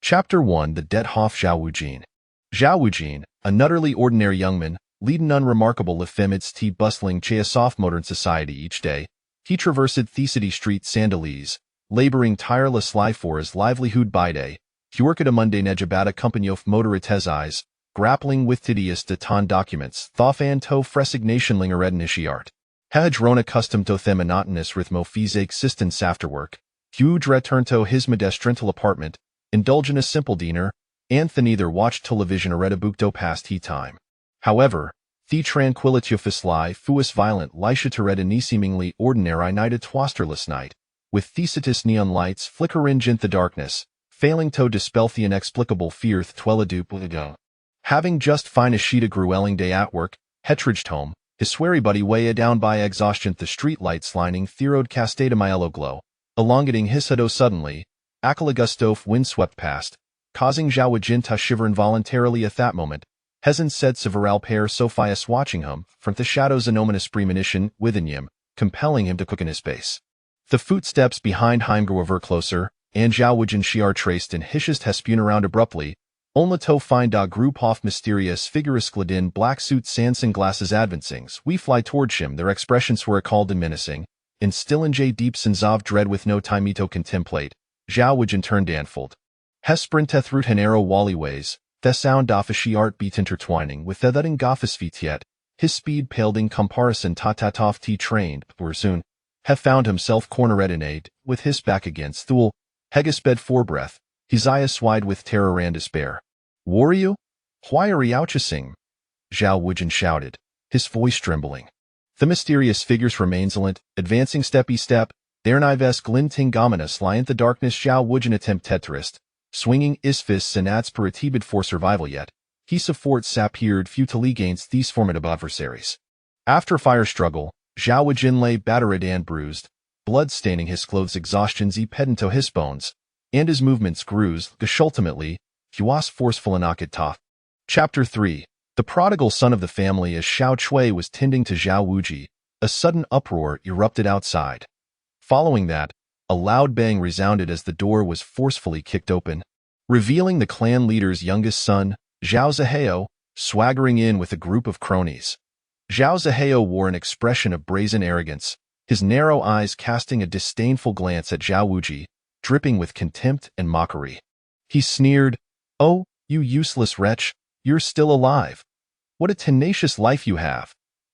Chapter 1 The Dead Hoff Zhao Wujin. Zhao Wujin, a utterly ordinary young man, lead an unremarkable life amidst the bustling chaos of modern society each day. He traversed Thesity Street Sandalese, laboring tirelessly for his livelihood by day. He worked at a mundane ejabata company of motorites eyes, grappling with tedious deton documents, thofan to fresignation lingerednischi art. Had grown accustomed to the monotonous rhythm of his existence after work. Huge returned to his modestrental apartment, indulge in a simple dinner, and neither watched television or read a book to pass he time. However, the tranquility of his life was violent licia to read any seemingly ordinary night a twasterless night, with Thesitis neon lights flickering in the darkness, failing to dispel the inexplicable fear twella dupligo. Having just finished a sheet of grueling day at work, Hetridged home, his sweary buddy weighed down by exhaustion the street lights lining the road cascade a yellow glow, elongating his shadow suddenly. Akalagustov wind swept past, causing Zhao Wujin to shiver involuntarily at that moment. Hezen said Several pair Sophias watching him from the shadows an ominous premonition within him, compelling him to quicken his pace. The footsteps behind him grew ever closer, and Zhao Wujin Shiar traced and hished has spun around abruptly. Only to find a group of mysterious figures clad in black suits and sunglasses advancings. We fly towards him, their expressions were cold and menacing, instilling deep sense of dread with no time to contemplate. Zhao Wujin turned danfold. He sprinted through narrow walleyways, the sound of a art beat intertwining with the thudding goffus feet yet. His speed paled in comparison to that of T trained, where soon he found himself cornered with his back against Thule. He sped for breath, his eyes wide with terror and despair. "Were you? Why are you ouching?" Zhao Wujin shouted, his voice trembling. The mysterious figures remained silent, advancing step-by step. Their knives glinting ominous lie in the darkness. Zhao Wujin attempted terrorist, swinging his fists and aspirated for survival yet. He supports appeared futilely against these formidable adversaries. After a fire struggle, Zhao Wujin lay battered and bruised, blood staining his clothes, exhaustions pedant to his bones, and his movements grew ultimately, he was forceful and tough. Chapter 3 The prodigal son of the family. As Xiao Chui was tending to Zhao Wuji, a sudden uproar erupted outside. Following that, a loud bang resounded as the door was forcefully kicked open, revealing the clan leader's youngest son, Zhao Zihao, swaggering in with a group of cronies. Zhao Zihao wore an expression of brazen arrogance, his narrow eyes casting a disdainful glance at Zhao Wuji, dripping with contempt and mockery. He sneered, "Oh, you useless wretch, you're still alive. What a tenacious life you have.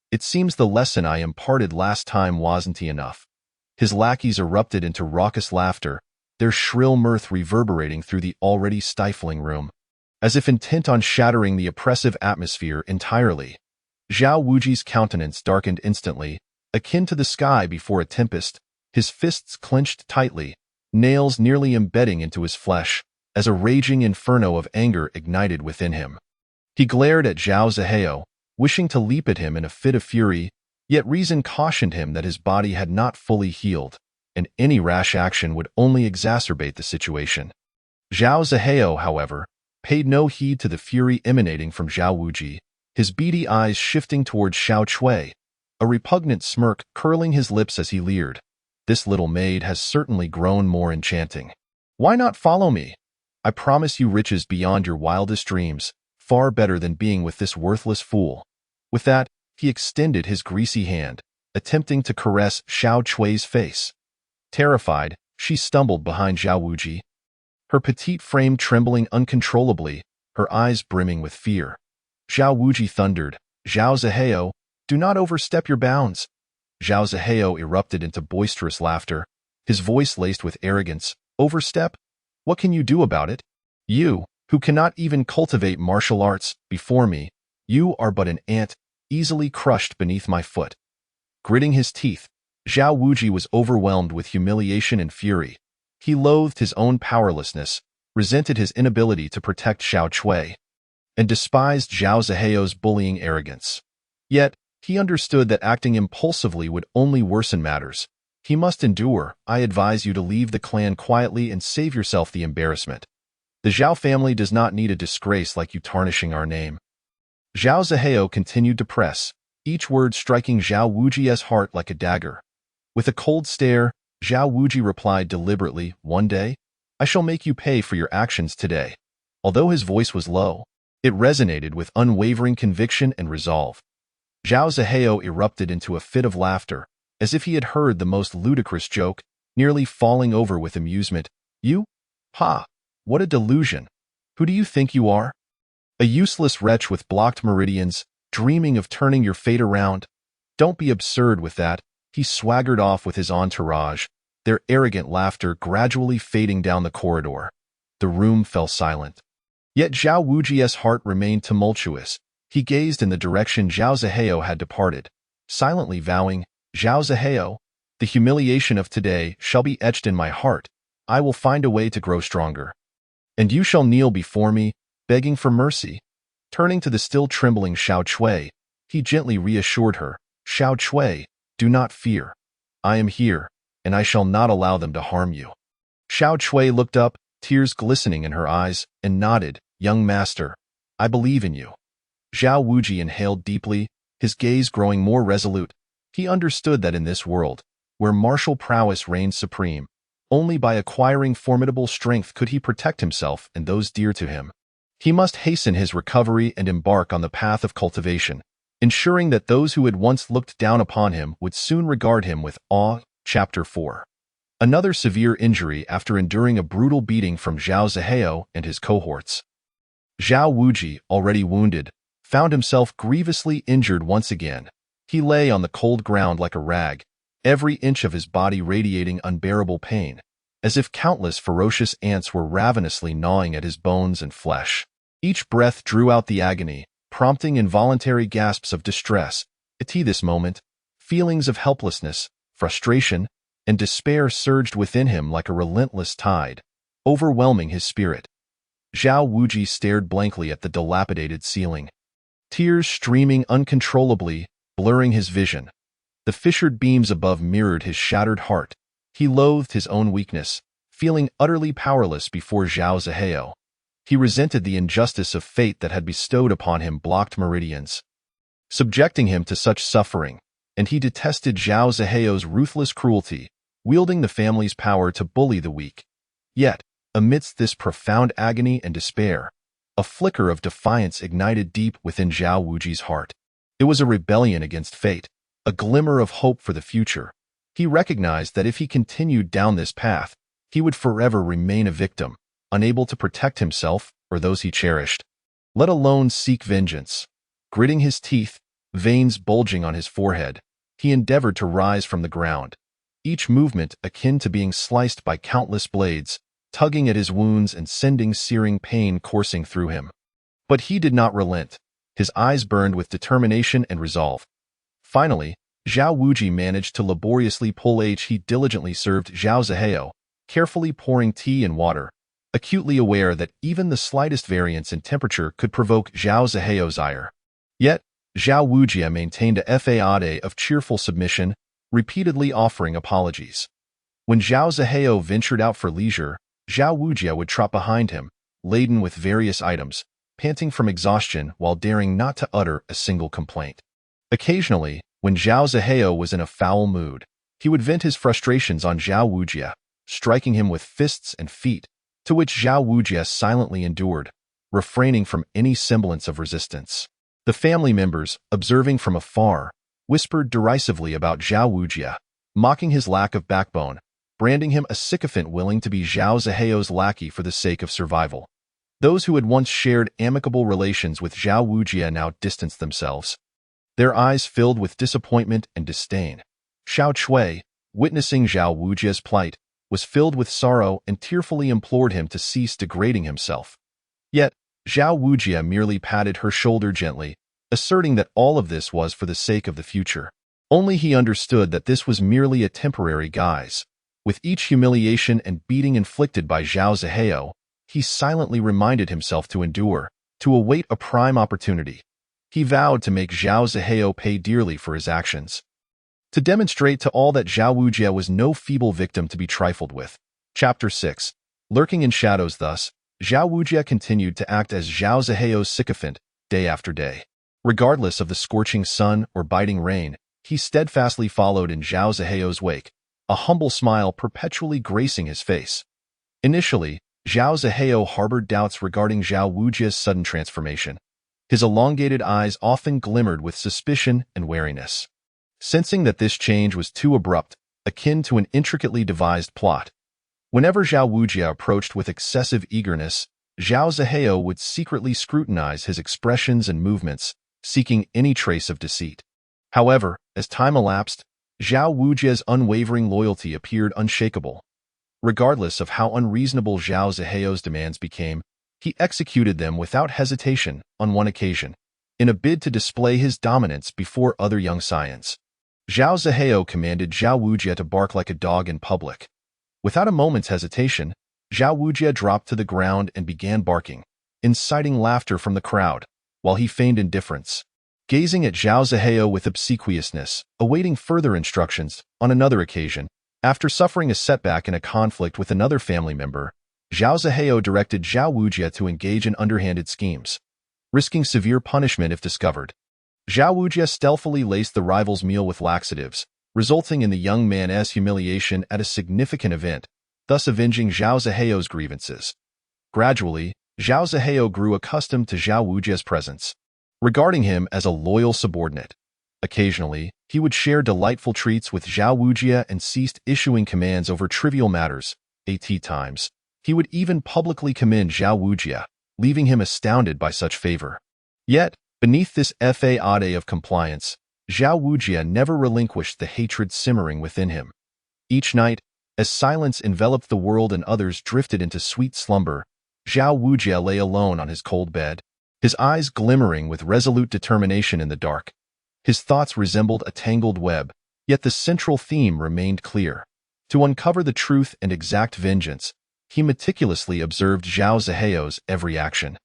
It seems the lesson I imparted last time wasn't enough." His lackeys erupted into raucous laughter, their shrill mirth reverberating through the already stifling room, as if intent on shattering the oppressive atmosphere entirely. Zhao Wuji's countenance darkened instantly, akin to the sky before a tempest, his fists clenched tightly, nails nearly embedding into his flesh, as a raging inferno of anger ignited within him. He glared at Zhao Zihao, wishing to leap at him in a fit of fury, yet reason cautioned him that his body had not fully healed, and any rash action would only exacerbate the situation. Zhao Zihao, however, paid no heed to the fury emanating from Zhao Wuji, his beady eyes shifting towards Xiao Chui, a repugnant smirk curling his lips as he leered. "This little maid has certainly grown more enchanting. Why not follow me? I promise you riches beyond your wildest dreams, far better than being with this worthless fool." With that, he extended his greasy hand, attempting to caress Xiao Chui's face. Terrified, she stumbled behind Zhao Wuji, her petite frame trembling uncontrollably, her eyes brimming with fear. Zhao Wuji thundered, "Zhao Zihao, do not overstep your bounds." Zhao Zihao erupted into boisterous laughter, his voice laced with arrogance. "Overstep? What can you do about it? You, who cannot even cultivate martial arts, before me, you are but an ant, easily crushed beneath my foot." Gritting his teeth, Zhao Wuji was overwhelmed with humiliation and fury. He loathed his own powerlessness, resented his inability to protect Xiao Chui, and despised Zhao Zihao's bullying arrogance. Yet, he understood that acting impulsively would only worsen matters. He must endure. "I advise you to leave the clan quietly and save yourself the embarrassment. The Zhao family does not need a disgrace like you tarnishing our name." Zhao Zihao continued to press, each word striking Zhao Wuji's heart like a dagger. With a cold stare, Zhao Wuji replied deliberately, "One day, I shall make you pay for your actions today." Although his voice was low, it resonated with unwavering conviction and resolve. Zhao Zihao erupted into a fit of laughter, as if he had heard the most ludicrous joke, nearly falling over with amusement. "You? Ha! What a delusion! Who do you think you are? A useless wretch with blocked meridians, dreaming of turning your fate around? Don't be absurd with that." He swaggered off with his entourage, their arrogant laughter gradually fading down the corridor. The room fell silent. Yet Zhao Wuji's heart remained tumultuous. He gazed in the direction Zhao Zihao had departed, silently vowing, "Zhao Zihao, the humiliation of today shall be etched in my heart. I will find a way to grow stronger. And you shall kneel before me, begging for mercy." Turning to the still trembling Xiao Chui, he gently reassured her, "Xiao Chui, do not fear. I am here, and I shall not allow them to harm you." Xiao Chui looked up, tears glistening in her eyes, and nodded, "Young master, I believe in you." Zhao Wuji inhaled deeply, his gaze growing more resolute. He understood that in this world, where martial prowess reigned supreme, only by acquiring formidable strength could he protect himself and those dear to him. He must hasten his recovery and embark on the path of cultivation, ensuring that those who had once looked down upon him would soon regard him with awe. Chapter 4. Another severe injury after enduring a brutal beating from Zhao Zihao and his cohorts. Zhao Wuji, already wounded, found himself grievously injured once again. He lay on the cold ground like a rag, every inch of his body radiating unbearable pain, as if countless ferocious ants were ravenously gnawing at his bones and flesh. Each breath drew out the agony, prompting involuntary gasps of distress. At this moment, feelings of helplessness, frustration, and despair surged within him like a relentless tide, overwhelming his spirit. Zhao Wuji stared blankly at the dilapidated ceiling, tears streaming uncontrollably, blurring his vision. The fissured beams above mirrored his shattered heart. He loathed his own weakness, feeling utterly powerless before Zhao Zihao. He resented the injustice of fate that had bestowed upon him blocked meridians, subjecting him to such suffering, and he detested Zhao Zihao's ruthless cruelty, wielding the family's power to bully the weak. Yet, amidst this profound agony and despair, a flicker of defiance ignited deep within Zhao Wuji's heart. It was a rebellion against fate, a glimmer of hope for the future. He recognized that if he continued down this path, he would forever remain a victim, unable to protect himself or those he cherished, let alone seek vengeance. Gritting his teeth, veins bulging on his forehead, he endeavored to rise from the ground, each movement akin to being sliced by countless blades, tugging at his wounds and sending searing pain coursing through him. But he did not relent. His eyes burned with determination and resolve. Finally, Zhao Wuji managed to laboriously pull H. He diligently served Zhao Zihao, carefully pouring tea and water, acutely aware that even the slightest variance in temperature could provoke Zhao Zihao's ire. Yet, Zhao Wuji maintained a faade of cheerful submission, repeatedly offering apologies. When Zhao Zihao ventured out for leisure, Zhao Wuji would trot behind him, laden with various items, panting from exhaustion while daring not to utter a single complaint. Occasionally, when Zhao Zihao was in a foul mood, he would vent his frustrations on Zhao Wuji, striking him with fists and feet, to which Zhao Wuji silently endured, refraining from any semblance of resistance. The family members, observing from afar, whispered derisively about Zhao Wuji, mocking his lack of backbone, branding him a sycophant willing to be Zhao Zihao's lackey for the sake of survival. Those who had once shared amicable relations with Zhao Wuji now distanced themselves, their eyes filled with disappointment and disdain. Xiao Chui, witnessing Zhao Wuji's plight, was filled with sorrow and tearfully implored him to cease degrading himself. Yet, Zhao Wuji merely patted her shoulder gently, asserting that all of this was for the sake of the future. Only he understood that this was merely a temporary guise. With each humiliation and beating inflicted by Zhao Zihao, he silently reminded himself to endure, to await a prime opportunity. He vowed to make Zhao Zihao pay dearly for his actions, to demonstrate to all that Zhao Wuji was no feeble victim to be trifled with. Chapter 6. Lurking in shadows. Thus, Zhao Wuji continued to act as Zhao Zihao's sycophant, day after day. Regardless of the scorching sun or biting rain, he steadfastly followed in Zhao Zihao's wake, a humble smile perpetually gracing his face. Initially, Zhao Zihao harbored doubts regarding Zhao Wujia's sudden transformation. His elongated eyes often glimmered with suspicion and wariness. Sensing that this change was too abrupt, akin to an intricately devised plot, whenever Zhao Wujia approached with excessive eagerness, Zhao Zihao would secretly scrutinize his expressions and movements, seeking any trace of deceit. However, as time elapsed, Zhao Wujia's unwavering loyalty appeared unshakable. Regardless of how unreasonable Zhao Zihao's demands became, he executed them without hesitation on one occasion, in a bid to display his dominance before other young scions. Zhao Zihao commanded Zhao Wujia to bark like a dog in public. Without a moment's hesitation, Zhao Wujia dropped to the ground and began barking, inciting laughter from the crowd, while he feigned indifference. Gazing at Zhao Zihao with obsequiousness, awaiting further instructions, on another occasion, after suffering a setback in a conflict with another family member, Zhao Zihao directed Zhao Wujia to engage in underhanded schemes, risking severe punishment if discovered. Zhao Wujia stealthily laced the rival's meal with laxatives, resulting in the young man's humiliation at a significant event, thus avenging Zhao Zihao's grievances. Gradually, Zhao Zihao grew accustomed to Zhao Wujia's presence, regarding him as a loyal subordinate. Occasionally, he would share delightful treats with Zhao Wujia and ceased issuing commands over trivial matters. At times, he would even publicly commend Zhao Wujia, leaving him astounded by such favor. Yet, beneath this facade of compliance, Zhao Wujia never relinquished the hatred simmering within him. Each night, as silence enveloped the world and others drifted into sweet slumber, Zhao Wujia lay alone on his cold bed, his eyes glimmering with resolute determination in the dark. His thoughts resembled a tangled web, yet the central theme remained clear. To uncover the truth and exact vengeance, he meticulously observed Zhao Zihao's every action.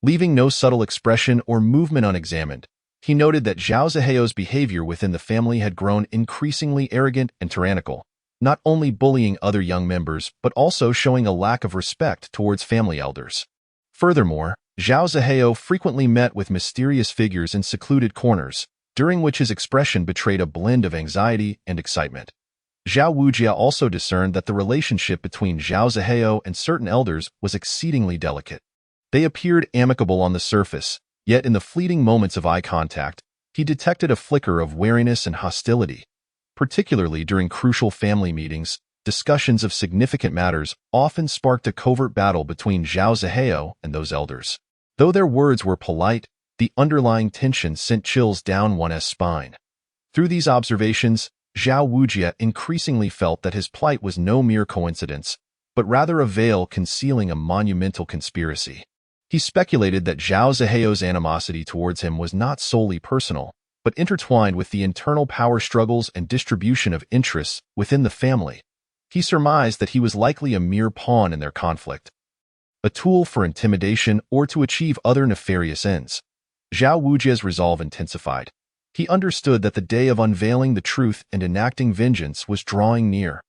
Leaving no subtle expression or movement unexamined, he noted that Zhao Zihao's behavior within the family had grown increasingly arrogant and tyrannical, not only bullying other young members but also showing a lack of respect towards family elders. Furthermore, Zhao Zihao frequently met with mysterious figures in secluded corners, during which his expression betrayed a blend of anxiety and excitement. Zhao Wujia also discerned that the relationship between Zhao Zihao and certain elders was exceedingly delicate. They appeared amicable on the surface, yet in the fleeting moments of eye contact, he detected a flicker of wariness and hostility. Particularly during crucial family meetings, discussions of significant matters often sparked a covert battle between Zhao Zihao and those elders. Though their words were polite, the underlying tension sent chills down one's spine. Through these observations, Zhao Wujia increasingly felt that his plight was no mere coincidence, but rather a veil concealing a monumental conspiracy. He speculated that Zhao Zihao's animosity towards him was not solely personal, but intertwined with the internal power struggles and distribution of interests within the family. He surmised that he was likely a mere pawn in their conflict, a tool for intimidation or to achieve other nefarious ends. Zhao Wujia's resolve intensified. He understood that the day of unveiling the truth and enacting vengeance was drawing near.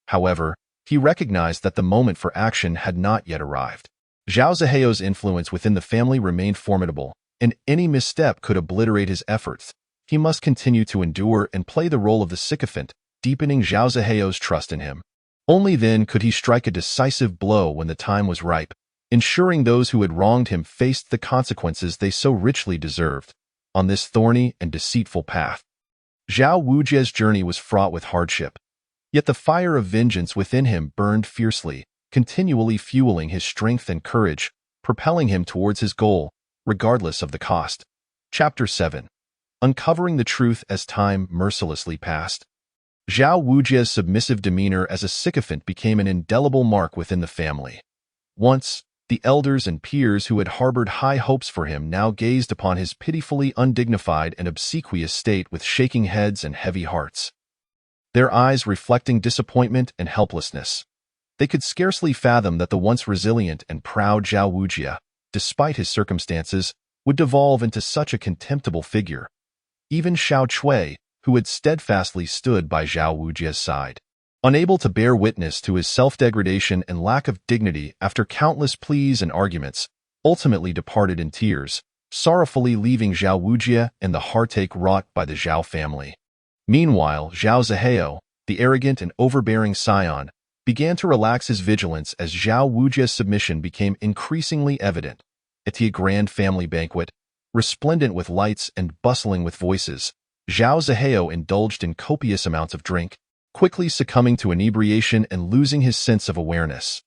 However, he recognized that the moment for action had not yet arrived. Zhao Zihao's influence within the family remained formidable, and any misstep could obliterate his efforts. He must continue to endure and play the role of the sycophant, deepening Zhao Zihao's trust in him. Only then could he strike a decisive blow when the time was ripe, ensuring those who had wronged him faced the consequences they so richly deserved. On this thorny and deceitful path, Zhao Wujia's journey was fraught with hardship. Yet the fire of vengeance within him burned fiercely, continually fueling his strength and courage, propelling him towards his goal, regardless of the cost. Chapter 7. Uncovering the truth as time mercilessly passed. Zhao Wujia's submissive demeanor as a sycophant became an indelible mark within the family. Once, the elders and peers who had harbored high hopes for him now gazed upon his pitifully undignified and obsequious state with shaking heads and heavy hearts, their eyes reflecting disappointment and helplessness. They could scarcely fathom that the once resilient and proud Zhao Wujia, despite his circumstances, would devolve into such a contemptible figure. Even Xiao Chui, who had steadfastly stood by Zhao Wujia's side, unable to bear witness to his self-degradation and lack of dignity after countless pleas and arguments, ultimately departed in tears, sorrowfully leaving Zhao Wujia and the heartache wrought by the Zhao family. Meanwhile, Zhao Zihao, the arrogant and overbearing scion, began to relax his vigilance as Zhao Wujia's submission became increasingly evident. At the grand family banquet, resplendent with lights and bustling with voices, Zhao Zihao indulged in copious amounts of drink, quickly succumbing to inebriation and losing his sense of awareness.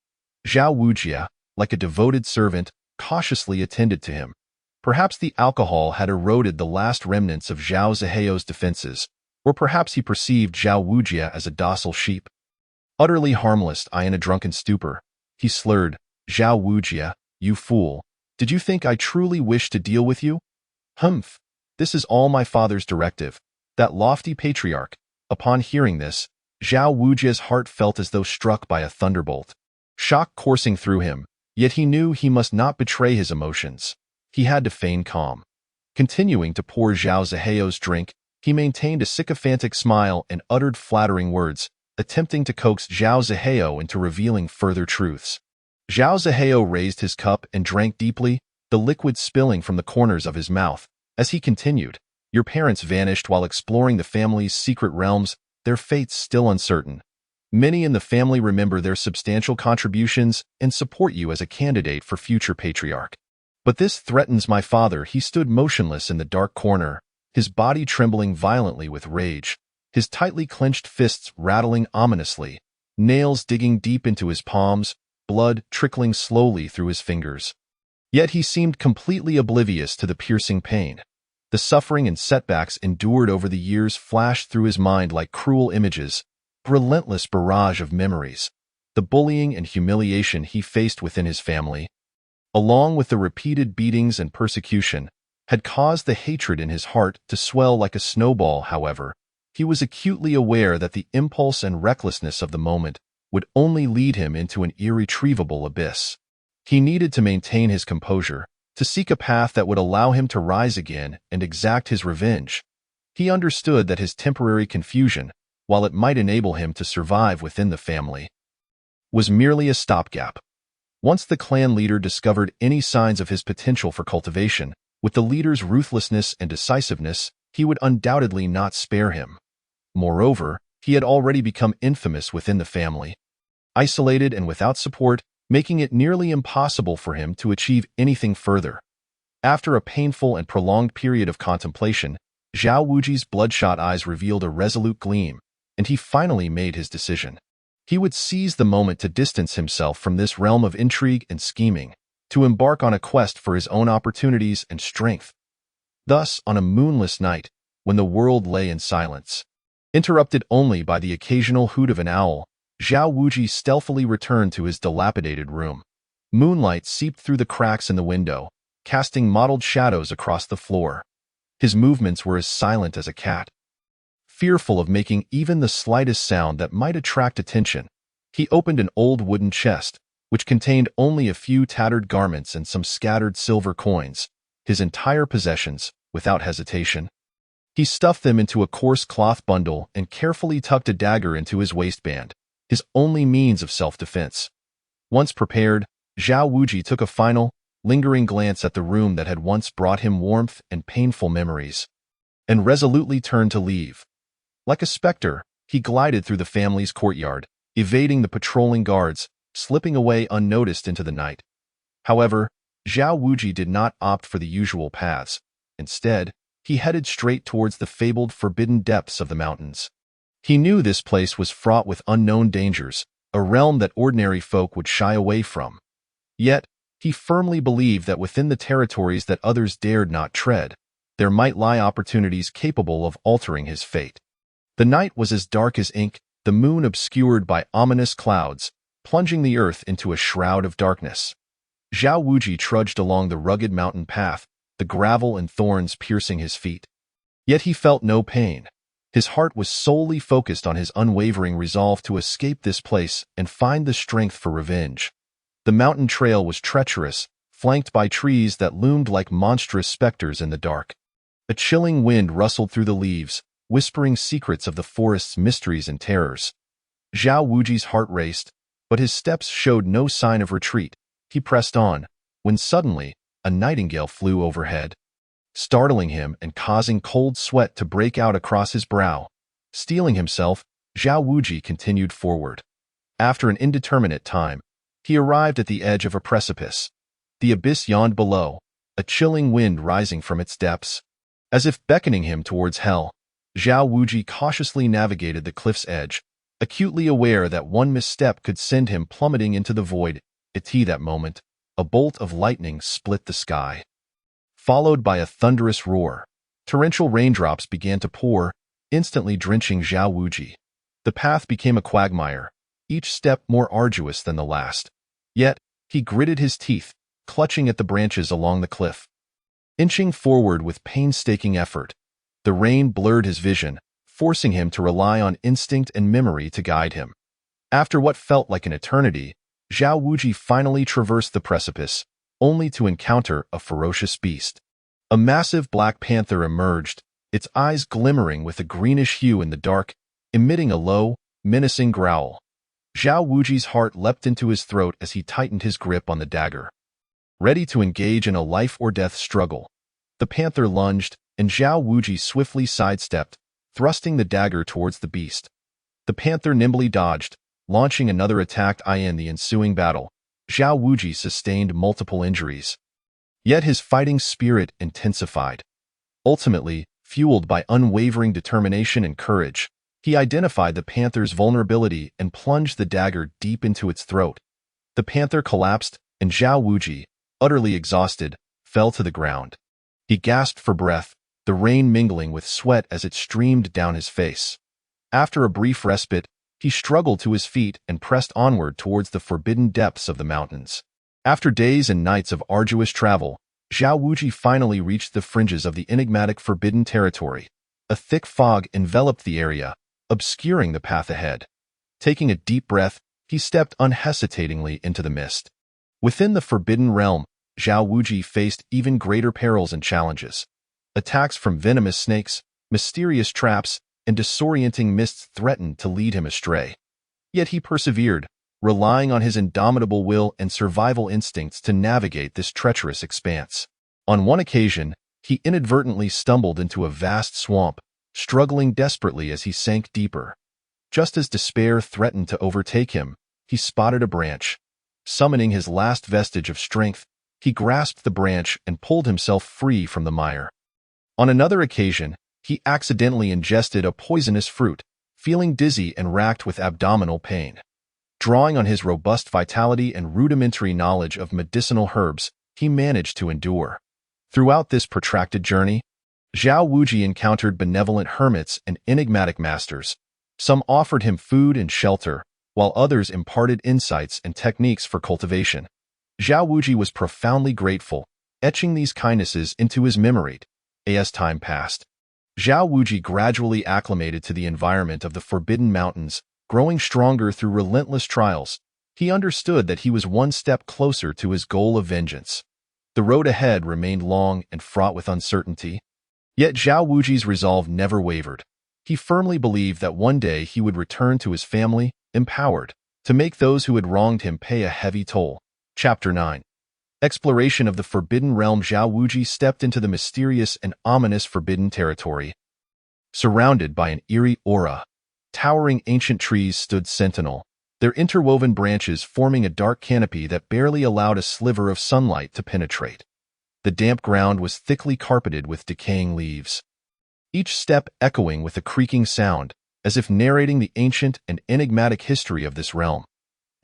Zhao Wujia, like a devoted servant, cautiously attended to him. Perhaps the alcohol had eroded the last remnants of Zhao Zihao's defenses, or perhaps he perceived Zhao Wujia as a docile sheep. Utterly harmless in a drunken stupor, he slurred, "Zhao Wujia, you fool, did you think I truly wished to deal with you? Humph, this is all my father's directive, that lofty patriarch." Upon hearing this, Zhao Wujia's heart felt as though struck by a thunderbolt. Shock coursing through him, yet he knew he must not betray his emotions. He had to feign calm. Continuing to pour Zhao Zihao's drink, he maintained a sycophantic smile and uttered flattering words, attempting to coax Zhao Zihao into revealing further truths. Zhao Zihao raised his cup and drank deeply, the liquid spilling from the corners of his mouth. As he continued, "Your parents vanished while exploring the family's secret realms, their fates still uncertain. Many in the family remember their substantial contributions and support you as a candidate for future patriarch. But this threatens my father." He stood motionless in the dark corner, his body trembling violently with rage, his tightly clenched fists rattling ominously, nails digging deep into his palms, blood trickling slowly through his fingers. Yet he seemed completely oblivious to the piercing pain. The suffering and setbacks endured over the years flashed through his mind like cruel images, a relentless barrage of memories. The bullying and humiliation he faced within his family, along with the repeated beatings and persecution, had caused the hatred in his heart to swell like a snowball. However, he was acutely aware that the impulse and recklessness of the moment would only lead him into an irretrievable abyss. He needed to maintain his composure, to seek a path that would allow him to rise again and exact his revenge. He understood that his temporary confusion, while it might enable him to survive within the family, was merely a stopgap. Once the clan leader discovered any signs of his potential for cultivation, with the leader's ruthlessness and decisiveness, he would undoubtedly not spare him. Moreover, he had already become infamous within the family. Isolated and without support, making it nearly impossible for him to achieve anything further. After a painful and prolonged period of contemplation, Zhao Wuji's bloodshot eyes revealed a resolute gleam, and he finally made his decision. He would seize the moment to distance himself from this realm of intrigue and scheming, to embark on a quest for his own opportunities and strength. Thus, on a moonless night, when the world lay in silence, interrupted only by the occasional hoot of an owl, Zhao Wuji stealthily returned to his dilapidated room. Moonlight seeped through the cracks in the window, casting mottled shadows across the floor. His movements were as silent as a cat. Fearful of making even the slightest sound that might attract attention, he opened an old wooden chest, which contained only a few tattered garments and some scattered silver coins, his entire possessions, without hesitation. He stuffed them into a coarse cloth bundle and carefully tucked a dagger into his waistband, his only means of self-defense. Once prepared, Zhao Wuji took a final, lingering glance at the room that had once brought him warmth and painful memories, and resolutely turned to leave. Like a specter, he glided through the family's courtyard, evading the patrolling guards, slipping away unnoticed into the night. However, Zhao Wuji did not opt for the usual paths. Instead, he headed straight towards the fabled forbidden depths of the mountains. He knew this place was fraught with unknown dangers, a realm that ordinary folk would shy away from. Yet, he firmly believed that within the territories that others dared not tread, there might lie opportunities capable of altering his fate. The night was as dark as ink, the moon obscured by ominous clouds, plunging the earth into a shroud of darkness. Zhao Wuji trudged along the rugged mountain path, the gravel and thorns piercing his feet. Yet he felt no pain. His heart was solely focused on his unwavering resolve to escape this place and find the strength for revenge. The mountain trail was treacherous, flanked by trees that loomed like monstrous specters in the dark. A chilling wind rustled through the leaves, whispering secrets of the forest's mysteries and terrors. Zhao Wuji's heart raced, but his steps showed no sign of retreat. He pressed on, when suddenly, a nightingale flew overhead, startling him and causing cold sweat to break out across his brow. Steeling himself, Zhao Wuji continued forward. After an indeterminate time, he arrived at the edge of a precipice. The abyss yawned below, a chilling wind rising from its depths. As if beckoning him towards hell, Zhao Wuji cautiously navigated the cliff's edge, acutely aware that one misstep could send him plummeting into the void. At that moment, a bolt of lightning split the sky. Followed by a thunderous roar, torrential raindrops began to pour, instantly drenching Zhao Wuji. The path became a quagmire, each step more arduous than the last. Yet, he gritted his teeth, clutching at the branches along the cliff. Inching forward with painstaking effort, the rain blurred his vision, forcing him to rely on instinct and memory to guide him. After what felt like an eternity, Zhao Wuji finally traversed the precipice, only to encounter a ferocious beast. A massive black panther emerged, its eyes glimmering with a greenish hue in the dark, emitting a low, menacing growl. Zhao Wuji's heart leapt into his throat as he tightened his grip on the dagger. Ready to engage in a life-or-death struggle, the panther lunged, and Zhao Wuji swiftly sidestepped, thrusting the dagger towards the beast. The panther nimbly dodged, launching another attack. In the ensuing battle, Zhao Wuji sustained multiple injuries. Yet his fighting spirit intensified. Ultimately, fueled by unwavering determination and courage, he identified the panther's vulnerability and plunged the dagger deep into its throat. The panther collapsed, and Zhao Wuji, utterly exhausted, fell to the ground. He gasped for breath, the rain mingling with sweat as it streamed down his face. After a brief respite, he struggled to his feet and pressed onward towards the forbidden depths of the mountains. After days and nights of arduous travel, Zhao Wuji finally reached the fringes of the enigmatic forbidden territory. A thick fog enveloped the area, obscuring the path ahead. Taking a deep breath, he stepped unhesitatingly into the mist. Within the forbidden realm, Zhao Wuji faced even greater perils and challenges. Attacks from venomous snakes, mysterious traps, and disorienting mists threatened to lead him astray. Yet he persevered, relying on his indomitable will and survival instincts to navigate this treacherous expanse. On one occasion, he inadvertently stumbled into a vast swamp, struggling desperately as he sank deeper. Just as despair threatened to overtake him, he spotted a branch. Summoning his last vestige of strength, he grasped the branch and pulled himself free from the mire. On another occasion, he accidentally ingested a poisonous fruit, feeling dizzy and racked with abdominal pain. Drawing on his robust vitality and rudimentary knowledge of medicinal herbs, he managed to endure. Throughout this protracted journey, Zhao Wuji encountered benevolent hermits and enigmatic masters. Some offered him food and shelter, while others imparted insights and techniques for cultivation. Zhao Wuji was profoundly grateful, etching these kindnesses into his memory. As time passed, Zhao Wuji gradually acclimated to the environment of the Forbidden Mountains, growing stronger through relentless trials. He understood that he was one step closer to his goal of vengeance. The road ahead remained long and fraught with uncertainty. Yet Zhao Wuji's resolve never wavered. He firmly believed that one day he would return to his family, empowered to make those who had wronged him pay a heavy toll. Chapter 9. Exploration of the Forbidden Realm. Zhao Wuji stepped into the mysterious and ominous Forbidden Territory. Surrounded by an eerie aura, towering ancient trees stood sentinel, their interwoven branches forming a dark canopy that barely allowed a sliver of sunlight to penetrate. The damp ground was thickly carpeted with decaying leaves, each step echoing with a creaking sound, as if narrating the ancient and enigmatic history of this realm.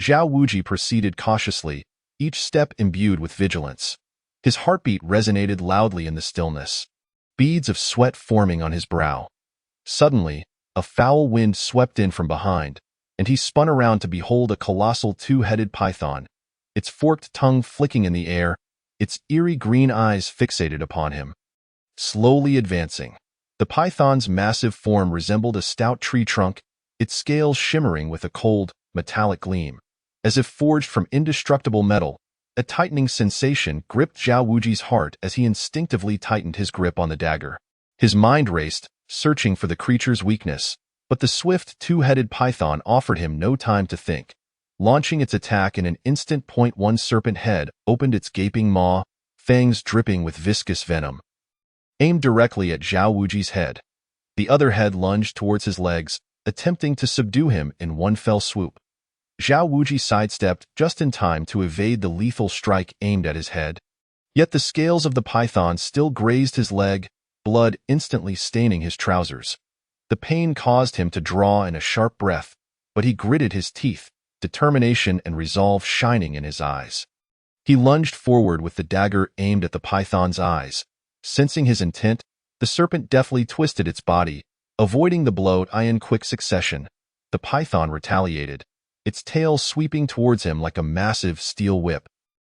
Zhao Wuji proceeded cautiously, each step imbued with vigilance. His heartbeat resonated loudly in the stillness, beads of sweat forming on his brow. Suddenly, a foul wind swept in from behind, and he spun around to behold a colossal two-headed python, its forked tongue flicking in the air, its eerie green eyes fixated upon him. Slowly advancing, the python's massive form resembled a stout tree trunk, its scales shimmering with a cold, metallic gleam. As if forged from indestructible metal, a tightening sensation gripped Zhao Wuji's heart as he instinctively tightened his grip on the dagger. His mind raced, searching for the creature's weakness, but the swift two-headed python offered him no time to think. Launching its attack in an instant, one serpent head opened its gaping maw, fangs dripping with viscous venom. Aimed directly at Zhao Wuji's head, the other head lunged towards his legs, attempting to subdue him in one fell swoop. Zhao Wuji sidestepped just in time to evade the lethal strike aimed at his head. Yet the scales of the python still grazed his leg, blood instantly staining his trousers. The pain caused him to draw in a sharp breath, but he gritted his teeth, determination and resolve shining in his eyes. He lunged forward with the dagger aimed at the python's eyes. Sensing his intent, the serpent deftly twisted its body, avoiding the blow in quick succession. The python retaliated, its tail sweeping towards him like a massive steel whip.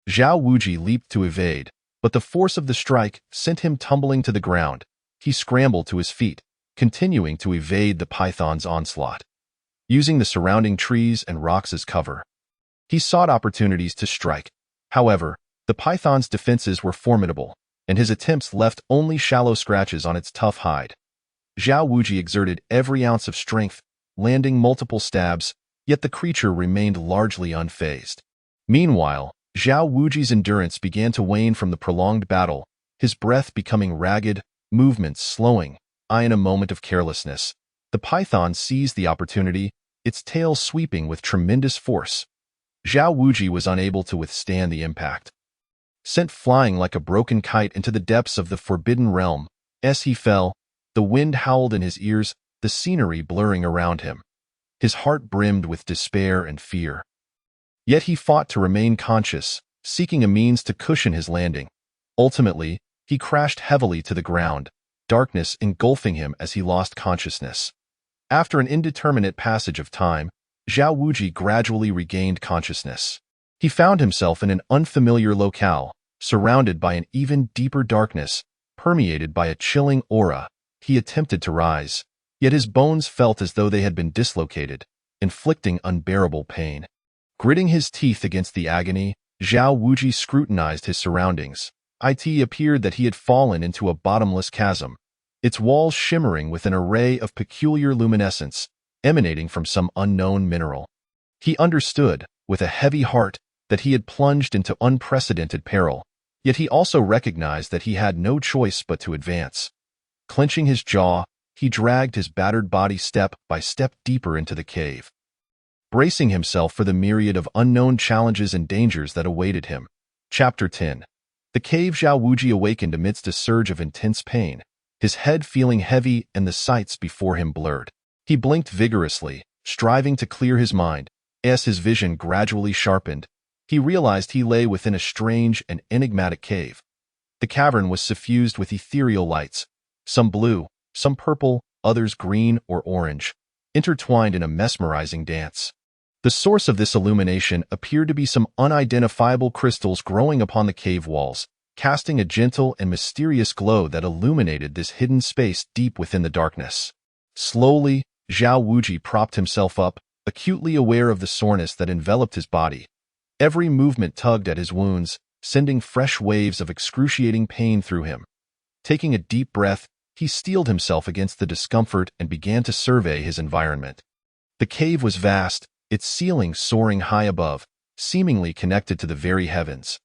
Zhao Wuji leaped to evade, but the force of the strike sent him tumbling to the ground. He scrambled to his feet, continuing to evade the python's onslaught. Using the surrounding trees and rocks as cover, he sought opportunities to strike. However, the python's defenses were formidable, and his attempts left only shallow scratches on its tough hide. Zhao Wuji exerted every ounce of strength, landing multiple stabs, yet the creature remained largely unfazed. Meanwhile, Zhao Wuji's endurance began to wane from the prolonged battle, his breath becoming ragged, movements slowing. In a moment of carelessness, the python seized the opportunity, its tail sweeping with tremendous force. Zhao Wuji was unable to withstand the impact. Sent flying like a broken kite into the depths of the forbidden realm, as he fell, the wind howled in his ears, the scenery blurring around him. His heart brimmed with despair and fear. Yet he fought to remain conscious, seeking a means to cushion his landing. Ultimately, he crashed heavily to the ground, darkness engulfing him as he lost consciousness. After an indeterminate passage of time, Zhao Wuji gradually regained consciousness. He found himself in an unfamiliar locale, surrounded by an even deeper darkness, permeated by a chilling aura. He attempted to rise, yet his bones felt as though they had been dislocated, inflicting unbearable pain. Gritting his teeth against the agony, Zhao Wuji scrutinized his surroundings. It appeared that he had fallen into a bottomless chasm, its walls shimmering with an array of peculiar luminescence, emanating from some unknown mineral. He understood, with a heavy heart, that he had plunged into unprecedented peril, yet he also recognized that he had no choice but to advance. Clenching his jaw, he dragged his battered body step by step deeper into the cave. Bracing himself for the myriad of unknown challenges and dangers that awaited him. Chapter 10. The cave. Zhao Wuji awakened amidst a surge of intense pain, his head feeling heavy and the sights before him blurred. He blinked vigorously, striving to clear his mind. As his vision gradually sharpened, he realized he lay within a strange and enigmatic cave. The cavern was suffused with ethereal lights, some blue, some purple, others green or orange, intertwined in a mesmerizing dance. The source of this illumination appeared to be some unidentifiable crystals growing upon the cave walls, casting a gentle and mysterious glow that illuminated this hidden space deep within the darkness. Slowly, Zhao Wuji propped himself up, acutely aware of the soreness that enveloped his body. Every movement tugged at his wounds, sending fresh waves of excruciating pain through him. Taking a deep breath, he steeled himself against the discomfort and began to survey his environment. The cave was vast, its ceiling soaring high above, seemingly connected to the very heavens.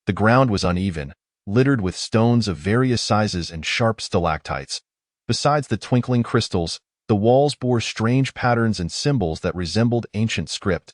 The ground was uneven, littered with stones of various sizes and sharp stalactites. Besides the twinkling crystals, the walls bore strange patterns and symbols that resembled ancient script.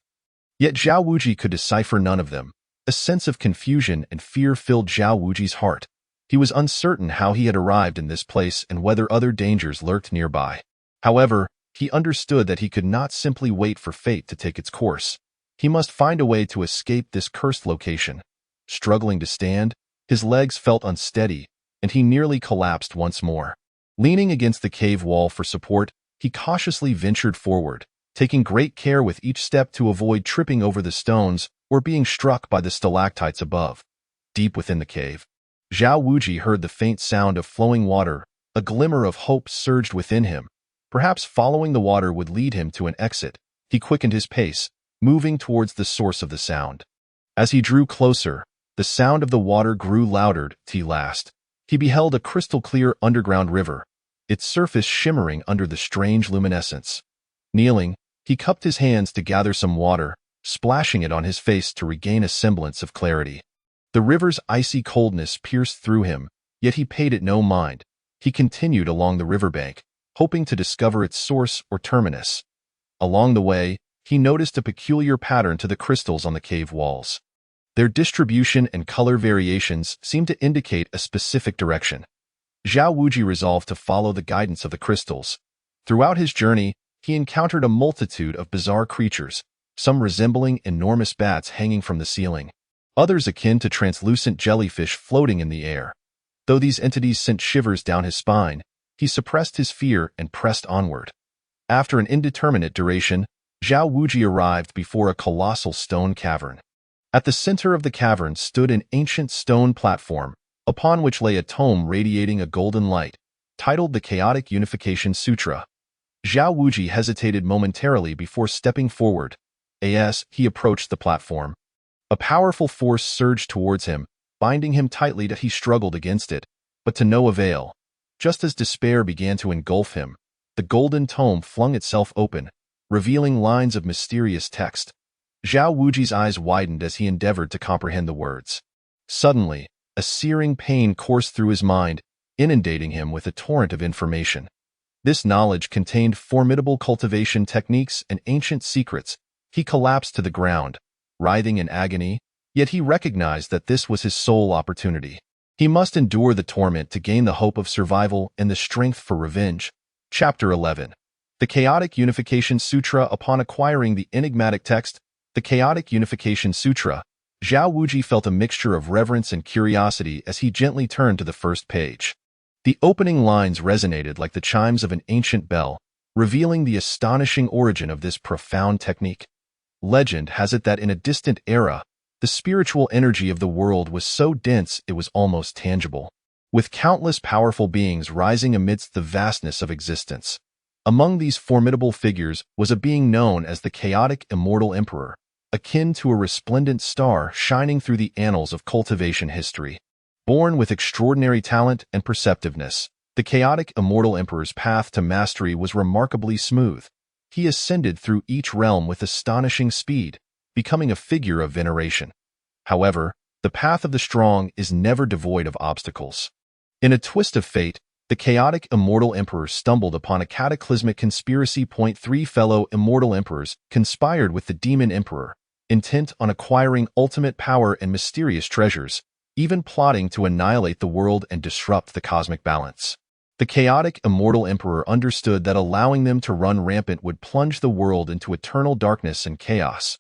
Yet Zhao Wuji could decipher none of them. A sense of confusion and fear filled Zhao Wuji's heart. He was uncertain how he had arrived in this place and whether other dangers lurked nearby. However, he understood that he could not simply wait for fate to take its course. He must find a way to escape this cursed location. Struggling to stand, his legs felt unsteady, and he nearly collapsed once more. Leaning against the cave wall for support, he cautiously ventured forward, taking great care with each step to avoid tripping over the stones or being struck by the stalactites above. Deep within the cave, Zhao Wuji heard the faint sound of flowing water. A glimmer of hope surged within him. Perhaps following the water would lead him to an exit. He quickened his pace, moving towards the source of the sound. As he drew closer, the sound of the water grew louder till last. He beheld a crystal-clear underground river, its surface shimmering under the strange luminescence. Kneeling, he cupped his hands to gather some water, splashing it on his face to regain a semblance of clarity. The river's icy coldness pierced through him, yet he paid it no mind. He continued along the riverbank, hoping to discover its source or terminus. Along the way, he noticed a peculiar pattern to the crystals on the cave walls. Their distribution and color variations seemed to indicate a specific direction. Zhao Wuji resolved to follow the guidance of the crystals. Throughout his journey, he encountered a multitude of bizarre creatures, some resembling enormous bats hanging from the ceiling, others akin to translucent jellyfish floating in the air. Though these entities sent shivers down his spine, he suppressed his fear and pressed onward. After an indeterminate duration, Zhao Wuji arrived before a colossal stone cavern. At the center of the cavern stood an ancient stone platform, upon which lay a tome radiating a golden light, titled the Chaotic Unification Sutra. Zhao Wuji hesitated momentarily before stepping forward. As he approached the platform, a powerful force surged towards him, binding him tightly that he struggled against it, but to no avail. Just as despair began to engulf him, the golden tome flung itself open, revealing lines of mysterious text. Zhao Wuji's eyes widened as he endeavored to comprehend the words. Suddenly, a searing pain coursed through his mind, inundating him with a torrent of information. This knowledge contained formidable cultivation techniques and ancient secrets. He collapsed to the ground, writhing in agony, yet he recognized that this was his sole opportunity. He must endure the torment to gain the hope of survival and the strength for revenge. Chapter 11. The Chaotic Unification Sutra. Upon acquiring the enigmatic text, the Chaotic Unification Sutra, Zhao Wuji felt a mixture of reverence and curiosity as he gently turned to the first page. The opening lines resonated like the chimes of an ancient bell, revealing the astonishing origin of this profound technique. Legend has it that in a distant era, the spiritual energy of the world was so dense it was almost tangible, with countless powerful beings rising amidst the vastness of existence. Among these formidable figures was a being known as the chaotic immortal emperor, akin to a resplendent star shining through the annals of cultivation history. Born with extraordinary talent and perceptiveness, the chaotic immortal emperor's path to mastery was remarkably smooth. He ascended through each realm with astonishing speed, becoming a figure of veneration. However, the path of the strong is never devoid of obstacles. In a twist of fate, the chaotic immortal emperor stumbled upon a cataclysmic conspiracy. 3 fellow immortal emperors conspired with the demon emperor, intent on acquiring ultimate power and mysterious treasures, even plotting to annihilate the world and disrupt the cosmic balance. The chaotic immortal emperor understood that allowing them to run rampant would plunge the world into eternal darkness and chaos.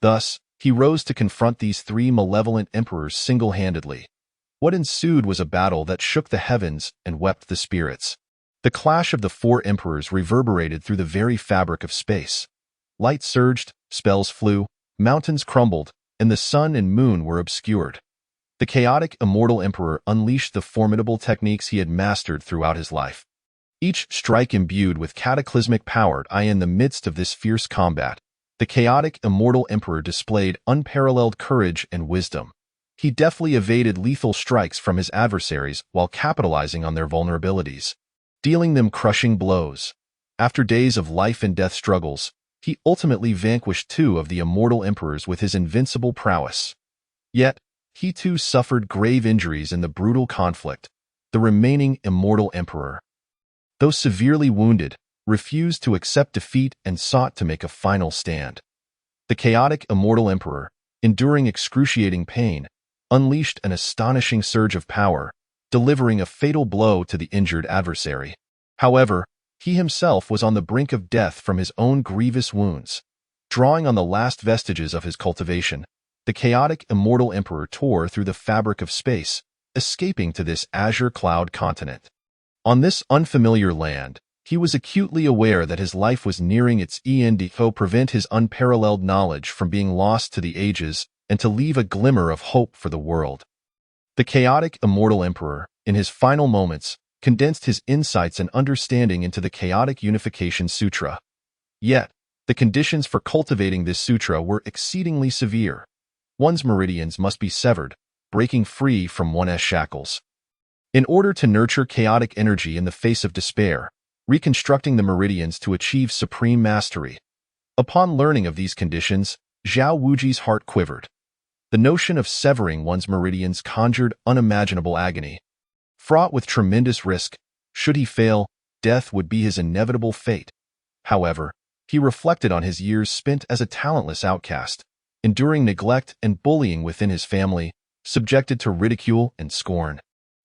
Thus, he rose to confront these 3 malevolent emperors single-handedly. What ensued was a battle that shook the heavens and wept the spirits. The clash of the 4 emperors reverberated through the very fabric of space. Light surged, spells flew, mountains crumbled, and the sun and moon were obscured. The chaotic immortal emperor unleashed the formidable techniques he had mastered throughout his life. Each strike imbued with cataclysmic power. In the midst of this fierce combat, the chaotic immortal emperor displayed unparalleled courage and wisdom. He deftly evaded lethal strikes from his adversaries while capitalizing on their vulnerabilities, dealing them crushing blows. After days of life-and-death struggles, he ultimately vanquished 2 of the immortal emperors with his invincible prowess. Yet, he too suffered grave injuries in the brutal conflict. The remaining immortal emperor, though severely wounded, refused to accept defeat and sought to make a final stand. The chaotic immortal emperor, enduring excruciating pain, unleashed an astonishing surge of power, delivering a fatal blow to the injured adversary. However, he himself was on the brink of death from his own grievous wounds. Drawing on the last vestiges of his cultivation, the chaotic immortal emperor tore through the fabric of space, escaping to this azure cloud continent. On this unfamiliar land, he was acutely aware that his life was nearing its end. To prevent his unparalleled knowledge from being lost to the ages and to leave a glimmer of hope for the world. The chaotic immortal emperor, in his final moments, condensed his insights and understanding into the Chaotic Unification Sutra. Yet, the conditions for cultivating this sutra were exceedingly severe. One's meridians must be severed, breaking free from one's shackles. In order to nurture chaotic energy in the face of despair, reconstructing the meridians to achieve supreme mastery. Upon learning of these conditions, Zhao Wuji's heart quivered. The notion of severing one's meridians conjured unimaginable agony. Fraught with tremendous risk, should he fail, death would be his inevitable fate. However, He reflected on his years spent as a talentless outcast, enduring neglect and bullying within his family, subjected to ridicule and scorn.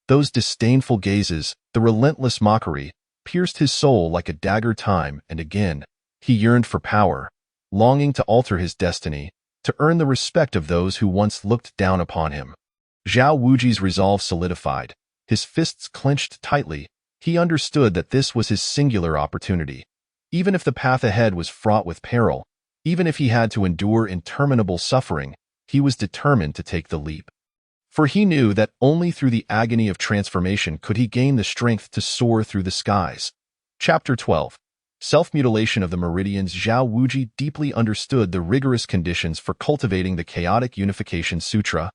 Those disdainful gazes, the relentless mockery, pierced his soul like a dagger time and again. He yearned for power, longing to alter his destiny, to earn the respect of those who once looked down upon him. Zhao Wuji's resolve solidified. His fists clenched tightly. He understood that this was his singular opportunity. Even if the path ahead was fraught with peril, even if he had to endure interminable suffering, he was determined to take the leap. For he knew that only through the agony of transformation could he gain the strength to soar through the skies. Chapter 12. Self-mutilation of the meridians. Zhao Wuji deeply understood the rigorous conditions for cultivating the chaotic unification sutra.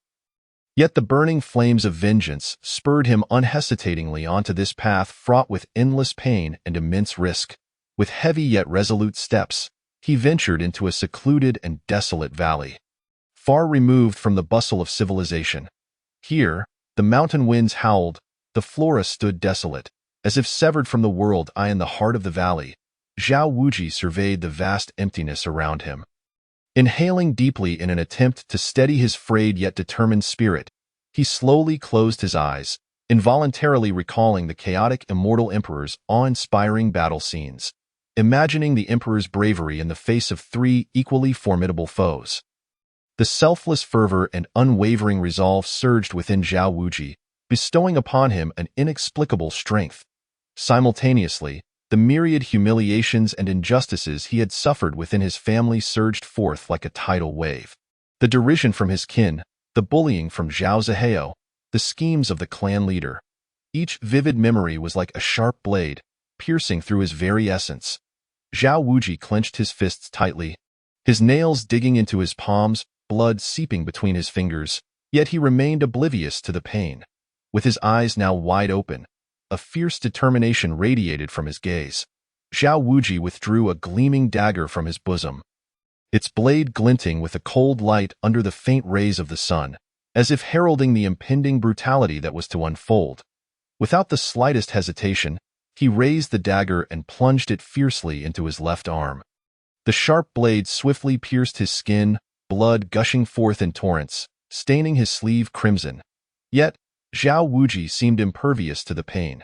Yet the burning flames of vengeance spurred him unhesitatingly onto this path fraught with endless pain and immense risk. With heavy yet resolute steps, he ventured into a secluded and desolate valley, far removed from the bustle of civilization. Here, the mountain winds howled, the flora stood desolate, as if severed from the world. In the heart of the valley, Zhao Wuji surveyed the vast emptiness around him. Inhaling deeply in an attempt to steady his frayed yet determined spirit, he slowly closed his eyes, involuntarily recalling the chaotic immortal emperor's awe-inspiring battle scenes, imagining the emperor's bravery in the face of three equally formidable foes. The selfless fervor and unwavering resolve surged within Zhao Wuji, bestowing upon him an inexplicable strength. Simultaneously, the myriad humiliations and injustices he had suffered within his family surged forth like a tidal wave. The derision from his kin, the bullying from Zhao Zihao, the schemes of the clan leader. Each vivid memory was like a sharp blade, piercing through his very essence. Zhao Wuji clenched his fists tightly, his nails digging into his palms, blood seeping between his fingers, yet he remained oblivious to the pain. With his eyes now wide open, a fierce determination radiated from his gaze. Zhao Wuji withdrew a gleaming dagger from his bosom, its blade glinting with a cold light under the faint rays of the sun, as if heralding the impending brutality that was to unfold. Without the slightest hesitation, he raised the dagger and plunged it fiercely into his left arm. The sharp blade swiftly pierced his skin, blood gushing forth in torrents, staining his sleeve crimson. Yet, Zhao Wuji seemed impervious to the pain.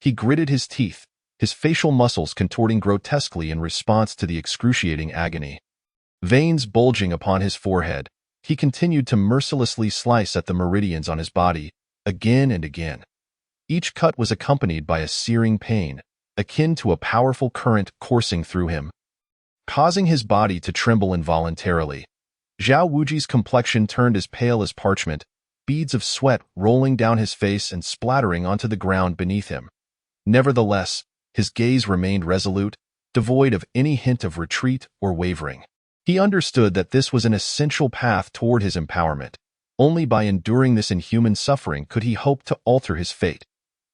He gritted his teeth, his facial muscles contorting grotesquely in response to the excruciating agony. Veins bulging upon his forehead, he continued to mercilessly slice at the meridians on his body, again and again. Each cut was accompanied by a searing pain, akin to a powerful current coursing through him, causing his body to tremble involuntarily. Zhao Wuji's complexion turned as pale as parchment, beads of sweat rolling down his face and splattering onto the ground beneath him. Nevertheless, his gaze remained resolute, devoid of any hint of retreat or wavering. He understood that this was an essential path toward his empowerment. Only by enduring this inhuman suffering could he hope to alter his fate.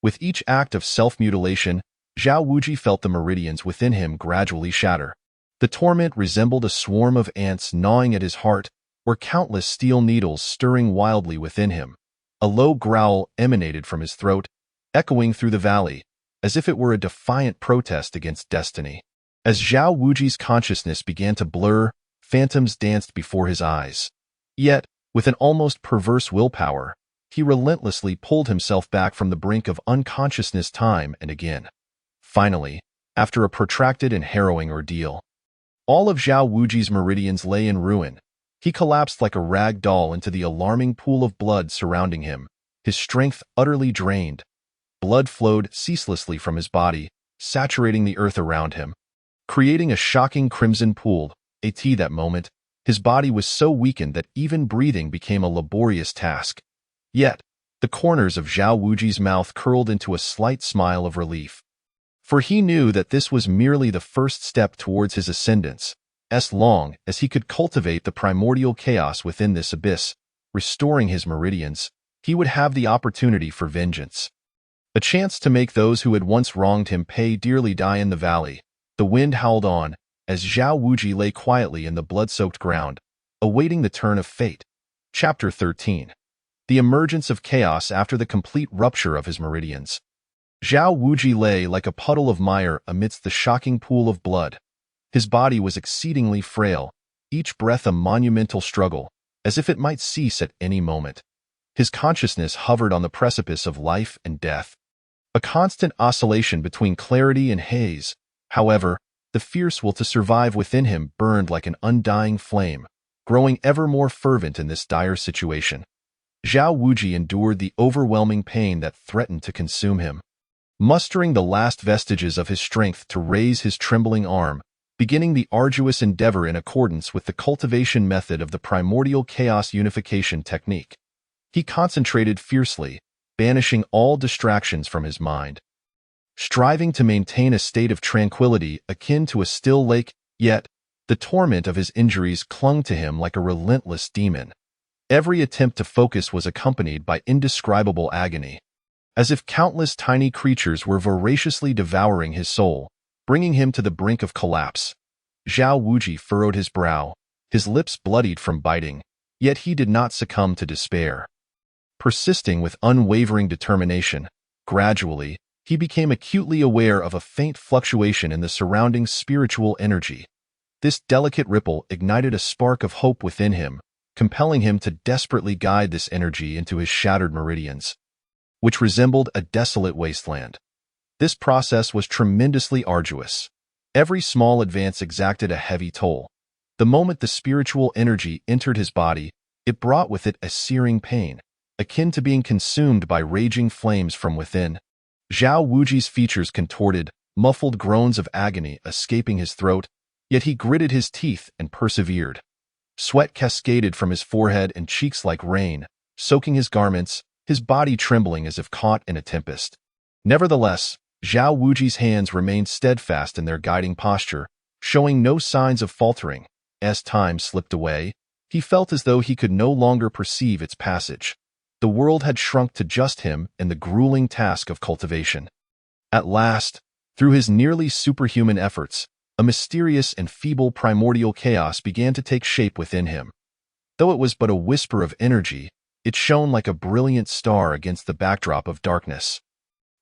With each act of self-mutilation, Zhao Wuji felt the meridians within him gradually shatter. The torment resembled a swarm of ants gnawing at his heart, or countless steel needles stirring wildly within him. A low growl emanated from his throat, echoing through the valley, as if it were a defiant protest against destiny. As Zhao Wuji's consciousness began to blur, phantoms danced before his eyes. Yet, with an almost perverse willpower, he relentlessly pulled himself back from the brink of unconsciousness time and again. Finally, after a protracted and harrowing ordeal, all of Zhao Wuji's meridians lay in ruin. He collapsed like a rag doll into the alarming pool of blood surrounding him, his strength utterly drained. Blood flowed ceaselessly from his body, saturating the earth around him, creating a shocking crimson pool. At that moment, his body was so weakened that even breathing became a laborious task. Yet, the corners of Zhao Wuji's mouth curled into a slight smile of relief. For he knew that this was merely the first step towards his ascendance. As long as he could cultivate the primordial chaos within this abyss, restoring his meridians, he would have the opportunity for vengeance. A chance to make those who had once wronged him pay dearly. Die in the valley. The wind howled on, as Zhao Wuji lay quietly in the blood-soaked ground, awaiting the turn of fate. Chapter 13. The emergence of chaos after the complete rupture of his meridians. Zhao Wuji lay like a puddle of mire amidst the shocking pool of blood. His body was exceedingly frail, each breath a monumental struggle, as if it might cease at any moment. His consciousness hovered on the precipice of life and death, a constant oscillation between clarity and haze. However, the fierce will to survive within him burned like an undying flame, growing ever more fervent in this dire situation. Zhao Wuji endured the overwhelming pain that threatened to consume him. Mustering the last vestiges of his strength to raise his trembling arm, beginning the arduous endeavor in accordance with the cultivation method of the primordial chaos unification technique, he concentrated fiercely, banishing all distractions from his mind. Striving to maintain a state of tranquility akin to a still lake, yet the torment of his injuries clung to him like a relentless demon. Every attempt to focus was accompanied by indescribable agony, as if countless tiny creatures were voraciously devouring his soul, bringing him to the brink of collapse. Zhao Wuji furrowed his brow, his lips bloodied from biting, yet he did not succumb to despair. Persisting with unwavering determination, gradually, he became acutely aware of a faint fluctuation in the surrounding spiritual energy. This delicate ripple ignited a spark of hope within him, compelling him to desperately guide this energy into his shattered meridians, which resembled a desolate wasteland. This process was tremendously arduous. Every small advance exacted a heavy toll. The moment the spiritual energy entered his body, it brought with it a searing pain, akin to being consumed by raging flames from within. Zhao Wuji's features contorted, muffled groans of agony escaping his throat, yet he gritted his teeth and persevered. Sweat cascaded from his forehead and cheeks like rain, soaking his garments, his body trembling as if caught in a tempest. Nevertheless, Zhao Wuji's hands remained steadfast in their guiding posture, showing no signs of faltering. As time slipped away, he felt as though he could no longer perceive its passage. The world had shrunk to just him and the grueling task of cultivation. At last, through his nearly superhuman efforts, a mysterious and feeble primordial chaos began to take shape within him. Though it was but a whisper of energy, it shone like a brilliant star against the backdrop of darkness.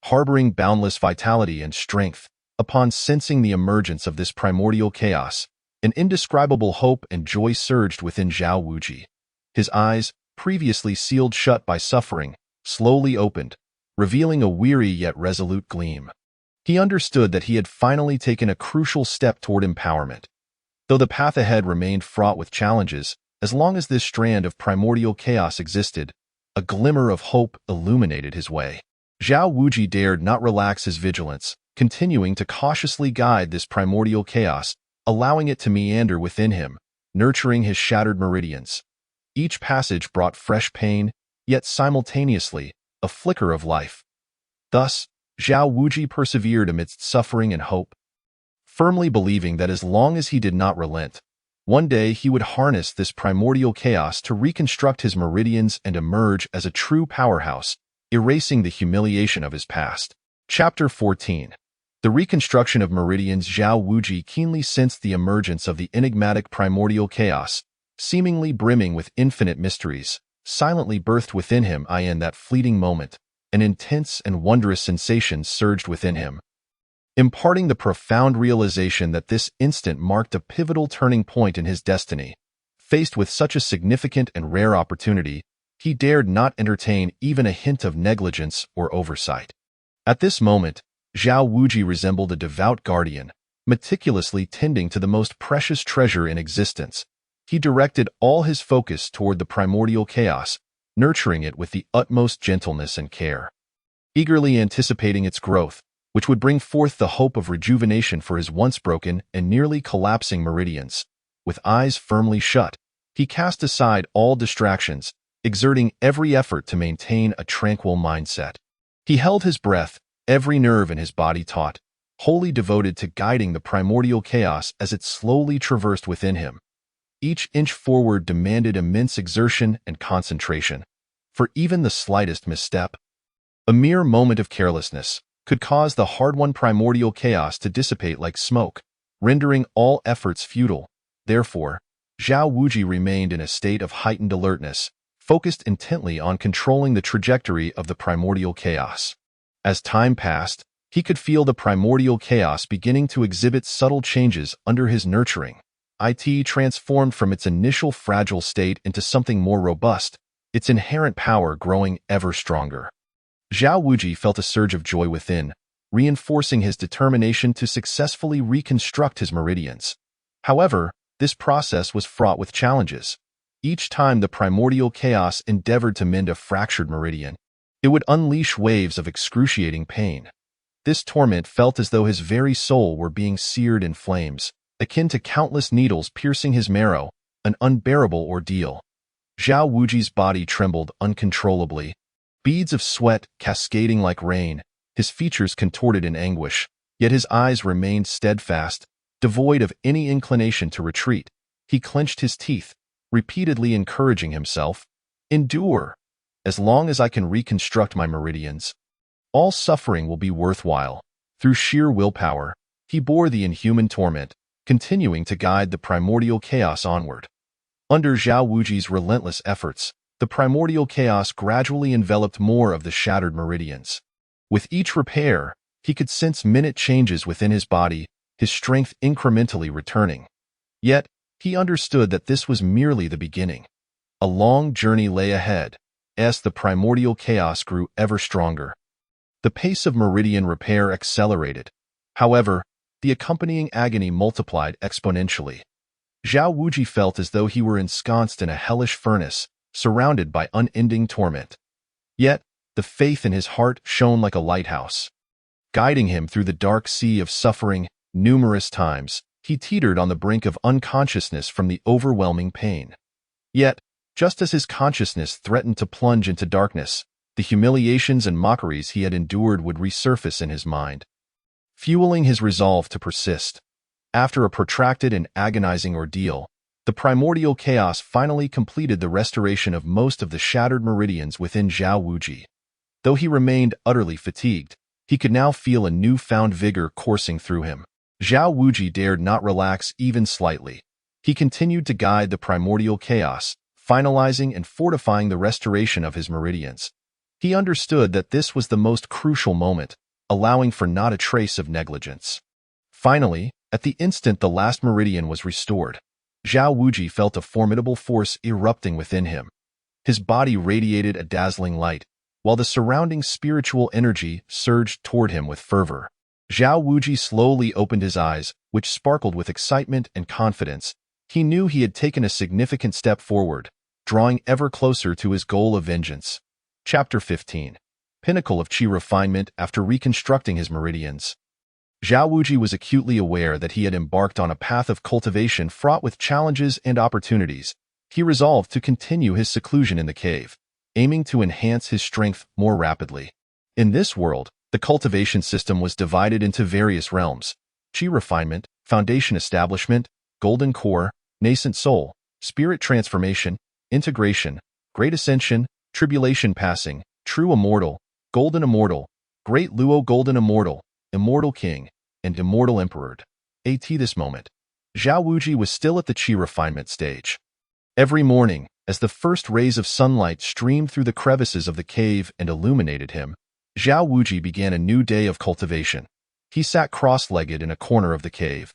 Harboring boundless vitality and strength, upon sensing the emergence of this primordial chaos, an indescribable hope and joy surged within Zhao Wuji. His eyes, previously sealed shut by suffering, slowly opened, revealing a weary yet resolute gleam. He understood that he had finally taken a crucial step toward empowerment. Though the path ahead remained fraught with challenges, as long as this strand of primordial chaos existed, a glimmer of hope illuminated his way. Zhao Wuji dared not relax his vigilance, continuing to cautiously guide this primordial chaos, allowing it to meander within him, nurturing his shattered meridians. Each passage brought fresh pain, yet simultaneously, a flicker of life. Thus, Zhao Wuji persevered amidst suffering and hope, firmly believing that as long as he did not relent, one day he would harness this primordial chaos to reconstruct his meridians and emerge as a true powerhouse, erasing the humiliation of his past. Chapter 14. The reconstruction of meridians. Zhao Wuji keenly sensed the emergence of the enigmatic primordial chaos, seemingly brimming with infinite mysteries, silently birthed within him. In that fleeting moment, an intense and wondrous sensation surged within him, imparting the profound realization that this instant marked a pivotal turning point in his destiny. Faced with such a significant and rare opportunity, he dared not entertain even a hint of negligence or oversight. At this moment, Zhao Wuji resembled a devout guardian, meticulously tending to the most precious treasure in existence. He directed all his focus toward the primordial chaos, nurturing it with the utmost gentleness and care, eagerly anticipating its growth, which would bring forth the hope of rejuvenation for his once broken and nearly collapsing meridians. With eyes firmly shut, he cast aside all distractions, exerting every effort to maintain a tranquil mindset. He held his breath, every nerve in his body taut, wholly devoted to guiding the primordial chaos as it slowly traversed within him. Each inch forward demanded immense exertion and concentration, for even the slightest misstep, a mere moment of carelessness, could cause the hard-won primordial chaos to dissipate like smoke, rendering all efforts futile. Therefore, Zhao Wuji remained in a state of heightened alertness, focused intently on controlling the trajectory of the primordial chaos. As time passed, He could feel the primordial chaos beginning to exhibit subtle changes under his nurturing. It transformed from its initial fragile state into something more robust, its inherent power growing ever stronger. Zhao Wuji felt a surge of joy within, reinforcing his determination to successfully reconstruct his meridians. However, this process was fraught with challenges. Each time the primordial chaos endeavored to mend a fractured meridian, it would unleash waves of excruciating pain. This torment felt as though his very soul were being seared in flames, akin to countless needles piercing his marrow, an unbearable ordeal. Zhao Wuji's body trembled uncontrollably, beads of sweat cascading like rain, his features contorted in anguish, yet his eyes remained steadfast, devoid of any inclination to retreat. He clenched his teeth, repeatedly encouraging himself, "Endure. As long as I can reconstruct my meridians, all suffering will be worthwhile." Through sheer willpower, he bore the inhuman torment, continuing to guide the primordial chaos onward. Under Zhao Wuji's relentless efforts, the primordial chaos gradually enveloped more of the shattered meridians. With each repair, he could sense minute changes within his body, his strength incrementally returning. Yet, he understood that this was merely the beginning. A long journey lay ahead, as the primordial chaos grew ever stronger. The pace of meridian repair accelerated. However, the accompanying agony multiplied exponentially. Zhao Wuji felt as though he were ensconced in a hellish furnace, surrounded by unending torment. Yet, the faith in his heart shone like a lighthouse, guiding him through the dark sea of suffering. Numerous times, he teetered on the brink of unconsciousness from the overwhelming pain. Yet, just as his consciousness threatened to plunge into darkness, the humiliations and mockeries he had endured would resurface in his mind, fueling his resolve to persist. After a protracted and agonizing ordeal, the primordial chaos finally completed the restoration of most of the shattered meridians within Zhao Wuji. Though he remained utterly fatigued, he could now feel a newfound vigor coursing through him. Zhao Wuji dared not relax even slightly. He continued to guide the primordial chaos, finalizing and fortifying the restoration of his meridians. He understood that this was the most crucial moment, allowing for not a trace of negligence. Finally, at the instant the last meridian was restored, Zhao Wuji felt a formidable force erupting within him. His body radiated a dazzling light, while the surrounding spiritual energy surged toward him with fervor. Zhao Wuji slowly opened his eyes, which sparkled with excitement and confidence. He knew he had taken a significant step forward, drawing ever closer to his goal of vengeance. Chapter 15. Pinnacle of Qi Refinement. After reconstructing his meridians, Zhao Wuji was acutely aware that he had embarked on a path of cultivation fraught with challenges and opportunities. He resolved to continue his seclusion in the cave, aiming to enhance his strength more rapidly. In this world, the cultivation system was divided into various realms: Qi Refinement, Foundation Establishment, Golden Core, Nascent Soul, Spirit Transformation, Integration, Great Ascension, Tribulation Passing, True Immortal, Golden Immortal, Great Luo Golden Immortal, Immortal King, and Immortal Emperor. At this moment, Zhao Wuji was still at the Qi Refinement stage. Every morning, as the first rays of sunlight streamed through the crevices of the cave and illuminated him, Zhao Wuji began a new day of cultivation. He sat cross-legged in a corner of the cave,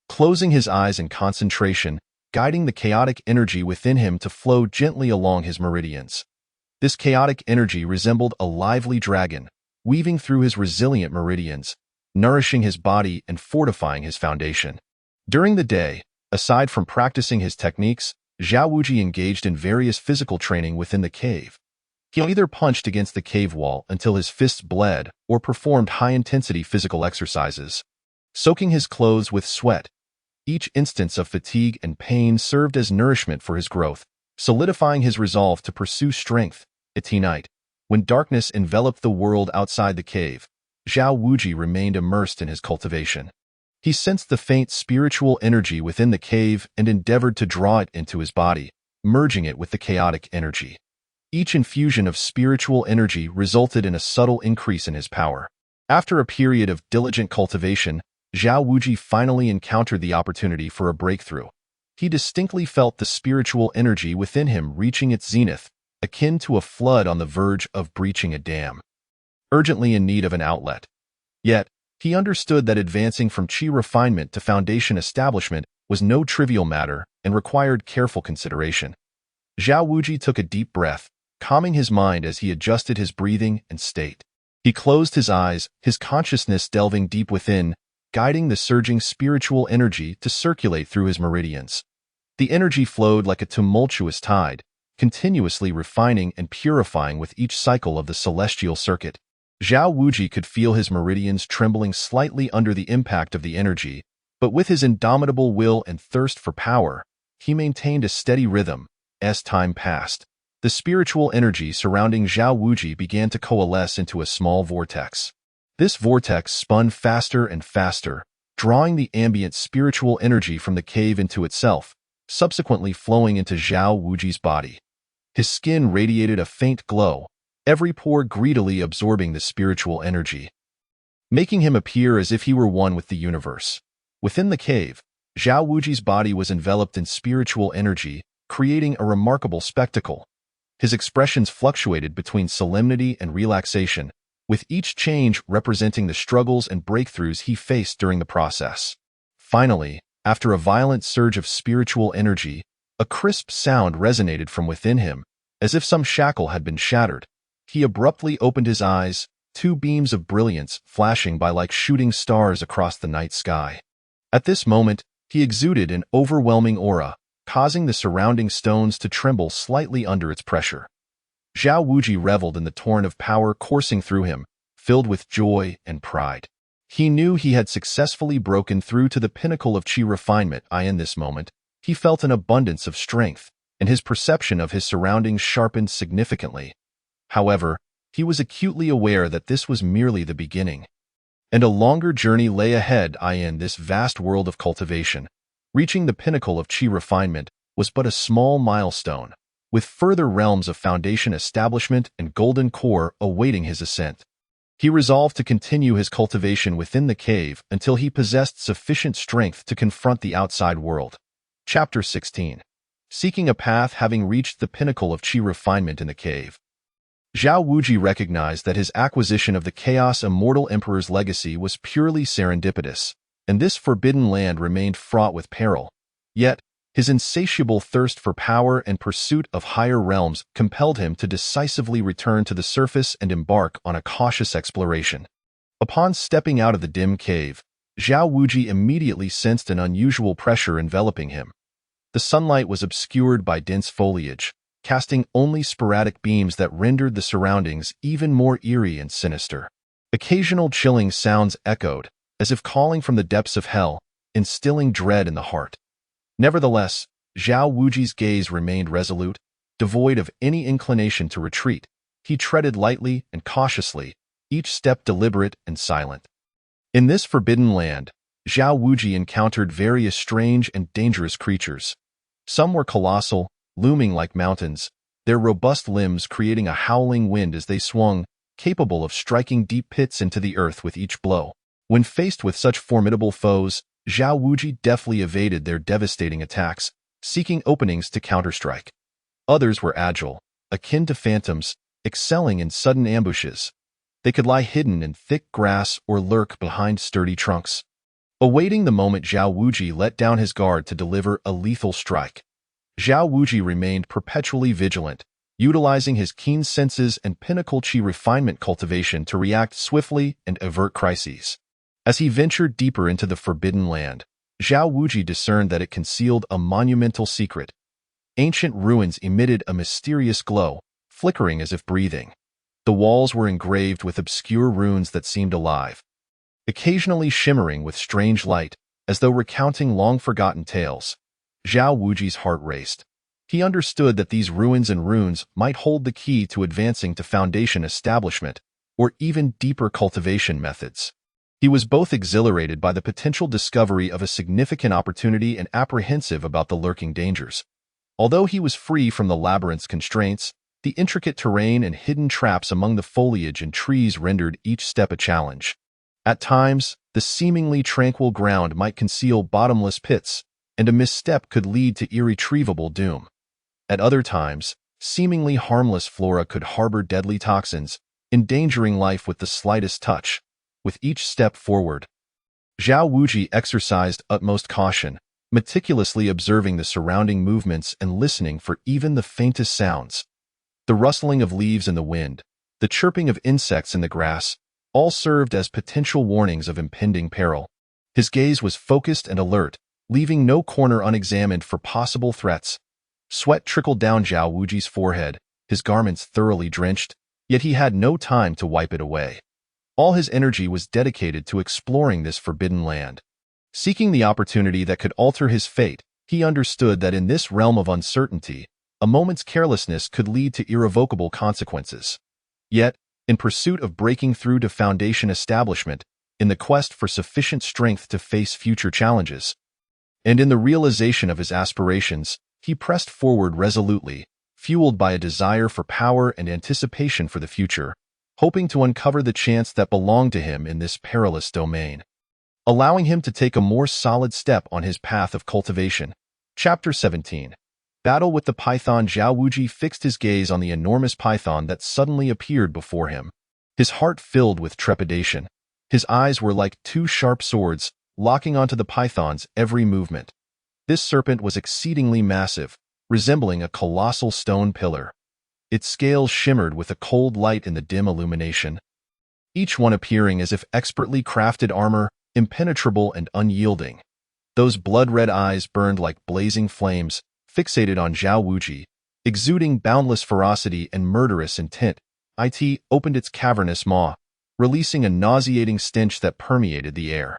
closing his eyes in concentration, guiding the chaotic energy within him to flow gently along his meridians. This chaotic energy resembled a lively dragon, weaving through his resilient meridians, nourishing his body and fortifying his foundation. During the day, aside from practicing his techniques, Zhao Wuji engaged in various physical training within the cave. He either punched against the cave wall until his fists bled or performed high-intensity physical exercises, soaking his clothes with sweat. Each instance of fatigue and pain served as nourishment for his growth, solidifying his resolve to pursue strength. At night, when darkness enveloped the world outside the cave, Zhao Wuji remained immersed in his cultivation. He sensed the faint spiritual energy within the cave and endeavored to draw it into his body, merging it with the chaotic energy. Each infusion of spiritual energy resulted in a subtle increase in his power. After a period of diligent cultivation, Zhao Wuji finally encountered the opportunity for a breakthrough. He distinctly felt the spiritual energy within him reaching its zenith, akin to a flood on the verge of breaching a dam, urgently in need of an outlet. Yet, he understood that advancing from qi refinement to foundation establishment was no trivial matter and required careful consideration. Zhao Wuji took a deep breath, calming his mind as he adjusted his breathing and state. He closed his eyes, his consciousness delving deep within, guiding the surging spiritual energy to circulate through his meridians. The energy flowed like a tumultuous tide, continuously refining and purifying with each cycle of the celestial circuit. Zhao Wuji could feel his meridians trembling slightly under the impact of the energy, but with his indomitable will and thirst for power, he maintained a steady rhythm. As time passed, the spiritual energy surrounding Zhao Wuji began to coalesce into a small vortex. This vortex spun faster and faster, drawing the ambient spiritual energy from the cave into itself, subsequently flowing into Zhao Wuji's body. His skin radiated a faint glow, every pore greedily absorbing the spiritual energy, making him appear as if he were one with the universe. Within the cave, Zhao Wuji's body was enveloped in spiritual energy, creating a remarkable spectacle. His expressions fluctuated between solemnity and relaxation, with each change representing the struggles and breakthroughs he faced during the process. Finally, after a violent surge of spiritual energy, a crisp sound resonated from within him, as if some shackle had been shattered. He abruptly opened his eyes, two beams of brilliance flashing by like shooting stars across the night sky. At this moment, he exuded an overwhelming aura, causing the surrounding stones to tremble slightly under its pressure. Zhao Wuji reveled in the torrent of power coursing through him, filled with joy and pride. He knew he had successfully broken through to the pinnacle of qi refinement. In this moment, he felt an abundance of strength, and his perception of his surroundings sharpened significantly. However, he was acutely aware that this was merely the beginning, and a longer journey lay ahead. In this vast world of cultivation, reaching the pinnacle of qi refinement was but a small milestone, with further realms of foundation establishment and golden core awaiting his ascent. He resolved to continue his cultivation within the cave until he possessed sufficient strength to confront the outside world. Chapter 16. Seeking a path. Having reached the pinnacle of qi refinement in the cave, Zhao Wuji recognized that his acquisition of the Chaos Immortal Emperor's legacy was purely serendipitous, and this forbidden land remained fraught with peril. Yet, his insatiable thirst for power and pursuit of higher realms compelled him to decisively return to the surface and embark on a cautious exploration. Upon stepping out of the dim cave, Zhao Wuji immediately sensed an unusual pressure enveloping him. The sunlight was obscured by dense foliage, casting only sporadic beams that rendered the surroundings even more eerie and sinister. Occasional chilling sounds echoed, as if calling from the depths of hell, instilling dread in the heart. Nevertheless, Zhao Wuji's gaze remained resolute, devoid of any inclination to retreat. He treaded lightly and cautiously, each step deliberate and silent. In this forbidden land, Zhao Wuji encountered various strange and dangerous creatures. Some were colossal, looming like mountains, their robust limbs creating a howling wind as they swung, capable of striking deep pits into the earth with each blow. When faced with such formidable foes, Zhao Wuji deftly evaded their devastating attacks, seeking openings to counterstrike. Others were agile, akin to phantoms, excelling in sudden ambushes. They could lie hidden in thick grass or lurk behind sturdy trunks. Awaiting the moment Zhao Wuji let down his guard to deliver a lethal strike, Zhao Wuji remained perpetually vigilant, utilizing his keen senses and pinnacle qi refinement cultivation to react swiftly and avert crises. As he ventured deeper into the forbidden land, Zhao Wuji discerned that it concealed a monumental secret. Ancient ruins emitted a mysterious glow, flickering as if breathing. The walls were engraved with obscure runes that seemed alive, occasionally shimmering with strange light, as though recounting long-forgotten tales. Zhao Wuji's heart raced. He understood that these ruins and runes might hold the key to advancing to foundation establishment, or even deeper cultivation methods. He was both exhilarated by the potential discovery of a significant opportunity and apprehensive about the lurking dangers. Although he was free from the labyrinth's constraints, the intricate terrain and hidden traps among the foliage and trees rendered each step a challenge. At times, the seemingly tranquil ground might conceal bottomless pits, and a misstep could lead to irretrievable doom. At other times, seemingly harmless flora could harbor deadly toxins, endangering life with the slightest touch. with each step forward. Zhao Wuji exercised utmost caution, meticulously observing the surrounding movements and listening for even the faintest sounds. The rustling of leaves in the wind, the chirping of insects in the grass, all served as potential warnings of impending peril. His gaze was focused and alert, leaving no corner unexamined for possible threats. Sweat trickled down Zhao Wuji's forehead, his garments thoroughly drenched, yet he had no time to wipe it away. All his energy was dedicated to exploring this forbidden land. Seeking the opportunity that could alter his fate, he understood that in this realm of uncertainty, a moment's carelessness could lead to irrevocable consequences. Yet, in pursuit of breaking through to Foundation establishment, in the quest for sufficient strength to face future challenges, and in the realization of his aspirations, he pressed forward resolutely, fueled by a desire for power and anticipation for the future, hoping to uncover the chance that belonged to him in this perilous domain, allowing him to take a more solid step on his path of cultivation. Chapter 17. Battle with the Python. Zhao Wuji fixed his gaze on the enormous python that suddenly appeared before him. His heart filled with trepidation. His eyes were like two sharp swords, locking onto the python's every movement. This serpent was exceedingly massive, resembling a colossal stone pillar. Its scales shimmered with a cold light in the dim illumination, each one appearing as if expertly crafted armor, impenetrable and unyielding. Those blood-red eyes burned like blazing flames, fixated on Zhao Wuji, exuding boundless ferocity and murderous intent. It opened its cavernous maw, releasing a nauseating stench that permeated the air.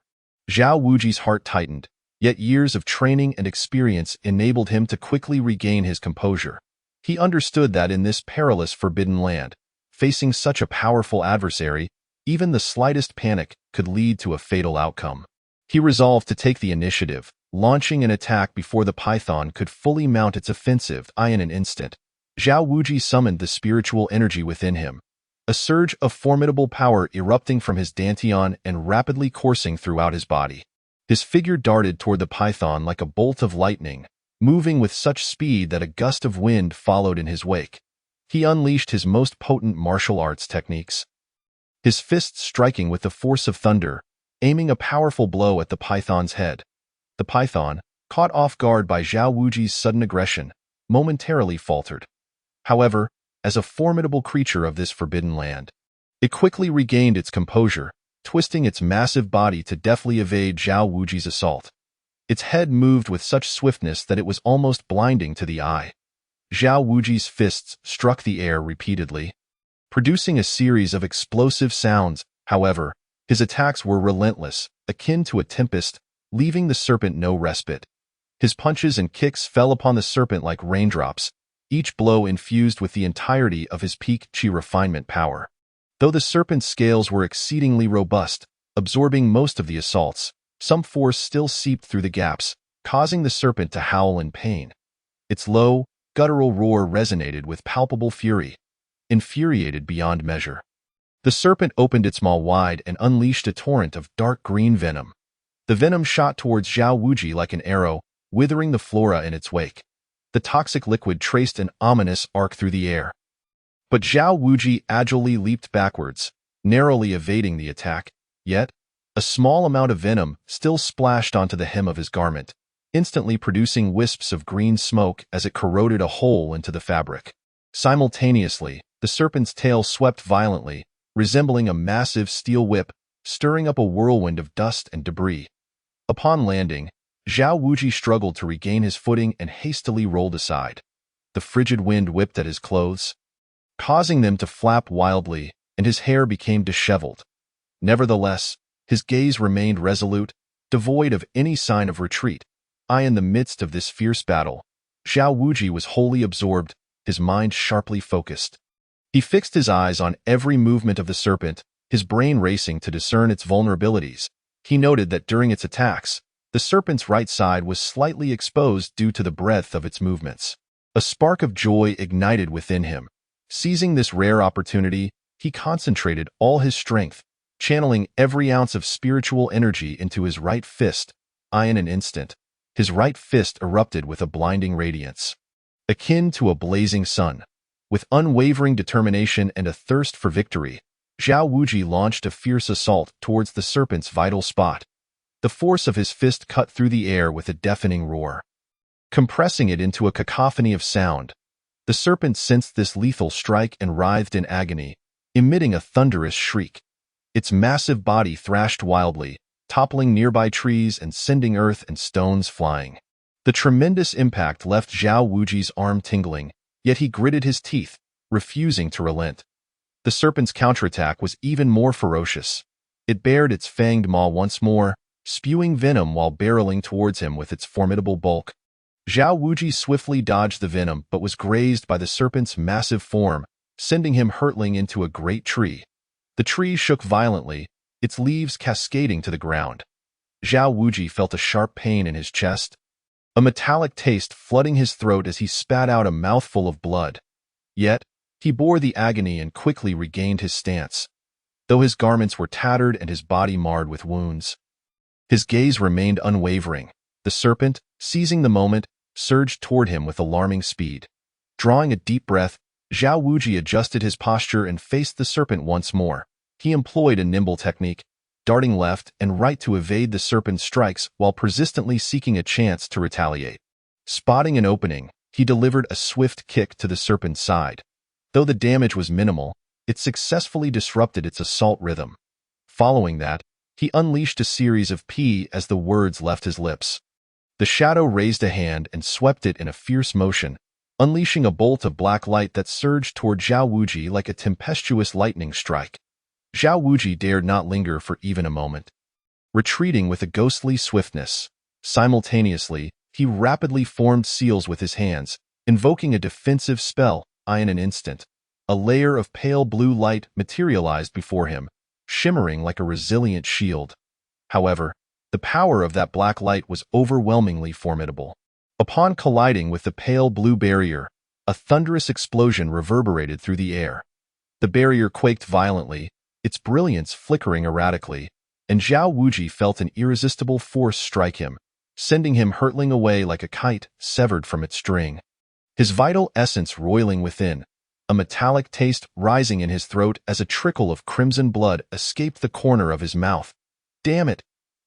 Zhao Wuji's heart tightened, yet years of training and experience enabled him to quickly regain his composure. He understood that in this perilous forbidden land, facing such a powerful adversary, even the slightest panic could lead to a fatal outcome. He resolved to take the initiative, launching an attack before the python could fully mount its offensive. In an instant, Zhao Wuji summoned the spiritual energy within him, a surge of formidable power erupting from his dantian and rapidly coursing throughout his body. His figure darted toward the python like a bolt of lightning, moving with such speed that a gust of wind followed in his wake. He unleashed his most potent martial arts techniques, his fists striking with the force of thunder, aiming a powerful blow at the python's head. The python, caught off guard by Zhao Wuji's sudden aggression, momentarily faltered. However, as a formidable creature of this forbidden land, it quickly regained its composure, twisting its massive body to deftly evade Zhao Wuji's assault. Its head moved with such swiftness that it was almost blinding to the eye. Zhao Wuji's fists struck the air repeatedly, producing a series of explosive sounds. However, his attacks were relentless, akin to a tempest, leaving the serpent no respite. His punches and kicks fell upon the serpent like raindrops, each blow infused with the entirety of his peak chi refinement power. Though the serpent's scales were exceedingly robust, absorbing most of the assaults, some force still seeped through the gaps, causing the serpent to howl in pain. Its low, guttural roar resonated with palpable fury, infuriated beyond measure. The serpent opened its maw wide and unleashed a torrent of dark green venom. The venom shot towards Zhao Wuji like an arrow, withering the flora in its wake. The toxic liquid traced an ominous arc through the air. But Zhao Wuji agilely leaped backwards, narrowly evading the attack. Yet, a small amount of venom still splashed onto the hem of his garment, instantly producing wisps of green smoke as it corroded a hole into the fabric. Simultaneously, the serpent's tail swept violently, resembling a massive steel whip, stirring up a whirlwind of dust and debris. Upon landing, Zhao Wuji struggled to regain his footing and hastily rolled aside. The frigid wind whipped at his clothes, causing them to flap wildly, and his hair became disheveled. Nevertheless, his gaze remained resolute, devoid of any sign of retreat. In the midst of this fierce battle, Zhao Wuji was wholly absorbed, his mind sharply focused. He fixed his eyes on every movement of the serpent, his brain racing to discern its vulnerabilities. He noted that during its attacks, the serpent's right side was slightly exposed due to the breadth of its movements. A spark of joy ignited within him. Seizing this rare opportunity, he concentrated all his strength, channeling every ounce of spiritual energy into his right fist. In an instant, his right fist erupted with a blinding radiance, akin to a blazing sun. With unwavering determination and a thirst for victory, Zhao Wuji launched a fierce assault towards the serpent's vital spot. The force of his fist cut through the air with a deafening roar, compressing it into a cacophony of sound. The serpent sensed this lethal strike and writhed in agony, emitting a thunderous shriek. Its massive body thrashed wildly, toppling nearby trees and sending earth and stones flying. The tremendous impact left Zhao Wuji's arm tingling, yet he gritted his teeth, refusing to relent. The serpent's counterattack was even more ferocious. It bared its fanged maw once more, spewing venom while barreling towards him with its formidable bulk. Zhao Wuji swiftly dodged the venom but was grazed by the serpent's massive form, sending him hurtling into a great tree. The tree shook violently, its leaves cascading to the ground. Zhao Wuji felt a sharp pain in his chest, a metallic taste flooding his throat as he spat out a mouthful of blood. Yet, he bore the agony and quickly regained his stance. Though his garments were tattered and his body marred with wounds, his gaze remained unwavering. The serpent, seizing the moment, surged toward him with alarming speed. Drawing a deep breath, Zhao Wuji adjusted his posture and faced the serpent once more. He employed a nimble technique, darting left and right to evade the serpent's strikes while persistently seeking a chance to retaliate. Spotting an opening, he delivered a swift kick to the serpent's side. Though the damage was minimal, it successfully disrupted its assault rhythm. Following that, he unleashed a series of P as the words left his lips. The shadow raised a hand and swept it in a fierce motion, unleashing a bolt of black light that surged toward Zhao Wuji like a tempestuous lightning strike. Zhao Wuji dared not linger for even a moment. Retreating with a ghostly swiftness, simultaneously, he rapidly formed seals with his hands, invoking a defensive spell. In an instant, a layer of pale blue light materialized before him, shimmering like a resilient shield. However, the power of that black light was overwhelmingly formidable. Upon colliding with the pale blue barrier, a thunderous explosion reverberated through the air. The barrier quaked violently, its brilliance flickering erratically, and Zhao Wuji felt an irresistible force strike him, sending him hurtling away like a kite severed from its string. His vital essence roiling within, a metallic taste rising in his throat as a trickle of crimson blood escaped the corner of his mouth. "Damn it!"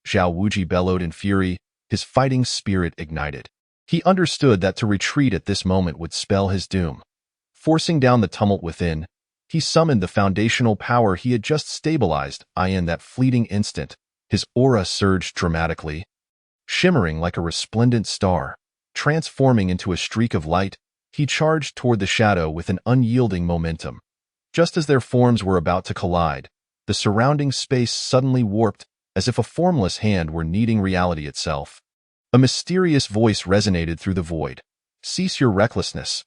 Zhao Wuji bellowed in fury, his fighting spirit ignited. He understood that to retreat at this moment would spell his doom. Forcing down the tumult within, he summoned the foundational power he had just stabilized. In that fleeting instant, his aura surged dramatically, shimmering like a resplendent star. Transforming into a streak of light, he charged toward the shadow with an unyielding momentum. Just as their forms were about to collide, the surrounding space suddenly warped, as if a formless hand were kneading reality itself. A mysterious voice resonated through the void. "Cease your recklessness."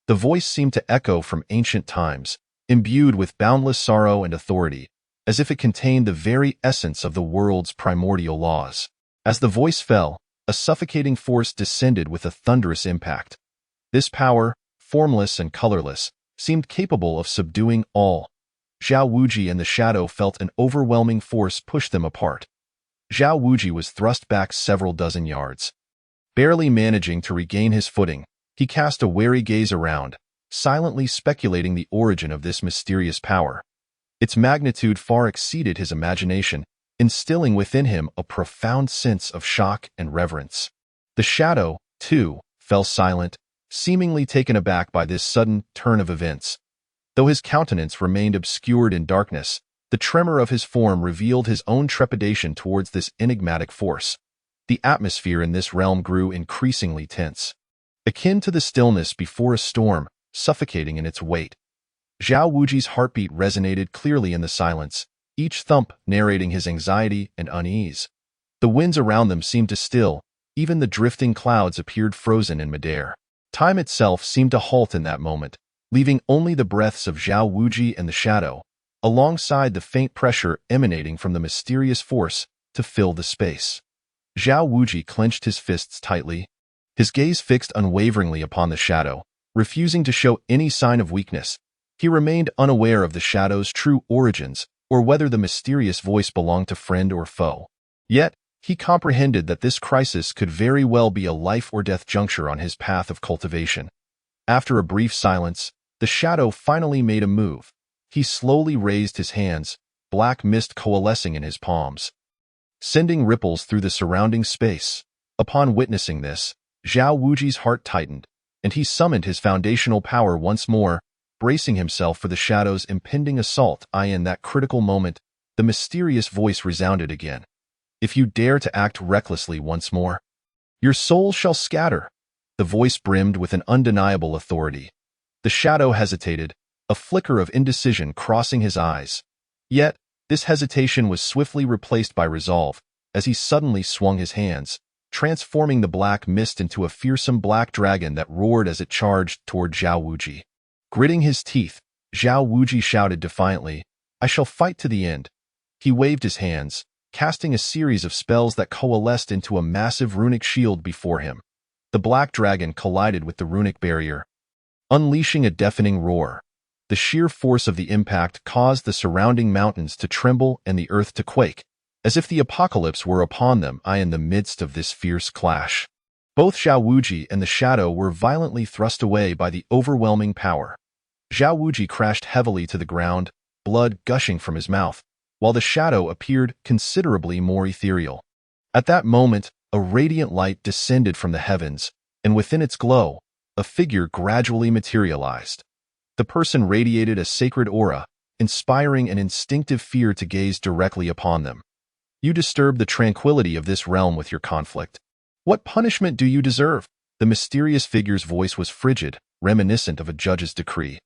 The voice seemed to echo from ancient times, imbued with boundless sorrow and authority, as if it contained the very essence of the world's primordial laws. As the voice fell, a suffocating force descended with a thunderous impact. This power, formless and colorless, seemed capable of subduing all. Zhao Wuji and the shadow felt an overwhelming force push them apart. Zhao Wuji was thrust back several dozen yards. Barely managing to regain his footing, he cast a wary gaze around, silently speculating the origin of this mysterious power. Its magnitude far exceeded his imagination, instilling within him a profound sense of shock and reverence. The shadow, too, fell silent, seemingly taken aback by this sudden turn of events. Though his countenance remained obscured in darkness, the tremor of his form revealed his own trepidation towards this enigmatic force. The atmosphere in this realm grew increasingly tense, akin to the stillness before a storm, suffocating in its weight. Zhao Wuji's heartbeat resonated clearly in the silence, each thump narrating his anxiety and unease. The winds around them seemed to still, even the drifting clouds appeared frozen in midair. Time itself seemed to halt in that moment, leaving only the breaths of Zhao Wuji and the shadow, alongside the faint pressure emanating from the mysterious force, to fill the space. Zhao Wuji clenched his fists tightly, his gaze fixed unwaveringly upon the shadow, refusing to show any sign of weakness. He remained unaware of the shadow's true origins, or whether the mysterious voice belonged to friend or foe. Yet, he comprehended that this crisis could very well be a life-or-death juncture on his path of cultivation. After a brief silence, the shadow finally made a move. He slowly raised his hands, black mist coalescing in his palms, sending ripples through the surrounding space. Upon witnessing this, Zhao Wuji's heart tightened, and he summoned his foundational power once more, bracing himself for the shadow's impending assault. In that critical moment, the mysterious voice resounded again. If you dare to act recklessly once more, your soul shall scatter. The voice brimmed with an undeniable authority. The shadow hesitated, a flicker of indecision crossing his eyes. Yet, this hesitation was swiftly replaced by resolve, as he suddenly swung his hands, transforming the black mist into a fearsome black dragon that roared as it charged toward Zhao Wuji. Gritting his teeth, Zhao Wuji shouted defiantly, "I shall fight to the end." He waved his hands, casting a series of spells that coalesced into a massive runic shield before him. The black dragon collided with the runic barrier, unleashing a deafening roar. The sheer force of the impact caused the surrounding mountains to tremble and the earth to quake, as if the apocalypse were upon them. In the midst of this fierce clash, both Zhao Wuji and the shadow were violently thrust away by the overwhelming power. Zhao Wuji crashed heavily to the ground, blood gushing from his mouth, while the shadow appeared considerably more ethereal. At that moment, a radiant light descended from the heavens, and within its glow, a figure gradually materialized. The person radiated a sacred aura, inspiring an instinctive fear to gaze directly upon them. You disturb the tranquility of this realm with your conflict. What punishment do you deserve? The mysterious figure's voice was frigid, reminiscent of a judge's decree.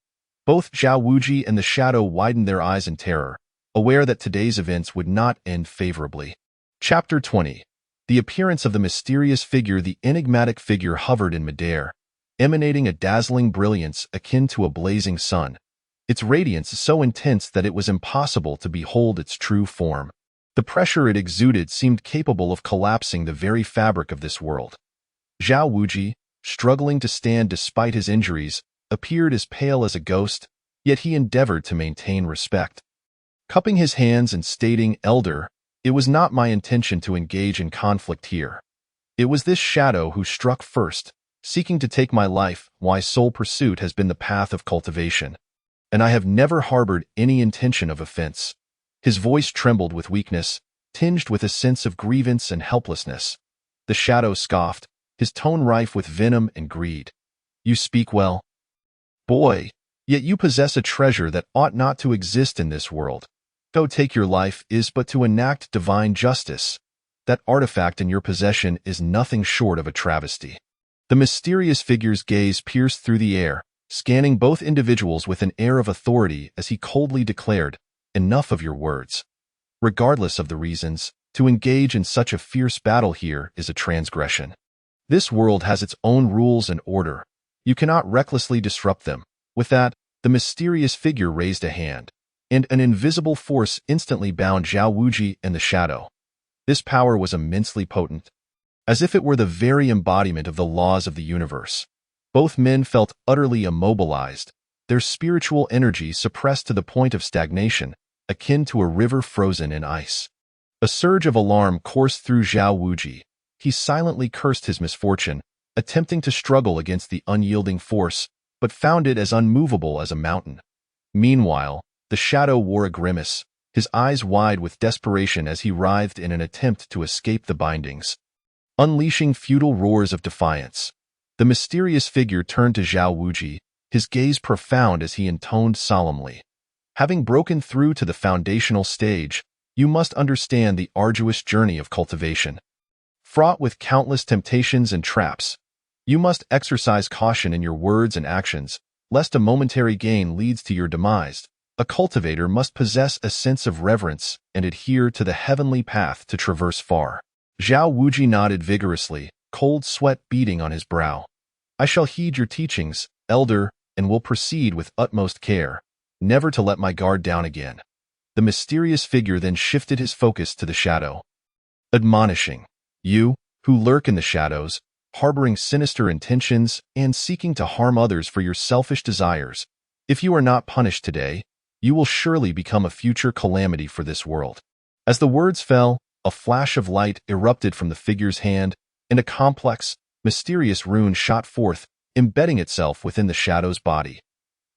Both Zhao Wuji and the shadow widened their eyes in terror, aware that today's events would not end favorably. Chapter 20. The appearance of the mysterious figure. The enigmatic figure hovered in midair, emanating a dazzling brilliance akin to a blazing sun, its radiance so intense that it was impossible to behold its true form. The pressure it exuded seemed capable of collapsing the very fabric of this world. Zhao Wuji, struggling to stand despite his injuries, appeared as pale as a ghost, yet he endeavored to maintain respect. Cupping his hands and stating, "Elder, it was not my intention to engage in conflict here. It was this shadow who struck first, seeking to take my life. My sole pursuit has been the path of cultivation, and I have never harbored any intention of offense." His voice trembled with weakness, tinged with a sense of grievance and helplessness. The shadow scoffed, his tone rife with venom and greed. "You speak well, boy, yet you possess a treasure that ought not to exist in this world. Go take your life is but to enact divine justice. That artifact in your possession is nothing short of a travesty." The mysterious figure's gaze pierced through the air, scanning both individuals with an air of authority as he coldly declared, "Enough of your words. Regardless of the reasons, to engage in such a fierce battle here is a transgression. This world has its own rules and order. You cannot recklessly disrupt them." With that, the mysterious figure raised a hand, and an invisible force instantly bound Zhao Wuji and the shadow. This power was immensely potent, as if it were the very embodiment of the laws of the universe. Both men felt utterly immobilized, their spiritual energy suppressed to the point of stagnation, akin to a river frozen in ice. A surge of alarm coursed through Zhao Wuji. He silently cursed his misfortune, attempting to struggle against the unyielding force, but found it as unmovable as a mountain. Meanwhile, the shadow wore a grimace, his eyes wide with desperation as he writhed in an attempt to escape the bindings, unleashing futile roars of defiance. The mysterious figure turned to Zhao Wuji, his gaze profound as he intoned solemnly, "Having broken through to the foundational stage, you must understand the arduous journey of cultivation. Fraught with countless temptations and traps, you must exercise caution in your words and actions, lest a momentary gain leads to your demise. A cultivator must possess a sense of reverence and adhere to the heavenly path to traverse far." Zhao Wuji nodded vigorously, cold sweat beading on his brow. "I shall heed your teachings, elder, and will proceed with utmost care, never to let my guard down again." The mysterious figure then shifted his focus to the shadow, admonishing, "You, who lurk in the shadows, harboring sinister intentions and seeking to harm others for your selfish desires, if you are not punished today, you will surely become a future calamity for this world." As the words fell, a flash of light erupted from the figure's hand, and a complex, mysterious rune shot forth, embedding itself within the shadow's body.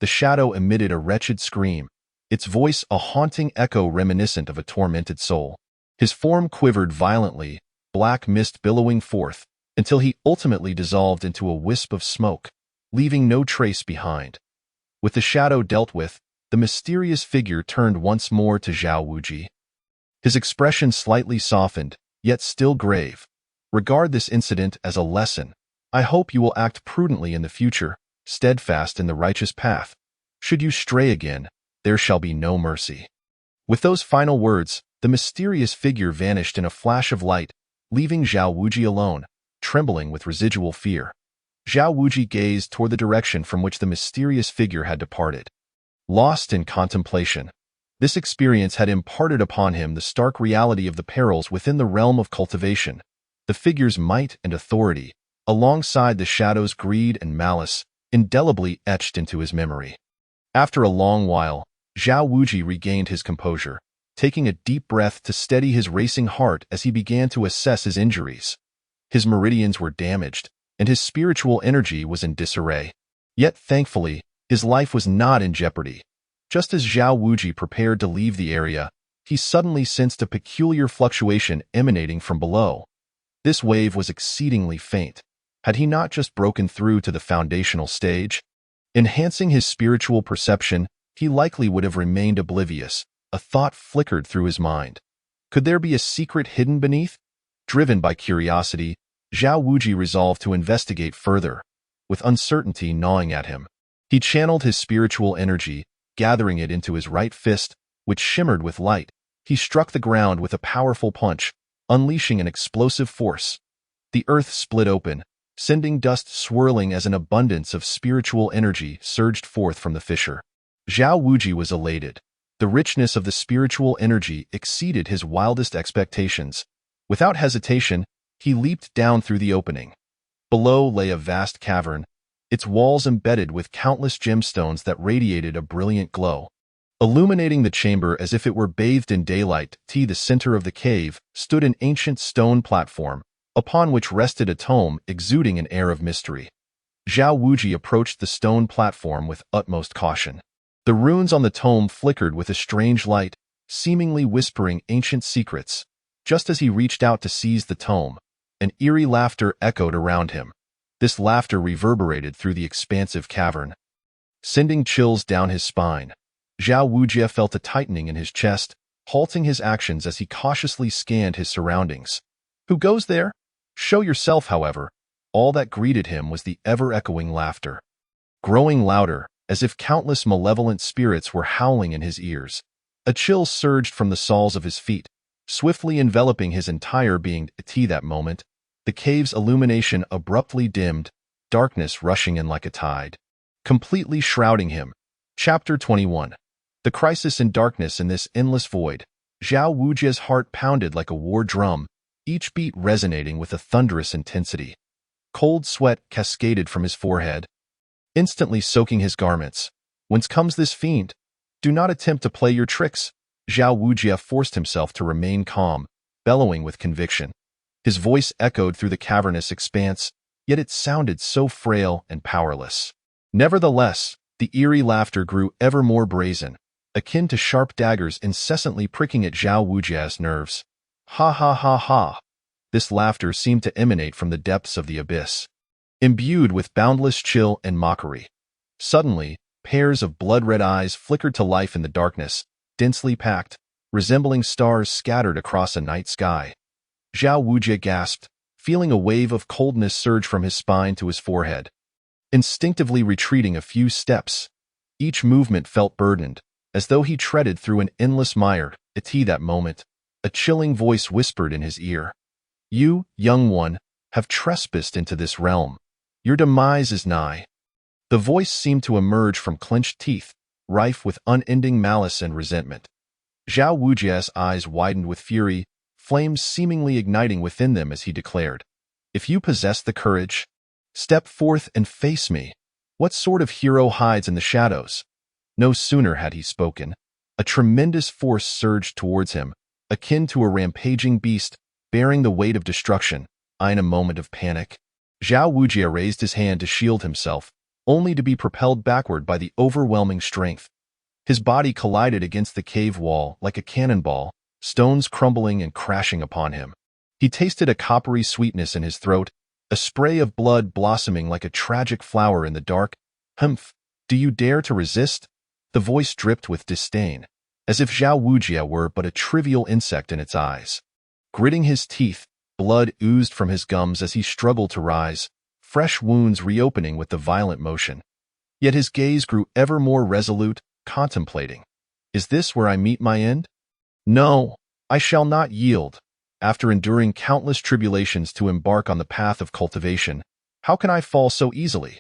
The shadow emitted a wretched scream, its voice a haunting echo reminiscent of a tormented soul. His form quivered violently, black mist billowing forth, until he ultimately dissolved into a wisp of smoke, leaving no trace behind. With the shadow dealt with, the mysterious figure turned once more to Zhao Wuji. His expression slightly softened, yet still grave. Regard this incident as a lesson. I hope you will act prudently in the future, steadfast in the righteous path. Should you stray again, there shall be no mercy. With those final words, the mysterious figure vanished in a flash of light, leaving Zhao Wuji alone, trembling with residual fear. Zhao Wuji gazed toward the direction from which the mysterious figure had departed. Lost in contemplation, this experience had imparted upon him the stark reality of the perils within the realm of cultivation, the figure's might and authority, alongside the shadow's greed and malice, indelibly etched into his memory. After a long while, Zhao Wuji regained his composure, taking a deep breath to steady his racing heart as he began to assess his injuries. His meridians were damaged, and his spiritual energy was in disarray. Yet, thankfully, his life was not in jeopardy. Just as Zhao Wuji prepared to leave the area, he suddenly sensed a peculiar fluctuation emanating from below. This wave was exceedingly faint. Had he not just broken through to the foundational stage? Enhancing his spiritual perception, he likely would have remained oblivious. A thought flickered through his mind. Could there be a secret hidden beneath? Driven by curiosity, Zhao Wuji resolved to investigate further. With uncertainty gnawing at him, he channeled his spiritual energy, gathering it into his right fist, which shimmered with light. He struck the ground with a powerful punch, unleashing an explosive force. The earth split open, sending dust swirling as an abundance of spiritual energy surged forth from the fissure. Zhao Wuji was elated. The richness of the spiritual energy exceeded his wildest expectations. Without hesitation, he leaped down through the opening. Below lay a vast cavern, its walls embedded with countless gemstones that radiated a brilliant glow. Illuminating the chamber as if it were bathed in daylight, the center of the cave stood an ancient stone platform, upon which rested a tome exuding an air of mystery. Zhao Wuji approached the stone platform with utmost caution. The runes on the tome flickered with a strange light, seemingly whispering ancient secrets. Just as he reached out to seize the tome, an eerie laughter echoed around him. This laughter reverberated through the expansive cavern, sending chills down his spine. Zhao Wuji felt a tightening in his chest, halting his actions as he cautiously scanned his surroundings. Who goes there? Show yourself, however. All that greeted him was the ever-echoing laughter, growing louder, as if countless malevolent spirits were howling in his ears. A chill surged from the soles of his feet, swiftly enveloping his entire being. At that moment, the cave's illumination abruptly dimmed, darkness rushing in like a tide, completely shrouding him. Chapter 21. The crisis and darkness in this endless void. Zhao Wuji's heart pounded like a war drum, each beat resonating with a thunderous intensity. Cold sweat cascaded from his forehead, instantly soaking his garments. Whence comes this fiend? Do not attempt to play your tricks. Zhao Wuji forced himself to remain calm, bellowing with conviction. His voice echoed through the cavernous expanse, yet it sounded so frail and powerless. Nevertheless, the eerie laughter grew ever more brazen, akin to sharp daggers incessantly pricking at Zhao Wuji's nerves. Ha ha ha ha! This laughter seemed to emanate from the depths of the abyss, imbued with boundless chill and mockery. Suddenly, pairs of blood-red eyes flickered to life in the darkness, densely packed, resembling stars scattered across a night sky. Zhao Wuji gasped, feeling a wave of coldness surge from his spine to his forehead. Instinctively retreating a few steps, each movement felt burdened, as though he treaded through an endless mire. At that moment, a chilling voice whispered in his ear. You, young one, have trespassed into this realm. Your demise is nigh. The voice seemed to emerge from clenched teeth, rife with unending malice and resentment. Zhao Wuji's eyes widened with fury, flames seemingly igniting within them as he declared, If you possess the courage, step forth and face me. What sort of hero hides in the shadows? No sooner had he spoken, a tremendous force surged towards him, akin to a rampaging beast, bearing the weight of destruction. In a moment of panic, Zhao Wuji raised his hand to shield himself, only to be propelled backward by the overwhelming strength. His body collided against the cave wall like a cannonball, stones crumbling and crashing upon him. He tasted a coppery sweetness in his throat, a spray of blood blossoming like a tragic flower in the dark. "Humph, do you dare to resist?" The voice dripped with disdain, as if Zhao Wujie were but a trivial insect in its eyes. Gritting his teeth, blood oozed from his gums as he struggled to rise, fresh wounds reopening with the violent motion. Yet his gaze grew ever more resolute, contemplating. "Is this where I meet my end? No, I shall not yield. After enduring countless tribulations to embark on the path of cultivation, how can I fall so easily?"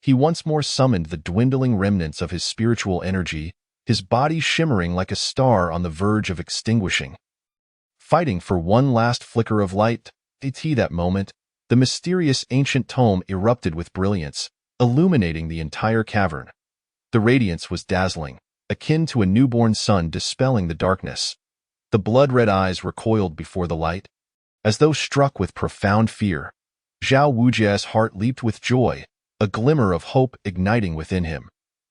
He once more summoned the dwindling remnants of his spiritual energy, his body shimmering like a star on the verge of extinguishing. Fighting for one last flicker of light, at that moment, the mysterious ancient tome erupted with brilliance, illuminating the entire cavern. The radiance was dazzling, akin to a newborn sun dispelling the darkness. The blood-red eyes recoiled before the light. As though struck with profound fear, Zhao Wujie's heart leaped with joy, a glimmer of hope igniting within him.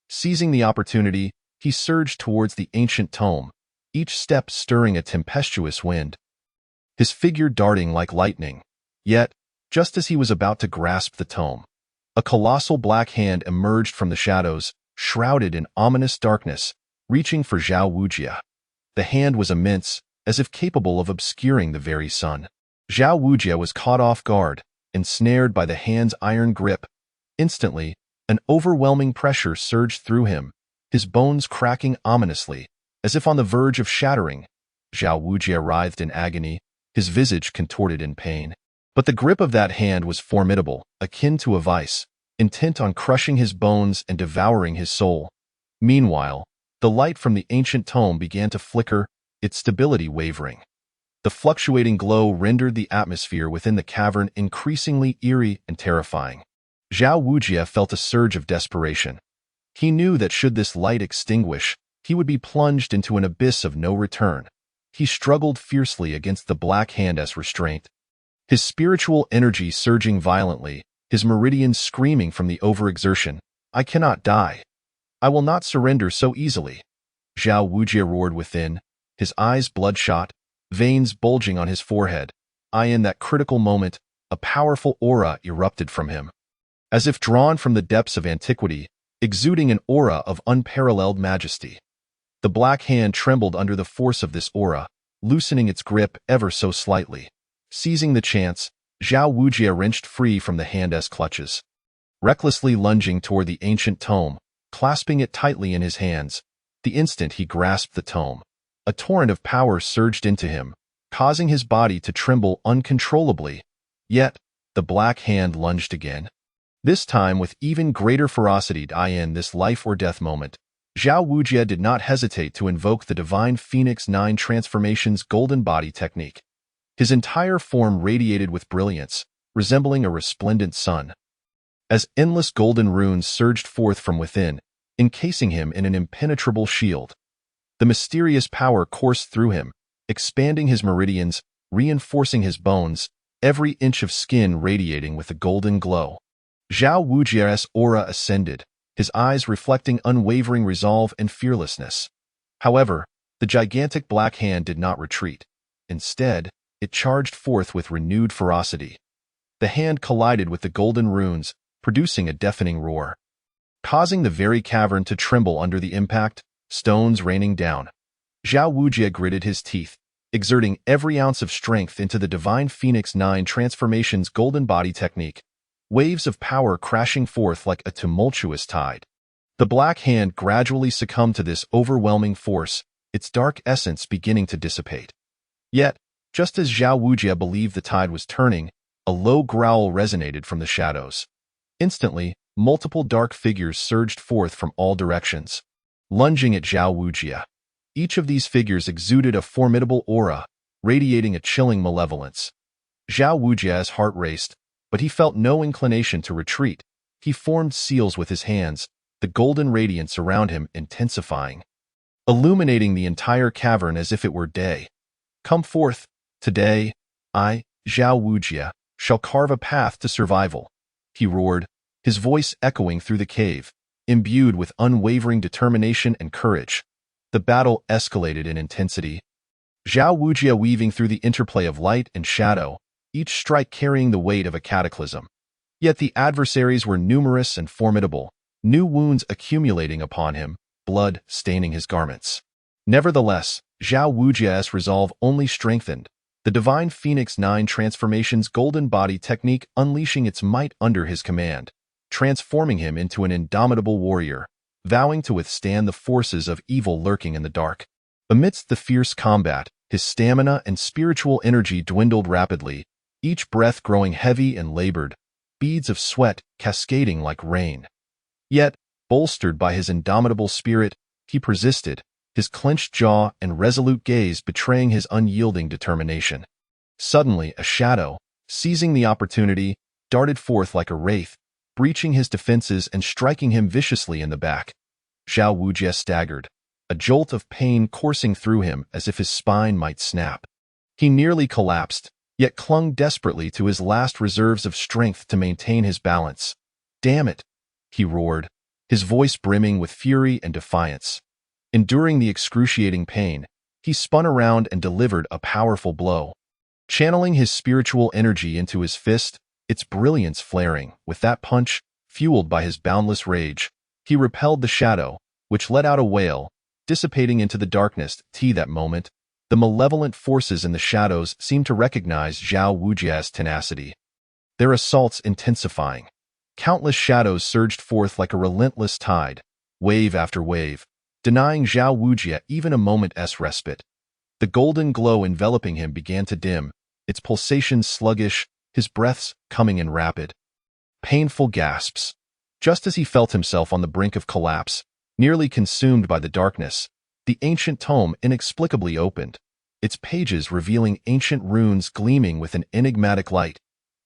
Seizing the opportunity, he surged towards the ancient tome, each step stirring a tempestuous wind, his figure darting like lightning. Yet, just as he was about to grasp the tome, a colossal black hand emerged from the shadows, shrouded in ominous darkness, reaching for Zhao Wujie. The hand was immense, as if capable of obscuring the very sun. Zhao Wujie was caught off guard, ensnared by the hand's iron grip. Instantly, an overwhelming pressure surged through him, his bones cracking ominously, as if on the verge of shattering. Zhao Wujie writhed in agony, his visage contorted in pain. But the grip of that hand was formidable, akin to a vice, intent on crushing his bones and devouring his soul. Meanwhile, the light from the ancient tome began to flicker, its stability wavering. The fluctuating glow rendered the atmosphere within the cavern increasingly eerie and terrifying. Zhao Wujie felt a surge of desperation. He knew that should this light extinguish, he would be plunged into an abyss of no return. He struggled fiercely against the black hand as restraint, his spiritual energy surging violently, his meridians screaming from the overexertion. "I cannot die. I will not surrender so easily." Zhao Wujie roared within, his eyes bloodshot, veins bulging on his forehead. In that critical moment, a powerful aura erupted from him. As if drawn from the depths of antiquity, exuding an aura of unparalleled majesty. The black hand trembled under the force of this aura, loosening its grip ever so slightly. Seizing the chance, Zhao Wujie wrenched free from the hand's clutches. Recklessly lunging toward the ancient tome, clasping it tightly in his hands, the instant he grasped the tome, a torrent of power surged into him, causing his body to tremble uncontrollably. Yet, the black hand lunged again. This time with even greater ferocity. In this life-or-death moment, Zhao Wujie did not hesitate to invoke the Divine Phoenix 9 Transformation's golden body technique. His entire form radiated with brilliance, resembling a resplendent sun. As endless golden runes surged forth from within, encasing him in an impenetrable shield. The mysterious power coursed through him, expanding his meridians, reinforcing his bones, every inch of skin radiating with a golden glow. Zhao Wujie's aura ascended, his eyes reflecting unwavering resolve and fearlessness. However, the gigantic black hand did not retreat. Instead, it charged forth with renewed ferocity. The hand collided with the golden runes, producing a deafening roar, causing the very cavern to tremble under the impact, stones raining down. Zhao Wujie gritted his teeth, exerting every ounce of strength into the Divine Phoenix 9 Transformation's golden body technique, waves of power crashing forth like a tumultuous tide. The black hand gradually succumbed to this overwhelming force, its dark essence beginning to dissipate. Yet, just as Zhao Wujie believed the tide was turning, a low growl resonated from the shadows. Instantly, multiple dark figures surged forth from all directions, lunging at Zhao Wujie. Each of these figures exuded a formidable aura, radiating a chilling malevolence. Zhao Wujie's heart raced, but he felt no inclination to retreat. He formed seals with his hands, the golden radiance around him intensifying, illuminating the entire cavern as if it were day. "Come forth. Today, I, Zhao Wujie, shall carve a path to survival," he roared, his voice echoing through the cave, imbued with unwavering determination and courage. The battle escalated in intensity. Zhao Wujia weaving through the interplay of light and shadow, each strike carrying the weight of a cataclysm. Yet the adversaries were numerous and formidable, new wounds accumulating upon him, blood staining his garments. Nevertheless, Zhao Wujia's resolve only strengthened, the divine Phoenix 9 transformation's golden body technique unleashing its might under his command, transforming him into an indomitable warrior, vowing to withstand the forces of evil lurking in the dark. Amidst the fierce combat, his stamina and spiritual energy dwindled rapidly, each breath growing heavy and labored, beads of sweat cascading like rain. Yet, bolstered by his indomitable spirit, he persisted, his clenched jaw and resolute gaze betraying his unyielding determination. Suddenly, a shadow, seizing the opportunity, darted forth like a wraith, breaching his defenses and striking him viciously in the back. Zhao Wujia staggered, a jolt of pain coursing through him as if his spine might snap. He nearly collapsed, yet clung desperately to his last reserves of strength to maintain his balance. "Damn it!" he roared, his voice brimming with fury and defiance. Enduring the excruciating pain, he spun around and delivered a powerful blow. Channeling his spiritual energy into his fist, its brilliance flaring, with that punch, fueled by his boundless rage, he repelled the shadow, which let out a wail, dissipating into the darkness. That moment, the malevolent forces in the shadows seemed to recognize Zhao Wujia's tenacity. Their assaults intensifying. Countless shadows surged forth like a relentless tide, wave after wave, denying Zhao Wujia even a moment's respite. The golden glow enveloping him began to dim, its pulsations sluggish, his breaths coming in rapid, painful gasps. Just as he felt himself on the brink of collapse, nearly consumed by the darkness, the ancient tome inexplicably opened, its pages revealing ancient runes gleaming with an enigmatic light.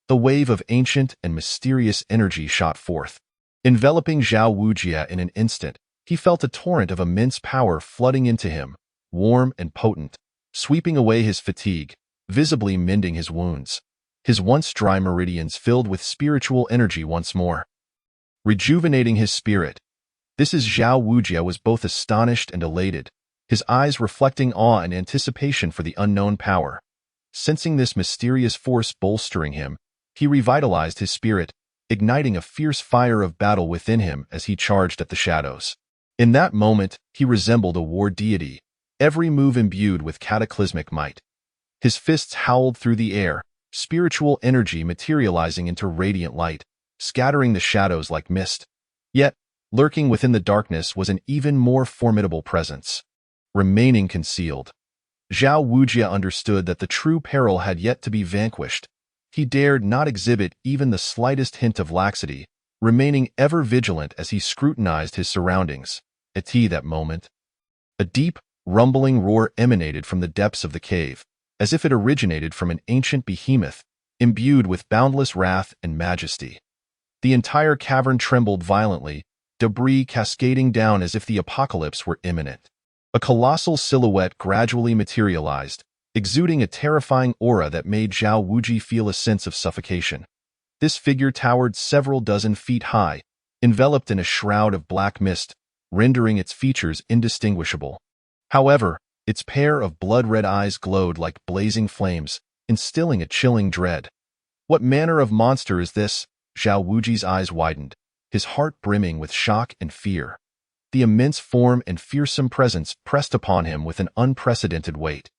The wave of ancient and mysterious energy shot forth, enveloping Zhao Wujia in an instant. He felt a torrent of immense power flooding into him, warm and potent, sweeping away his fatigue, visibly mending his wounds. His once dry meridians filled with spiritual energy once more, rejuvenating his spirit. This is Zhao Wujia was both astonished and elated, his eyes reflecting awe and anticipation for the unknown power. Sensing this mysterious force bolstering him, he revitalized his spirit, igniting a fierce fire of battle within him as he charged at the shadows. In that moment, he resembled a war deity, every move imbued with cataclysmic might. His fists howled through the air, spiritual energy materializing into radiant light, scattering the shadows like mist. Yet, lurking within the darkness was an even more formidable presence, remaining concealed. Zhao Wujia understood that the true peril had yet to be vanquished. He dared not exhibit even the slightest hint of laxity, remaining ever vigilant as he scrutinized his surroundings. At that moment, a deep, rumbling roar emanated from the depths of the cave, as if it originated from an ancient behemoth, imbued with boundless wrath and majesty. The entire cavern trembled violently, debris cascading down as if the apocalypse were imminent. A colossal silhouette gradually materialized, exuding a terrifying aura that made Zhao Wujia feel a sense of suffocation. This figure towered several dozen feet high, enveloped in a shroud of black mist, rendering its features indistinguishable. However, its pair of blood-red eyes glowed like blazing flames, instilling a chilling dread. What manner of monster is this? Zhao Wuji's eyes widened, his heart brimming with shock and fear. The immense form and fearsome presence pressed upon him with an unprecedented weight.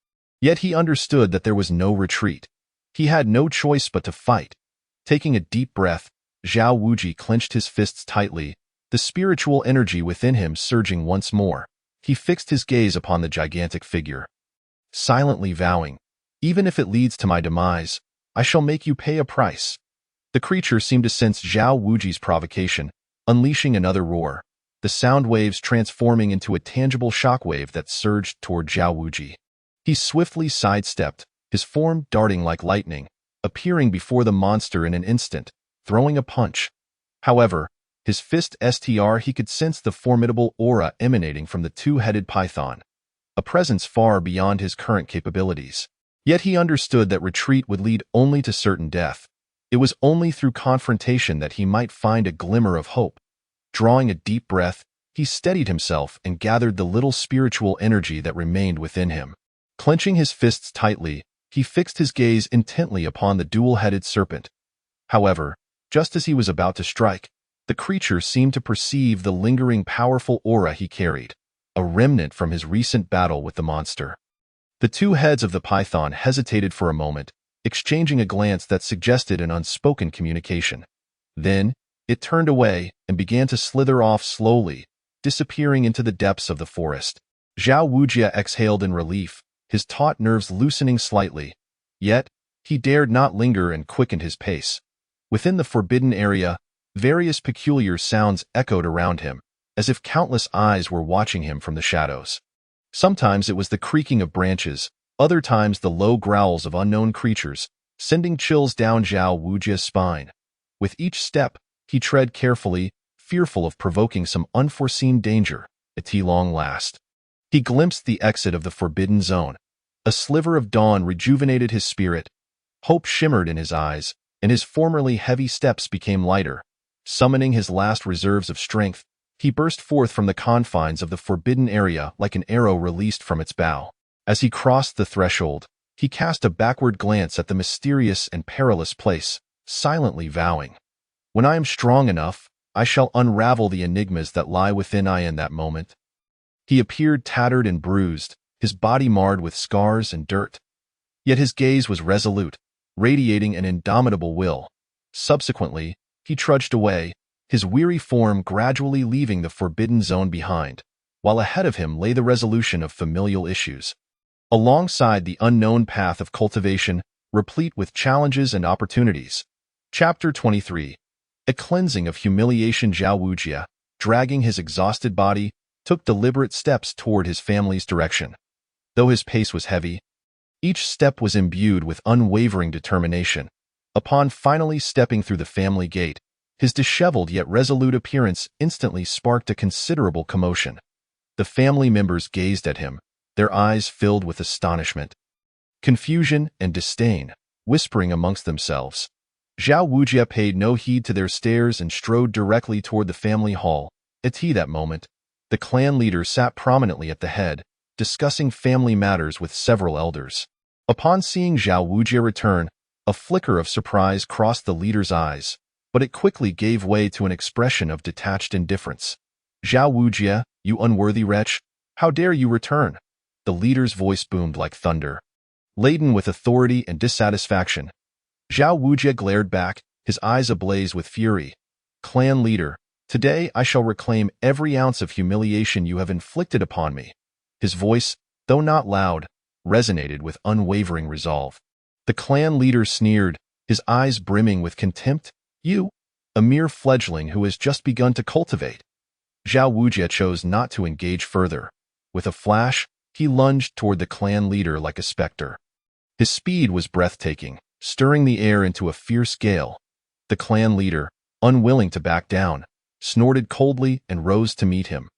Yet he understood that there was no retreat. He had no choice but to fight. Taking a deep breath, Zhao Wujia clenched his fists tightly, the spiritual energy within him surging once more. He fixed his gaze upon the gigantic figure, silently vowing, "Even if it leads to my demise, I shall make you pay a price." The creature seemed to sense Zhao Wuji's provocation, unleashing another roar, the sound waves transforming into a tangible shockwave that surged toward Zhao Wujia. He swiftly sidestepped, his form darting like lightning, appearing before the monster in an instant, throwing a punch. However, his fist he could sense the formidable aura emanating from the two-headed python, a presence far beyond his current capabilities. Yet he understood that retreat would lead only to certain death. It was only through confrontation that he might find a glimmer of hope. Drawing a deep breath, he steadied himself and gathered the little spiritual energy that remained within him. Clenching his fists tightly, he fixed his gaze intently upon the dual-headed serpent. However, just as he was about to strike, the creature seemed to perceive the lingering powerful aura he carried, a remnant from his recent battle with the monster. The two heads of the python hesitated for a moment, exchanging a glance that suggested an unspoken communication. Then, it turned away and began to slither off slowly, disappearing into the depths of the forest. Zhao Wujie exhaled in relief, his taut nerves loosening slightly. Yet, he dared not linger and quickened his pace. Within the forbidden area, various peculiar sounds echoed around him, as if countless eyes were watching him from the shadows. Sometimes it was the creaking of branches, other times the low growls of unknown creatures, sending chills down Zhao Wujie's spine. With each step, he tread carefully, fearful of provoking some unforeseen danger, at long last. He glimpsed the exit of the forbidden zone. A sliver of dawn rejuvenated his spirit. Hope shimmered in his eyes, and his formerly heavy steps became lighter. Summoning his last reserves of strength, he burst forth from the confines of the forbidden area like an arrow released from its bow. As he crossed the threshold, he cast a backward glance at the mysterious and perilous place, silently vowing, "When I am strong enough, I shall unravel the enigmas that lie within I in that moment." He appeared tattered and bruised, his body marred with scars and dirt. Yet his gaze was resolute, radiating an indomitable will. Subsequently, he trudged away, his weary form gradually leaving the forbidden zone behind, while ahead of him lay the resolution of familial issues. Alongside the unknown path of cultivation, replete with challenges and opportunities. Chapter 23. A cleansing of humiliation. Zhao Wujie, dragging his exhausted body, took deliberate steps toward his family's direction. Though his pace was heavy, each step was imbued with unwavering determination. Upon finally stepping through the family gate, his disheveled yet resolute appearance instantly sparked a considerable commotion. The family members gazed at him, their eyes filled with astonishment, confusion, and disdain, whispering amongst themselves. Zhao Wujie paid no heed to their stares and strode directly toward the family hall. At that moment, the clan leader sat prominently at the head, discussing family matters with several elders. Upon seeing Zhao Wujie return, a flicker of surprise crossed the leader's eyes, but it quickly gave way to an expression of detached indifference. "Zhao Wujie, you unworthy wretch, how dare you return?" The leader's voice boomed like thunder, laden with authority and dissatisfaction. Zhao Wujie glared back, his eyes ablaze with fury. "Clan leader, today I shall reclaim every ounce of humiliation you have inflicted upon me." His voice, though not loud, resonated with unwavering resolve. The clan leader sneered, his eyes brimming with contempt. "You, a mere fledgling who has just begun to cultivate." Zhao Wujie chose not to engage further. With a flash, he lunged toward the clan leader like a specter. His speed was breathtaking, stirring the air into a fierce gale. The clan leader, unwilling to back down, snorted coldly and rose to meet him.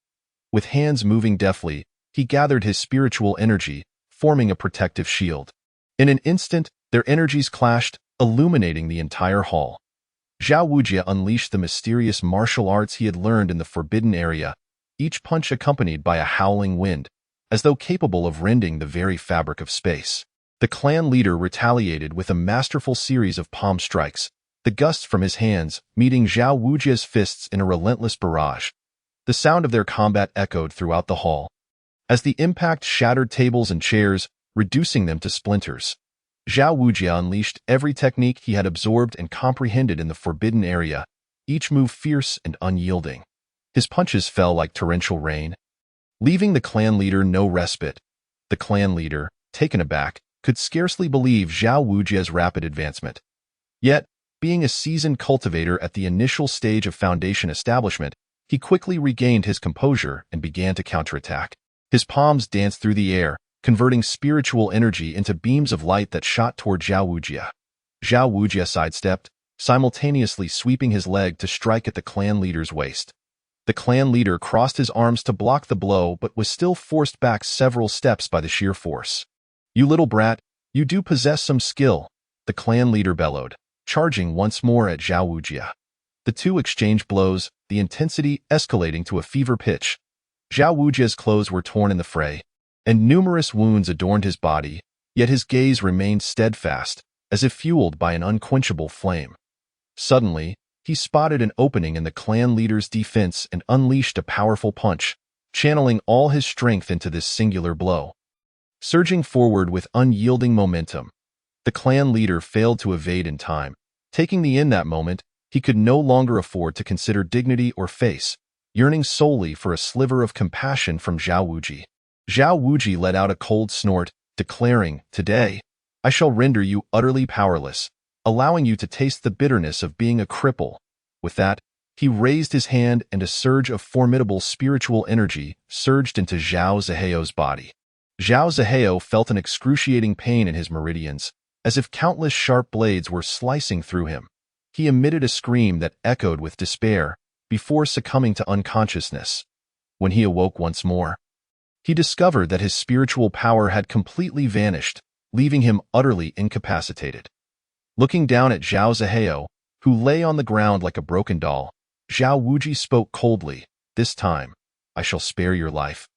With hands moving deftly, he gathered his spiritual energy, forming a protective shield. In an instant, their energies clashed, illuminating the entire hall. Zhao Wujie unleashed the mysterious martial arts he had learned in the forbidden area, each punch accompanied by a howling wind, as though capable of rending the very fabric of space. The clan leader retaliated with a masterful series of palm strikes, the gusts from his hands meeting Zhao Wujie's fists in a relentless barrage. The sound of their combat echoed throughout the hall, as the impact shattered tables and chairs, reducing them to splinters. Zhao Wujie unleashed every technique he had absorbed and comprehended in the forbidden area, each move fierce and unyielding. His punches fell like torrential rain, leaving the clan leader no respite. The clan leader, taken aback, could scarcely believe Zhao Wujie's rapid advancement. Yet, being a seasoned cultivator at the initial stage of foundation establishment, he quickly regained his composure and began to counterattack. His palms danced through the air, converting spiritual energy into beams of light that shot toward Zhao Wujie. Zhao Wujie sidestepped, simultaneously sweeping his leg to strike at the clan leader's waist. The clan leader crossed his arms to block the blow but was still forced back several steps by the sheer force. "You little brat, you do possess some skill," the clan leader bellowed, charging once more at Zhao Wujie. The two exchanged blows, the intensity escalating to a fever pitch. Zhao Wuji's clothes were torn in the fray, and numerous wounds adorned his body, yet his gaze remained steadfast, as if fueled by an unquenchable flame. Suddenly, he spotted an opening in the clan leader's defense and unleashed a powerful punch, channeling all his strength into this singular blow. Surging forward with unyielding momentum, the clan leader failed to evade in time. Taking the in that moment, he could no longer afford to consider dignity or face, yearning solely for a sliver of compassion from Zhao Wuji. Zhao Wuji let out a cold snort, declaring, "Today, I shall render you utterly powerless, allowing you to taste the bitterness of being a cripple." With that, he raised his hand and a surge of formidable spiritual energy surged into Zhao Ziheo's body. Zhao Ziheo felt an excruciating pain in his meridians, as if countless sharp blades were slicing through him. He emitted a scream that echoed with despair before succumbing to unconsciousness. When he awoke once more, he discovered that his spiritual power had completely vanished, leaving him utterly incapacitated. Looking down at Zhao Ziheo, who lay on the ground like a broken doll, Zhao Wuji spoke coldly, "This time, I shall spare your life.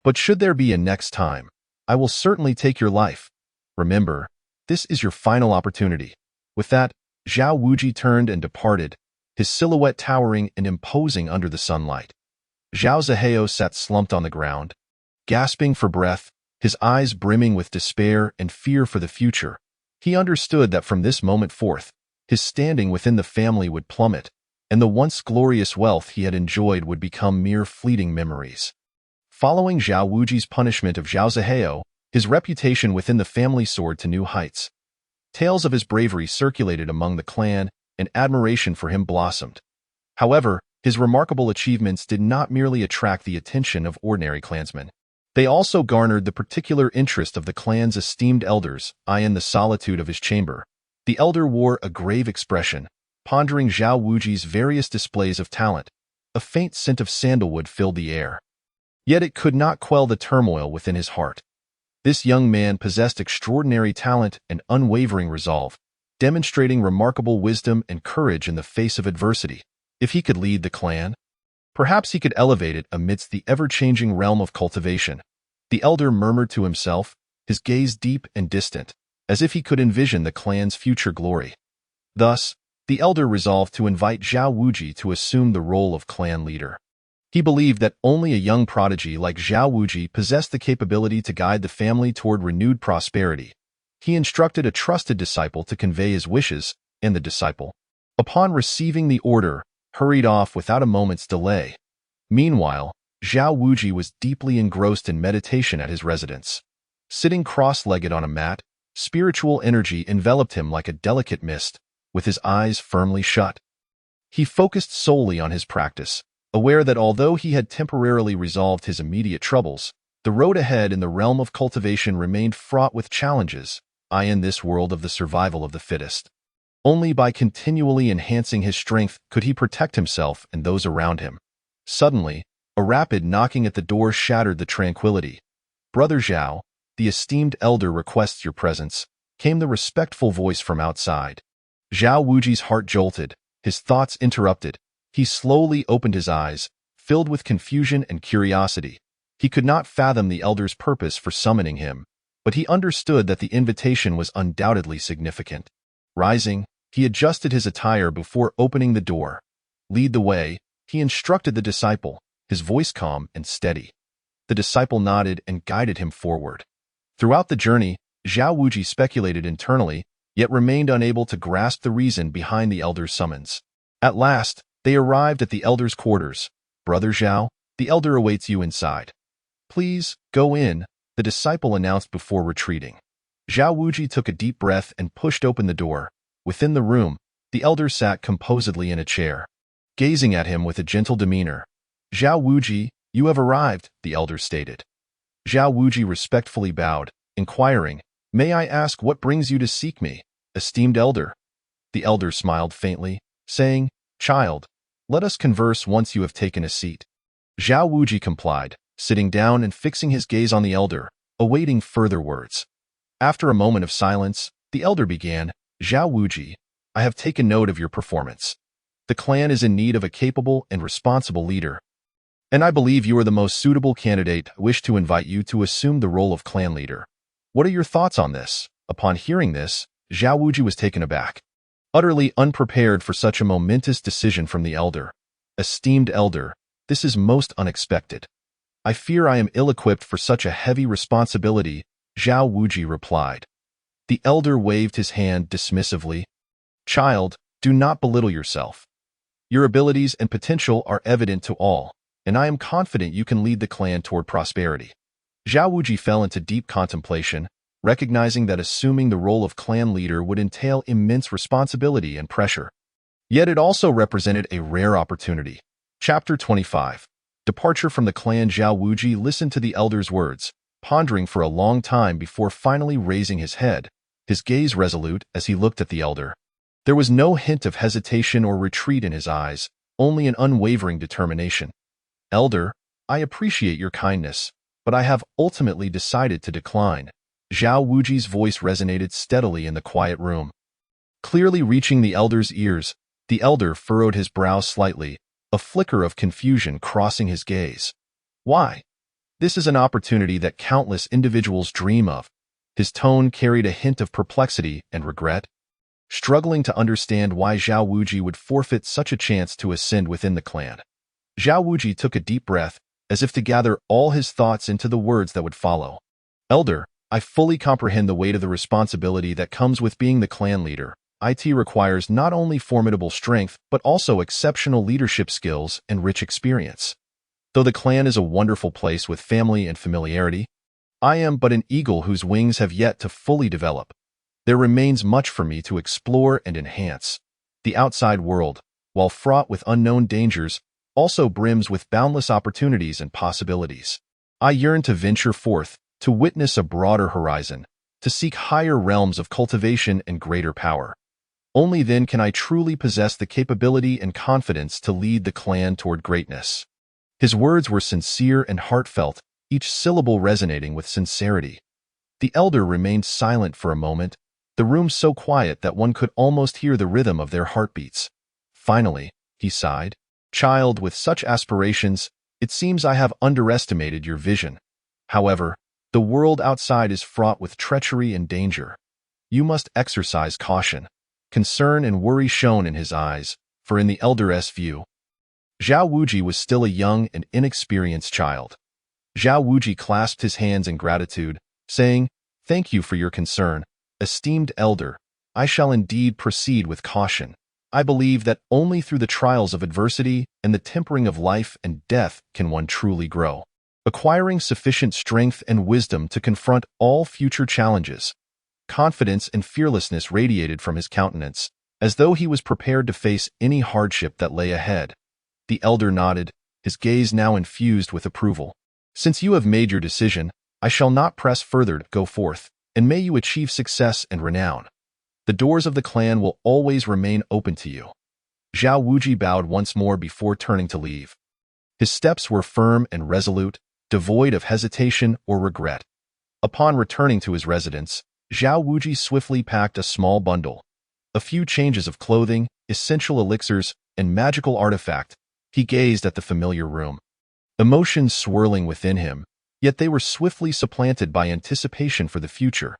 But should there be a next time, I will certainly take your life. Remember, this is your final opportunity." With that, Zhao Wuji turned and departed, his silhouette towering and imposing under the sunlight. Zhao Ziheo sat slumped on the ground, gasping for breath, his eyes brimming with despair and fear for the future. He understood that from this moment forth, his standing within the family would plummet, and the once glorious wealth he had enjoyed would become mere fleeting memories. Following Zhao Wuji's punishment of Zhao Ziheo, his reputation within the family soared to new heights. Tales of his bravery circulated among the clan, and admiration for him blossomed. However, his remarkable achievements did not merely attract the attention of ordinary clansmen. They also garnered the particular interest of the clan's esteemed elders. In the solitude of his chamber, the elder wore a grave expression, pondering Zhao Wuji's various displays of talent. A faint scent of sandalwood filled the air. Yet it could not quell the turmoil within his heart. This young man possessed extraordinary talent and unwavering resolve, demonstrating remarkable wisdom and courage in the face of adversity. If he could lead the clan, perhaps he could elevate it amidst the ever-changing realm of cultivation. The elder murmured to himself, his gaze deep and distant, as if he could envision the clan's future glory. Thus, the elder resolved to invite Zhao Wuji to assume the role of clan leader. He believed that only a young prodigy like Zhao Wuji possessed the capability to guide the family toward renewed prosperity. He instructed a trusted disciple to convey his wishes, and the disciple, upon receiving the order, hurried off without a moment's delay. Meanwhile, Zhao Wuji was deeply engrossed in meditation at his residence. Sitting cross-legged on a mat, spiritual energy enveloped him like a delicate mist, with his eyes firmly shut. He focused solely on his practice, aware that although he had temporarily resolved his immediate troubles, the road ahead in the realm of cultivation remained fraught with challenges. In this world of the survival of the fittest. Only by continually enhancing his strength could he protect himself and those around him. Suddenly, a rapid knocking at the door shattered the tranquility. "Brother Zhao, the esteemed elder requests your presence," came the respectful voice from outside. Zhao Wuji's heart jolted, his thoughts interrupted. He slowly opened his eyes, filled with confusion and curiosity. He could not fathom the elder's purpose for summoning him, but he understood that the invitation was undoubtedly significant. Rising, he adjusted his attire before opening the door. "Lead the way," he instructed the disciple, his voice calm and steady. The disciple nodded and guided him forward. Throughout the journey, Zhao Wuji speculated internally, yet remained unable to grasp the reason behind the elder's summons. At last, they arrived at the elder's quarters. "Brother Zhao, the elder awaits you inside." "Please, go in," the disciple announced before retreating. Zhao Wuji took a deep breath and pushed open the door. Within the room, the elder sat composedly in a chair, gazing at him with a gentle demeanor. "Zhao Wuji, you have arrived," the elder stated. Zhao Wuji respectfully bowed, inquiring, "May I ask what brings you to seek me, esteemed elder?" The elder smiled faintly, saying, "Child, let us converse once you have taken a seat." Zhao Wuji complied, sitting down and fixing his gaze on the elder, awaiting further words. After a moment of silence, the elder began, "Zhao Wuji, I have taken note of your performance. The clan is in need of a capable and responsible leader, and I believe you are the most suitable candidate. I wish to invite you to assume the role of clan leader. What are your thoughts on this?" Upon hearing this, Zhao Wuji was taken aback, utterly unprepared for such a momentous decision from the elder. "Esteemed elder, this is most unexpected. I fear I am ill-equipped for such a heavy responsibility," Zhao Wuji replied. The elder waved his hand dismissively. "Child, do not belittle yourself. Your abilities and potential are evident to all, and I am confident you can lead the clan toward prosperity." Zhao Wuji fell into deep contemplation, recognizing that assuming the role of clan leader would entail immense responsibility and pressure. Yet it also represented a rare opportunity. Chapter 25. Departure from the clan. Zhao Wuji listened to the elder's words, pondering for a long time before finally raising his head, his gaze resolute as he looked at the elder. There was no hint of hesitation or retreat in his eyes, only an unwavering determination. "Elder, I appreciate your kindness, but I have ultimately decided to decline." Zhao Wuji's voice resonated steadily in the quiet room. Clearly reaching the elder's ears, the elder furrowed his brow slightly, a flicker of confusion crossing his gaze. "Why? This is an opportunity that countless individuals dream of." His tone carried a hint of perplexity and regret. Struggling to understand why Zhao Wuji would forfeit such a chance to ascend within the clan, Zhao Wuji took a deep breath, as if to gather all his thoughts into the words that would follow. "Elder, I fully comprehend the weight of the responsibility that comes with being the clan leader. It requires not only formidable strength, but also exceptional leadership skills and rich experience. Though the clan is a wonderful place with family and familiarity, I am but an eagle whose wings have yet to fully develop. There remains much for me to explore and enhance. The outside world, while fraught with unknown dangers, also brims with boundless opportunities and possibilities. I yearn to venture forth, to witness a broader horizon, to seek higher realms of cultivation and greater power. Only then can I truly possess the capability and confidence to lead the clan toward greatness." His words were sincere and heartfelt, each syllable resonating with sincerity. The elder remained silent for a moment, the room so quiet that one could almost hear the rhythm of their heartbeats. Finally, he sighed. "Child, with such aspirations, it seems I have underestimated your vision. However, the world outside is fraught with treachery and danger. You must exercise caution." Concern and worry shone in his eyes, for in the elder's view, Zhao Wuji was still a young and inexperienced child. Zhao Wuji clasped his hands in gratitude, saying, "Thank you for your concern, esteemed elder. I shall indeed proceed with caution. I believe that only through the trials of adversity and the tempering of life and death can one truly grow, acquiring sufficient strength and wisdom to confront all future challenges." Confidence and fearlessness radiated from his countenance, as though he was prepared to face any hardship that lay ahead. The elder nodded, his gaze now infused with approval. "Since you have made your decision, I shall not press further to go forth, and may you achieve success and renown. The doors of the clan will always remain open to you." Zhao Wuji bowed once more before turning to leave. His steps were firm and resolute, devoid of hesitation or regret. Upon returning to his residence, Zhao Wuji swiftly packed a small bundle. A few changes of clothing, essential elixirs, and magical artifact. He gazed at the familiar room, emotions swirling within him, yet they were swiftly supplanted by anticipation for the future.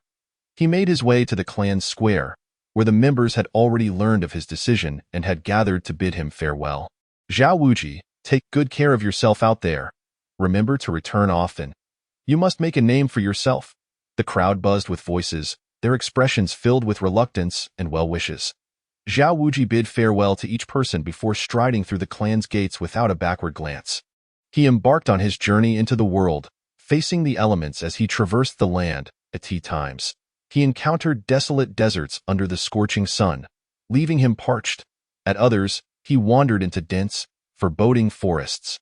He made his way to the clan square, where the members had already learned of his decision and had gathered to bid him farewell. "Zhao Wuji, take good care of yourself out there. Remember to return often. You must make a name for yourself." The crowd buzzed with voices, their expressions filled with reluctance and well wishes. Zhao Wuji bid farewell to each person before striding through the clan's gates without a backward glance. He embarked on his journey into the world, facing the elements as he traversed the land. At times, he encountered desolate deserts under the scorching sun, leaving him parched. At others, he wandered into dense, foreboding forests,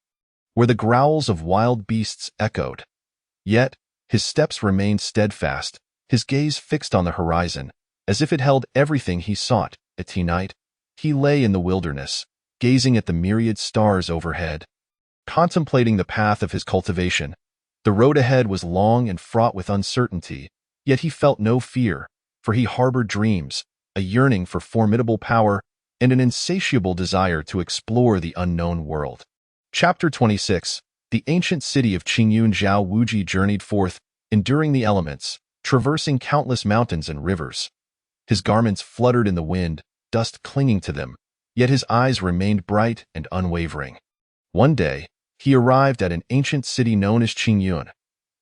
where the growls of wild beasts echoed. Yet, his steps remained steadfast, his gaze fixed on the horizon, as if it held everything he sought. At night, he lay in the wilderness, gazing at the myriad stars overhead, contemplating the path of his cultivation. The road ahead was long and fraught with uncertainty, yet he felt no fear, for he harbored dreams, a yearning for formidable power, and an insatiable desire to explore the unknown world. Chapter 26. The ancient city of Qingyun. Zhao Wuji journeyed forth, enduring the elements, traversing countless mountains and rivers. His garments fluttered in the wind, dust clinging to them, yet his eyes remained bright and unwavering. One day, he arrived at an ancient city known as Qingyun.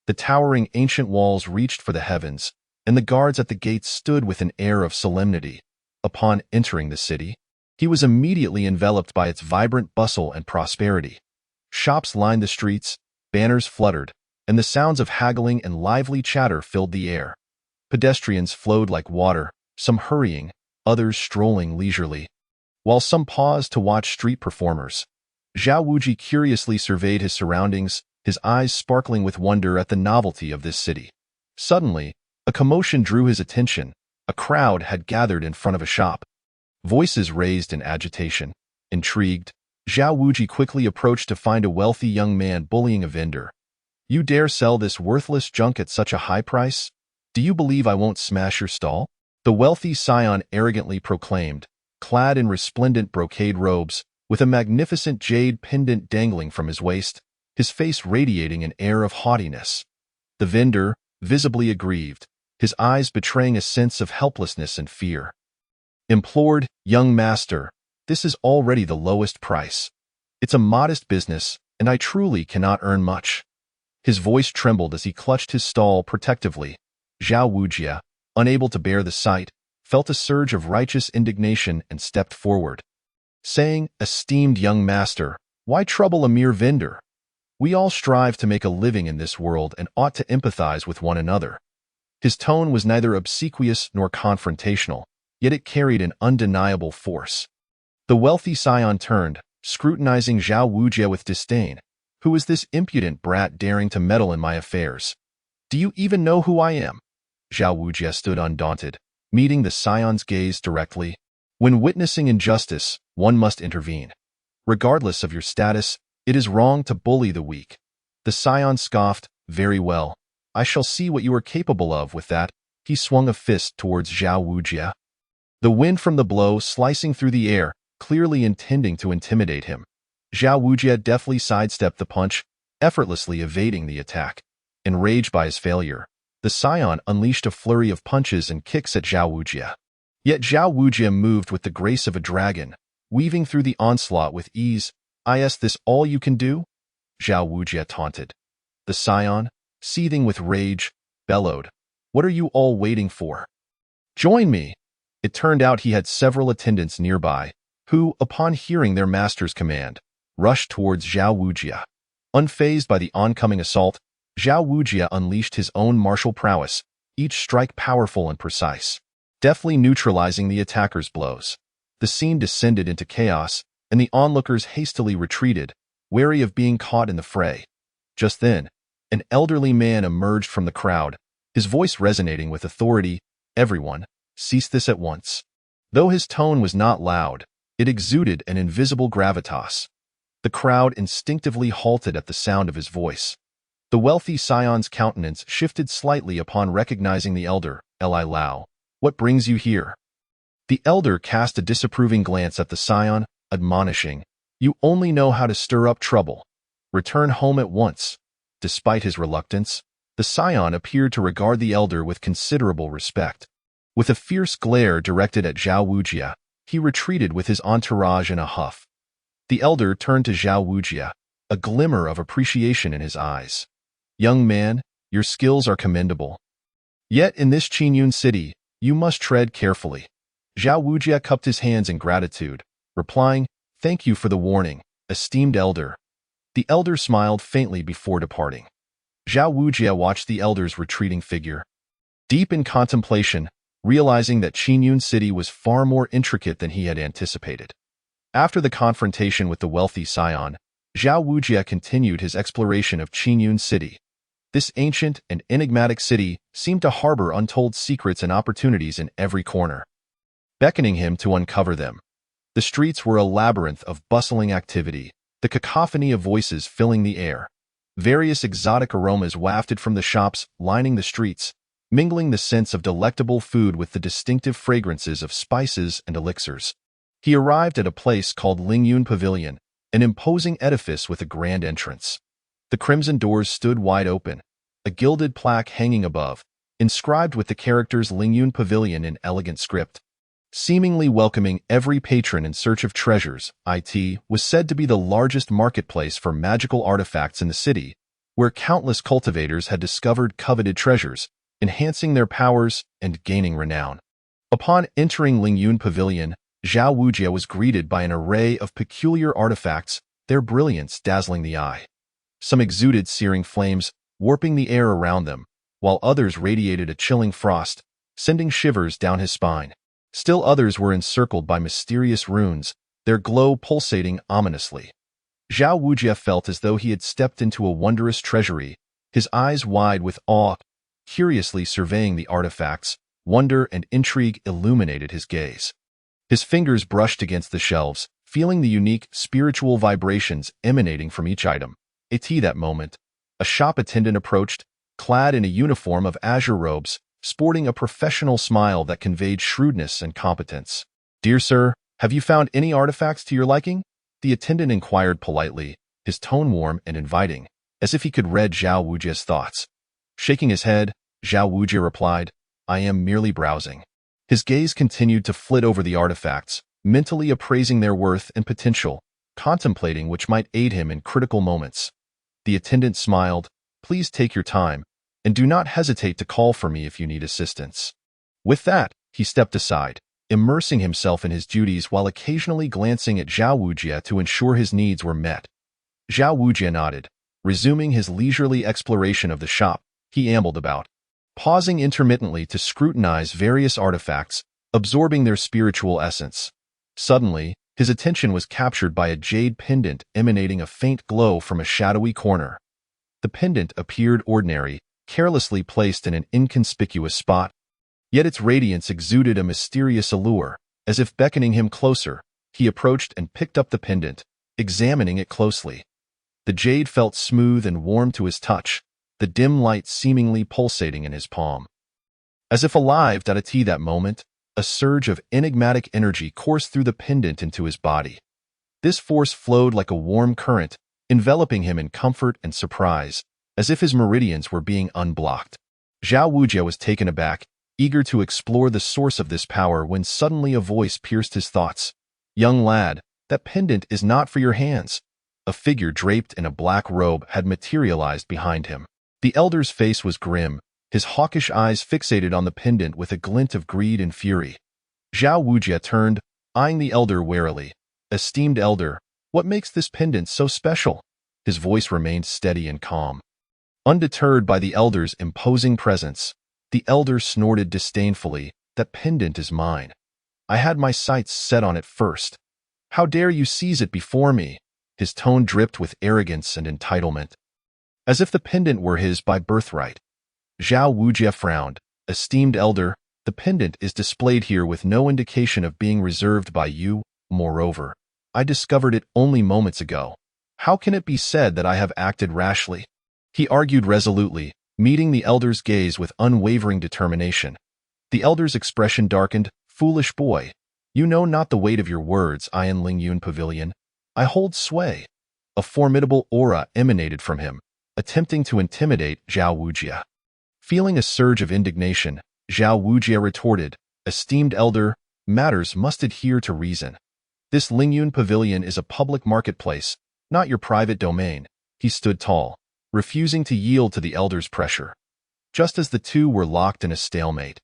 The towering ancient walls reached for the heavens, and the guards at the gates stood with an air of solemnity. Upon entering the city, he was immediately enveloped by its vibrant bustle and prosperity. Shops lined the streets, banners fluttered, and the sounds of haggling and lively chatter filled the air. Pedestrians flowed like water, some hurrying, others strolling leisurely, while some paused to watch street performers. Zhao Wuji curiously surveyed his surroundings, his eyes sparkling with wonder at the novelty of this city. Suddenly, a commotion drew his attention. A crowd had gathered in front of a shop. Voices raised in agitation. Intrigued, Zhao Wuji quickly approached to find a wealthy young man bullying a vendor. "You dare sell this worthless junk at such a high price? Do you believe I won't smash your stall?" The wealthy scion arrogantly proclaimed, clad in resplendent brocade robes, with a magnificent jade pendant dangling from his waist, his face radiating an air of haughtiness. The vendor, visibly aggrieved, his eyes betraying a sense of helplessness and fear, implored, "Young master, this is already the lowest price. It's a modest business, and I truly cannot earn much." His voice trembled as he clutched his stall protectively. Zhao Wuji, unable to bear the sight, felt a surge of righteous indignation and stepped forward, saying, "Esteemed young master, why trouble a mere vendor? We all strive to make a living in this world and ought to empathize with one another." His tone was neither obsequious nor confrontational, yet it carried an undeniable force. The wealthy scion turned, scrutinizing Zhao Wuji with disdain. "Who is this impudent brat daring to meddle in my affairs? Do you even know who I am?" Zhao Wuji stood undaunted, meeting the scion's gaze directly. When witnessing injustice, one must intervene. Regardless of your status, it is wrong to bully the weak. The scion scoffed, "Very well. I shall see what you are capable of." With that, he swung a fist towards Zhao Wuji. The wind from the blow slicing through the air, clearly intending to intimidate him. Zhao Wuji deftly sidestepped the punch, effortlessly evading the attack. Enraged by his failure, the scion unleashed a flurry of punches and kicks at Zhao Wuji. Yet Zhao Wuji moved with the grace of a dragon, weaving through the onslaught with ease. "Is this all you can do?" Zhao Wuji taunted. The scion, seething with rage, bellowed, "What are you all waiting for? Join me!" It turned out he had several attendants nearby, who, upon hearing their master's command, rushed towards Zhao Wuji. Unfazed by the oncoming assault, Zhao Wuji unleashed his own martial prowess, each strike powerful and precise, deftly neutralizing the attacker's blows. The scene descended into chaos, and the onlookers hastily retreated, wary of being caught in the fray. Just then, an elderly man emerged from the crowd, his voice resonating with authority. "Everyone, cease this at once." Though his tone was not loud, it exuded an invisible gravitas. The crowd instinctively halted at the sound of his voice. The wealthy scion's countenance shifted slightly upon recognizing the elder. "Eli Lao, what brings you here?" The elder cast a disapproving glance at the scion, admonishing, "You only know how to stir up trouble. Return home at once." Despite his reluctance, the scion appeared to regard the elder with considerable respect. With a fierce glare directed at Zhao Wuji, he retreated with his entourage in a huff. The elder turned to Zhao Wuji, a glimmer of appreciation in his eyes. "Young man, your skills are commendable. Yet in this Qingyun city, you must tread carefully." Zhao Wuji cupped his hands in gratitude, replying, "Thank you for the warning, esteemed elder." The elder smiled faintly before departing. Zhao Wuji watched the elder's retreating figure, deep in contemplation, realizing that Qingyun city was far more intricate than he had anticipated. After the confrontation with the wealthy scion, Zhao Wuji continued his exploration of Qingyun city. This ancient and enigmatic city seemed to harbor untold secrets and opportunities in every corner, beckoning him to uncover them. The streets were a labyrinth of bustling activity, the cacophony of voices filling the air. Various exotic aromas wafted from the shops lining the streets, mingling the scents of delectable food with the distinctive fragrances of spices and elixirs. He arrived at a place called Lingyun Pavilion, an imposing edifice with a grand entrance. The crimson doors stood wide open, a gilded plaque hanging above, inscribed with the characters Lingyun Pavilion in elegant script. Seemingly welcoming every patron in search of treasures, it was said to be the largest marketplace for magical artifacts in the city, where countless cultivators had discovered coveted treasures, enhancing their powers and gaining renown. Upon entering Lingyun Pavilion, Zhao Wujie was greeted by an array of peculiar artifacts, their brilliance dazzling the eye. Some exuded searing flames, warping the air around them, while others radiated a chilling frost, sending shivers down his spine. Still others were encircled by mysterious runes, their glow pulsating ominously. Zhao Wujie felt as though he had stepped into a wondrous treasury, his eyes wide with awe, curiously surveying the artifacts. Wonder and intrigue illuminated his gaze. His fingers brushed against the shelves, feeling the unique spiritual vibrations emanating from each item. At that moment, a shop attendant approached, clad in a uniform of azure robes, sporting a professional smile that conveyed shrewdness and competence. "Dear sir, have you found any artifacts to your liking?" The attendant inquired politely, his tone warm and inviting, as if he could read Zhao Wujie's thoughts. Shaking his head, Zhao Wujie replied, "I am merely browsing." His gaze continued to flit over the artifacts, mentally appraising their worth and potential, contemplating which might aid him in critical moments. The attendant smiled, "Please take your time, and do not hesitate to call for me if you need assistance." With that, he stepped aside, immersing himself in his duties while occasionally glancing at Zhao Wujie to ensure his needs were met. Zhao Wujie nodded. Resuming his leisurely exploration of the shop, he ambled about, pausing intermittently to scrutinize various artifacts, absorbing their spiritual essence. Suddenly, his attention was captured by a jade pendant emanating a faint glow from a shadowy corner. The pendant appeared ordinary, carelessly placed in an inconspicuous spot, yet its radiance exuded a mysterious allure. As if beckoning him closer, he approached and picked up the pendant, examining it closely. The jade felt smooth and warm to his touch, the dim light seemingly pulsating in his palm. As if alive at that moment, a surge of enigmatic energy coursed through the pendant into his body. This force flowed like a warm current, enveloping him in comfort and surprise, as if his meridians were being unblocked. Zhao Wujie was taken aback, eager to explore the source of this power when suddenly a voice pierced his thoughts. "Young lad, that pendant is not for your hands." A figure draped in a black robe had materialized behind him. The elder's face was grim, his hawkish eyes fixated on the pendant with a glint of greed and fury. Zhao Wujie turned, eyeing the elder warily. "Esteemed elder, what makes this pendant so special?" His voice remained steady and calm. Undeterred by the elder's imposing presence, the elder snorted disdainfully, "That pendant is mine. I had my sights set on it first. How dare you seize it before me?" His tone dripped with arrogance and entitlement, as if the pendant were his by birthright. Zhao Wujie frowned. "Esteemed elder, the pendant is displayed here with no indication of being reserved by you. Moreover, I discovered it only moments ago. How can it be said that I have acted rashly?" He argued resolutely, meeting the elder's gaze with unwavering determination. The elder's expression darkened. "Foolish boy, you know not the weight of your words. I in Lingyun Pavilion, I hold sway." A formidable aura emanated from him, attempting to intimidate Zhao Wujie. Feeling a surge of indignation, Zhao Wujie retorted, "Esteemed elder, matters must adhere to reason. This Lingyun Pavilion is a public marketplace, not your private domain." He stood tall, refusing to yield to the elder's pressure. Just as the two were locked in a stalemate,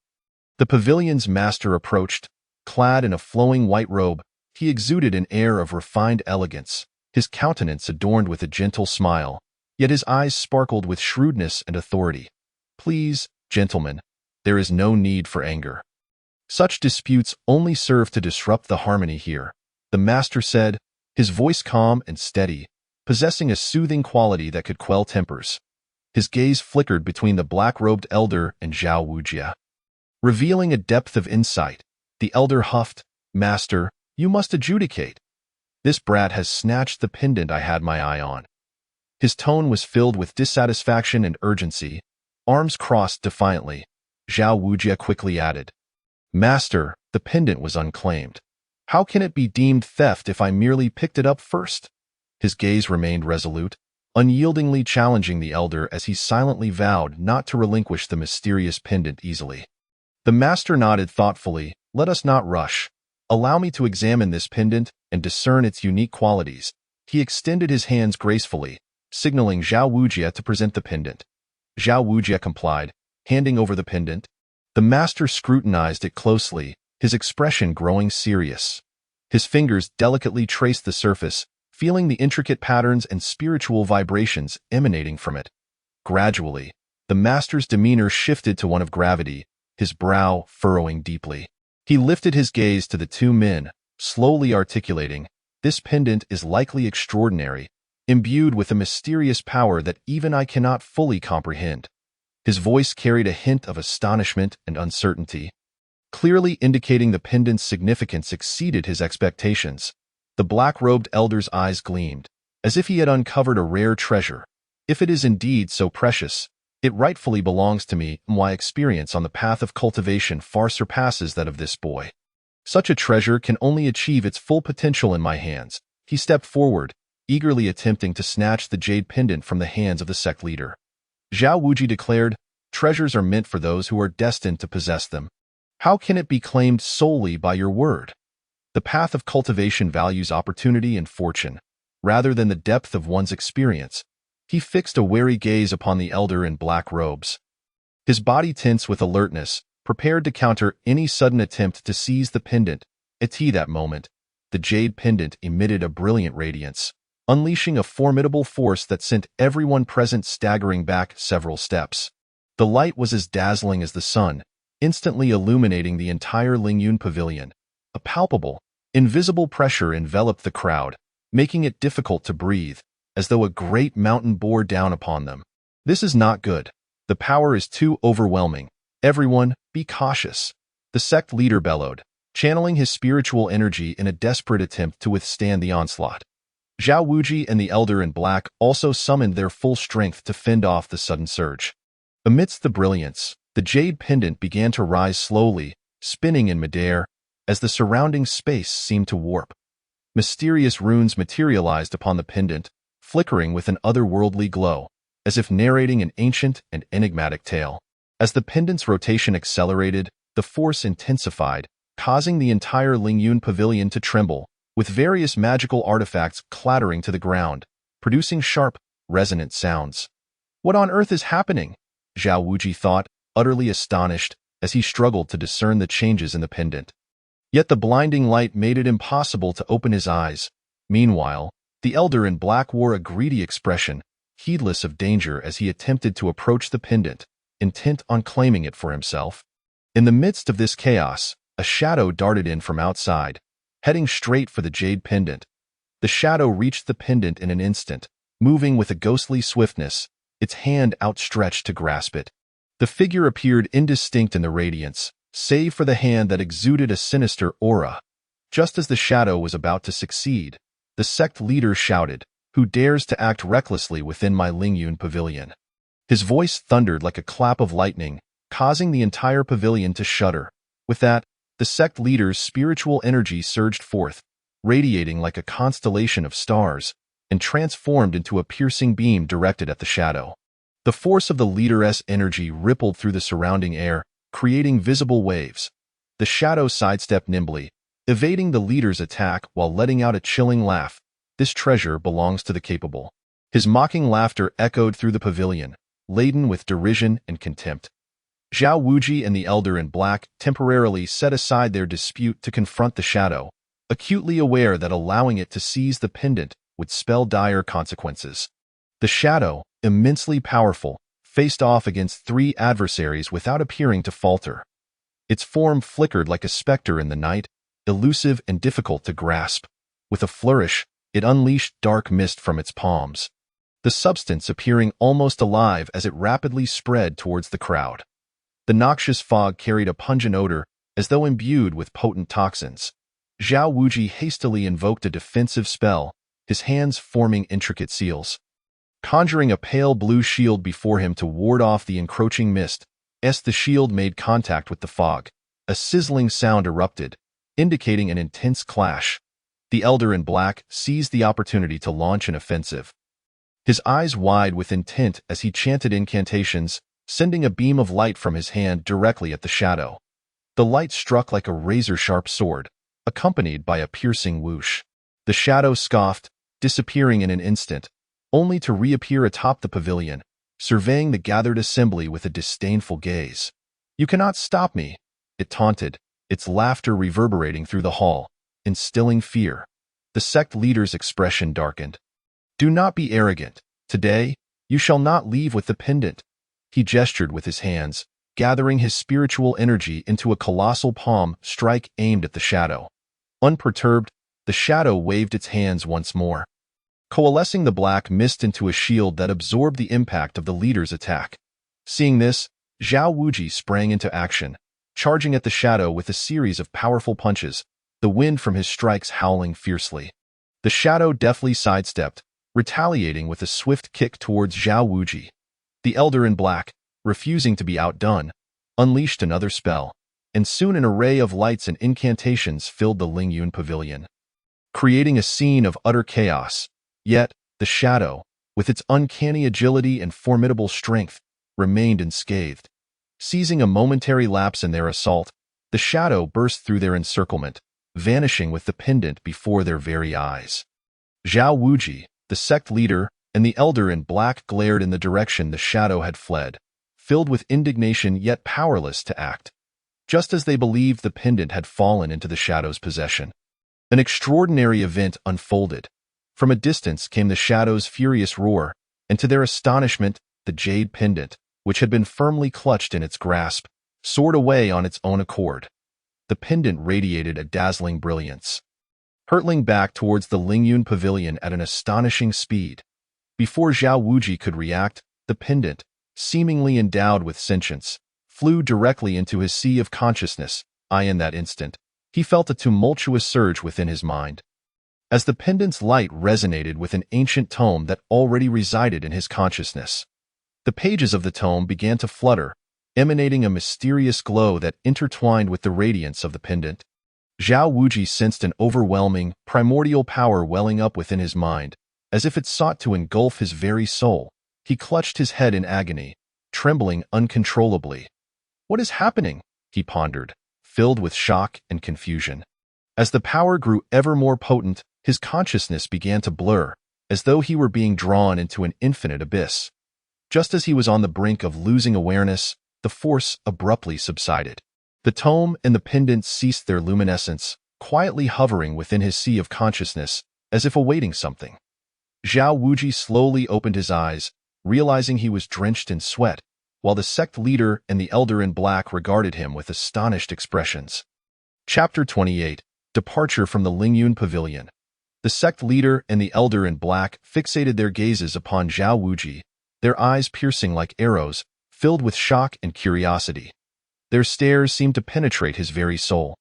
the pavilion's master approached. Clad in a flowing white robe, he exuded an air of refined elegance, his countenance adorned with a gentle smile, yet his eyes sparkled with shrewdness and authority. "Please, gentlemen, there is no need for anger. Such disputes only serve to disrupt the harmony here," the master said, his voice calm and steady, possessing a soothing quality that could quell tempers. His gaze flickered between the black-robed elder and Zhao Wujie, revealing a depth of insight. The elder huffed, "Master, you must adjudicate. This brat has snatched the pendant I had my eye on." His tone was filled with dissatisfaction and urgency, arms crossed defiantly. Zhao Wujie quickly added, "Master, the pendant was unclaimed. How can it be deemed theft if I merely picked it up first? His gaze remained resolute, unyieldingly challenging the elder as he silently vowed not to relinquish the mysterious pendant easily. The master nodded thoughtfully. Let us not rush. Allow me to examine this pendant and discern its unique qualities. He extended his hands gracefully, signaling Zhao Wujie to present the pendant. Zhao Wujie complied, handing over the pendant. The master scrutinized it closely, his expression growing serious. His fingers delicately traced the surface, feeling the intricate patterns and spiritual vibrations emanating from it. Gradually, the master's demeanor shifted to one of gravity, his brow furrowing deeply. He lifted his gaze to the two men, slowly articulating, "This pendant is likely extraordinary, imbued with a mysterious power that even I cannot fully comprehend." His voice carried a hint of astonishment and uncertainty, clearly indicating the pendant's significance exceeded his expectations. The black-robed elder's eyes gleamed, as if he had uncovered a rare treasure. If it is indeed so precious, it rightfully belongs to me. My experience on the path of cultivation far surpasses that of this boy. Such a treasure can only achieve its full potential in my hands. He stepped forward, eagerly attempting to snatch the jade pendant from the hands of the sect leader. Zhao Wujie declared, "Treasures are meant for those who are destined to possess them. How can it be claimed solely by your word? The path of cultivation values opportunity and fortune, rather than the depth of one's experience." He fixed a wary gaze upon the elder in black robes. His body tense with alertness, prepared to counter any sudden attempt to seize the pendant. At that moment, the jade pendant emitted a brilliant radiance, unleashing a formidable force that sent everyone present staggering back several steps. The light was as dazzling as the sun, instantly illuminating the entire Lingyun pavilion. A palpable, invisible pressure enveloped the crowd, making it difficult to breathe, as though a great mountain bore down upon them. "This is not good. The power is too overwhelming. Everyone, be cautious," the sect leader bellowed, channeling his spiritual energy in a desperate attempt to withstand the onslaught. Zhao Wujie and the elder in black also summoned their full strength to fend off the sudden surge. Amidst the brilliance, the jade pendant began to rise slowly, spinning in midair, as the surrounding space seemed to warp. Mysterious runes materialized upon the pendant, flickering with an otherworldly glow, as if narrating an ancient and enigmatic tale. As the pendant's rotation accelerated, the force intensified, causing the entire Lingyun pavilion to tremble, with various magical artifacts clattering to the ground, producing sharp, resonant sounds. "What on earth is happening?" Zhao Wujie thought, utterly astonished, as he struggled to discern the changes in the pendant. Yet the blinding light made it impossible to open his eyes. Meanwhile, the elder in black wore a greedy expression, heedless of danger as he attempted to approach the pendant, intent on claiming it for himself. In the midst of this chaos, a shadow darted in from outside, heading straight for the jade pendant. The shadow reached the pendant in an instant, moving with a ghostly swiftness, its hand outstretched to grasp it. The figure appeared indistinct in the radiance, save for the hand that exuded a sinister aura. Just as the shadow was about to succeed, the sect leader shouted, "Who dares to act recklessly within my Lingyun pavilion?" His voice thundered like a clap of lightning, causing the entire pavilion to shudder. With that, the sect leader's spiritual energy surged forth, radiating like a constellation of stars, and transformed into a piercing beam directed at the shadow. The force of the leader's energy rippled through the surrounding air, creating visible waves. The shadow sidestepped nimbly, evading the leader's attack while letting out a chilling laugh. "This treasure belongs to the capable." His mocking laughter echoed through the pavilion, laden with derision and contempt. Zhao Wujie and the elder in black temporarily set aside their dispute to confront the shadow, acutely aware that allowing it to seize the pendant would spell dire consequences. The shadow, immensely powerful, faced off against three adversaries without appearing to falter. Its form flickered like a specter in the night, elusive and difficult to grasp. With a flourish, it unleashed dark mist from its palms, the substance appearing almost alive as it rapidly spread towards the crowd. The noxious fog carried a pungent odor, as though imbued with potent toxins. Zhao Wujie hastily invoked a defensive spell, his hands forming intricate seals. Conjuring a pale blue shield before him to ward off the encroaching mist, the shield made contact with the fog. A sizzling sound erupted, indicating an intense clash. The Elder in Black seized the opportunity to launch an offensive. His eyes wide with intent as he chanted incantations, sending a beam of light from his hand directly at the shadow. The light struck like a razor-sharp sword, accompanied by a piercing whoosh. The shadow scoffed, disappearing in an instant, only to reappear atop the pavilion, surveying the gathered assembly with a disdainful gaze. "You cannot stop me," it taunted, its laughter reverberating through the hall, instilling fear. The sect leader's expression darkened. "Do not be arrogant. Today, you shall not leave with the pendant." He gestured with his hands, gathering his spiritual energy into a colossal palm strike aimed at the shadow. Unperturbed, the shadow waved its hands once more. Coalescing, the black mist into a shield that absorbed the impact of the leader's attack. Seeing this, Zhao Wuji sprang into action, charging at the shadow with a series of powerful punches, the wind from his strikes howling fiercely. The shadow deftly sidestepped, retaliating with a swift kick towards Zhao Wuji. The Elder in Black, refusing to be outdone, unleashed another spell, and soon an array of lights and incantations filled the Lingyun Pavilion, creating a scene of utter chaos. Yet, the shadow, with its uncanny agility and formidable strength, remained unscathed. Seizing a momentary lapse in their assault, the shadow burst through their encirclement, vanishing with the pendant before their very eyes. Zhao Wuji, the sect leader, and the Elder in Black glared in the direction the shadow had fled, filled with indignation yet powerless to act. Just as they believed the pendant had fallen into the shadow's possession, an extraordinary event unfolded. From a distance came the shadow's furious roar, and to their astonishment, the jade pendant, which had been firmly clutched in its grasp, soared away on its own accord. The pendant radiated a dazzling brilliance, hurtling back towards the Lingyun Pavilion at an astonishing speed. Before Zhao Wuji could react, the pendant, seemingly endowed with sentience, flew directly into his sea of consciousness. In that instant, he felt a tumultuous surge within his mind, as the pendant's light resonated with an ancient tome that already resided in his consciousness. The pages of the tome began to flutter, emanating a mysterious glow that intertwined with the radiance of the pendant. Zhao Wuji sensed an overwhelming, primordial power welling up within his mind, as if it sought to engulf his very soul. He clutched his head in agony, trembling uncontrollably. "What is happening?" he pondered, filled with shock and confusion. As the power grew ever more potent, his consciousness began to blur, as though he were being drawn into an infinite abyss. Just as he was on the brink of losing awareness, the force abruptly subsided. The tome and the pendant ceased their luminescence, quietly hovering within his sea of consciousness, as if awaiting something. Zhao Wuji slowly opened his eyes, realizing he was drenched in sweat, while the sect leader and the Elder in Black regarded him with astonished expressions. Chapter 28. Departure from the Lingyun Pavilion. The sect leader and the Elder in Black fixated their gazes upon Zhao Wuji, their eyes piercing like arrows, filled with shock and curiosity. Their stares seemed to penetrate his very soul.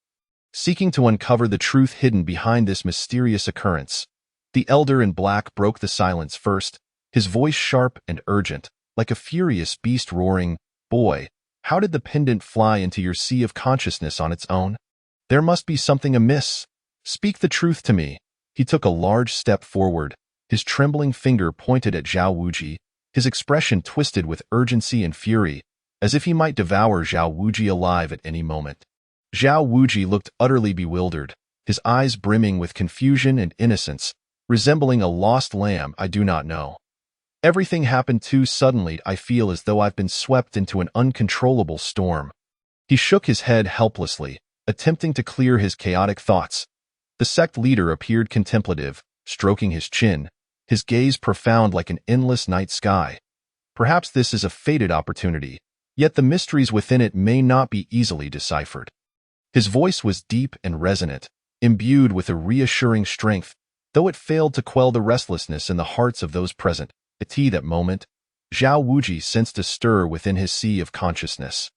Seeking to uncover the truth hidden behind this mysterious occurrence, the Elder in Black broke the silence first, his voice sharp and urgent, like a furious beast roaring, "Boy, how did the pendant fly into your sea of consciousness on its own? There must be something amiss. Speak the truth to me." He took a large step forward, his trembling finger pointed at Zhao Wuji, his expression twisted with urgency and fury, as if he might devour Zhao Wuji alive at any moment. Zhao Wuji looked utterly bewildered, his eyes brimming with confusion and innocence, resembling a lost lamb. "I do not know. Everything happened too suddenly. I feel as though I've been swept into an uncontrollable storm." He shook his head helplessly, attempting to clear his chaotic thoughts. The sect leader appeared contemplative, stroking his chin, his gaze profound like an endless night sky. Perhaps this is a fated opportunity, yet the mysteries within it may not be easily deciphered. His voice was deep and resonant, imbued with a reassuring strength, though it failed to quell the restlessness in the hearts of those present. At that moment, Zhao Wuji sensed a stir within his sea of consciousness.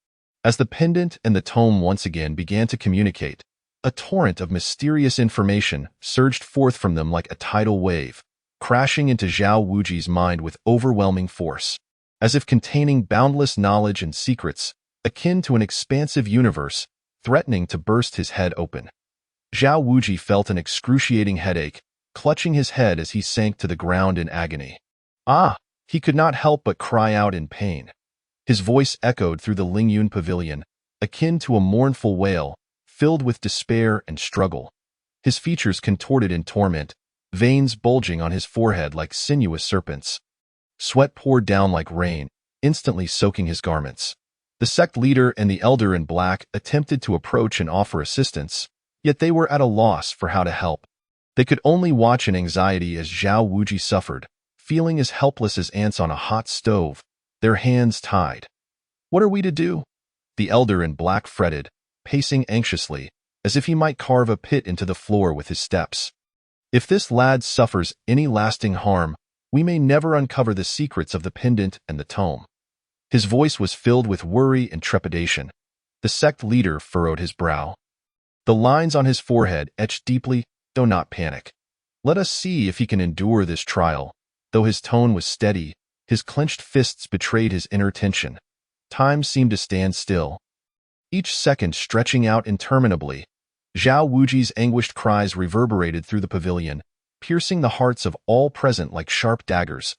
As the pendant and the tome once again began to communicate, a torrent of mysterious information surged forth from them like a tidal wave, crashing into Zhao Wuji's mind with overwhelming force, as if containing boundless knowledge and secrets, akin to an expansive universe, threatening to burst his head open. Zhao Wuji felt an excruciating headache, clutching his head as he sank to the ground in agony. Ah! He could not help but cry out in pain. His voice echoed through the Lingyun pavilion, akin to a mournful wail, filled with despair and struggle. His features contorted in torment, veins bulging on his forehead like sinuous serpents. Sweat poured down like rain, instantly soaking his garments. The sect leader and the elder in black attempted to approach and offer assistance, yet they were at a loss for how to help. They could only watch in anxiety as Zhao Wuji suffered, feeling as helpless as ants on a hot stove, their hands tied. "What are we to do?" The elder in black fretted, pacing anxiously, as if he might carve a pit into the floor with his steps. "If this lad suffers any lasting harm, we may never uncover the secrets of the pendant and the tome." His voice was filled with worry and trepidation. The sect leader furrowed his brow. The lines on his forehead etched deeply, "Do not panic. Let us see if he can endure this trial." Though his tone was steady, his clenched fists betrayed his inner tension. Time seemed to stand still, each second stretching out interminably. Zhao Wuji's anguished cries reverberated through the pavilion, piercing the hearts of all present like sharp daggers.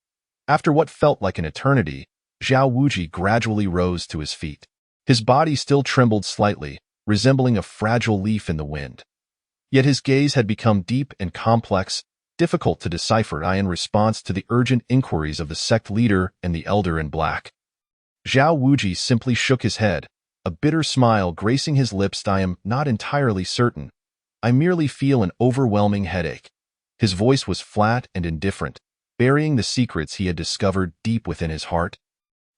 After what felt like an eternity, Zhao Wuji gradually rose to his feet. His body still trembled slightly, resembling a fragile leaf in the wind. Yet his gaze had become deep and complex, difficult to decipher in response to the urgent inquiries of the sect leader and the elder in black. Zhao Wuji simply shook his head, a bitter smile gracing his lips. "I am not entirely certain. I merely feel an overwhelming headache." His voice was flat and indifferent, burying the secrets he had discovered deep within his heart,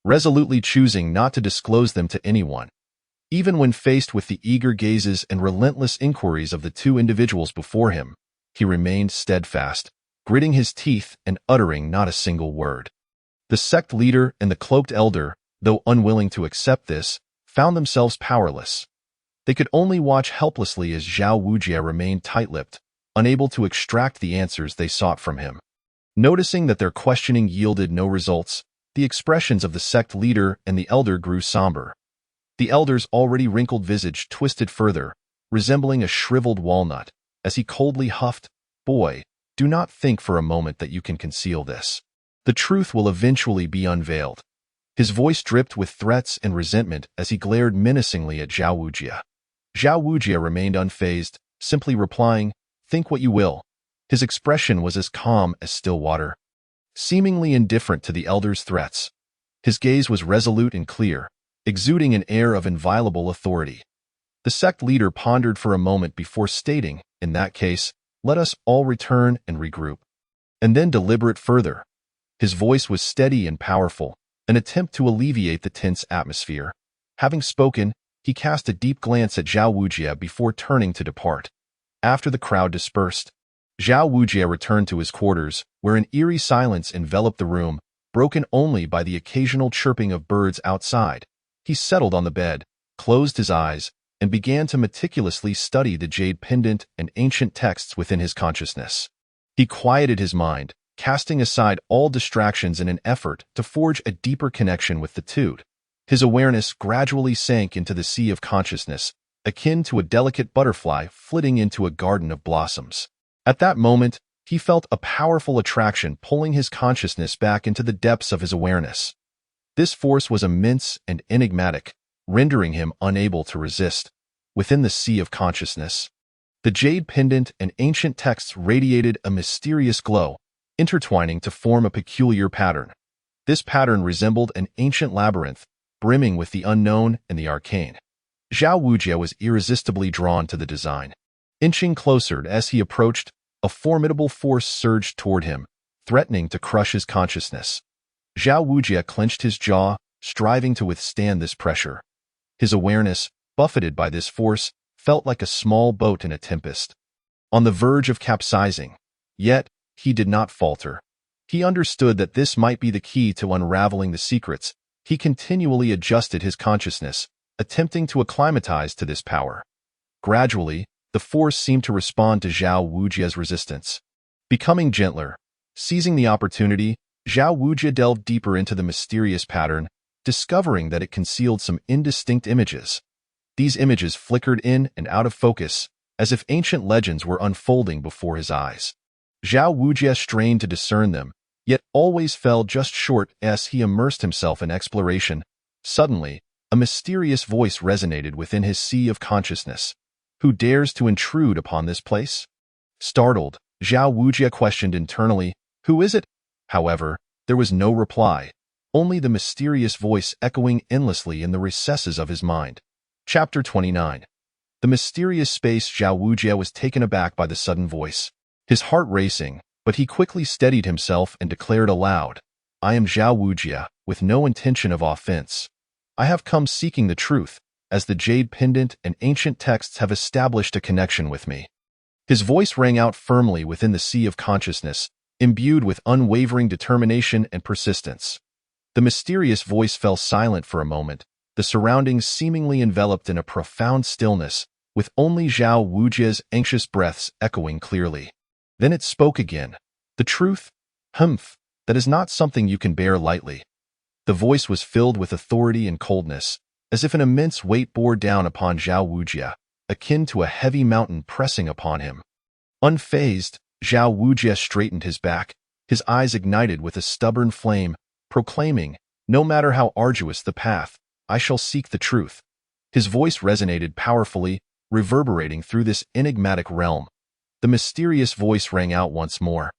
resolutely choosing not to disclose them to anyone. Even when faced with the eager gazes and relentless inquiries of the two individuals before him, he remained steadfast, gritting his teeth and uttering not a single word. The sect leader and the cloaked elder, though unwilling to accept this, found themselves powerless. They could only watch helplessly as Zhao Wuji remained tight-lipped, unable to extract the answers they sought from him. Noticing that their questioning yielded no results, the expressions of the sect leader and the elder grew somber. The elder's already wrinkled visage twisted further, resembling a shriveled walnut, as he coldly huffed, "Boy, do not think for a moment that you can conceal this. The truth will eventually be unveiled." His voice dripped with threats and resentment as he glared menacingly at Zhao Wuji. Zhao Wuji remained unfazed, simply replying, "Think what you will." His expression was as calm as still water, seemingly indifferent to the elder's threats. His gaze was resolute and clear, exuding an air of inviolable authority. The sect leader pondered for a moment before stating, "In that case, let us all return and regroup." And then deliberate further. His voice was steady and powerful, an attempt to alleviate the tense atmosphere. Having spoken, he cast a deep glance at Zhao Wuji before turning to depart. After the crowd dispersed, Zhao Wuji returned to his quarters, where an eerie silence enveloped the room, broken only by the occasional chirping of birds outside. He settled on the bed, closed his eyes, and began to meticulously study the jade pendant and ancient texts within his consciousness. He quieted his mind, casting aside all distractions in an effort to forge a deeper connection with the Tude. His awareness gradually sank into the sea of consciousness, akin to a delicate butterfly flitting into a garden of blossoms. At that moment, he felt a powerful attraction pulling his consciousness back into the depths of his awareness. This force was immense and enigmatic, rendering him unable to resist. Within the sea of consciousness, the jade pendant and ancient texts radiated a mysterious glow, intertwining to form a peculiar pattern. This pattern resembled an ancient labyrinth, brimming with the unknown and the arcane. Zhao Wuji was irresistibly drawn to the design. Inching closer as he approached, a formidable force surged toward him, threatening to crush his consciousness. Zhao Wuji clenched his jaw, striving to withstand this pressure. His awareness, buffeted by this force, felt like a small boat in a tempest, on the verge of capsizing. Yet, he did not falter. He understood that this might be the key to unraveling the secrets. He continually adjusted his consciousness, attempting to acclimatize to this power. Gradually, the force seemed to respond to Zhao Wuji's resistance. Becoming gentler, seizing the opportunity, Zhao Wuji delved deeper into the mysterious pattern, discovering that it concealed some indistinct images. These images flickered in and out of focus, as if ancient legends were unfolding before his eyes. Zhao Wujie strained to discern them, yet always fell just short as he immersed himself in exploration. Suddenly, a mysterious voice resonated within his sea of consciousness. Who dares to intrude upon this place? Startled, Zhao Wujie questioned internally, who is it? However, there was no reply, only the mysterious voice echoing endlessly in the recesses of his mind. Chapter 29. The mysterious space. Zhao Wujie was taken aback by the sudden voice, his heart racing, but he quickly steadied himself and declared aloud, I am Zhao Wujie, with no intention of offense. I have come seeking the truth, as the jade pendant and ancient texts have established a connection with me. His voice rang out firmly within the sea of consciousness, imbued with unwavering determination and persistence. The mysterious voice fell silent for a moment, the surroundings seemingly enveloped in a profound stillness, with only Zhao Wujie's anxious breaths echoing clearly. Then it spoke again. The truth? Humph, that is not something you can bear lightly. The voice was filled with authority and coldness, as if an immense weight bore down upon Zhao Wujie, akin to a heavy mountain pressing upon him. Unfazed, Zhao Wujie straightened his back, his eyes ignited with a stubborn flame, proclaiming, no matter how arduous the path, I shall seek the truth. His voice resonated powerfully, reverberating through this enigmatic realm. The mysterious voice rang out once more,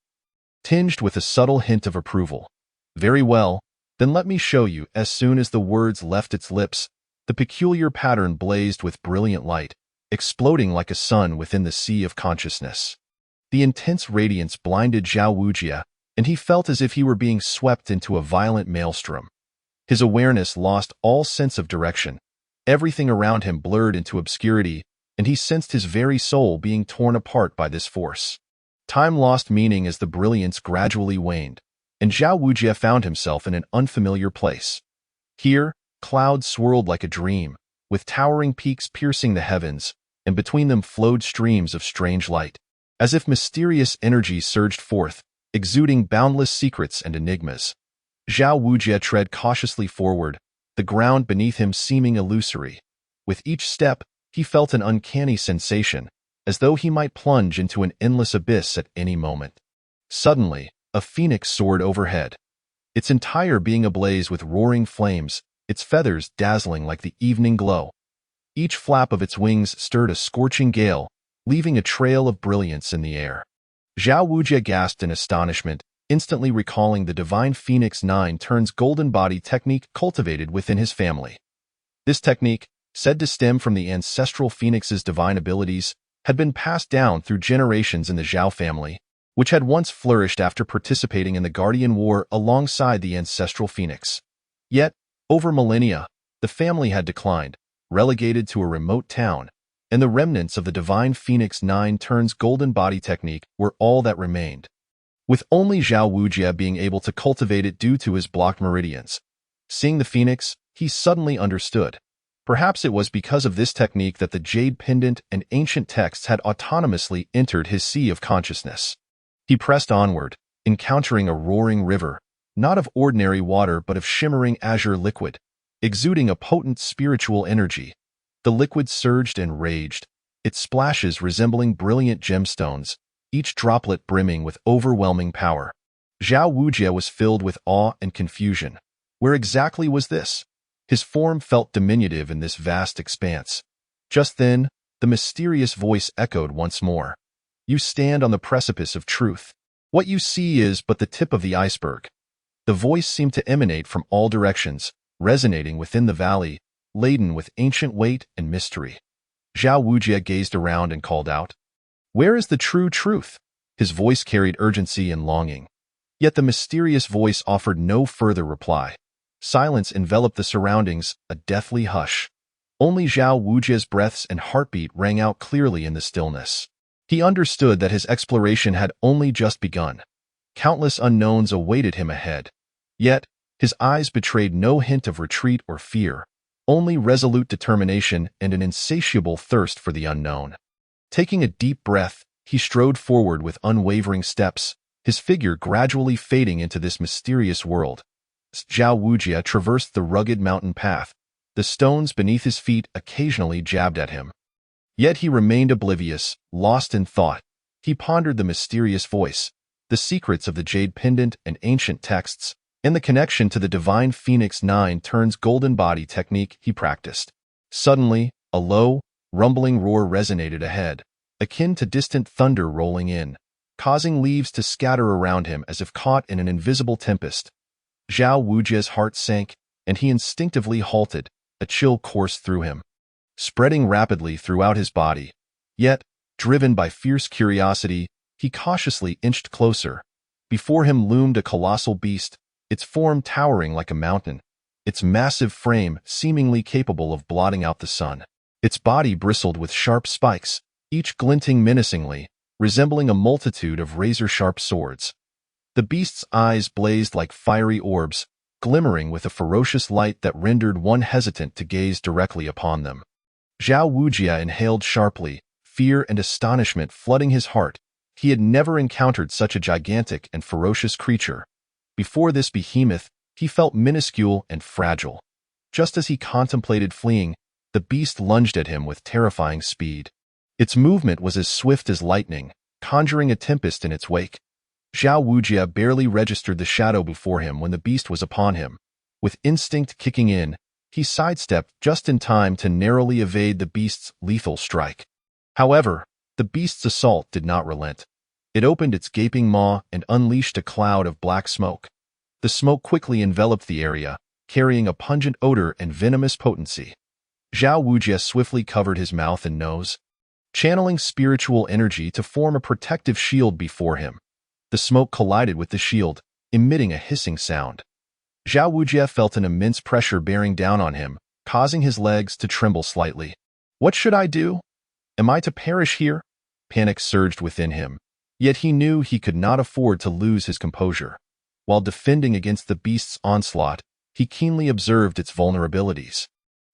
tinged with a subtle hint of approval. Very well, then let me show you. As soon as the words left its lips, the peculiar pattern blazed with brilliant light, exploding like a sun within the sea of consciousness. The intense radiance blinded Zhao Wujie, and he felt as if he were being swept into a violent maelstrom. His awareness lost all sense of direction. Everything around him blurred into obscurity, and he sensed his very soul being torn apart by this force. Time lost meaning as the brilliance gradually waned, and Zhao Wujie found himself in an unfamiliar place. Here, clouds swirled like a dream, with towering peaks piercing the heavens, and between them flowed streams of strange light, as if mysterious energy surged forth, exuding boundless secrets and enigmas. Zhao Wujie tread cautiously forward, the ground beneath him seeming illusory. With each step, he felt an uncanny sensation, as though he might plunge into an endless abyss at any moment. Suddenly, a phoenix soared overhead, its entire being ablaze with roaring flames, its feathers dazzling like the evening glow. Each flap of its wings stirred a scorching gale, leaving a trail of brilliance in the air. Zhao Wujie gasped in astonishment, instantly recalling the divine Phoenix 9 turns golden body technique cultivated within his family. This technique, said to stem from the ancestral phoenix's divine abilities, had been passed down through generations in the Zhao family, which had once flourished after participating in the Guardian War alongside the ancestral phoenix. Yet, over millennia, the family had declined, relegated to a remote town, and the remnants of the divine Phoenix 9 turns golden body technique were all that remained, with only Zhao Wujie being able to cultivate it due to his blocked meridians. Seeing the phoenix, he suddenly understood. Perhaps it was because of this technique that the jade pendant and ancient texts had autonomously entered his sea of consciousness. He pressed onward, encountering a roaring river, not of ordinary water but of shimmering azure liquid, exuding a potent spiritual energy. The liquid surged and raged, its splashes resembling brilliant gemstones, each droplet brimming with overwhelming power. Zhao Wujie was filled with awe and confusion. Where exactly was this? His form felt diminutive in this vast expanse. Just then, the mysterious voice echoed once more. You stand on the precipice of truth. What you see is but the tip of the iceberg. The voice seemed to emanate from all directions, resonating within the valley, laden with ancient weight and mystery. Zhao Wujie gazed around and called out, Where is the true truth? His voice carried urgency and longing. Yet the mysterious voice offered no further reply. Silence enveloped the surroundings, a deathly hush. Only Zhao Wujie's breaths and heartbeat rang out clearly in the stillness. He understood that his exploration had only just begun. Countless unknowns awaited him ahead. Yet, his eyes betrayed no hint of retreat or fear, only resolute determination and an insatiable thirst for the unknown. Taking a deep breath, he strode forward with unwavering steps, his figure gradually fading into this mysterious world. Zhao Wujie traversed the rugged mountain path, the stones beneath his feet occasionally jabbed at him. Yet he remained oblivious, lost in thought. He pondered the mysterious voice, the secrets of the jade pendant and ancient texts, and the connection to the divine Phoenix 9 turns golden body technique he practiced. Suddenly, a low, rumbling roar resonated ahead, akin to distant thunder rolling in, causing leaves to scatter around him as if caught in an invisible tempest. Zhao Wujia's heart sank, and he instinctively halted, a chill coursed through him, spreading rapidly throughout his body. Yet, driven by fierce curiosity, he cautiously inched closer. Before him loomed a colossal beast, its form towering like a mountain, its massive frame seemingly capable of blotting out the sun. Its body bristled with sharp spikes, each glinting menacingly, resembling a multitude of razor-sharp swords. The beast's eyes blazed like fiery orbs, glimmering with a ferocious light that rendered one hesitant to gaze directly upon them. Zhao Wujia inhaled sharply, fear and astonishment flooding his heart. He had never encountered such a gigantic and ferocious creature. Before this behemoth, he felt minuscule and fragile. Just as he contemplated fleeing, the beast lunged at him with terrifying speed. Its movement was as swift as lightning, conjuring a tempest in its wake. Zhao Wujia barely registered the shadow before him when the beast was upon him. With instinct kicking in, he sidestepped just in time to narrowly evade the beast's lethal strike. However, the beast's assault did not relent. It opened its gaping maw and unleashed a cloud of black smoke. The smoke quickly enveloped the area, carrying a pungent odor and venomous potency. Zhao Wujia swiftly covered his mouth and nose, channeling spiritual energy to form a protective shield before him. The smoke collided with the shield, emitting a hissing sound. Zhao Wujia felt an immense pressure bearing down on him, causing his legs to tremble slightly. What should I do? Am I to perish here? Panic surged within him, yet he knew he could not afford to lose his composure. While defending against the beast's onslaught, he keenly observed its vulnerabilities.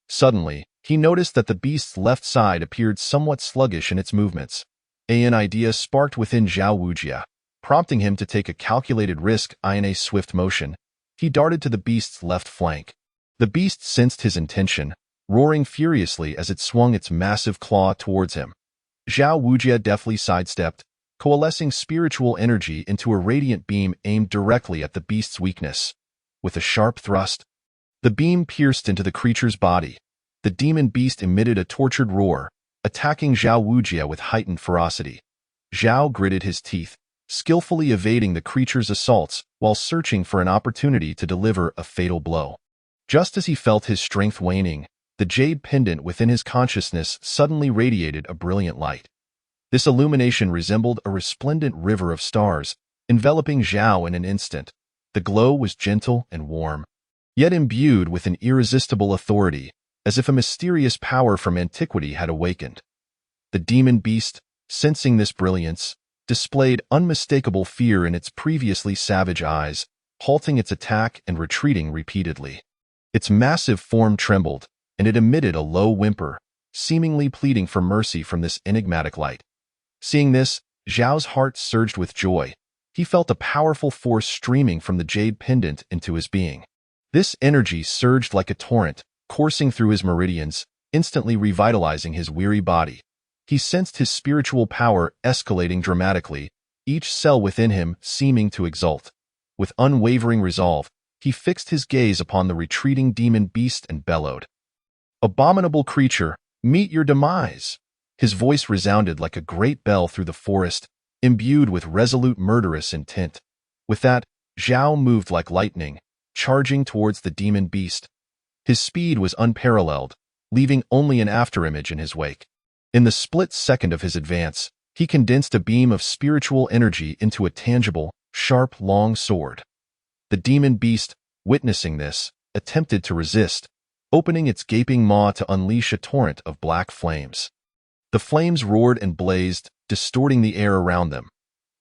Suddenly, he noticed that the beast's left side appeared somewhat sluggish in its movements. An idea sparked within Zhao Wujia, prompting him to take a calculated risk in a swift motion. He darted to the beast's left flank. The beast sensed his intention, roaring furiously as it swung its massive claw towards him. Zhao Wujia deftly sidestepped, coalescing spiritual energy into a radiant beam aimed directly at the beast's weakness. With a sharp thrust, the beam pierced into the creature's body. The demon beast emitted a tortured roar, attacking Zhao Wujia with heightened ferocity. Zhao gritted his teeth, skillfully evading the creature's assaults while searching for an opportunity to deliver a fatal blow. Just as he felt his strength waning, the jade pendant within his consciousness suddenly radiated a brilliant light. This illumination resembled a resplendent river of stars, enveloping Zhao in an instant. The glow was gentle and warm, yet imbued with an irresistible authority, as if a mysterious power from antiquity had awakened. The demon beast, sensing this brilliance, displayed unmistakable fear in its previously savage eyes, halting its attack and retreating repeatedly. Its massive form trembled, and it emitted a low whimper, seemingly pleading for mercy from this enigmatic light. Seeing this, Zhao's heart surged with joy. He felt a powerful force streaming from the jade pendant into his being. This energy surged like a torrent, coursing through his meridians, instantly revitalizing his weary body. He sensed his spiritual power escalating dramatically, each cell within him seeming to exult. With unwavering resolve, he fixed his gaze upon the retreating demon beast and bellowed, "Abominable creature, meet your demise!" His voice resounded like a great bell through the forest, imbued with resolute murderous intent. With that, Zhao moved like lightning, charging towards the demon beast. His speed was unparalleled, leaving only an afterimage in his wake. In the split second of his advance, he condensed a beam of spiritual energy into a tangible, sharp, long sword. The demon beast, witnessing this, attempted to resist, opening its gaping maw to unleash a torrent of black flames. The flames roared and blazed, distorting the air around them.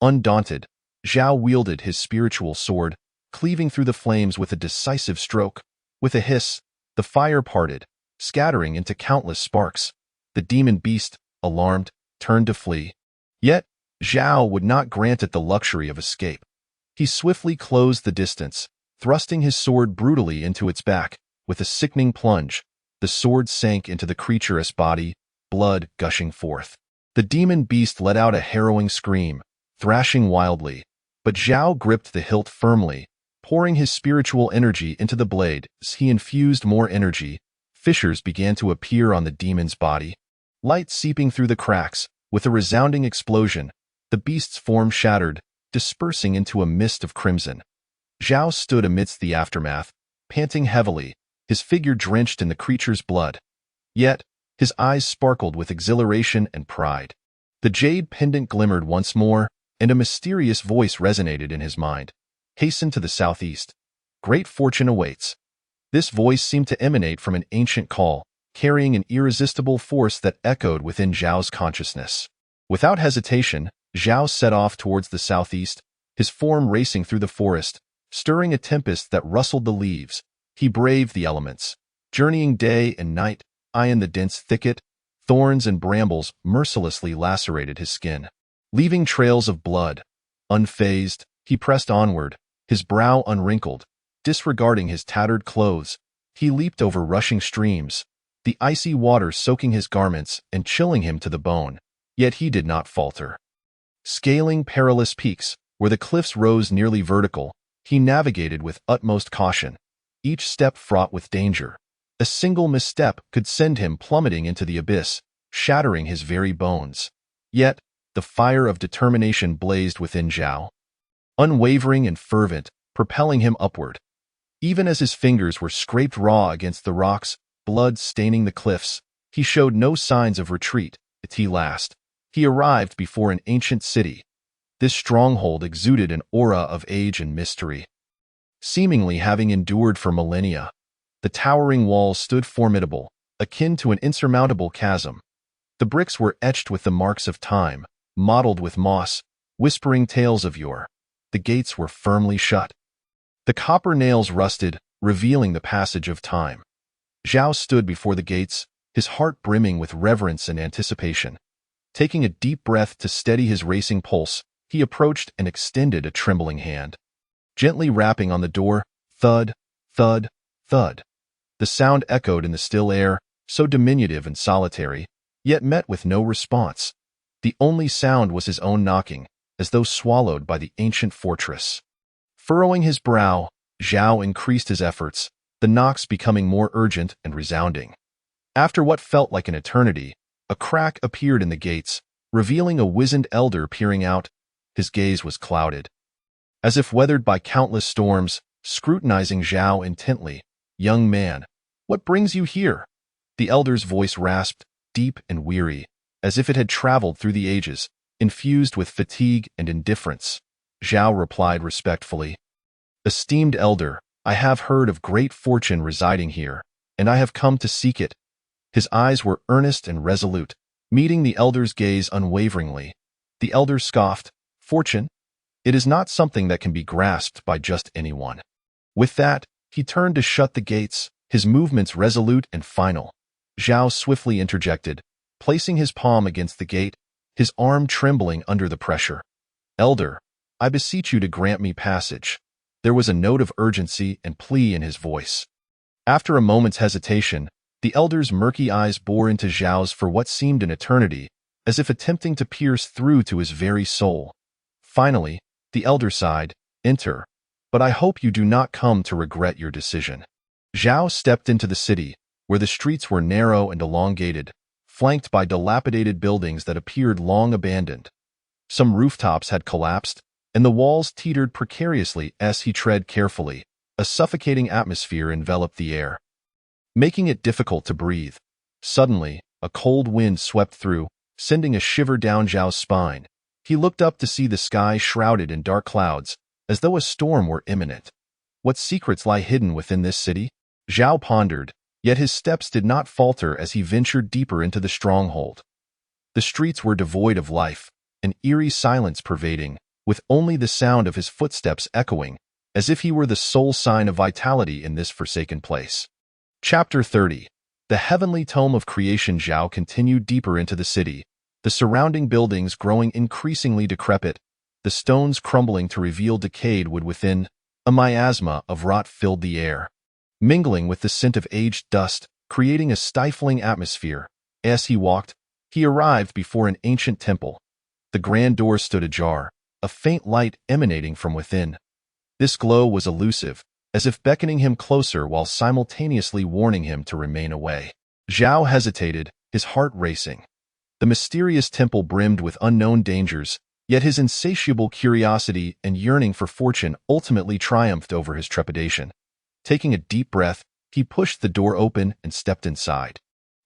Undaunted, Zhao wielded his spiritual sword, cleaving through the flames with a decisive stroke. With a hiss, the fire parted, scattering into countless sparks. The demon beast, alarmed, turned to flee. Yet, Zhao would not grant it the luxury of escape. He swiftly closed the distance, thrusting his sword brutally into its back. With a sickening plunge, the sword sank into the creature's body, blood gushing forth. The demon beast let out a harrowing scream, thrashing wildly, but Zhao gripped the hilt firmly, pouring his spiritual energy into the blade. As he infused more energy, fissures began to appear on the demon's body, light seeping through the cracks. With a resounding explosion, the beast's form shattered, dispersing into a mist of crimson. Zhao stood amidst the aftermath, panting heavily, his figure drenched in the creature's blood. Yet, his eyes sparkled with exhilaration and pride. The jade pendant glimmered once more, and a mysterious voice resonated in his mind. Hasten to the southeast. Great fortune awaits. This voice seemed to emanate from an ancient call, carrying an irresistible force that echoed within Zhao's consciousness. Without hesitation, Zhao set off towards the southeast, his form racing through the forest, stirring a tempest that rustled the leaves. He braved the elements, journeying day and night, eye in the dense thicket. Thorns and brambles mercilessly lacerated his skin, leaving trails of blood. Unfazed, he pressed onward, his brow unwrinkled. Disregarding his tattered clothes, he leaped over rushing streams, the icy water soaking his garments and chilling him to the bone. Yet he did not falter. Scaling perilous peaks, where the cliffs rose nearly vertical, he navigated with utmost caution, each step fraught with danger. A single misstep could send him plummeting into the abyss, shattering his very bones. Yet, the fire of determination blazed within Zhao, unwavering and fervent, propelling him upward. Even as his fingers were scraped raw against the rocks, blood staining the cliffs, he showed no signs of retreat. At last, he arrived before an ancient city. This stronghold exuded an aura of age and mystery. Seemingly having endured for millennia, the towering walls stood formidable, akin to an insurmountable chasm. The bricks were etched with the marks of time, mottled with moss, whispering tales of yore. The gates were firmly shut. The copper nails rusted, revealing the passage of time. Zhao stood before the gates, his heart brimming with reverence and anticipation. Taking a deep breath to steady his racing pulse, he approached and extended a trembling hand. Gently rapping on the door, thud, thud, thud. The sound echoed in the still air, so diminutive and solitary, yet met with no response. The only sound was his own knocking, as though swallowed by the ancient fortress. Furrowing his brow, Zhao increased his efforts, the knocks becoming more urgent and resounding. After what felt like an eternity, a crack appeared in the gates, revealing a wizened elder peering out. His gaze was clouded, as if weathered by countless storms, scrutinizing Zhao intently. "Young man, what brings you here?" The elder's voice rasped, deep and weary, as if it had traveled through the ages, infused with fatigue and indifference. Zhao replied respectfully, "Esteemed elder, I have heard of great fortune residing here, and I have come to seek it." His eyes were earnest and resolute, meeting the elder's gaze unwaveringly. The elder scoffed, "Fortune? It is not something that can be grasped by just anyone." With that, he turned to shut the gates, his movements resolute and final. Zhao swiftly interjected, placing his palm against the gate, his arm trembling under the pressure. "Elder, I beseech you to grant me passage." There was a note of urgency and plea in his voice. After a moment's hesitation, the elder's murky eyes bore into Zhao's for what seemed an eternity, as if attempting to pierce through to his very soul. Finally, the elder sighed, "Enter, but I hope you do not come to regret your decision." Zhao stepped into the city, where the streets were narrow and elongated, flanked by dilapidated buildings that appeared long abandoned. Some rooftops had collapsed, and the walls teetered precariously as he tread carefully. A suffocating atmosphere enveloped the air, making it difficult to breathe. Suddenly, a cold wind swept through, sending a shiver down Zhao's spine. He looked up to see the sky shrouded in dark clouds, as though a storm were imminent. What secrets lie hidden within this city? Zhao pondered, yet his steps did not falter as he ventured deeper into the stronghold. The streets were devoid of life, an eerie silence pervading, with only the sound of his footsteps echoing, as if he were the sole sign of vitality in this forsaken place. Chapter 30. The Heavenly Tome of Creation. Zhao continued deeper into the city, the surrounding buildings growing increasingly decrepit, the stones crumbling to reveal decayed wood within. A miasma of rot filled the air, mingling with the scent of aged dust, creating a stifling atmosphere. As he walked, He arrived before an ancient temple. The grand door stood ajar, a faint light emanating from within. This glow was elusive, as if beckoning him closer while simultaneously warning him to remain away. Zhao hesitated, his heart racing. The mysterious temple brimmed with unknown dangers, yet his insatiable curiosity and yearning for fortune ultimately triumphed over his trepidation. Taking a deep breath, he pushed the door open and stepped inside.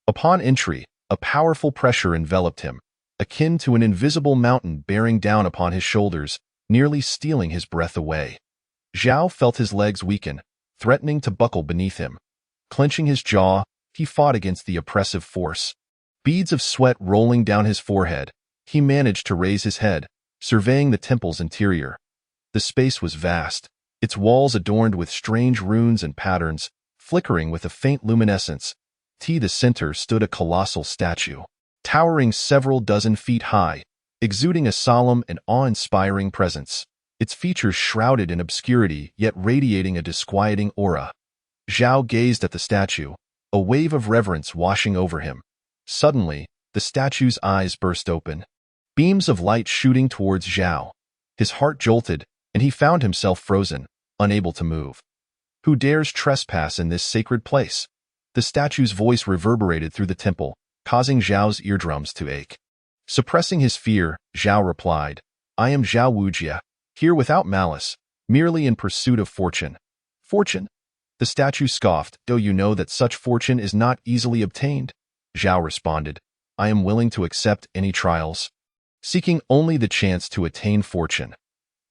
Upon entry, a powerful pressure enveloped him, akin to an invisible mountain bearing down upon his shoulders, nearly stealing his breath away. Zhao felt his legs weaken, threatening to buckle beneath him. Clenching his jaw, he fought against the oppressive force. Beads of sweat rolling down his forehead, he managed to raise his head, surveying the temple's interior. The space was vast, its walls adorned with strange runes and patterns, flickering with a faint luminescence. At the center stood a colossal statue, towering several dozen feet high, exuding a solemn and awe-inspiring presence. Its features shrouded in obscurity yet radiating a disquieting aura. Zhao gazed at the statue, a wave of reverence washing over him. Suddenly, the statue's eyes burst open, beams of light shooting towards Zhao. His heart jolted, and he found himself frozen, unable to move. "Who dares trespass in this sacred place?" The statue's voice reverberated through the temple, causing Zhao's eardrums to ache. Suppressing his fear, Zhao replied, "I am Zhao Wujia, here without malice, merely in pursuit of fortune." "Fortune?" The statue scoffed. "Do you know that such fortune is not easily obtained?" Zhao responded, "I am willing to accept any trials, seeking only the chance to attain fortune."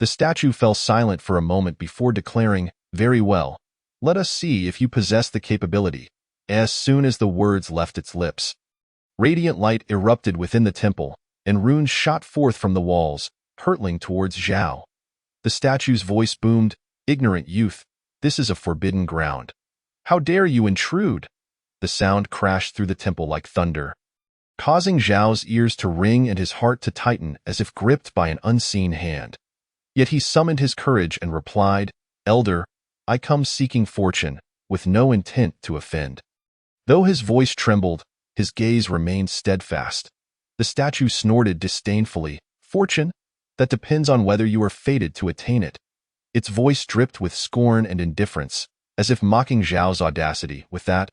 The statue fell silent for a moment before declaring, "Very well. Let us see if you possess the capability." As soon as the words left its lips, radiant light erupted within the temple, and runes shot forth from the walls, hurtling towards Zhao. The statue's voice boomed, "Ignorant youth, this is a forbidden ground. How dare you intrude?" The sound crashed through the temple like thunder, causing Zhao's ears to ring and his heart to tighten as if gripped by an unseen hand. Yet he summoned his courage and replied, "Elder, I come seeking fortune, with no intent to offend." Though his voice trembled, his gaze remained steadfast. The statue snorted disdainfully, "Fortune? That depends on whether you are fated to attain it." Its voice dripped with scorn and indifference, as if mocking Zhao's audacity. With that,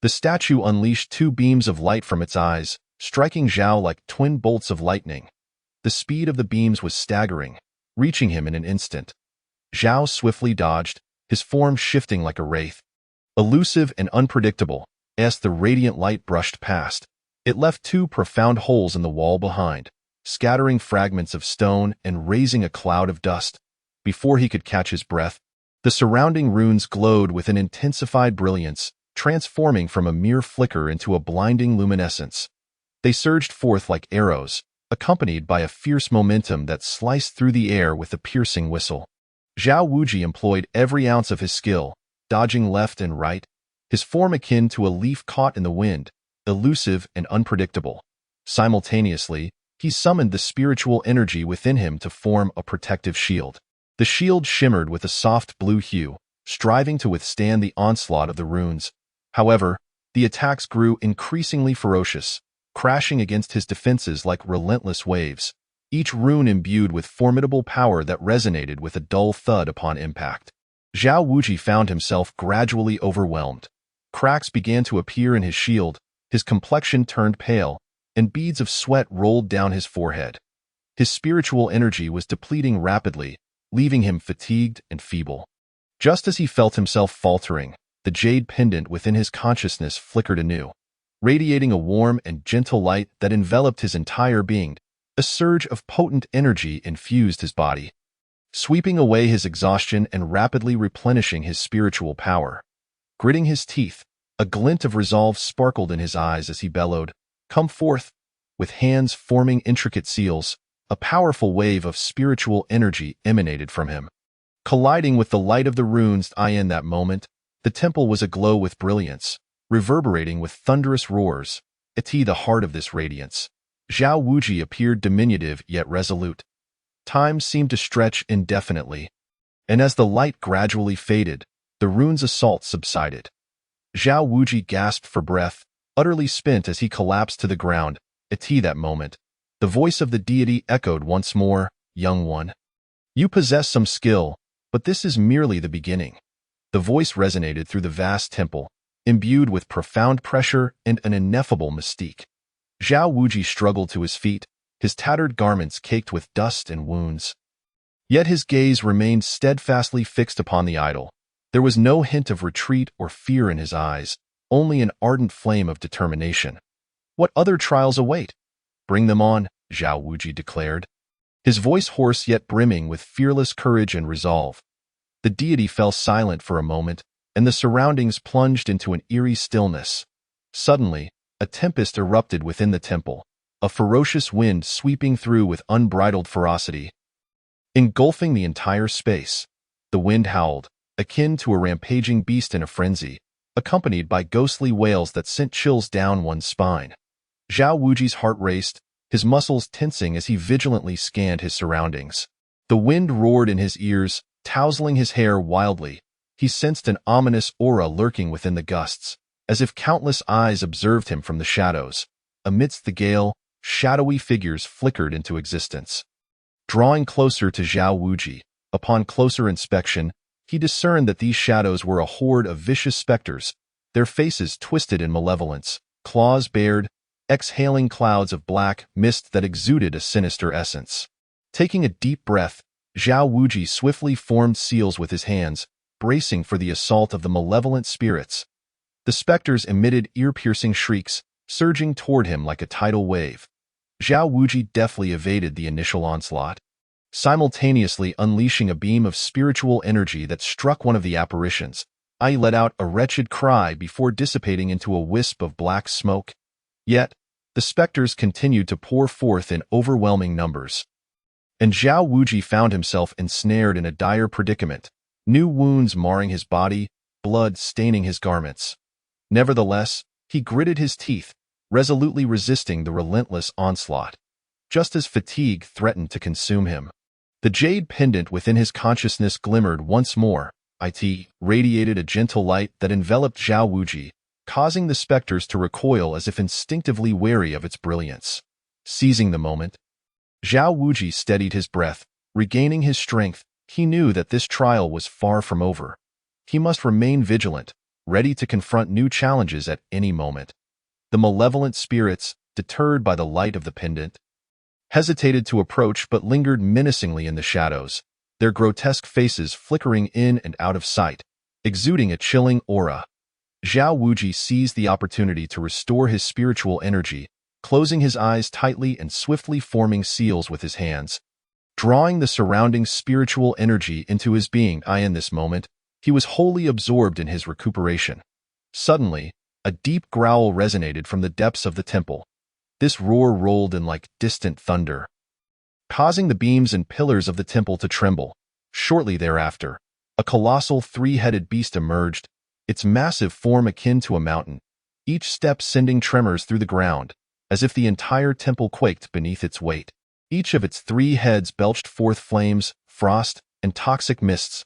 the statue unleashed two beams of light from its eyes, striking Zhao like twin bolts of lightning. The speed of the beams was staggering, reaching him in an instant. Zhao swiftly dodged, his form shifting like a wraith. Elusive and unpredictable, as the radiant light brushed past, it left two profound holes in the wall behind, scattering fragments of stone and raising a cloud of dust. Before he could catch his breath, the surrounding runes glowed with an intensified brilliance, transforming from a mere flicker into a blinding luminescence. They surged forth like arrows, accompanied by a fierce momentum that sliced through the air with a piercing whistle. Zhao Wuji employed every ounce of his skill, dodging left and right, his form akin to a leaf caught in the wind, elusive and unpredictable. Simultaneously, he summoned the spiritual energy within him to form a protective shield. The shield shimmered with a soft blue hue, striving to withstand the onslaught of the runes. However, the attacks grew increasingly ferocious, crashing against his defenses like relentless waves, each rune imbued with formidable power that resonated with a dull thud upon impact. Zhao Wuji found himself gradually overwhelmed. Cracks began to appear in his shield, his complexion turned pale, and beads of sweat rolled down his forehead. His spiritual energy was depleting rapidly, leaving him fatigued and feeble. Just as he felt himself faltering, the jade pendant within his consciousness flickered anew, radiating a warm and gentle light that enveloped his entire being. A surge of potent energy infused his body, sweeping away his exhaustion and rapidly replenishing his spiritual power. Gritting his teeth, a glint of resolve sparkled in his eyes as he bellowed, "Come forth!" With hands forming intricate seals, a powerful wave of spiritual energy emanated from him. Colliding with the light of the runes in that moment, the temple was aglow with brilliance, reverberating with thunderous roars. At the heart of this radiance, Zhao Wuji appeared diminutive yet resolute. Time seemed to stretch indefinitely, and as the light gradually faded, the rune's assault subsided. Zhao Wuji gasped for breath, utterly spent as he collapsed to the ground, At that moment, the voice of the deity echoed once more, "Young one, you possess some skill, but this is merely the beginning." The voice resonated through the vast temple, imbued with profound pressure and an ineffable mystique. Zhao Wuji struggled to his feet, his tattered garments caked with dust and wounds. Yet his gaze remained steadfastly fixed upon the idol. There was no hint of retreat or fear in his eyes, only an ardent flame of determination. "What other trials await? Bring them on," Zhao Wuji declared, his voice hoarse yet brimming with fearless courage and resolve. The deity fell silent for a moment, and the surroundings plunged into an eerie stillness. Suddenly, a tempest erupted within the temple, a ferocious wind sweeping through with unbridled ferocity, engulfing the entire space. The wind howled, akin to a rampaging beast in a frenzy, accompanied by ghostly wails that sent chills down one's spine. Zhao Wuji's heart raced, his muscles tensing as he vigilantly scanned his surroundings. The wind roared in his ears, tousling his hair wildly. He sensed an ominous aura lurking within the gusts, as if countless eyes observed him from the shadows. Amidst the gale, shadowy figures flickered into existence. Drawing closer to Zhao Wuji, upon closer inspection, he discerned that these shadows were a horde of vicious specters, their faces twisted in malevolence, claws bared, exhaling clouds of black mist that exuded a sinister essence. Taking a deep breath, Zhao Wuji swiftly formed seals with his hands, bracing for the assault of the malevolent spirits. The specters emitted ear-piercing shrieks, surging toward him like a tidal wave. Zhao Wuji deftly evaded the initial onslaught, simultaneously unleashing a beam of spiritual energy that struck one of the apparitions. I let out a wretched cry before dissipating into a wisp of black smoke. Yet, the specters continued to pour forth in overwhelming numbers. And Zhao Wuji found himself ensnared in a dire predicament, new wounds marring his body, blood staining his garments. Nevertheless, he gritted his teeth, resolutely resisting the relentless onslaught. Just as fatigue threatened to consume him, the jade pendant within his consciousness glimmered once more. It radiated a gentle light that enveloped Zhao Wuji, causing the specters to recoil as if instinctively wary of its brilliance. Seizing the moment, Zhao Wuji steadied his breath, regaining his strength. He knew that this trial was far from over. He must remain vigilant, ready to confront new challenges at any moment. The malevolent spirits, deterred by the light of the pendant, hesitated to approach but lingered menacingly in the shadows, their grotesque faces flickering in and out of sight, exuding a chilling aura. Zhao Wuji seized the opportunity to restore his spiritual energy, closing his eyes tightly and swiftly forming seals with his hands, drawing the surrounding spiritual energy into his being. In this moment, he was wholly absorbed in his recuperation. Suddenly, a deep growl resonated from the depths of the temple. This roar rolled in like distant thunder, causing the beams and pillars of the temple to tremble. Shortly thereafter, a colossal three-headed beast emerged, its massive form akin to a mountain, each step sending tremors through the ground, as if the entire temple quaked beneath its weight. Each of its 3 heads belched forth flames, frost, and toxic mists.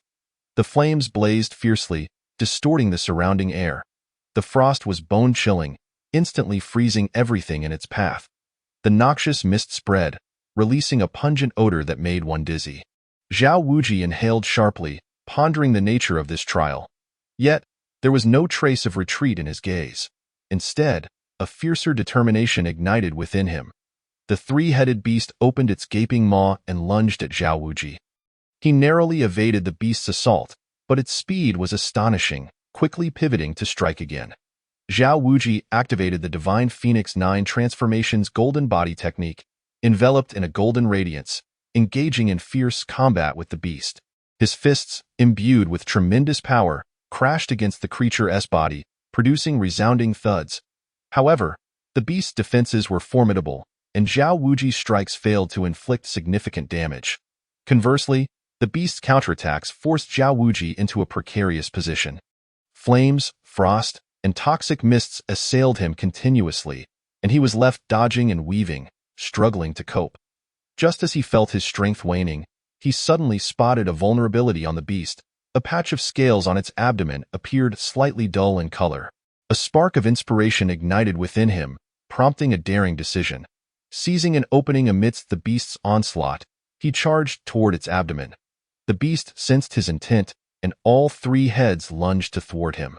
The flames blazed fiercely, distorting the surrounding air. The frost was bone-chilling, instantly freezing everything in its path. The noxious mist spread, releasing a pungent odor that made one dizzy. Zhao Wuji inhaled sharply, pondering the nature of this trial. Yet, there was no trace of retreat in his gaze. Instead, a fiercer determination ignited within him. The 3-headed beast opened its gaping maw and lunged at Zhao Wuji. He narrowly evaded the beast's assault, but its speed was astonishing, quickly pivoting to strike again. Zhao Wuji activated the Divine Phoenix 9 Transformation's golden body technique, enveloped in a golden radiance, engaging in fierce combat with the beast. His fists, imbued with tremendous power, crashed against the creature's body, producing resounding thuds. However, the beast's defenses were formidable, and Zhao Wuji's strikes failed to inflict significant damage. Conversely, the beast's counterattacks forced Zhao Wuji into a precarious position. Flames, frost, and toxic mists assailed him continuously, and he was left dodging and weaving, struggling to cope. Just as he felt his strength waning, he suddenly spotted a vulnerability on the beast. A patch of scales on its abdomen appeared slightly dull in color. A spark of inspiration ignited within him, prompting a daring decision. Seizing an opening amidst the beast's onslaught, he charged toward its abdomen. The beast sensed his intent, and all three heads lunged to thwart him.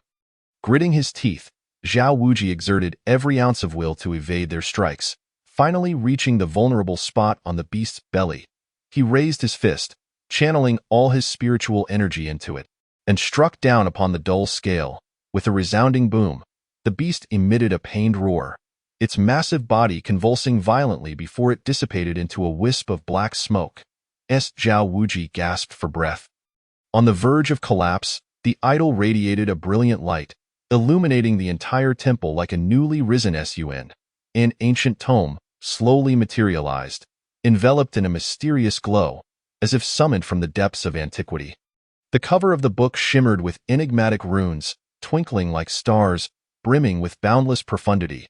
Gritting his teeth, Zhao Wuji exerted every ounce of will to evade their strikes, finally reaching the vulnerable spot on the beast's belly. He raised his fist, channeling all his spiritual energy into it, and struck down upon the dull scale. With a resounding boom, the beast emitted a pained roar, its massive body convulsing violently before it dissipated into a wisp of black smoke. Zhao Wuji gasped for breath. On the verge of collapse, the idol radiated a brilliant light, illuminating the entire temple like a newly risen sun. An ancient tome slowly materialized, enveloped in a mysterious glow, as if summoned from the depths of antiquity. The cover of the book shimmered with enigmatic runes, twinkling like stars, brimming with boundless profundity.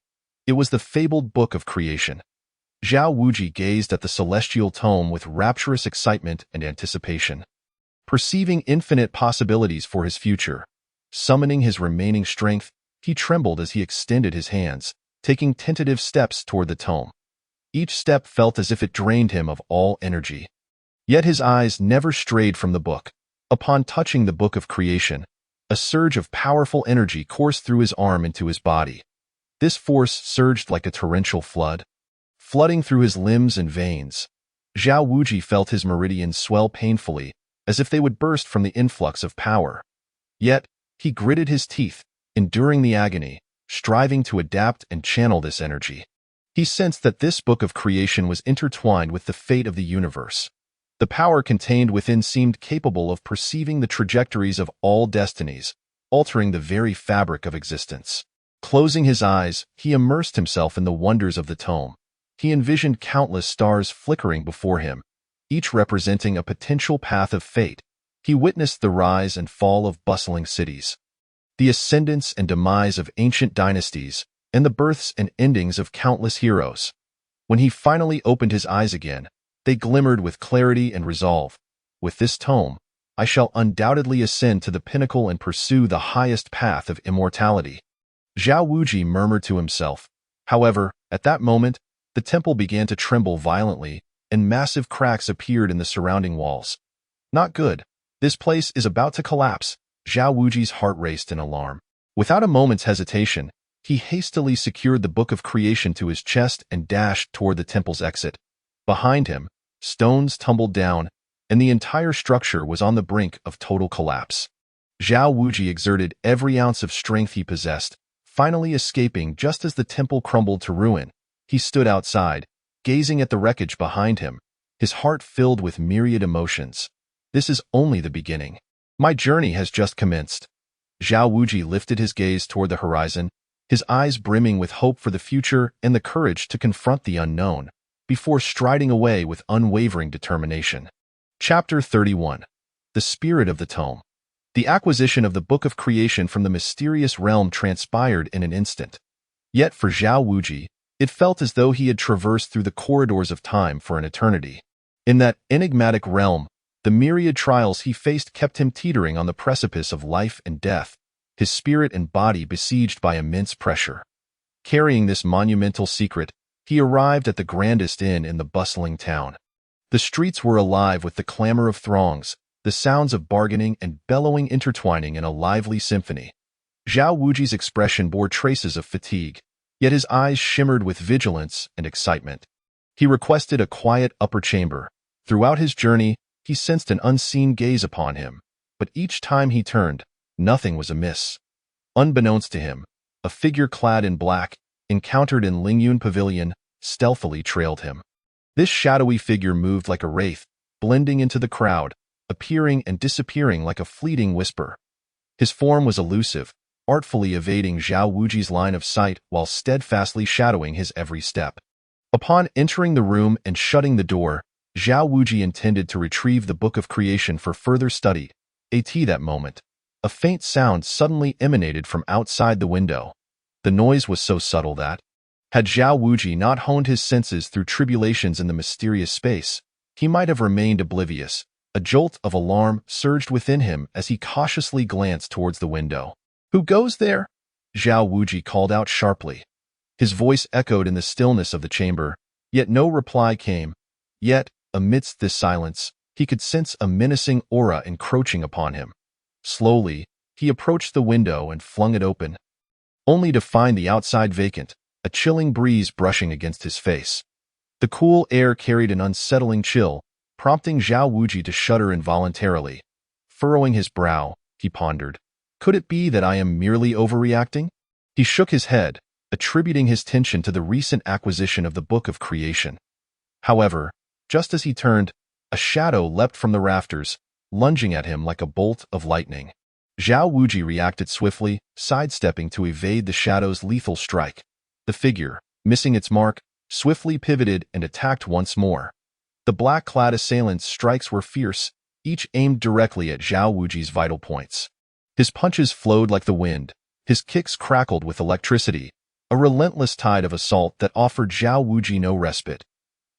It was the fabled Book of Creation. Zhao Wuji gazed at the celestial tome with rapturous excitement and anticipation. Perceiving infinite possibilities for his future, summoning his remaining strength, he trembled as he extended his hands, taking tentative steps toward the tome. Each step felt as if it drained him of all energy. Yet his eyes never strayed from the book. Upon touching the Book of Creation, a surge of powerful energy coursed through his arm into his body. This force surged like a torrential flood, flooding through his limbs and veins. Zhao Wuji felt his meridians swell painfully, as if they would burst from the influx of power. Yet, he gritted his teeth, enduring the agony, striving to adapt and channel this energy. He sensed that this Book of Creation was intertwined with the fate of the universe. The power contained within seemed capable of perceiving the trajectories of all destinies, altering the very fabric of existence. Closing his eyes, he immersed himself in the wonders of the tome. He envisioned countless stars flickering before him, each representing a potential path of fate. He witnessed the rise and fall of bustling cities, the ascendance and demise of ancient dynasties, and the births and endings of countless heroes. When he finally opened his eyes again, they glimmered with clarity and resolve. With this tome, I shall undoubtedly ascend to the pinnacle and pursue the highest path of immortality. Zhao Wuji murmured to himself. However, at that moment, the temple began to tremble violently, and massive cracks appeared in the surrounding walls. Not good. This place is about to collapse. Zhao Wuji's heart raced in alarm. Without a moment's hesitation, he hastily secured the Book of Creation to his chest and dashed toward the temple's exit. Behind him, stones tumbled down, and the entire structure was on the brink of total collapse. Zhao Wuji exerted every ounce of strength he possessed, finally escaping just as the temple crumbled to ruin. He stood outside, gazing at the wreckage behind him, his heart filled with myriad emotions. This is only the beginning. My journey has just commenced. Zhao Wuji lifted his gaze toward the horizon, his eyes brimming with hope for the future and the courage to confront the unknown, before striding away with unwavering determination. Chapter 31. The Spirit of the Tome. The acquisition of the Book of Creation from the mysterious realm transpired in an instant. Yet for Zhao Wuji, it felt as though he had traversed through the corridors of time for an eternity. In that enigmatic realm, the myriad trials he faced kept him teetering on the precipice of life and death, his spirit and body besieged by immense pressure. Carrying this monumental secret, he arrived at the grandest inn in the bustling town. The streets were alive with the clamor of throngs, the sounds of bargaining and bellowing intertwining in a lively symphony. Zhao Wuji's expression bore traces of fatigue, yet his eyes shimmered with vigilance and excitement. He requested a quiet upper chamber. Throughout his journey, he sensed an unseen gaze upon him, but each time he turned, nothing was amiss. Unbeknownst to him, a figure clad in black, encountered in Lingyun Pavilion, stealthily trailed him. This shadowy figure moved like a wraith, blending into the crowd, appearing and disappearing like a fleeting whisper. His form was elusive, artfully evading Zhao Wuji's line of sight while steadfastly shadowing his every step. Upon entering the room and shutting the door, Zhao Wuji intended to retrieve the Book of Creation for further study. At that moment, a faint sound suddenly emanated from outside the window. The noise was so subtle that, had Zhao Wuji not honed his senses through tribulations in the mysterious space, he might have remained oblivious. A jolt of alarm surged within him as he cautiously glanced towards the window. "Who goes there?" Zhao Wuji called out sharply. His voice echoed in the stillness of the chamber, Yet no reply came. Yet, amidst this silence, he could sense a menacing aura encroaching upon him. Slowly, he approached the window and flung it open, only to find the outside vacant, a chilling breeze brushing against his face. The cool air carried an unsettling chill, prompting Zhao Wuji to shudder involuntarily. Furrowing his brow, he pondered, "Could it be that I am merely overreacting?" He shook his head, attributing his tension to the recent acquisition of the Book of Creation. However, just as he turned, a shadow leapt from the rafters, lunging at him like a bolt of lightning. Zhao Wuji reacted swiftly, sidestepping to evade the shadow's lethal strike. The figure, missing its mark, swiftly pivoted and attacked once more. The black-clad assailant's strikes were fierce, each aimed directly at Zhao Wuji's vital points. His punches flowed like the wind, his kicks crackled with electricity, a relentless tide of assault that offered Zhao Wuji no respite.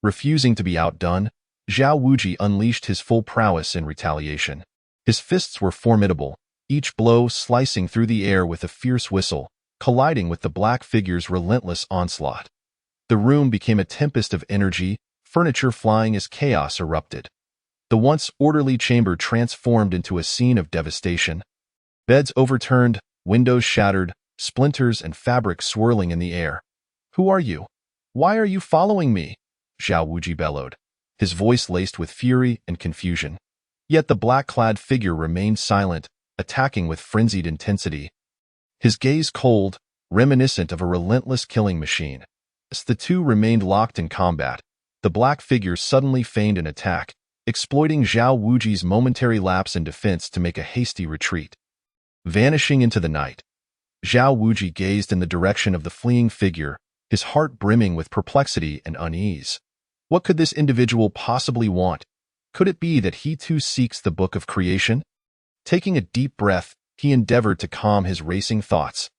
Refusing to be outdone, Zhao Wuji unleashed his full prowess in retaliation. His fists were formidable, each blow slicing through the air with a fierce whistle, colliding with the black figure's relentless onslaught. The room became a tempest of energy, furniture flying as chaos erupted. The once orderly chamber transformed into a scene of devastation. Beds overturned, windows shattered, splinters and fabric swirling in the air. "Who are you? Why are you following me?" Zhao Wuji bellowed, his voice laced with fury and confusion. Yet the black-clad figure remained silent, attacking with frenzied intensity. His gaze cold, reminiscent of a relentless killing machine. As the two remained locked in combat, the black figure suddenly feigned an attack, exploiting Zhao Wuji's momentary lapse in defense to make a hasty retreat. Vanishing into the night, Zhao Wuji gazed in the direction of the fleeing figure, his heart brimming with perplexity and unease. What could this individual possibly want? Could it be that he too seeks the Book of Creation? Taking a deep breath, he endeavored to calm his racing thoughts.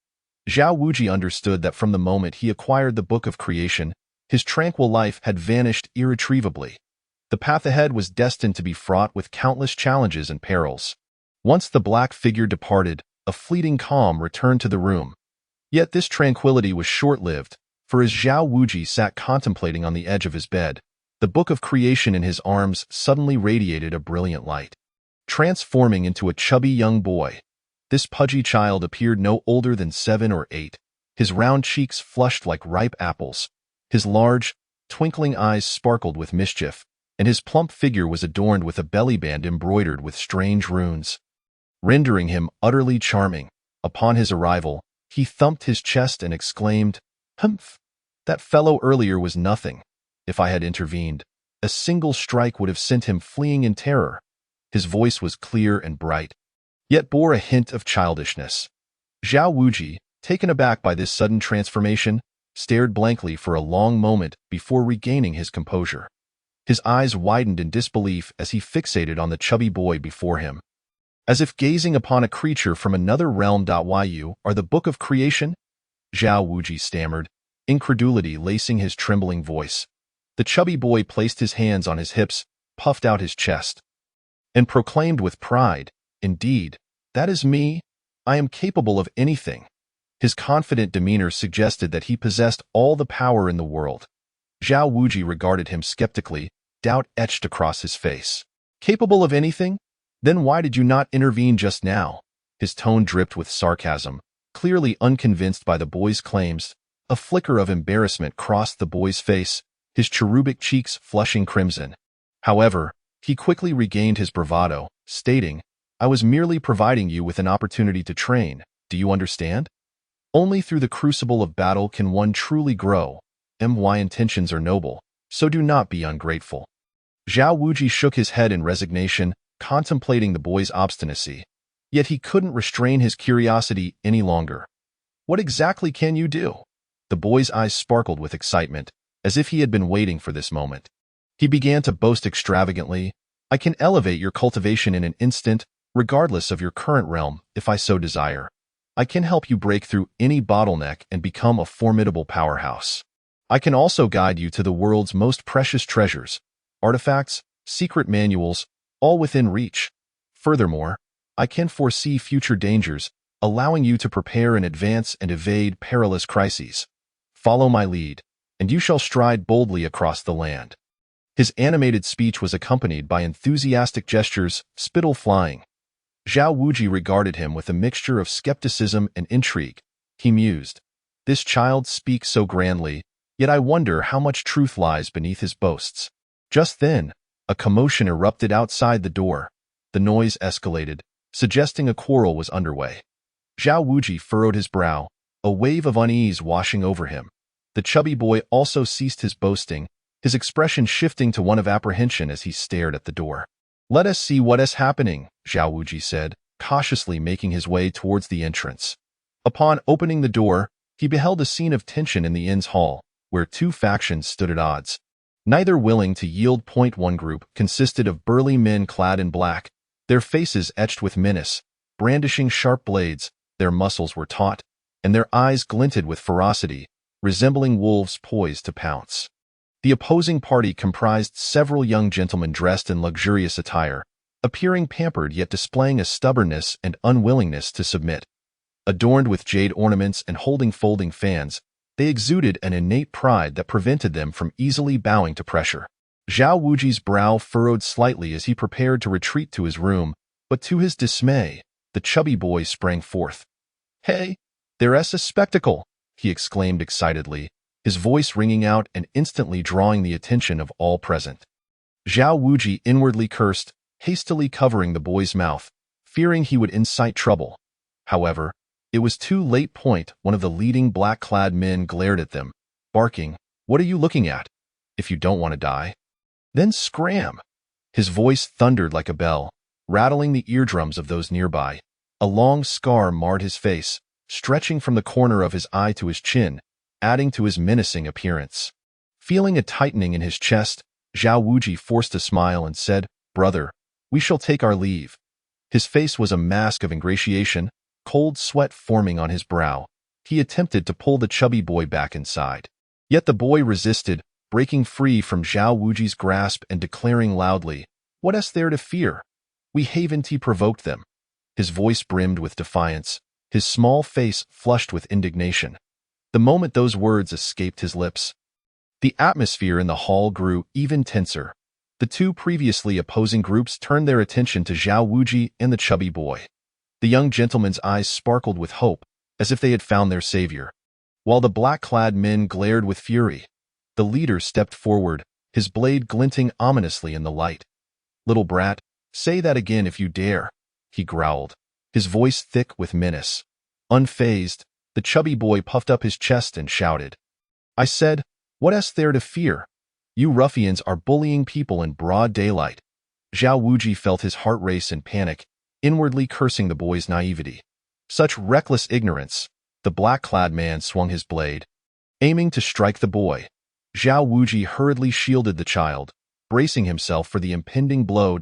Zhao Wuji understood that from the moment he acquired the Book of Creation, his tranquil life had vanished irretrievably. The path ahead was destined to be fraught with countless challenges and perils. Once the black figure departed, a fleeting calm returned to the room. Yet this tranquility was short-lived, for as Zhao Wuji sat contemplating on the edge of his bed, the Book of Creation in his arms suddenly radiated a brilliant light. Transforming into a chubby young boy, this pudgy child appeared no older than 7 or 8, his round cheeks flushed like ripe apples. His large, twinkling eyes sparkled with mischief, and his plump figure was adorned with a belly band embroidered with strange runes, rendering him utterly charming. Upon his arrival, he thumped his chest and exclaimed, "Humph! That fellow earlier was nothing. If I had intervened, a single strike would have sent him fleeing in terror." His voice was clear and bright, yet bore a hint of childishness. Zhao Wuji, taken aback by this sudden transformation, stared blankly for a long moment before regaining his composure. His eyes widened in disbelief as he fixated on the chubby boy before him, as if gazing upon a creature from another realm. "You are the Book of Creation?" Zhao Wuji stammered, incredulity lacing his trembling voice. The chubby boy placed his hands on his hips, puffed out his chest, and proclaimed with pride, "Indeed, that is me. I am capable of anything." His confident demeanor suggested that he possessed all the power in the world. Zhao Wuji regarded him skeptically, doubt etched across his face. "Capable of anything? Then why did you not intervene just now?" His tone dripped with sarcasm, clearly unconvinced by the boy's claims. A flicker of embarrassment crossed the boy's face, his cherubic cheeks flushing crimson. However, he quickly regained his bravado, stating, "I was merely providing you with an opportunity to train. Do you understand? Only through the crucible of battle can one truly grow. My intentions are noble, so do not be ungrateful." Zhao Wuji shook his head in resignation, contemplating the boy's obstinacy. Yet he couldn't restrain his curiosity any longer. "What exactly can you do?" The boy's eyes sparkled with excitement, as if he had been waiting for this moment. He began to boast extravagantly, "I can elevate your cultivation in an instant, regardless of your current realm, if I so desire. I can help you break through any bottleneck and become a formidable powerhouse. I can also guide you to the world's most precious treasures, artifacts, secret manuals, all within reach. Furthermore, I can foresee future dangers, allowing you to prepare in advance and evade perilous crises. Follow my lead, and you shall stride boldly across the land." His animated speech was accompanied by enthusiastic gestures, spittle flying. Zhao Wuji regarded him with a mixture of skepticism and intrigue. He mused, "This child speaks so grandly, yet I wonder how much truth lies beneath his boasts." Just then, a commotion erupted outside the door. The noise escalated, suggesting a quarrel was underway. Zhao Wuji furrowed his brow, a wave of unease washing over him. The chubby boy also ceased his boasting, his expression shifting to one of apprehension as he stared at the door. "Let us see what is happening," Zhao Wuji said, cautiously making his way towards the entrance. Upon opening the door, he beheld a scene of tension in the inn's hall, where two factions stood at odds. Neither willing to yield. One group consisted of burly men clad in black, their faces etched with menace, brandishing sharp blades. Their muscles were taut, and their eyes glinted with ferocity, resembling wolves poised to pounce. The opposing party comprised several young gentlemen dressed in luxurious attire, appearing pampered yet displaying a stubbornness and unwillingness to submit. Adorned with jade ornaments and holding folding fans, they exuded an innate pride that prevented them from easily bowing to pressure. Zhao Wuji's brow furrowed slightly as he prepared to retreat to his room, but to his dismay, the chubby boy sprang forth. "Hey, there's a spectacle!" he exclaimed excitedly, his voice ringing out and instantly drawing the attention of all present. Zhao Wuji inwardly cursed, hastily covering the boy's mouth, fearing he would incite trouble. However, it was too late. One of the leading black-clad men glared at them, barking, "What are you looking at? If you don't want to die, then scram!" His voice thundered like a bell, rattling the eardrums of those nearby. A long scar marred his face, stretching from the corner of his eye to his chin, adding to his menacing appearance. Feeling a tightening in his chest, Zhao Wuji forced a smile and said, "Brother, we shall take our leave." His face was a mask of ingratiation, cold sweat forming on his brow. He attempted to pull the chubby boy back inside. Yet the boy resisted, breaking free from Zhao Wuji's grasp and declaring loudly, "What is there to fear? We haven't provoked them." His voice brimmed with defiance, his small face flushed with indignation. The moment those words escaped his lips, the atmosphere in the hall grew even tenser. The two previously opposing groups turned their attention to Zhao Wuji and the chubby boy. The young gentleman's eyes sparkled with hope, as if they had found their savior, while the black-clad men glared with fury. The leader stepped forward, his blade glinting ominously in the light. "Little brat, say that again if you dare," he growled, his voice thick with menace. Unfazed, the chubby boy puffed up his chest and shouted, "I said, what is there to fear? You ruffians are bullying people in broad daylight." Zhao Wuji felt his heart race in panic, inwardly cursing the boy's naivety. Such reckless ignorance. The black-clad man swung his blade, aiming to strike the boy. Zhao Wuji hurriedly shielded the child, bracing himself for the impending blow.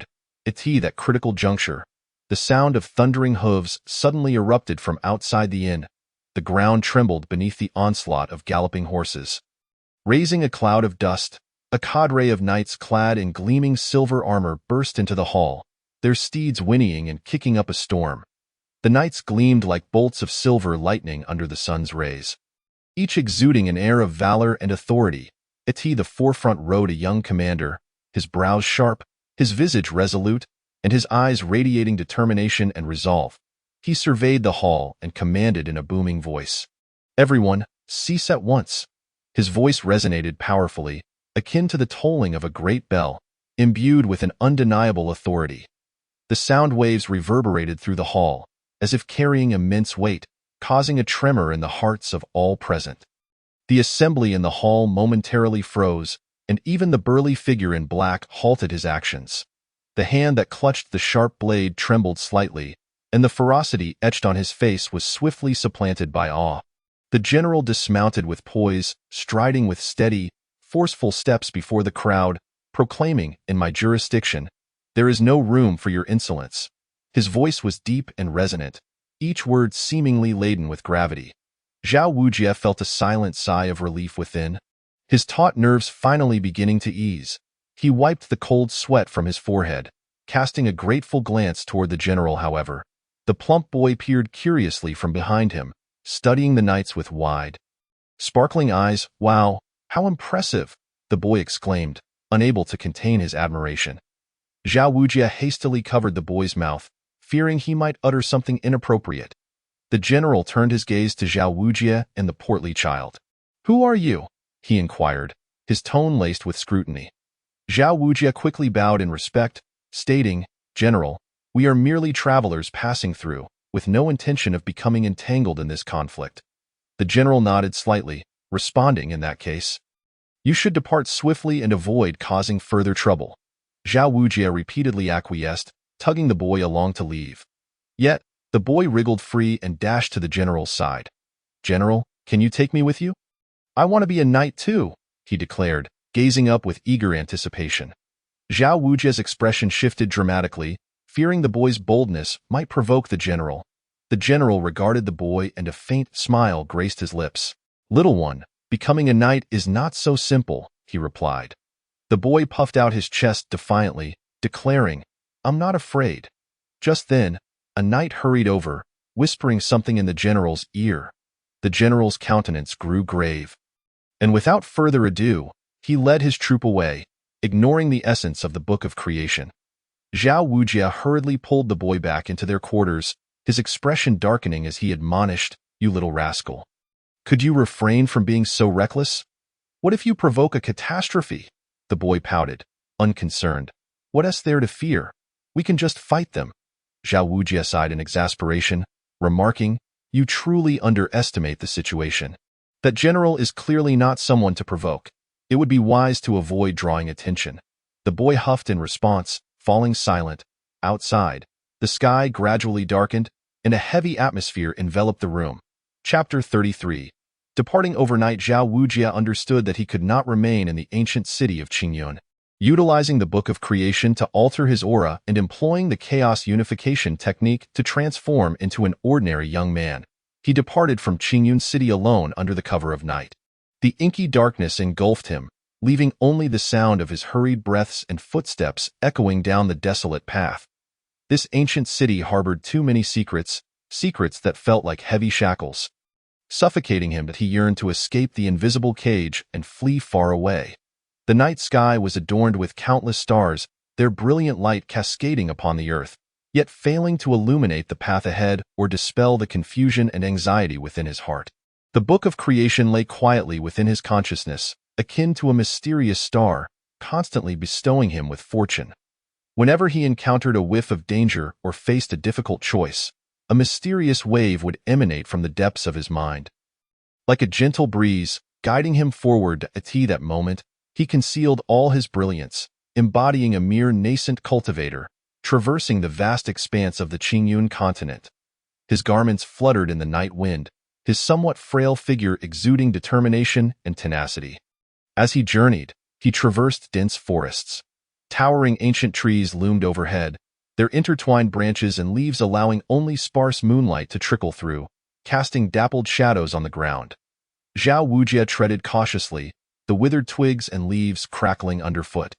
At that critical juncture, the sound of thundering hooves suddenly erupted from outside the inn. The ground trembled beneath the onslaught of galloping horses. Raising a cloud of dust, a cadre of knights clad in gleaming silver armor burst into the hall, their steeds whinnying and kicking up a storm. The knights gleamed like bolts of silver lightning under the sun's rays, each exuding an air of valor and authority. At the forefront rode a young commander, his brows sharp, his visage resolute, and his eyes radiating determination and resolve. He surveyed the hall and commanded in a booming voice, "Everyone, cease at once." His voice resonated powerfully, akin to the tolling of a great bell, imbued with an undeniable authority. The sound waves reverberated through the hall, as if carrying immense weight, causing a tremor in the hearts of all present. The assembly in the hall momentarily froze, and even the burly figure in black halted his actions. The hand that clutched the sharp blade trembled slightly, and the ferocity etched on his face was swiftly supplanted by awe. The general dismounted with poise, striding with steady, forceful steps before the crowd, proclaiming, "In my jurisdiction, there is no room for your insolence." His voice was deep and resonant, each word seemingly laden with gravity. Zhao Wuji felt a silent sigh of relief within, his taut nerves finally beginning to ease. He wiped the cold sweat from his forehead, casting a grateful glance toward the general. However, the plump boy peered curiously from behind him, studying the knights with wide, sparkling eyes. "Wow, How impressive! The boy exclaimed, unable to contain his admiration. Zhao Wujie hastily covered the boy's mouth, fearing he might utter something inappropriate. The general turned his gaze to Zhao Wujie and the portly child. "Who are you?" he inquired, his tone laced with scrutiny. Zhao Wujie quickly bowed in respect, stating, "General, we are merely travelers passing through, with no intention of becoming entangled in this conflict." The general nodded slightly, responding in that case. "You should depart swiftly and avoid causing further trouble." Zhao Wujie repeatedly acquiesced, tugging the boy along to leave. Yet, the boy wriggled free and dashed to the general's side. "General, can you take me with you?" "I want to be a knight too," he declared, gazing up with eager anticipation. Zhao Wujie's expression shifted dramatically, fearing the boy's boldness might provoke the general. The general regarded the boy and a faint smile graced his lips. "Little one, becoming a knight is not so simple," he replied. The boy puffed out his chest defiantly, declaring, "I'm not afraid." Just then, a knight hurried over, whispering something in the general's ear. The general's countenance grew grave, and without further ado, he led his troop away, ignoring the essence of the Book of Creation. Zhao Wujie hurriedly pulled the boy back into their quarters, his expression darkening as he admonished, "You little rascal. Could you refrain from being so reckless? What if you provoke a catastrophe?" The boy pouted, unconcerned. "What is there to fear? We can just fight them." Zhao Wujie sighed in exasperation, remarking, "You truly underestimate the situation. That general is clearly not someone to provoke. It would be wise to avoid drawing attention." The boy huffed in response, falling silent. Outside, the sky gradually darkened, and a heavy atmosphere enveloped the room. Chapter 33. Departing overnight, Zhao Wujie understood that he could not remain in the ancient city of Qingyun. Utilizing the Book of Creation to alter his aura and employing the chaos unification technique to transform into an ordinary young man, he departed from Qingyun city alone under the cover of night. The inky darkness engulfed him, leaving only the sound of his hurried breaths and footsteps echoing down the desolate path. This ancient city harbored too many secrets, secrets that felt like heavy shackles, suffocating him, that he yearned to escape the invisible cage and flee far away. The night sky was adorned with countless stars, their brilliant light cascading upon the earth, yet failing to illuminate the path ahead or dispel the confusion and anxiety within his heart. The Book of Creation lay quietly within his consciousness, akin to a mysterious star, constantly bestowing him with fortune. Whenever he encountered a whiff of danger or faced a difficult choice, a mysterious wave would emanate from the depths of his mind. Like a gentle breeze, guiding him forward to achieve that moment, he concealed all his brilliance, embodying a mere nascent cultivator, traversing the vast expanse of the Qingyun continent. His garments fluttered in the night wind, his somewhat frail figure exuding determination and tenacity. As he journeyed, he traversed dense forests. Towering ancient trees loomed overhead, their intertwined branches and leaves allowing only sparse moonlight to trickle through, casting dappled shadows on the ground. Zhao Wujie treaded cautiously, the withered twigs and leaves crackling underfoot.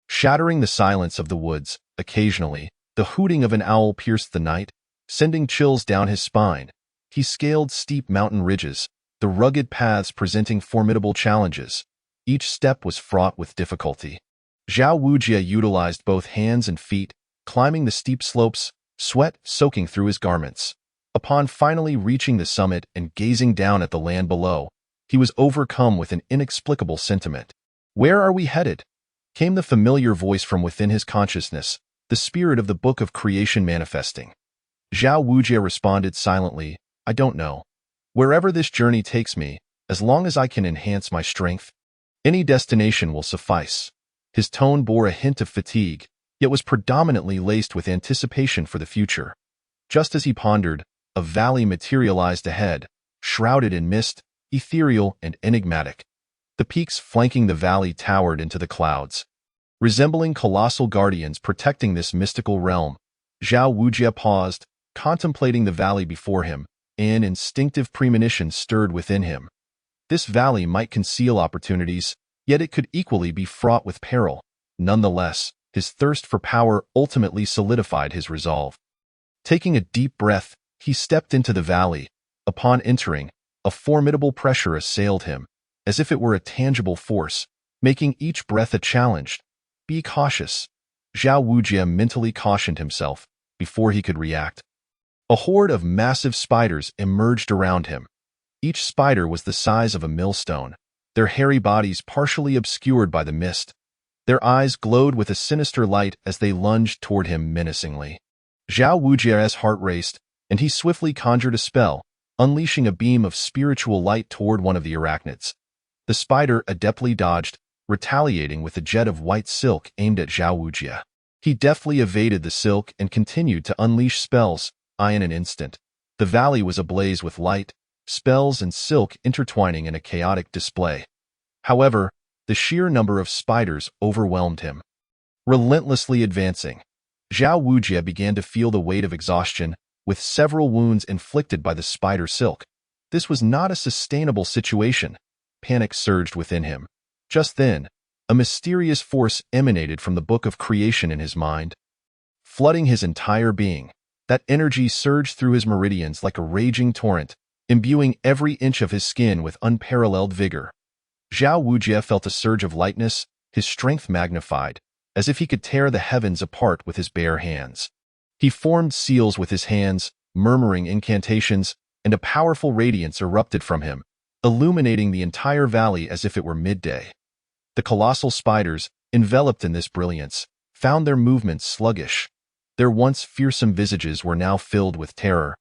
Shattering the silence of the woods, occasionally, the hooting of an owl pierced the night, sending chills down his spine. He scaled steep mountain ridges, the rugged paths presenting formidable challenges. Each step was fraught with difficulty. Zhao Wujie utilized both hands and feet, climbing the steep slopes, sweat soaking through his garments. Upon finally reaching the summit and gazing down at the land below, he was overcome with an inexplicable sentiment. "Where are we headed?" came the familiar voice from within his consciousness, the spirit of the Book of Creation manifesting. Zhao Wujie responded silently, "I don't know. Wherever this journey takes me, as long as I can enhance my strength, any destination will suffice." His tone bore a hint of fatigue, yet was predominantly laced with anticipation for the future. Just as he pondered, a valley materialized ahead, shrouded in mist, ethereal and enigmatic. The peaks flanking the valley towered into the clouds, resembling colossal guardians protecting this mystical realm. Zhao Wujie paused, contemplating the valley before him. An instinctive premonition stirred within him. This valley might conceal opportunities, yet it could equally be fraught with peril. Nonetheless, his thirst for power ultimately solidified his resolve. Taking a deep breath, he stepped into the valley. Upon entering, a formidable pressure assailed him, as if it were a tangible force, making each breath a challenge. Be cautious, Zhao Wujie mentally cautioned himself before he could react. A horde of massive spiders emerged around him. Each spider was the size of a millstone, their hairy bodies partially obscured by the mist. Their eyes glowed with a sinister light as they lunged toward him menacingly. Zhao Wujie's heart raced, and he swiftly conjured a spell, unleashing a beam of spiritual light toward one of the arachnids. The spider adeptly dodged, retaliating with a jet of white silk aimed at Zhao Wujie. He deftly evaded the silk and continued to unleash spells. In an instant, the valley was ablaze with light, spells and silk intertwining in a chaotic display. However, the sheer number of spiders overwhelmed him. Relentlessly advancing, Zhao Wujie began to feel the weight of exhaustion, with several wounds inflicted by the spider silk. This was not a sustainable situation. Panic surged within him. Just then, a mysterious force emanated from the book of creation in his mind, flooding his entire being. That energy surged through his meridians like a raging torrent, imbuing every inch of his skin with unparalleled vigor. Zhao Wujie felt a surge of lightness, his strength magnified, as if he could tear the heavens apart with his bare hands. He formed seals with his hands, murmuring incantations, and a powerful radiance erupted from him, illuminating the entire valley as if it were midday. The colossal spiders, enveloped in this brilliance, found their movements sluggish. Their once fearsome visages were now filled with terror,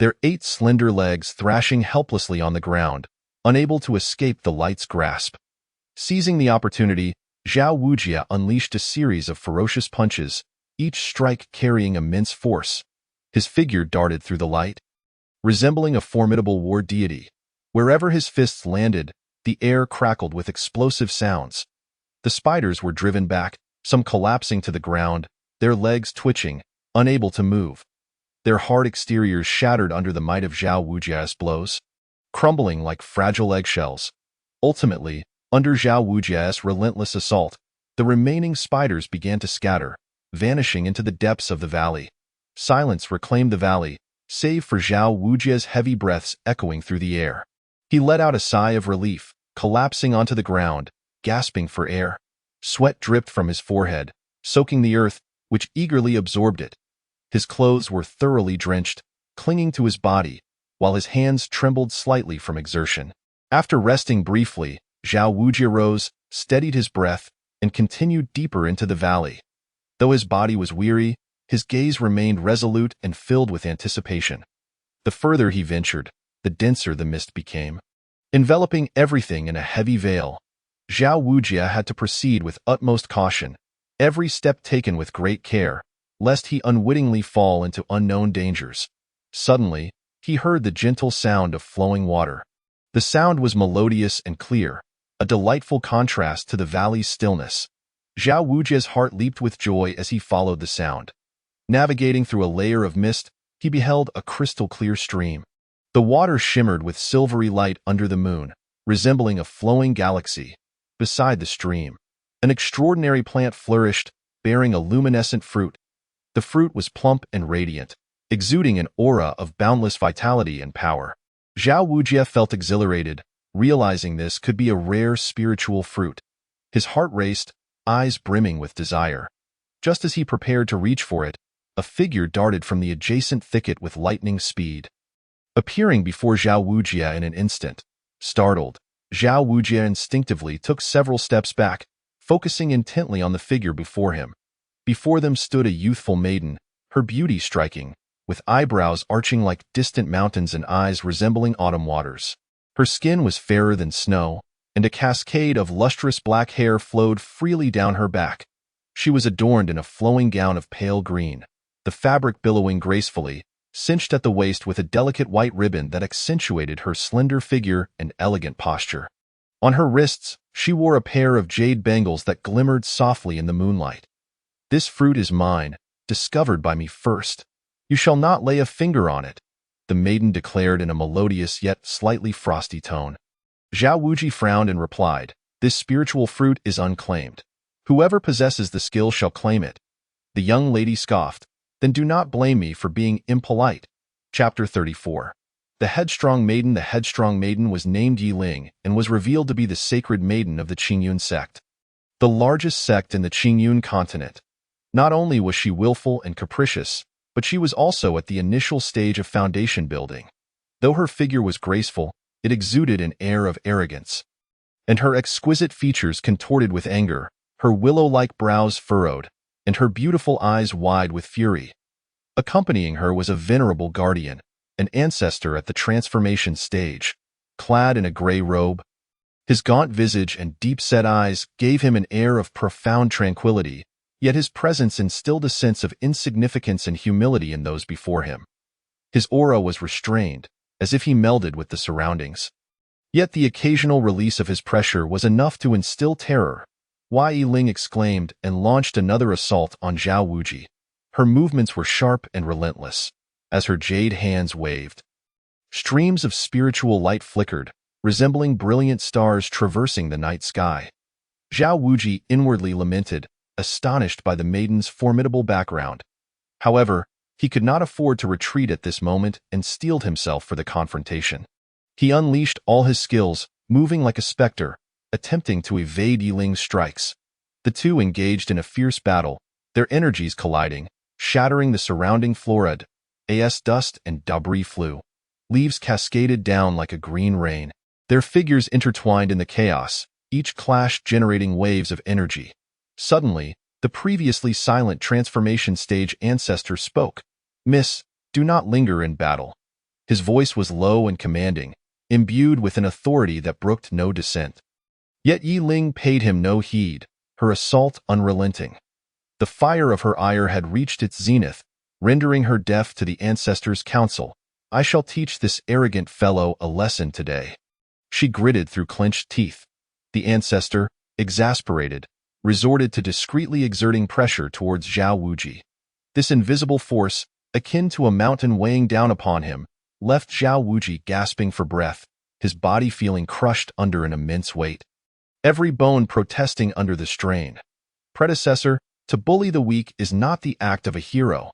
their 8 slender legs thrashing helplessly on the ground, unable to escape the light's grasp. Seizing the opportunity, Zhao Wujie unleashed a series of ferocious punches, each strike carrying immense force. His figure darted through the light, resembling a formidable war deity. Wherever his fists landed, the air crackled with explosive sounds. The spiders were driven back, some collapsing to the ground, their legs twitching, unable to move. Their hard exteriors shattered under the might of Zhao Wujie's blows, crumbling like fragile eggshells. Ultimately, under Zhao Wujie's relentless assault, the remaining spiders began to scatter, vanishing into the depths of the valley. Silence reclaimed the valley, save for Zhao Wujie's heavy breaths echoing through the air. He let out a sigh of relief, collapsing onto the ground, gasping for air. Sweat dripped from his forehead, soaking the earth, which eagerly absorbed it. His clothes were thoroughly drenched, clinging to his body, while his hands trembled slightly from exertion. After resting briefly, Zhao Wujie rose, steadied his breath, and continued deeper into the valley. Though his body was weary, his gaze remained resolute and filled with anticipation. The further he ventured, the denser the mist became, enveloping everything in a heavy veil. Zhao Wujie had to proceed with utmost caution, every step taken with great care, lest he unwittingly fall into unknown dangers. Suddenly, he heard the gentle sound of flowing water. The sound was melodious and clear, a delightful contrast to the valley's stillness. Zhao Wujie's heart leaped with joy as he followed the sound. Navigating through a layer of mist, he beheld a crystal-clear stream. The water shimmered with silvery light under the moon, resembling a flowing galaxy. Beside the stream, an extraordinary plant flourished, bearing a luminescent fruit. The fruit was plump and radiant, exuding an aura of boundless vitality and power. Zhao Wujie felt exhilarated, realizing this could be a rare spiritual fruit. His heart raced, eyes brimming with desire. Just as he prepared to reach for it, a figure darted from the adjacent thicket with lightning speed, appearing before Zhao Wujie in an instant. Startled, Zhao Wujie instinctively took several steps back, focusing intently on the figure before him. Before them stood a youthful maiden, her beauty striking, with eyebrows arching like distant mountains and eyes resembling autumn waters. Her skin was fairer than snow, and a cascade of lustrous black hair flowed freely down her back. She was adorned in a flowing gown of pale green, the fabric billowing gracefully, cinched at the waist with a delicate white ribbon that accentuated her slender figure and elegant posture. On her wrists, she wore a pair of jade bangles that glimmered softly in the moonlight. "This fruit is mine, discovered by me first. You shall not lay a finger on it," the maiden declared in a melodious yet slightly frosty tone. Zhao Wujie frowned and replied, "This spiritual fruit is unclaimed. Whoever possesses the skill shall claim it." The young lady scoffed, "Then do not blame me for being impolite." Chapter 34. The headstrong maiden was named Yi Ling and was revealed to be the sacred maiden of the Qingyun sect, the largest sect in the Qingyun continent. Not only was she willful and capricious, but she was also at the initial stage of foundation building. Though her figure was graceful, it exuded an air of arrogance, and her exquisite features contorted with anger, her willow-like brows furrowed, and her beautiful eyes wide with fury. Accompanying her was a venerable guardian, an ancestor at the transformation stage, clad in a gray robe. His gaunt visage and deep-set eyes gave him an air of profound tranquility, yet his presence instilled a sense of insignificance and humility in those before him. His aura was restrained, as if he melded with the surroundings. Yet the occasional release of his pressure was enough to instill terror. Yi Ling exclaimed and launched another assault on Zhao Wuji. Her movements were sharp and relentless, as her jade hands waved. Streams of spiritual light flickered, resembling brilliant stars traversing the night sky. Zhao Wuji inwardly lamented, astonished by the maiden's formidable background. However, he could not afford to retreat at this moment and steeled himself for the confrontation. He unleashed all his skills, moving like a specter, attempting to evade Yi Ling's strikes. The two engaged in a fierce battle, their energies colliding, shattering the surrounding flora. As dust and debris flew, leaves cascaded down like a green rain. Their figures intertwined in the chaos, each clash generating waves of energy. Suddenly, the previously silent transformation stage ancestor spoke. "Miss, do not linger in battle." His voice was low and commanding, imbued with an authority that brooked no dissent. Yet Yi Ling paid him no heed, her assault unrelenting. The fire of her ire had reached its zenith, rendering her deaf to the ancestor's counsel. "I shall teach this arrogant fellow a lesson today." She gritted through clenched teeth. The ancestor, exasperated, resorted to discreetly exerting pressure towards Zhao Wuji. This invisible force, akin to a mountain weighing down upon him, left Zhao Wuji gasping for breath, his body feeling crushed under an immense weight. Every bone protesting under the strain. Predecessor, to bully the weak is not the act of a hero.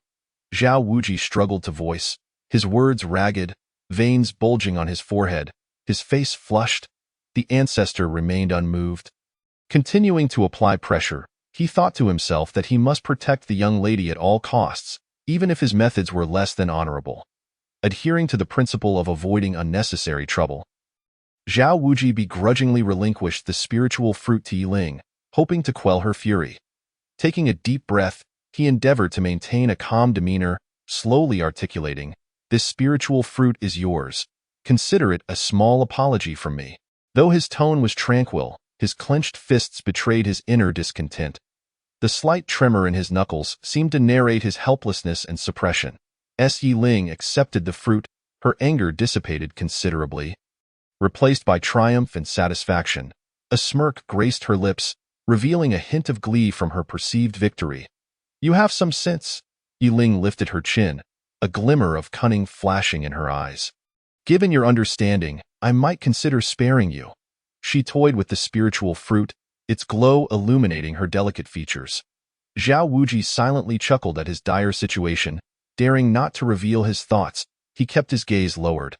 Zhao Wuji struggled to voice, his words ragged, veins bulging on his forehead, his face flushed. The ancestor remained unmoved. Continuing to apply pressure, he thought to himself that he must protect the young lady at all costs, even if his methods were less than honorable. Adhering to the principle of avoiding unnecessary trouble, Zhao Wuji begrudgingly relinquished the spiritual fruit to Yi Ling, hoping to quell her fury. Taking a deep breath, he endeavored to maintain a calm demeanor, slowly articulating, "This spiritual fruit is yours. Consider it a small apology from me." Though his tone was tranquil, his clenched fists betrayed his inner discontent. The slight tremor in his knuckles seemed to narrate his helplessness and suppression. As Yi Ling accepted the fruit, her anger dissipated considerably. Replaced by triumph and satisfaction, a smirk graced her lips, revealing a hint of glee from her perceived victory. "You have some sense." Yi Ling lifted her chin, a glimmer of cunning flashing in her eyes. "Given your understanding, I might consider sparing you." She toyed with the spiritual fruit, its glow illuminating her delicate features. Zhao Wuji silently chuckled at his dire situation, daring not to reveal his thoughts. He kept his gaze lowered,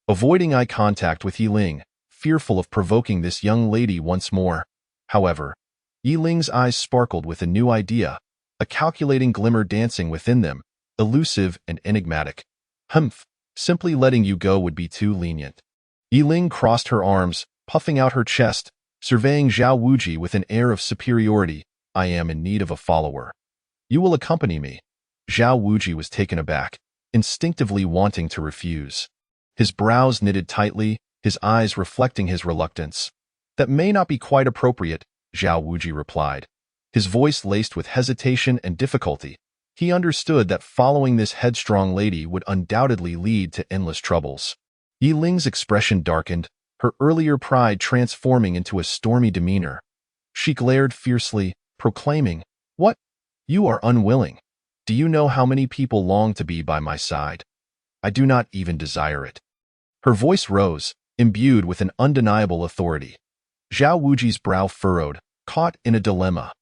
avoiding eye contact with Yi Ling, fearful of provoking this young lady once more. However, Yi Ling's eyes sparkled with a new idea, a calculating glimmer dancing within them, elusive and enigmatic. "Humph, simply letting you go would be too lenient." Yi Ling crossed her arms, puffing out her chest, surveying Zhao Wuji with an air of superiority. "I am in need of a follower. You will accompany me." Zhao Wuji was taken aback, instinctively wanting to refuse. His brows knitted tightly, his eyes reflecting his reluctance. "That may not be quite appropriate," Zhao Wuji replied, his voice laced with hesitation and difficulty. He understood that following this headstrong lady would undoubtedly lead to endless troubles. Yi Ling's expression darkened, her earlier pride transforming into a stormy demeanor. She glared fiercely, proclaiming, "What? You are unwilling. Do you know how many people long to be by my side? I do not even desire it." Her voice rose, imbued with an undeniable authority. Zhao Wuji's brow furrowed, caught in a dilemma.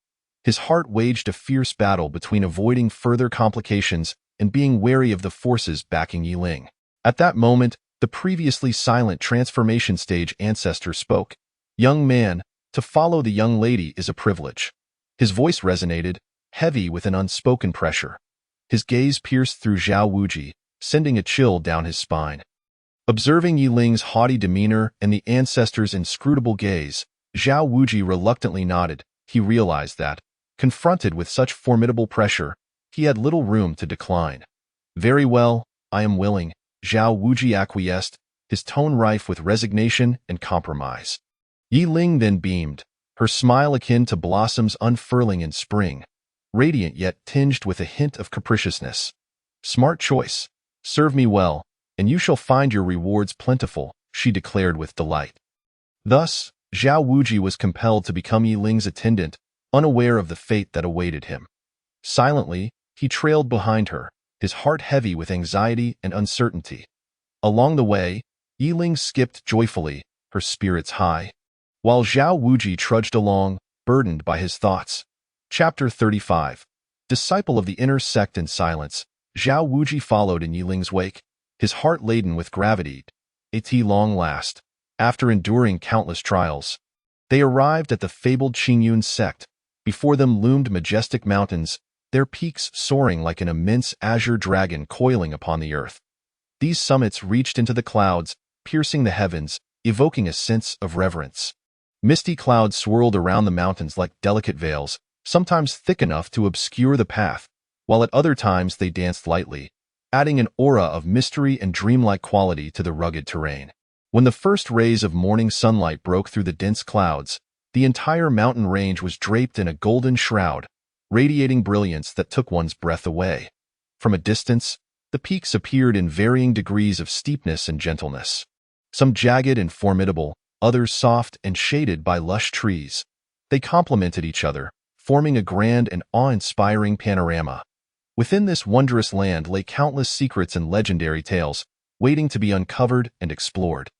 His heart waged a fierce battle between avoiding further complications and being wary of the forces backing Yi Ling. At that moment, The previously silent transformation stage ancestor spoke. "Young man, to follow the young lady is a privilege." His voice resonated, heavy with an unspoken pressure. His gaze pierced through Zhao Wuji, sending a chill down his spine. Observing Yi Ling's haughty demeanor and the ancestor's inscrutable gaze, Zhao Wuji reluctantly nodded. He realized that, confronted with such formidable pressure, he had little room to decline. "Very well, I am willing," Zhao Wuji acquiesced, his tone rife with resignation and compromise. Yi Ling then beamed, her smile akin to blossoms unfurling in spring, radiant yet tinged with a hint of capriciousness. "Smart choice. Serve me well, and you shall find your rewards plentiful," she declared with delight. Thus, Zhao Wuji was compelled to become Yi Ling's attendant, unaware of the fate that awaited him. Silently, he trailed behind her, his heart heavy with anxiety and uncertainty. Along the way, Yi Ling skipped joyfully, her spirits high, while Zhao Wuji trudged along, burdened by his thoughts. Chapter 35. Disciple of the inner sect in silence, Zhao Wuji followed in Yi Ling's wake, his heart laden with gravity. At long last, after enduring countless trials, they arrived at the fabled Qingyun sect. Before them loomed majestic mountains, their peaks soaring like an immense azure dragon coiling upon the earth. These summits reached into the clouds, piercing the heavens, evoking a sense of reverence. Misty clouds swirled around the mountains like delicate veils, sometimes thick enough to obscure the path, while at other times they danced lightly, adding an aura of mystery and dreamlike quality to the rugged terrain. When the first rays of morning sunlight broke through the dense clouds, the entire mountain range was draped in a golden shroud, radiating brilliance that took one's breath away. From a distance, the peaks appeared in varying degrees of steepness and gentleness. Some jagged and formidable, others soft and shaded by lush trees. They complemented each other, forming a grand and awe-inspiring panorama. Within this wondrous land lay countless secrets and legendary tales, waiting to be uncovered and explored.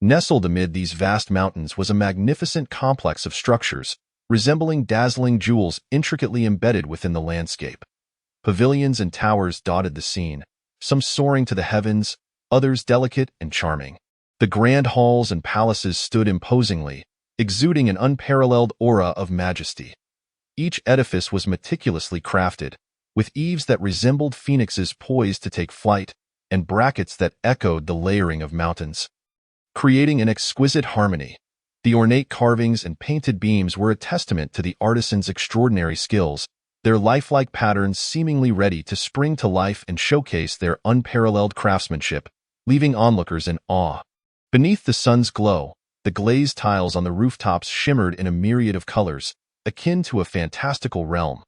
Nestled amid these vast mountains was a magnificent complex of structures, resembling dazzling jewels intricately embedded within the landscape. Pavilions and towers dotted the scene, some soaring to the heavens, others delicate and charming. The grand halls and palaces stood imposingly, exuding an unparalleled aura of majesty. Each edifice was meticulously crafted, with eaves that resembled phoenixes poised to take flight, and brackets that echoed the layering of mountains, creating an exquisite harmony. The ornate carvings and painted beams were a testament to the artisan's extraordinary skills, their lifelike patterns seemingly ready to spring to life and showcase their unparalleled craftsmanship, leaving onlookers in awe. Beneath the sun's glow, the glazed tiles on the rooftops shimmered in a myriad of colors, akin to a fantastical realm.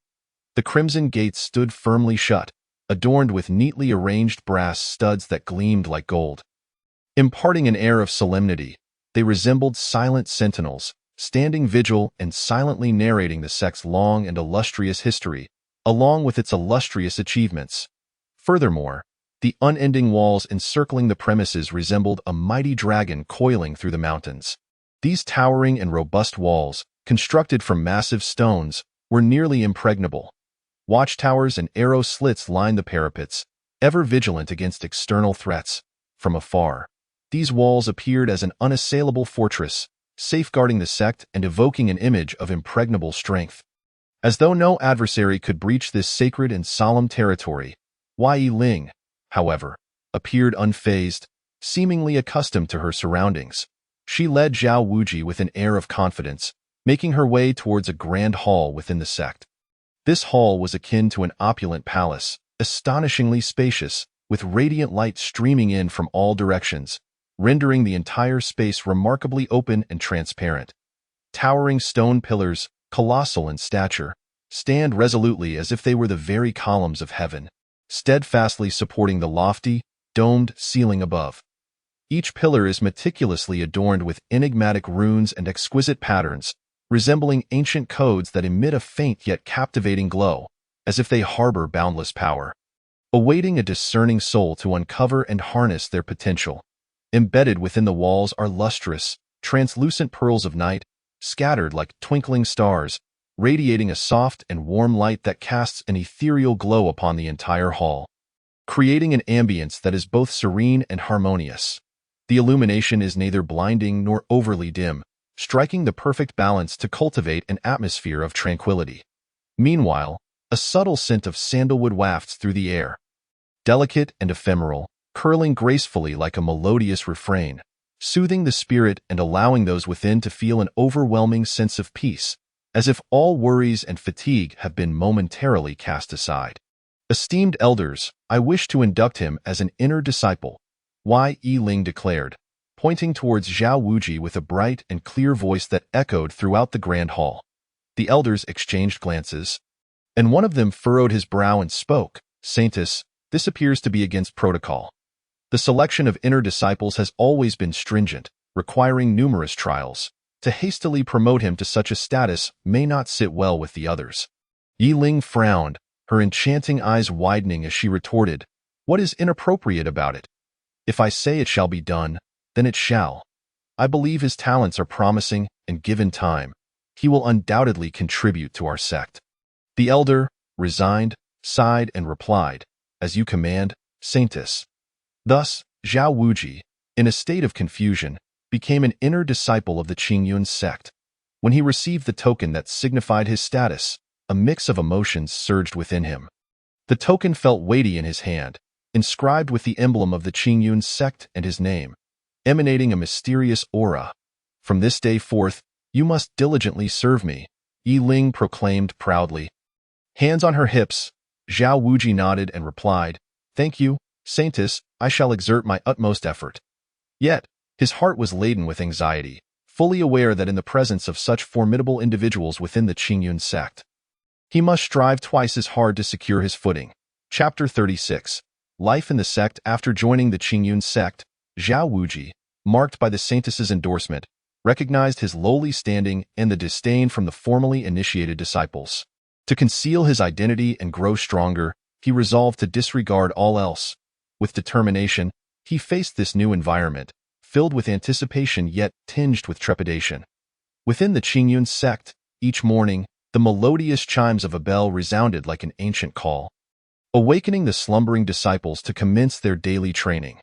The crimson gates stood firmly shut, adorned with neatly arranged brass studs that gleamed like gold. Imparting an air of solemnity, they resembled silent sentinels, standing vigil and silently narrating the sect's long and illustrious history, along with its illustrious achievements. Furthermore, the unending walls encircling the premises resembled a mighty dragon coiling through the mountains. These towering and robust walls, constructed from massive stones, were nearly impregnable. Watchtowers and arrow slits lined the parapets, ever vigilant against external threats. From afar, these walls appeared as an unassailable fortress, safeguarding the sect and evoking an image of impregnable strength. As though no adversary could breach this sacred and solemn territory, Yi Ling, however, appeared unfazed, seemingly accustomed to her surroundings. She led Zhao Wuji with an air of confidence, making her way towards a grand hall within the sect. This hall was akin to an opulent palace, astonishingly spacious, with radiant light streaming in from all directions, rendering the entire space remarkably open and transparent. Towering stone pillars, colossal in stature, stand resolutely as if they were the very columns of heaven, steadfastly supporting the lofty, domed ceiling above. Each pillar is meticulously adorned with enigmatic runes and exquisite patterns, resembling ancient codes that emit a faint yet captivating glow, as if they harbor boundless power, awaiting a discerning soul to uncover and harness their potential. Embedded within the walls are lustrous, translucent pearls of night, scattered like twinkling stars, radiating a soft and warm light that casts an ethereal glow upon the entire hall, creating an ambience that is both serene and harmonious. The illumination is neither blinding nor overly dim, striking the perfect balance to cultivate an atmosphere of tranquility. Meanwhile, a subtle scent of sandalwood wafts through the air, delicate and ephemeral, curling gracefully like a melodious refrain, soothing the spirit and allowing those within to feel an overwhelming sense of peace, as if all worries and fatigue have been momentarily cast aside. Esteemed elders, I wish to induct him as an inner disciple, Yi Ling declared, pointing towards Zhao Wuji with a bright and clear voice that echoed throughout the grand hall. The elders exchanged glances, and one of them furrowed his brow and spoke, "Saintus, this appears to be against protocol. The selection of inner disciples has always been stringent, requiring numerous trials. To hastily promote him to such a status may not sit well with the others." Yi Ling frowned, her enchanting eyes widening as she retorted, "What is inappropriate about it? If I say it shall be done, then it shall. I believe his talents are promising, and given time, he will undoubtedly contribute to our sect." The elder, resigned, sighed and replied, "As you command, Saintus." Thus, Zhao Wuji, in a state of confusion, became an inner disciple of the Qingyun sect. When he received the token that signified his status, a mix of emotions surged within him. The token felt weighty in his hand, inscribed with the emblem of the Qingyun sect and his name, emanating a mysterious aura. "From this day forth, you must diligently serve me," Yi Ling proclaimed proudly. Hands on her hips, Zhao Wuji nodded and replied, "Thank you, Saintus, I shall exert my utmost effort." Yet, his heart was laden with anxiety, fully aware that in the presence of such formidable individuals within the Qingyun sect, he must strive twice as hard to secure his footing. Chapter 36. Life in the sect. After joining the Qingyun sect, Zhao Wuji, marked by the Saintus's endorsement, recognized his lowly standing and the disdain from the formally initiated disciples. To conceal his identity and grow stronger, he resolved to disregard all else. With determination, he faced this new environment, filled with anticipation yet tinged with trepidation. Within the Qingyun sect, each morning, the melodious chimes of a bell resounded like an ancient call, awakening the slumbering disciples to commence their daily training.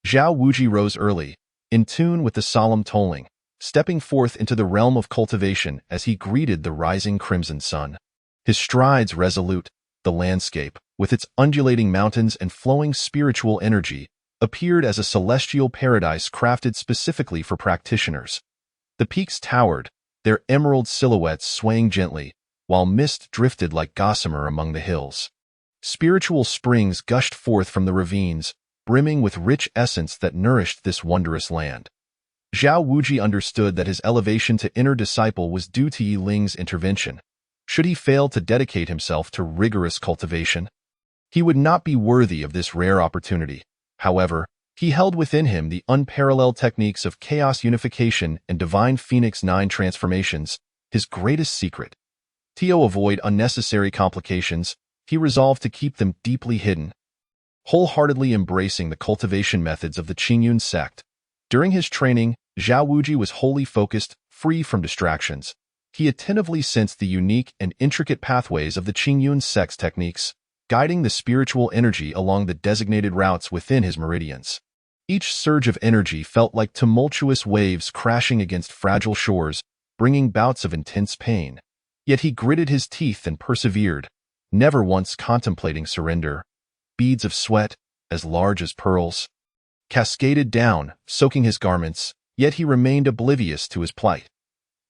Zhao Wuji rose early, in tune with the solemn tolling, stepping forth into the realm of cultivation as he greeted the rising crimson sun. His strides resolute, the landscape, with its undulating mountains and flowing spiritual energy, appeared as a celestial paradise crafted specifically for practitioners. The peaks towered, their emerald silhouettes swaying gently, while mist drifted like gossamer among the hills. Spiritual springs gushed forth from the ravines, brimming with rich essence that nourished this wondrous land. Zhao Wuji understood that his elevation to inner disciple was due to Yi Ling's intervention. Should he fail to dedicate himself to rigorous cultivation, he would not be worthy of this rare opportunity. However, he held within him the unparalleled techniques of chaos unification and divine Phoenix 9 transformations, his greatest secret. To avoid unnecessary complications, he resolved to keep them deeply hidden, wholeheartedly embracing the cultivation methods of the Qingyun sect. During his training, Zhao Wuji was wholly focused, free from distractions. He attentively sensed the unique and intricate pathways of the Qingyun sect's techniques, guiding the spiritual energy along the designated routes within his meridians. Each surge of energy felt like tumultuous waves crashing against fragile shores, bringing bouts of intense pain. Yet he gritted his teeth and persevered, never once contemplating surrender. Beads of sweat, as large as pearls, cascaded down, soaking his garments, yet he remained oblivious to his plight.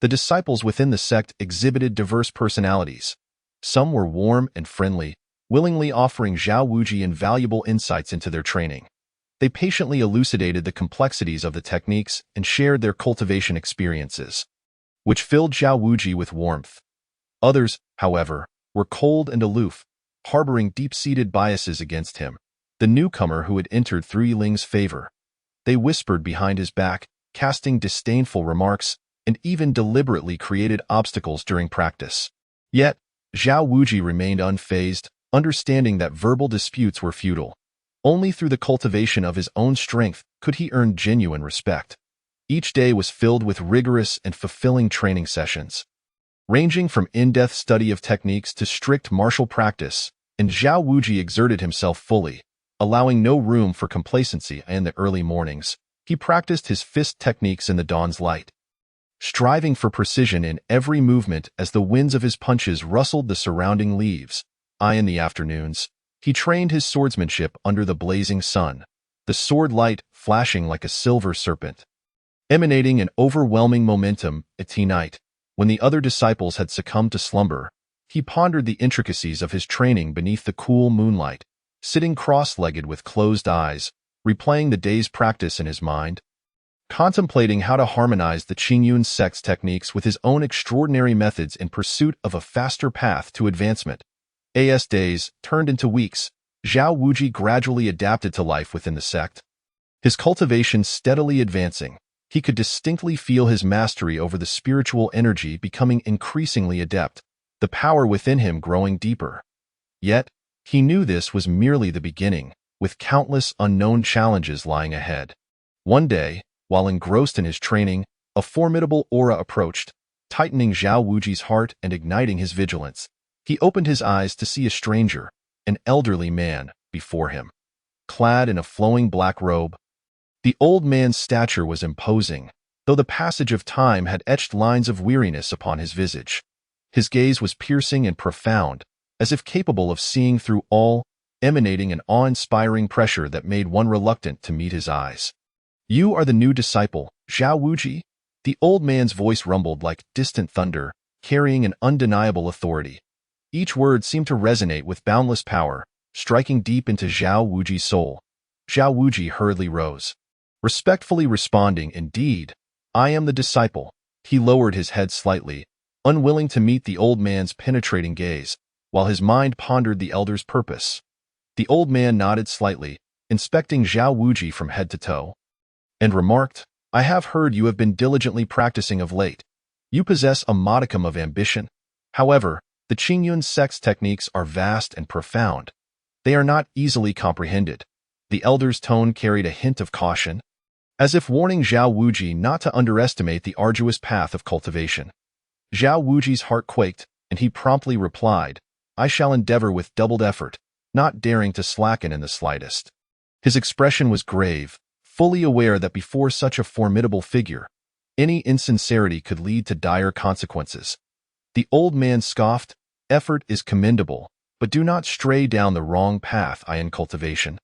The disciples within the sect exhibited diverse personalities. Some were warm and friendly, willingly offering Zhao Wuji invaluable insights into their training. They patiently elucidated the complexities of the techniques and shared their cultivation experiences, which filled Zhao Wuji with warmth. Others, however, were cold and aloof, harboring deep-seated biases against him, the newcomer who had entered through Yi Ling's favor. They whispered behind his back, casting disdainful remarks, and even deliberately created obstacles during practice. Yet, Zhao Wuji remained unfazed, understanding that verbal disputes were futile. Only through the cultivation of his own strength could he earn genuine respect. Each day was filled with rigorous and fulfilling training sessions, ranging from in-depth study of techniques to strict martial practice, and Zhao Wuji exerted himself fully, allowing no room for complacency in the early mornings. He practiced his fist techniques in the dawn's light, striving for precision in every movement as the winds of his punches rustled the surrounding leaves. In the afternoons, he trained his swordsmanship under the blazing sun, the sword light flashing like a silver serpent, emanating an overwhelming momentum. At night, when the other disciples had succumbed to slumber, he pondered the intricacies of his training beneath the cool moonlight, sitting cross-legged with closed eyes, replaying the day's practice in his mind, contemplating how to harmonize the Qingyun sect's techniques with his own extraordinary methods in pursuit of a faster path to advancement. As days turned into weeks, Zhao Wuji gradually adapted to life within the sect, his cultivation steadily advancing. He could distinctly feel his mastery over the spiritual energy becoming increasingly adept, the power within him growing deeper. Yet, he knew this was merely the beginning, with countless unknown challenges lying ahead. One day, while engrossed in his training, a formidable aura approached, tightening Zhao Wuji's heart and igniting his vigilance. He opened his eyes to see a stranger, an elderly man, before him. Clad in a flowing black robe, the old man's stature was imposing, though the passage of time had etched lines of weariness upon his visage. His gaze was piercing and profound, as if capable of seeing through all, emanating an awe-inspiring pressure that made one reluctant to meet his eyes. "You are the new disciple, Zhao Wuji?" The old man's voice rumbled like distant thunder, carrying an undeniable authority. Each word seemed to resonate with boundless power, striking deep into Zhao Wuji's soul. Zhao Wuji hurriedly rose, respectfully responding, "Indeed, I am the disciple." He lowered his head slightly, unwilling to meet the old man's penetrating gaze, while his mind pondered the elder's purpose. The old man nodded slightly, inspecting Zhao Wuji from head to toe, and remarked, "I have heard you have been diligently practicing of late. You possess a modicum of ambition. However, the Qingyun sect's techniques are vast and profound. They are not easily comprehended." The elder's tone carried a hint of caution, as if warning Zhao Wuji not to underestimate the arduous path of cultivation. Zhao Wuji's heart quaked, and he promptly replied, "I shall endeavor with doubled effort," not daring to slacken in the slightest. His expression was grave, fully aware that before such a formidable figure, any insincerity could lead to dire consequences. The old man scoffed, "Effort is commendable, but do not stray down the wrong path in cultivation.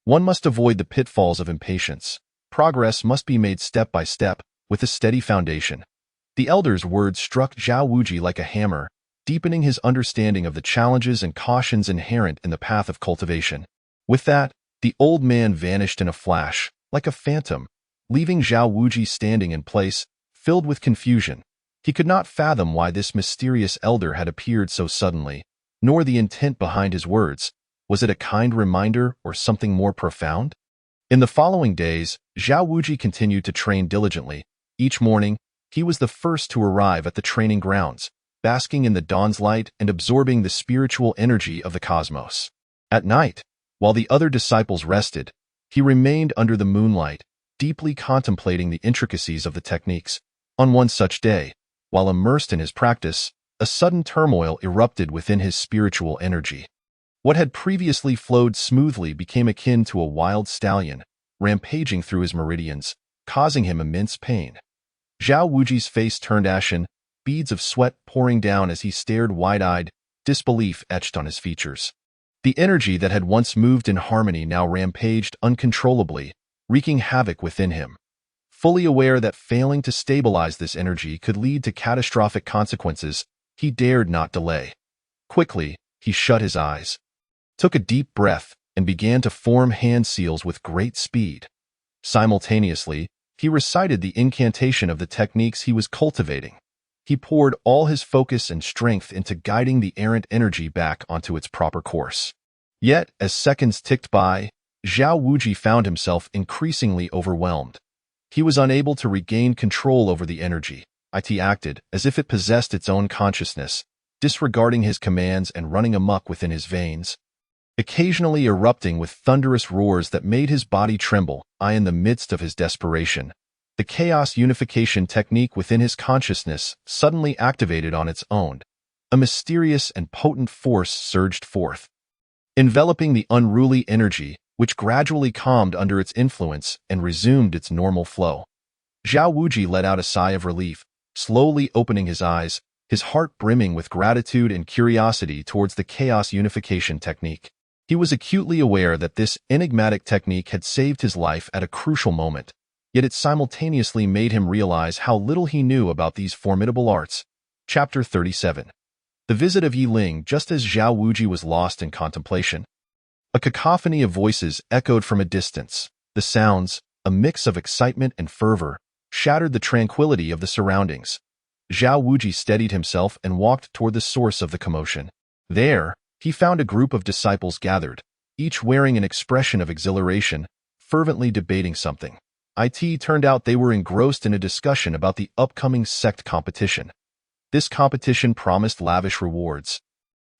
One must avoid the pitfalls of impatience. Progress must be made step by step, with a steady foundation." The elder's words struck Zhao Wuji like a hammer, deepening his understanding of the challenges and cautions inherent in the path of cultivation. With that, the old man vanished in a flash, like a phantom, leaving Zhao Wuji standing in place, filled with confusion. He could not fathom why this mysterious elder had appeared so suddenly, nor the intent behind his words. Was it a kind reminder or something more profound? In the following days, Zhao Wuji continued to train diligently. Each morning, he was the first to arrive at the training grounds, basking in the dawn's light and absorbing the spiritual energy of the cosmos. At night, while the other disciples rested, he remained under the moonlight, deeply contemplating the intricacies of the techniques. On one such day, while immersed in his practice, a sudden turmoil erupted within his spiritual energy. What had previously flowed smoothly became akin to a wild stallion, rampaging through his meridians, causing him immense pain. Zhao Wuji's face turned ashen, beads of sweat pouring down as he stared wide-eyed, disbelief etched on his features. The energy that had once moved in harmony now rampaged uncontrollably, wreaking havoc within him. Fully aware that failing to stabilize this energy could lead to catastrophic consequences, he dared not delay. Quickly, he shut his eyes, took a deep breath, and began to form hand seals with great speed. Simultaneously, he recited the incantation of the techniques he was cultivating. He poured all his focus and strength into guiding the errant energy back onto its proper course. Yet, as seconds ticked by, Zhao Wuji found himself increasingly overwhelmed. He was unable to regain control over the energy. It acted as if it possessed its own consciousness, disregarding his commands and running amok within his veins, occasionally erupting with thunderous roars that made his body tremble. In the midst of his desperation, the chaos unification technique within his consciousness suddenly activated on its own. A mysterious and potent force surged forth, enveloping the unruly energy, which gradually calmed under its influence and resumed its normal flow. Zhao Wuji let out a sigh of relief, slowly opening his eyes, his heart brimming with gratitude and curiosity towards the chaos unification technique. He was acutely aware that this enigmatic technique had saved his life at a crucial moment, yet it simultaneously made him realize how little he knew about these formidable arts. Chapter 37. The visit of Yi Ling just as Zhao Wuji was lost in contemplation. A cacophony of voices echoed from a distance. The sounds, a mix of excitement and fervor, shattered the tranquility of the surroundings. Zhao Wuji steadied himself and walked toward the source of the commotion. There, he found a group of disciples gathered, each wearing an expression of exhilaration, fervently debating something. It turned out they were engrossed in a discussion about the upcoming sect competition. This competition promised lavish rewards,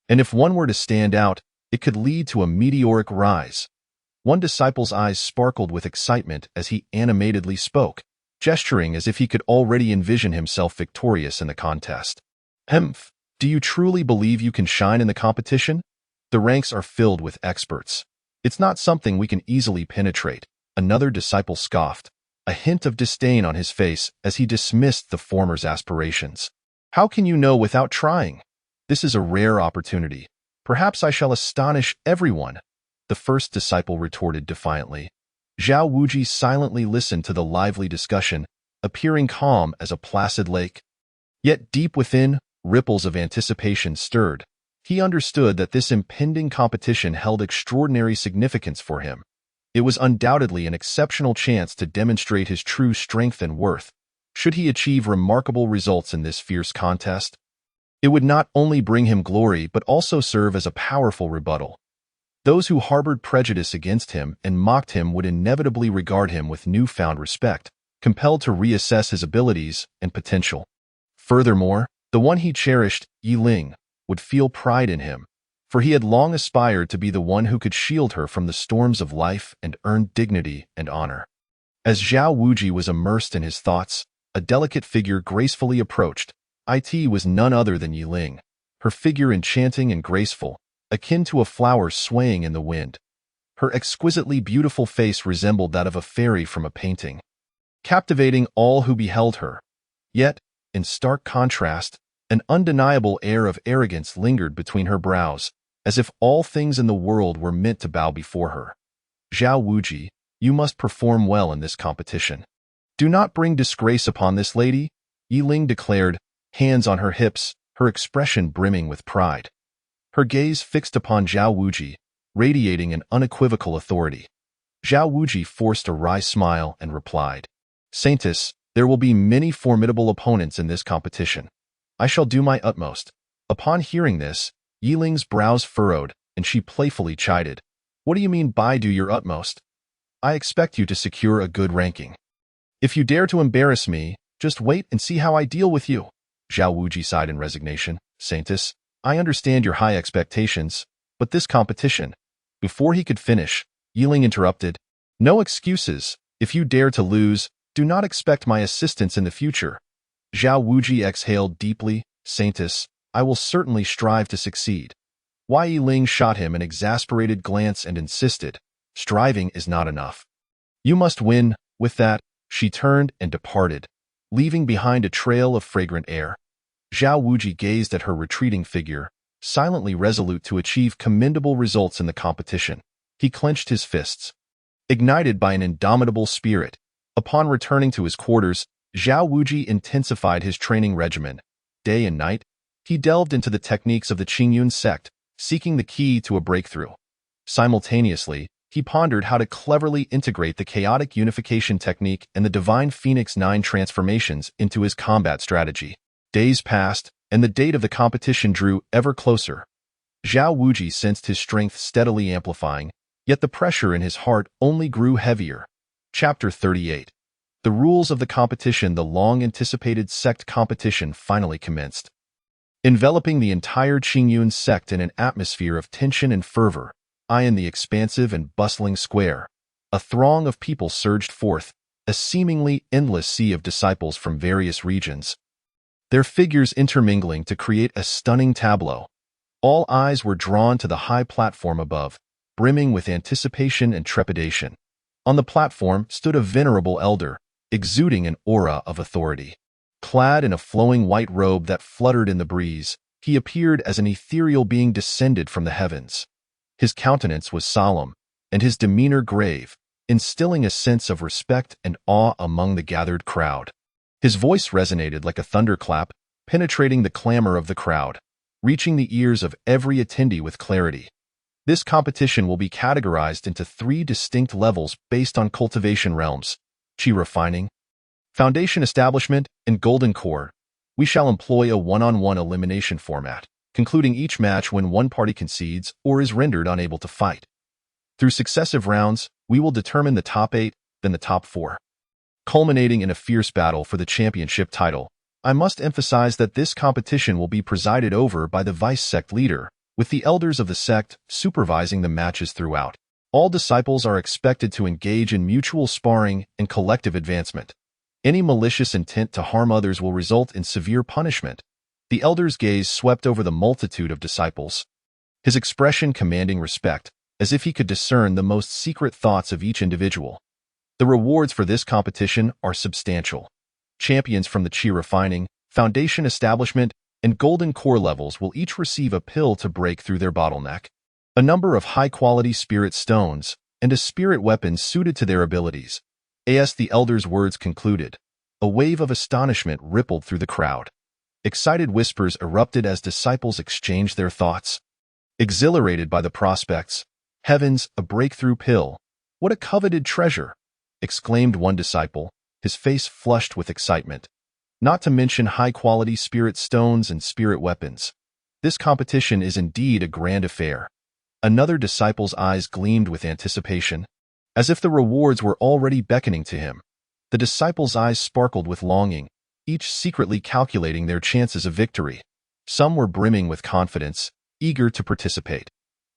and if one were to stand out, it could lead to a meteoric rise. One disciple's eyes sparkled with excitement as he animatedly spoke, gesturing as if he could already envision himself victorious in the contest. "Humph, do you truly believe you can shine in the competition? The ranks are filled with experts. It's not something we can easily penetrate," another disciple scoffed, a hint of disdain on his face as he dismissed the former's aspirations. "How can you know without trying? This is a rare opportunity. Perhaps I shall astonish everyone," the first disciple retorted defiantly. Zhao Wuji silently listened to the lively discussion, appearing calm as a placid lake. Yet deep within, ripples of anticipation stirred. He understood that this impending competition held extraordinary significance for him. It was undoubtedly an exceptional chance to demonstrate his true strength and worth. Should he achieve remarkable results in this fierce contest, it would not only bring him glory but also serve as a powerful rebuttal. Those who harbored prejudice against him and mocked him would inevitably regard him with newfound respect, compelled to reassess his abilities and potential. Furthermore, the one he cherished, Yi Ling, would feel pride in him, for he had long aspired to be the one who could shield her from the storms of life and earn dignity and honor. As Zhao Wuji was immersed in his thoughts, a delicate figure gracefully approached. It was none other than Yi Ling, her figure enchanting and graceful, akin to a flower swaying in the wind. Her exquisitely beautiful face resembled that of a fairy from a painting, captivating all who beheld her. Yet, in stark contrast, an undeniable air of arrogance lingered between her brows, as if all things in the world were meant to bow before her. "Zhao Wuji, you must perform well in this competition. Do not bring disgrace upon this lady," Yi Ling declared, hands on her hips, her expression brimming with pride. Her gaze fixed upon Zhao Wuji, radiating an unequivocal authority. Zhao Wuji forced a wry smile and replied, "Saintess, there will be many formidable opponents in this competition. I shall do my utmost." Upon hearing this, Yi Ling's brows furrowed, and she playfully chided, "What do you mean by do your utmost? I expect you to secure a good ranking. If you dare to embarrass me, just wait and see how I deal with you." Zhao Wuji sighed in resignation. "Saintess, I understand your high expectations, but this competition—" Before he could finish, Yi Ling interrupted, "No excuses. If you dare to lose, do not expect my assistance in the future." Zhao Wuji exhaled deeply. "Saintess, I will certainly strive to succeed." Yi Ling shot him an exasperated glance and insisted, "Striving is not enough. You must win." With that, she turned and departed, leaving behind a trail of fragrant air. Zhao Wuji gazed at her retreating figure, silently resolute to achieve commendable results in the competition. He clenched his fists, ignited by an indomitable spirit. Upon returning to his quarters, Zhao Wuji intensified his training regimen. Day and night, he delved into the techniques of the Qingyun sect, seeking the key to a breakthrough. Simultaneously, he pondered how to cleverly integrate the chaotic unification technique and the divine Phoenix 9 transformations into his combat strategy. Days passed, and the date of the competition drew ever closer. Zhao Wuji sensed his strength steadily amplifying, yet the pressure in his heart only grew heavier. Chapter 38. The rules of the competition. The long-anticipated sect competition finally commenced, enveloping the entire Qingyun sect in an atmosphere of tension and fervor. In the expansive and bustling square, a throng of people surged forth, a seemingly endless sea of disciples from various regions, their figures intermingling to create a stunning tableau. All eyes were drawn to the high platform above, brimming with anticipation and trepidation. On the platform stood a venerable elder, exuding an aura of authority. Clad in a flowing white robe that fluttered in the breeze, he appeared as an ethereal being descended from the heavens. His countenance was solemn, and his demeanor grave, instilling a sense of respect and awe among the gathered crowd. His voice resonated like a thunderclap, penetrating the clamor of the crowd, reaching the ears of every attendee with clarity. This competition will be categorized into 3 distinct levels based on cultivation realms: Qi Refining, Foundation Establishment, and Golden Core. We shall employ a one-on-one elimination format, concluding each match when one party concedes or is rendered unable to fight. Through successive rounds, we will determine the top 8, then the top 4. Culminating in a fierce battle for the championship title. I must emphasize that this competition will be presided over by the vice sect leader, with the elders of the sect supervising the matches throughout. All disciples are expected to engage in mutual sparring and collective advancement. Any malicious intent to harm others will result in severe punishment. The elder's gaze swept over the multitude of disciples, his expression commanding respect, as if he could discern the most secret thoughts of each individual. The rewards for this competition are substantial. Champions from the Qi Refining, Foundation Establishment, and Golden Core levels will each receive a pill to break through their bottleneck, a number of high-quality spirit stones, and a spirit weapon suited to their abilities. As the elder's words concluded, a wave of astonishment rippled through the crowd. Excited whispers erupted as disciples exchanged their thoughts. Exhilarated by the prospects, "Heavens, a breakthrough pill! What a coveted treasure!" exclaimed one disciple, his face flushed with excitement. Not to mention high-quality spirit stones and spirit weapons. This competition is indeed a grand affair. Another disciple's eyes gleamed with anticipation, as if the rewards were already beckoning to him. The disciples' eyes sparkled with longing, each secretly calculating their chances of victory. Some were brimming with confidence, eager to participate.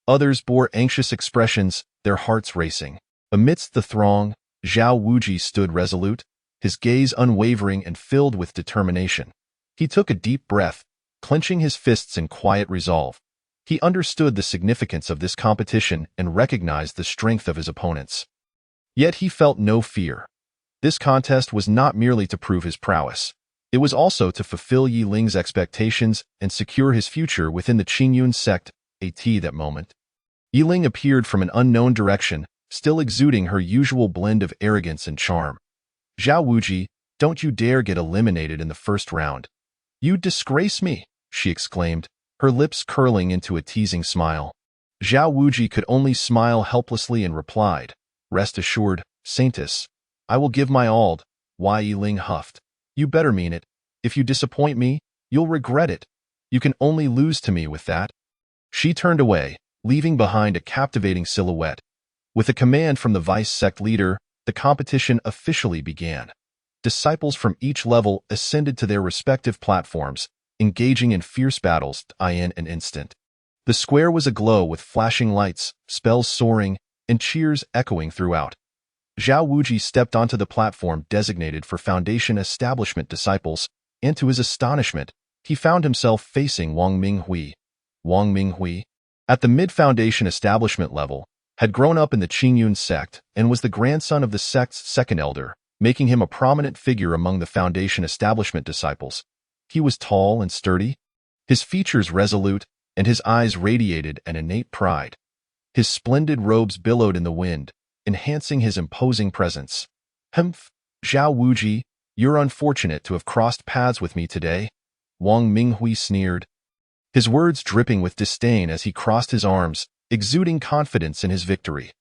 Others bore anxious expressions, their hearts racing. Amidst the throng, Zhao Wuji stood resolute, his gaze unwavering and filled with determination. He took a deep breath, clenching his fists in quiet resolve. He understood the significance of this competition and recognized the strength of his opponents. Yet he felt no fear. This contest was not merely to prove his prowess. It was also to fulfill Yi Ling's expectations and secure his future within the Qingyun sect. At that moment, Yi Ling appeared from an unknown direction, still exuding her usual blend of arrogance and charm. "Zhao Wuji, don't you dare get eliminated in the first round. You disgrace me," she exclaimed, her lips curling into a teasing smile. Zhao Wuji could only smile helplessly and replied, "Rest assured, Saintess, I will give my all." Yi Ling huffed. "You better mean it. If you disappoint me, you'll regret it. You can only lose to me with that." She turned away, leaving behind a captivating silhouette. With a command from the vice sect leader, the competition officially began. Disciples from each level ascended to their respective platforms, engaging in fierce battles in an instant. The square was aglow with flashing lights, spells soaring, and cheers echoing throughout. Zhao Wuji stepped onto the platform designated for Foundation Establishment disciples, and to his astonishment, he found himself facing Wang Minghui. Wang Minghui, at the mid-Foundation Establishment level, had grown up in the Qingyun sect and was the grandson of the sect's second elder, making him a prominent figure among the Foundation Establishment disciples. He was tall and sturdy, his features resolute, and his eyes radiated an innate pride. His splendid robes billowed in the wind, enhancing his imposing presence. "Humph, Zhao Wuji, you're unfortunate to have crossed paths with me today," Wang Minghui sneered, his words dripping with disdain as he crossed his arms, exuding confidence in his victory.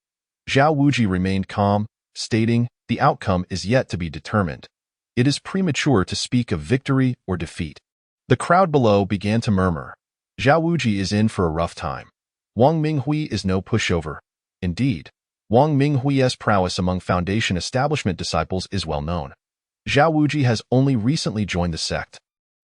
Zhao Wuji remained calm, stating, "The outcome is yet to be determined. It is premature to speak of victory or defeat." The crowd below began to murmur. Zhao Wuji is in for a rough time. Wang Minghui is no pushover. Indeed, Wang Minghui's prowess among Foundation Establishment disciples is well known. Zhao Wuji has only recently joined the sect.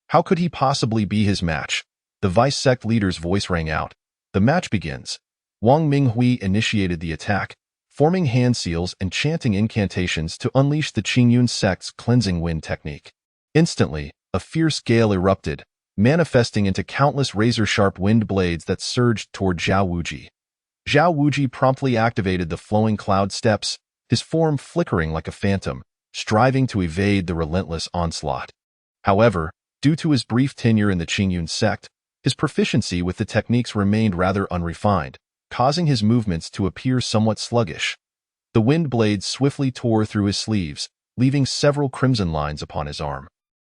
How could he possibly be his match? The vice sect leader's voice rang out. The match begins. Wang Minghui initiated the attack, forming hand seals and chanting incantations to unleash the Qingyun sect's cleansing wind technique. Instantly, a fierce gale erupted, manifesting into countless razor-sharp wind blades that surged toward Zhao Wuji. Zhao Wuji promptly activated the flowing cloud steps, his form flickering like a phantom, striving to evade the relentless onslaught. However, due to his brief tenure in the Qingyun sect, his proficiency with the techniques remained rather unrefined, causing his movements to appear somewhat sluggish. The wind blades swiftly tore through his sleeves, leaving several crimson lines upon his arm.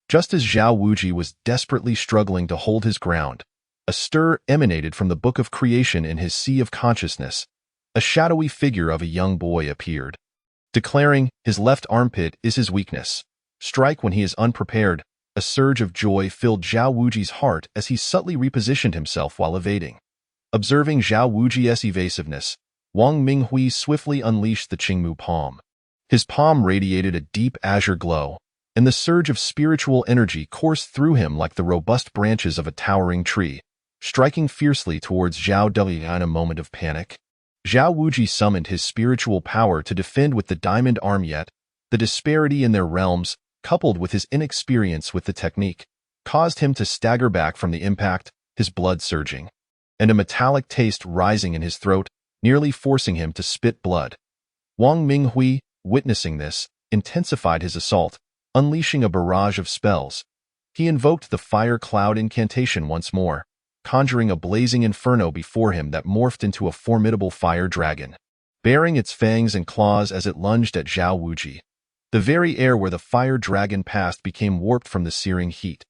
Just as Zhao Wuji was desperately struggling to hold his ground, a stir emanated from the Book of Creation in his sea of consciousness. A shadowy figure of a young boy appeared, declaring his left armpit is his weakness. Strike when he is unprepared. A surge of joy filled Zhao Wuji's heart as he subtly repositioned himself while evading. Observing Zhao Wuji's evasiveness, Wang Minghui swiftly unleashed the Qingmu palm. His palm radiated a deep azure glow, and the surge of spiritual energy coursed through him like the robust branches of a towering tree, striking fiercely towards Zhao Dui in a moment of panic. Zhao Wuji summoned his spiritual power to defend with the diamond arm, yet the disparity in their realms, coupled with his inexperience with the technique, caused him to stagger back from the impact, his blood surging, and a metallic taste rising in his throat, nearly forcing him to spit blood. Wang Minghui, witnessing this, intensified his assault, unleashing a barrage of spells. He invoked the fire cloud incantation once more, conjuring a blazing inferno before him that morphed into a formidable fire dragon, baring its fangs and claws as it lunged at Zhao Wuji. The very air where the fire dragon passed became warped from the searing heat.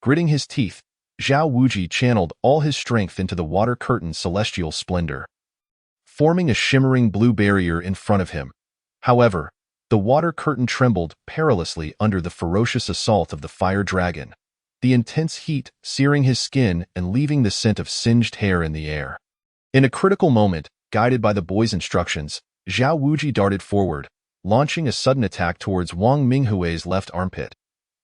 Gritting his teeth, Zhao Wuji channeled all his strength into the water curtain's celestial splendor, forming a shimmering blue barrier in front of him. However, the water curtain trembled perilously under the ferocious assault of the fire dragon, the intense heat searing his skin and leaving the scent of singed hair in the air. In a critical moment, guided by the boy's instructions, Zhao Wuji darted forward, launching a sudden attack towards Wang Minghui's left armpit.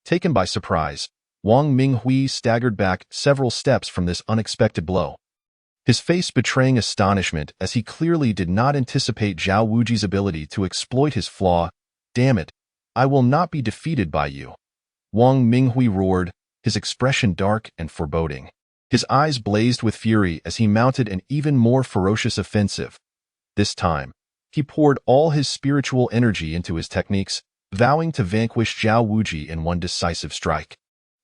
Taken by surprise, Wang Minghui staggered back several steps from this unexpected blow, his face betraying astonishment as he clearly did not anticipate Zhao Wuji's ability to exploit his flaw. "Damn it, I will not be defeated by you," Wang Minghui roared, his expression dark and foreboding. His eyes blazed with fury as he mounted an even more ferocious offensive. This time, he poured all his spiritual energy into his techniques, vowing to vanquish Zhao Wuji in one decisive strike.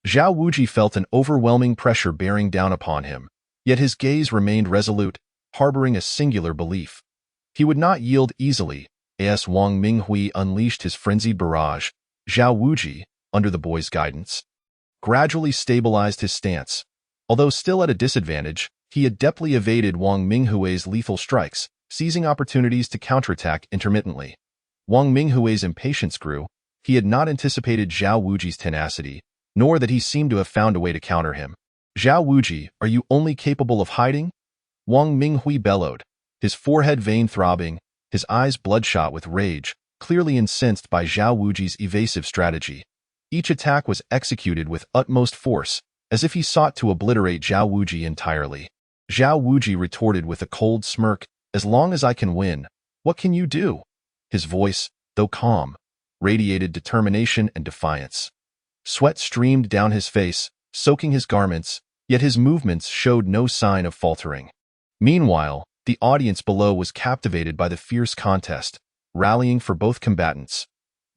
Zhao Wuji felt an overwhelming pressure bearing down upon him, yet his gaze remained resolute, harboring a singular belief. He would not yield easily. As Wang Minghui unleashed his frenzied barrage, Zhao Wuji, under the boy's guidance, gradually stabilized his stance. Although still at a disadvantage, he adeptly evaded Wang Minghui's lethal strikes, seizing opportunities to counterattack intermittently. Wang Minghui's impatience grew. He had not anticipated Zhao Wuji's tenacity, nor that he seemed to have found a way to counter him. "Zhao Wuji, are you only capable of hiding?" Wang Minghui bellowed, his forehead vein throbbing, his eyes bloodshot with rage, clearly incensed by Zhao Wuji's evasive strategy. Each attack was executed with utmost force, as if he sought to obliterate Zhao Wuji entirely. Zhao Wuji retorted with a cold smirk, "As long as I can win, what can you do?" His voice, though calm, radiated determination and defiance. Sweat streamed down his face, soaking his garments, yet his movements showed no sign of faltering. Meanwhile, the audience below was captivated by the fierce contest, rallying for both combatants.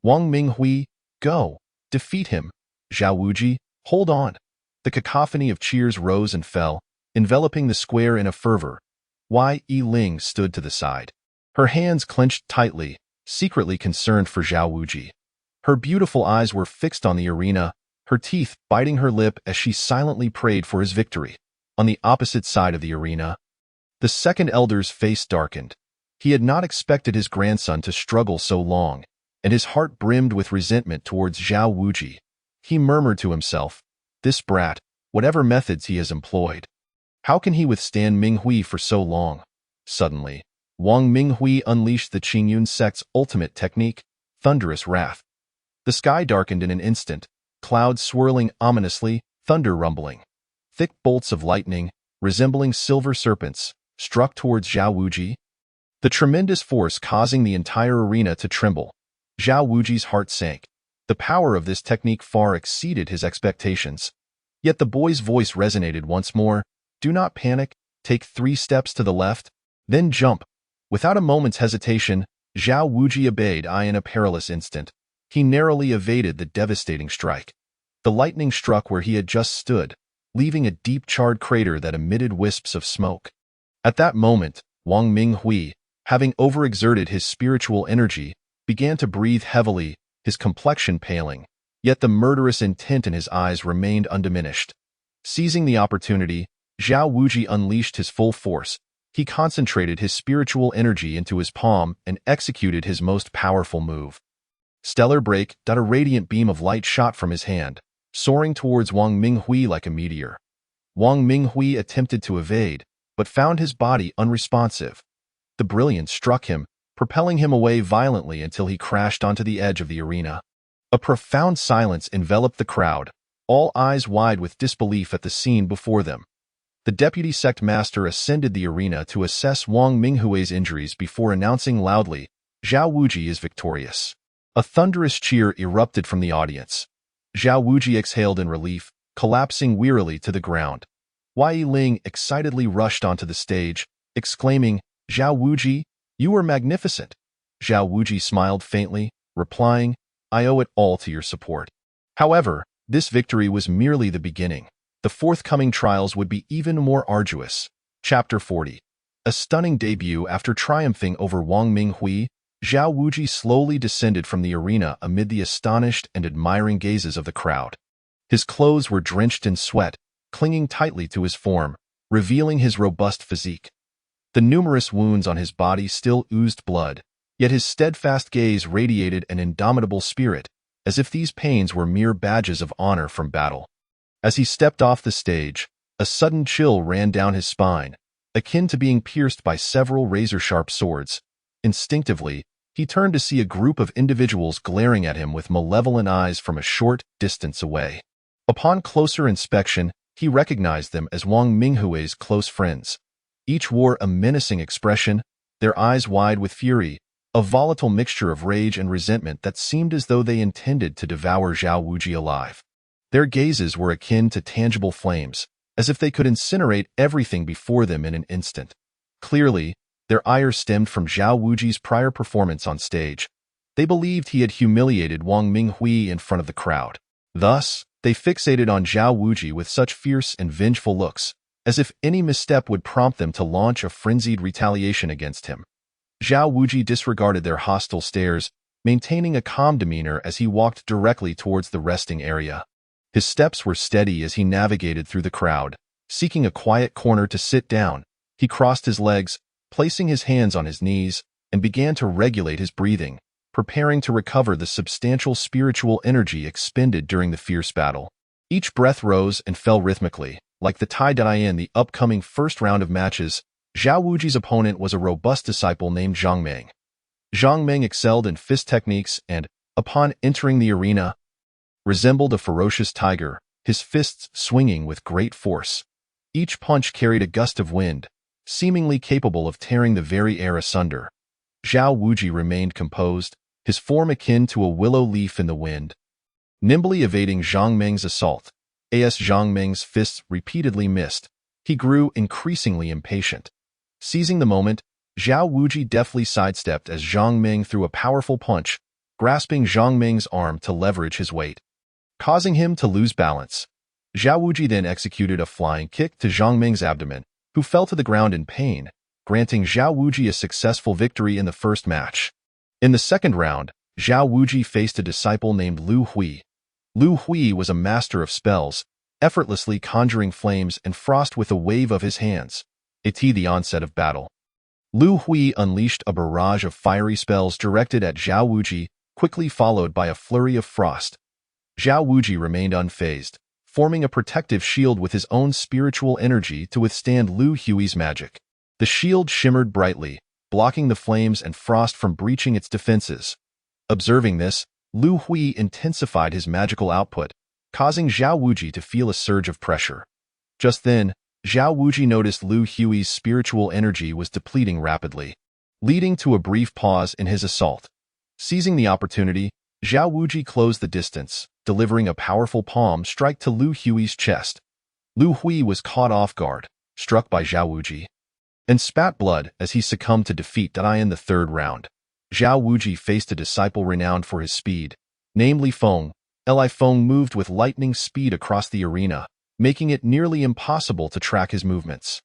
"Wang Minghui, go! Defeat him! Zhao Wuji, hold on!" The cacophony of cheers rose and fell, enveloping the square in a fervor. Yi Ling stood to the side, her hands clenched tightly, secretly concerned for Zhao Wuji. Her beautiful eyes were fixed on the arena, her teeth biting her lip as she silently prayed for his victory. On the opposite side of the arena, the second elder's face darkened. He had not expected his grandson to struggle so long, and his heart brimmed with resentment towards Zhao Wuji. He murmured to himself, "This brat, whatever methods he has employed, how can he withstand Minghui for so long?" Suddenly, Wang Minghui unleashed the Qingyun sect's ultimate technique, thunderous wrath. The sky darkened in an instant, clouds swirling ominously, thunder rumbling. Thick bolts of lightning, resembling silver serpents, struck towards Zhao Wuji, the tremendous force causing the entire arena to tremble. Zhao Wuji's heart sank. The power of this technique far exceeded his expectations. Yet the boy's voice resonated once more, "Do not panic, take 3 steps to the left." Then jump. Without a moment's hesitation, Zhao Wuji obeyed in a perilous instant. He narrowly evaded the devastating strike. The lightning struck where he had just stood, leaving a deep charred crater that emitted wisps of smoke. At that moment, Wang Minghui, having overexerted his spiritual energy, began to breathe heavily, his complexion paling, yet the murderous intent in his eyes remained undiminished. Seizing the opportunity, Zhao Wuji unleashed his full force. He concentrated his spiritual energy into his palm and executed his most powerful move. Stellar Break. A radiant beam of light shot from his hand, soaring towards Wang Minghui like a meteor. Wang Minghui attempted to evade, but found his body unresponsive. The brilliance struck him, propelling him away violently until he crashed onto the edge of the arena. A profound silence enveloped the crowd, all eyes wide with disbelief at the scene before them. The deputy sect master ascended the arena to assess Wang Minghui's injuries before announcing loudly, "Zhao Wuji is victorious." A thunderous cheer erupted from the audience. Zhao Wuji exhaled in relief, collapsing wearily to the ground. Wei Ling excitedly rushed onto the stage, exclaiming, "Zhao Wuji, you were magnificent." Zhao Wuji smiled faintly, replying, "I owe it all to your support." However, this victory was merely the beginning. The forthcoming trials would be even more arduous. Chapter 40. A stunning debut. After triumphing over Wang Minghui, Zhao Wuji slowly descended from the arena amid the astonished and admiring gazes of the crowd. His clothes were drenched in sweat, clinging tightly to his form, revealing his robust physique. The numerous wounds on his body still oozed blood, yet his steadfast gaze radiated an indomitable spirit, as if these pains were mere badges of honor from battle. As he stepped off the stage, a sudden chill ran down his spine, akin to being pierced by several razor-sharp swords. Instinctively, he turned to see a group of individuals glaring at him with malevolent eyes from a short distance away. Upon closer inspection, he recognized them as Wang Minghui's close friends. Each wore a menacing expression, their eyes wide with fury, a volatile mixture of rage and resentment that seemed as though they intended to devour Zhao Wuji alive. Their gazes were akin to tangible flames, as if they could incinerate everything before them in an instant. Clearly, their ire stemmed from Zhao Wuji's prior performance on stage. They believed he had humiliated Wang Minghui in front of the crowd. Thus, they fixated on Zhao Wuji with such fierce and vengeful looks, as if any misstep would prompt them to launch a frenzied retaliation against him. Zhao Wuji disregarded their hostile stares, maintaining a calm demeanor as he walked directly towards the resting area. His steps were steady as he navigated through the crowd, seeking a quiet corner to sit down. He crossed his legs, placing his hands on his knees, and began to regulate his breathing, preparing to recover the substantial spiritual energy expended during the fierce battle. Each breath rose and fell rhythmically, like the tide in the upcoming first round of matches. Zhao Wuji's opponent was a robust disciple named Zhang Meng. Zhang Meng excelled in fist techniques and, upon entering the arena, resembled a ferocious tiger, his fists swinging with great force. Each punch carried a gust of wind, seemingly capable of tearing the very air asunder. Zhao Wuji remained composed, his form akin to a willow leaf in the wind. Nimbly evading Zhang Meng's assault, as Zhang Meng's fists repeatedly missed, he grew increasingly impatient. Seizing the moment, Zhao Wuji deftly sidestepped as Zhang Meng threw a powerful punch, grasping Zhang Meng's arm to leverage his weight, causing him to lose balance. Zhao Wuji then executed a flying kick to Zhang Meng's abdomen, who fell to the ground in pain, granting Zhao Wuji a successful victory in the first match. In the second round, Zhao Wuji faced a disciple named Lu Hui. Lu Hui was a master of spells, effortlessly conjuring flames and frost with a wave of his hands. At the onset of battle, Lu Hui unleashed a barrage of fiery spells directed at Zhao Wuji, quickly followed by a flurry of frost. Zhao Wuji remained unfazed, forming a protective shield with his own spiritual energy to withstand Lu Hui's magic. The shield shimmered brightly, blocking the flames and frost from breaching its defenses. Observing this, Lu Hui intensified his magical output, causing Zhao Wuji to feel a surge of pressure. Just then, Zhao Wuji noticed Lu Hui's spiritual energy was depleting rapidly, leading to a brief pause in his assault. Seizing the opportunity, Zhao Wuji closed the distance, delivering a powerful palm strike to Lu Hui's chest. Lu Hui was caught off guard, struck by Zhao Wuji. and spat blood as he succumbed to defeat in the third round. Zhao Wuji faced a disciple renowned for his speed, named Li Feng. Li Feng moved with lightning speed across the arena, making it nearly impossible to track his movements.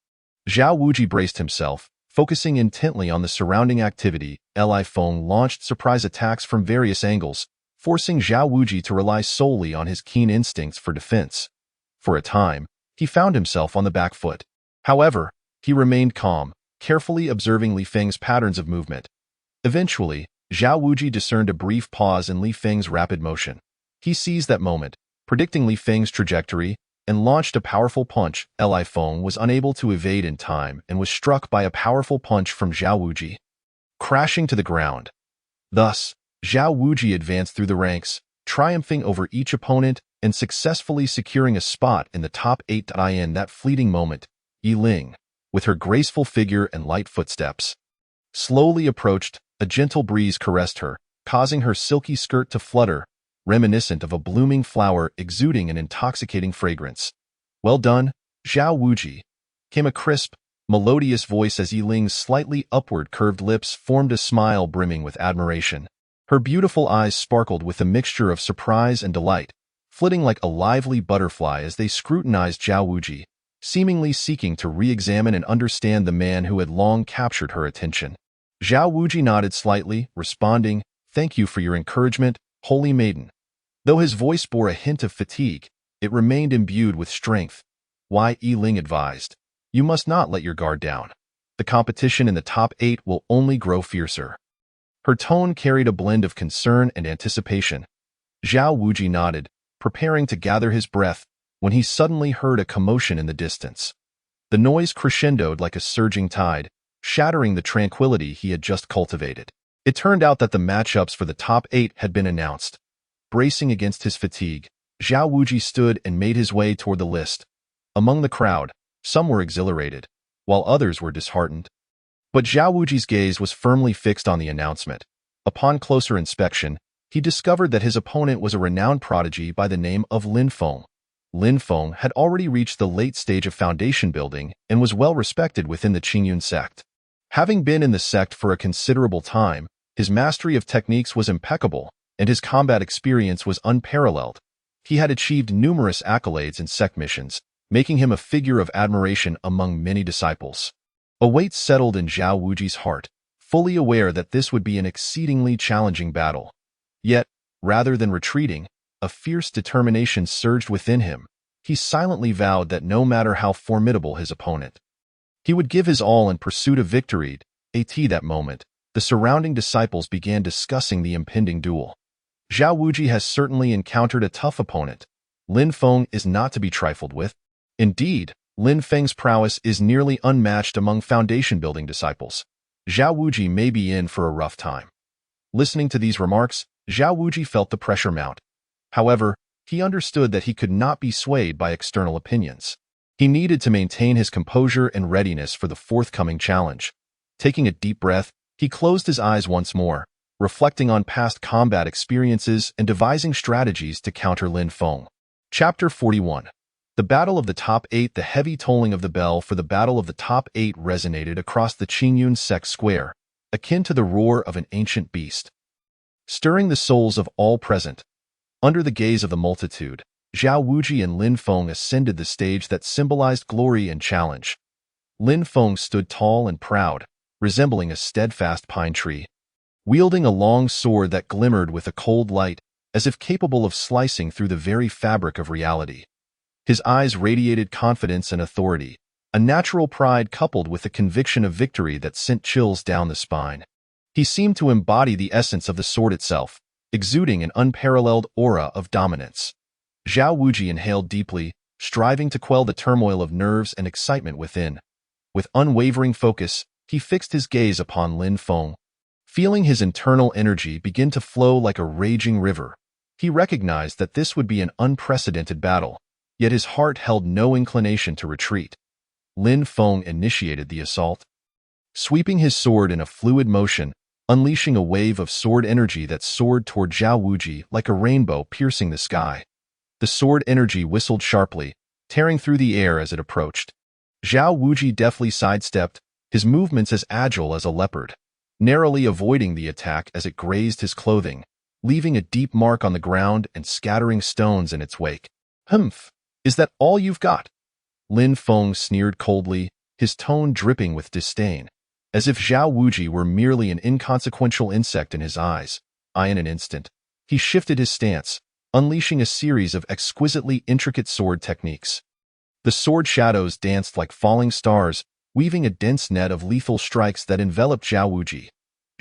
Zhao Wuji braced himself, focusing intently on the surrounding activity. Li Feng launched surprise attacks from various angles, forcing Zhao Wuji to rely solely on his keen instincts for defense. For a time, he found himself on the back foot. However, he remained calm, carefully observing Li Feng's patterns of movement. Eventually, Zhao Wuji discerned a brief pause in Li Feng's rapid motion. He seized that moment, predicting Li Feng's trajectory, and launched a powerful punch. Li Feng was unable to evade in time and was struck by a powerful punch from Zhao Wuji, crashing to the ground. Thus, Zhao Wuji advanced through the ranks, triumphing over each opponent and successfully securing a spot in the top 8. In that fleeting moment, Yi Ling, with her graceful figure and light footsteps, slowly approached. A gentle breeze caressed her, causing her silky skirt to flutter, reminiscent of a blooming flower exuding an intoxicating fragrance. "Well done, Zhao Wuji," came a crisp, melodious voice as Yi Ling's slightly upward curved lips formed a smile brimming with admiration. Her beautiful eyes sparkled with a mixture of surprise and delight, flitting like a lively butterfly as they scrutinized Zhao Wuji, seemingly seeking to re-examine and understand the man who had long captured her attention. Zhao Wuji nodded slightly, responding, "Thank you for your encouragement, holy maiden." Though his voice bore a hint of fatigue, it remained imbued with strength. Yi Ling advised, "You must not let your guard down. The competition in the top 8 will only grow fiercer." Her tone carried a blend of concern and anticipation. Zhao Wuji nodded, preparing to gather his breath, when he suddenly heard a commotion in the distance. The noise crescendoed like a surging tide, shattering the tranquility he had just cultivated. It turned out that the matchups for the top 8 had been announced. Bracing against his fatigue, Zhao Wuji stood and made his way toward the list. Among the crowd, some were exhilarated, while others were disheartened. But Zhao Wuji's gaze was firmly fixed on the announcement. Upon closer inspection, he discovered that his opponent was a renowned prodigy by the name of Lin Feng. Lin Feng had already reached the late stage of foundation building and was well respected within the Qingyun sect. Having been in the sect for a considerable time, his mastery of techniques was impeccable, and his combat experience was unparalleled. He had achieved numerous accolades in sect missions, making him a figure of admiration among many disciples. A weight settled in Zhao Wuji's heart, fully aware that this would be an exceedingly challenging battle. Yet, rather than retreating, a fierce determination surged within him. He silently vowed that no matter how formidable his opponent, he would give his all in pursuit of victory. At that moment, the surrounding disciples began discussing the impending duel. Zhao Wuji has certainly encountered a tough opponent. Lin Feng is not to be trifled with. Indeed, Lin Feng's prowess is nearly unmatched among foundation-building disciples. Zhao Wuji may be in for a rough time. Listening to these remarks, Zhao Wuji felt the pressure mount. However, he understood that he could not be swayed by external opinions. He needed to maintain his composure and readiness for the forthcoming challenge. Taking a deep breath, he closed his eyes once more, reflecting on past combat experiences and devising strategies to counter Lin Feng. Chapter 41. The Battle of the Top 8. The heavy tolling of the bell for the Battle of the Top 8 resonated across the Qingyun sect square, akin to the roar of an ancient beast, stirring the souls of all present. Under the gaze of the multitude, Zhao Wuji and Lin Feng ascended the stage that symbolized glory and challenge. Lin Feng stood tall and proud, resembling a steadfast pine tree, wielding a long sword that glimmered with a cold light, as if capable of slicing through the very fabric of reality. His eyes radiated confidence and authority, a natural pride coupled with the conviction of victory that sent chills down the spine. He seemed to embody the essence of the sword itself, exuding an unparalleled aura of dominance. Zhao Wuji inhaled deeply, striving to quell the turmoil of nerves and excitement within. With unwavering focus, he fixed his gaze upon Lin Feng. Feeling his internal energy begin to flow like a raging river, he recognized that this would be an unprecedented battle, yet his heart held no inclination to retreat. Lin Feng initiated the assault, sweeping his sword in a fluid motion, unleashing a wave of sword energy that soared toward Zhao Wuji like a rainbow piercing the sky. The sword energy whistled sharply, tearing through the air as it approached. Zhao Wuji deftly sidestepped, his movements as agile as a leopard, narrowly avoiding the attack as it grazed his clothing, leaving a deep mark on the ground and scattering stones in its wake. "Humph! Is that all you've got?" Lin Feng sneered coldly, his tone dripping with disdain, as if Zhao Wuji were merely an inconsequential insect in his eyes. In an instant, he shifted his stance, unleashing a series of exquisitely intricate sword techniques. The sword shadows danced like falling stars, weaving a dense net of lethal strikes that enveloped Zhao Wuji.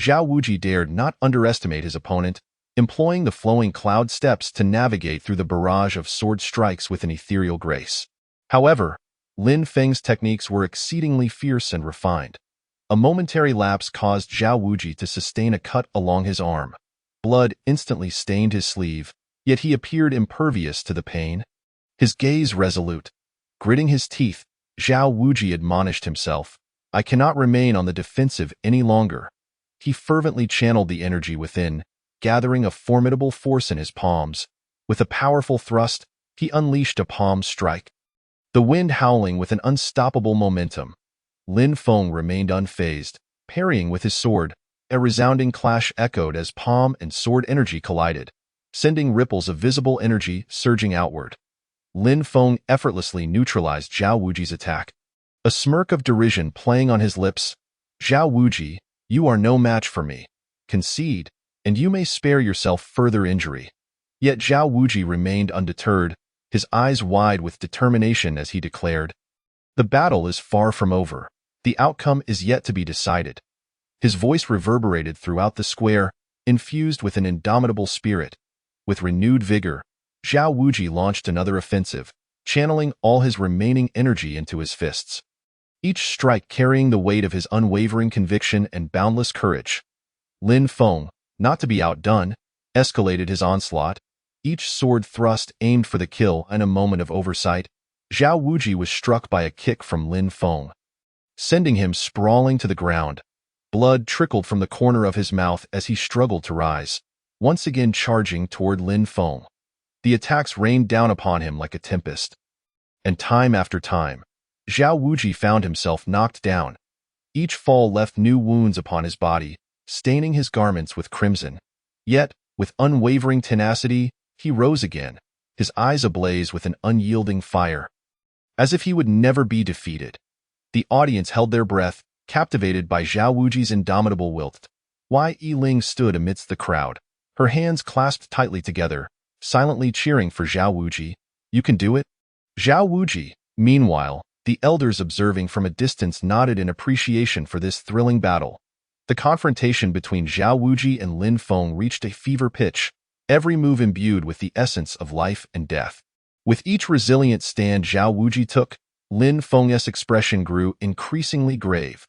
Zhao Wuji dared not underestimate his opponent, employing the flowing cloud steps to navigate through the barrage of sword strikes with an ethereal grace. However, Lin Feng's techniques were exceedingly fierce and refined. A momentary lapse caused Zhao Wuji to sustain a cut along his arm. Blood instantly stained his sleeve, yet he appeared impervious to the pain. His gaze resolute. Gritting his teeth, Zhao Wuji admonished himself, "I cannot remain on the defensive any longer." He fervently channeled the energy within, gathering a formidable force in his palms. With a powerful thrust, he unleashed a palm strike. The wind howling with an unstoppable momentum. Lin Feng remained unfazed, parrying with his sword. A resounding clash echoed as palm and sword energy collided, sending ripples of visible energy surging outward. Lin Feng effortlessly neutralized Zhao Wuji's attack. A smirk of derision playing on his lips. "Zhao Wuji, you are no match for me. Concede, and you may spare yourself further injury." Yet Zhao Wuji remained undeterred, his eyes wide with determination as he declared, "The battle is far from over. The outcome is yet to be decided." His voice reverberated throughout the square, infused with an indomitable spirit. With renewed vigor, Zhao Wuji launched another offensive, channeling all his remaining energy into his fists. Each strike carrying the weight of his unwavering conviction and boundless courage. Lin Feng, not to be outdone, escalated his onslaught. Each sword thrust aimed for the kill. In a moment of oversight, Zhao Wuji was struck by a kick from Lin Feng, sending him sprawling to the ground. Blood trickled from the corner of his mouth as he struggled to rise, once again charging toward Lin Feng. The attacks rained down upon him like a tempest. And time after time, Zhao Wuji found himself knocked down. Each fall left new wounds upon his body, staining his garments with crimson. Yet, with unwavering tenacity, he rose again, his eyes ablaze with an unyielding fire. As if he would never be defeated. The audience held their breath, captivated by Zhao Wuji's indomitable will. Yiling stood amidst the crowd, her hands clasped tightly together, silently cheering for Zhao Wuji. "You can do it?" Zhao Wuji, meanwhile, the elders observing from a distance nodded in appreciation for this thrilling battle. The confrontation between Zhao Wuji and Lin Feng reached a fever pitch, every move imbued with the essence of life and death. With each resilient stand Zhao Wuji took, Lin Feng's expression grew increasingly grave.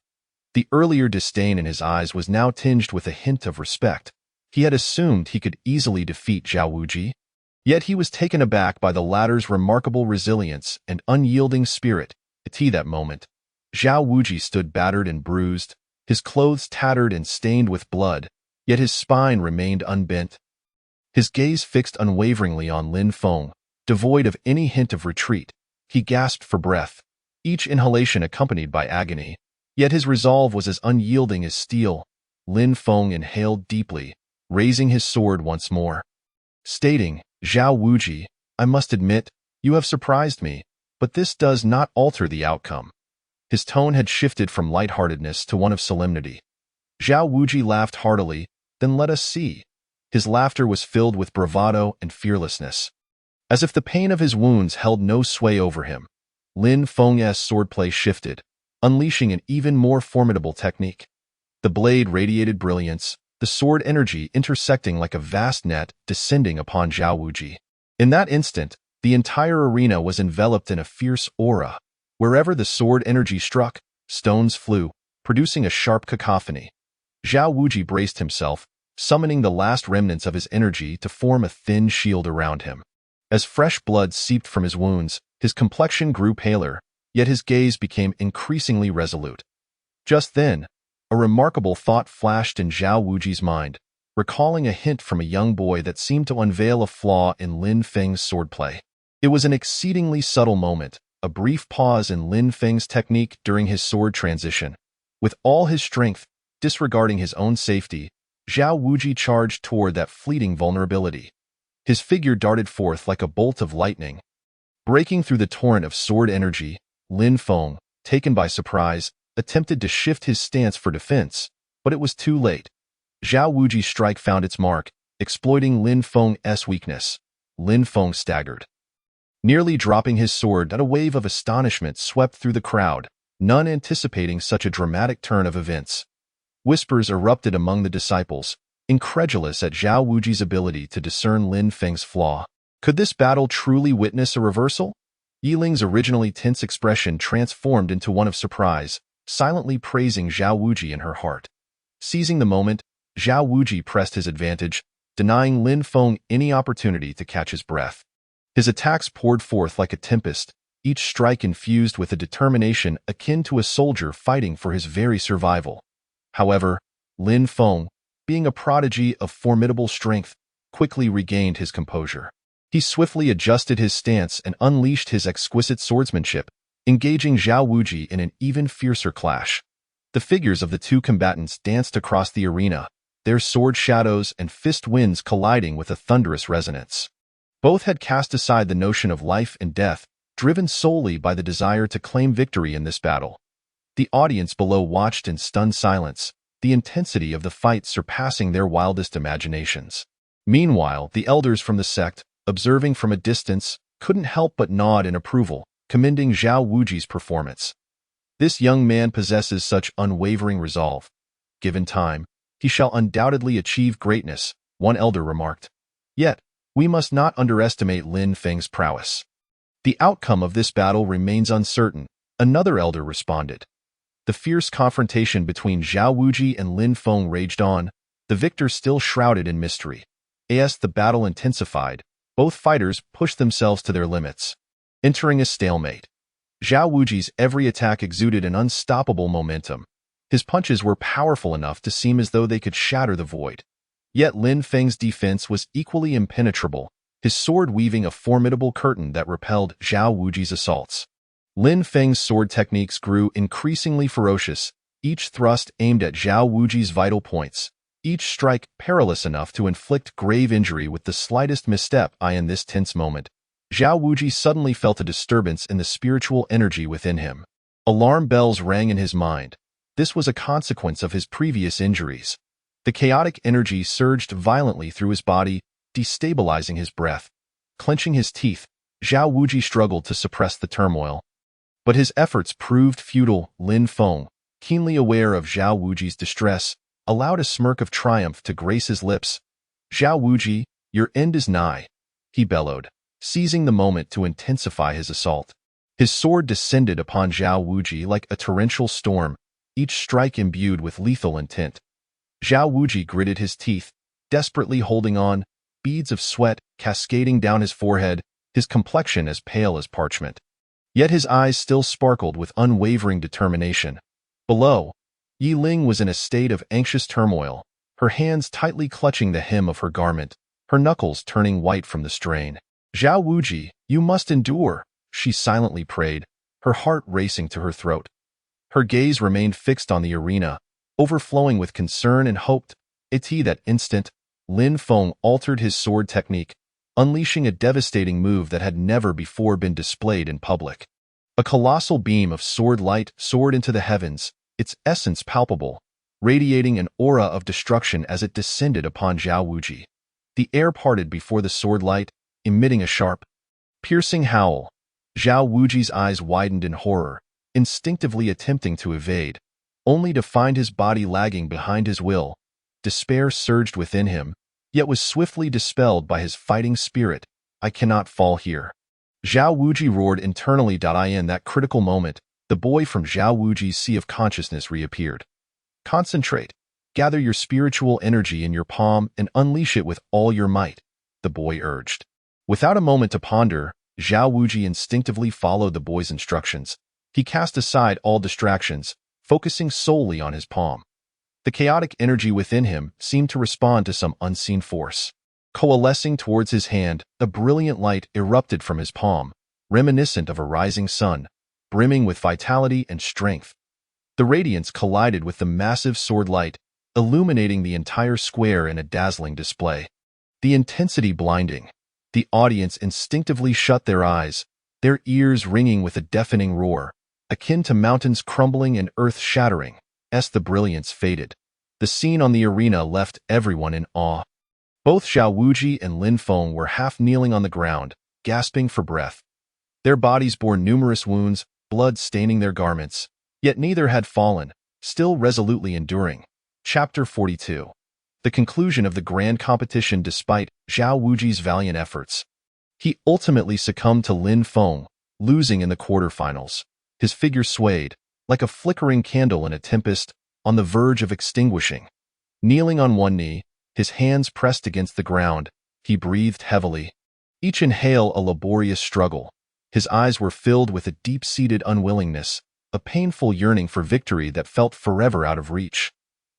The earlier disdain in his eyes was now tinged with a hint of respect. He had assumed he could easily defeat Zhao Wuji, yet he was taken aback by the latter's remarkable resilience and unyielding spirit. At that moment, Zhao Wuji stood battered and bruised, his clothes tattered and stained with blood, yet his spine remained unbent. His gaze fixed unwaveringly on Lin Feng, devoid of any hint of retreat. He gasped for breath, each inhalation accompanied by agony. Yet his resolve was as unyielding as steel. Lin Feng inhaled deeply, raising his sword once more, stating, "Zhao Wuji, I must admit, you have surprised me, but this does not alter the outcome." His tone had shifted from lightheartedness to one of solemnity. Zhao Wuji laughed heartily. "Then let us see." His laughter was filled with bravado and fearlessness. As if the pain of his wounds held no sway over him, Lin Feng's swordplay shifted, unleashing an even more formidable technique. The blade radiated brilliance, the sword energy intersecting like a vast net descending upon Zhao Wuji. In that instant, the entire arena was enveloped in a fierce aura. Wherever the sword energy struck, stones flew, producing a sharp cacophony. Zhao Wuji braced himself, summoning the last remnants of his energy to form a thin shield around him. As fresh blood seeped from his wounds, his complexion grew paler, yet his gaze became increasingly resolute. Just then, a remarkable thought flashed in Zhao Wuji's mind, recalling a hint from a young boy that seemed to unveil a flaw in Lin Feng's swordplay. It was an exceedingly subtle moment, a brief pause in Lin Feng's technique during his sword transition. With all his strength, disregarding his own safety, Zhao Wuji charged toward that fleeting vulnerability. His figure darted forth like a bolt of lightning. Breaking through the torrent of sword energy, Lin Feng, taken by surprise, attempted to shift his stance for defense, but it was too late. Zhao Wuji's strike found its mark, exploiting Lin Feng's weakness. Lin Feng staggered. Nearly dropping his sword, a wave of astonishment swept through the crowd, none anticipating such a dramatic turn of events. Whispers erupted among the disciples, incredulous at Zhao Wuji's ability to discern Lin Feng's flaw. Could this battle truly witness a reversal? Yiling's originally tense expression transformed into one of surprise, silently praising Zhao Wuji in her heart. Seizing the moment, Zhao Wuji pressed his advantage, denying Lin Feng any opportunity to catch his breath. His attacks poured forth like a tempest, each strike infused with a determination akin to a soldier fighting for his very survival. However, Lin Feng, being a prodigy of formidable strength, quickly regained his composure. He swiftly adjusted his stance and unleashed his exquisite swordsmanship, engaging Zhao Wuji in an even fiercer clash. The figures of the two combatants danced across the arena, their sword shadows and fist winds colliding with a thunderous resonance. Both had cast aside the notion of life and death, driven solely by the desire to claim victory in this battle. The audience below watched in stunned silence, the intensity of the fight surpassing their wildest imaginations. Meanwhile, the elders from the sect, observing from a distance, couldn't help but nod in approval, commending Zhao Wuji's performance. This young man possesses such unwavering resolve. Given time, he shall undoubtedly achieve greatness, one elder remarked. Yet, we must not underestimate Lin Feng's prowess. The outcome of this battle remains uncertain, another elder responded. The fierce confrontation between Zhao Wuji and Lin Feng raged on, the victor still shrouded in mystery. As the battle intensified, both fighters pushed themselves to their limits, entering a stalemate. Zhao Wuji's every attack exuded an unstoppable momentum. His punches were powerful enough to seem as though they could shatter the void. Yet Lin Feng's defense was equally impenetrable, his sword weaving a formidable curtain that repelled Zhao Wuji's assaults. Lin Feng's sword techniques grew increasingly ferocious, each thrust aimed at Zhao Wuji's vital points, each strike perilous enough to inflict grave injury with the slightest misstep. In this tense moment, Zhao Wuji suddenly felt a disturbance in the spiritual energy within him. Alarm bells rang in his mind. This was a consequence of his previous injuries. The chaotic energy surged violently through his body, destabilizing his breath. Clenching his teeth, Zhao Wuji struggled to suppress the turmoil. But his efforts proved futile. Lin Feng, keenly aware of Zhao Wuji's distress, allowed a smirk of triumph to grace his lips. Zhao Wuji, your end is nigh, he bellowed, seizing the moment to intensify his assault. His sword descended upon Zhao Wuji like a torrential storm, each strike imbued with lethal intent. Zhao Wuji gritted his teeth, desperately holding on, beads of sweat cascading down his forehead, his complexion as pale as parchment. Yet his eyes still sparkled with unwavering determination. Below, Yiling was in a state of anxious turmoil, her hands tightly clutching the hem of her garment, her knuckles turning white from the strain. Zhao Wuji, you must endure, she silently prayed, her heart racing to her throat. Her gaze remained fixed on the arena, overflowing with concern and hope. At that instant, Lin Feng altered his sword technique, unleashing a devastating move that had never before been displayed in public. A colossal beam of sword light soared into the heavens, its essence palpable, radiating an aura of destruction as it descended upon Zhao Wuji. The air parted before the sword light, emitting a sharp, piercing howl. Zhao Wuji's eyes widened in horror, instinctively attempting to evade, only to find his body lagging behind his will. Despair surged within him, yet was swiftly dispelled by his fighting spirit. I cannot fall here. Zhao Wuji roared internally. In that critical moment, the boy from Zhao Wuji's sea of consciousness reappeared. Concentrate. Gather your spiritual energy in your palm and unleash it with all your might, the boy urged. Without a moment to ponder, Zhao Wuji instinctively followed the boy's instructions. He cast aside all distractions, focusing solely on his palm. The chaotic energy within him seemed to respond to some unseen force. Coalescing towards his hand, a brilliant light erupted from his palm, reminiscent of a rising sun, brimming with vitality and strength. The radiance collided with the massive sword light, illuminating the entire square in a dazzling display. The intensity blinding. The audience instinctively shut their eyes, their ears ringing with a deafening roar, akin to mountains crumbling and earth shattering, as the brilliance faded. The scene on the arena left everyone in awe. Both Zhao Wuji and Lin Feng were half kneeling on the ground, gasping for breath. Their bodies bore numerous wounds, blood staining their garments, yet neither had fallen, still resolutely enduring. Chapter 42. The conclusion of the grand competition despite Zhao Wuji's valiant efforts. He ultimately succumbed to Lin Feng, losing in the quarterfinals. His figure swayed, like a flickering candle in a tempest, on the verge of extinguishing. Kneeling on one knee, his hands pressed against the ground, he breathed heavily. Each inhale a laborious struggle. His eyes were filled with a deep-seated unwillingness, a painful yearning for victory that felt forever out of reach.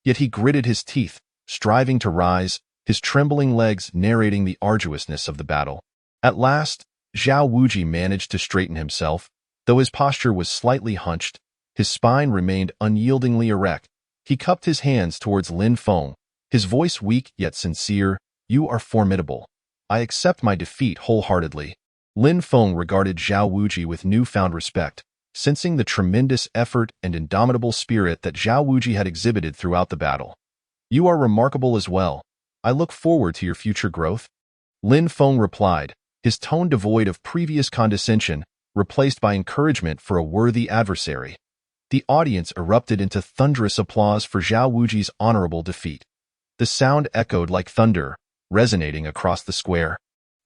Yet he gritted his teeth, striving to rise, his trembling legs narrating the arduousness of the battle. At last, Zhao Wuji managed to straighten himself. Though his posture was slightly hunched, his spine remained unyieldingly erect. He cupped his hands towards Lin Feng, his voice weak yet sincere. "You are formidable. I accept my defeat wholeheartedly." Lin Feng regarded Zhao Wuji with newfound respect, sensing the tremendous effort and indomitable spirit that Zhao Wuji had exhibited throughout the battle. "You are remarkable as well. I look forward to your future growth." Lin Feng replied, his tone devoid of previous condescension, replaced by encouragement for a worthy adversary. The audience erupted into thunderous applause for Zhao Wuji's honorable defeat. The sound echoed like thunder, resonating across the square.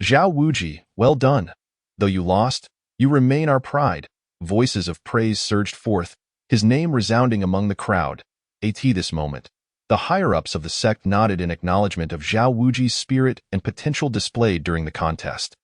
"Zhao Wuji, well done. Though you lost, you remain our pride." Voices of praise surged forth, his name resounding among the crowd. At this moment, the higher-ups of the sect nodded in acknowledgement of Zhao Wuji's spirit and potential displayed during the contest.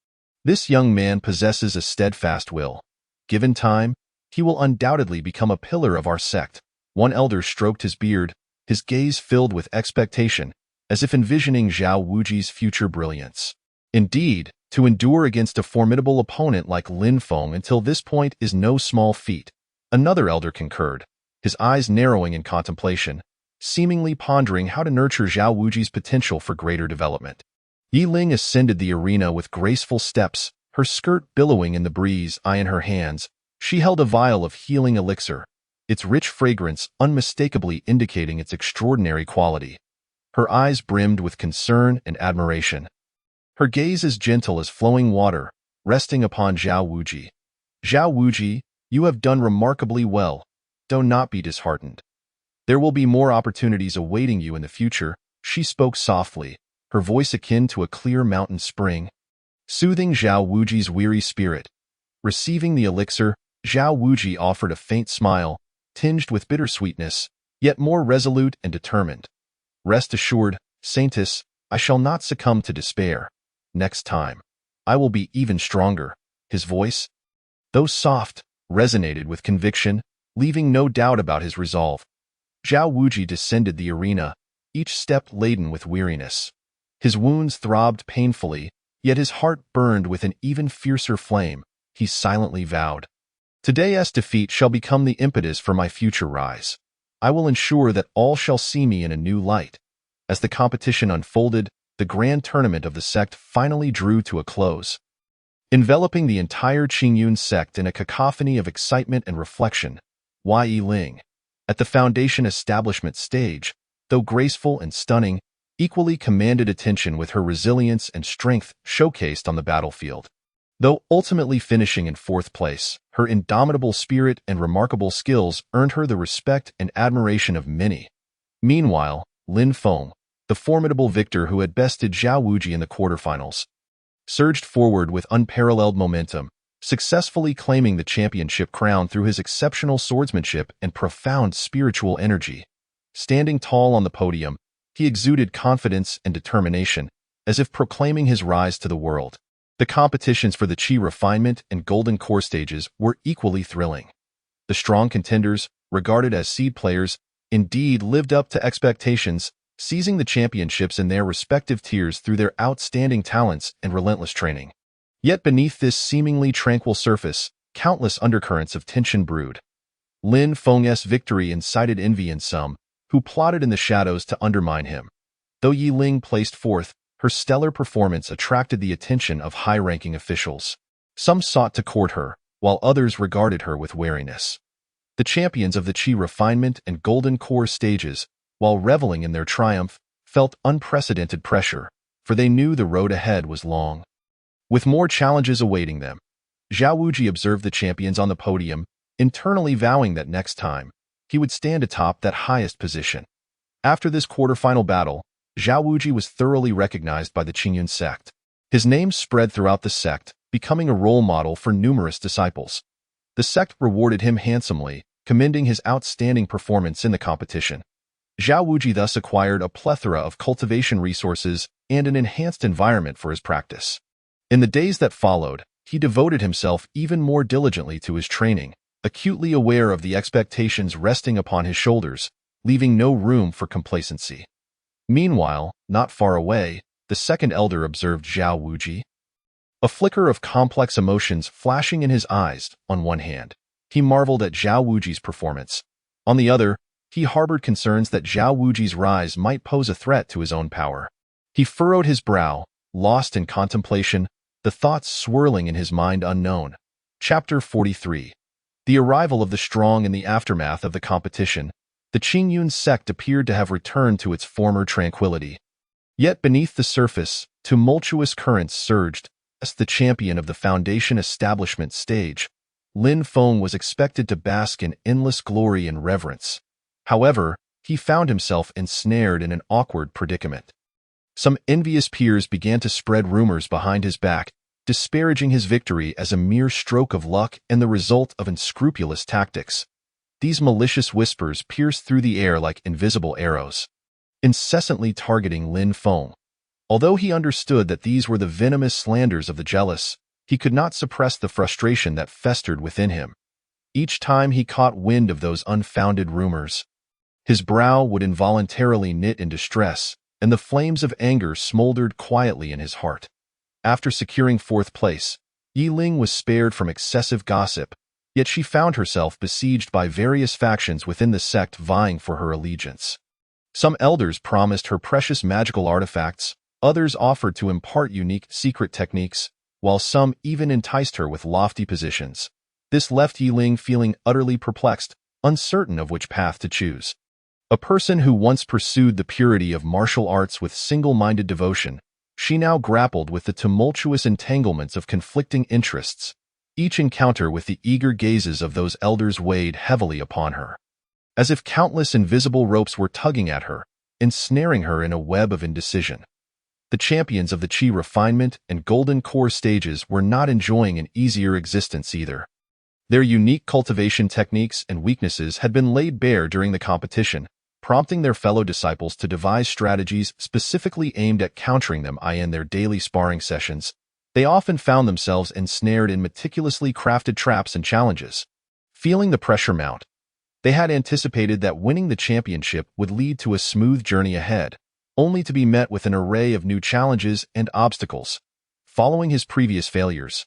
"This young man possesses a steadfast will. Given time, he will undoubtedly become a pillar of our sect." One elder stroked his beard, his gaze filled with expectation, as if envisioning Zhao Wuji's future brilliance. Indeed, to endure against a formidable opponent like Lin Feng until this point is no small feat. Another elder concurred, his eyes narrowing in contemplation, seemingly pondering how to nurture Zhao Wuji's potential for greater development. Yi Ling ascended the arena with graceful steps, her skirt billowing in the breeze. In her hands, she held a vial of healing elixir, its rich fragrance unmistakably indicating its extraordinary quality. Her eyes brimmed with concern and admiration. Her gaze as gentle as flowing water, resting upon Zhao Wuji. "Zhao Wuji, you have done remarkably well. Do not be disheartened. There will be more opportunities awaiting you in the future." She spoke softly, her voice akin to a clear mountain spring, soothing Zhao Wuji's weary spirit. Receiving the elixir, Zhao Wuji offered a faint smile, tinged with bittersweetness, yet more resolute and determined. "Rest assured, Saintess, I shall not succumb to despair. Next time, I will be even stronger." His voice, though soft, resonated with conviction, leaving no doubt about his resolve. Zhao Wuji descended the arena, each step laden with weariness. His wounds throbbed painfully, yet his heart burned with an even fiercer flame. He silently vowed, "Today's defeat shall become the impetus for my future rise. I will ensure that all shall see me in a new light." As the competition unfolded, the grand tournament of the sect finally drew to a close, enveloping the entire Qingyun sect in a cacophony of excitement and reflection. Yi Ling, at the Foundation establishment stage, though graceful and stunning, equally commanded attention with her resilience and strength showcased on the battlefield. Though ultimately finishing in fourth place, her indomitable spirit and remarkable skills earned her the respect and admiration of many. Meanwhile, Lin Feng, the formidable victor who had bested Zhao Wuji in the quarterfinals, surged forward with unparalleled momentum, successfully claiming the championship crown through his exceptional swordsmanship and profound spiritual energy. Standing tall on the podium, he exuded confidence and determination, as if proclaiming his rise to the world. The competitions for the Qi refinement and golden core stages were equally thrilling. The strong contenders, regarded as seed players, indeed lived up to expectations, seizing the championships in their respective tiers through their outstanding talents and relentless training. Yet beneath this seemingly tranquil surface, countless undercurrents of tension brewed. Lin Feng's victory incited envy in some, who plotted in the shadows to undermine him. Though Yi Ling placed fourth, her stellar performance attracted the attention of high-ranking officials. Some sought to court her, while others regarded her with wariness. The champions of the Qi refinement and golden core stages, while reveling in their triumph, felt unprecedented pressure, for they knew the road ahead was long. With more challenges awaiting them, Zhao Wuji observed the champions on the podium, internally vowing that next time, he would stand atop that highest position. After this quarterfinal battle, Zhao Wuji was thoroughly recognized by the Qingyun sect. His name spread throughout the sect, becoming a role model for numerous disciples. The sect rewarded him handsomely, commending his outstanding performance in the competition. Zhao Wuji thus acquired a plethora of cultivation resources and an enhanced environment for his practice. In the days that followed, he devoted himself even more diligently to his training, acutely aware of the expectations resting upon his shoulders, leaving no room for complacency. Meanwhile, not far away, the second elder observed Zhao Wuji. A flicker of complex emotions flashing in his eyes. On one hand, he marveled at Zhao Wuji's performance. On the other, he harbored concerns that Zhao Wuji's rise might pose a threat to his own power. He furrowed his brow, lost in contemplation, the thoughts swirling in his mind unknown. Chapter 43. The arrival of the strong in the aftermath of the competition, the Qingyun sect appeared to have returned to its former tranquility. Yet beneath the surface, tumultuous currents surged. As the champion of the foundation establishment stage, Lin Feng was expected to bask in endless glory and reverence. However, he found himself ensnared in an awkward predicament. Some envious peers began to spread rumors behind his back, disparaging his victory as a mere stroke of luck and the result of unscrupulous tactics. These malicious whispers pierced through the air like invisible arrows, incessantly targeting Lin Feng. Although he understood that these were the venomous slanders of the jealous, he could not suppress the frustration that festered within him. Each time he caught wind of those unfounded rumors, his brow would involuntarily knit in distress, and the flames of anger smoldered quietly in his heart. After securing fourth place, Yi Ling was spared from excessive gossip, yet she found herself besieged by various factions within the sect vying for her allegiance. Some elders promised her precious magical artifacts, others offered to impart unique secret techniques, while some even enticed her with lofty positions. This left Yi Ling feeling utterly perplexed, uncertain of which path to choose. A person who once pursued the purity of martial arts with single-minded devotion, she now grappled with the tumultuous entanglements of conflicting interests. Each encounter with the eager gazes of those elders weighed heavily upon her, as if countless invisible ropes were tugging at her, ensnaring her in a web of indecision. The champions of the Qi refinement and golden core stages were not enjoying an easier existence either. Their unique cultivation techniques and weaknesses had been laid bare during the competition, prompting their fellow disciples to devise strategies specifically aimed at countering them. In their daily sparring sessions, they often found themselves ensnared in meticulously crafted traps and challenges. Feeling the pressure mount, they had anticipated that winning the championship would lead to a smooth journey ahead, only to be met with an array of new challenges and obstacles. Following his previous failures,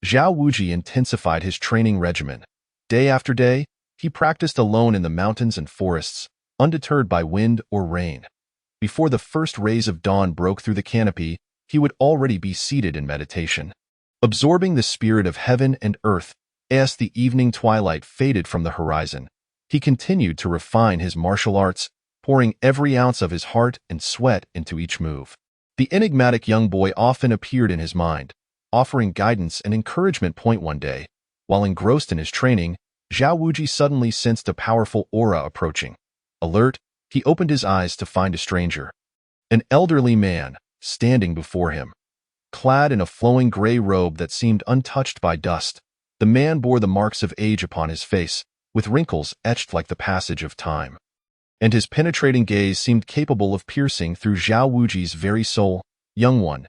Zhao Wuji intensified his training regimen. Day after day, he practiced alone in the mountains and forests, undeterred by wind or rain. Before the first rays of dawn broke through the canopy, he would already be seated in meditation, absorbing the spirit of heaven and earth. As the evening twilight faded from the horizon, he continued to refine his martial arts, pouring every ounce of his heart and sweat into each move. The enigmatic young boy often appeared in his mind, offering guidance and encouragement. One day, while engrossed in his training, Zhao Wuji suddenly sensed a powerful aura approaching. Alert, he opened his eyes to find a stranger, an elderly man, standing before him. Clad in a flowing gray robe that seemed untouched by dust, the man bore the marks of age upon his face, with wrinkles etched like the passage of time. And his penetrating gaze seemed capable of piercing through Zhao Wuji's very soul. Young one,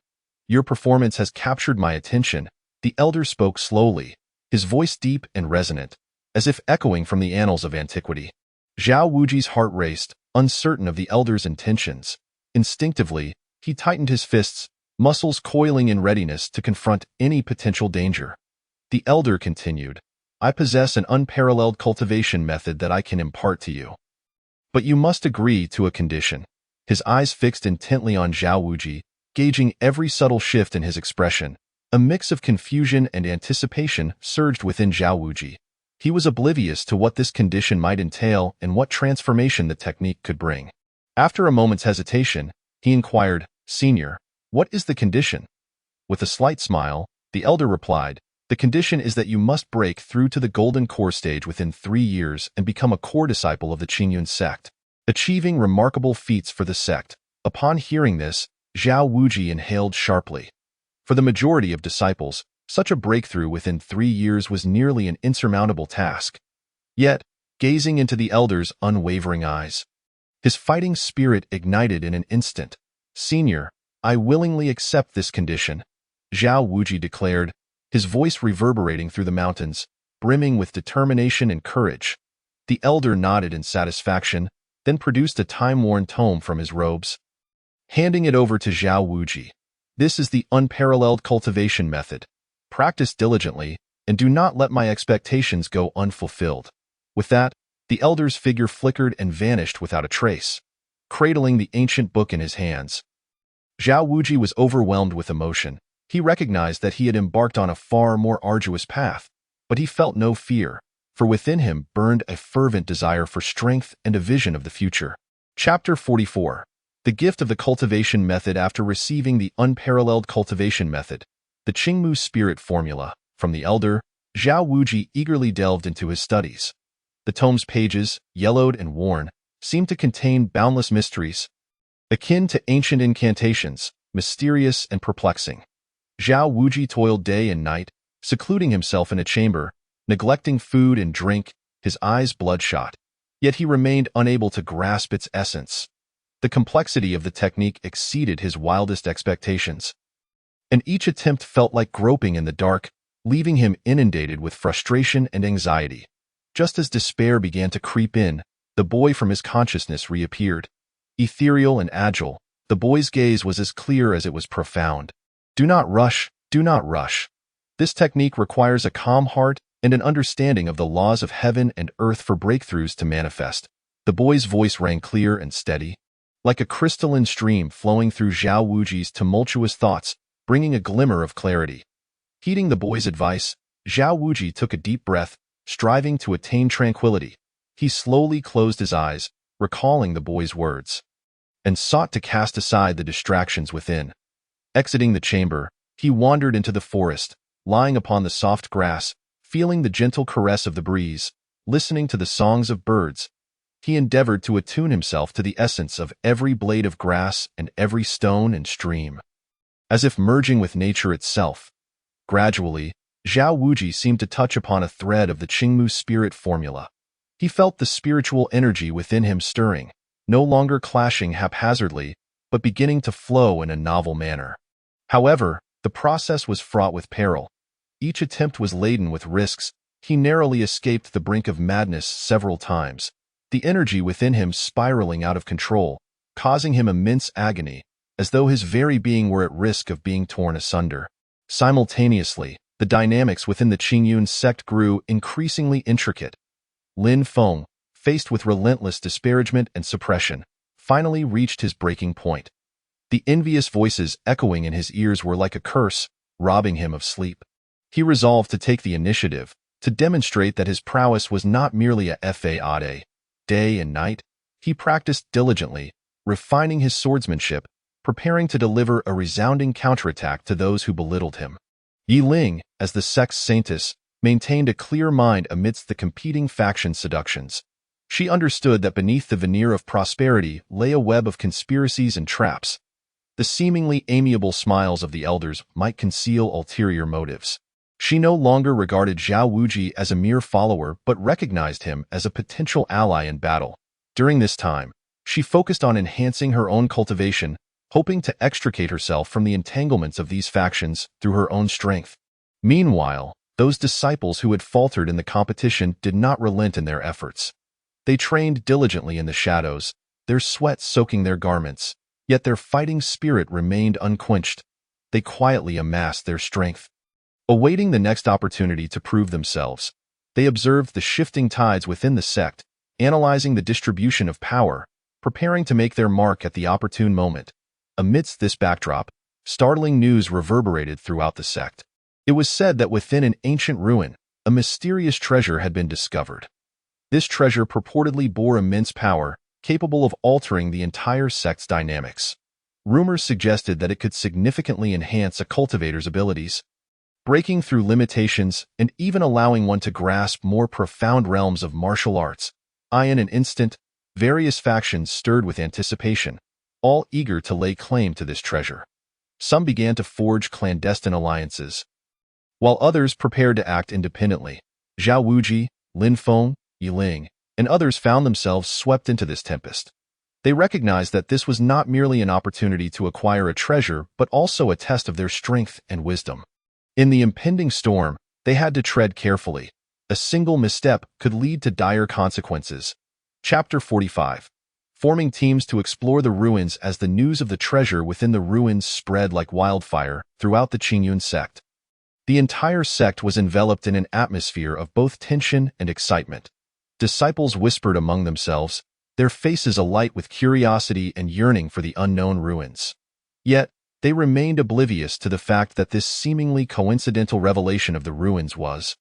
your performance has captured my attention, the elder spoke slowly, his voice deep and resonant, as if echoing from the annals of antiquity. Zhao Wuji's heart raced, uncertain of the elder's intentions. Instinctively, he tightened his fists, muscles coiling in readiness to confront any potential danger. The elder continued, I possess an unparalleled cultivation method that I can impart to you. But you must agree to a condition. His eyes fixed intently on Zhao Wuji, gauging every subtle shift in his expression. A mix of confusion and anticipation surged within Zhao Wuji. He was oblivious to what this condition might entail and what transformation the technique could bring. After a moment's hesitation, he inquired, "Senior, what is the condition?" With a slight smile, the elder replied, "The condition is that you must break through to the golden core stage within 3 years and become a core disciple of the Qingyun sect, achieving remarkable feats for the sect." Upon hearing this, Zhao Wuji inhaled sharply. For the majority of disciples, such a breakthrough within 3 years was nearly an insurmountable task. Yet, gazing into the elder's unwavering eyes, his fighting spirit ignited in an instant. "Senior, I willingly accept this condition," Zhao Wuji declared, his voice reverberating through the mountains, brimming with determination and courage. The elder nodded in satisfaction, then produced a time-worn tome from his robes. Handing it over to Zhao Wuji. "This is the unparalleled cultivation method. Practice diligently, and do not let my expectations go unfulfilled." With that, the elder's figure flickered and vanished without a trace, cradling the ancient book in his hands. Zhao Wuji was overwhelmed with emotion. He recognized that he had embarked on a far more arduous path, but he felt no fear, for within him burned a fervent desire for strength and a vision of the future. Chapter 44. The gift of the cultivation method. After receiving the unparalleled cultivation method, the Qingmu spirit formula, from the elder, Zhao Wuji eagerly delved into his studies. The tome's pages, yellowed and worn, seemed to contain boundless mysteries, akin to ancient incantations, mysterious and perplexing. Zhao Wuji toiled day and night, secluding himself in a chamber, neglecting food and drink, his eyes bloodshot. Yet he remained unable to grasp its essence. The complexity of the technique exceeded his wildest expectations, and each attempt felt like groping in the dark, leaving him inundated with frustration and anxiety. Just as despair began to creep in, the boy from his consciousness reappeared. Ethereal and agile, the boy's gaze was as clear as it was profound. "Do not rush, do not rush. This technique requires a calm heart and an understanding of the laws of heaven and earth for breakthroughs to manifest." The boy's voice rang clear and steady, like a crystalline stream flowing through Zhao Wuji's tumultuous thoughts, bringing a glimmer of clarity. Heeding the boy's advice, Zhao Wuji took a deep breath, striving to attain tranquility. He slowly closed his eyes, recalling the boy's words, and sought to cast aside the distractions within. Exiting the chamber, he wandered into the forest, lying upon the soft grass, feeling the gentle caress of the breeze, listening to the songs of birds. He endeavored to attune himself to the essence of every blade of grass and every stone and stream, as if merging with nature itself. Gradually, Zhao Wuji seemed to touch upon a thread of the Qingmu spirit formula. He felt the spiritual energy within him stirring, no longer clashing haphazardly, but beginning to flow in a novel manner. However, the process was fraught with peril. Each attempt was laden with risks. He narrowly escaped the brink of madness several times, the energy within him spiraling out of control, causing him immense agony, as though his very being were at risk of being torn asunder. Simultaneously, the dynamics within the Qingyun sect grew increasingly intricate. Lin Feng, faced with relentless disparagement and suppression, finally reached his breaking point. The envious voices echoing in his ears were like a curse, robbing him of sleep. He resolved to take the initiative, to demonstrate that his prowess was not merely a fade. Day and night, he practiced diligently, refining his swordsmanship, preparing to deliver a resounding counterattack to those who belittled him. Yi Ling, as the sect's saintess, maintained a clear mind amidst the competing faction seductions. She understood that beneath the veneer of prosperity lay a web of conspiracies and traps. The seemingly amiable smiles of the elders might conceal ulterior motives. She no longer regarded Zhao Wuji as a mere follower but recognized him as a potential ally in battle. During this time, she focused on enhancing her own cultivation, hoping to extricate herself from the entanglements of these factions through her own strength. Meanwhile, those disciples who had faltered in the competition did not relent in their efforts. They trained diligently in the shadows, their sweat soaking their garments, yet their fighting spirit remained unquenched. They quietly amassed their strength, awaiting the next opportunity to prove themselves. They observed the shifting tides within the sect, analyzing the distribution of power, preparing to make their mark at the opportune moment. Amidst this backdrop, startling news reverberated throughout the sect. It was said that within an ancient ruin, a mysterious treasure had been discovered. This treasure purportedly bore immense power, capable of altering the entire sect's dynamics. Rumors suggested that it could significantly enhance a cultivator's abilities, breaking through limitations and even allowing one to grasp more profound realms of martial arts. In an instant, various factions stirred with anticipation, all eager to lay claim to this treasure. Some began to forge clandestine alliances, while others prepared to act independently. Zhao Wuji, Lin Feng, Yi Ling, and others found themselves swept into this tempest. They recognized that this was not merely an opportunity to acquire a treasure, but also a test of their strength and wisdom. In the impending storm, they had to tread carefully. A single misstep could lead to dire consequences. Chapter 45. Forming teams to explore the ruins. As the news of the treasure within the ruins spread like wildfire throughout the Qingyun sect, the entire sect was enveloped in an atmosphere of both tension and excitement. Disciples whispered among themselves, their faces alight with curiosity and yearning for the unknown ruins. Yet, they remained oblivious to the fact that this seemingly coincidental revelation of the ruins was,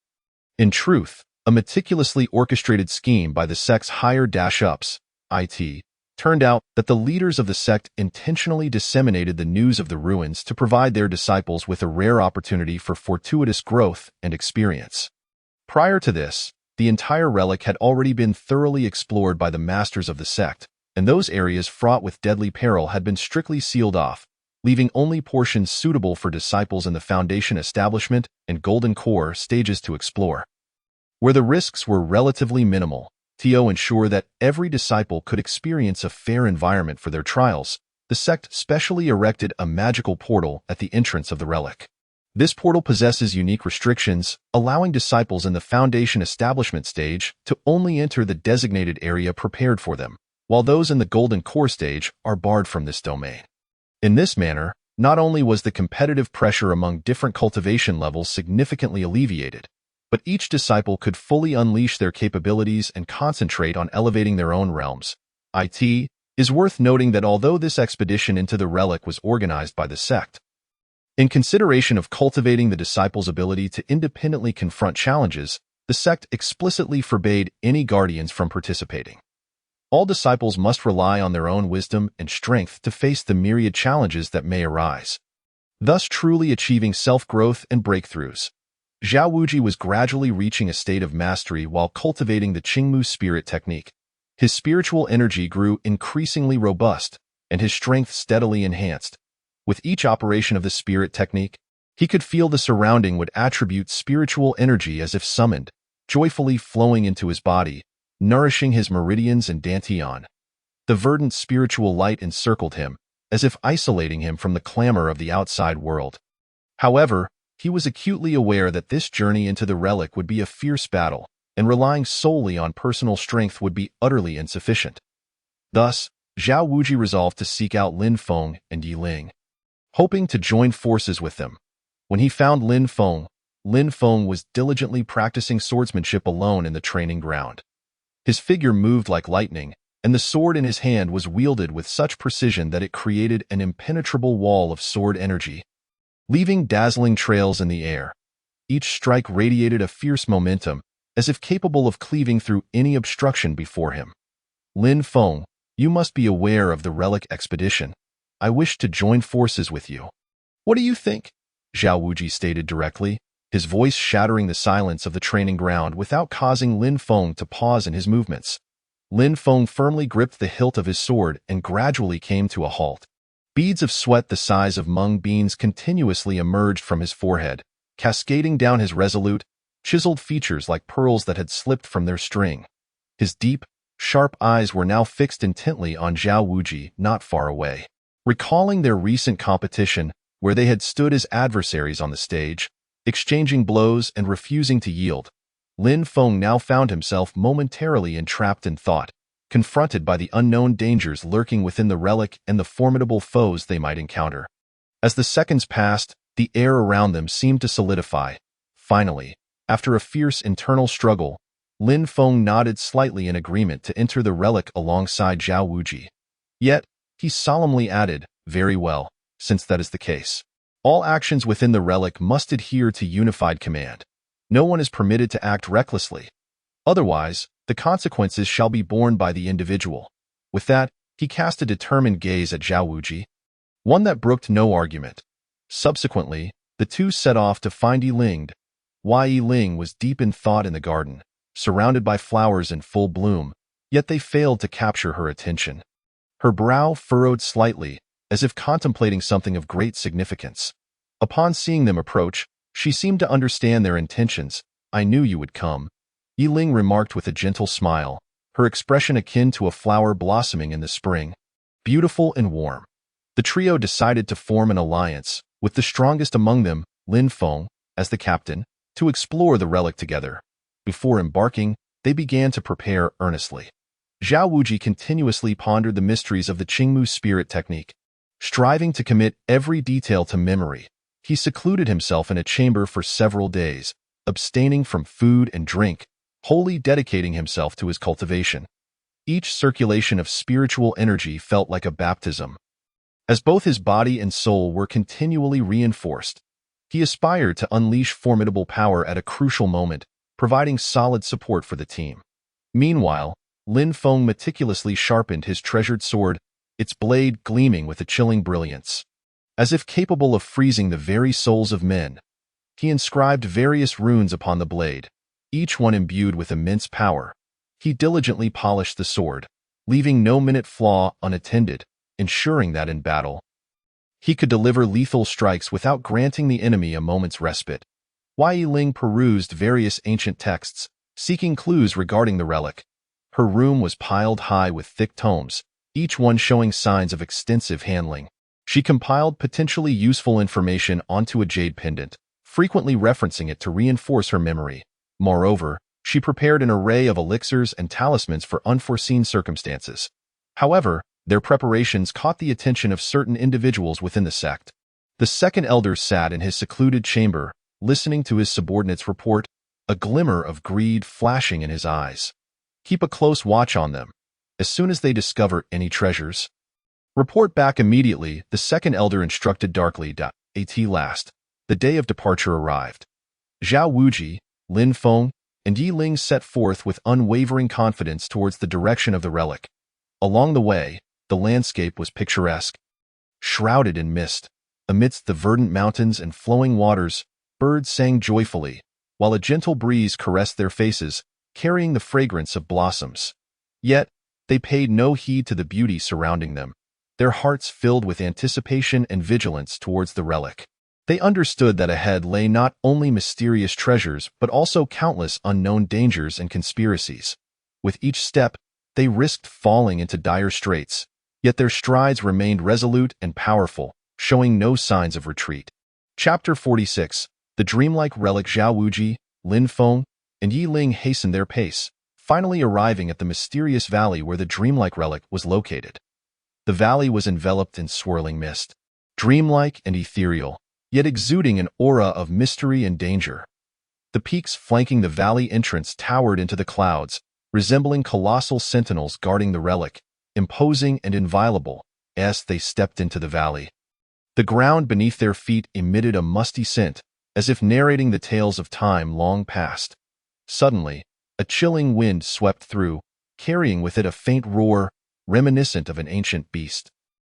in truth, a meticulously orchestrated scheme by the sect's higher-ups. It turned out that the leaders of the sect intentionally disseminated the news of the ruins to provide their disciples with a rare opportunity for fortuitous growth and experience. Prior to this, the entire relic had already been thoroughly explored by the masters of the sect, and those areas fraught with deadly peril had been strictly sealed off, leaving only portions suitable for disciples in the Foundation Establishment and Golden Core stages to explore. Where the risks were relatively minimal, to ensure that every disciple could experience a fair environment for their trials, the sect specially erected a magical portal at the entrance of the relic. This portal possesses unique restrictions, allowing disciples in the Foundation Establishment stage to only enter the designated area prepared for them, while those in the Golden Core stage are barred from this domain. In this manner, not only was the competitive pressure among different cultivation levels significantly alleviated, but each disciple could fully unleash their capabilities and concentrate on elevating their own realms. It is worth noting that although this expedition into the relic was organized by the sect, in consideration of cultivating the disciples' ability to independently confront challenges, the sect explicitly forbade any guardians from participating. All disciples must rely on their own wisdom and strength to face the myriad challenges that may arise, thus truly achieving self-growth and breakthroughs. Zhao Wuji was gradually reaching a state of mastery while cultivating the Qingmu spirit technique. His spiritual energy grew increasingly robust, and his strength steadily enhanced. With each operation of the spirit technique, he could feel the surrounding would attribute spiritual energy as if summoned, joyfully flowing into his body, nourishing his meridians and dantian. The verdant spiritual light encircled him, as if isolating him from the clamor of the outside world. However, he was acutely aware that this journey into the relic would be a fierce battle, and relying solely on personal strength would be utterly insufficient. Thus, Zhao Wuji resolved to seek out Lin Feng and Yi Ling, hoping to join forces with them. When he found Lin Feng was diligently practicing swordsmanship alone in the training ground. His figure moved like lightning, and the sword in his hand was wielded with such precision that it created an impenetrable wall of sword energy, leaving dazzling trails in the air. Each strike radiated a fierce momentum, as if capable of cleaving through any obstruction before him. Lin Feng, you must be aware of the relic expedition. I wish to join forces with you. What do you think? Zhao Wuji stated directly, his voice shattering the silence of the training ground without causing Lin Feng to pause in his movements. Lin Feng firmly gripped the hilt of his sword and gradually came to a halt. Beads of sweat the size of mung beans continuously emerged from his forehead, cascading down his resolute, chiseled features like pearls that had slipped from their string. His deep, sharp eyes were now fixed intently on Zhao Wuji not far away. Recalling their recent competition, where they had stood as adversaries on the stage, exchanging blows and refusing to yield, Lin Feng now found himself momentarily entrapped in thought, confronted by the unknown dangers lurking within the relic and the formidable foes they might encounter. As the seconds passed, the air around them seemed to solidify. Finally, After a fierce internal struggle, Lin Feng nodded slightly in agreement to enter the relic alongside Zhao Wuji. Yet, he solemnly added, "Very well, since that is the case. All actions within the relic must adhere to unified command. No one is permitted to act recklessly. Otherwise, the consequences shall be borne by the individual." With that, he cast a determined gaze at Zhao Wuji, one that brooked no argument. Subsequently, the two set off to find Yiling. Yiling was deep in thought in the garden, surrounded by flowers in full bloom, yet they failed to capture her attention. Her brow furrowed slightly, as if contemplating something of great significance. Upon seeing them approach, she seemed to understand their intentions. "I knew you would come," Yiling remarked with a gentle smile, her expression akin to a flower blossoming in the spring. Beautiful and warm. The trio decided to form an alliance, with the strongest among them, Lin Feng, as the captain, to explore the relic together. Before embarking, they began to prepare earnestly. Zhao Wuji continuously pondered the mysteries of the Qingmu spirit technique. Striving to commit every detail to memory, he secluded himself in a chamber for several days, abstaining from food and drink, wholly dedicating himself to his cultivation. Each circulation of spiritual energy felt like a baptism. As both his body and soul were continually reinforced, he aspired to unleash formidable power at a crucial moment, providing solid support for the team. Meanwhile, Lin Feng meticulously sharpened his treasured sword, its blade gleaming with a chilling brilliance. As if capable of freezing the very souls of men, he inscribed various runes upon the blade, each one imbued with immense power. He diligently polished the sword, leaving no minute flaw unattended, ensuring that in battle, he could deliver lethal strikes without granting the enemy a moment's respite. Yiling perused various ancient texts, seeking clues regarding the relic. Her room was piled high with thick tomes, each one showing signs of extensive handling. She compiled potentially useful information onto a jade pendant, frequently referencing it to reinforce her memory. Moreover, she prepared an array of elixirs and talismans for unforeseen circumstances. However, their preparations caught the attention of certain individuals within the sect. The second elder sat in his secluded chamber, listening to his subordinates report, a glimmer of greed flashing in his eyes. "Keep a close watch on them. As soon as they discover any treasures, report back immediately," the second elder instructed darkly. At last, the day of departure arrived. Zhao Wuji, Lin Feng, and Yiling set forth with unwavering confidence towards the direction of the relic. Along the way, the landscape was picturesque. Shrouded in mist, amidst the verdant mountains and flowing waters, birds sang joyfully, while a gentle breeze caressed their faces, carrying the fragrance of blossoms. Yet, they paid no heed to the beauty surrounding them, their hearts filled with anticipation and vigilance towards the relic. They understood that ahead lay not only mysterious treasures but also countless unknown dangers and conspiracies. With each step, they risked falling into dire straits, yet their strides remained resolute and powerful, showing no signs of retreat. Chapter 46. The dreamlike relic. Zhao Wuji, Lin Feng, and Yiling hastened their pace, finally arriving at the mysterious valley where the dreamlike relic was located. The valley was enveloped in swirling mist, dreamlike and ethereal, yet exuding an aura of mystery and danger. The peaks flanking the valley entrance towered into the clouds, resembling colossal sentinels guarding the relic, imposing and inviolable, as they stepped into the valley. The ground beneath their feet emitted a musty scent, as if narrating the tales of time long past. Suddenly, a chilling wind swept through, carrying with it a faint roar, reminiscent of an ancient beast.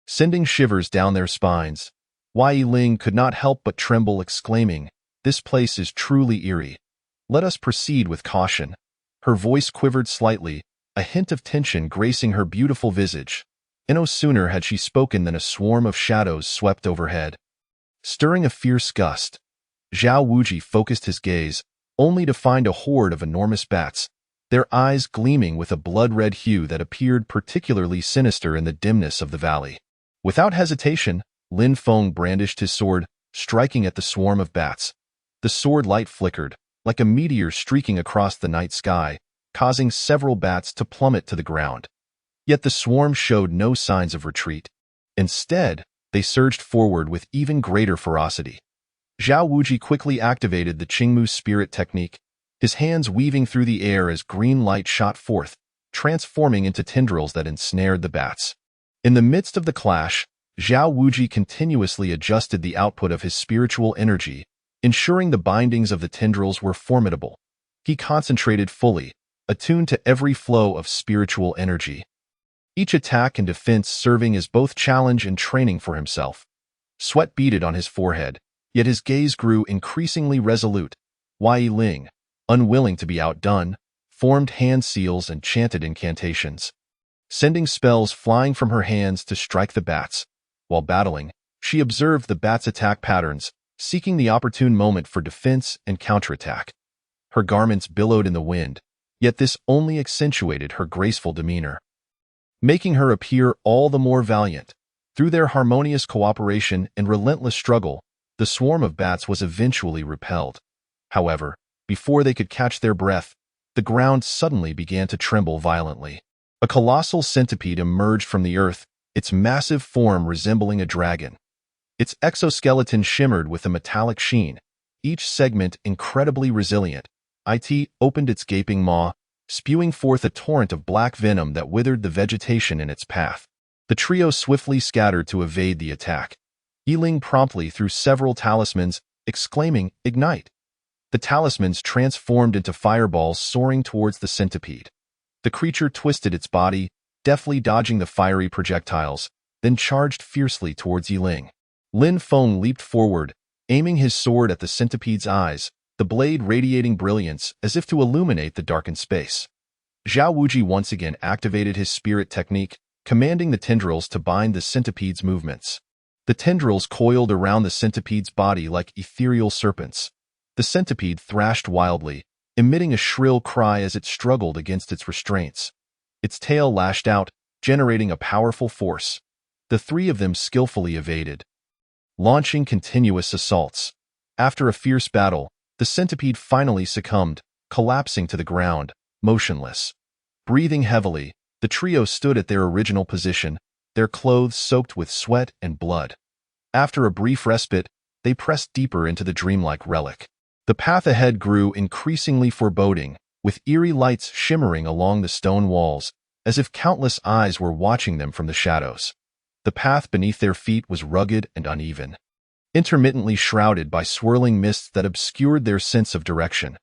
Sending shivers down their spines, Yiling could not help but tremble, exclaiming, "This place is truly eerie. Let us proceed with caution." Her voice quivered slightly, a hint of tension gracing her beautiful visage. And no sooner had she spoken than a swarm of shadows swept overhead. Stirring a fierce gust, Zhao Wuji focused his gaze, only to find a horde of enormous bats, their eyes gleaming with a blood-red hue that appeared particularly sinister in the dimness of the valley. Without hesitation, Lin Feng brandished his sword, striking at the swarm of bats. The sword light flickered, like a meteor streaking across the night sky, causing several bats to plummet to the ground. Yet the swarm showed no signs of retreat. Instead, they surged forward with even greater ferocity. Zhao Wuji quickly activated the Qingmu spirit technique, his hands weaving through the air as green light shot forth, transforming into tendrils that ensnared the bats. In the midst of the clash, Zhao Wuji continuously adjusted the output of his spiritual energy, ensuring the bindings of the tendrils were formidable. He concentrated fully, attuned to every flow of spiritual energy. Each attack and defense serving as both challenge and training for himself. Sweat beaded on his forehead, yet his gaze grew increasingly resolute. Wei Ling, unwilling to be outdone, formed hand seals and chanted incantations, sending spells flying from her hands to strike the bats. While battling, she observed the bats' attack patterns, seeking the opportune moment for defense and counterattack. Her garments billowed in the wind, yet this only accentuated her graceful demeanor, making her appear all the more valiant. Through their harmonious cooperation and relentless struggle, the swarm of bats was eventually repelled. However, before they could catch their breath, the ground suddenly began to tremble violently. A colossal centipede emerged from the earth, its massive form resembling a dragon. Its exoskeleton shimmered with a metallic sheen, each segment incredibly resilient. It opened its gaping maw, spewing forth a torrent of black venom that withered the vegetation in its path. The trio swiftly scattered to evade the attack. Yiling promptly threw several talismans, exclaiming, "Ignite!" The talismans transformed into fireballs soaring towards the centipede. The creature twisted its body, deftly dodging the fiery projectiles, then charged fiercely towards Yiling. Lin Feng leaped forward, aiming his sword at the centipede's eyes, the blade radiating brilliance as if to illuminate the darkened space. Zhao Wuji once again activated his spirit technique, commanding the tendrils to bind the centipede's movements. The tendrils coiled around the centipede's body like ethereal serpents. The centipede thrashed wildly, emitting a shrill cry as it struggled against its restraints. Its tail lashed out, generating a powerful force. The three of them skillfully evaded, launching continuous assaults. After a fierce battle, the centipede finally succumbed, collapsing to the ground, motionless. Breathing heavily, the trio stood at their original position, their clothes soaked with sweat and blood. After a brief respite, they pressed deeper into the dreamlike relic. The path ahead grew increasingly foreboding, with eerie lights shimmering along the stone walls, as if countless eyes were watching them from the shadows. The path beneath their feet was rugged and uneven, intermittently shrouded by swirling mists that obscured their sense of direction.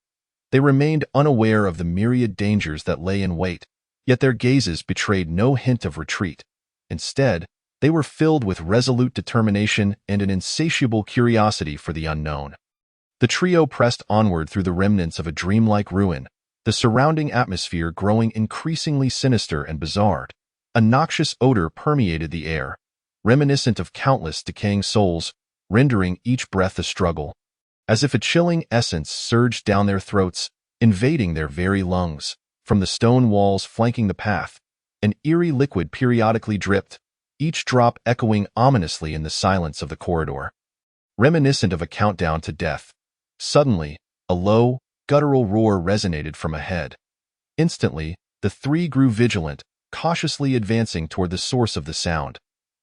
They remained unaware of the myriad dangers that lay in wait, yet their gazes betrayed no hint of retreat. Instead, they were filled with resolute determination and an insatiable curiosity for the unknown. The trio pressed onward through the remnants of a dreamlike ruin, the surrounding atmosphere growing increasingly sinister and bizarre. A noxious odor permeated the air, reminiscent of countless decaying souls, rendering each breath a struggle, as if a chilling essence surged down their throats, invading their very lungs. From the stone walls flanking the path, an eerie liquid periodically dripped, each drop echoing ominously in the silence of the corridor, reminiscent of a countdown to death. Suddenly, a low, guttural roar resonated from ahead. Instantly, the three grew vigilant, cautiously advancing toward the source of the sound.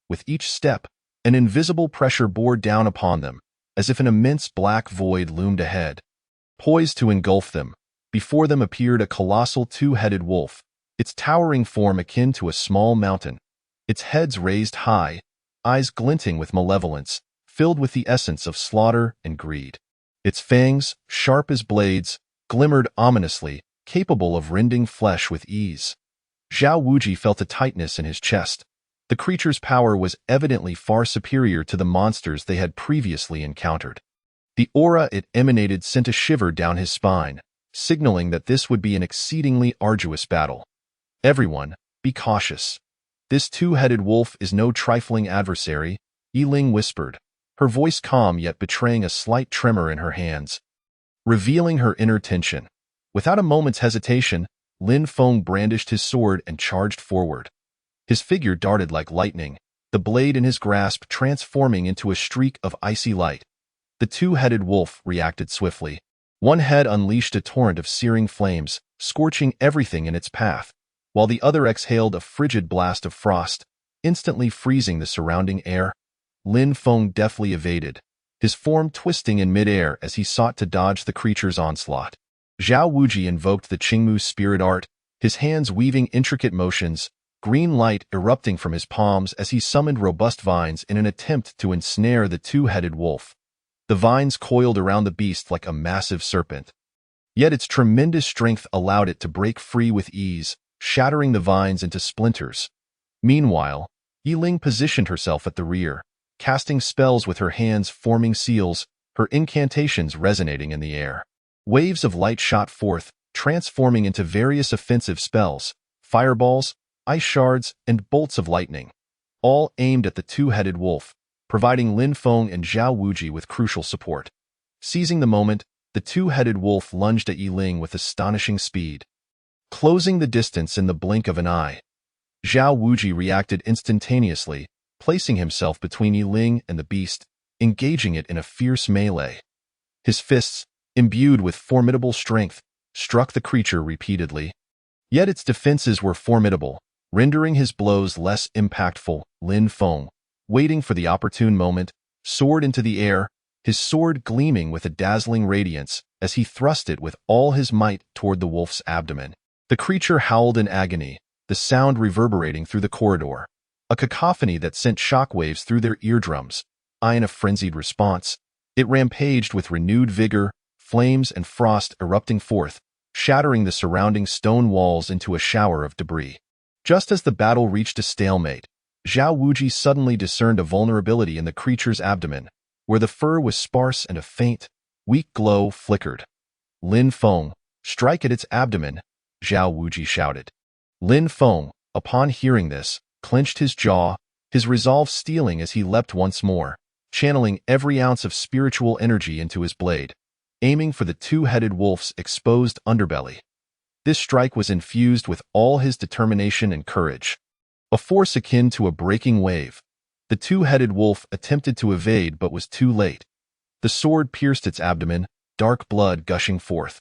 With each step, an invisible pressure bore down upon them, as if an immense black void loomed ahead, poised to engulf them. Before them appeared a colossal two-headed wolf, its towering form akin to a small mountain, its heads raised high, eyes glinting with malevolence, filled with the essence of slaughter and greed. Its fangs, sharp as blades, glimmered ominously, capable of rending flesh with ease. Zhao Wuji felt a tightness in his chest. The creature's power was evidently far superior to the monsters they had previously encountered. The aura it emanated sent a shiver down his spine, signaling that this would be an exceedingly arduous battle. "Everyone, be cautious. This two-headed wolf is no trifling adversary," Yiling whispered, her voice calm yet betraying a slight tremor in her hands, revealing her inner tension. Without a moment's hesitation, Lin Feng brandished his sword and charged forward. His figure darted like lightning, the blade in his grasp transforming into a streak of icy light. The two-headed wolf reacted swiftly. One head unleashed a torrent of searing flames, scorching everything in its path, while the other exhaled a frigid blast of frost, instantly freezing the surrounding air. Lin Feng deftly evaded, his form twisting in midair as he sought to dodge the creature's onslaught. Zhao Wuji invoked the Qingmu spirit art, his hands weaving intricate motions, green light erupting from his palms as he summoned robust vines in an attempt to ensnare the two-headed wolf. The vines coiled around the beast like a massive serpent. Yet its tremendous strength allowed it to break free with ease, shattering the vines into splinters. Meanwhile, Yiling positioned herself at the rear, casting spells with her hands forming seals, her incantations resonating in the air. Waves of light shot forth, transforming into various offensive spells, fireballs, ice shards, and bolts of lightning, all aimed at the two-headed wolf, providing Lin Feng and Zhao Wuji with crucial support. Seizing the moment, the two-headed wolf lunged at Yiling with astonishing speed, closing the distance in the blink of an eye. Zhao Wuji reacted instantaneously, placing himself between Yiling and the beast, engaging it in a fierce melee. His fists, imbued with formidable strength, struck the creature repeatedly. Yet its defenses were formidable, rendering his blows less impactful. Lin Feng, waiting for the opportune moment, soared into the air, his sword gleaming with a dazzling radiance as he thrust it with all his might toward the wolf's abdomen. The creature howled in agony, the sound reverberating through the corridor, a cacophony that sent shockwaves through their eardrums. In a frenzied response, it rampaged with renewed vigor, flames and frost erupting forth, shattering the surrounding stone walls into a shower of debris. Just as the battle reached a stalemate, Zhao Wuji suddenly discerned a vulnerability in the creature's abdomen, where the fur was sparse and a faint, weak glow flickered. Lin Feng, strike at its abdomen, Zhao Wuji shouted. Lin Feng, upon hearing this, clenched his jaw, his resolve steeling as he leapt once more, channeling every ounce of spiritual energy into his blade, aiming for the two-headed wolf's exposed underbelly. This strike was infused with all his determination and courage. A force akin to a breaking wave, the two-headed wolf attempted to evade but was too late. The sword pierced its abdomen, dark blood gushing forth.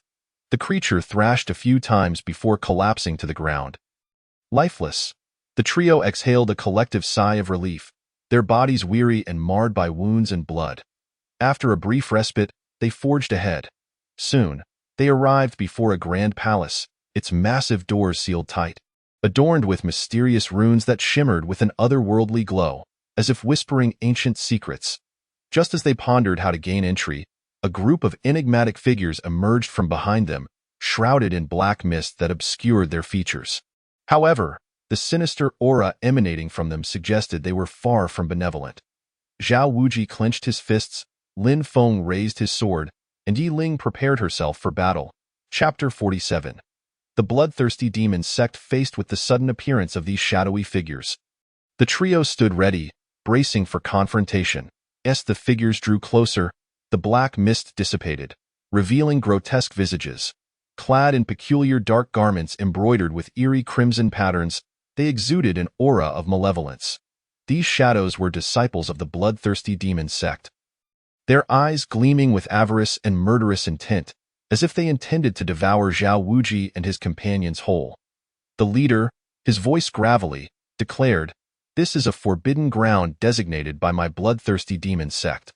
The creature thrashed a few times before collapsing to the ground. Lifeless, the trio exhaled a collective sigh of relief, their bodies weary and marred by wounds and blood. After a brief respite, they forged ahead. Soon, they arrived before a grand palace, its massive doors sealed tight, adorned with mysterious runes that shimmered with an otherworldly glow, as if whispering ancient secrets. Just as they pondered how to gain entry, a group of enigmatic figures emerged from behind them, shrouded in black mist that obscured their features. However, the sinister aura emanating from them suggested they were far from benevolent. Zhao Wuji clenched his fists, Lin Feng raised his sword, and Yiling prepared herself for battle. Chapter 47. The bloodthirsty demon sect faced with the sudden appearance of these shadowy figures. The trio stood ready, bracing for confrontation. As the figures drew closer, the black mist dissipated, revealing grotesque visages. Clad in peculiar dark garments embroidered with eerie crimson patterns, they exuded an aura of malevolence. These shadows were disciples of the bloodthirsty demon sect, their eyes gleaming with avarice and murderous intent, as if they intended to devour Zhao Wuji and his companions whole. The leader, his voice gravelly, declared, "This is a forbidden ground designated by my bloodthirsty demon sect.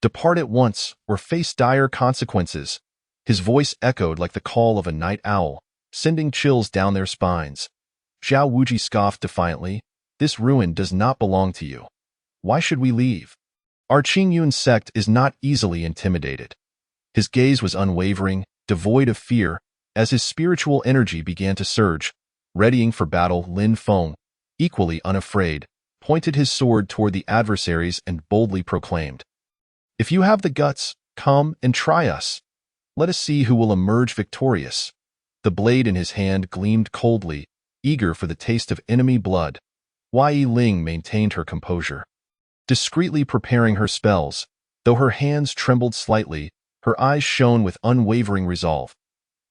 Depart at once, or face dire consequences." His voice echoed like the call of a night owl, sending chills down their spines. Zhao Wuji scoffed defiantly, "This ruin does not belong to you. Why should we leave?" Our Qingyun sect is not easily intimidated. His gaze was unwavering, devoid of fear, as his spiritual energy began to surge. Readying for battle, Lin Feng, equally unafraid, pointed his sword toward the adversaries and boldly proclaimed, "If you have the guts, come and try us. Let us see who will emerge victorious." The blade in his hand gleamed coldly, eager for the taste of enemy blood. Yiling maintained her composure, discreetly preparing her spells. Though her hands trembled slightly, her eyes shone with unwavering resolve.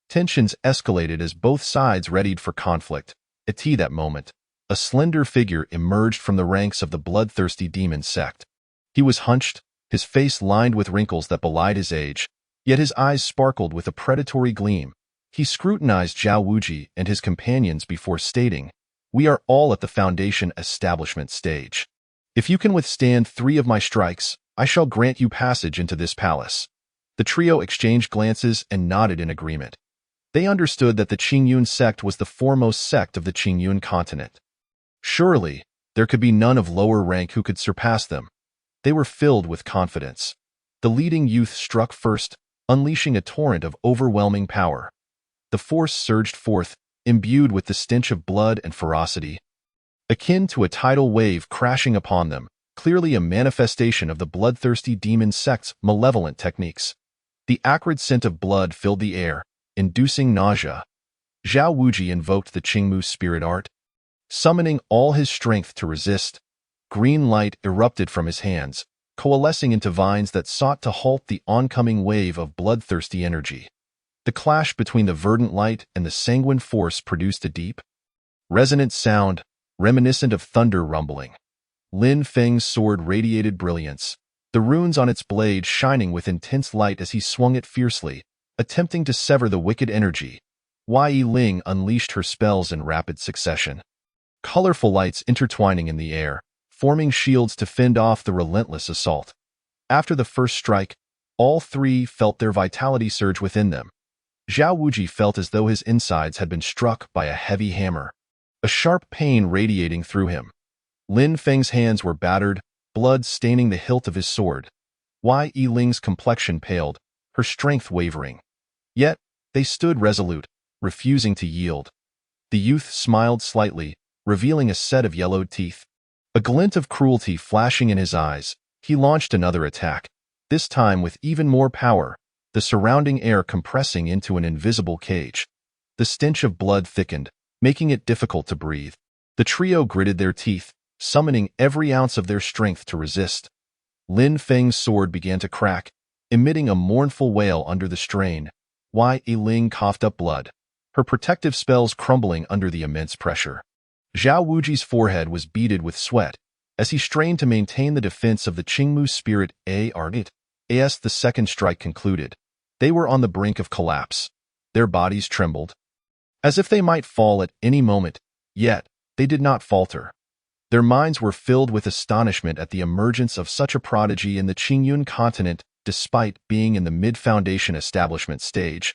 Tensions escalated as both sides readied for conflict. At that moment, a slender figure emerged from the ranks of the bloodthirsty demon sect. He was hunched, his face lined with wrinkles that belied his age, yet his eyes sparkled with a predatory gleam. He scrutinized Zhao Wuji and his companions before stating, "We are all at the Foundation establishment stage. If you can withstand 3 of my strikes, I shall grant you passage into this palace." The trio exchanged glances and nodded in agreement. They understood that the Qingyun sect was the foremost sect of the Qingyun continent. Surely, there could be none of lower rank who could surpass them. They were filled with confidence. The leading youth struck first, unleashing a torrent of overwhelming power. The force surged forth, imbued with the stench of blood and ferocity, akin to a tidal wave crashing upon them, clearly a manifestation of the bloodthirsty demon sect's malevolent techniques. The acrid scent of blood filled the air, inducing nausea. Zhao Wuji invoked the Qingmu spirit art. Summoning all his strength to resist, green light erupted from his hands, coalescing into vines that sought to halt the oncoming wave of bloodthirsty energy. The clash between the verdant light and the sanguine force produced a deep, resonant sound, reminiscent of thunder rumbling. Lin Feng's sword radiated brilliance, the runes on its blade shining with intense light as he swung it fiercely, attempting to sever the wicked energy. Yi Ling unleashed her spells in rapid succession. Colorful lights intertwining in the air, forming shields to fend off the relentless assault. After the first strike, all three felt their vitality surge within them. Zhao Wuji felt as though his insides had been struck by a heavy hammer, a sharp pain radiating through him. Lin Feng's hands were battered, blood staining the hilt of his sword. Yi Ling's complexion paled, her strength wavering. Yet, they stood resolute, refusing to yield. The youth smiled slightly, revealing a set of yellowed teeth. A glint of cruelty flashing in his eyes, he launched another attack, this time with even more power, the surrounding air compressing into an invisible cage. The stench of blood thickened, making it difficult to breathe. The trio gritted their teeth, summoning every ounce of their strength to resist. Lin Feng's sword began to crack, emitting a mournful wail under the strain. Yi Ling coughed up blood, her protective spells crumbling under the immense pressure. Zhao Wuji's forehead was beaded with sweat as he strained to maintain the defense of the Qingmu spirit as the second strike concluded. They were on the brink of collapse. Their bodies trembled, as if they might fall at any moment, yet they did not falter. Their minds were filled with astonishment at the emergence of such a prodigy in the Qingyun continent despite being in the mid-foundation establishment stage.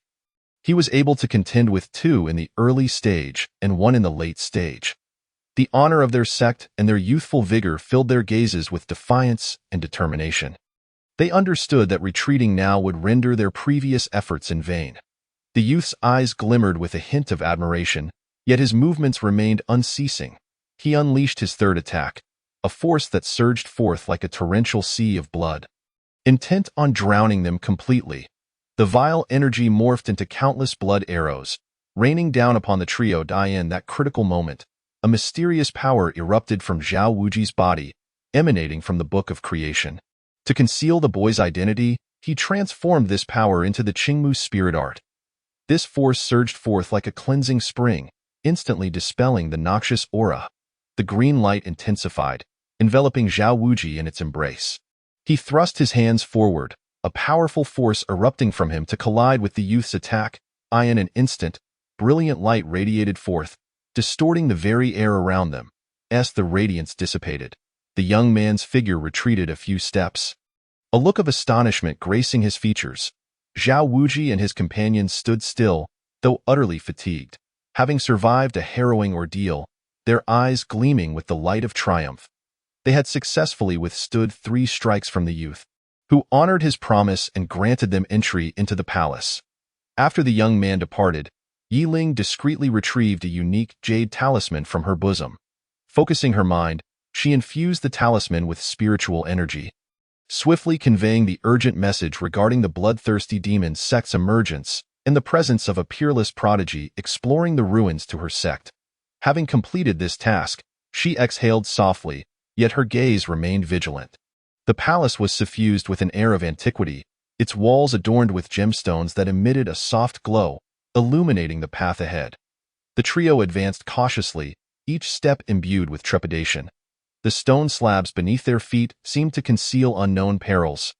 He was able to contend with two in the early stage and one in the late stage. The honor of their sect and their youthful vigor filled their gazes with defiance and determination. They understood that retreating now would render their previous efforts in vain. The youth's eyes glimmered with a hint of admiration, yet his movements remained unceasing. He unleashed his third attack, a force that surged forth like a torrential sea of blood. Intent on drowning them completely, the vile energy morphed into countless blood arrows, raining down upon the trio. In that critical moment, a mysterious power erupted from Zhao Wuji's body, emanating from the Book of Creation. To conceal the boy's identity, he transformed this power into the Qingmu spirit art. This force surged forth like a cleansing spring, instantly dispelling the noxious aura. The green light intensified, enveloping Zhao Wuji in its embrace. He thrust his hands forward, a powerful force erupting from him to collide with the youth's attack. In an instant, brilliant light radiated forth, distorting the very air around them. As the radiance dissipated, the young man's figure retreated a few steps. A look of astonishment gracing his features. Zhao Wuji and his companions stood still, though utterly fatigued, having survived a harrowing ordeal, their eyes gleaming with the light of triumph. They had successfully withstood 3 strikes from the youth, who honored his promise and granted them entry into the palace. After the young man departed, Yi Ling discreetly retrieved a unique jade talisman from her bosom. Focusing her mind, she infused the talisman with spiritual energy, swiftly conveying the urgent message regarding the bloodthirsty demon sect's emergence in the presence of a peerless prodigy exploring the ruins to her sect. Having completed this task, she exhaled softly, yet her gaze remained vigilant. The palace was suffused with an air of antiquity, its walls adorned with gemstones that emitted a soft glow, illuminating the path ahead. The trio advanced cautiously, each step imbued with trepidation. The stone slabs beneath their feet seemed to conceal unknown perils,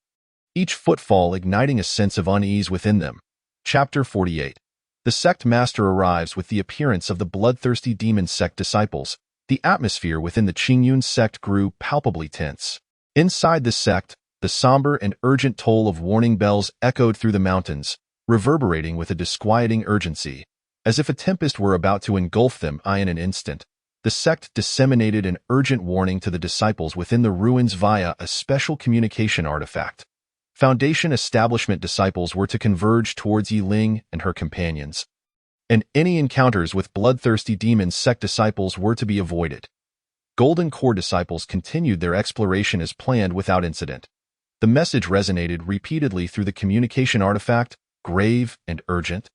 each footfall igniting a sense of unease within them. Chapter 48. The sect master arrives with the appearance of the bloodthirsty demon sect disciples. The atmosphere within the Qingyun sect grew palpably tense. Inside the sect, The somber and urgent toll of warning bells echoed through the mountains, reverberating with a disquieting urgency. As if a tempest were about to engulf them in an instant, the sect disseminated an urgent warning to the disciples within the ruins via a special communication artifact. Foundation establishment disciples were to converge towards Yi Ling and her companions, and any encounters with bloodthirsty demon sect disciples were to be avoided. Golden Core disciples continued their exploration as planned without incident. The message resonated repeatedly through the communication artifact, grave and urgent,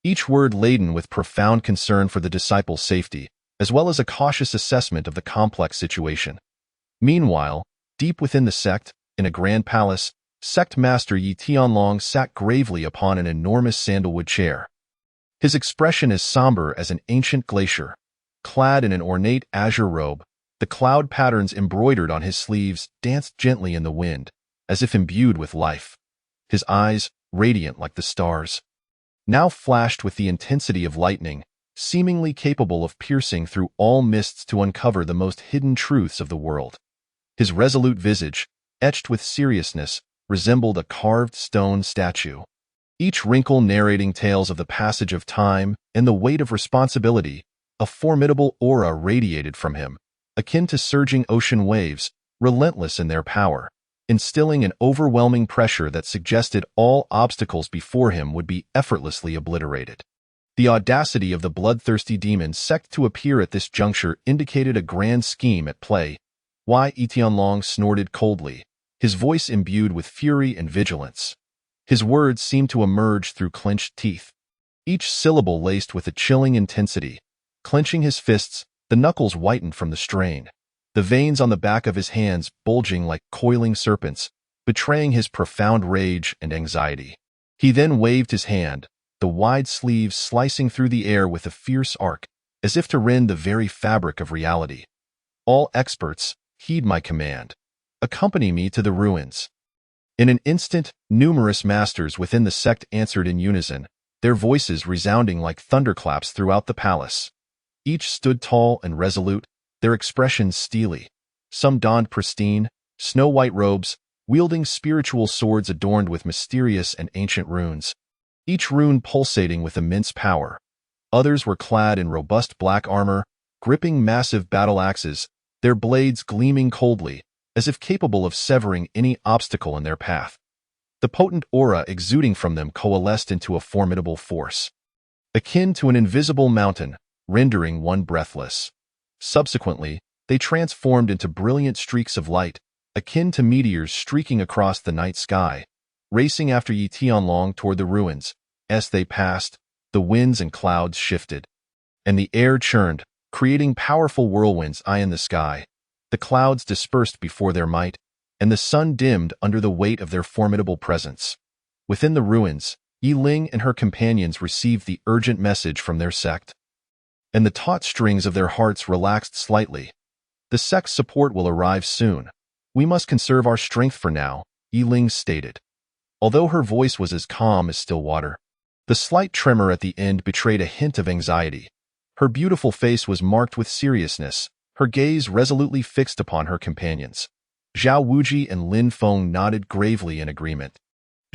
each word laden with profound concern for the disciples' safety, as well as a cautious assessment of the complex situation. Meanwhile, deep within the sect, in a grand palace, Sect Master Yi Tianlong sat gravely upon an enormous sandalwood chair. His expression as somber as an ancient glacier. Clad in an ornate azure robe, the cloud patterns embroidered on his sleeves danced gently in the wind, as if imbued with life. His eyes, radiant like the stars, now flashed with the intensity of lightning, seemingly capable of piercing through all mists to uncover the most hidden truths of the world. His resolute visage, etched with seriousness, resembled a carved stone statue, each wrinkle narrating tales of the passage of time and the weight of responsibility. A formidable aura radiated from him, akin to surging ocean waves, relentless in their power, instilling an overwhelming pressure that suggested all obstacles before him would be effortlessly obliterated. The audacity of the bloodthirsty demon sect to appear at this juncture indicated a grand scheme at play. Yi Tianlong snorted coldly, his voice imbued with fury and vigilance. His words seemed to emerge through clenched teeth, each syllable laced with a chilling intensity. Clenching his fists, the knuckles whitened from the strain, the veins on the back of his hands bulging like coiling serpents, betraying his profound rage and anxiety. He then waved his hand, the wide sleeves slicing through the air with a fierce arc, as if to rend the very fabric of reality. All experts, heed my command. Accompany me to the ruins. In an instant, numerous masters within the sect answered in unison, their voices resounding like thunderclaps throughout the palace. Each stood tall and resolute, their expressions steely. Some donned pristine, snow-white robes, wielding spiritual swords adorned with mysterious and ancient runes, each rune pulsating with immense power. Others were clad in robust black armor, gripping massive battle axes, their blades gleaming coldly, as if capable of severing any obstacle in their path. The potent aura exuding from them coalesced into a formidable force, akin to an invisible mountain, rendering one breathless. Subsequently, they transformed into brilliant streaks of light, akin to meteors streaking across the night sky, racing after Yi Tianlong toward the ruins. As they passed, the winds and clouds shifted, and the air churned, creating powerful whirlwinds in the sky. The clouds dispersed before their might, and the sun dimmed under the weight of their formidable presence. Within the ruins, Yi Ling and her companions received the urgent message from their sect, and the taut strings of their hearts relaxed slightly. The sect's support will arrive soon. We must conserve our strength for now, Yi Ling stated. Although her voice was as calm as still water, the slight tremor at the end betrayed a hint of anxiety. Her beautiful face was marked with seriousness, her gaze resolutely fixed upon her companions. Zhao Wuji and Lin Feng nodded gravely in agreement.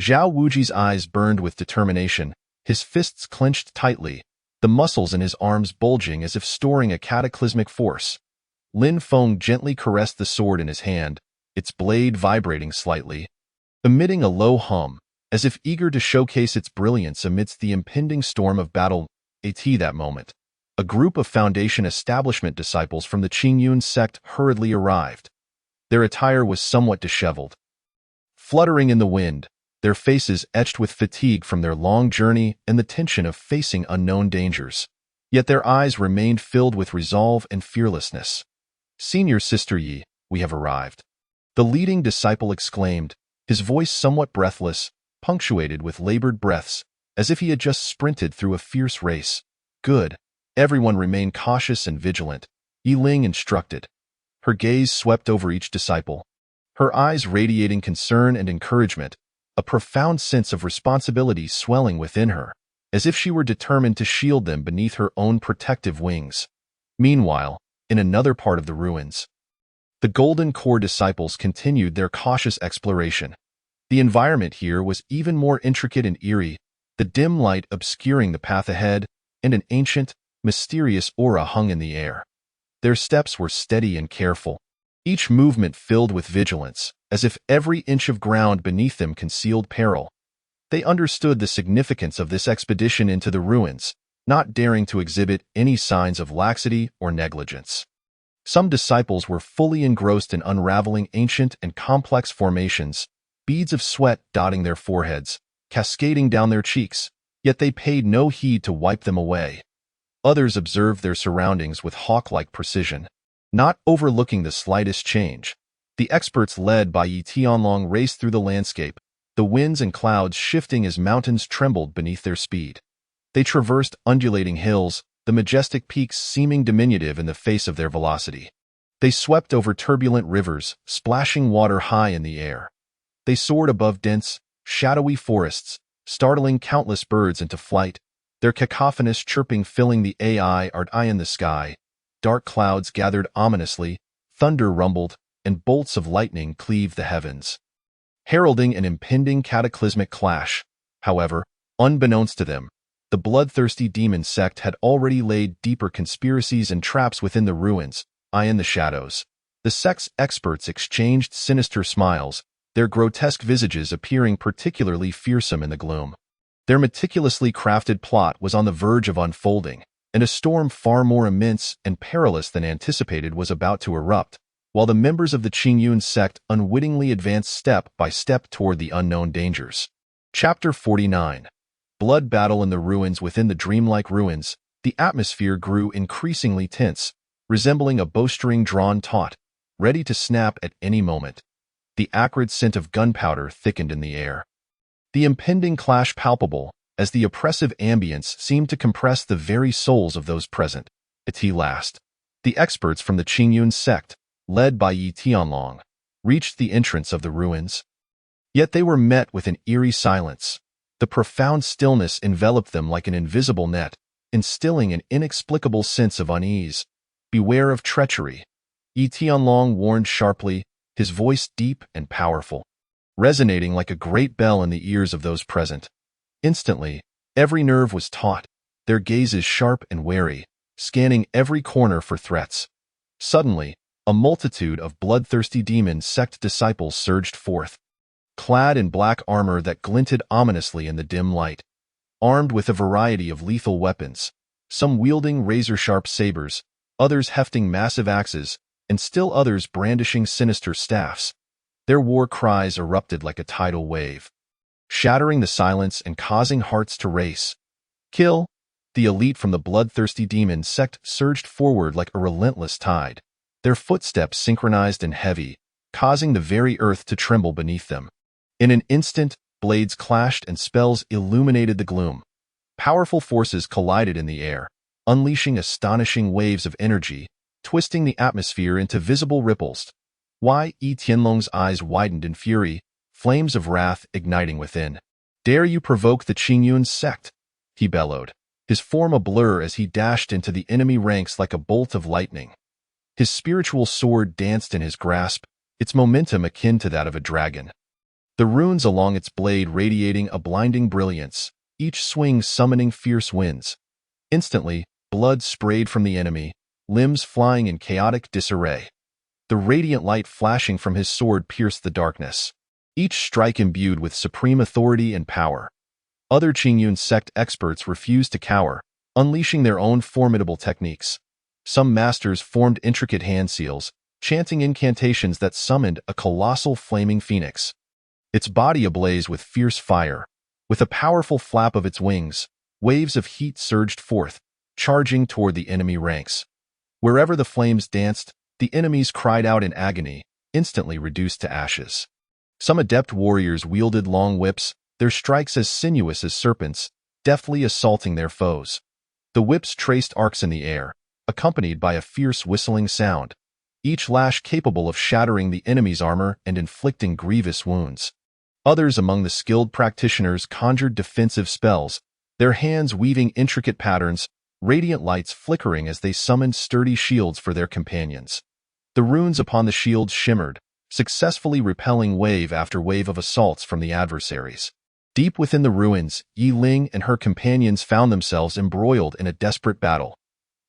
Zhao Wuji's eyes burned with determination, his fists clenched tightly, the muscles in his arms bulging as if storing a cataclysmic force. Lin Feng gently caressed the sword in his hand, its blade vibrating slightly, emitting a low hum, as if eager to showcase its brilliance amidst the impending storm of battle. That moment, a group of Foundation establishment disciples from the Qingyun sect hurriedly arrived. Their attire was somewhat disheveled, fluttering in the wind, their faces etched with fatigue from their long journey and the tension of facing unknown dangers. Yet their eyes remained filled with resolve and fearlessness. "Senior Sister Yi, we have arrived," the leading disciple exclaimed, his voice somewhat breathless, punctuated with labored breaths, as if he had just sprinted through a fierce race. "Good. Everyone remain cautious and vigilant," Yi Ling instructed. Her gaze swept over each disciple, her eyes radiating concern and encouragement, a profound sense of responsibility swelling within her, as if she were determined to shield them beneath her own protective wings. Meanwhile, in another part of the ruins, The Golden Core disciples continued their cautious exploration. The environment here was even more intricate and eerie, the dim light obscuring the path ahead, and an ancient, mysterious aura hung in the air. Their steps were steady and careful, each movement filled with vigilance, as if every inch of ground beneath them concealed peril. They understood the significance of this expedition into the ruins, not daring to exhibit any signs of laxity or negligence. Some disciples were fully engrossed in unraveling ancient and complex formations, beads of sweat dotting their foreheads, cascading down their cheeks, yet they paid no heed to wipe them away. Others observed their surroundings with hawk-like precision, not overlooking the slightest change. The experts led by Yi Tianlong raced through the landscape, the winds and clouds shifting as mountains trembled beneath their speed. They traversed undulating hills, the majestic peaks seeming diminutive in the face of their velocity. They swept over turbulent rivers, splashing water high in the air. They soared above dense, shadowy forests, startling countless birds into flight, their cacophonous chirping filling the eye in the sky. Dark clouds gathered ominously, thunder rumbled, and bolts of lightning cleaved the heavens, heralding an impending cataclysmic clash. However, unbeknownst to them, the bloodthirsty demon sect had already laid deeper conspiracies and traps within the ruins, in the shadows. The sect's experts exchanged sinister smiles, their grotesque visages appearing particularly fearsome in the gloom. Their meticulously crafted plot was on the verge of unfolding, and a storm far more immense and perilous than anticipated was about to erupt, while the members of the Qingyun sect unwittingly advanced step by step toward the unknown dangers. Chapter 49. Blood battle in the ruins. Within the dreamlike ruins, the atmosphere grew increasingly tense, resembling a bowstring drawn taut, ready to snap at any moment. The acrid scent of gunpowder thickened in the air, the impending clash palpable, as the oppressive ambience seemed to compress the very souls of those present. At last, the experts from the Qingyun sect, led by Yi Tianlong, reached the entrance of the ruins. Yet they were met with an eerie silence. The profound stillness enveloped them like an invisible net, instilling an inexplicable sense of unease. Beware of treachery, Yi Tianlong warned sharply, his voice deep and powerful, resonating like a great bell in the ears of those present. Instantly, every nerve was taut, their gazes sharp and wary, scanning every corner for threats. Suddenly, a multitude of bloodthirsty demon sect disciples surged forth, clad in black armor that glinted ominously in the dim light, armed with a variety of lethal weapons, some wielding razor-sharp sabers, others hefting massive axes, and still others brandishing sinister staffs. Their war cries erupted like a tidal wave, shattering the silence and causing hearts to race. Kill! The elite from the bloodthirsty demon sect surged forward like a relentless tide, their footsteps synchronized and heavy, causing the very earth to tremble beneath them. In an instant, blades clashed and spells illuminated the gloom. Powerful forces collided in the air, unleashing astonishing waves of energy, twisting the atmosphere into visible ripples. Yi Tianlong's eyes widened in fury, flames of wrath igniting within. "Dare you provoke the Qingyun sect?" he bellowed, his form a blur as he dashed into the enemy ranks like a bolt of lightning. His spiritual sword danced in his grasp, its momentum akin to that of a dragon, the runes along its blade radiating a blinding brilliance, each swing summoning fierce winds. Instantly, blood sprayed from the enemy, limbs flying in chaotic disarray. The radiant light flashing from his sword pierced the darkness, each strike imbued with supreme authority and power. Other Qingyun sect experts refused to cower, unleashing their own formidable techniques. Some masters formed intricate hand seals, chanting incantations that summoned a colossal flaming phoenix, its body ablaze with fierce fire. With a powerful flap of its wings, waves of heat surged forth, charging toward the enemy ranks. Wherever the flames danced, the enemies cried out in agony, instantly reduced to ashes. Some adept warriors wielded long whips, their strikes as sinuous as serpents, deftly assaulting their foes. The whips traced arcs in the air, accompanied by a fierce whistling sound, each lash capable of shattering the enemy's armor and inflicting grievous wounds. Others among the skilled practitioners conjured defensive spells, their hands weaving intricate patterns, radiant lights flickering as they summoned sturdy shields for their companions. The runes upon the shield shimmered, successfully repelling wave after wave of assaults from the adversaries. Deep within the ruins, Yi Ling and her companions found themselves embroiled in a desperate battle.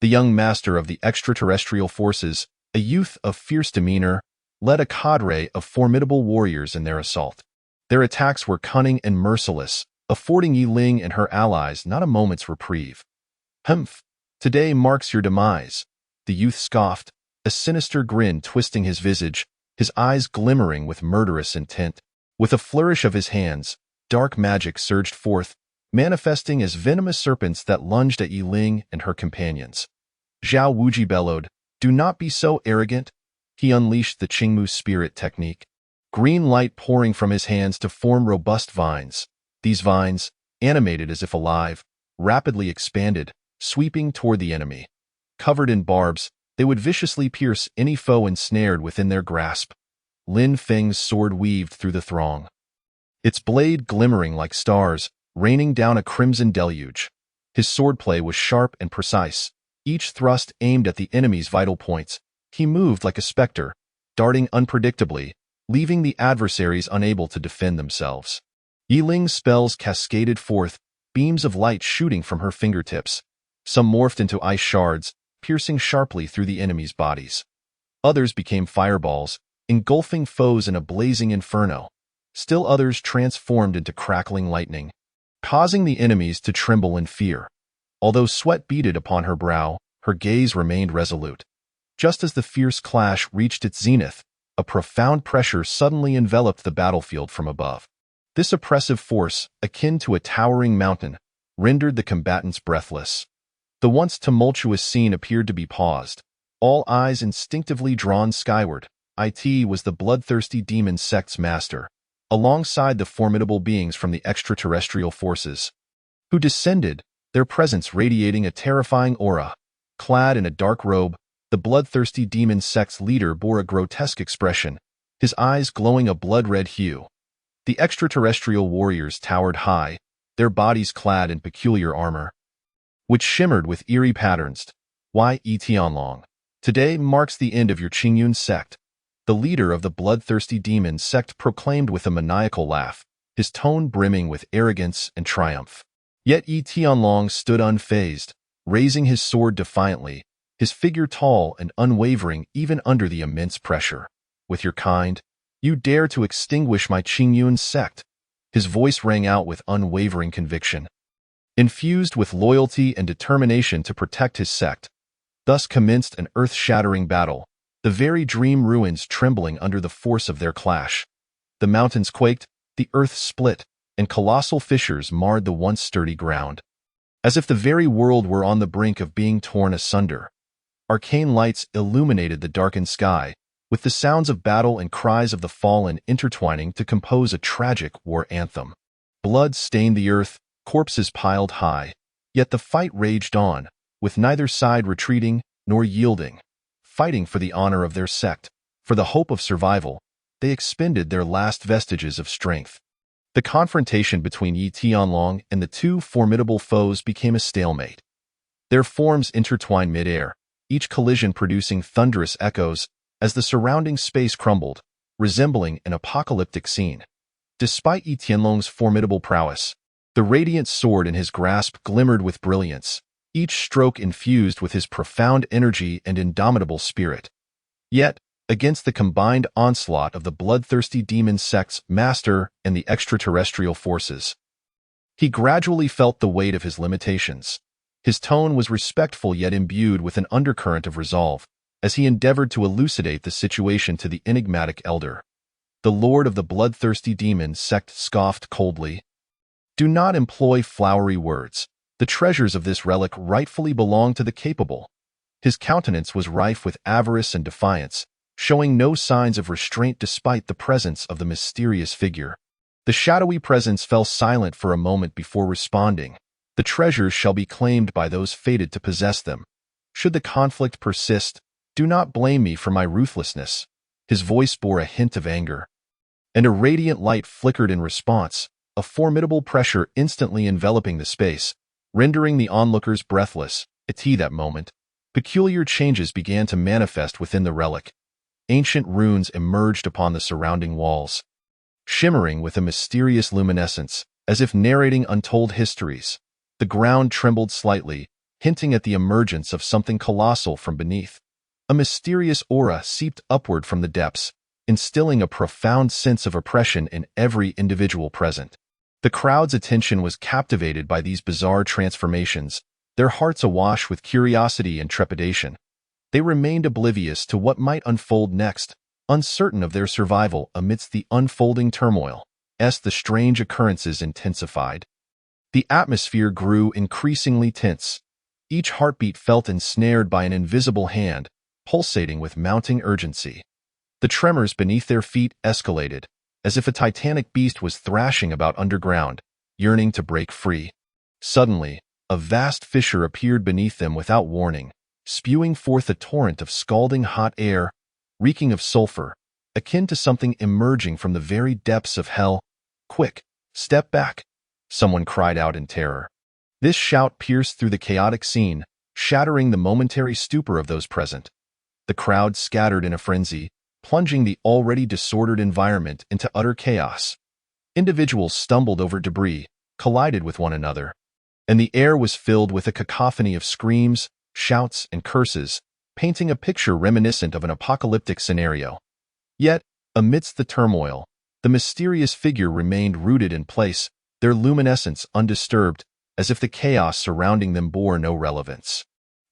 The young master of the extraterrestrial forces, a youth of fierce demeanor, led a cadre of formidable warriors in their assault. Their attacks were cunning and merciless, affording Yi Ling and her allies not a moment's reprieve. "Humph! Today marks your demise," the youth scoffed, a sinister grin twisting his visage, his eyes glimmering with murderous intent. With a flourish of his hands, dark magic surged forth, manifesting as venomous serpents that lunged at Yi Ling and her companions. Zhao Wuji bellowed, "Do not be so arrogant." He unleashed the Qingmu spirit technique, green light pouring from his hands to form robust vines. These vines, animated as if alive, rapidly expanded, sweeping toward the enemy. Covered in barbs, they would viciously pierce any foe ensnared within their grasp. Lin Feng's sword weaved through the throng, its blade glimmering like stars, raining down a crimson deluge. His swordplay was sharp and precise, each thrust aimed at the enemy's vital points. He moved like a specter, darting unpredictably, leaving the adversaries unable to defend themselves. Yi Ling's spells cascaded forth, beams of light shooting from her fingertips. Some morphed into ice shards, piercing sharply through the enemy's bodies. Others became fireballs, engulfing foes in a blazing inferno. Still others transformed into crackling lightning, causing the enemies to tremble in fear. Although sweat beaded upon her brow, her gaze remained resolute. Just as the fierce clash reached its zenith, a profound pressure suddenly enveloped the battlefield from above. This oppressive force, akin to a towering mountain, rendered the combatants breathless. The once tumultuous scene appeared to be paused, all eyes instinctively drawn skyward. It was the bloodthirsty demon sect's master, alongside the formidable beings from the extraterrestrial forces, who descended, their presence radiating a terrifying aura. Clad in a dark robe, the bloodthirsty demon sect's leader bore a grotesque expression, his eyes glowing a blood-red hue. The extraterrestrial warriors towered high, their bodies clad in peculiar armor, which shimmered with eerie patterns. "Yi Tianlong, today marks the end of your Qingyun sect," the leader of the bloodthirsty demon sect proclaimed with a maniacal laugh, his tone brimming with arrogance and triumph. Yet Yi Tianlong stood unfazed, raising his sword defiantly, his figure tall and unwavering even under the immense pressure. "With your kind, you dare to extinguish my Qingyun sect?" His voice rang out with unwavering conviction, infused with loyalty and determination to protect his sect. Thus commenced an earth-shattering battle, the very dream ruins trembling under the force of their clash. The mountains quaked, the earth split, and colossal fissures marred the once sturdy ground, as if the very world were on the brink of being torn asunder. Arcane lights illuminated the darkened sky, with the sounds of battle and cries of the fallen intertwining to compose a tragic war anthem. Blood stained the earth, corpses piled high, yet the fight raged on, with neither side retreating nor yielding. Fighting for the honor of their sect, for the hope of survival, they expended their last vestiges of strength. The confrontation between Yi Tianlong and the two formidable foes became a stalemate. Their forms intertwined mid-air, each collision producing thunderous echoes as the surrounding space crumbled, resembling an apocalyptic scene. Despite Yi Tianlong's formidable prowess, the radiant sword in his grasp glimmered with brilliance, each stroke infused with his profound energy and indomitable spirit. Yet, against the combined onslaught of the bloodthirsty demon sect's master and the extraterrestrial forces, he gradually felt the weight of his limitations. His tone was respectful yet imbued with an undercurrent of resolve, as he endeavored to elucidate the situation to the enigmatic elder. The lord of the bloodthirsty demon sect scoffed coldly. "Do not employ flowery words. The treasures of this relic rightfully belong to the capable." His countenance was rife with avarice and defiance, showing no signs of restraint despite the presence of the mysterious figure. The shadowy presence fell silent for a moment before responding. "The treasures shall be claimed by those fated to possess them. Should the conflict persist, do not blame me for my ruthlessness." His voice bore a hint of anger, and a radiant light flickered in response, a formidable pressure instantly enveloping the space, rendering the onlookers breathless. At that moment, peculiar changes began to manifest within the relic. ancient runes emerged upon the surrounding walls, shimmering with a mysterious luminescence, as if narrating untold histories. The ground trembled slightly, hinting at the emergence of something colossal from beneath. A mysterious aura seeped upward from the depths, instilling a profound sense of oppression in every individual present. The crowd's attention was captivated by these bizarre transformations, their hearts awash with curiosity and trepidation. They remained oblivious to what might unfold next, uncertain of their survival amidst the unfolding turmoil. As the strange occurrences intensified, the atmosphere grew increasingly tense. Each heartbeat felt ensnared by an invisible hand, pulsating with mounting urgency. The tremors beneath their feet escalated, as if a titanic beast was thrashing about underground, yearning to break free. Suddenly, a vast fissure appeared beneath them without warning, spewing forth a torrent of scalding hot air, reeking of sulfur, akin to something emerging from the very depths of hell. "Quick, step back!" someone cried out in terror. This shout pierced through the chaotic scene, shattering the momentary stupor of those present. The crowd scattered in a frenzy, plunging the already disordered environment into utter chaos. Individuals stumbled over debris, collided with one another, and the air was filled with a cacophony of screams, shouts, and curses, painting a picture reminiscent of an apocalyptic scenario. Yet, amidst the turmoil, the mysterious figure remained rooted in place, their luminescence undisturbed, as if the chaos surrounding them bore no relevance.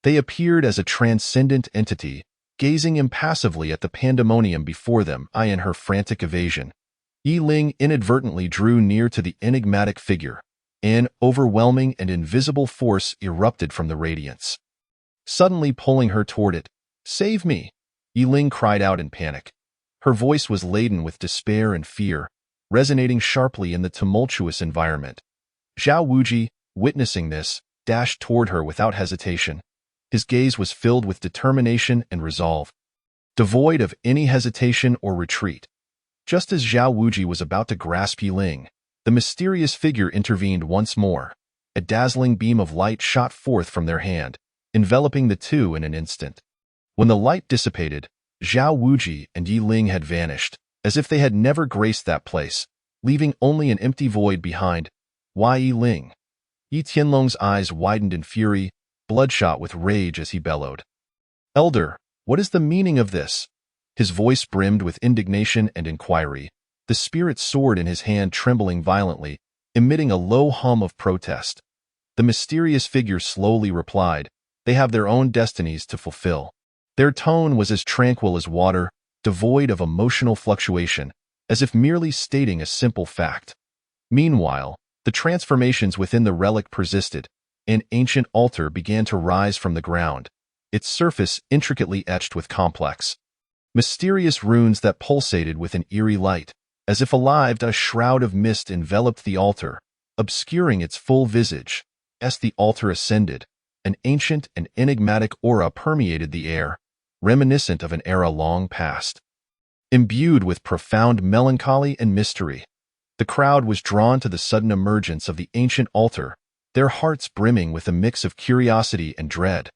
They appeared as a transcendent entity, gazing impassively at the pandemonium before them. In her frantic evasion, Yi Ling inadvertently drew near to the enigmatic figure. An overwhelming and invisible force erupted from the radiance, suddenly pulling her toward it. "Save me!" Yi Ling cried out in panic. Her voice was laden with despair and fear, resonating sharply in the tumultuous environment. Zhao Wuji, witnessing this, dashed toward her without hesitation. His gaze was filled with determination and resolve, devoid of any hesitation or retreat. Just as Zhao Wuji was about to grasp Yi Ling, the mysterious figure intervened once more. A dazzling beam of light shot forth from their hand, enveloping the two in an instant. When the light dissipated, Zhao Wuji and Yi Ling had vanished, as if they had never graced that place, leaving only an empty void behind. "Why Yi Ling?" Yi Tianlong's eyes widened in fury, bloodshot with rage as he bellowed. "Elder, what is the meaning of this?" His voice brimmed with indignation and inquiry, the spirit sword in his hand trembling violently, emitting a low hum of protest. The mysterious figure slowly replied, "They have their own destinies to fulfill." Their tone was as tranquil as water, devoid of emotional fluctuation, as if merely stating a simple fact. Meanwhile, the transformations within the relic persisted. An ancient altar began to rise from the ground, its surface intricately etched with complex, mysterious runes that pulsated with an eerie light. As if alive, a shroud of mist enveloped the altar, obscuring its full visage. As the altar ascended, an ancient and enigmatic aura permeated the air, reminiscent of an era long past. Imbued with profound melancholy and mystery, the crowd was drawn to the sudden emergence of the ancient altar, their hearts brimming with a mix of curiosity and dread.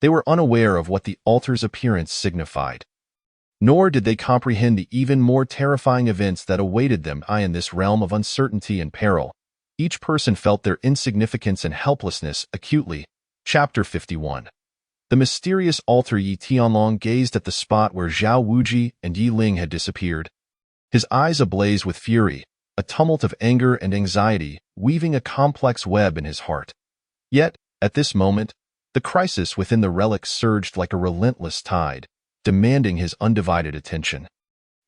They were unaware of what the altar's appearance signified, nor did they comprehend the even more terrifying events that awaited them. In this realm of uncertainty and peril, each person felt their insignificance and helplessness acutely. Chapter 51. The mysterious altar. Yi Tianlong gazed at the spot where Zhao Wuji and Yi Ling had disappeared, his eyes ablaze with fury, a tumult of anger and anxiety weaving a complex web in his heart. Yet, at this moment, the crisis within the relic surged like a relentless tide, demanding his undivided attention.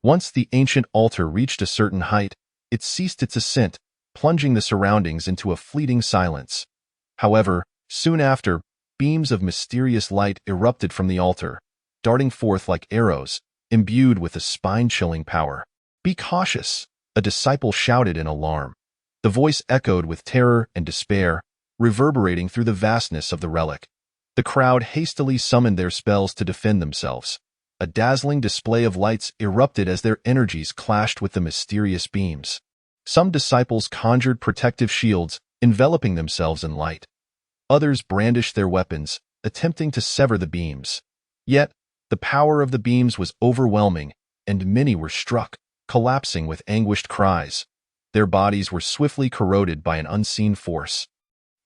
Once the ancient altar reached a certain height, it ceased its ascent, plunging the surroundings into a fleeting silence. However, soon after, beams of mysterious light erupted from the altar, darting forth like arrows, imbued with a spine-chilling power. "Be cautious," a disciple shouted in alarm. The voice echoed with terror and despair, reverberating through the vastness of the relic. The crowd hastily summoned their spells to defend themselves. A dazzling display of lights erupted as their energies clashed with the mysterious beams. Some disciples conjured protective shields, enveloping themselves in light. Others brandished their weapons, attempting to sever the beams. Yet, The power of the beams was overwhelming, and many were struck, collapsing with anguished cries. Their bodies were swiftly corroded by an unseen force.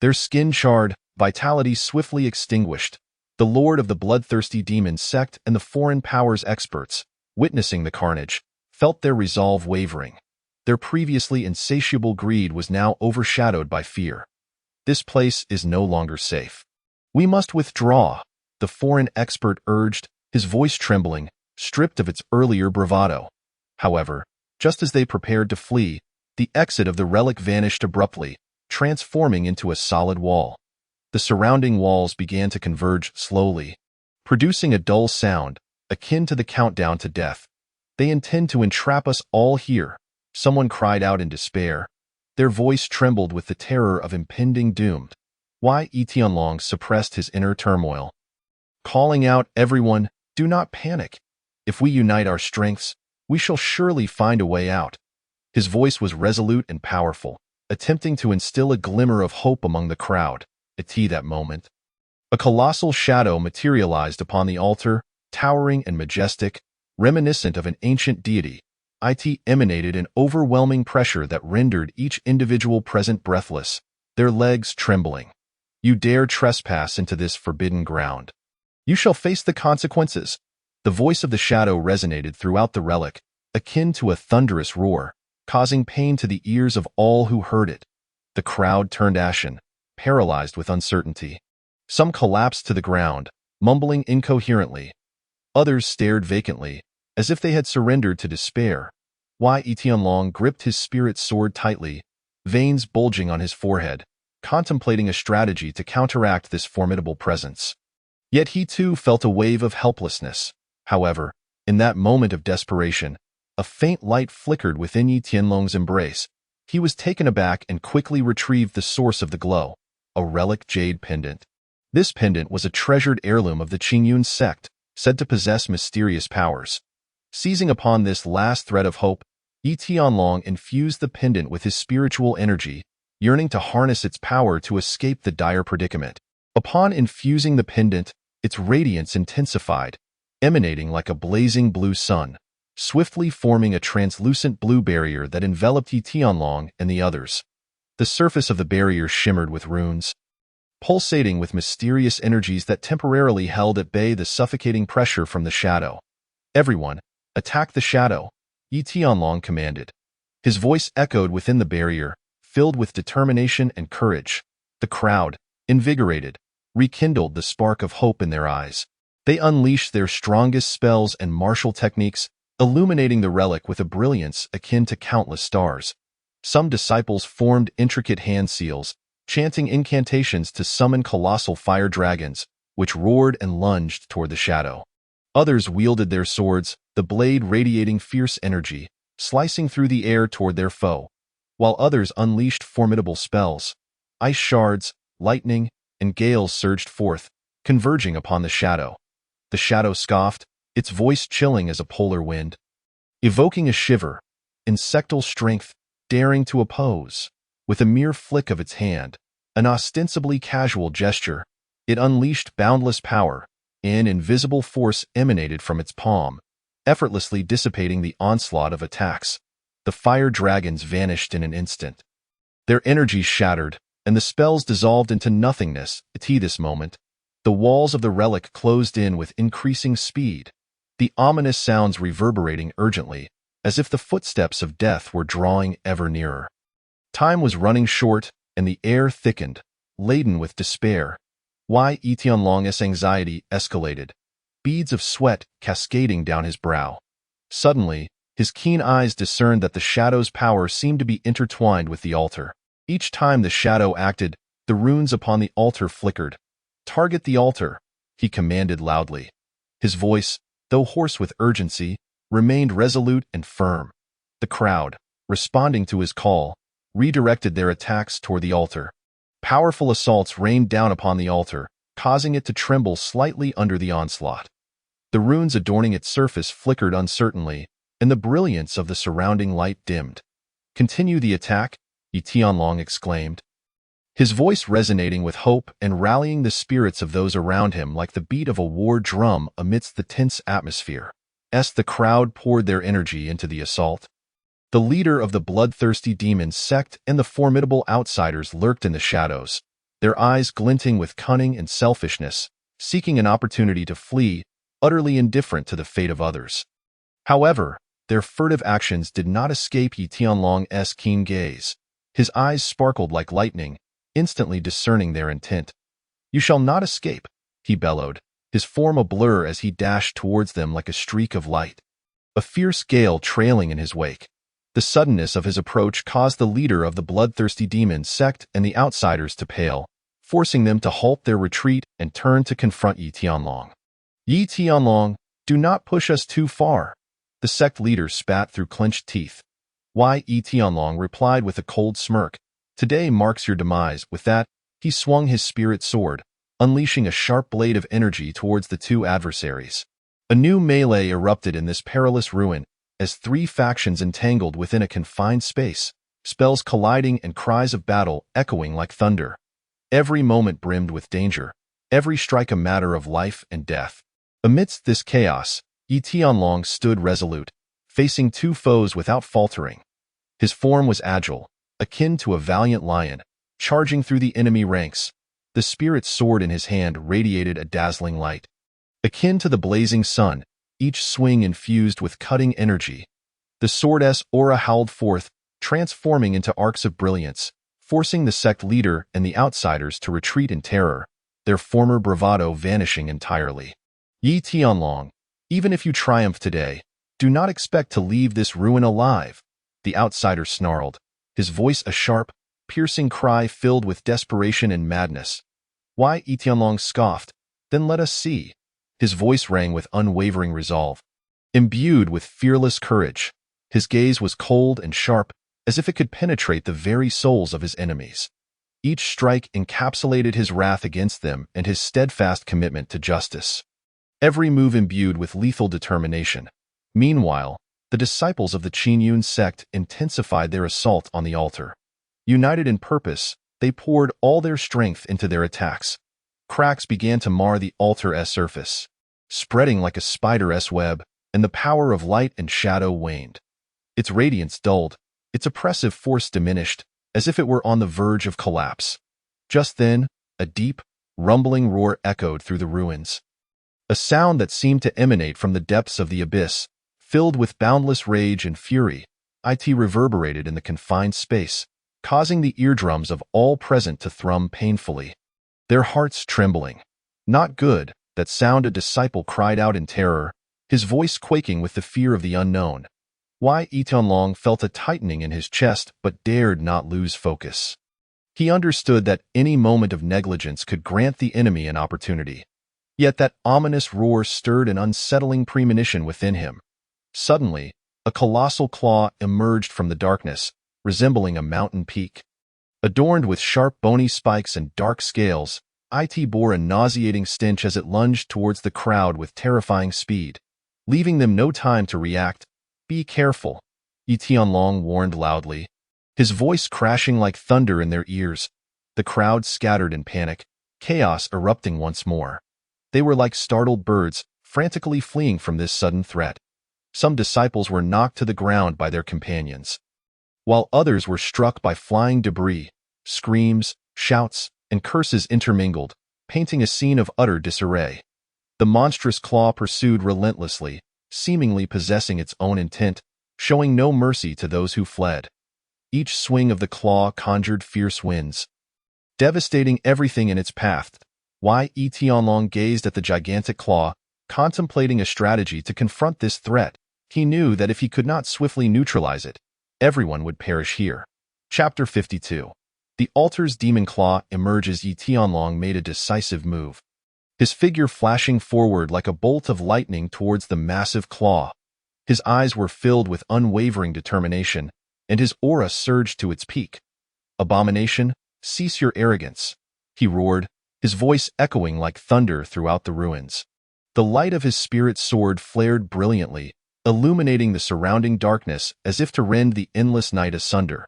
Their skin charred, vitality swiftly extinguished. The lord of the bloodthirsty demon sect and the foreign powers experts, witnessing the carnage, felt their resolve wavering. Their previously insatiable greed was now overshadowed by fear. This place is no longer safe. We must withdraw, the foreign expert urged, his voice trembling, stripped of its earlier bravado. However, just as they prepared to flee, the exit of the relic vanished abruptly, transforming into a solid wall. The surrounding walls began to converge slowly, producing a dull sound, akin to the countdown to death. They intend to entrap us all here, someone cried out in despair. Their voice trembled with the terror of impending doom. Why Tianlong suppressed his inner turmoil, calling out, "Everyone, do not panic. If we unite our strengths, we shall surely find a way out." His voice was resolute and powerful, attempting to instill a glimmer of hope among the crowd. At that moment, a colossal shadow materialized upon the altar, towering and majestic, reminiscent of an ancient deity. It emanated an overwhelming pressure that rendered each individual present breathless, their legs trembling. "You dare trespass into this forbidden ground. You shall face the consequences." The voice of the shadow resonated throughout the relic, akin to a thunderous roar, causing pain to the ears of all who heard it. The crowd turned ashen, paralyzed with uncertainty. Some collapsed to the ground, mumbling incoherently. Others stared vacantly, as if they had surrendered to despair. Tianlong gripped his spirit sword tightly, veins bulging on his forehead, contemplating a strategy to counteract this formidable presence. Yet he too felt a wave of helplessness. However, in that moment of desperation, a faint light flickered within Tianlong's embrace. He was taken aback and quickly retrieved the source of the glow, a relic jade pendant. This pendant was a treasured heirloom of the Qingyun sect, said to possess mysterious powers. Seizing upon this last thread of hope, Tianlong infused the pendant with his spiritual energy, yearning to harness its power to escape the dire predicament. Upon infusing the pendant, its radiance intensified, emanating like a blazing blue sun, swiftly forming a translucent blue barrier that enveloped Tianlong and the others. The surface of the barrier shimmered with runes, pulsating with mysterious energies that temporarily held at bay the suffocating pressure from the shadow. "Everyone, attack the shadow," Tianlong commanded. His voice echoed within the barrier, filled with determination and courage. The crowd, invigorated, rekindled the spark of hope in their eyes. They unleashed their strongest spells and martial techniques, illuminating the relic with a brilliance akin to countless stars. Some disciples formed intricate hand seals, chanting incantations to summon colossal fire dragons, which roared and lunged toward the shadow. Others wielded their swords, the blade radiating fierce energy, slicing through the air toward their foe, while others unleashed formidable spells. Ice shards, lightning, and gales surged forth, converging upon the shadow. The shadow scoffed, its voice chilling as a polar wind, evoking a shiver, insectal strength, daring to oppose. With a mere flick of its hand, an ostensibly casual gesture, it unleashed boundless power. An invisible force emanated from its palm, effortlessly dissipating the onslaught of attacks. The fire dragons vanished in an instant. Their energy shattered, and the spells dissolved into nothingness. At this moment, the walls of the relic closed in with increasing speed, the ominous sounds reverberating urgently, as if the footsteps of death were drawing ever nearer. Time was running short, and the air thickened, laden with despair. Tianlong's anxiety escalated, beads of sweat cascading down his brow. Suddenly, his keen eyes discerned that the shadow's power seemed to be intertwined with the altar. Each time the shadow acted, the runes upon the altar flickered. "Target the altar," he commanded loudly. His voice, though hoarse with urgency, remained resolute and firm. The crowd, responding to his call, redirected their attacks toward the altar. Powerful assaults rained down upon the altar, causing it to tremble slightly under the onslaught. The runes adorning its surface flickered uncertainly, and the brilliance of the surrounding light dimmed. "Continue the attack," Tianlong exclaimed. his voice resonating with hope and rallying the spirits of those around him like the beat of a war drum amidst the tense atmosphere. As the crowd poured their energy into the assault, the leader of the bloodthirsty demon sect and the formidable outsiders lurked in the shadows, their eyes glinting with cunning and selfishness, seeking an opportunity to flee, utterly indifferent to the fate of others. However, their furtive actions did not escape Yi Tianlong's keen gaze. His eyes sparkled like lightning, instantly discerning their intent. "You shall not escape," he bellowed, his form a blur as he dashed towards them like a streak of light, a fierce gale trailing in his wake. The suddenness of his approach caused the leader of the bloodthirsty demon sect and the outsiders to pale, forcing them to halt their retreat and turn to confront Yi Tianlong. "Yi Tianlong, do not push us too far," the sect leader spat through clenched teeth. Yi Tianlong replied with a cold smirk. "Today marks your demise." With that, he swung his spirit sword, unleashing a sharp blade of energy towards the two adversaries. A new melee erupted in this perilous ruin, as three factions entangled within a confined space, spells colliding and cries of battle echoing like thunder. Every moment brimmed with danger, every strike a matter of life and death. Amidst this chaos, Yi Tianlong stood resolute, facing two foes without faltering. His form was agile, akin to a valiant lion, charging through the enemy ranks. The spirit sword in his hand radiated a dazzling light. Akin to the blazing sun, each swing infused with cutting energy. The sword's aura howled forth, transforming into arcs of brilliance, forcing the sect leader and the outsiders to retreat in terror, their former bravado vanishing entirely. "Yi Tianlong, even if you triumph today, do not expect to leave this ruin alive," the outsider snarled, his voice a sharp, piercing cry filled with desperation and madness. Yi Tianlong scoffed. "Then let us see." His voice rang with unwavering resolve. Imbued with fearless courage, his gaze was cold and sharp, as if it could penetrate the very souls of his enemies. Each strike encapsulated his wrath against them and his steadfast commitment to justice. Every move imbued with lethal determination. Meanwhile, the disciples of the Qinyun sect intensified their assault on the altar. United in purpose, they poured all their strength into their attacks. Cracks began to mar the altar's surface, spreading like a spider's web, and the power of light and shadow waned. Its radiance dulled, its oppressive force diminished, as if it were on the verge of collapse. Just then, a deep, rumbling roar echoed through the ruins. A sound that seemed to emanate from the depths of the abyss, filled with boundless rage and fury, it reverberated in the confined space, causing the eardrums of all present to thrum painfully. Their hearts trembling. "Not good," that sound a disciple cried out in terror, his voice quaking with the fear of the unknown. Yi Tianlong felt a tightening in his chest but dared not lose focus. He understood that any moment of negligence could grant the enemy an opportunity. Yet that ominous roar stirred an unsettling premonition within him. Suddenly, a colossal claw emerged from the darkness, resembling a mountain peak. Adorned with sharp bony spikes and dark scales, it bore a nauseating stench as it lunged towards the crowd with terrifying speed, leaving them no time to react. "Be careful," Yi Tianlong warned loudly, his voice crashing like thunder in their ears. The crowd scattered in panic, chaos erupting once more. They were like startled birds, frantically fleeing from this sudden threat. Some disciples were knocked to the ground by their companions, while others were struck by flying debris. Screams, shouts, and curses intermingled, painting a scene of utter disarray. The monstrous claw pursued relentlessly, seemingly possessing its own intent, showing no mercy to those who fled. Each swing of the claw conjured fierce winds, devastating everything in its path. Yi Tianlong gazed at the gigantic claw, contemplating a strategy to confront this threat. He knew that if he could not swiftly neutralize it, everyone would perish here. Chapter 52. The altar's demon claw emerges. Yi Tianlong made a decisive move, his figure flashing forward like a bolt of lightning towards the massive claw. His eyes were filled with unwavering determination, and his aura surged to its peak. "Abomination, cease your arrogance," he roared, his voice echoing like thunder throughout the ruins. The light of his spirit sword flared brilliantly, illuminating the surrounding darkness as if to rend the endless night asunder.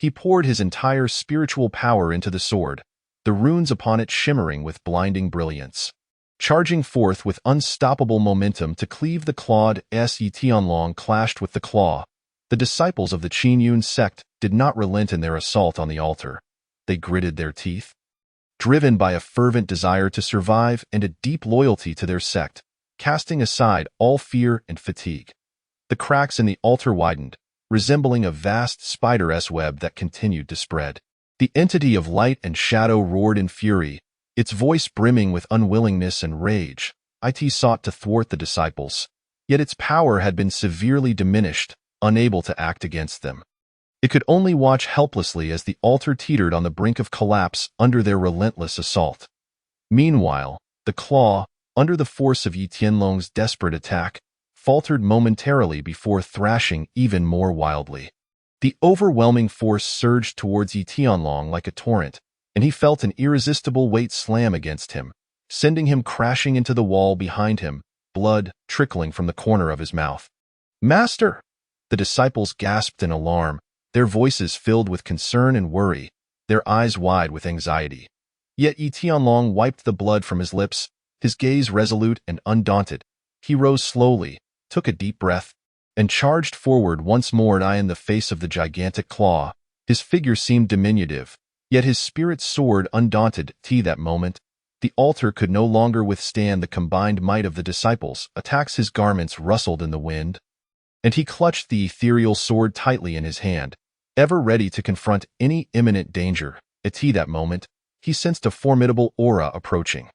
He poured his entire spiritual power into the sword, the runes upon it shimmering with blinding brilliance. Charging forth with unstoppable momentum to cleave the clawed Tianlong clashed with the claw. The disciples of the Qingyun sect did not relent in their assault on the altar. They gritted their teeth, driven by a fervent desire to survive and a deep loyalty to their sect, casting aside all fear and fatigue. The cracks in the altar widened, resembling a vast spider's web that continued to spread. The entity of light and shadow roared in fury, its voice brimming with unwillingness and rage. It sought to thwart the disciples, yet its power had been severely diminished, unable to act against them. It could only watch helplessly as the altar teetered on the brink of collapse under their relentless assault. Meanwhile, the claw, under the force of Yi Tianlong's desperate attack, faltered momentarily before thrashing even more wildly. The overwhelming force surged towards Yi Tianlong like a torrent, and he felt an irresistible weight slam against him, sending him crashing into the wall behind him, blood trickling from the corner of his mouth. "Master!" The disciples gasped in alarm, their voices filled with concern and worry, their eyes wide with anxiety. Yet Yi Tianlong wiped the blood from his lips, his gaze resolute and undaunted. He rose slowly, took a deep breath, and charged forward once more in the face of the gigantic claw. His figure seemed diminutive, yet his spirit soared undaunted. That moment, the altar could no longer withstand the combined might of the disciples. Attacks his garments rustled in the wind, and he clutched the ethereal sword tightly in his hand, ever ready to confront any imminent danger. At that moment, he sensed a formidable aura approaching.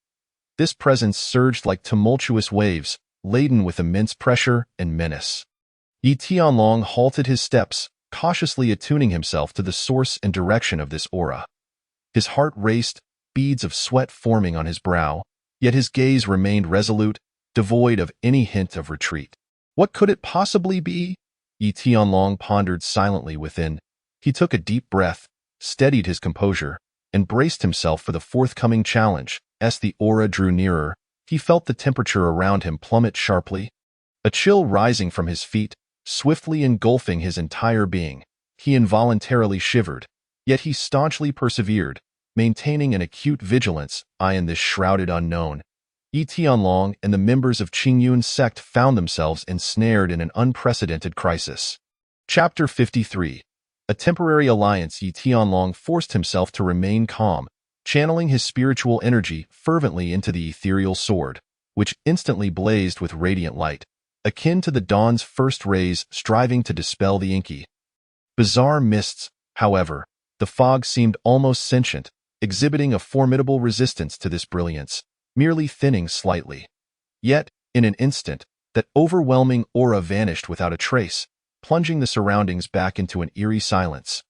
This presence surged like tumultuous waves, laden with immense pressure and menace. Yi Tianlong halted his steps, cautiously attuning himself to the source and direction of this aura. His heart raced, beads of sweat forming on his brow, yet his gaze remained resolute, devoid of any hint of retreat. What could it possibly be? Yi Tianlong pondered silently within. He took a deep breath, steadied his composure, and braced himself for the forthcoming challenge. As the aura drew nearer, he felt the temperature around him plummet sharply, a chill rising from his feet, swiftly engulfing his entire being. He involuntarily shivered, yet he staunchly persevered, maintaining an acute vigilance in this shrouded unknown. Yi Tianlong and the members of Qingyun's sect found themselves ensnared in an unprecedented crisis. Chapter 53. A temporary alliance. Yi Tianlong forced himself to remain calm, channeling his spiritual energy fervently into the ethereal sword, which instantly blazed with radiant light, akin to the dawn's first rays striving to dispel the inky. Bizarre mists, however, the fog seemed almost sentient, exhibiting a formidable resistance to this brilliance, merely thinning slightly. Yet, in an instant, that overwhelming aura vanished without a trace, plunging the surroundings back into an eerie silence.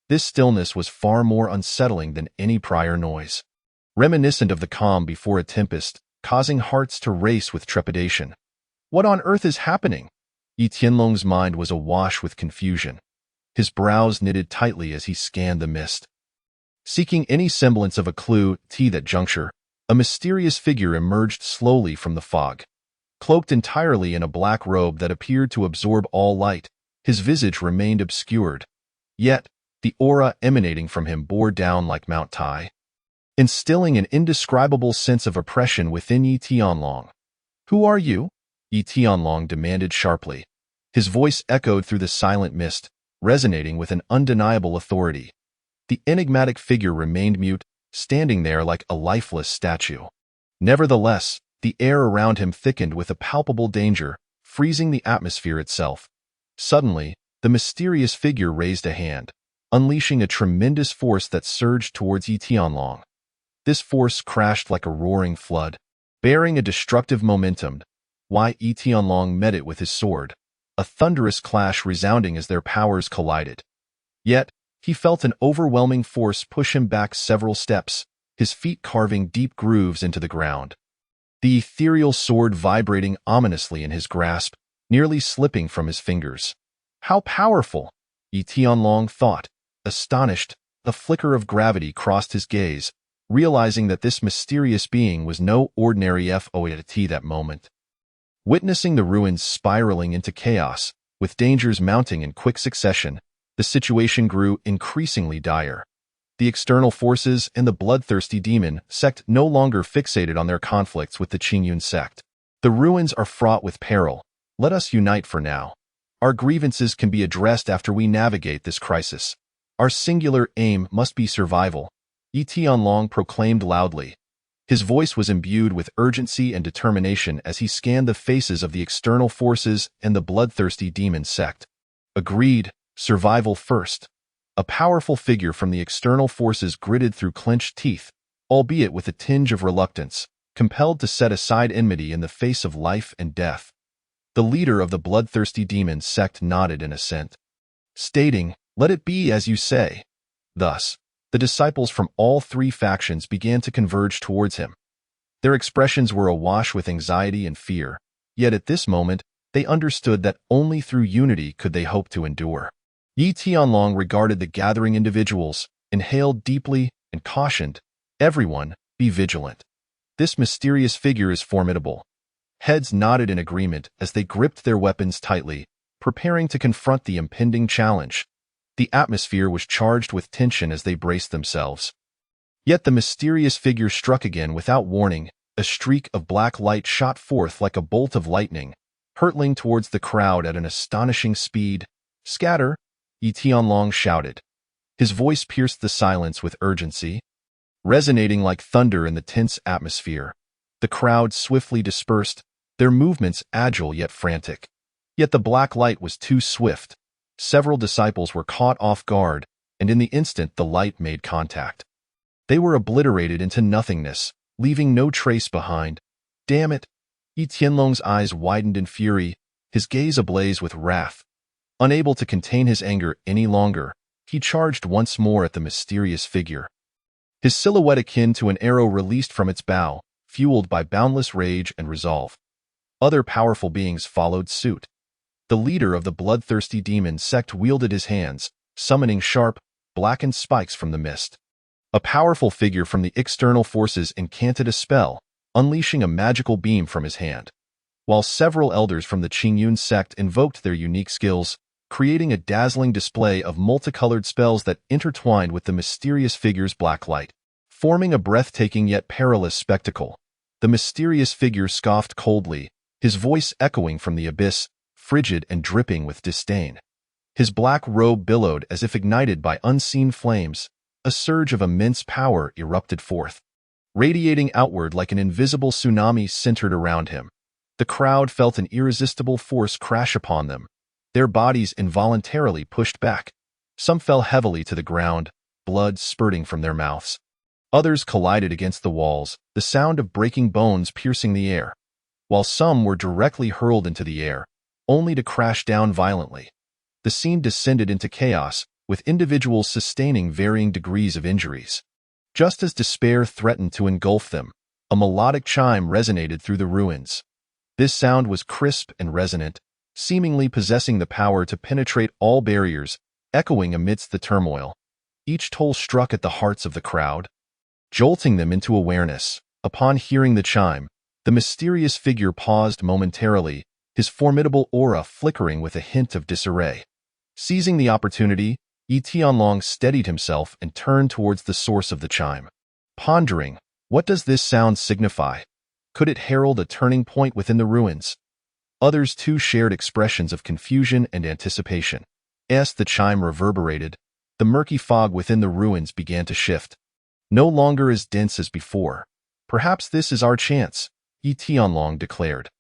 This stillness was far more unsettling than any prior noise, reminiscent of the calm before a tempest, causing hearts to race with trepidation. What on earth is happening? Yi Tianlong's mind was awash with confusion. His brows knitted tightly as he scanned the mist. Seeking any semblance of a clue, at that juncture, a mysterious figure emerged slowly from the fog. Cloaked entirely in a black robe that appeared to absorb all light, his visage remained obscured. Yet, the aura emanating from him bore down like Mount Tai, instilling an indescribable sense of oppression within Yi Tianlong. "Who are you?" Yi Tianlong demanded sharply. His voice echoed through the silent mist, resonating with an undeniable authority. The enigmatic figure remained mute, standing there like a lifeless statue. Nevertheless, the air around him thickened with a palpable danger, freezing the atmosphere itself. Suddenly, the mysterious figure raised a hand, unleashing a tremendous force that surged towards Yi Tianlong. This force crashed like a roaring flood, bearing a destructive momentum. Yi Tianlong met it with his sword, a thunderous clash resounding as their powers collided. Yet, he felt an overwhelming force push him back several steps, his feet carving deep grooves into the ground. The ethereal sword vibrating ominously in his grasp, nearly slipping from his fingers. How powerful! Yi Tianlong thought. Astonished, a flicker of gravity crossed his gaze, realizing that this mysterious being was no ordinary foe at that moment. Witnessing the ruins spiraling into chaos, with dangers mounting in quick succession, The situation grew increasingly dire. The external forces and the bloodthirsty demon sect no longer fixated on their conflicts with the Qingyun sect. The ruins are fraught with peril. Let us unite for now. Our grievances can be addressed after we navigate this crisis. Our singular aim must be survival, Yi Tianlong proclaimed loudly. His voice was imbued with urgency and determination as he scanned the faces of the external forces and the bloodthirsty demon sect. Agreed, survival first. A powerful figure from the external forces gritted through clenched teeth, albeit with a tinge of reluctance, compelled to set aside enmity in the face of life and death. The leader of the bloodthirsty demon sect nodded in assent, stating, "Let it be as you say." Thus, the disciples from all three factions began to converge towards him. Their expressions were awash with anxiety and fear, yet at this moment, they understood that only through unity could they hope to endure. Yi Tianlong regarded the gathering individuals, inhaled deeply, and cautioned, "Everyone, be vigilant. This mysterious figure is formidable." Heads nodded in agreement as they gripped their weapons tightly, preparing to confront the impending challenge. The atmosphere was charged with tension as they braced themselves. Yet the mysterious figure struck again without warning. A streak of black light shot forth like a bolt of lightning, hurtling towards the crowd at an astonishing speed. "Scatter!" Yi Tianlong shouted. His voice pierced the silence with urgency, resonating like thunder in the tense atmosphere. The crowd swiftly dispersed, their movements agile yet frantic. Yet the black light was too swift. Several disciples were caught off guard, and in the instant the light made contact, they were obliterated into nothingness, leaving no trace behind. "Damn it!" Yi Tianlong's eyes widened in fury, his gaze ablaze with wrath. Unable to contain his anger any longer, he charged once more at the mysterious figure. His silhouette akin to an arrow released from its bow, fueled by boundless rage and resolve. Other powerful beings followed suit. The leader of the bloodthirsty demon sect wielded his hands, summoning sharp, blackened spikes from the mist. A powerful figure from the external forces incanted a spell, unleashing a magical beam from his hand. While several elders from the Qingyun sect invoked their unique skills, creating a dazzling display of multicolored spells that intertwined with the mysterious figure's black light, forming a breathtaking yet perilous spectacle. The mysterious figure scoffed coldly, his voice echoing from the abyss, frigid and dripping with disdain. His black robe billowed as if ignited by unseen flames. A surge of immense power erupted forth, radiating outward like an invisible tsunami centered around him. The crowd felt an irresistible force crash upon them. Their bodies involuntarily pushed back. Some fell heavily to the ground, blood spurting from their mouths. Others collided against the walls, the sound of breaking bones piercing the air, while some were directly hurled into the air, only to crash down violently. The scene descended into chaos, with individuals sustaining varying degrees of injuries. Just as despair threatened to engulf them, a melodic chime resonated through the ruins. This sound was crisp and resonant, seemingly possessing the power to penetrate all barriers, echoing amidst the turmoil. Each toll struck at the hearts of the crowd, jolting them into awareness. Upon hearing the chime, the mysterious figure paused momentarily, his formidable aura flickering with a hint of disarray. Seizing the opportunity, Yi Tianlong steadied himself and turned towards the source of the chime. Pondering, what does this sound signify? Could it herald a turning point within the ruins? Others too shared expressions of confusion and anticipation. As the chime reverberated, the murky fog within the ruins began to shift, no longer as dense as before. "Perhaps this is our chance," Yi Tianlong declared.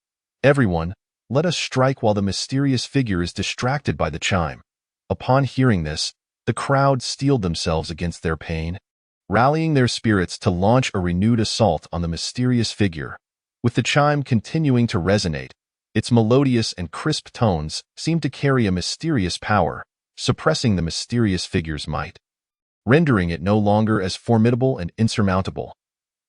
"Everyone, let us strike while the mysterious figure is distracted by the chime." Upon hearing this, the crowd steeled themselves against their pain, rallying their spirits to launch a renewed assault on the mysterious figure. With the chime continuing to resonate, its melodious and crisp tones seemed to carry a mysterious power, suppressing the mysterious figure's might, rendering it no longer as formidable and insurmountable.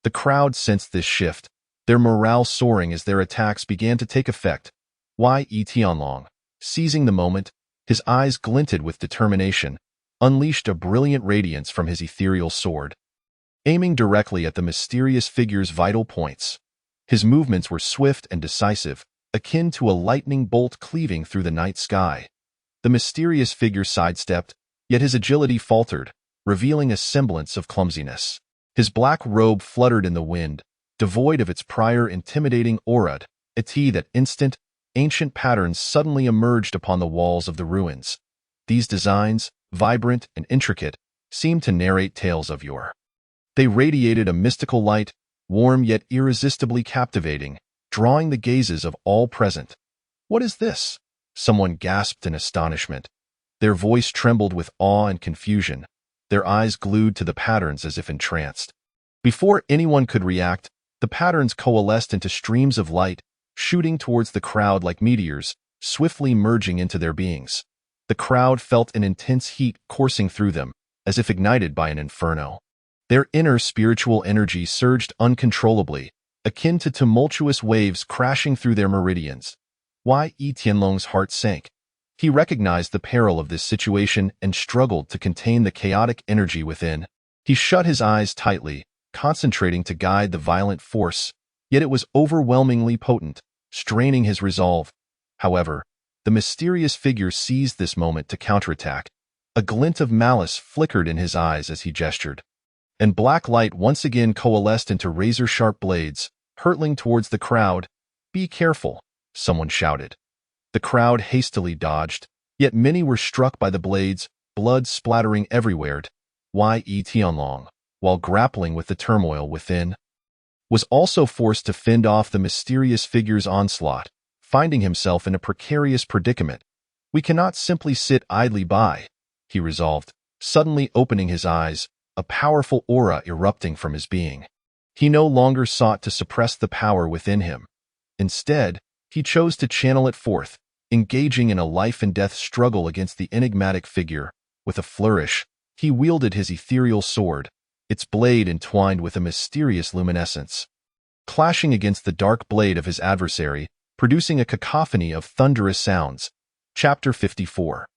The crowd sensed this shift, their morale soaring as their attacks began to take effect. Yi Tianlong, seizing the moment, his eyes glinted with determination, unleashed a brilliant radiance from his ethereal sword, aiming directly at the mysterious figure's vital points. His movements were swift and decisive, akin to a lightning bolt cleaving through the night sky. The mysterious figure sidestepped, Yet his agility faltered, revealing a semblance of clumsiness. His black robe fluttered in the wind, devoid of its prior intimidating aura, that instant, ancient patterns suddenly emerged upon the walls of the ruins. These designs, vibrant and intricate, seemed to narrate tales of yore. They radiated a mystical light, warm yet irresistibly captivating, drawing the gazes of all present. "What is this?" someone gasped in astonishment. Their voice trembled with awe and confusion, their eyes glued to the patterns as if entranced. Before anyone could react, the patterns coalesced into streams of light, shooting towards the crowd like meteors, swiftly merging into their beings. The crowd felt an intense heat coursing through them, as if ignited by an inferno. Their inner spiritual energy surged uncontrollably, akin to tumultuous waves crashing through their meridians. Why Tianlong's heart sank. He recognized the peril of this situation and struggled to contain the chaotic energy within. He shut his eyes tightly, concentrating to guide the violent force, yet it was overwhelmingly potent, straining his resolve. However, the mysterious figure seized this moment to counterattack. A glint of malice flickered in his eyes as he gestured, and black light once again coalesced into razor-sharp blades, hurtling towards the crowd. "Be careful," someone shouted. The crowd hastily dodged, yet many were struck by the blades, blood splattering everywhere. Tianlong, while grappling with the turmoil within, was also forced to fend off the mysterious figure's onslaught, finding himself in a precarious predicament. "We cannot simply sit idly by," he resolved, suddenly opening his eyes, a powerful aura erupting from his being. He no longer sought to suppress the power within him. Instead, he chose to channel it forth, engaging in a life-and-death struggle against the enigmatic figure. With a flourish, he wielded his ethereal sword, its blade entwined with a mysterious luminescence, clashing against the dark blade of his adversary, producing a cacophony of thunderous sounds. Chapter 54.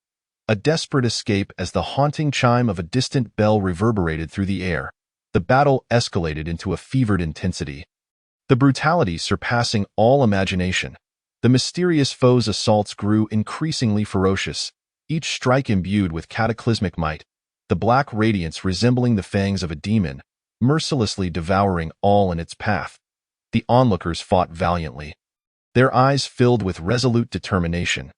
A desperate escape. As the haunting chime of a distant bell reverberated through the air, the battle escalated into a fevered intensity. The brutality surpassing all imagination. The mysterious foe's assaults grew increasingly ferocious, each strike imbued with cataclysmic might, the black radiance resembling the fangs of a demon, mercilessly devouring all in its path. The onlookers fought valiantly, their eyes filled with resolute determination.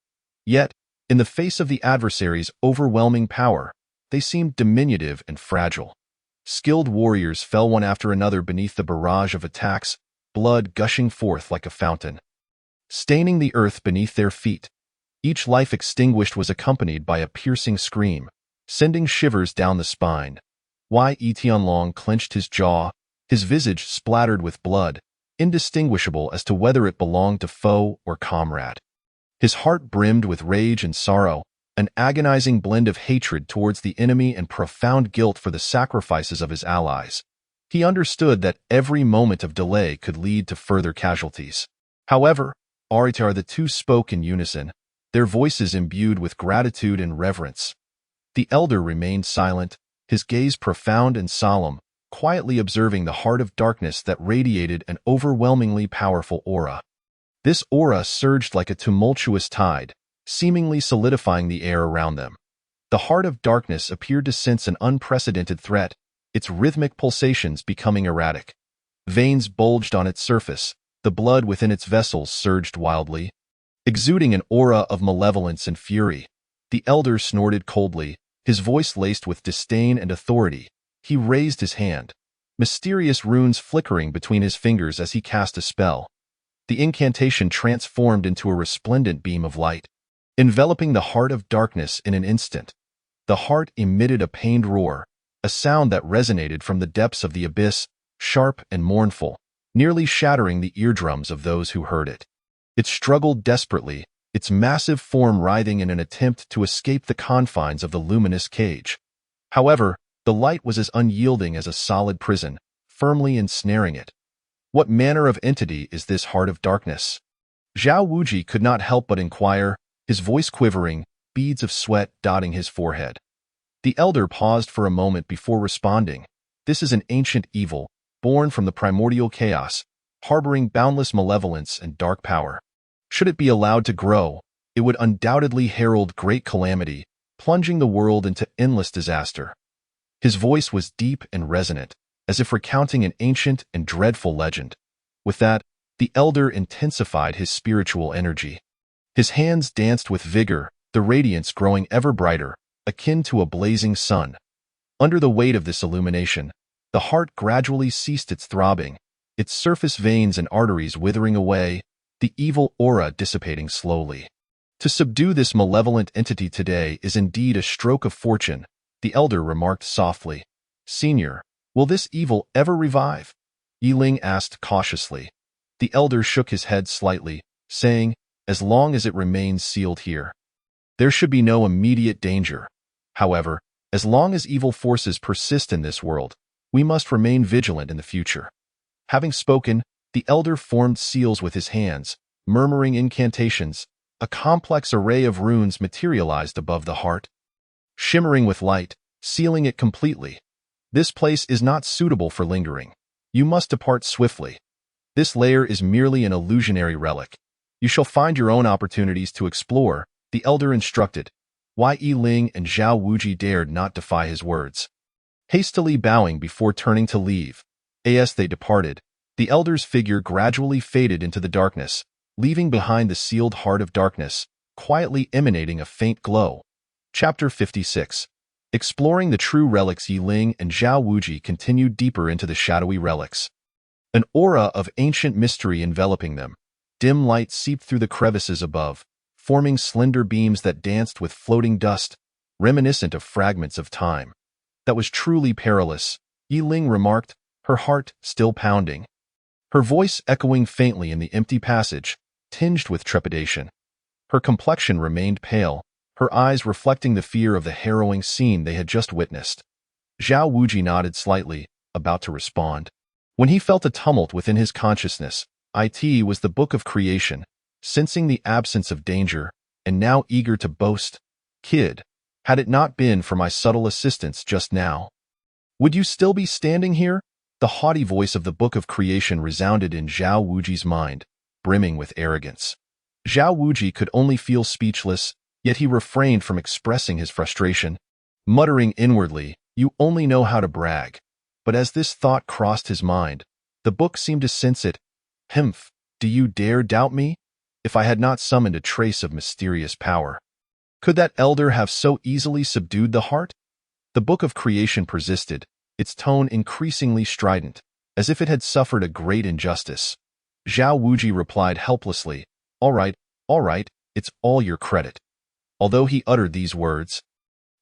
Yet, in the face of the adversary's overwhelming power, they seemed diminutive and fragile. Skilled warriors fell one after another beneath the barrage of attacks, blood gushing forth like a fountain, staining the earth beneath their feet. Each life extinguished was accompanied by a piercing scream, sending shivers down the spine. Tianlong clenched his jaw, his visage splattered with blood, indistinguishable as to whether it belonged to foe or comrade. His heart brimmed with rage and sorrow, an agonizing blend of hatred towards the enemy and profound guilt for the sacrifices of his allies. He understood that every moment of delay could lead to further casualties. However, the two spoke in unison, their voices imbued with gratitude and reverence. The elder remained silent, his gaze profound and solemn, quietly observing the heart of darkness that radiated an overwhelmingly powerful aura. This aura surged like a tumultuous tide, seemingly solidifying the air around them. The heart of darkness appeared to sense an unprecedented threat, its rhythmic pulsations becoming erratic. Veins bulged on its surface, the blood within its vessels surged wildly, exuding an aura of malevolence and fury. The elder snorted coldly, his voice laced with disdain and authority. He raised his hand, mysterious runes flickering between his fingers as he cast a spell. The incantation transformed into a resplendent beam of light, enveloping the heart of darkness in an instant. The heart emitted a pained roar, a sound that resonated from the depths of the abyss, sharp and mournful, nearly shattering the eardrums of those who heard it. It struggled desperately, its massive form writhing in an attempt to escape the confines of the luminous cage. However, the light was as unyielding as a solid prison, firmly ensnaring it. What manner of entity is this heart of darkness? Zhao Wuji could not help but inquire, his voice quivering, beads of sweat dotting his forehead. The elder paused for a moment before responding. This is an ancient evil, born from the primordial chaos, harboring boundless malevolence and dark power. Should it be allowed to grow, it would undoubtedly herald great calamity, plunging the world into endless disaster. His voice was deep and resonant, as if recounting an ancient and dreadful legend. With that, the elder intensified his spiritual energy. His hands danced with vigor, the radiance growing ever brighter, akin to a blazing sun. Under the weight of this illumination, the heart gradually ceased its throbbing, its surface veins and arteries withering away, the evil aura dissipating slowly. To subdue this malevolent entity today is indeed a stroke of fortune, the elder remarked softly. Senior, will this evil ever revive? Yiling asked cautiously. The elder shook his head slightly, saying, as long as it remains sealed here. There should be no immediate danger. However, as long as evil forces persist in this world, we must remain vigilant in the future. Having spoken, the elder formed seals with his hands, murmuring incantations. A complex array of runes materialized above the heart, shimmering with light, sealing it completely. This place is not suitable for lingering. You must depart swiftly. This lair is merely an illusionary relic. You shall find your own opportunities to explore, the elder instructed. Yiling and Zhao Wuji dared not defy his words. Hastily bowing before turning to leave, as they departed, the elder's figure gradually faded into the darkness, leaving behind the sealed heart of darkness, quietly emanating a faint glow. Chapter 56. Exploring the true relics, Yiling and Zhao Wuji continued deeper into the shadowy relics. An aura of ancient mystery enveloping them. Dim light seeped through the crevices above, forming slender beams that danced with floating dust, reminiscent of fragments of time. That was truly perilous, Yiling remarked, her heart still pounding. Her voice echoing faintly in the empty passage, tinged with trepidation. Her complexion remained pale, her eyes reflecting the fear of the harrowing scene they had just witnessed. Zhao Wuji nodded slightly, about to respond, when he felt a tumult within his consciousness. It was the Book of Creation, sensing the absence of danger, and now eager to boast. Kid, had it not been for my subtle assistance just now, would you still be standing here? The haughty voice of the Book of Creation resounded in Zhao Wuji's mind, brimming with arrogance. Zhao Wuji could only feel speechless, yet he refrained from expressing his frustration, muttering inwardly, you only know how to brag. But as this thought crossed his mind, the book seemed to sense it. Humph, do you dare doubt me? If I had not summoned a trace of mysterious power, could that elder have so easily subdued the heart? The Book of Creation persisted, its tone increasingly strident, as if it had suffered a great injustice. Zhao Wuji replied helplessly, all right, it's all your credit. Although he uttered these words,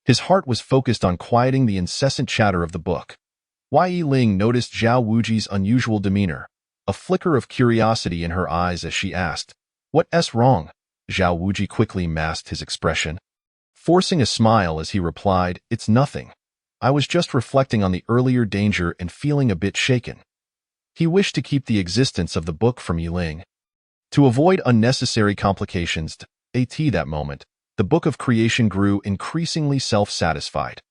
his heart was focused on quieting the incessant chatter of the book. Yiling noticed Zhao Wuji's unusual demeanor, a flicker of curiosity in her eyes as she asked, what's wrong? Zhao Wuji quickly masked his expression, forcing a smile as he replied, it's nothing. I was just reflecting on the earlier danger and feeling a bit shaken. He wished to keep the existence of the book from Yiling. To avoid unnecessary complications, at that moment, the Book of Creation grew increasingly self-satisfied.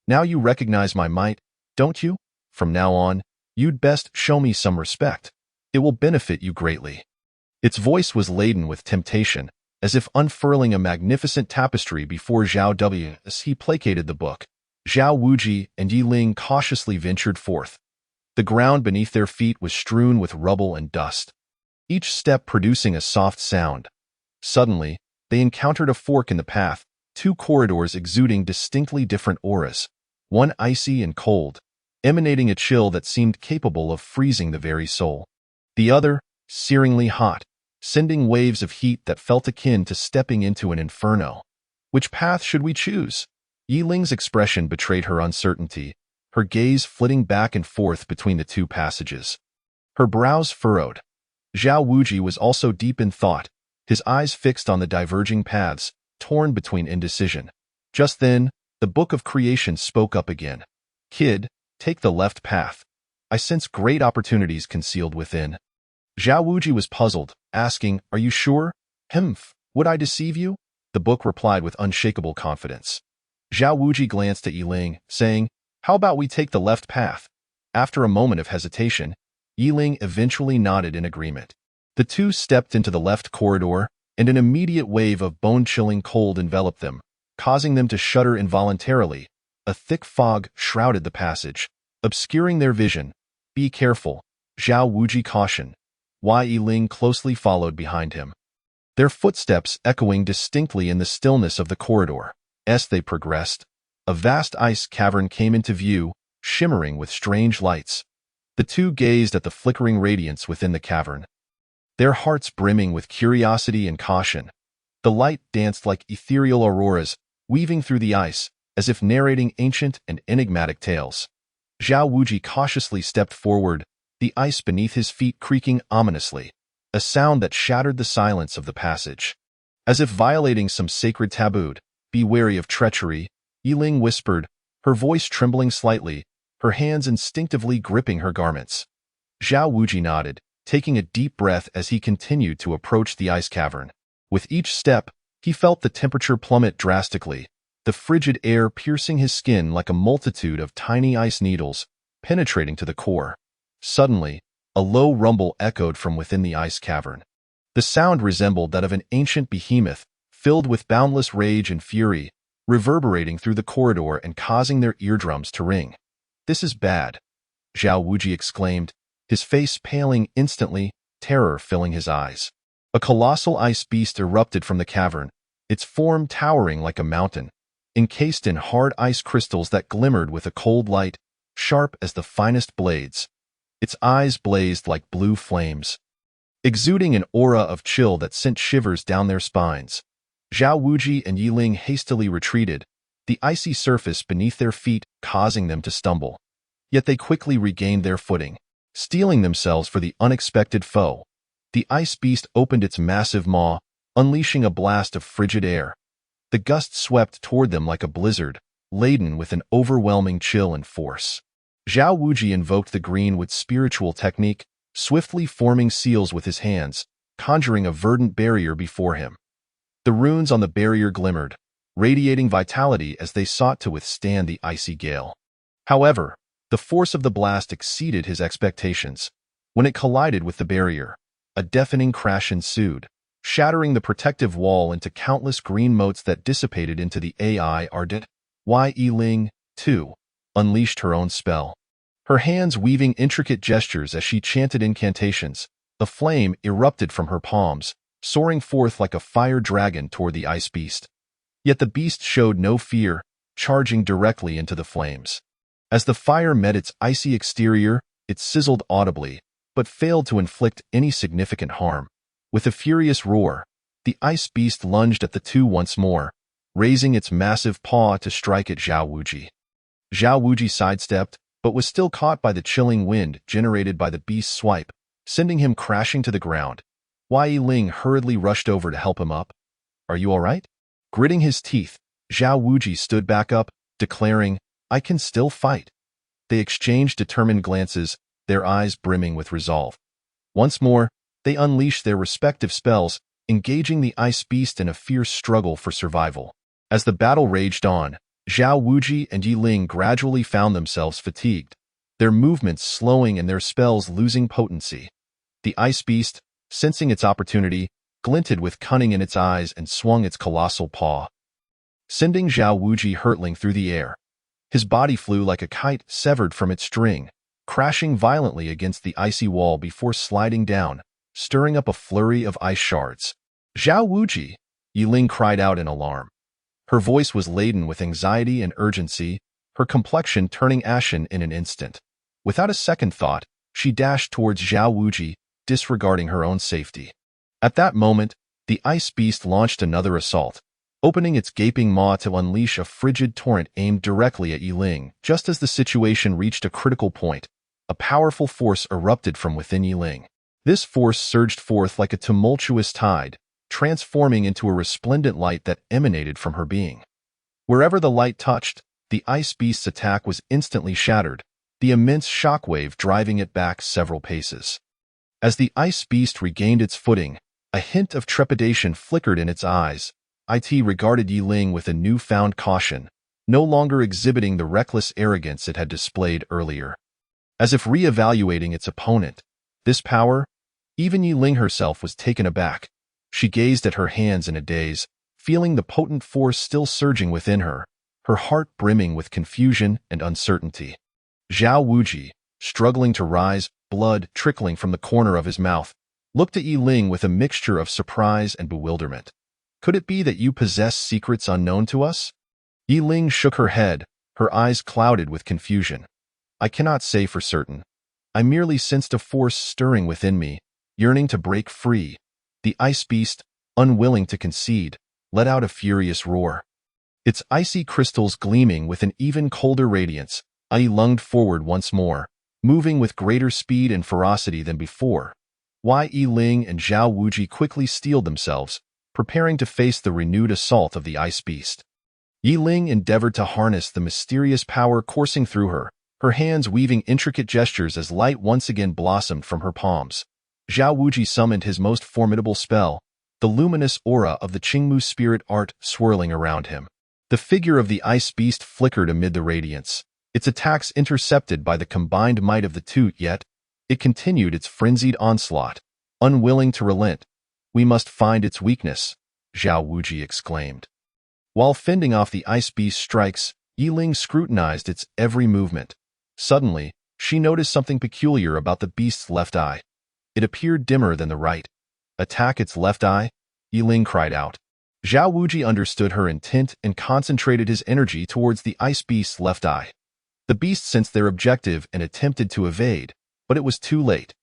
Now you recognize my might, don't you? From now on, you'd best show me some respect. It will benefit you greatly. Its voice was laden with temptation, as if unfurling a magnificent tapestry before Zhao W. As he placated the book, Zhao Wuji and Yiling cautiously ventured forth. The ground beneath their feet was strewn with rubble and dust, each step producing a soft sound. Suddenly, they encountered a fork in the path, two corridors exuding distinctly different auras, one icy and cold, emanating a chill that seemed capable of freezing the very soul. The other, searingly hot, sending waves of heat that felt akin to stepping into an inferno. Which path should we choose? Yiling's expression betrayed her uncertainty, her gaze flitting back and forth between the two passages. Her brows furrowed. Zhao Wuji was also deep in thought, his eyes fixed on the diverging paths, torn between indecision. Just then, the Book of Creation spoke up again. Kid, take the left path. I sense great opportunities concealed within. Zhao Wuji was puzzled, asking, are you sure? Humph, would I deceive you? The book replied with unshakable confidence. Zhao Wuji glanced at Yiling, saying, how about we take the left path? After a moment of hesitation, Yiling eventually nodded in agreement. The two stepped into the left corridor, and an immediate wave of bone-chilling cold enveloped them, causing them to shudder involuntarily. A thick fog shrouded the passage, obscuring their vision. "Be careful," Zhao Wuji cautioned. Wei Yiling closely followed behind him, their footsteps echoing distinctly in the stillness of the corridor. As they progressed, a vast ice cavern came into view, shimmering with strange lights. The two gazed at the flickering radiance within the cavern, their hearts brimming with curiosity and caution. The light danced like ethereal auroras, weaving through the ice, as if narrating ancient and enigmatic tales. Zhao Wuji cautiously stepped forward, the ice beneath his feet creaking ominously, a sound that shattered the silence of the passage. As if violating some sacred taboo, "Be wary of treachery," Yiling whispered, her voice trembling slightly, her hands instinctively gripping her garments. Zhao Wuji nodded, taking a deep breath as he continued to approach the ice cavern. With each step, he felt the temperature plummet drastically, the frigid air piercing his skin like a multitude of tiny ice needles, penetrating to the core. Suddenly, a low rumble echoed from within the ice cavern. The sound resembled that of an ancient behemoth, filled with boundless rage and fury, reverberating through the corridor and causing their eardrums to ring. "This is bad," Zhao Wuji exclaimed, his face paling instantly, terror filling his eyes. A colossal ice beast erupted from the cavern, its form towering like a mountain, encased in hard ice crystals that glimmered with a cold light, sharp as the finest blades. Its eyes blazed like blue flames, exuding an aura of chill that sent shivers down their spines. Zhao Wuji and Yiling hastily retreated, the icy surface beneath their feet causing them to stumble. Yet they quickly regained their footing, steeling themselves for the unexpected foe. The ice beast opened its massive maw, unleashing a blast of frigid air. The gust swept toward them like a blizzard, laden with an overwhelming chill and force. Zhao Wuji invoked the green with spiritual technique, swiftly forming seals with his hands, conjuring a verdant barrier before him. The runes on the barrier glimmered, radiating vitality as they sought to withstand the icy gale. However, the force of the blast exceeded his expectations. When it collided with the barrier, a deafening crash ensued, shattering the protective wall into countless green motes that dissipated into the AI ardent. Wei Yiling, too, unleashed her own spell, her hands weaving intricate gestures as she chanted incantations. A flame erupted from her palms, soaring forth like a fire dragon toward the ice beast. Yet the beast showed no fear, charging directly into the flames. As the fire met its icy exterior, it sizzled audibly, but failed to inflict any significant harm. With a furious roar, the ice beast lunged at the two once more, raising its massive paw to strike at Zhao Wuji. Zhao Wuji sidestepped, but was still caught by the chilling wind generated by the beast's swipe, sending him crashing to the ground. Wei Yiling hurriedly rushed over to help him up. "Are you all right?" Gritting his teeth, Zhao Wuji stood back up, declaring, "I can still fight." They exchanged determined glances, their eyes brimming with resolve. Once more, they unleashed their respective spells, engaging the ice beast in a fierce struggle for survival. As the battle raged on, Zhao Wuji and Yiling gradually found themselves fatigued, their movements slowing and their spells losing potency. The ice beast, sensing its opportunity, glinted with cunning in its eyes and swung its colossal paw, sending Zhao Wuji hurtling through the air. His body flew like a kite severed from its string, crashing violently against the icy wall before sliding down, stirring up a flurry of ice shards. "Zhao Wuji!" Yiling cried out in alarm. Her voice was laden with anxiety and urgency, her complexion turning ashen in an instant. Without a second thought, she dashed towards Zhao Wuji, disregarding her own safety. At that moment, the ice beast launched another assault, opening its gaping maw to unleash a frigid torrent aimed directly at Yiling. Just as the situation reached a critical point, a powerful force erupted from within Yiling. This force surged forth like a tumultuous tide, transforming into a resplendent light that emanated from her being. Wherever the light touched, the ice beast's attack was instantly shattered, the immense shockwave driving it back several paces. As the ice beast regained its footing, a hint of trepidation flickered in its eyes. It regarded Yiling with a newfound caution, no longer exhibiting the reckless arrogance it had displayed earlier. As if re-evaluating its opponent, this power, even Yiling herself was taken aback. She gazed at her hands in a daze, feeling the potent force still surging within her, her heart brimming with confusion and uncertainty. Zhao Wuji, struggling to rise, blood trickling from the corner of his mouth, looked at Yi Ling with a mixture of surprise and bewilderment. Could it be that you possess secrets unknown to us? Yi Ling shook her head, her eyes clouded with confusion. I cannot say for certain. I merely sensed a force stirring within me, yearning to break free. The ice beast, unwilling to concede, let out a furious roar. Its icy crystals gleaming with an even colder radiance, I lunged forward once more, moving with greater speed and ferocity than before. Yi Ling and Zhao Wuji quickly steeled themselves, preparing to face the renewed assault of the ice beast. Yi Ling endeavored to harness the mysterious power coursing through her, her hands weaving intricate gestures as light once again blossomed from her palms. Zhao Wuji summoned his most formidable spell, the luminous aura of the Qingmu spirit art swirling around him. The figure of the ice beast flickered amid the radiance, its attacks intercepted by the combined might of the two, yet it continued its frenzied onslaught, unwilling to relent. We must find its weakness, Zhao Wuji exclaimed. While fending off the ice beast's strikes, Yi Ling scrutinized its every movement. Suddenly, she noticed something peculiar about the beast's left eye. It appeared dimmer than the right. Attack its left eye? Yi Ling cried out. Zhao Wuji understood her intent and concentrated his energy towards the ice beast's left eye. The beast sensed their objective and attempted to evade, but it was too late.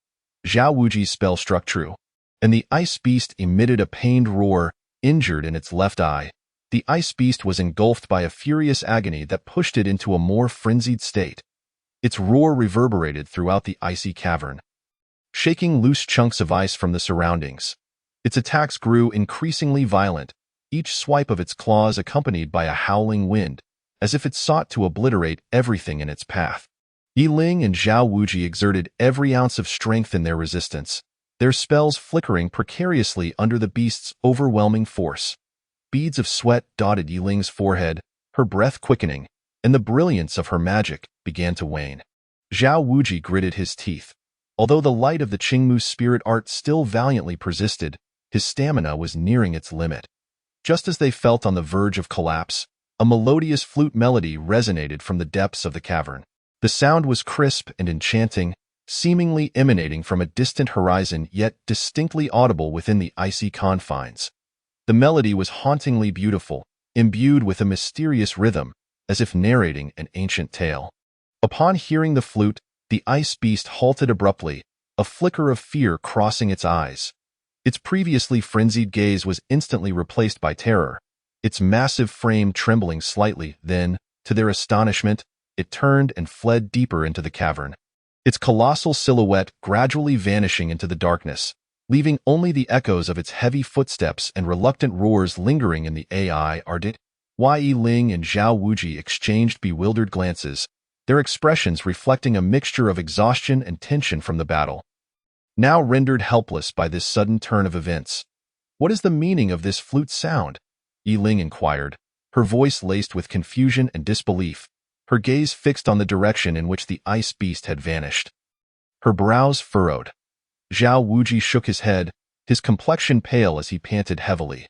Zhao Wuji's spell struck true, and the ice beast emitted a pained roar, injured in its left eye. The ice beast was engulfed by a furious agony that pushed it into a more frenzied state. Its roar reverberated throughout the icy cavern, shaking loose chunks of ice from the surroundings. Its attacks grew increasingly violent, each swipe of its claws accompanied by a howling wind, as if it sought to obliterate everything in its path. Yi Ling and Zhao Wuji exerted every ounce of strength in their resistance, their spells flickering precariously under the beast's overwhelming force. Beads of sweat dotted Yi Ling's forehead, her breath quickening, and the brilliance of her magic began to wane. Zhao Wuji gritted his teeth. Although the light of the Qingmu spirit art still valiantly persisted, his stamina was nearing its limit. Just as they felt on the verge of collapse, a melodious flute melody resonated from the depths of the cavern. The sound was crisp and enchanting, seemingly emanating from a distant horizon yet distinctly audible within the icy confines. The melody was hauntingly beautiful, imbued with a mysterious rhythm, as if narrating an ancient tale. Upon hearing the flute, the ice beast halted abruptly, a flicker of fear crossing its eyes. Its previously frenzied gaze was instantly replaced by terror, its massive frame trembling slightly. Then, to their astonishment, it turned and fled deeper into the cavern, its colossal silhouette gradually vanishing into the darkness, leaving only the echoes of its heavy footsteps and reluctant roars lingering in the AI. Yi Ling and Zhao Wuji exchanged bewildered glances, their expressions reflecting a mixture of exhaustion and tension from the battle. Now rendered helpless by this sudden turn of events. What is the meaning of this flute sound? Yi Ling inquired, her voice laced with confusion and disbelief, her gaze fixed on the direction in which the ice beast had vanished. Her brows furrowed. Zhao Wuji shook his head, his complexion pale as he panted heavily.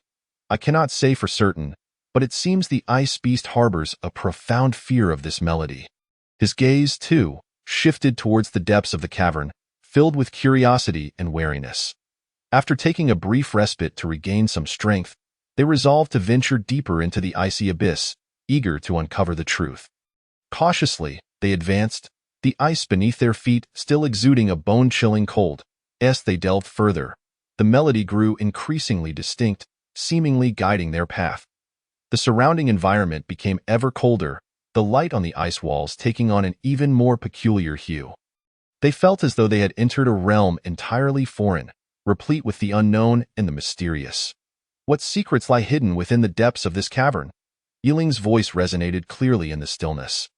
I cannot say for certain, but it seems the ice beast harbors a profound fear of this melody. His gaze, too, shifted towards the depths of the cavern, filled with curiosity and wariness. After taking a brief respite to regain some strength, they resolved to venture deeper into the icy abyss, eager to uncover the truth. Cautiously, they advanced, the ice beneath their feet still exuding a bone-chilling cold. As they delved further, the melody grew increasingly distinct, seemingly guiding their path. The surrounding environment became ever colder, the light on the ice walls taking on an even more peculiar hue. They felt as though they had entered a realm entirely foreign, replete with the unknown and the mysterious. What secrets lie hidden within the depths of this cavern? Yi Ling's voice resonated clearly in the stillness.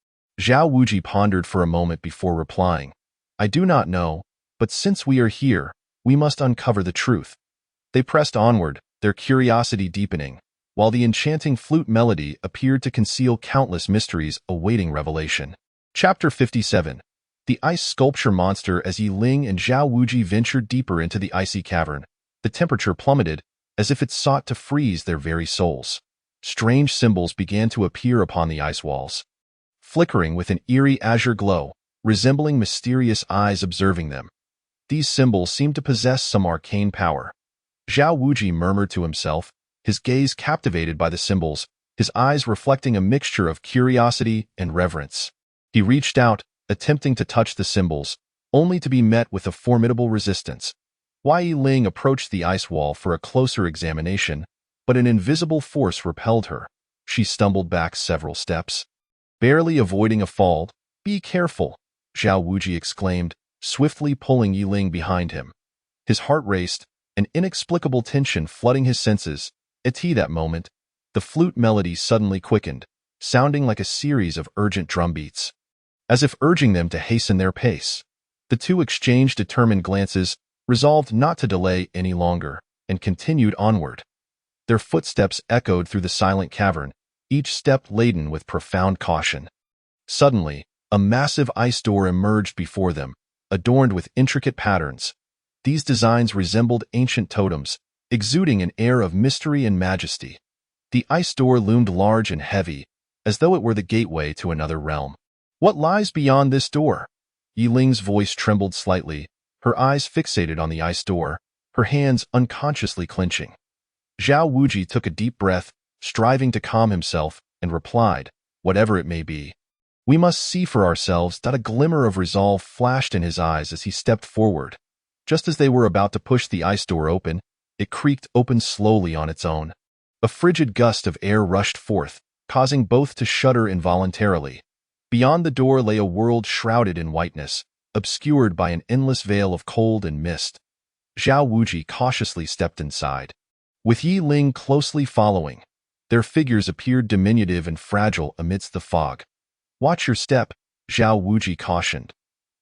Zhao Wuji pondered for a moment before replying. I do not know, but since we are here, we must uncover the truth. They pressed onward, their curiosity deepening, while the enchanting flute melody appeared to conceal countless mysteries awaiting revelation. Chapter 57. The Ice Sculpture Monster. As Yi Ling and Zhao Wuji ventured deeper into the icy cavern, the temperature plummeted, as if it sought to freeze their very souls. Strange symbols began to appear upon the ice walls, flickering with an eerie azure glow, resembling mysterious eyes observing them. These symbols seemed to possess some arcane power. Zhao Wuji murmured to himself, his gaze captivated by the symbols, his eyes reflecting a mixture of curiosity and reverence. He reached out, attempting to touch the symbols, only to be met with a formidable resistance. Yi Ling approached the ice wall for a closer examination, but an invisible force repelled her. She stumbled back several steps, barely avoiding a fall. "Be careful," Zhao Wuji exclaimed, swiftly pulling Yi Ling behind him. His heart raced, an inexplicable tension flooding his senses. At that moment, the flute melody suddenly quickened, sounding like a series of urgent drumbeats, as if urging them to hasten their pace. The two exchanged determined glances, resolved not to delay any longer, and continued onward. Their footsteps echoed through the silent cavern, each step laden with profound caution. Suddenly, a massive ice door emerged before them, adorned with intricate patterns. These designs resembled ancient totems, exuding an air of mystery and majesty. The ice door loomed large and heavy, as though it were the gateway to another realm. "What lies beyond this door?" Yi Ling's voice trembled slightly, her eyes fixated on the ice door, her hands unconsciously clenching. Zhao Wuji took a deep breath, striving to calm himself, and replied, "Whatever it may be, we must see for ourselves." A glimmer of resolve flashed in his eyes as he stepped forward. Just as they were about to push the ice door open, it creaked open slowly on its own. A frigid gust of air rushed forth, causing both to shudder involuntarily. Beyond the door lay a world shrouded in whiteness, obscured by an endless veil of cold and mist. Zhao Wuji cautiously stepped inside, with Yi Ling closely following. Their figures appeared diminutive and fragile amidst the fog. "Watch your step," Zhao Wuji cautioned.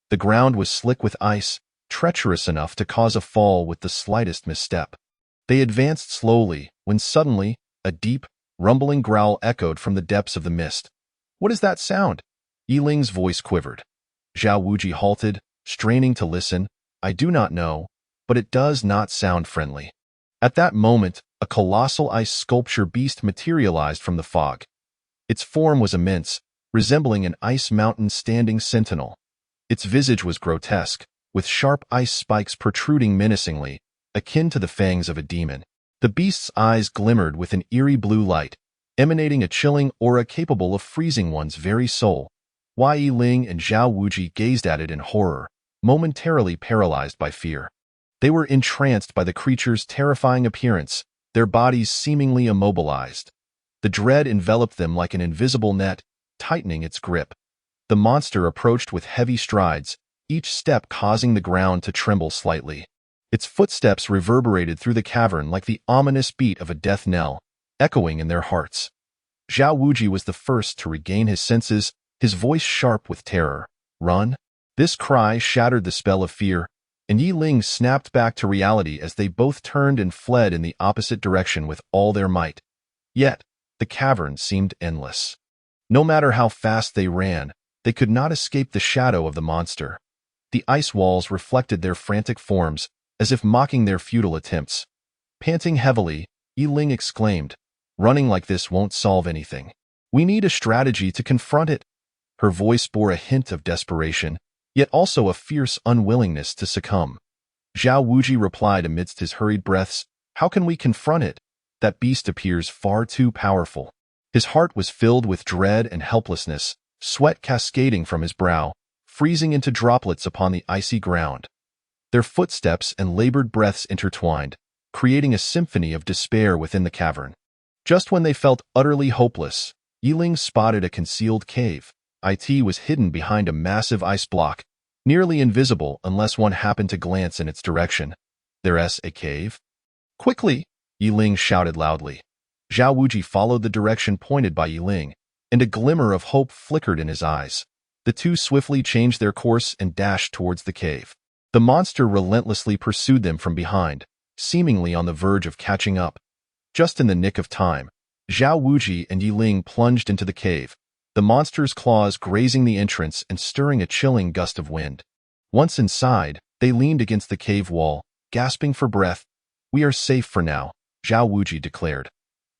The ground was slick with ice, treacherous enough to cause a fall with the slightest misstep. They advanced slowly, when suddenly, a deep, rumbling growl echoed from the depths of the mist. "What is that sound?" Yi Ling's voice quivered. Zhao Wuji halted, straining to listen. "I do not know, but it does not sound friendly." At that moment, a colossal ice sculpture beast materialized from the fog. Its form was immense, resembling an ice mountain standing sentinel. Its visage was grotesque, with sharp ice spikes protruding menacingly, akin to the fangs of a demon. The beast's eyes glimmered with an eerie blue light, emanating a chilling aura capable of freezing one's very soul. Yi Ling and Zhao Wuji gazed at it in horror, momentarily paralyzed by fear. They were entranced by the creature's terrifying appearance, their bodies seemingly immobilized. The dread enveloped them like an invisible net, tightening its grip. The monster approached with heavy strides, each step causing the ground to tremble slightly. Its footsteps reverberated through the cavern like the ominous beat of a death knell, echoing in their hearts. Zhao Wuji was the first to regain his senses, his voice sharp with terror. "Run!" This cry shattered the spell of fear, and Yi Ling snapped back to reality as they both turned and fled in the opposite direction with all their might. Yet, the cavern seemed endless. No matter how fast they ran, they could not escape the shadow of the monster. The ice walls reflected their frantic forms, as if mocking their futile attempts. Panting heavily, Yi Ling exclaimed, "Running like this won't solve anything. We need a strategy to confront it." Her voice bore a hint of desperation, yet also a fierce unwillingness to succumb. Zhao Wuji replied amidst his hurried breaths, "How can we confront it? That beast appears far too powerful." His heart was filled with dread and helplessness, sweat cascading from his brow, freezing into droplets upon the icy ground. Their footsteps and labored breaths intertwined, creating a symphony of despair within the cavern. Just when they felt utterly hopeless, Yi Ling spotted a concealed cave. It was hidden behind a massive ice block, nearly invisible unless one happened to glance in its direction. "There's a cave?" "Quickly!" Yi Ling shouted loudly. Zhao Wuji followed the direction pointed by Yi Ling, and a glimmer of hope flickered in his eyes. The two swiftly changed their course and dashed towards the cave. The monster relentlessly pursued them from behind, seemingly on the verge of catching up. Just in the nick of time, Zhao Wuji and Yi Ling plunged into the cave, the monster's claws grazing the entrance and stirring a chilling gust of wind. Once inside, they leaned against the cave wall, gasping for breath. "We are safe for now," Zhao Wuji declared.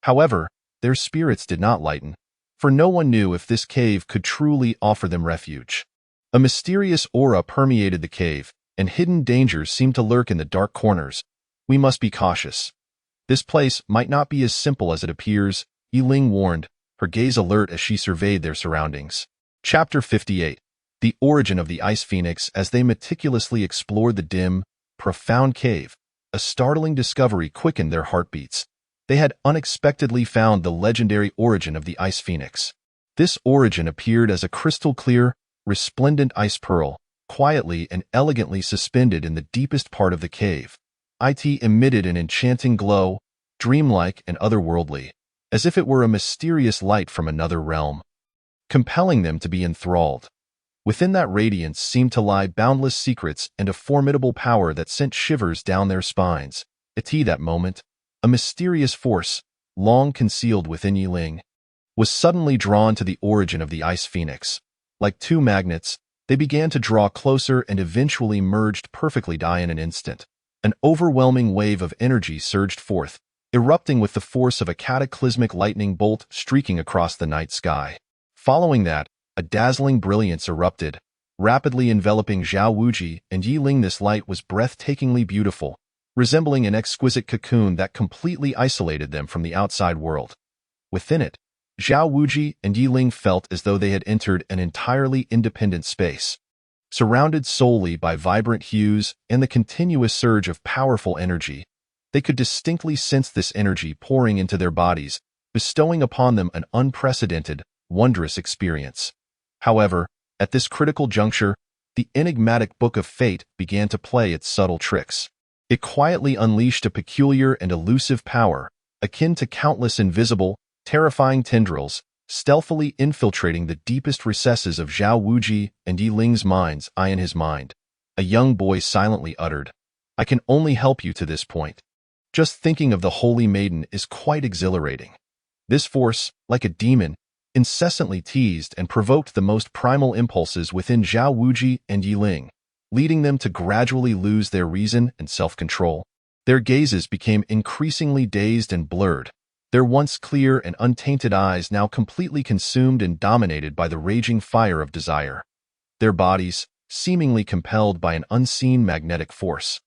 However, their spirits did not lighten, for no one knew if this cave could truly offer them refuge. A mysterious aura permeated the cave, and hidden dangers seemed to lurk in the dark corners. We must be cautious. This place might not be as simple as it appears, Yiling warned, her gaze alert as she surveyed their surroundings. Chapter 58. The Origin of the Ice Phoenix. As they meticulously explored the dim, profound cave, a startling discovery quickened their heartbeats. They had unexpectedly found the legendary origin of the Ice Phoenix. This origin appeared as a crystal-clear, resplendent ice pearl, quietly and elegantly suspended in the deepest part of the cave. It emitted an enchanting glow, dreamlike and otherworldly, as if it were a mysterious light from another realm, compelling them to be enthralled. Within that radiance seemed to lie boundless secrets and a formidable power that sent shivers down their spines. At that moment, a mysterious force, long concealed within Yiling, was suddenly drawn to the origin of the Ice Phoenix. Like two magnets, they began to draw closer and eventually merged perfectly in an instant. An overwhelming wave of energy surged forth, erupting with the force of a cataclysmic lightning bolt streaking across the night sky. Following that, a dazzling brilliance erupted, rapidly enveloping Zhao Wuji and Yiling. This light was breathtakingly beautiful, resembling an exquisite cocoon that completely isolated them from the outside world. Within it, Zhao Wuji and Yiling felt as though they had entered an entirely independent space. Surrounded solely by vibrant hues and the continuous surge of powerful energy, they could distinctly sense this energy pouring into their bodies, bestowing upon them an unprecedented, wondrous experience. However, at this critical juncture, the enigmatic Book of Fate began to play its subtle tricks. It quietly unleashed a peculiar and elusive power, akin to countless invisible, terrifying tendrils, stealthily infiltrating the deepest recesses of Zhao Wuji and Yiling's minds. In his mind, a young boy silently uttered, "I can only help you to this point. Just thinking of the Holy Maiden is quite exhilarating." This force, like a demon, incessantly teased and provoked the most primal impulses within Zhao Wuji and Yiling, leading them to gradually lose their reason and self-control. Their gazes became increasingly dazed and blurred, their once clear and untainted eyes now completely consumed and dominated by the raging fire of desire. Their bodies, seemingly compelled by an unseen magnetic force,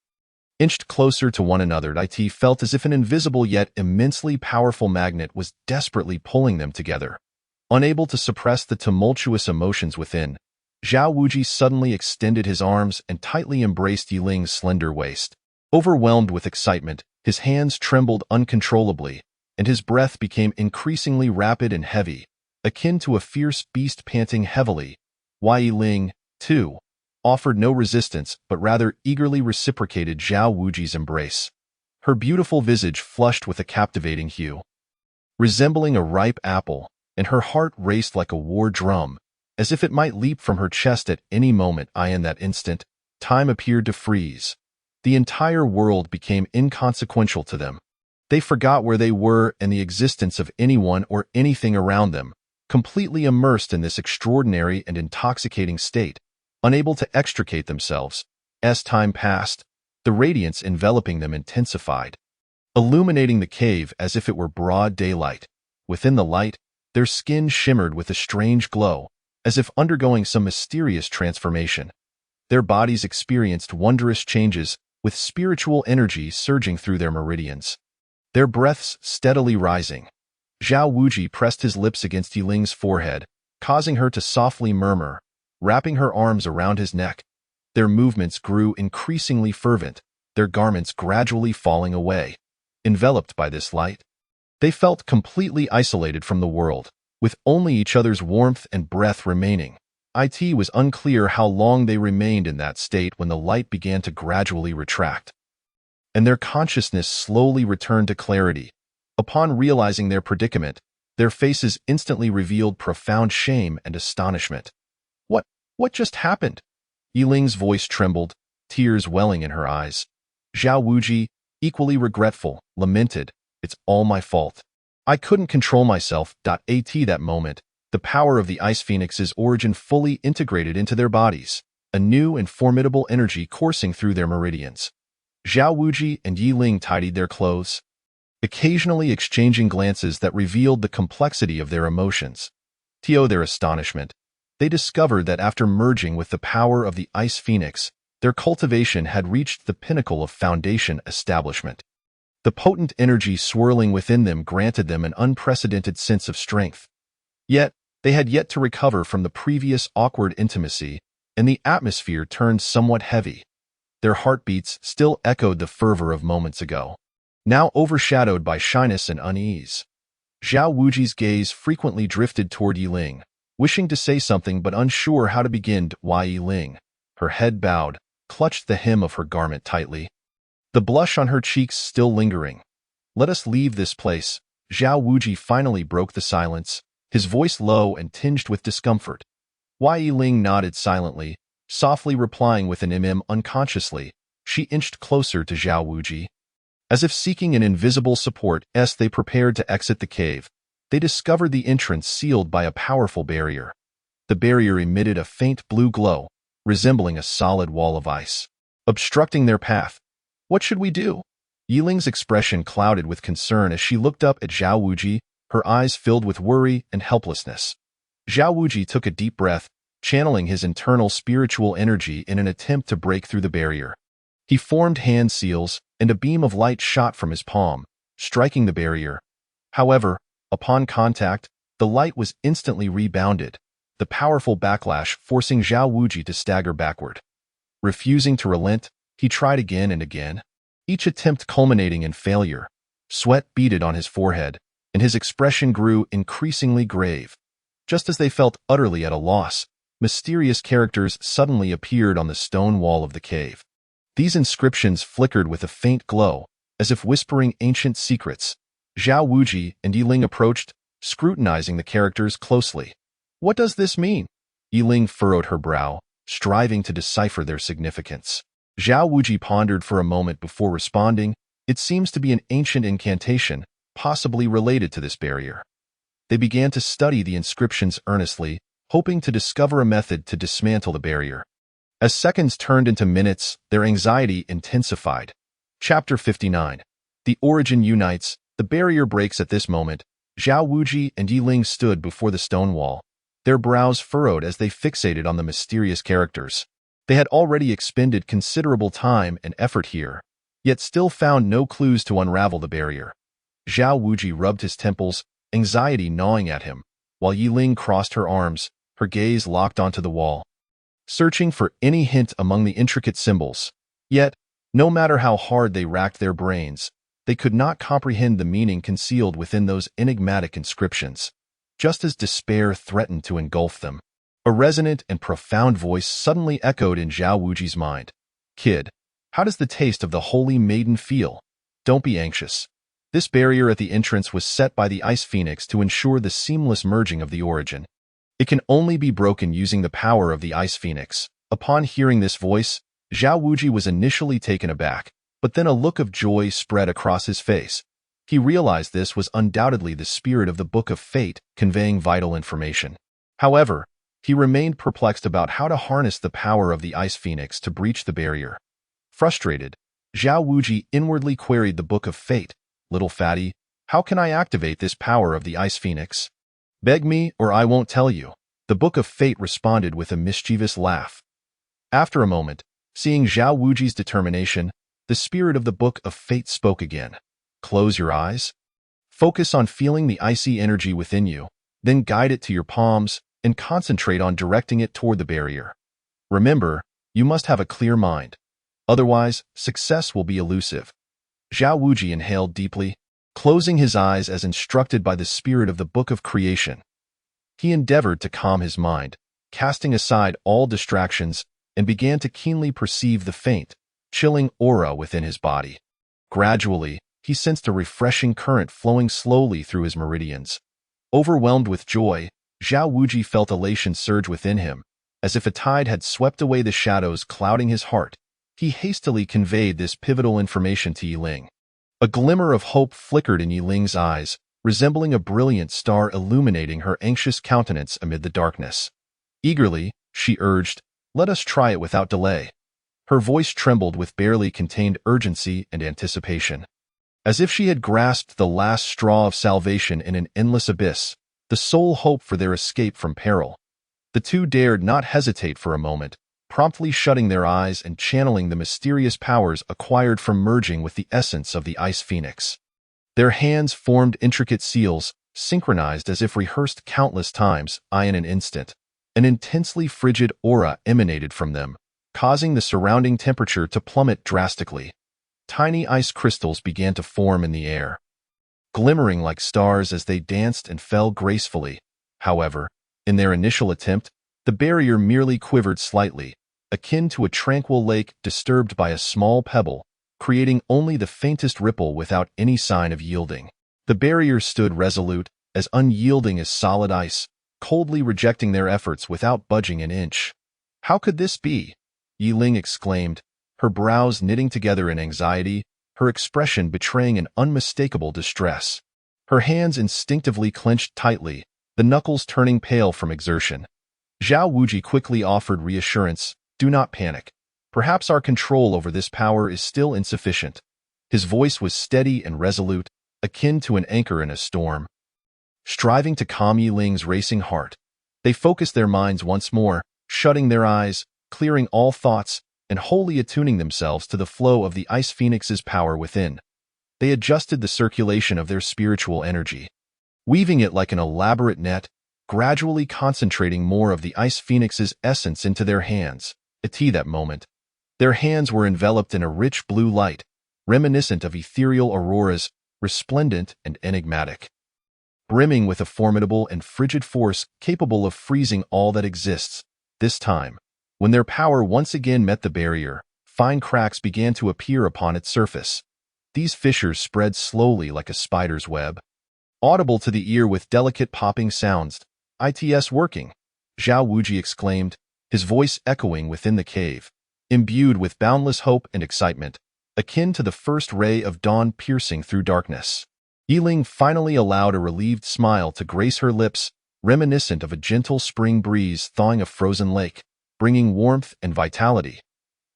inched closer to one another. It felt as if an invisible yet immensely powerful magnet was desperately pulling them together. Unable to suppress the tumultuous emotions within, Zhao Wuji suddenly extended his arms and tightly embraced Yiling's slender waist. Overwhelmed with excitement, his hands trembled uncontrollably, and his breath became increasingly rapid and heavy, akin to a fierce beast panting heavily. Yiling, too, offered no resistance but rather eagerly reciprocated Zhao Wuji's embrace. Her beautiful visage flushed with a captivating hue, resembling a ripe apple, and her heart raced like a war drum, as if it might leap from her chest at any moment. In that instant, time appeared to freeze. The entire world became inconsequential to them. They forgot where they were and the existence of anyone or anything around them, completely immersed in this extraordinary and intoxicating state, unable to extricate themselves. As time passed, the radiance enveloping them intensified, illuminating the cave as if it were broad daylight. Within the light, their skin shimmered with a strange glow, as if undergoing some mysterious transformation. Their bodies experienced wondrous changes, with spiritual energy surging through their meridians, their breaths steadily rising. Zhao Wuji pressed his lips against Yiling's forehead, causing her to softly murmur, wrapping her arms around his neck. Their movements grew increasingly fervent, their garments gradually falling away. Enveloped by this light, they felt completely isolated from the world, with only each other's warmth and breath remaining. It was unclear how long they remained in that state when the light began to gradually retract, and their consciousness slowly returned to clarity. Upon realizing their predicament, their faces instantly revealed profound shame and astonishment. What just happened?" Yiling's voice trembled, tears welling in her eyes. Zhao Wuji, equally regretful, lamented, "It's all my fault. I couldn't control myself." At that moment, the power of the Ice Phoenix's origin fully integrated into their bodies, a new and formidable energy coursing through their meridians. Zhao Wuji and Yiling tidied their clothes, occasionally exchanging glances that revealed the complexity of their emotions. To their astonishment, they discovered that after merging with the power of the Ice Phoenix, their cultivation had reached the pinnacle of foundation establishment. The potent energy swirling within them granted them an unprecedented sense of strength. Yet, they had yet to recover from the previous awkward intimacy, and the atmosphere turned somewhat heavy. Their heartbeats still echoed the fervor of moments ago, now overshadowed by shyness and unease. Zhao Wuji's gaze frequently drifted toward Yiling, wishing to say something but unsure how to begin. Yiling, her head bowed, clutched the hem of her garment tightly, the blush on her cheeks still lingering. "Let us leave this place." Zhao Wuji finally broke the silence, his voice low and tinged with discomfort. Yiling nodded silently, softly replying with an unconsciously. She inched closer to Zhao Wuji. As if seeking an invisible support as they prepared to exit the cave, they discovered the entrance sealed by a powerful barrier. The barrier emitted a faint blue glow, resembling a solid wall of ice, obstructing their path. "What should we do?" Yiling's expression clouded with concern as she looked up at Zhao Wuji, her eyes filled with worry and helplessness. Zhao Wuji took a deep breath, channeling his internal spiritual energy in an attempt to break through the barrier. He formed hand seals, and a beam of light shot from his palm, striking the barrier. However, upon contact, the light was instantly rebounded, the powerful backlash forcing Zhao Wuji to stagger backward. Refusing to relent, he tried again and again, each attempt culminating in failure. Sweat beaded on his forehead, and his expression grew increasingly grave. Just as they felt utterly at a loss, mysterious characters suddenly appeared on the stone wall of the cave. These inscriptions flickered with a faint glow, as if whispering ancient secrets. Zhao Wuji and Yiling approached, scrutinizing the characters closely. "What does this mean?" Yiling furrowed her brow, striving to decipher their significance. Zhao Wuji pondered for a moment before responding. "It seems to be an ancient incantation, possibly related to this barrier." They began to study the inscriptions earnestly, hoping to discover a method to dismantle the barrier. As seconds turned into minutes, their anxiety intensified. Chapter 59. The origin unites. The barrier breaks at this moment. Zhao Wuji and Yiling stood before the stone wall, their brows furrowed as they fixated on the mysterious characters. They had already expended considerable time and effort here, yet still found no clues to unravel the barrier. Zhao Wuji rubbed his temples, anxiety gnawing at him, while Yiling crossed her arms, her gaze locked onto the wall, searching for any hint among the intricate symbols. Yet, no matter how hard they racked their brains, they could not comprehend the meaning concealed within those enigmatic inscriptions. Just as despair threatened to engulf them, a resonant and profound voice suddenly echoed in Zhao Wuji's mind. "Kid, how does the taste of the Holy Maiden feel? Don't be anxious." This barrier at the entrance was set by the Ice Phoenix to ensure the seamless merging of the origin. It can only be broken using the power of the Ice Phoenix. Upon hearing this voice, Zhao Wuji was initially taken aback, but then a look of joy spread across his face. He realized this was undoubtedly the spirit of the Book of Fate conveying vital information. However, he remained perplexed about how to harness the power of the Ice Phoenix to breach the barrier. Frustrated, Zhao Wuji inwardly queried the Book of Fate. "Little fatty, how can I activate this power of the Ice Phoenix?" "Beg me, or I won't tell you," the Book of Fate responded with a mischievous laugh. After a moment, seeing Zhao Wuji's determination, the spirit of the Book of Fate spoke again. "Close your eyes. Focus on feeling the icy energy within you, then guide it to your palms and concentrate on directing it toward the barrier. Remember, you must have a clear mind. Otherwise, success will be elusive." Zhao Wuji inhaled deeply, closing his eyes as instructed by the spirit of the Book of Creation. He endeavored to calm his mind, casting aside all distractions, and began to keenly perceive the faint, chilling aura within his body. Gradually, he sensed a refreshing current flowing slowly through his meridians. Overwhelmed with joy, Zhao Wuji felt elation surge within him, as if a tide had swept away the shadows clouding his heart. He hastily conveyed this pivotal information to Yiling. A glimmer of hope flickered in Yiling's eyes, resembling a brilliant star illuminating her anxious countenance amid the darkness. Eagerly, she urged, "Let us try it without delay." Her voice trembled with barely contained urgency and anticipation. As if she had grasped the last straw of salvation in an endless abyss, the sole hope for their escape from peril. The two dared not hesitate for a moment, promptly shutting their eyes and channeling the mysterious powers acquired from merging with the essence of the ice phoenix. Their hands formed intricate seals, synchronized as if rehearsed countless times, in an instant. An intensely frigid aura emanated from them, causing the surrounding temperature to plummet drastically. Tiny ice crystals began to form in the air, glimmering like stars as they danced and fell gracefully. However, in their initial attempt, the barrier merely quivered slightly, akin to a tranquil lake disturbed by a small pebble, creating only the faintest ripple without any sign of yielding. The barrier stood resolute, as unyielding as solid ice, coldly rejecting their efforts without budging an inch. How could this be? Yiling exclaimed, her brows knitting together in anxiety, her expression betraying an unmistakable distress. Her hands instinctively clenched tightly, the knuckles turning pale from exertion. Zhao Wuji quickly offered reassurance, "Do not panic. Perhaps our control over this power is still insufficient." His voice was steady and resolute, akin to an anchor in a storm. Striving to calm Yiling's racing heart, they focused their minds once more, shutting their eyes, clearing all thoughts, and wholly attuning themselves to the flow of the Ice Phoenix's power within. They adjusted the circulation of their spiritual energy, weaving it like an elaborate net, gradually concentrating more of the Ice Phoenix's essence into their hands. At that moment, their hands were enveloped in a rich blue light, reminiscent of ethereal auroras, resplendent and enigmatic, brimming with a formidable and frigid force capable of freezing all that exists. This time, when their power once again met the barrier, fine cracks began to appear upon its surface. These fissures spread slowly like a spider's web, audible to the ear with delicate popping sounds. "It's working," Zhao Wuji exclaimed, his voice echoing within the cave, imbued with boundless hope and excitement, akin to the first ray of dawn piercing through darkness. Yiling finally allowed a relieved smile to grace her lips, reminiscent of a gentle spring breeze thawing a frozen lake, bringing warmth and vitality.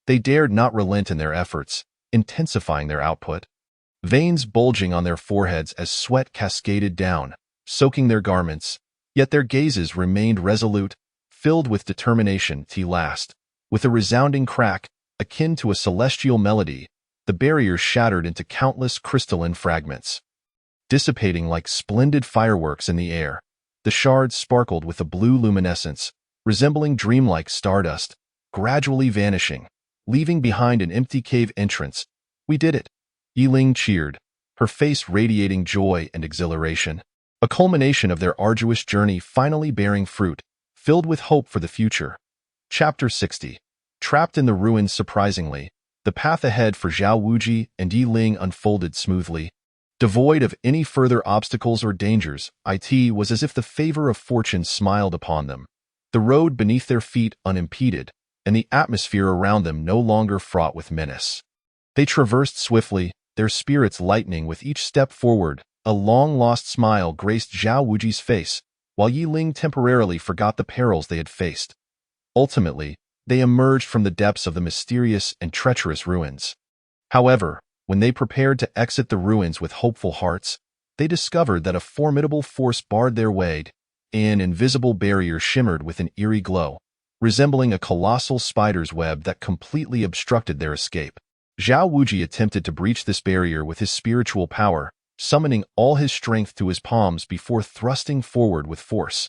They dared not relent in their efforts, intensifying their output, veins bulging on their foreheads as sweat cascaded down, soaking their garments, yet their gazes remained resolute, filled with determination to last. With a resounding crack, akin to a celestial melody, the barrier shattered into countless crystalline fragments, dissipating like splendid fireworks in the air. The shards sparkled with a blue luminescence, resembling dreamlike stardust, gradually vanishing, leaving behind an empty cave entrance. "We did it," Yiling cheered, her face radiating joy and exhilaration. A culmination of their arduous journey finally bearing fruit, filled with hope for the future. Chapter 60. Trapped in the ruins. Surprisingly, the path ahead for Zhao Wuji and Yiling unfolded smoothly. Devoid of any further obstacles or dangers, it was as if the favor of fortune smiled upon them. The road beneath their feet unimpeded, and the atmosphere around them no longer fraught with menace. They traversed swiftly, their spirits lightening with each step forward. A long-lost smile graced Zhao Wuji's face, while Yiling temporarily forgot the perils they had faced. Ultimately, they emerged from the depths of the mysterious and treacherous ruins. However, when they prepared to exit the ruins with hopeful hearts, they discovered that a formidable force barred their way. An invisible barrier shimmered with an eerie glow, resembling a colossal spider's web that completely obstructed their escape. Zhao Wuji attempted to breach this barrier with his spiritual power, summoning all his strength to his palms before thrusting forward with force.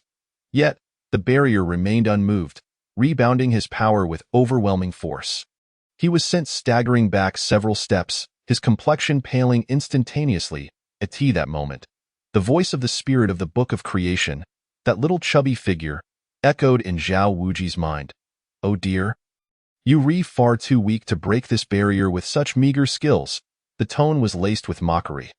Yet, the barrier remained unmoved, rebounding his power with overwhelming force. He was sent staggering back several steps, his complexion paling instantaneously. At that moment, the voice of the spirit of the Book of Creation, that little chubby figure, echoed in Zhao Wuji's mind. "Oh dear. You're far too weak to break this barrier with such meager skills." The tone was laced with mockery.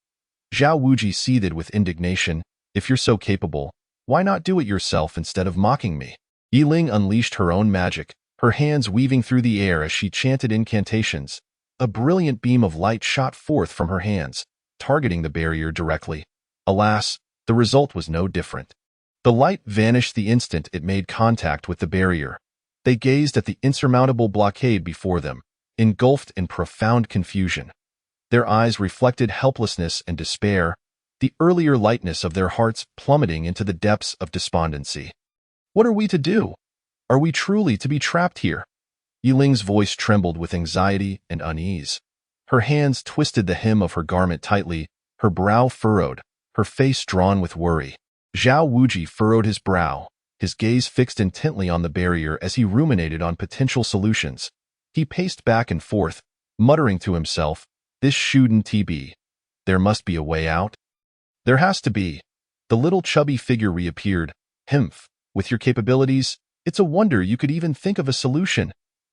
Zhao Wuji seethed with indignation. "If you're so capable, why not do it yourself instead of mocking me?" Yiling unleashed her own magic, her hands weaving through the air as she chanted incantations. A brilliant beam of light shot forth from her hands, targeting the barrier directly. Alas, the result was no different. The light vanished the instant it made contact with the barrier. They gazed at the insurmountable blockade before them, engulfed in profound confusion. Their eyes reflected helplessness and despair, the earlier lightness of their hearts plummeting into the depths of despondency. What are we to do? Are we truly to be trapped here? Yiling's voice trembled with anxiety and unease. Her hands twisted the hem of her garment tightly, her brow furrowed, her face drawn with worry. Zhao Wuji furrowed his brow, his gaze fixed intently on the barrier as he ruminated on potential solutions. He paced back and forth, muttering to himself, "This shouldn't be. There must be a way out." "There has to be." The little chubby figure reappeared. "Himph, with your capabilities, it's a wonder you could even think of a solution,"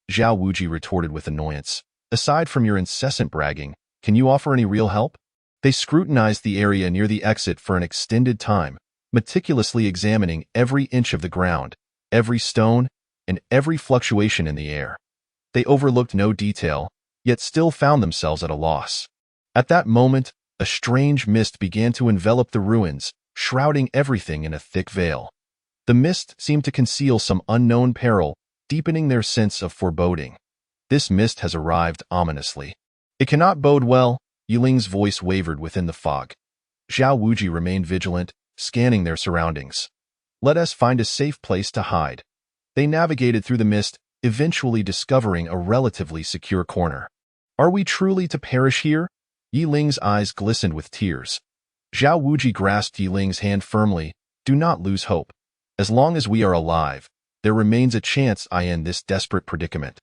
Zhao Wuji retorted with annoyance. "Aside from your incessant bragging, can you offer any real help?" They scrutinized the area near the exit for an extended time, meticulously examining every inch of the ground, every stone, and every fluctuation in the air. They overlooked no detail, yet still found themselves at a loss. At that moment, a strange mist began to envelop the ruins, shrouding everything in a thick veil. The mist seemed to conceal some unknown peril, deepening their sense of foreboding. "This mist has arrived ominously. It cannot bode well," Yiling's voice wavered within the fog. Zhao Wuji remained vigilant, scanning their surroundings. "Let us find a safe place to hide." They navigated through the mist, eventually discovering a relatively secure corner. "Are we truly to perish here?" Yiling's eyes glistened with tears. Zhao Wuji grasped Yiling's hand firmly. "Do not lose hope. As long as we are alive, there remains a chance I end this desperate predicament."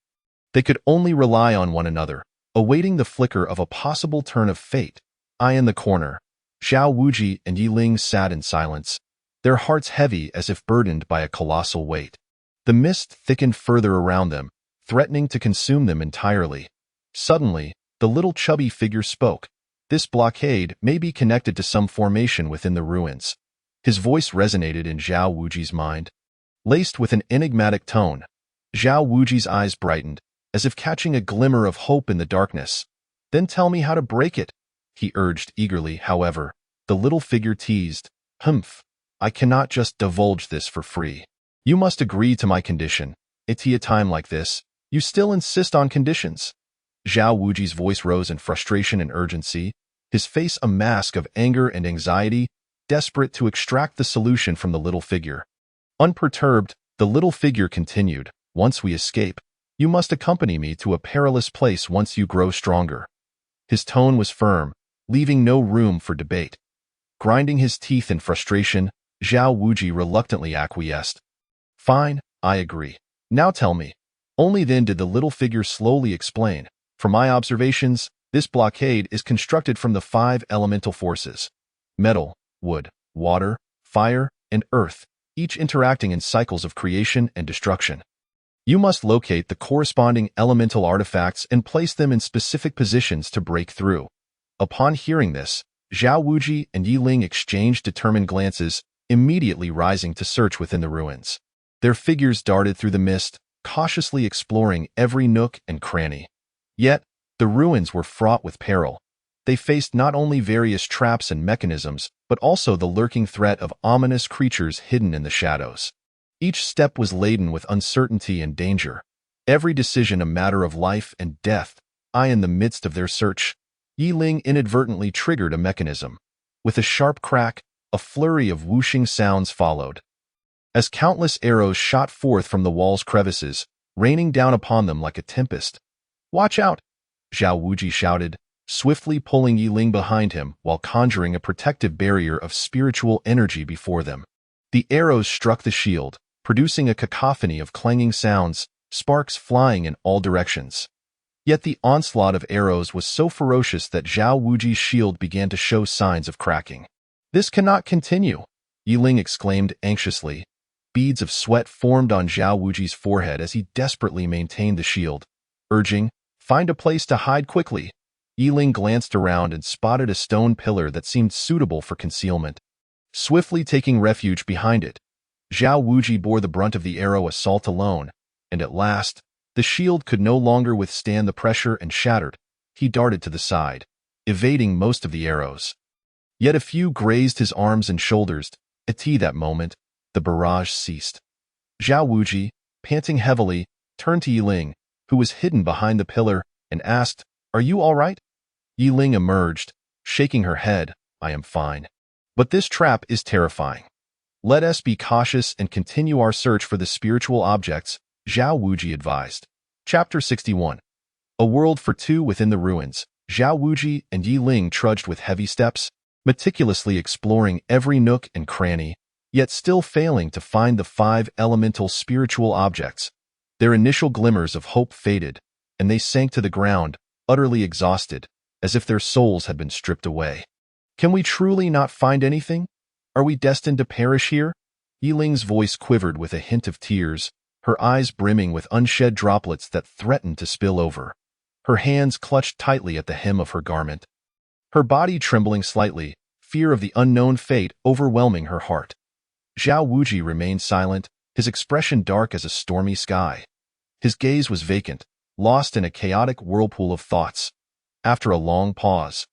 They could only rely on one another, awaiting the flicker of a possible turn of fate. I in the corner. Zhao Wuji and Yiling sat in silence, their hearts heavy as if burdened by a colossal weight. The mist thickened further around them, threatening to consume them entirely. Suddenly, the little chubby figure spoke. "This blockade may be connected to some formation within the ruins." His voice resonated in Zhao Wuji's mind. Laced with an enigmatic tone, Zhao Wuji's eyes brightened, as if catching a glimmer of hope in the darkness. "Then tell me how to break it," he urged eagerly. However, the little figure teased, "Humph, I cannot just divulge this for free. You must agree to my condition. At a time like this, you still insist on conditions." Zhao Wuji's voice rose in frustration and urgency, his face a mask of anger and anxiety, desperate to extract the solution from the little figure. Unperturbed, the little figure continued, "Once we escape, you must accompany me to a perilous place once you grow stronger." His tone was firm, leaving no room for debate. Grinding his teeth in frustration, Zhao Wuji reluctantly acquiesced. "Fine, I agree. Now tell me." Only then did the little figure slowly explain, "From my observations, this blockade is constructed from the 5 elemental forces: metal, wood, water, fire, and earth, each interacting in cycles of creation and destruction. You must locate the corresponding elemental artifacts and place them in specific positions to break through." Upon hearing this, Zhao Wuji and Yiling exchanged determined glances, immediately rising to search within the ruins. Their figures darted through the mist, cautiously exploring every nook and cranny. Yet, the ruins were fraught with peril. They faced not only various traps and mechanisms, but also the lurking threat of ominous creatures hidden in the shadows. Each step was laden with uncertainty and danger, every decision a matter of life and death. In the midst of their search, Yiling inadvertently triggered a mechanism. With a sharp crack, a flurry of whooshing sounds followed. As countless arrows shot forth from the wall's crevices, raining down upon them like a tempest. "Watch out!" Zhao Wuji shouted, swiftly pulling Yiling behind him while conjuring a protective barrier of spiritual energy before them. The arrows struck the shield, producing a cacophony of clanging sounds, sparks flying in all directions. Yet the onslaught of arrows was so ferocious that Zhao Wuji's shield began to show signs of cracking. "This cannot continue," Yiling exclaimed anxiously. Beads of sweat formed on Zhao Wuji's forehead as he desperately maintained the shield, urging, "Find a place to hide quickly." Yiling glanced around and spotted a stone pillar that seemed suitable for concealment. Swiftly taking refuge behind it, Zhao Wuji bore the brunt of the arrow assault alone, and at last, the shield could no longer withstand the pressure and shattered. He darted to the side, evading most of the arrows. Yet a few grazed his arms and shoulders. At that moment, the barrage ceased. Zhao Wuji, panting heavily, turned to Yiling, who was hidden behind the pillar, and asked, "Are you all right?" Yi Ling emerged, shaking her head. I am fine. But this trap is terrifying. Let us be cautious and continue our search for the spiritual objects, Zhao Wuji advised. Chapter 61. A world for two within the ruins. Zhao Wuji and Yi Ling trudged with heavy steps, meticulously exploring every nook and cranny, yet still failing to find the 5 elemental spiritual objects. Their initial glimmers of hope faded, and they sank to the ground, utterly exhausted, as if their souls had been stripped away. Can we truly not find anything? Are we destined to perish here? Yi Ling's voice quivered with a hint of tears, her eyes brimming with unshed droplets that threatened to spill over. Her hands clutched tightly at the hem of her garment. Her body trembling slightly, fear of the unknown fate overwhelming her heart. Zhao Wuji remained silent, his expression dark as a stormy sky. His gaze was vacant, lost in a chaotic whirlpool of thoughts. After a long pause,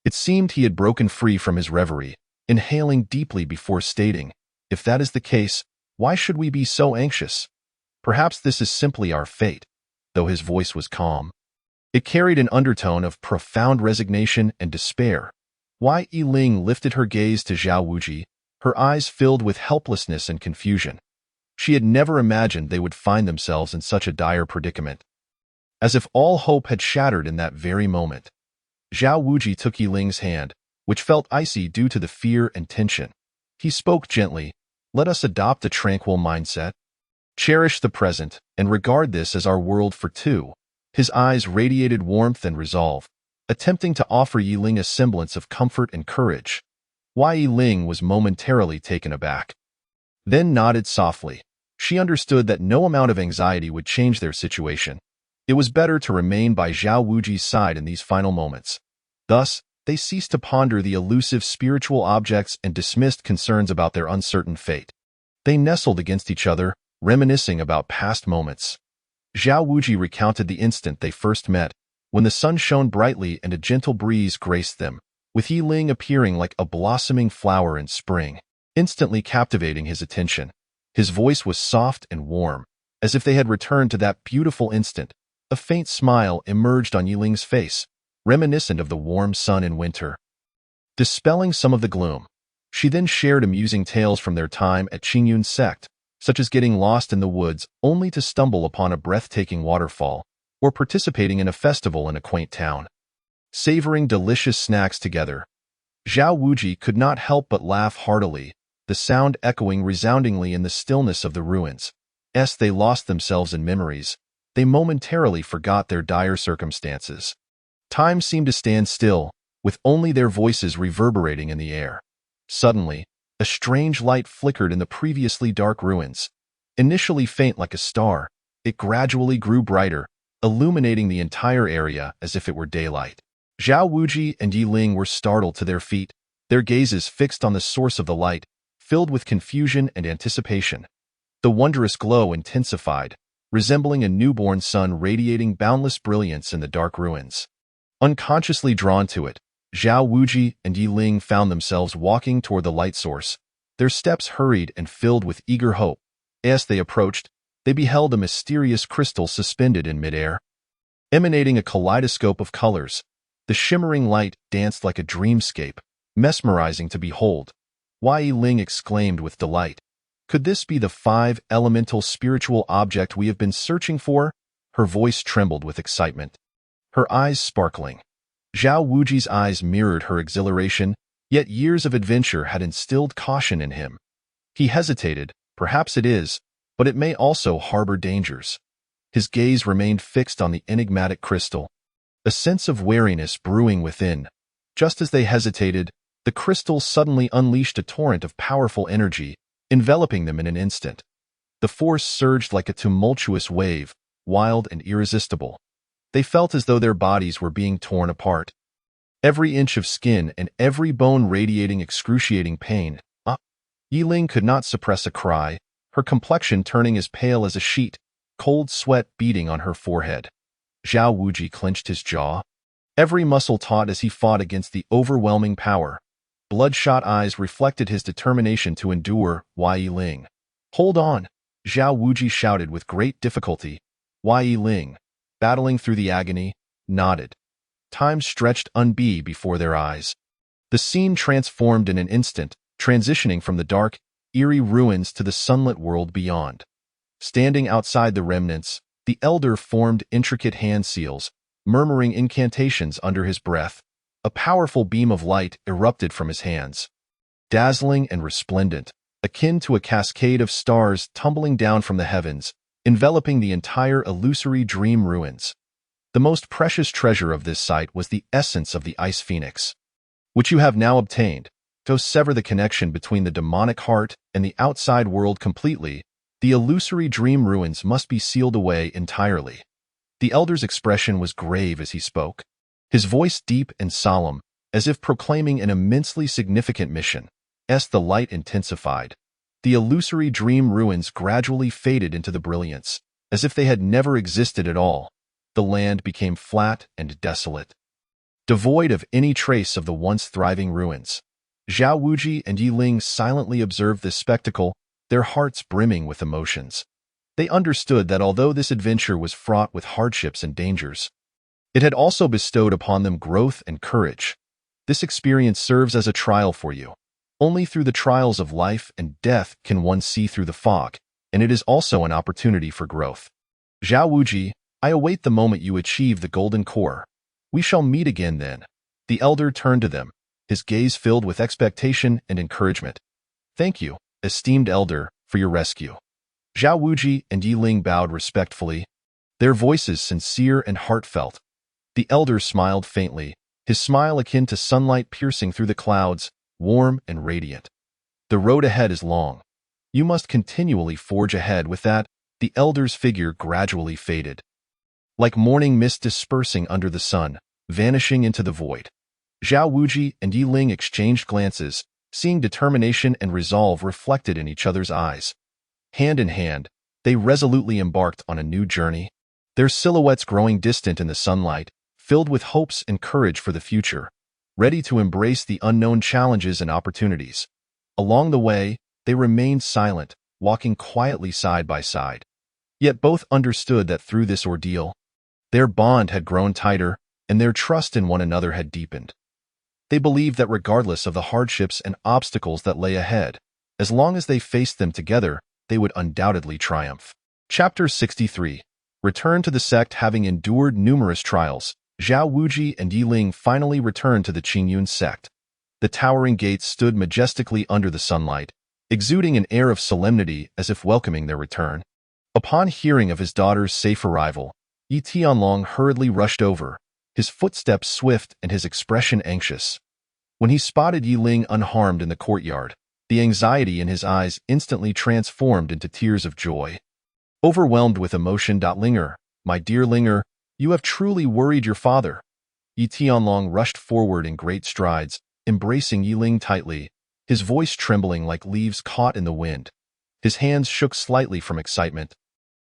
it seemed he had broken free from his reverie, inhaling deeply before stating, "If that is the case, why should we be so anxious? Perhaps this is simply our fate," though his voice was calm. It carried an undertone of profound resignation and despair. Yi Ling lifted her gaze to Zhao Wuji, her eyes filled with helplessness and confusion. She had never imagined they would find themselves in such a dire predicament. As if all hope had shattered in that very moment. Zhao Wuji took Yi Ling's hand, which felt icy due to the fear and tension. He spoke gently, "Let us adopt a tranquil mindset. Cherish the present, and regard this as our world for two." His eyes radiated warmth and resolve, attempting to offer Yi Ling a semblance of comfort and courage. Yi Ling was momentarily taken aback, then nodded softly. She understood that no amount of anxiety would change their situation. It was better to remain by Zhao Wuji's side in these final moments. Thus, they ceased to ponder the elusive spiritual objects and dismissed concerns about their uncertain fate. They nestled against each other, reminiscing about past moments. Zhao Wuji recounted the instant they first met, when the sun shone brightly and a gentle breeze graced them, with Yi Ling appearing like a blossoming flower in spring, instantly captivating his attention. His voice was soft and warm, as if they had returned to that beautiful instant. A faint smile emerged on Yi Ling's face, reminiscent of the warm sun in winter, dispelling some of the gloom. She then shared amusing tales from their time at Qingyun's sect, such as getting lost in the woods only to stumble upon a breathtaking waterfall, or participating in a festival in a quaint town. Savoring delicious snacks together, Zhao Wuji could not help but laugh heartily, the sound echoing resoundingly in the stillness of the ruins. As they lost themselves in memories, they momentarily forgot their dire circumstances. Time seemed to stand still, with only their voices reverberating in the air. Suddenly, a strange light flickered in the previously dark ruins. Initially faint like a star, it gradually grew brighter, illuminating the entire area as if it were daylight. Zhao Wuji and Yi Ling were startled to their feet, their gazes fixed on the source of the light, filled with confusion and anticipation. The wondrous glow intensified, resembling a newborn sun radiating boundless brilliance in the dark ruins. Unconsciously drawn to it, Zhao Wuji and Yi Ling found themselves walking toward the light source, their steps hurried and filled with eager hope. As they approached, they beheld a mysterious crystal suspended in midair. Emanating a kaleidoscope of colors, the shimmering light danced like a dreamscape, mesmerizing to behold. Yi Ling exclaimed with delight, "Could this be the 5 elemental spiritual object we have been searching for?" Her voice trembled with excitement, her eyes sparkling. Zhao Wuji's eyes mirrored her exhilaration, yet years of adventure had instilled caution in him. He hesitated. Perhaps it is, but it may also harbor dangers. His gaze remained fixed on the enigmatic crystal, a sense of wariness brewing within. Just as they hesitated, the crystal suddenly unleashed a torrent of powerful energy, enveloping them in an instant. The force surged like a tumultuous wave, wild and irresistible. They felt as though their bodies were being torn apart, every inch of skin and every bone radiating excruciating pain. Yi Ling could not suppress a cry, her complexion turning as pale as a sheet, cold sweat beading on her forehead. Zhao Wuji clenched his jaw, every muscle taut as he fought against the overwhelming power. Bloodshot eyes reflected his determination to endure. Yi Ling, "Hold on!" Zhao Wuji shouted with great difficulty. Yi Ling, battling through the agony, nodded. time stretched unbe before their eyes. The scene transformed in an instant, transitioning from the dark, eerie ruins to the sunlit world beyond. Standing outside the remnants, the elder formed intricate hand seals, murmuring incantations under his breath. A powerful beam of light erupted from his hands. Dazzling and resplendent, akin to a cascade of stars tumbling down from the heavens, enveloping the entire illusory dream ruins. The most precious treasure of this site was the essence of the ice phoenix, which you have now obtained. To sever the connection between the demonic heart and the outside world completely, the illusory dream ruins must be sealed away entirely. The elder's expression was grave as he spoke, his voice deep and solemn, as if proclaiming an immensely significant mission. As the light intensified, the illusory dream ruins gradually faded into the brilliance, as if they had never existed at all. The land became flat and desolate, devoid of any trace of the once thriving ruins. Zhao Wuji and Yi Ling silently observed this spectacle, their hearts brimming with emotions. They understood that although this adventure was fraught with hardships and dangers, it had also bestowed upon them growth and courage. This experience serves as a trial for you. Only through the trials of life and death can one see through the fog, and it is also an opportunity for growth. Zhao Wuji, I await the moment you achieve the golden core. We shall meet again then. The elder turned to them, his gaze filled with expectation and encouragement. Thank you, esteemed elder, for your rescue. Zhao Wuji and Yi Ling bowed respectfully, their voices sincere and heartfelt. The elder smiled faintly, his smile akin to sunlight piercing through the clouds, warm and radiant. The road ahead is long. You must continually forge ahead. With that, the elder's figure gradually faded, like morning mist dispersing under the sun, vanishing into the void. Zhao Wuji and Yi Ling exchanged glances, seeing determination and resolve reflected in each other's eyes. Hand in hand, they resolutely embarked on a new journey, their silhouettes growing distant in the sunlight, filled with hopes and courage for the future, ready to embrace the unknown challenges and opportunities. Along the way, they remained silent, walking quietly side by side. Yet both understood that through this ordeal, their bond had grown tighter and their trust in one another had deepened. They believed that regardless of the hardships and obstacles that lay ahead, as long as they faced them together, they would undoubtedly triumph. Chapter 63. Return to the sect. Having endured numerous trials, Zhao Wuji and Yi Ling finally returned to the Qingyun sect. The towering gates stood majestically under the sunlight, exuding an air of solemnity as if welcoming their return. Upon hearing of his daughter's safe arrival, Yi Tianlong hurriedly rushed over, his footsteps swift and his expression anxious. When he spotted Yi Ling unharmed in the courtyard, the anxiety in his eyes instantly transformed into tears of joy. Overwhelmed with emotion, Linger, my dear Linger, you have truly worried your father. Yi Tianlong rushed forward in great strides, embracing Yi Ling tightly, his voice trembling like leaves caught in the wind. His hands shook slightly from excitement,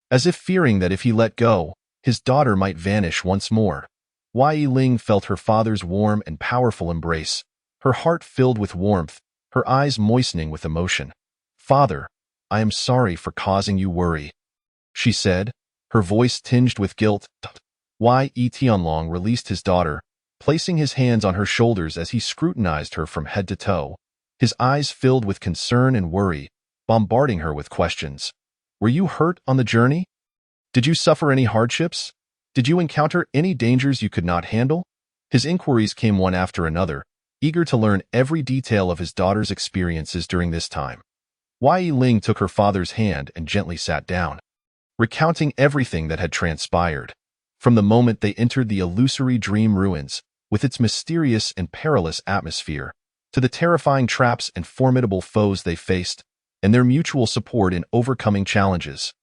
as if fearing that if he let go, his daughter might vanish once more. Yi Ling felt her father's warm and powerful embrace, her heart filled with warmth, her eyes moistening with emotion. Father, I am sorry for causing you worry, she said, her voice tinged with guilt. Yi Tianlong released his daughter, placing his hands on her shoulders as he scrutinized her from head to toe, his eyes filled with concern and worry, bombarding her with questions. Were you hurt on the journey? Did you suffer any hardships? Did you encounter any dangers you could not handle? His inquiries came one after another, eager to learn every detail of his daughter's experiences during this time. Yi Ling took her father's hand and gently sat down, recounting everything that had transpired. From the moment they entered the illusory dream ruins, with its mysterious and perilous atmosphere, to the terrifying traps and formidable foes they faced, and their mutual support in overcoming challenges,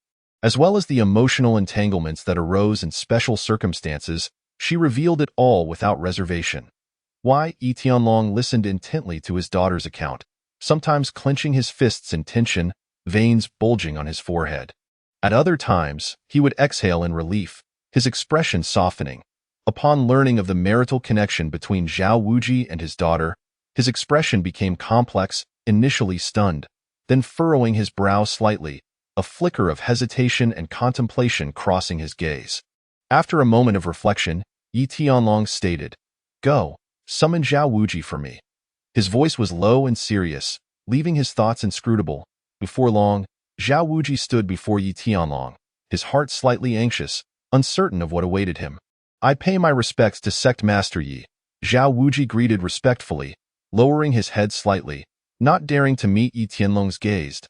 as well as the emotional entanglements that arose in special circumstances, she revealed it all without reservation. Yi Tianlong listened intently to his daughter's account, sometimes clenching his fists in tension, veins bulging on his forehead. At other times, he would exhale in relief, his expression softening. Upon learning of the marital connection between Zhao Wuji and his daughter, his expression became complex, initially stunned, then furrowing his brow slightly, a flicker of hesitation and contemplation crossing his gaze. After a moment of reflection, Yi Tianlong stated, Go, summon Zhao Wuji for me. His voice was low and serious, leaving his thoughts inscrutable. Before long, Zhao Wuji stood before Yi Tianlong, his heart slightly anxious, uncertain of what awaited him. I pay my respects to Sect Master Yi. Zhao Wuji greeted respectfully, lowering his head slightly, not daring to meet Yi Tianlong's gaze.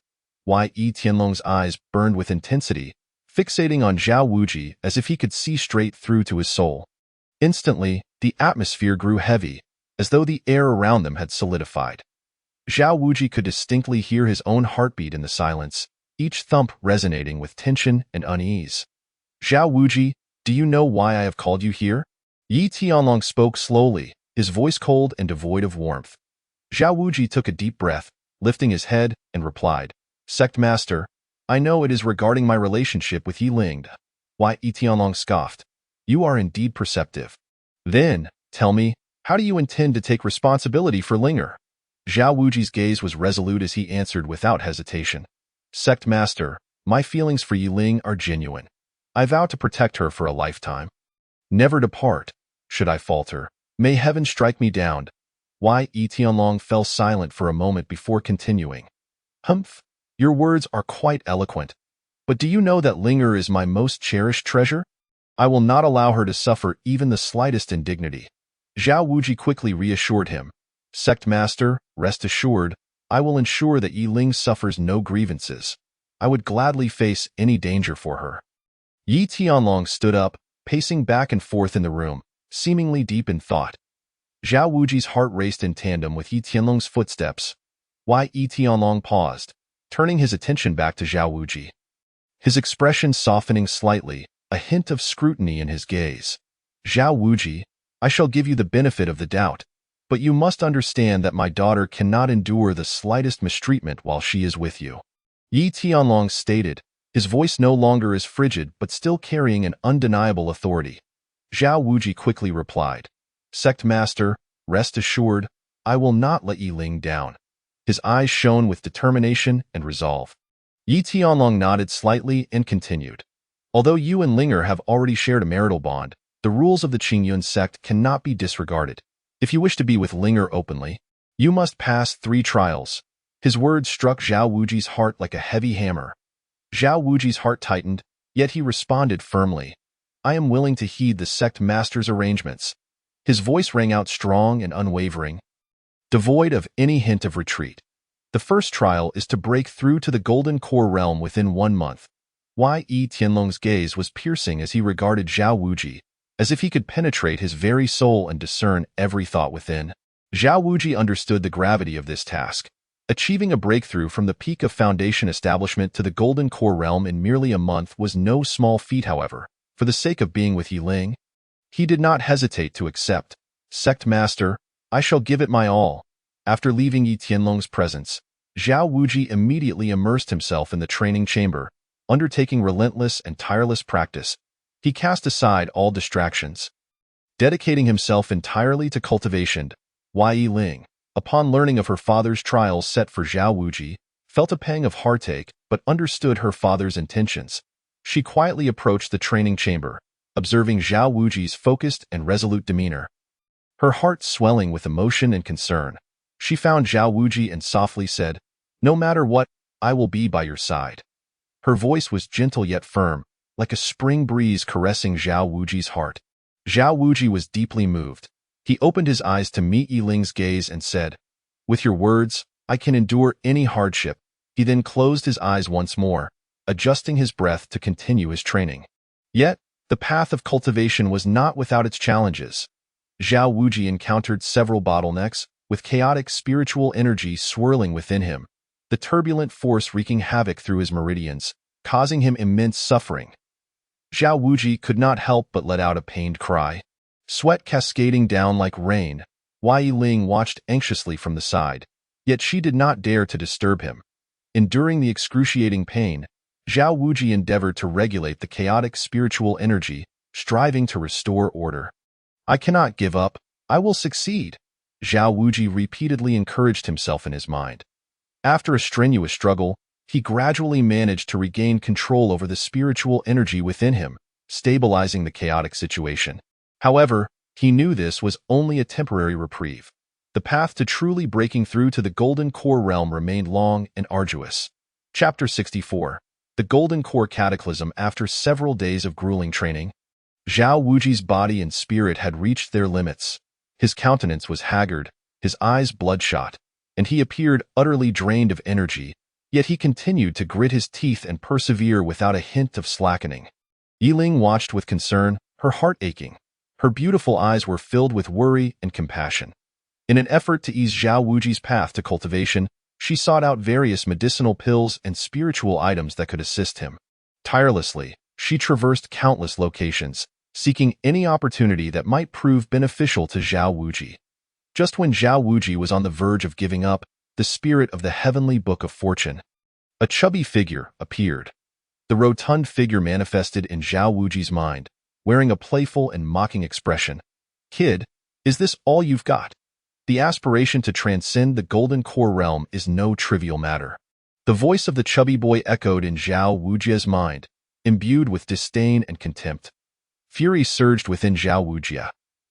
Yi Tianlong's eyes burned with intensity, fixating on Zhao Wuji as if he could see straight through to his soul. Instantly, the atmosphere grew heavy, as though the air around them had solidified. Zhao Wuji could distinctly hear his own heartbeat in the silence, each thump resonating with tension and unease. Zhao Wuji, do you know why I have called you here? Yi Tianlong spoke slowly, his voice cold and devoid of warmth. Zhao Wuji took a deep breath, lifting his head, and replied, Sect Master, I know it is regarding my relationship with Yi Ling. Yi Tianlong scoffed. You are indeed perceptive. Then, tell me, how do you intend to take responsibility for Linger? Zhao Wuji's gaze was resolute as he answered without hesitation. Sect Master, my feelings for Yi Ling are genuine. I vow to protect her for a lifetime. Never depart. Should I falter, may heaven strike me down. Yi Tianlong fell silent for a moment before continuing. Humph, your words are quite eloquent. But do you know that Linger is my most cherished treasure? I will not allow her to suffer even the slightest indignity. Zhao Wuji quickly reassured him. Sect Master, rest assured, I will ensure that Yi Ling suffers no grievances. I would gladly face any danger for her. Yi Tianlong stood up, pacing back and forth in the room, seemingly deep in thought. Zhao Wuji's heart raced in tandem with Yi Tianlong's footsteps. Yi Tianlong paused, turning his attention back to Zhao Wuji. His expression softening slightly, a hint of scrutiny in his gaze. Zhao Wuji, I shall give you the benefit of the doubt, but you must understand that my daughter cannot endure the slightest mistreatment while she is with you. Yi Tianlong stated, his voice no longer as frigid but still carrying an undeniable authority. Zhao Wuji quickly replied, Sect Master, rest assured, I will not let Yi Ling down. His eyes shone with determination and resolve. Yi Tianlong nodded slightly and continued. Although you and Linger have already shared a marital bond, the rules of the Qingyun sect cannot be disregarded. If you wish to be with Linger openly, you must pass 3 trials. His words struck Zhao Wuji's heart like a heavy hammer. Zhao Wuji's heart tightened, yet he responded firmly. I am willing to heed the sect master's arrangements. His voice rang out strong and unwavering, devoid of any hint of retreat. The first trial is to break through to the Golden Core realm within 1 month. Yi Tianlong's gaze was piercing as he regarded Zhao Wuji, as if he could penetrate his very soul and discern every thought within. Zhao Wuji understood the gravity of this task. Achieving a breakthrough from the peak of Foundation establishment to the Golden Core realm in merely a month was no small feat, however. For the sake of being with Yi Ling, he did not hesitate to accept. Sect Master, I shall give it my all. After leaving Yi Tianlong's presence, Zhao Wuji immediately immersed himself in the training chamber, undertaking relentless and tireless practice. He cast aside all distractions, dedicating himself entirely to cultivation. Yi Ling, upon learning of her father's trials set for Zhao Wuji, felt a pang of heartache but understood her father's intentions. She quietly approached the training chamber, observing Zhao Wuji's focused and resolute demeanor. Her heart swelling with emotion and concern, she found Zhao Wuji and softly said, No matter what, I will be by your side. Her voice was gentle yet firm, like a spring breeze caressing Zhao Wuji's heart. Zhao Wuji was deeply moved. He opened his eyes to meet Yi Ling's gaze and said, With your words, I can endure any hardship. He then closed his eyes once more, adjusting his breath to continue his training. Yet, the path of cultivation was not without its challenges. Zhao Wuji encountered several bottlenecks, with chaotic spiritual energy swirling within him, the turbulent force wreaking havoc through his meridians, causing him immense suffering. Zhao Wuji could not help but let out a pained cry. Sweat cascading down like rain, Yi Ling watched anxiously from the side, yet she did not dare to disturb him. Enduring the excruciating pain, Zhao Wuji endeavored to regulate the chaotic spiritual energy, striving to restore order. I cannot give up. I will succeed. Zhao Wuji repeatedly encouraged himself in his mind. After a strenuous struggle, he gradually managed to regain control over the spiritual energy within him, stabilizing the chaotic situation. However, He knew this was only a temporary reprieve. The path to truly breaking through to the Golden Core realm remained long and arduous. Chapter 64. The Golden Core Cataclysm. After several days of grueling training, Zhao Wuji's body and spirit had reached their limits. His countenance was haggard, his eyes bloodshot, and he appeared utterly drained of energy, yet he continued to grit his teeth and persevere without a hint of slackening. Yiling watched with concern, her heart aching. Her beautiful eyes were filled with worry and compassion. In an effort to ease Zhao Wuji's path to cultivation, she sought out various medicinal pills and spiritual items that could assist him. Tirelessly, she traversed countless locations, seeking any opportunity that might prove beneficial to Zhao Wuji. Just when Zhao Wuji was on the verge of giving up, the spirit of the heavenly book of fortune, a chubby figure, appeared. The rotund figure manifested in Zhao Wuji's mind, wearing a playful and mocking expression. "Kid, is this all you've got?" The aspiration to transcend the Golden Core realm is no trivial matter. The voice of the chubby boy echoed in Zhao Wuji's mind, imbued with disdain and contempt. Fury surged within Zhao Wuji.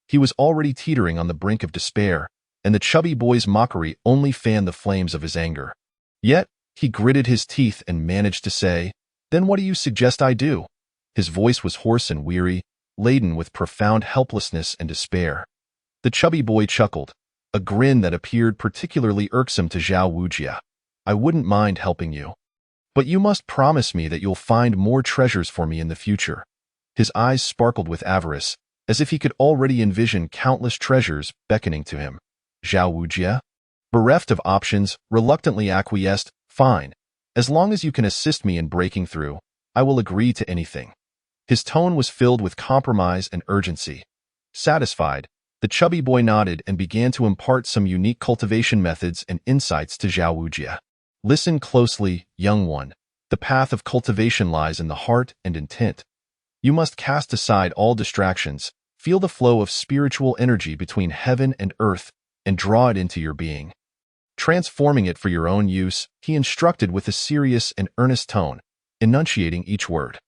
He was already teetering on the brink of despair, and the chubby boy's mockery only fanned the flames of his anger. Yet, he gritted his teeth and managed to say, "Then what do you suggest I do?" His voice was hoarse and weary, laden with profound helplessness and despair. The chubby boy chuckled, a grin that appeared particularly irksome to Zhao Wuji. "I wouldn't mind helping you. But you must promise me that you'll find more treasures for me in the future." His eyes sparkled with avarice, as if he could already envision countless treasures beckoning to him. Zhao Wuji, bereft of options, reluctantly acquiesced, "Fine. As long as you can assist me in breaking through, I will agree to anything." His tone was filled with compromise and urgency. Satisfied, the chubby boy nodded and began to impart some unique cultivation methods and insights to Zhao Wuji. "Listen closely, young one. The path of cultivation lies in the heart and intent. You must cast aside all distractions, feel the flow of spiritual energy between heaven and earth, and draw it into your being. Transforming it for your own use," he instructed with a serious and earnest tone, enunciating each word.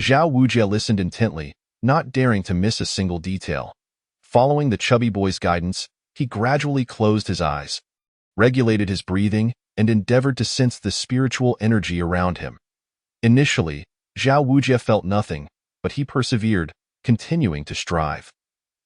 Zhao Wuji listened intently, not daring to miss a single detail. Following the chubby boy's guidance, he gradually closed his eyes, regulated his breathing, and endeavored to sense the spiritual energy around him. Initially, Zhao Wuji felt nothing, but he persevered, continuing to strive.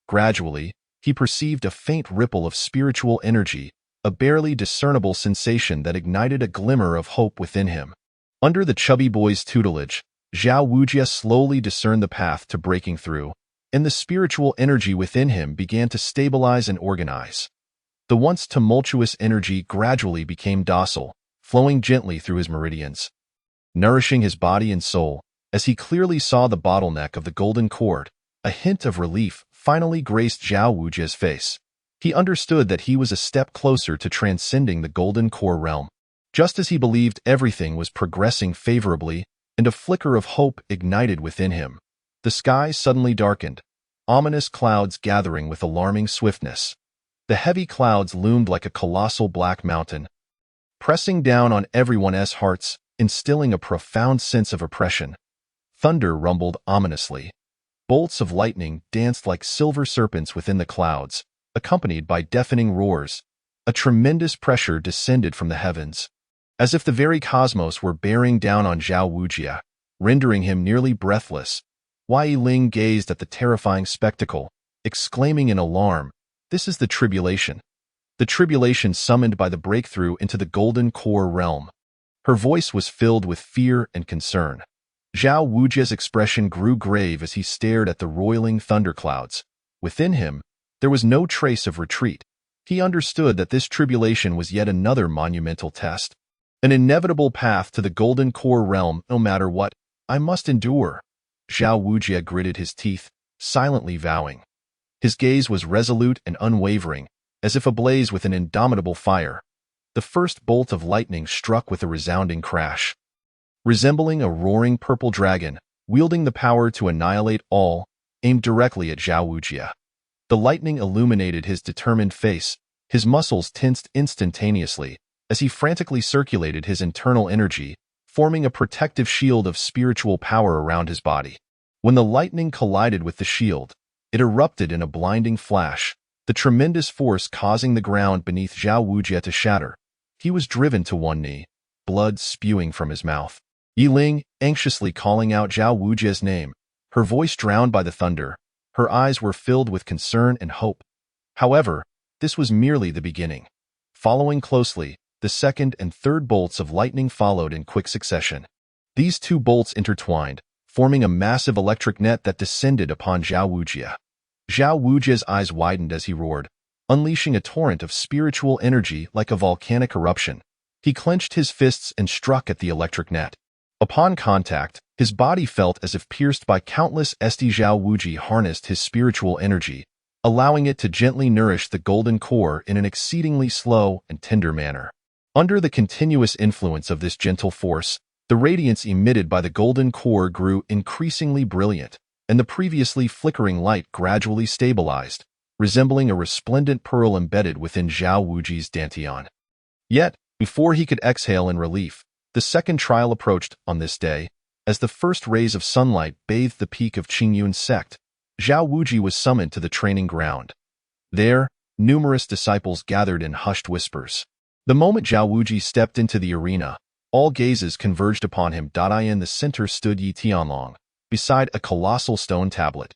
Gradually, he perceived a faint ripple of spiritual energy, a barely discernible sensation that ignited a glimmer of hope within him. Under the chubby boy's tutelage, Zhao Wuji slowly discerned the path to breaking through, and the spiritual energy within him began to stabilize and organize. The once tumultuous energy gradually became docile, flowing gently through his meridians, nourishing his body and soul. As he clearly saw the bottleneck of the golden cord, a hint of relief finally graced Zhao Wuji's face. He understood that he was a step closer to transcending the Golden Core realm. Just as he believed everything was progressing favorably, and a flicker of hope ignited within him, the sky suddenly darkened, ominous clouds gathering with alarming swiftness. The heavy clouds loomed like a colossal black mountain, pressing down on everyone's hearts, instilling a profound sense of oppression. Thunder rumbled ominously. Bolts of lightning danced like silver serpents within the clouds, accompanied by deafening roars. A tremendous pressure descended from the heavens, as if the very cosmos were bearing down on Zhao Wuji, rendering him nearly breathless. Wei Ling gazed at the terrifying spectacle, exclaiming in alarm, "This is the tribulation. The tribulation summoned by the breakthrough into the Golden Core realm." Her voice was filled with fear and concern. Zhao Wuji's expression grew grave as he stared at the roiling thunderclouds. Within him, there was no trace of retreat. He understood that this tribulation was yet another monumental test, an inevitable path to the Golden Core realm. "No matter what, I must endure." Zhao Wuji gritted his teeth, silently vowing. His gaze was resolute and unwavering, as if ablaze with an indomitable fire. The first bolt of lightning struck with a resounding crash. Resembling a roaring purple dragon, wielding the power to annihilate all, aimed directly at Zhao Wuji. The lightning illuminated his determined face, his muscles tensed instantaneously, as he frantically circulated his internal energy, forming a protective shield of spiritual power around his body. When the lightning collided with the shield, It erupted in a blinding flash, the tremendous force causing the ground beneath Zhao Wujie to shatter. He was driven to one knee, blood spewing from his mouth. Yi Ling, anxiously calling out Zhao Wujie's name, her voice drowned by the thunder. Her eyes were filled with concern and hope. However, this was merely the beginning. Following closely, the second and third bolts of lightning followed in quick succession. These two bolts intertwined, forming a massive electric net that descended upon Zhao Wujie. Zhao Wujie's eyes widened as he roared, unleashing a torrent of spiritual energy like a volcanic eruption. He clenched his fists and struck at the electric net. Upon contact, his body felt as if pierced by countless st. Zhao Wujie harnessed his spiritual energy, allowing it to gently nourish the golden core in an exceedingly slow and tender manner. Under the continuous influence of this gentle force, the radiance emitted by the golden core grew increasingly brilliant, and the previously flickering light gradually stabilized, resembling a resplendent pearl embedded within Zhao Wujie's dantian. Yet, before he could exhale in relief, the second trial approached on this day. As the first rays of sunlight bathed the peak of Qingyun's sect, Zhao Wujie was summoned to the training ground. There, numerous disciples gathered in hushed whispers. The moment Zhao Wujie stepped into the arena, all gazes converged upon him. In the center stood Yi Tianlong, beside a colossal stone tablet.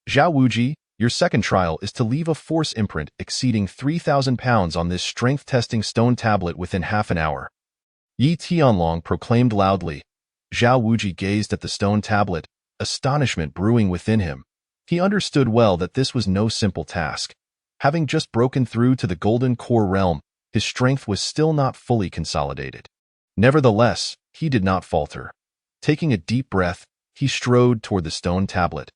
Zhao Wujie, your second trial is to leave a force imprint exceeding 3,000 pounds on this strength-testing stone tablet within half an hour. Yi Tianlong proclaimed loudly. Zhao Wujie gazed at the stone tablet, astonishment brewing within him. He understood well that this was no simple task. Having just broken through to the golden core realm, his strength was still not fully consolidated. Nevertheless, he did not falter. Taking a deep breath, he strode toward the stone tablet.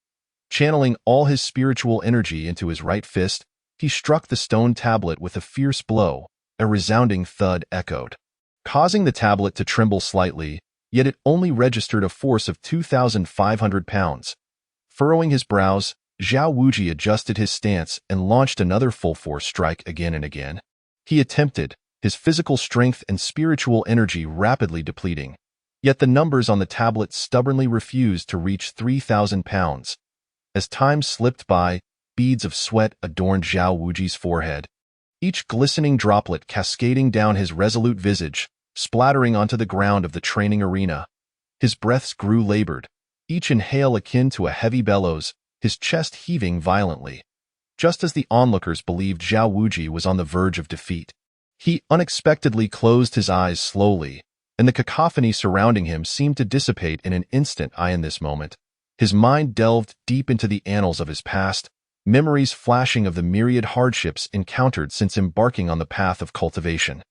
Channeling all his spiritual energy into his right fist, he struck the stone tablet with a fierce blow. A resounding thud echoed, causing the tablet to tremble slightly, yet it only registered a force of 2,500 pounds. Furrowing his brows, Zhao Wujie adjusted his stance and launched another full-force strike again and again. He attempted, his physical strength and spiritual energy rapidly depleting. Yet the numbers on the tablet stubbornly refused to reach 3,000 pounds. As time slipped by, beads of sweat adorned Zhao Wujie's forehead, each glistening droplet cascading down his resolute visage, splattering onto the ground of the training arena. His breaths grew labored, each inhale akin to a heavy bellows, his chest heaving violently. Just as the onlookers believed Zhao Wujie was on the verge of defeat, he unexpectedly closed his eyes slowly, and the cacophony surrounding him seemed to dissipate in an instant. In this moment, his mind delved deep into the annals of his past, memories flashing of the myriad hardships encountered since embarking on the path of cultivation.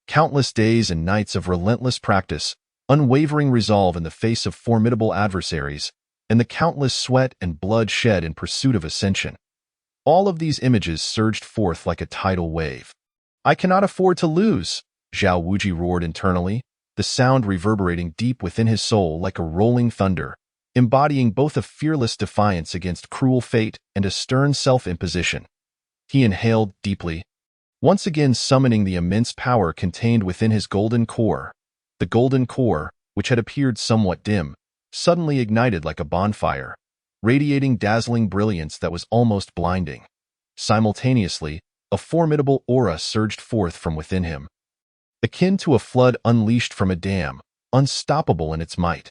Countless days and nights of relentless practice, unwavering resolve in the face of formidable adversaries, and the countless sweat and blood shed in pursuit of ascension. All of these images surged forth like a tidal wave. "I cannot afford to lose," Zhao Wujie roared internally, the sound reverberating deep within his soul like a rolling thunder, embodying both a fearless defiance against cruel fate and a stern self-imposition. He inhaled deeply, once again summoning the immense power contained within his golden core. The golden core, which had appeared somewhat dim, suddenly ignited like a bonfire, radiating dazzling brilliance that was almost blinding. Simultaneously, a formidable aura surged forth from within him, akin to a flood unleashed from a dam, unstoppable in its might.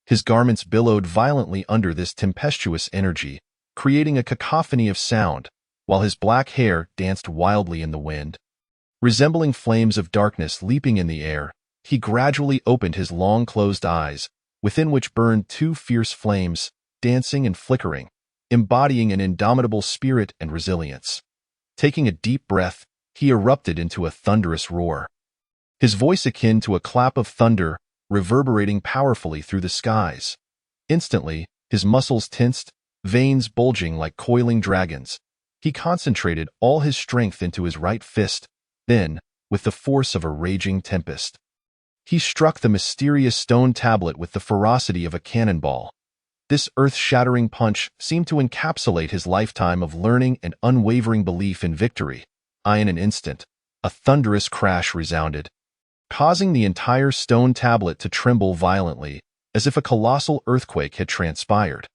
His garments billowed violently under this tempestuous energy, creating a cacophony of sound, while his black hair danced wildly in the wind. Resembling flames of darkness leaping in the air, he gradually opened his long-closed eyes, within which burned two fierce flames, dancing and flickering, embodying an indomitable spirit and resilience. Taking a deep breath, he erupted into a thunderous roar. His voice akin to a clap of thunder, reverberating powerfully through the skies. Instantly, his muscles tensed, veins bulging like coiling dragons. He concentrated all his strength into his right fist. Then, with the force of a raging tempest, he struck the mysterious stone tablet with the ferocity of a cannonball. This earth-shattering punch seemed to encapsulate his lifetime of learning and unwavering belief in victory. In an instant, a thunderous crash resounded, causing the entire stone tablet to tremble violently, as if a colossal earthquake had transpired.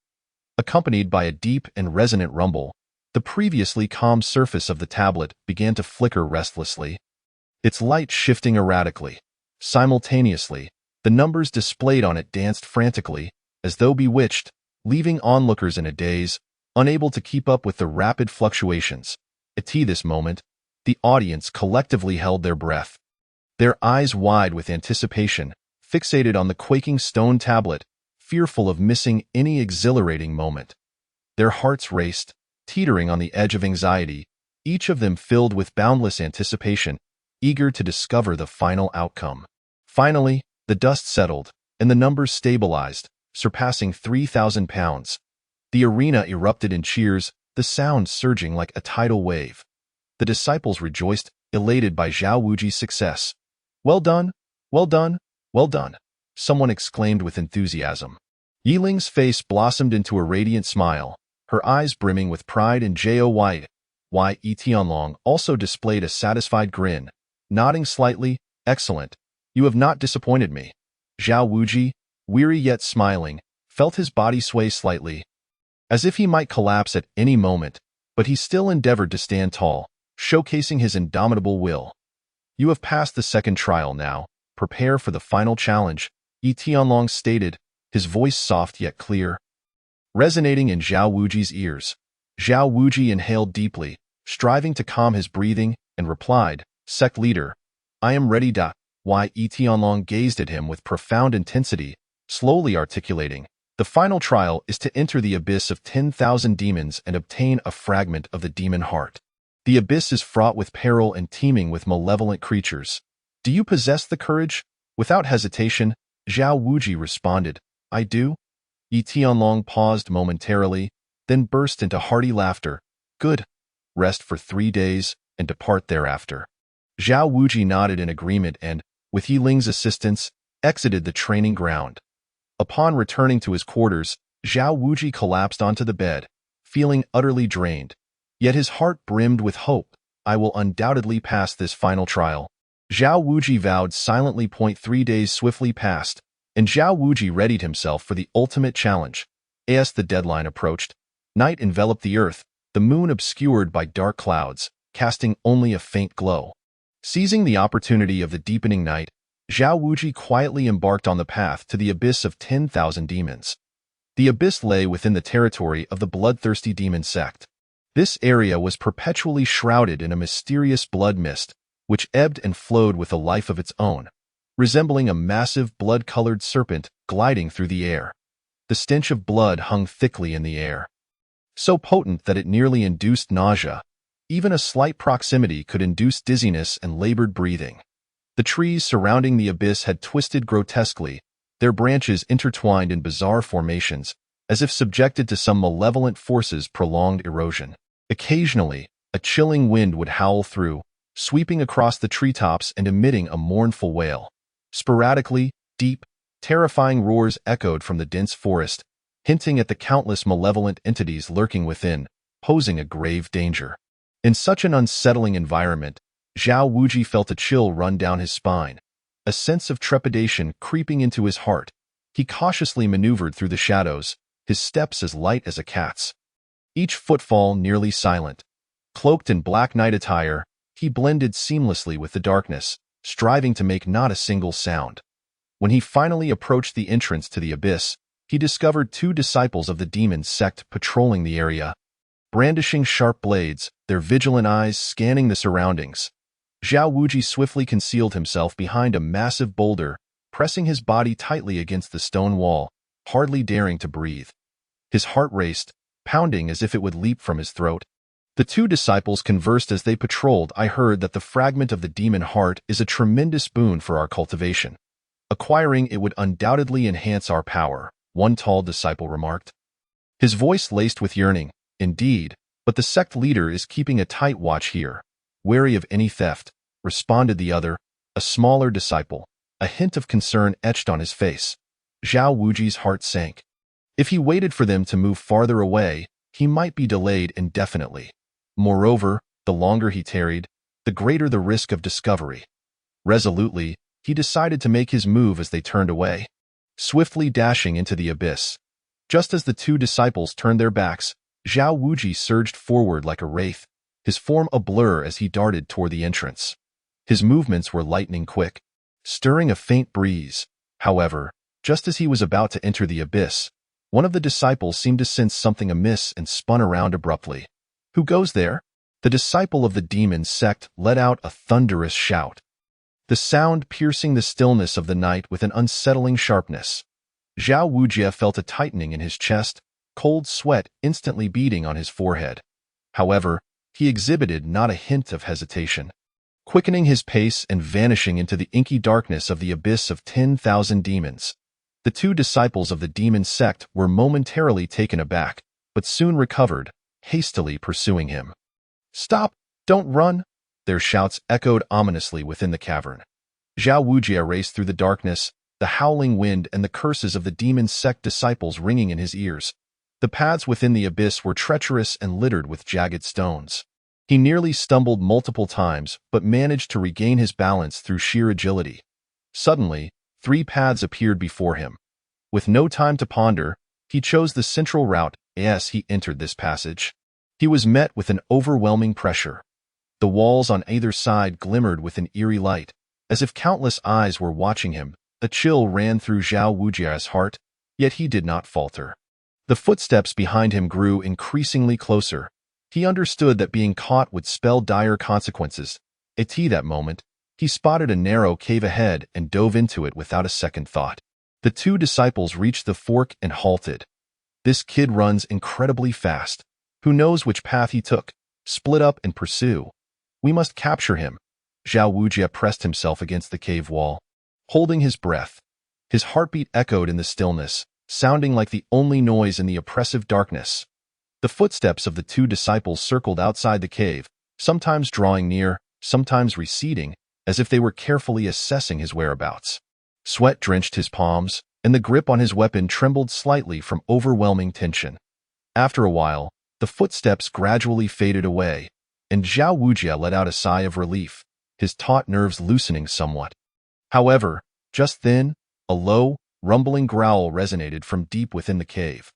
Accompanied by a deep and resonant rumble, the previously calm surface of the tablet began to flicker restlessly, its light shifting erratically. Simultaneously, the numbers displayed on it danced frantically, as though bewitched, leaving onlookers in a daze, unable to keep up with the rapid fluctuations. At this moment, the audience collectively held their breath, their eyes wide with anticipation, fixated on the quaking stone tablet, fearful of missing any exhilarating moment. Their hearts raced, teetering on the edge of anxiety, each of them filled with boundless anticipation, eager to discover the final outcome. Finally, the dust settled, and the numbers stabilized, surpassing 3,000 pounds. The arena erupted in cheers, the sound surging like a tidal wave. The disciples rejoiced, elated by Zhao Wuji's success. "Well done, well done, well done," someone exclaimed with enthusiasm. Yiling's face blossomed into a radiant smile, her eyes brimming with pride, and Joy Tianlong also displayed a satisfied grin, nodding slightly. "Excellent. You have not disappointed me." Zhao Wuji, weary yet smiling, felt his body sway slightly, as if he might collapse at any moment, but he still endeavored to stand tall, showcasing his indomitable will. "You have passed the second trial now. Prepare for the final challenge," Tianlong stated, his voice soft yet clear, resonating in Zhao Wuji's ears. Zhao Wuji inhaled deeply, striving to calm his breathing, and replied, "Sect leader, I am ready." Tianlong gazed at him with profound intensity, slowly articulating, "The final trial is to enter the abyss of 10,000 demons and obtain a fragment of the demon heart. The abyss is fraught with peril and teeming with malevolent creatures. Do you possess the courage?" Without hesitation, Zhao Wuji responded, "I do." Tianlong paused momentarily, then burst into hearty laughter. "Good. Rest for 3 days and depart thereafter." Zhao Wuji nodded in agreement and, with Yiling's assistance, exited the training ground. Upon returning to his quarters, Zhao Wuji collapsed onto the bed, feeling utterly drained. Yet his heart brimmed with hope. "I will undoubtedly pass this final trial." Zhao Wuji vowed silently. 3 days swiftly passed, and Zhao Wuji readied himself for the ultimate challenge. As the deadline approached, night enveloped the earth, the moon obscured by dark clouds, casting only a faint glow. Seizing the opportunity of the deepening night, Zhao Wuji quietly embarked on the path to the abyss of 10,000 demons. The abyss lay within the territory of the bloodthirsty demon sect. This area was perpetually shrouded in a mysterious blood mist, which ebbed and flowed with a life of its own, resembling a massive blood-colored serpent gliding through the air. The stench of blood hung thickly in the air, so potent that it nearly induced nausea. Even a slight proximity could induce dizziness and labored breathing. The trees surrounding the abyss had twisted grotesquely, their branches intertwined in bizarre formations, as if subjected to some malevolent force's prolonged erosion. Occasionally, a chilling wind would howl through, sweeping across the treetops and emitting a mournful wail. Sporadically, deep, terrifying roars echoed from the dense forest, hinting at the countless malevolent entities lurking within, posing a grave danger. In such an unsettling environment, Zhao Wuji felt a chill run down his spine, a sense of trepidation creeping into his heart. He cautiously maneuvered through the shadows, his steps as light as a cat's, each footfall nearly silent. Cloaked in black night attire, he blended seamlessly with the darkness, striving to make not a single sound. When he finally approached the entrance to the abyss, he discovered 2 disciples of the demon sect patrolling the area, brandishing sharp blades, their vigilant eyes scanning the surroundings. Zhao Wuji swiftly concealed himself behind a massive boulder, pressing his body tightly against the stone wall, hardly daring to breathe. His heart raced, pounding as if it would leap from his throat. The 2 disciples conversed as they patrolled. "I heard that the fragment of the demon heart is a tremendous boon for our cultivation. Acquiring it would undoubtedly enhance our power," one tall disciple remarked, his voice laced with yearning. "Indeed, but the sect leader is keeping a tight watch here, wary of any theft," responded the other, a smaller disciple, a hint of concern etched on his face. Zhao Wuji's heart sank. If he waited for them to move farther away, he might be delayed indefinitely. Moreover, the longer he tarried, the greater the risk of discovery. Resolutely, he decided to make his move as they turned away. Swiftly dashing into the abyss, Just as the two disciples turned their backs, Zhao Wuji surged forward like a wraith, his form a blur as he darted toward the entrance. His movements were lightning quick, stirring a faint breeze. However, just as he was about to enter the abyss, one of the disciples seemed to sense something amiss and spun around abruptly. "Who goes there?" The disciple of the demon sect let out a thunderous shout, the sound piercing the stillness of the night with an unsettling sharpness. Zhao Wujie felt a tightening in his chest, cold sweat instantly beading on his forehead. However, he exhibited not a hint of hesitation. Quickening his pace and vanishing into the inky darkness of the abyss of 10,000 demons. The two disciples of the demon sect were momentarily taken aback, but soon recovered, hastily pursuing him. "Stop! Don't run!" Their shouts echoed ominously within the cavern. Zhao Wujie raced through the darkness, the howling wind and the curses of the demon sect disciples ringing in his ears. The paths within the abyss were treacherous and littered with jagged stones. He nearly stumbled multiple times, but managed to regain his balance through sheer agility. Suddenly, 3 paths appeared before him. With no time to ponder, he chose the central route. As he entered this passage, he was met with an overwhelming pressure. The walls on either side glimmered with an eerie light, as if countless eyes were watching him. A chill ran through Zhao Wujie's heart, yet he did not falter. The footsteps behind him grew increasingly closer. He understood that being caught would spell dire consequences. At that moment, he spotted a narrow cave ahead and dove into it without a second thought. The two disciples reached the fork and halted. "This kid runs incredibly fast. Who knows which path he took? Split up and pursue. We must capture him." Zhao Wujie pressed himself against the cave wall, holding his breath. His heartbeat echoed in the stillness, sounding like the only noise in the oppressive darkness. The footsteps of the two disciples circled outside the cave, sometimes drawing near, sometimes receding, as if they were carefully assessing his whereabouts. Sweat drenched his palms, and the grip on his weapon trembled slightly from overwhelming tension. After a while, the footsteps gradually faded away, and Zhao Wujie let out a sigh of relief, his taut nerves loosening somewhat. However, just then, a low, rumbling growl resonated from deep within the cave.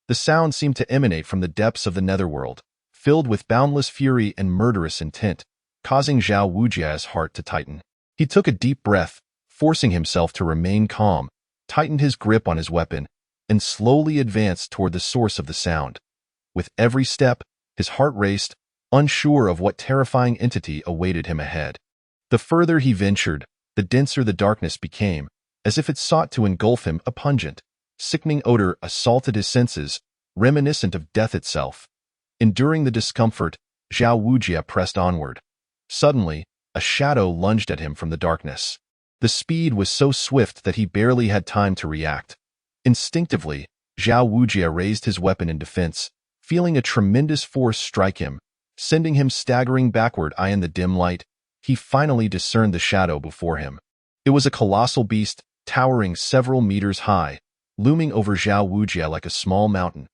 The sound seemed to emanate from the depths of the netherworld, filled with boundless fury and murderous intent, causing Zhao Wujie's heart to tighten. He took a deep breath, forcing himself to remain calm, tightened his grip on his weapon, and slowly advanced toward the source of the sound. With every step, his heart raced, unsure of what terrifying entity awaited him ahead. The further he ventured, the denser the darkness became, as if it sought to engulf him. A pungent, sickening odor assaulted his senses, reminiscent of death itself. Enduring the discomfort, Zhao Wujie pressed onward. Suddenly, a shadow lunged at him from the darkness. The speed was so swift that he barely had time to react. Instinctively, Zhao Wujie raised his weapon in defense, feeling a tremendous force strike him, sending him staggering backward. In the dim light, he finally discerned the shadow before him. It was a colossal beast, towering several meters high, looming over Zhao Wujie like a small mountain.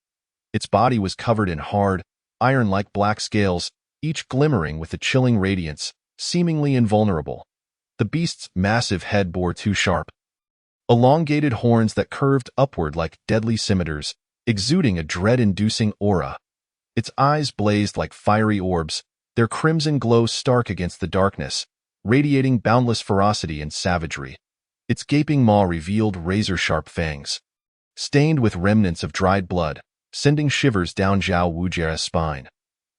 Its body was covered in hard, iron-like black scales, each glimmering with a chilling radiance, seemingly invulnerable. The beast's massive head bore 2 sharp, elongated horns that curved upward like deadly scimitars, exuding a dread-inducing aura. Its eyes blazed like fiery orbs, their crimson glow stark against the darkness, radiating boundless ferocity and savagery. Its gaping maw revealed razor-sharp fangs, stained with remnants of dried blood, sending shivers down Zhao Wujie's spine.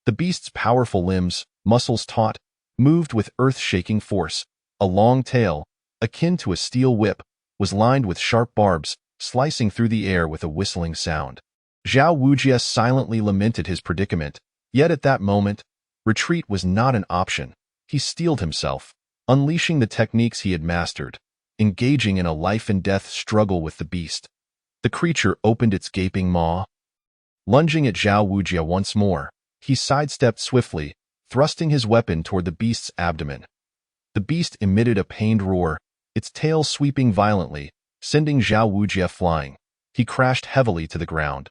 The beast's powerful limbs, muscles taut, moved with earth-shaking force. A long tail, akin to a steel whip, was lined with sharp barbs, slicing through the air with a whistling sound. Zhao Wujie silently lamented his predicament, yet at that moment, retreat was not an option. He steeled himself, unleashing the techniques he had mastered, engaging in a life-and-death struggle with the beast. The creature opened its gaping maw. Lunging at Zhao Wujie once more, he sidestepped swiftly, thrusting his weapon toward the beast's abdomen. The beast emitted a pained roar, its tail sweeping violently, sending Zhao Wujie flying. He crashed heavily to the ground,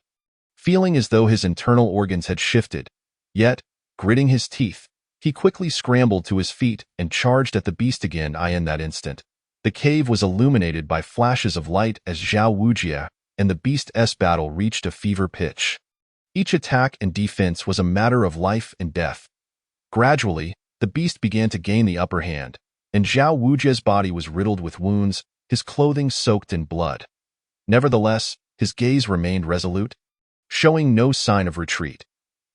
feeling as though his internal organs had shifted. Yet, gritting his teeth, he quickly scrambled to his feet and charged at the beast again. In that instant, the cave was illuminated by flashes of light as Zhao Wujie, and the beast's battle reached a fever pitch. Each attack and defense was a matter of life and death. Gradually, the beast began to gain the upper hand, and Zhao Wujie's body was riddled with wounds, his clothing soaked in blood. Nevertheless, his gaze remained resolute, showing no sign of retreat.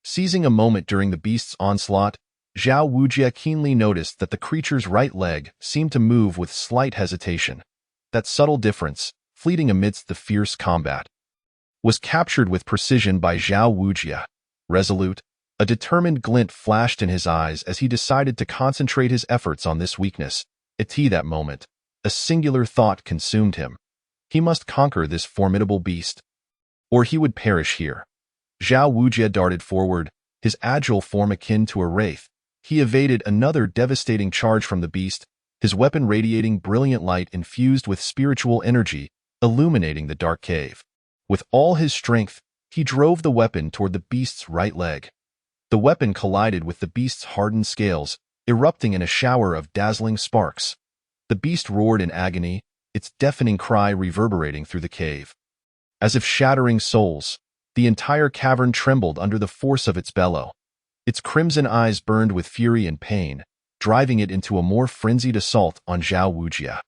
Seizing a moment during the beast's onslaught, Zhao Wujie keenly noticed that the creature's right leg seemed to move with slight hesitation. That subtle difference, fleeting amidst the fierce combat, was captured with precision by Zhao Wujie. Resolute, a determined glint flashed in his eyes as he decided to concentrate his efforts on this weakness. At that moment, a singular thought consumed him. He must conquer this formidable beast, or he would perish here. Zhao Wujie darted forward, his agile form akin to a wraith. He evaded another devastating charge from the beast, his weapon radiating brilliant light infused with spiritual energy, illuminating the dark cave. With all his strength, he drove the weapon toward the beast's right leg. The weapon collided with the beast's hardened scales, erupting in a shower of dazzling sparks. The beast roared in agony, its deafening cry reverberating through the cave. As if shattering souls, the entire cavern trembled under the force of its bellow. Its crimson eyes burned with fury and pain, driving it into a more frenzied assault on Zhao Wujie.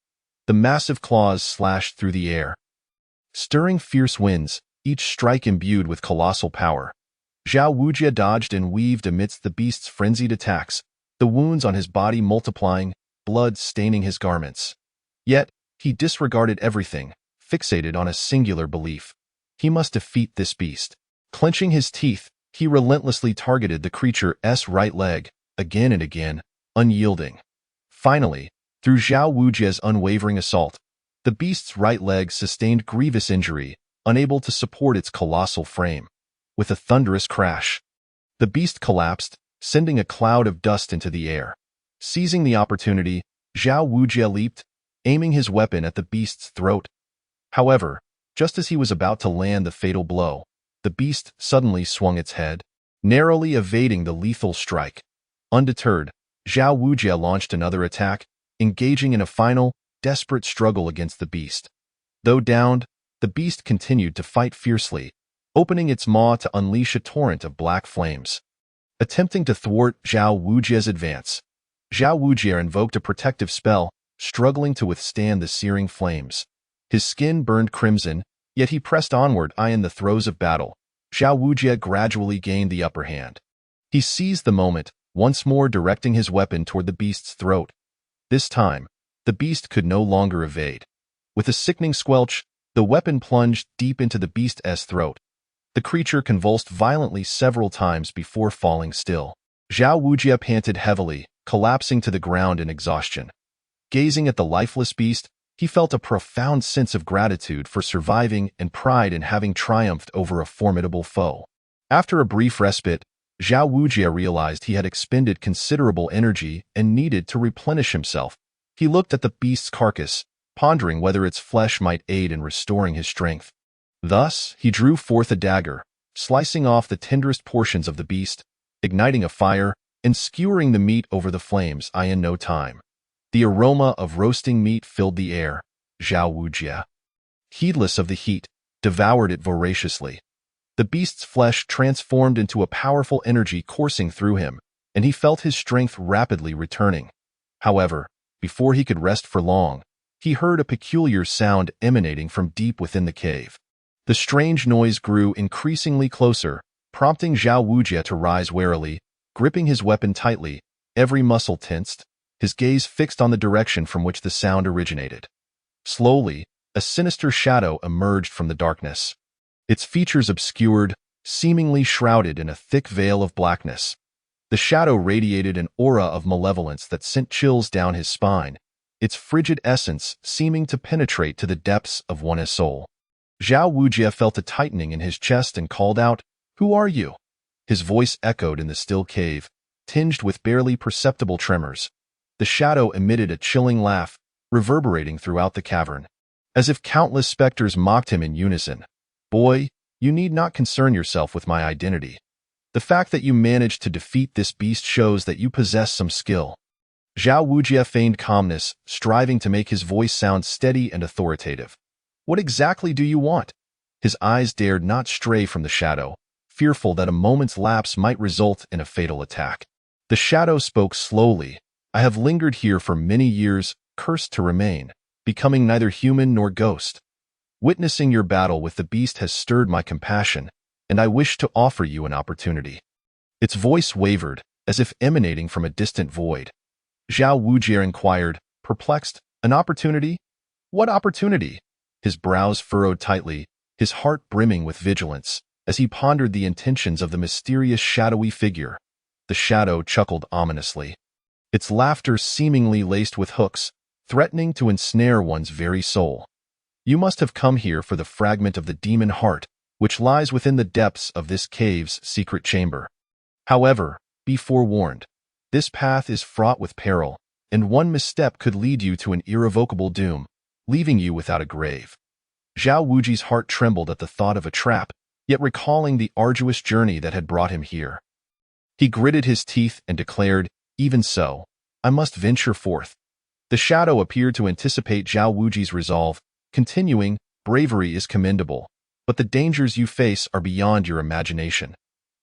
The massive claws slashed through the air, stirring fierce winds, each strike imbued with colossal power. Zhao Wujie dodged and weaved amidst the beast's frenzied attacks, the wounds on his body multiplying, blood staining his garments. Yet, he disregarded everything, fixated on a singular belief. He must defeat this beast. Clenching his teeth, he relentlessly targeted the creature's right leg, again and again, unyielding. Finally, through Zhao Wujie's unwavering assault, the beast's right leg sustained grievous injury, unable to support its colossal frame. With a thunderous crash, the beast collapsed, sending a cloud of dust into the air. Seizing the opportunity, Zhao Wujie leaped, aiming his weapon at the beast's throat. However, just as he was about to land the fatal blow, the beast suddenly swung its head, narrowly evading the lethal strike. Undeterred, Zhao Wujie launched another attack, engaging in a final, desperate struggle against the beast. Though downed, the beast continued to fight fiercely, opening its maw to unleash a torrent of black flames. Attempting to thwart Zhao Wujie's advance, Zhao Wujie invoked a protective spell, struggling to withstand the searing flames. His skin burned crimson, yet he pressed onward in the throes of battle. Zhao Wujie gradually gained the upper hand. He seized the moment, once more directing his weapon toward the beast's throat. This time, the beast could no longer evade. With a sickening squelch, the weapon plunged deep into the beast's throat. The creature convulsed violently several times before falling still. Zhao Wujie panted heavily, collapsing to the ground in exhaustion. Gazing at the lifeless beast, he felt a profound sense of gratitude for surviving and pride in having triumphed over a formidable foe. After a brief respite, Zhao Wujie realized he had expended considerable energy and needed to replenish himself. He looked at the beast's carcass, pondering whether its flesh might aid in restoring his strength. Thus, he drew forth a dagger, slicing off the tenderest portions of the beast, igniting a fire, and skewering the meat over the flames in no time. The aroma of roasting meat filled the air. Zhao Wujie, heedless of the heat, devoured it voraciously. The beast's flesh transformed into a powerful energy coursing through him, and he felt his strength rapidly returning. However, before he could rest for long, he heard a peculiar sound emanating from deep within the cave. The strange noise grew increasingly closer, prompting Zhao Wujie to rise warily, gripping his weapon tightly, every muscle tensed, his gaze fixed on the direction from which the sound originated. Slowly, a sinister shadow emerged from the darkness. Its features obscured, seemingly shrouded in a thick veil of blackness. The shadow radiated an aura of malevolence that sent chills down his spine, its frigid essence seeming to penetrate to the depths of one's soul. Zhao Wujie felt a tightening in his chest and called out, "Who are you?" His voice echoed in the still cave, tinged with barely perceptible tremors. The shadow emitted a chilling laugh, reverberating throughout the cavern, as if countless specters mocked him in unison. "Boy, you need not concern yourself with my identity. The fact that you managed to defeat this beast shows that you possess some skill." Zhao Wujie feigned calmness, striving to make his voice sound steady and authoritative. "What exactly do you want?" His eyes dared not stray from the shadow, fearful that a moment's lapse might result in a fatal attack. The shadow spoke slowly. I have lingered here for many years, cursed to remain, becoming neither human nor ghost. Witnessing your battle with the beast has stirred my compassion, and I wish to offer you an opportunity. Its voice wavered, as if emanating from a distant void. Zhao Wujie inquired, perplexed, an opportunity? What opportunity? His brows furrowed tightly, his heart brimming with vigilance, as he pondered the intentions of the mysterious shadowy figure. The shadow chuckled ominously, its laughter seemingly laced with hooks, threatening to ensnare one's very soul. You must have come here for the fragment of the demon heart, which lies within the depths of this cave's secret chamber. However, be forewarned. This path is fraught with peril, and one misstep could lead you to an irrevocable doom, leaving you without a grave. Zhao Wujie's heart trembled at the thought of a trap, yet recalling the arduous journey that had brought him here. He gritted his teeth and declared, even so, I must venture forth. The shadow appeared to anticipate Zhao Wujie's resolve, continuing, bravery is commendable, but the dangers you face are beyond your imagination.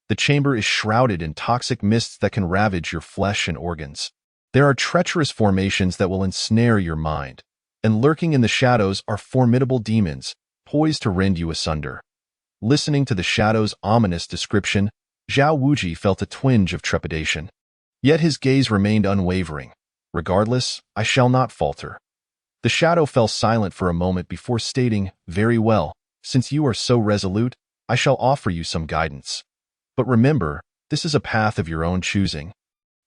The chamber is shrouded in toxic mists that can ravage your flesh and organs. There are treacherous formations that will ensnare your mind, and lurking in the shadows are formidable demons, poised to rend you asunder. Listening to the shadow's ominous description, Zhao Wujie felt a twinge of trepidation. Yet his gaze remained unwavering. Regardless, I shall not falter. The shadow fell silent for a moment before stating, very well, since you are so resolute, I shall offer you some guidance. But remember, this is a path of your own choosing,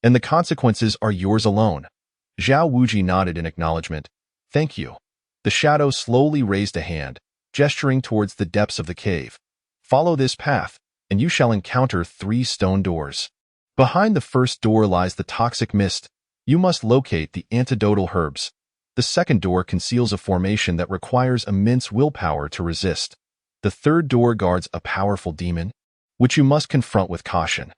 and the consequences are yours alone. Zhao Wujie nodded in acknowledgement. Thank you. The shadow slowly raised a hand, gesturing towards the depths of the cave. Follow this path, and you shall encounter 3 stone doors. Behind the first door lies the toxic mist. You must locate the antidotal herbs. The second door conceals a formation that requires immense willpower to resist. The third door guards a powerful demon, which you must confront with caution.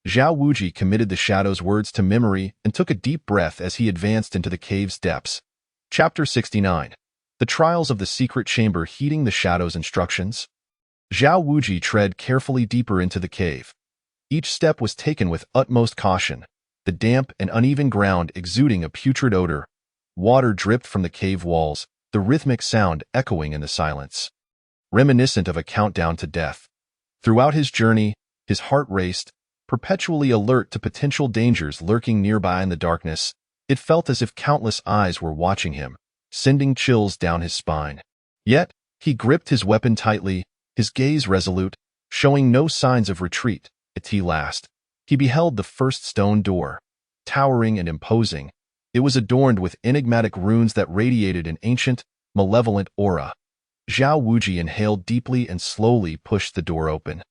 Zhao Wujie committed the shadow's words to memory and took a deep breath as he advanced into the cave's depths. Chapter 69. The Trials of the Secret Chamber heeding the shadow's instructions. Zhao Wujie tread carefully deeper into the cave. Each step was taken with utmost caution, the damp and uneven ground exuding a putrid odor. Water dripped from the cave walls, the rhythmic sound echoing in the silence, reminiscent of a countdown to death. Throughout his journey, his heart raced, perpetually alert to potential dangers lurking nearby in the darkness. It felt as if countless eyes were watching him, sending chills down his spine. Yet, he gripped his weapon tightly, his gaze resolute, showing no signs of retreat. At last, he beheld the first stone door. Towering and imposing, it was adorned with enigmatic runes that radiated an ancient, malevolent aura. Zhao Wujie inhaled deeply and slowly pushed the door open,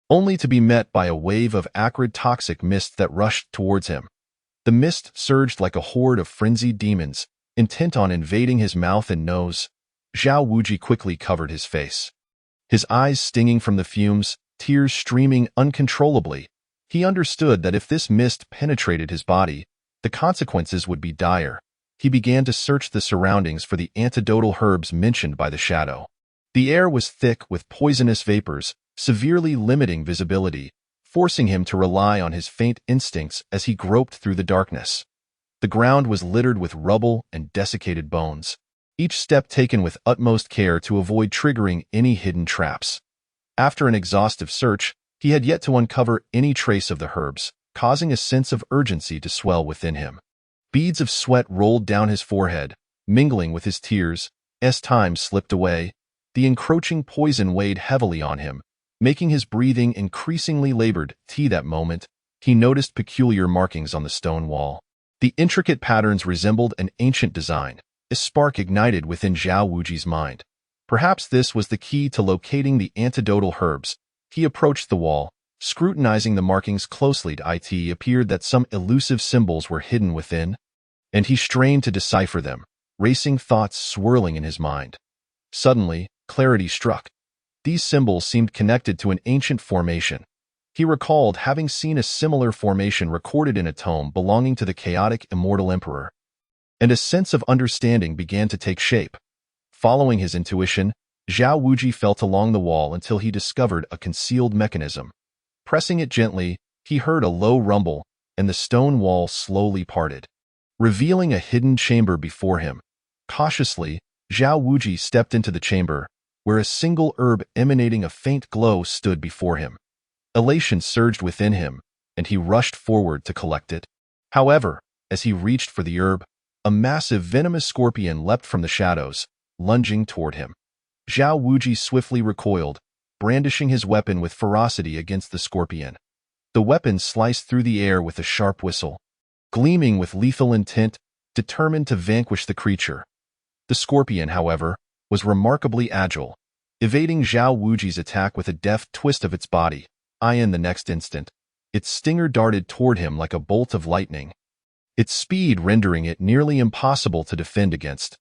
only to be met by a wave of acrid toxic mist that rushed towards him. The mist surged like a horde of frenzied demons, intent on invading his mouth and nose. Zhao Wujie quickly covered his face, his eyes stinging from the fumes, tears streaming uncontrollably. He understood that if this mist penetrated his body, the consequences would be dire. He began to search the surroundings for the antidotal herbs mentioned by the shadow. The air was thick with poisonous vapors, severely limiting visibility, forcing him to rely on his faint instincts as he groped through the darkness. The ground was littered with rubble and desiccated bones, each step taken with utmost care to avoid triggering any hidden traps. After an exhaustive search, he had yet to uncover any trace of the herbs, causing a sense of urgency to swell within him. Beads of sweat rolled down his forehead, mingling with his tears. As time slipped away, the encroaching poison weighed heavily on him, making his breathing increasingly labored. That moment, he noticed peculiar markings on the stone wall. The intricate patterns resembled an ancient design. A spark ignited within Zhao Wujie's mind. Perhaps this was the key to locating the antidotal herbs. He approached the wall, scrutinizing the markings closely. It appeared that some elusive symbols were hidden within, and he strained to decipher them, racing thoughts swirling in his mind. Suddenly, clarity struck. These symbols seemed connected to an ancient formation. He recalled having seen a similar formation recorded in a tome belonging to the chaotic immortal emperor, and a sense of understanding began to take shape. Following his intuition, Zhao Wuji felt along the wall until he discovered a concealed mechanism. Pressing it gently, he heard a low rumble, and the stone wall slowly parted, revealing a hidden chamber before him. Cautiously, Zhao Wuji stepped into the chamber, where a single herb emanating a faint glow stood before him. Elation surged within him, and he rushed forward to collect it. However, as he reached for the herb, a massive venomous scorpion leapt from the shadows, lunging toward him. Zhao Wuji swiftly recoiled, brandishing his weapon with ferocity against the scorpion. The weapon sliced through the air with a sharp whistle, gleaming with lethal intent, determined to vanquish the creature. The scorpion, however, was remarkably agile, evading Zhao Wuji's attack with a deft twist of its body. In the next instant, its stinger darted toward him like a bolt of lightning, its speed rendering it nearly impossible to defend against.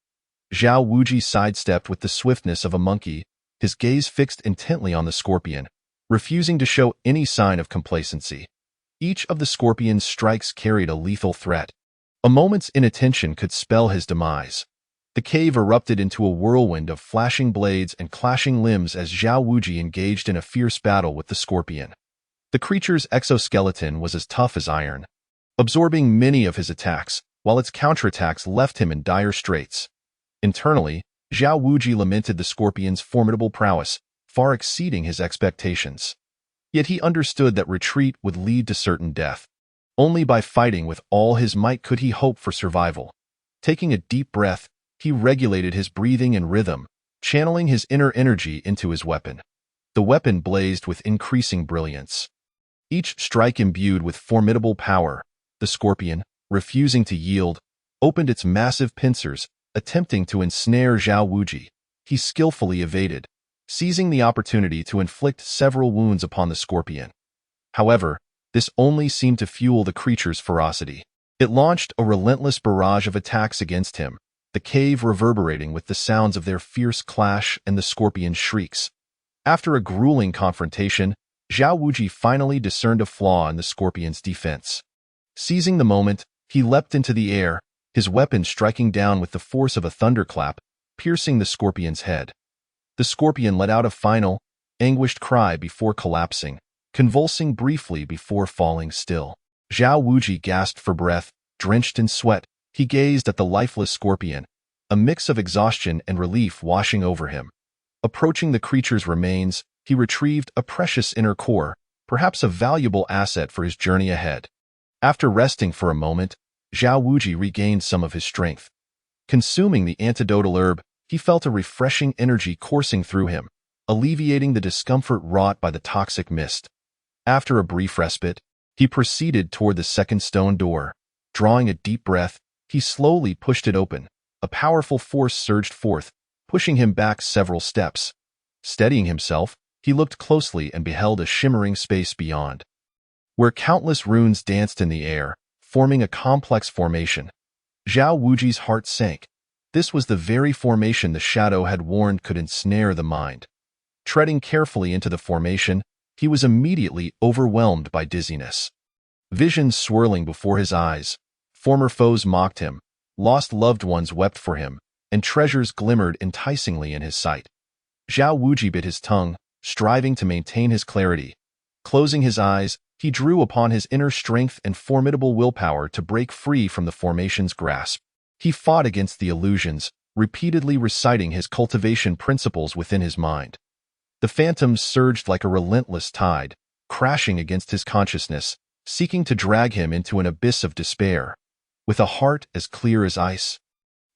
Zhao Wuji sidestepped with the swiftness of a monkey, his gaze fixed intently on the scorpion, refusing to show any sign of complacency. Each of the scorpion's strikes carried a lethal threat. A moment's inattention could spell his demise. The cave erupted into a whirlwind of flashing blades and clashing limbs as Zhao Wuji engaged in a fierce battle with the scorpion. The creature's exoskeleton was as tough as iron, absorbing many of his attacks, while its counterattacks left him in dire straits. Internally, Zhao Wuji lamented the scorpion's formidable prowess, far exceeding his expectations. Yet he understood that retreat would lead to certain death. Only by fighting with all his might could he hope for survival. Taking a deep breath, he regulated his breathing and rhythm, channeling his inner energy into his weapon. The weapon blazed with increasing brilliance, each strike imbued with formidable power. The scorpion, refusing to yield, opened its massive pincers, attempting to ensnare Zhao Wuji. He skillfully evaded, seizing the opportunity to inflict several wounds upon the scorpion. However, this only seemed to fuel the creature's ferocity. It launched a relentless barrage of attacks against him, the cave reverberating with the sounds of their fierce clash and the scorpion's shrieks. After a grueling confrontation, Zhao Wuji finally discerned a flaw in the scorpion's defense. Seizing the moment, he leapt into the air, his weapon striking down with the force of a thunderclap, piercing the scorpion's head. The scorpion let out a final, anguished cry before collapsing, convulsing briefly before falling still. Zhao Wuji gasped for breath, drenched in sweat. He gazed at the lifeless scorpion, a mix of exhaustion and relief washing over him. Approaching the creature's remains, he retrieved a precious inner core, perhaps a valuable asset for his journey ahead. After resting for a moment, Zhao Wuji regained some of his strength. Consuming the antidotal herb, he felt a refreshing energy coursing through him, alleviating the discomfort wrought by the toxic mist. After a brief respite, he proceeded toward the second stone door. Drawing a deep breath, he slowly pushed it open. A powerful force surged forth, pushing him back several steps. Steadying himself, he looked closely and beheld a shimmering space beyond, where countless runes danced in the air, forming a complex formation. Zhao Wuji's heart sank. This was the very formation the shadow had warned could ensnare the mind. Treading carefully into the formation, he was immediately overwhelmed by dizziness. Visions swirling before his eyes. Former foes mocked him, lost loved ones wept for him, and treasures glimmered enticingly in his sight. Zhao Wuji bit his tongue, striving to maintain his clarity. Closing his eyes, he drew upon his inner strength and formidable willpower to break free from the formation's grasp. He fought against the illusions, repeatedly reciting his cultivation principles within his mind. The phantoms surged like a relentless tide, crashing against his consciousness, seeking to drag him into an abyss of despair. With a heart as clear as ice,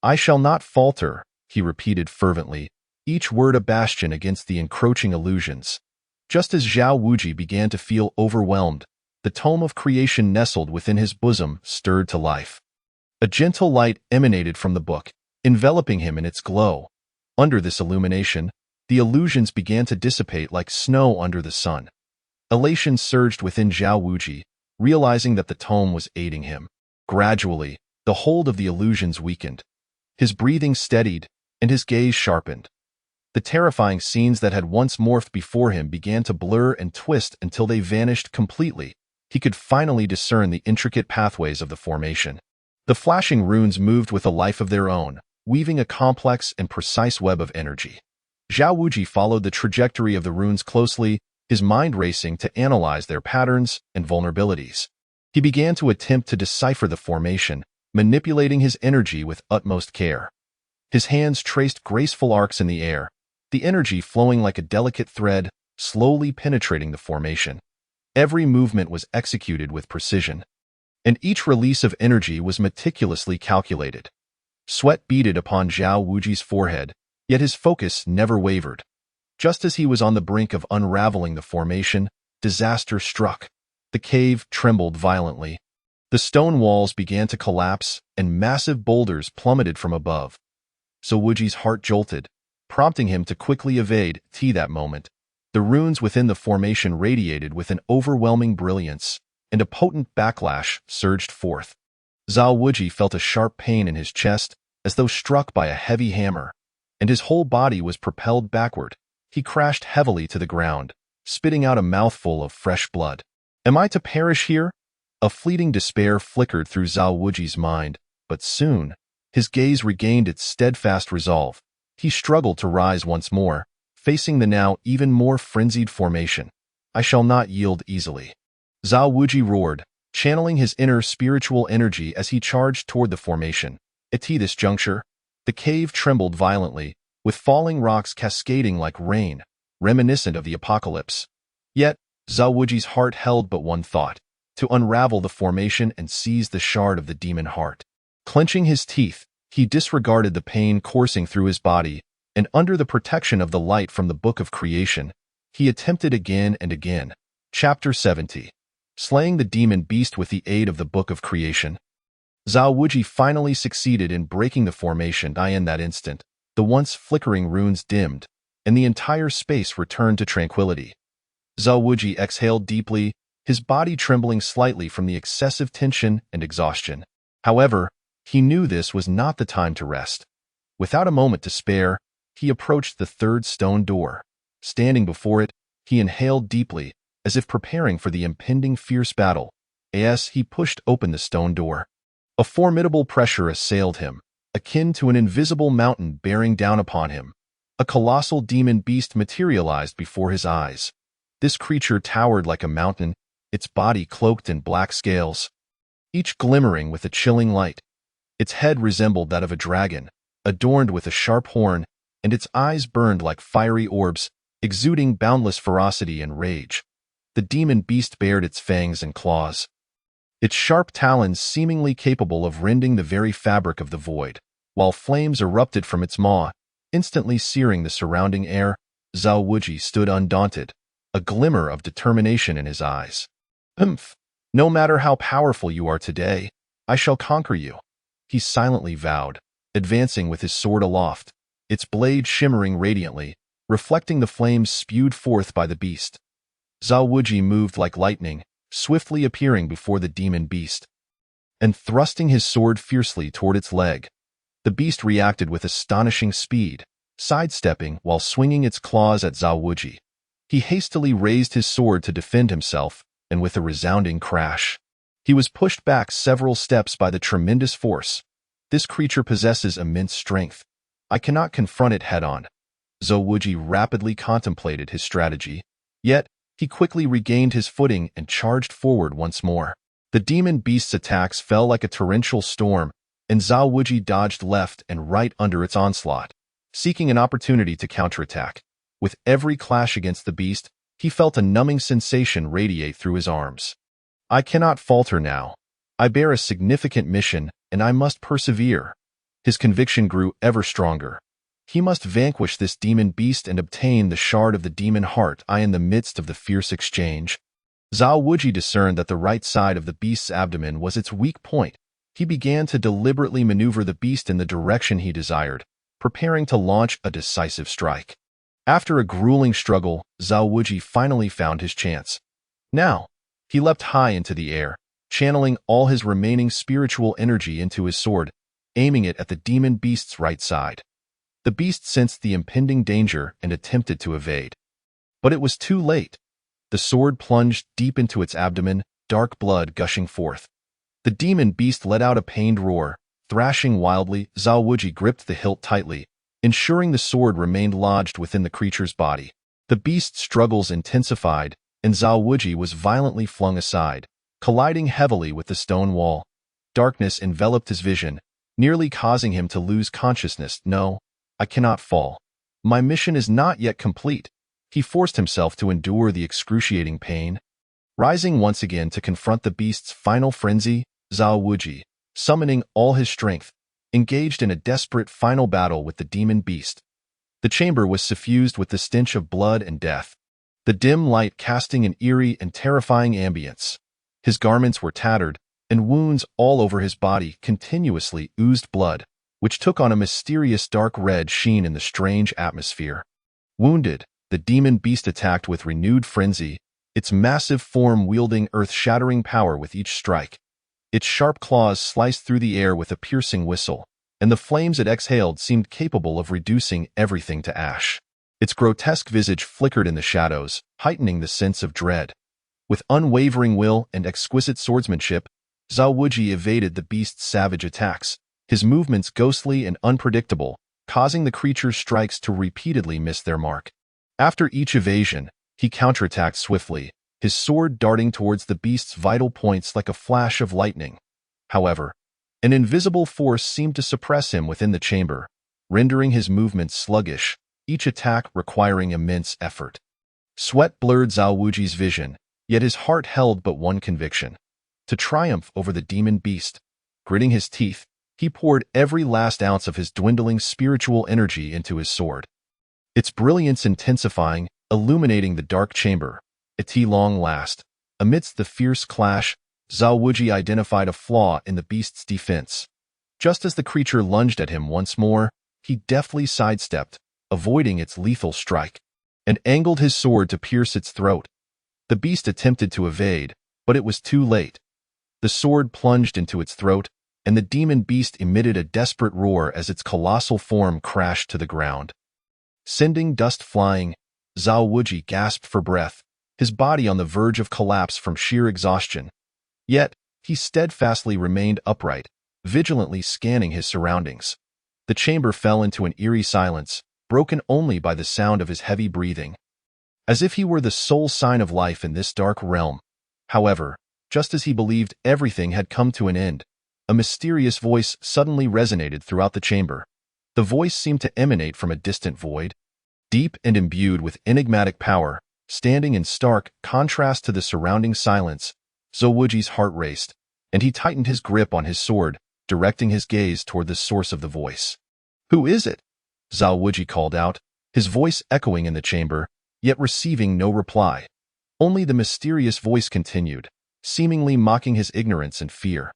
"I shall not falter," he repeated fervently, each word a bastion against the encroaching illusions. Just as Zhao Wuji began to feel overwhelmed, the tome of creation nestled within his bosom stirred to life. A gentle light emanated from the book, enveloping him in its glow. Under this illumination, the illusions began to dissipate like snow under the sun. Elation surged within Zhao Wuji, realizing that the tome was aiding him. Gradually, the hold of the illusions weakened. His breathing steadied, and his gaze sharpened. The terrifying scenes that had once morphed before him began to blur and twist until they vanished completely. He could finally discern the intricate pathways of the formation. The flashing runes moved with a life of their own, weaving a complex and precise web of energy. Zhao Wuji followed the trajectory of the runes closely, his mind racing to analyze their patterns and vulnerabilities. He began to attempt to decipher the formation, manipulating his energy with utmost care. His hands traced graceful arcs in the air, the energy flowing like a delicate thread, slowly penetrating the formation. Every movement was executed with precision, and each release of energy was meticulously calculated. Sweat beaded upon Zhao Wuji's forehead, yet his focus never wavered. Just as he was on the brink of unraveling the formation, disaster struck. The cave trembled violently. The stone walls began to collapse, and massive boulders plummeted from above. Zhao Wuji's heart jolted, prompting him to quickly evade that moment. The runes within the formation radiated with an overwhelming brilliance, and a potent backlash surged forth. Zhao Wuji felt a sharp pain in his chest, as though struck by a heavy hammer, and his whole body was propelled backward. He crashed heavily to the ground, spitting out a mouthful of fresh blood. Am I to perish here? A fleeting despair flickered through Zhao Wuji's mind, but soon, his gaze regained its steadfast resolve. He struggled to rise once more, facing the now even more frenzied formation. I shall not yield easily. Zhao Wuji roared, channeling his inner spiritual energy as he charged toward the formation. At this juncture, the cave trembled violently, with falling rocks cascading like rain, reminiscent of the apocalypse. Yet, Zhao Wuji's heart held but one thought: to unravel the formation and seize the shard of the demon heart. Clenching his teeth, he disregarded the pain coursing through his body, and under the protection of the light from the Book of Creation, he attempted again and again. Chapter 70. Slaying the demon beast with the aid of the Book of Creation. Zhao Wuji finally succeeded in breaking the formation. In that instant, the once flickering runes dimmed, and the entire space returned to tranquility. Zhao Wuji exhaled deeply, his body trembling slightly from the excessive tension and exhaustion. However, he knew this was not the time to rest. Without a moment to spare, he approached the third stone door. Standing before it, he inhaled deeply, as if preparing for the impending fierce battle. As he pushed open the stone door, a formidable pressure assailed him, akin to an invisible mountain bearing down upon him. A colossal demon beast materialized before his eyes. This creature towered like a mountain, its body cloaked in black scales, each glimmering with a chilling light. Its head resembled that of a dragon, adorned with a sharp horn, and its eyes burned like fiery orbs, exuding boundless ferocity and rage. The demon beast bared its fangs and claws, its sharp talons seemingly capable of rending the very fabric of the void, while flames erupted from its maw, instantly searing the surrounding air. Zhao Wuji stood undaunted, a glimmer of determination in his eyes. No matter how powerful you are today, I shall conquer you, he silently vowed, advancing with his sword aloft, its blade shimmering radiantly, reflecting the flames spewed forth by the beast. Zhao Wuji moved like lightning, swiftly appearing before the demon beast, and thrusting his sword fiercely toward its leg. The beast reacted with astonishing speed, sidestepping while swinging its claws at Zhao Wuji. He hastily raised his sword to defend himself, and with a resounding crash, he was pushed back several steps by the tremendous force. This creature possesses immense strength. I cannot confront it head-on. Zhao Wuji rapidly contemplated his strategy, yet he quickly regained his footing and charged forward once more. The demon beast's attacks fell like a torrential storm, and Zhao Wuji dodged left and right under its onslaught, seeking an opportunity to counterattack. With every clash against the beast, he felt a numbing sensation radiate through his arms. I cannot falter now. I bear a significant mission, and I must persevere. His conviction grew ever stronger. He must vanquish this demon beast and obtain the shard of the demon heart. In the midst of the fierce exchange, Zhao Wuji discerned that the right side of the beast's abdomen was its weak point. He began to deliberately maneuver the beast in the direction he desired, preparing to launch a decisive strike. After a grueling struggle, Zhao Wuji finally found his chance. Now, he leapt high into the air, channeling all his remaining spiritual energy into his sword, aiming it at the demon beast's right side. The beast sensed the impending danger and attempted to evade. But it was too late. The sword plunged deep into its abdomen, dark blood gushing forth. The demon beast let out a pained roar, thrashing wildly. Zhao Wuji gripped the hilt tightly, ensuring the sword remained lodged within the creature's body. The beast's struggles intensified, and Zhao Wuji was violently flung aside, colliding heavily with the stone wall. Darkness enveloped his vision, nearly causing him to lose consciousness. No, I cannot fall. My mission is not yet complete. He forced himself to endure the excruciating pain. Rising once again to confront the beast's final frenzy, Zhao Wuji, summoning all his strength, engaged in a desperate final battle with the demon beast. The chamber was suffused with the stench of blood and death, the dim light casting an eerie and terrifying ambience. His garments were tattered, and wounds all over his body continuously oozed blood, which took on a mysterious dark red sheen in the strange atmosphere. Wounded, the demon beast attacked with renewed frenzy, its massive form wielding earth-shattering power with each strike. Its sharp claws sliced through the air with a piercing whistle, and the flames it exhaled seemed capable of reducing everything to ash. Its grotesque visage flickered in the shadows, heightening the sense of dread. With unwavering will and exquisite swordsmanship, Zhao Wuji evaded the beast's savage attacks, his movements ghostly and unpredictable, causing the creature's strikes to repeatedly miss their mark. After each evasion, he counterattacked swiftly, his sword darting towards the beast's vital points like a flash of lightning. However, an invisible force seemed to suppress him within the chamber, rendering his movements sluggish, each attack requiring immense effort. Sweat blurred Zhao Wuji's vision, yet his heart held but one conviction: to triumph over the demon beast. Gritting his teeth, he poured every last ounce of his dwindling spiritual energy into his sword. Its brilliance intensifying, illuminating the dark chamber. At long last, amidst the fierce clash, Zhao Wuji identified a flaw in the beast's defense. Just as the creature lunged at him once more, he deftly sidestepped, avoiding its lethal strike, and angled his sword to pierce its throat. The beast attempted to evade, but it was too late. The sword plunged into its throat, and the demon beast emitted a desperate roar as its colossal form crashed to the ground. Sending dust flying, Zhao Wuji gasped for breath, his body on the verge of collapse from sheer exhaustion. Yet, he steadfastly remained upright, vigilantly scanning his surroundings. The chamber fell into an eerie silence, broken only by the sound of his heavy breathing, as if he were the sole sign of life in this dark realm. However, just as he believed everything had come to an end, a mysterious voice suddenly resonated throughout the chamber. The voice seemed to emanate from a distant void, deep and imbued with enigmatic power, standing in stark contrast to the surrounding silence. Zhao Wuji's heart raced, and he tightened his grip on his sword, directing his gaze toward the source of the voice. "Who is it?" Zhao Wuji called out, his voice echoing in the chamber, yet receiving no reply. Only the mysterious voice continued, seemingly mocking his ignorance and fear.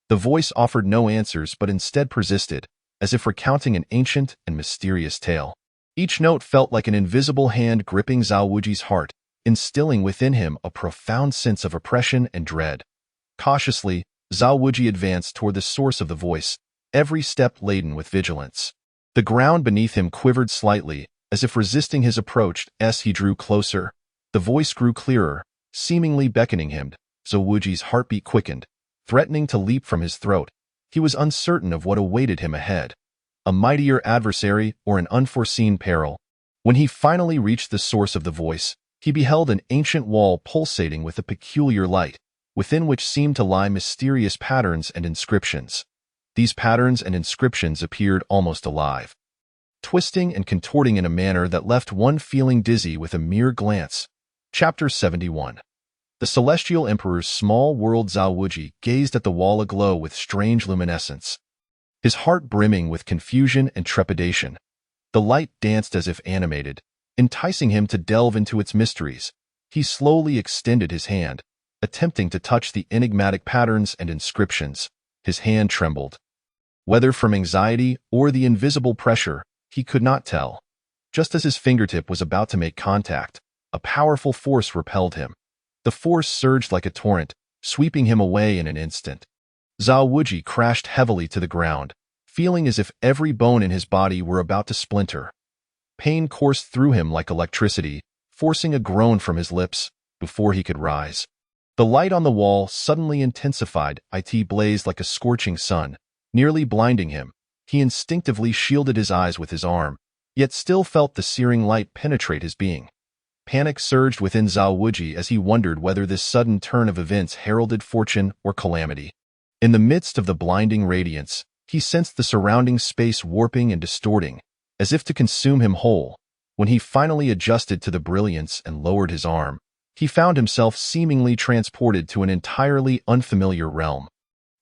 The voice offered no answers but instead persisted, as if recounting an ancient and mysterious tale. Each note felt like an invisible hand gripping Zhao Wuji's heart, instilling within him a profound sense of oppression and dread. Cautiously, Zhao Wuji advanced toward the source of the voice, every step laden with vigilance. The ground beneath him quivered slightly, as if resisting his approach. As he drew closer, the voice grew clearer, seemingly beckoning him. Zhao Wuji's heartbeat quickened, threatening to leap from his throat. He was uncertain of what awaited him ahead: a mightier adversary or an unforeseen peril. When he finally reached the source of the voice, he beheld an ancient wall pulsating with a peculiar light, within which seemed to lie mysterious patterns and inscriptions. These patterns and inscriptions appeared almost alive, twisting and contorting in a manner that left one feeling dizzy with a mere glance. Chapter 71. The Celestial Emperor's small world. Zhao Wuji gazed at the wall aglow with strange luminescence, his heart brimming with confusion and trepidation. The light danced as if animated, enticing him to delve into its mysteries. He slowly extended his hand, attempting to touch the enigmatic patterns and inscriptions. His hand trembled. Whether from anxiety or the invisible pressure, he could not tell. Just as his fingertip was about to make contact, a powerful force repelled him. The force surged like a torrent, sweeping him away in an instant. Zhao Wuji crashed heavily to the ground, feeling as if every bone in his body were about to splinter. Pain coursed through him like electricity, forcing a groan from his lips before he could rise. The light on the wall suddenly intensified. It blazed like a scorching sun, nearly blinding him, He instinctively shielded his eyes with his arm, yet still felt the searing light penetrate his being. Panic surged within Zhao Wuji as he wondered whether this sudden turn of events heralded fortune or calamity. In the midst of the blinding radiance, he sensed the surrounding space warping and distorting, as if to consume him whole. When he finally adjusted to the brilliance and lowered his arm, he found himself seemingly transported to an entirely unfamiliar realm.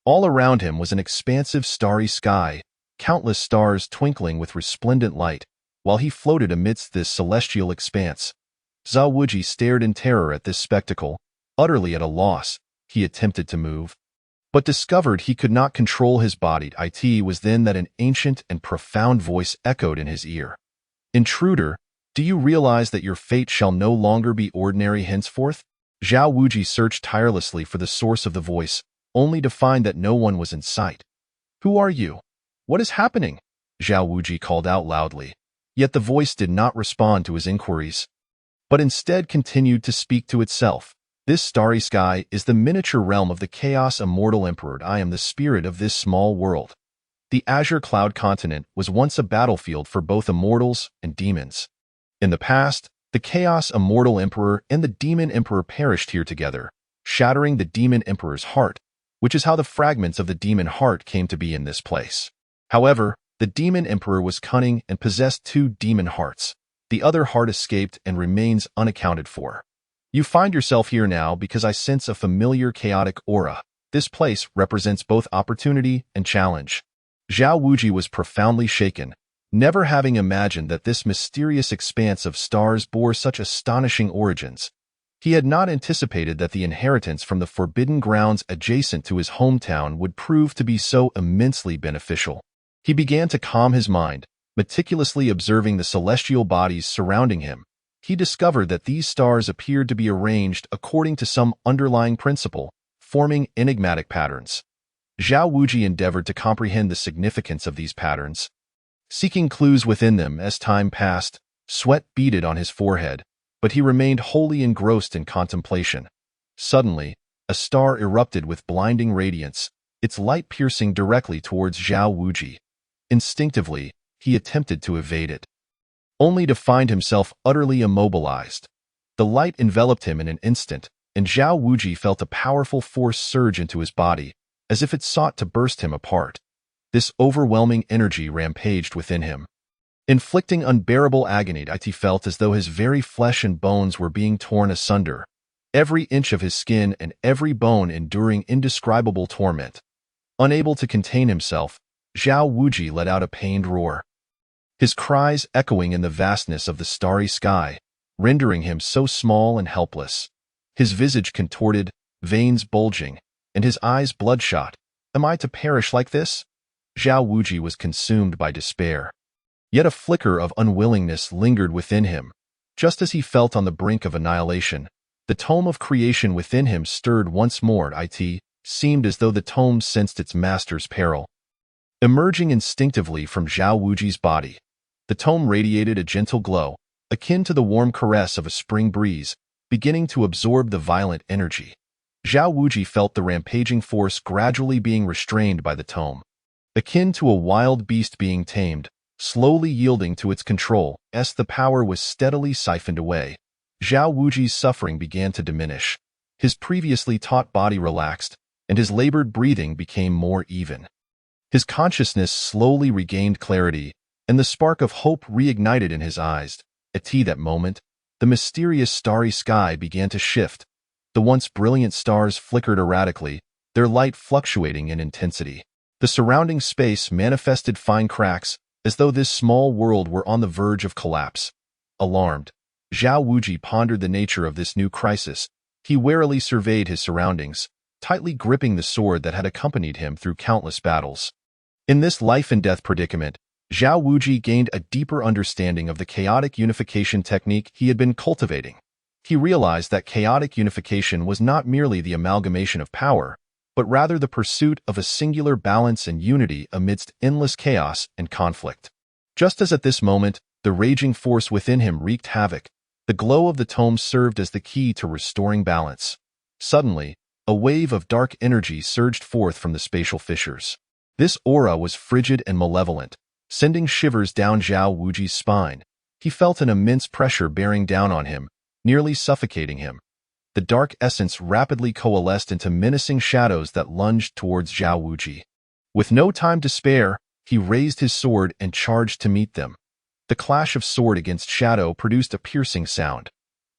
All around him was an expansive starry sky, countless stars twinkling with resplendent light, while he floated amidst this celestial expanse. Zhao Wuji stared in terror at this spectacle, utterly at a loss. He attempted to move, but discovered he could not control his body. It was then that an ancient and profound voice echoed in his ear. "Intruder, do you realize that your fate shall no longer be ordinary henceforth?" Zhao Wuji searched tirelessly for the source of the voice, only to find that no one was in sight. "Who are you? What is happening?" Zhao Wuji called out loudly. Yet the voice did not respond to his inquiries, but instead continued to speak to itself. "This starry sky is the miniature realm of the Chaos Immortal Emperor. I am the spirit of this small world." The Azure Cloud continent was once a battlefield for both immortals and demons. In the past, the Chaos Immortal Emperor and the Demon Emperor perished here together, shattering the Demon Emperor's heart, which is how the fragments of the demon heart came to be in this place. However, the Demon Emperor was cunning and possessed 2 demon hearts. The other heart escaped and remains unaccounted for. You find yourself here now because I sense a familiar chaotic aura. This place represents both opportunity and challenge. Zhao Wuji was profoundly shaken, never having imagined that this mysterious expanse of stars bore such astonishing origins. He had not anticipated that the inheritance from the forbidden grounds adjacent to his hometown would prove to be so immensely beneficial. He began to calm his mind, meticulously observing the celestial bodies surrounding him. He discovered that these stars appeared to be arranged according to some underlying principle, forming enigmatic patterns. Zhao Wuji endeavored to comprehend the significance of these patterns, seeking clues within them. As time passed, sweat beaded on his forehead, but he remained wholly engrossed in contemplation. Suddenly, a star erupted with blinding radiance, its light piercing directly towards Zhao Wuji. Instinctively, he attempted to evade it, only to find himself utterly immobilized. The light enveloped him in an instant, and Zhao Wuji felt a powerful force surge into his body, as if it sought to burst him apart. This overwhelming energy rampaged within him, inflicting unbearable agony. He felt as though his very flesh and bones were being torn asunder, every inch of his skin and every bone enduring indescribable torment. Unable to contain himself, Zhao Wuji let out a pained roar, his cries echoing in the vastness of the starry sky, rendering him so small and helpless. His visage contorted, veins bulging, and his eyes bloodshot. "Am I to perish like this?" Zhao Wuji was consumed by despair. Yet a flicker of unwillingness lingered within him. Just as he felt on the brink of annihilation, the tome of creation within him stirred once more. It seemed as though the tome sensed its master's peril. Emerging instinctively from Zhao Wuji's body, the tome radiated a gentle glow, akin to the warm caress of a spring breeze, beginning to absorb the violent energy. Zhao Wuji felt the rampaging force gradually being restrained by the tome, akin to a wild beast being tamed, slowly yielding to its control. As the power was steadily siphoned away, Zhao Wuji's suffering began to diminish. His previously taut body relaxed, and his labored breathing became more even. His consciousness slowly regained clarity, and the spark of hope reignited in his eyes. At that moment, the mysterious starry sky began to shift. The once brilliant stars flickered erratically, their light fluctuating in intensity. The surrounding space manifested fine cracks, as though this small world were on the verge of collapse. Alarmed, Zhao Wuji pondered the nature of this new crisis. He warily surveyed his surroundings, tightly gripping the sword that had accompanied him through countless battles. In this life-and-death predicament, Zhao Wuji gained a deeper understanding of the chaotic unification technique he had been cultivating. He realized that chaotic unification was not merely the amalgamation of power, but rather the pursuit of a singular balance and unity amidst endless chaos and conflict. Just as at this moment, the raging force within him wreaked havoc, the glow of the tome served as the key to restoring balance. Suddenly, a wave of dark energy surged forth from the spatial fissures. This aura was frigid and malevolent, sending shivers down Zhao Wuji's spine. He felt an immense pressure bearing down on him, nearly suffocating him. The dark essence rapidly coalesced into menacing shadows that lunged towards Zhao Wuji. With no time to spare, he raised his sword and charged to meet them. The clash of sword against shadow produced a piercing sound.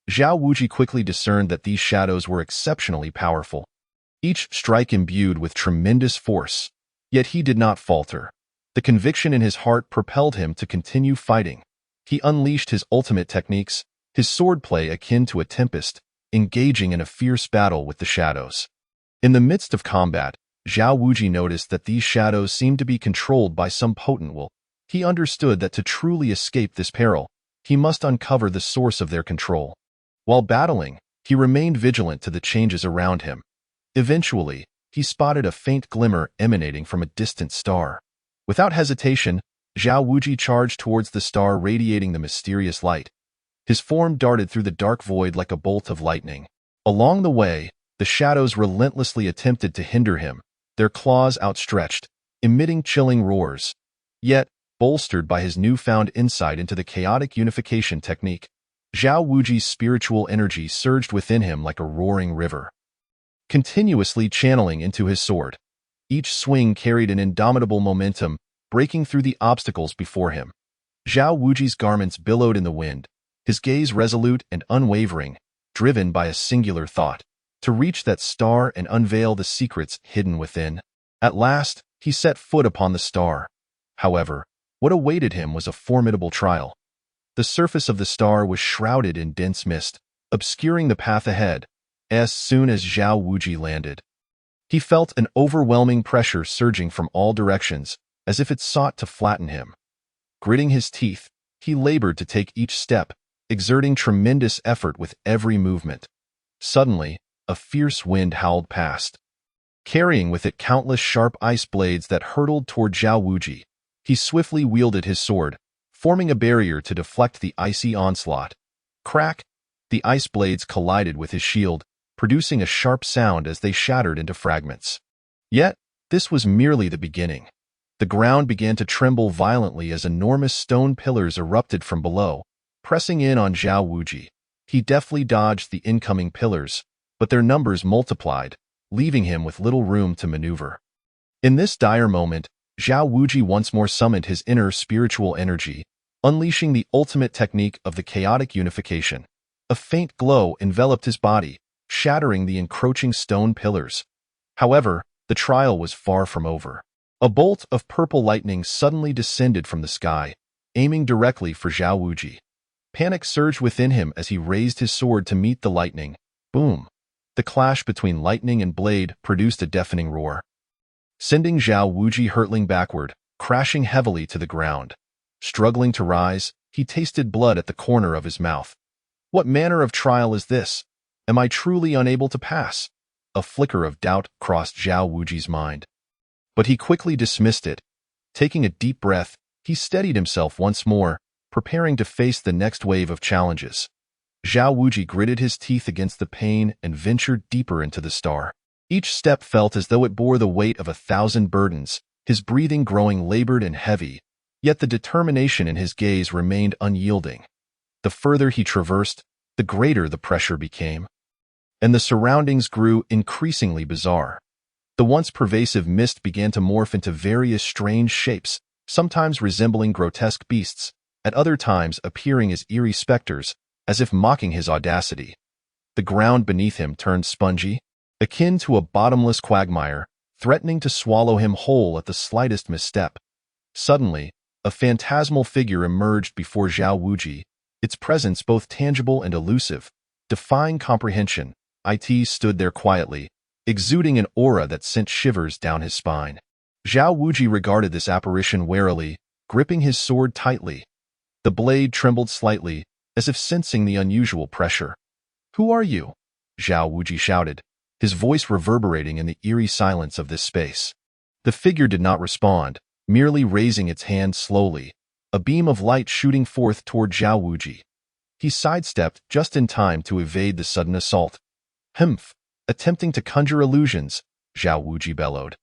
Zhao Wuji quickly discerned that these shadows were exceptionally powerful, each strike imbued with tremendous force. Yet he did not falter. The conviction in his heart propelled him to continue fighting. He unleashed his ultimate techniques, his swordplay akin to a tempest, engaging in a fierce battle with the shadows. In the midst of combat, Zhao Wuji noticed that these shadows seemed to be controlled by some potent will. He understood that to truly escape this peril, he must uncover the source of their control. While battling, he remained vigilant to the changes around him. Eventually, he spotted a faint glimmer emanating from a distant star. Without hesitation, Zhao Wuji charged towards the star radiating the mysterious light. His form darted through the dark void like a bolt of lightning. Along the way, the shadows relentlessly attempted to hinder him, their claws outstretched, emitting chilling roars. Yet, bolstered by his newfound insight into the chaotic unification technique, Zhao Wuji's spiritual energy surged within him like a roaring river, continuously channeling into his sword. Each swing carried an indomitable momentum, breaking through the obstacles before him. Zhao Wuji's garments billowed in the wind, his gaze resolute and unwavering, driven by a singular thought: to reach that star and unveil the secrets hidden within. At last, he set foot upon the star. However, what awaited him was a formidable trial. The surface of the star was shrouded in dense mist, obscuring the path ahead. As soon as Zhao Wuji landed, he felt an overwhelming pressure surging from all directions, as if it sought to flatten him. Gritting his teeth, he labored to take each step, exerting tremendous effort with every movement. Suddenly, a fierce wind howled past, carrying with it countless sharp ice blades that hurtled toward Zhao Wuji. He swiftly wielded his sword, forming a barrier to deflect the icy onslaught. Crack! The ice blades collided with his shield, producing a sharp sound as they shattered into fragments. Yet, this was merely the beginning. The ground began to tremble violently as enormous stone pillars erupted from below, pressing in on Zhao Wuji. He deftly dodged the incoming pillars, but their numbers multiplied, leaving him with little room to maneuver. In this dire moment, Zhao Wuji once more summoned his inner spiritual energy, unleashing the ultimate technique of the chaotic unification. A faint glow enveloped his body, shattering the encroaching stone pillars. However, the trial was far from over. A bolt of purple lightning suddenly descended from the sky, aiming directly for Zhao Wuji. Panic surged within him as he raised his sword to meet the lightning. Boom! The clash between lightning and blade produced a deafening roar, sending Zhao Wuji hurtling backward, crashing heavily to the ground. Struggling to rise, he tasted blood at the corner of his mouth. What manner of trial is this? Am I truly unable to pass? A flicker of doubt crossed Zhao Wuji's mind, but he quickly dismissed it. Taking a deep breath, he steadied himself once more, preparing to face the next wave of challenges. Zhao Wuji gritted his teeth against the pain and ventured deeper into the star. Each step felt as though it bore the weight of 1,000 burdens, his breathing growing labored and heavy, yet the determination in his gaze remained unyielding. The further he traversed, the greater the pressure became, and the surroundings grew increasingly bizarre. The once pervasive mist began to morph into various strange shapes, sometimes resembling grotesque beasts, at other times appearing as eerie specters, as if mocking his audacity. The ground beneath him turned spongy, akin to a bottomless quagmire, threatening to swallow him whole at the slightest misstep. Suddenly, a phantasmal figure emerged before Zhao Wuji, its presence both tangible and elusive, defying comprehension. It stood there quietly, exuding an aura that sent shivers down his spine. Zhao Wuji regarded this apparition warily, gripping his sword tightly. The blade trembled slightly, as if sensing the unusual pressure. "Who are you?" Zhao Wuji shouted, his voice reverberating in the eerie silence of this space. The figure did not respond, merely raising its hand slowly, a beam of light shooting forth toward Zhao Wuji. He sidestepped just in time to evade the sudden assault. "Humph! Attempting to conjure illusions," Zhao Wuji bellowed.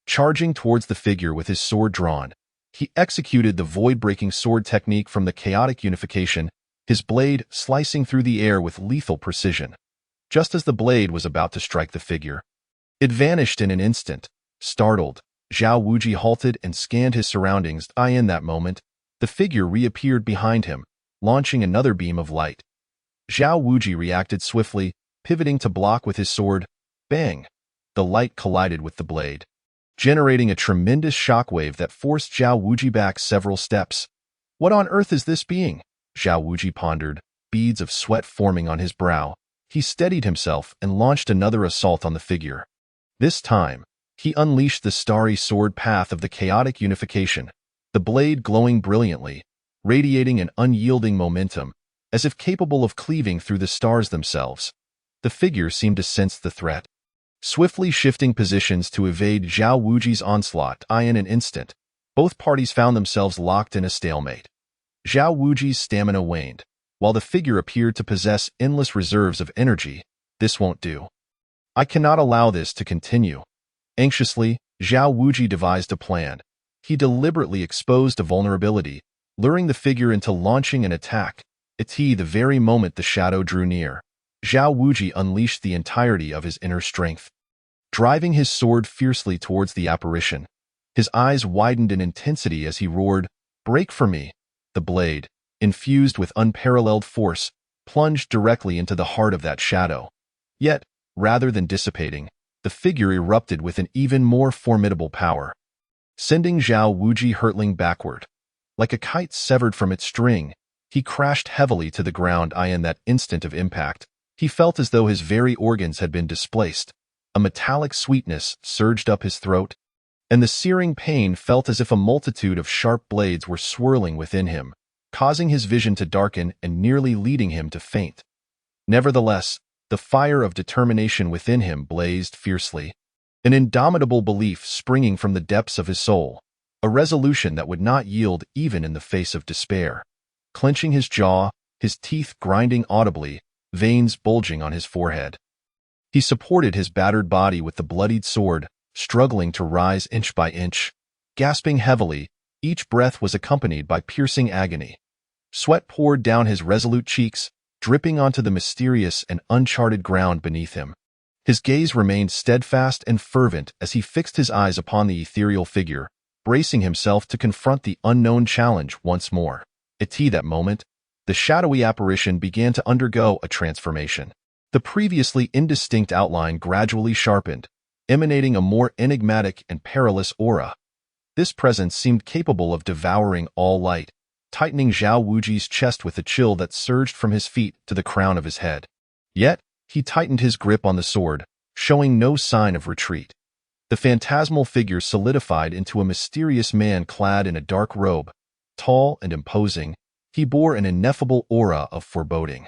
Charging towards the figure with his sword drawn, he executed the void-breaking sword technique from the chaotic unification, his blade slicing through the air with lethal precision. Just as the blade was about to strike the figure, it vanished in an instant. Startled, Zhao Wuji halted and scanned his surroundings. In that moment, the figure reappeared behind him, launching another beam of light. Zhao Wuji reacted swiftly, pivoting to block with his sword. Bang! The light collided with the blade, generating a tremendous shockwave that forced Zhao Wuji back several steps. What on earth is this being? Zhao Wuji pondered, beads of sweat forming on his brow. He steadied himself and launched another assault on the figure. This time, he unleashed the starry sword path of the chaotic unification, the blade glowing brilliantly, radiating an unyielding momentum, as if capable of cleaving through the stars themselves. The figure seemed to sense the threat, swiftly shifting positions to evade Zhao Wuji's onslaught. In an instant, both parties found themselves locked in a stalemate. Zhao Wuji's stamina waned, while the figure appeared to possess endless reserves of energy. This won't do. I cannot allow this to continue. Anxiously, Zhao Wuji devised a plan. He deliberately exposed a vulnerability, luring the figure into launching an attack. The very moment the shadow drew near, Zhao Wuji unleashed the entirety of his inner strength, driving his sword fiercely towards the apparition. His eyes widened in intensity as he roared, "Break for me!" The blade, infused with unparalleled force, plunged directly into the heart of that shadow. Yet, rather than dissipating, the figure erupted with an even more formidable power, sending Zhao Wuji hurtling backward. Like a kite severed from its string, he crashed heavily to the ground. In that instant of impact, he felt as though his very organs had been displaced. A metallic sweetness surged up his throat, and the searing pain felt as if a multitude of sharp blades were swirling within him, causing his vision to darken and nearly leading him to faint. Nevertheless, the fire of determination within him blazed fiercely, an indomitable belief springing from the depths of his soul, a resolution that would not yield even in the face of despair. Clenching his jaw, his teeth grinding audibly, veins bulging on his forehead, he supported his battered body with the bloodied sword, struggling to rise inch by inch. Gasping heavily, each breath was accompanied by piercing agony. Sweat poured down his resolute cheeks, dripping onto the mysterious and uncharted ground beneath him. His gaze remained steadfast and fervent as he fixed his eyes upon the ethereal figure, bracing himself to confront the unknown challenge once more. At that moment, the shadowy apparition began to undergo a transformation. The previously indistinct outline gradually sharpened, emanating a more enigmatic and perilous aura. This presence seemed capable of devouring all light, tightening Zhao Wuji's chest with a chill that surged from his feet to the crown of his head. Yet, he tightened his grip on the sword, showing no sign of retreat. The phantasmal figure solidified into a mysterious man clad in a dark robe. Tall and imposing, he bore an ineffable aura of foreboding.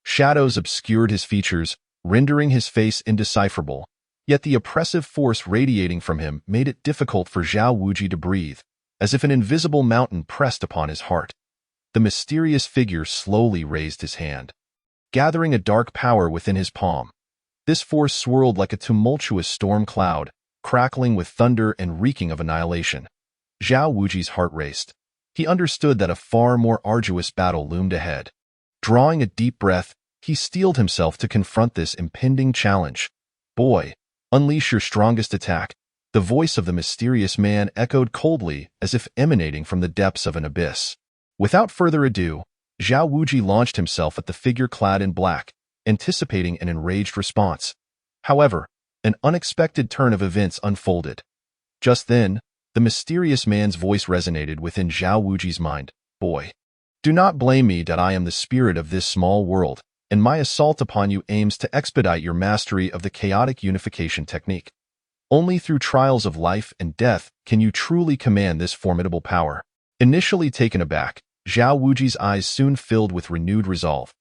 Shadows obscured his features, rendering his face indecipherable, yet the oppressive force radiating from him made it difficult for Zhao Wuji to breathe, as if an invisible mountain pressed upon his heart. The mysterious figure slowly raised his hand, gathering a dark power within his palm. This force swirled like a tumultuous storm cloud, crackling with thunder and reeking of annihilation. Zhao Wuji's heart raced. He understood that a far more arduous battle loomed ahead. Drawing a deep breath, he steeled himself to confront this impending challenge. "Boy, unleash your strongest attack." The voice of the mysterious man echoed coldly as if emanating from the depths of an abyss. Without further ado, Zhao Wuji launched himself at the figure clad in black, anticipating an enraged response. However, an unexpected turn of events unfolded. Just then, the mysterious man's voice resonated within Zhao Wuji's mind. "Boy, do not blame me that I am the spirit of this small world, and my assault upon you aims to expedite your mastery of the chaotic unification technique. Only through trials of life and death can you truly command this formidable power." Initially taken aback, Zhao Wuji's eyes soon filled with renewed resolve.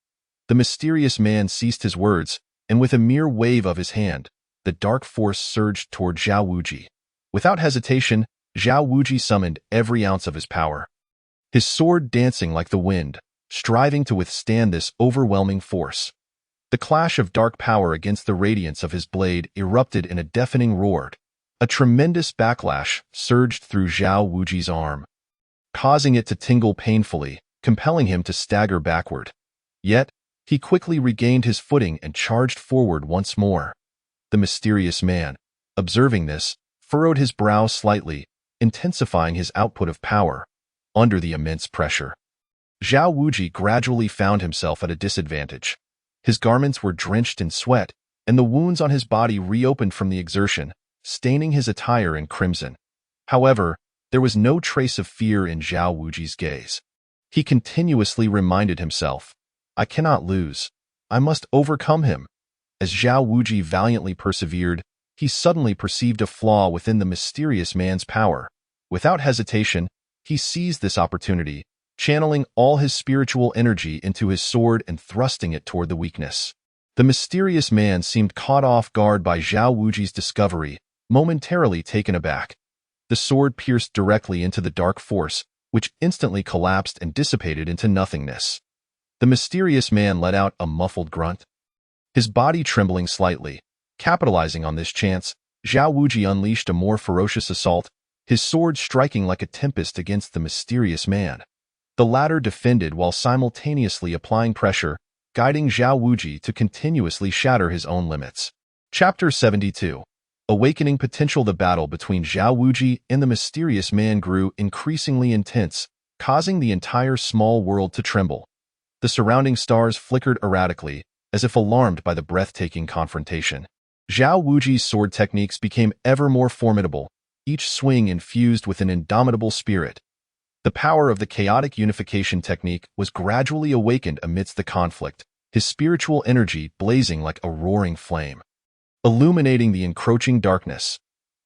The mysterious man ceased his words, and with a mere wave of his hand, the dark force surged toward Zhao Wuji. Without hesitation, Zhao Wuji summoned every ounce of his power, his sword dancing like the wind, striving to withstand this overwhelming force. The clash of dark power against the radiance of his blade erupted in a deafening roar, A tremendous backlash surged through Zhao Wuji's arm, causing it to tingle painfully, compelling him to stagger backward. Yet, he quickly regained his footing and charged forward once more. The mysterious man, observing this, furrowed his brow slightly, intensifying his output of power. Under the immense pressure, Zhao Wuji gradually found himself at a disadvantage. His garments were drenched in sweat, and the wounds on his body reopened from the exertion, staining his attire in crimson. However, there was no trace of fear in Zhao Wuji's gaze. He continuously reminded himself, "I cannot lose. I must overcome him." As Zhao Wuji valiantly persevered, he suddenly perceived a flaw within the mysterious man's power. Without hesitation, he seized this opportunity, channeling all his spiritual energy into his sword and thrusting it toward the weakness. The mysterious man seemed caught off guard by Zhao Wuji's discovery, momentarily taken aback. The sword pierced directly into the dark force, which instantly collapsed and dissipated into nothingness. The mysterious man let out a muffled grunt, his body trembling slightly. Capitalizing on this chance, Zhao Wuji unleashed a more ferocious assault, his sword striking like a tempest against the mysterious man. The latter defended while simultaneously applying pressure, guiding Zhao Wuji to continuously shatter his own limits. Chapter 72. Awakening Potential. The battle between Zhao Wuji and the mysterious man grew increasingly intense, causing the entire small world to tremble. The surrounding stars flickered erratically, as if alarmed by the breathtaking confrontation. Zhao Wuji's sword techniques became ever more formidable, each swing infused with an indomitable spirit. The power of the chaotic unification technique was gradually awakened amidst the conflict, his spiritual energy blazing like a roaring flame, illuminating the encroaching darkness.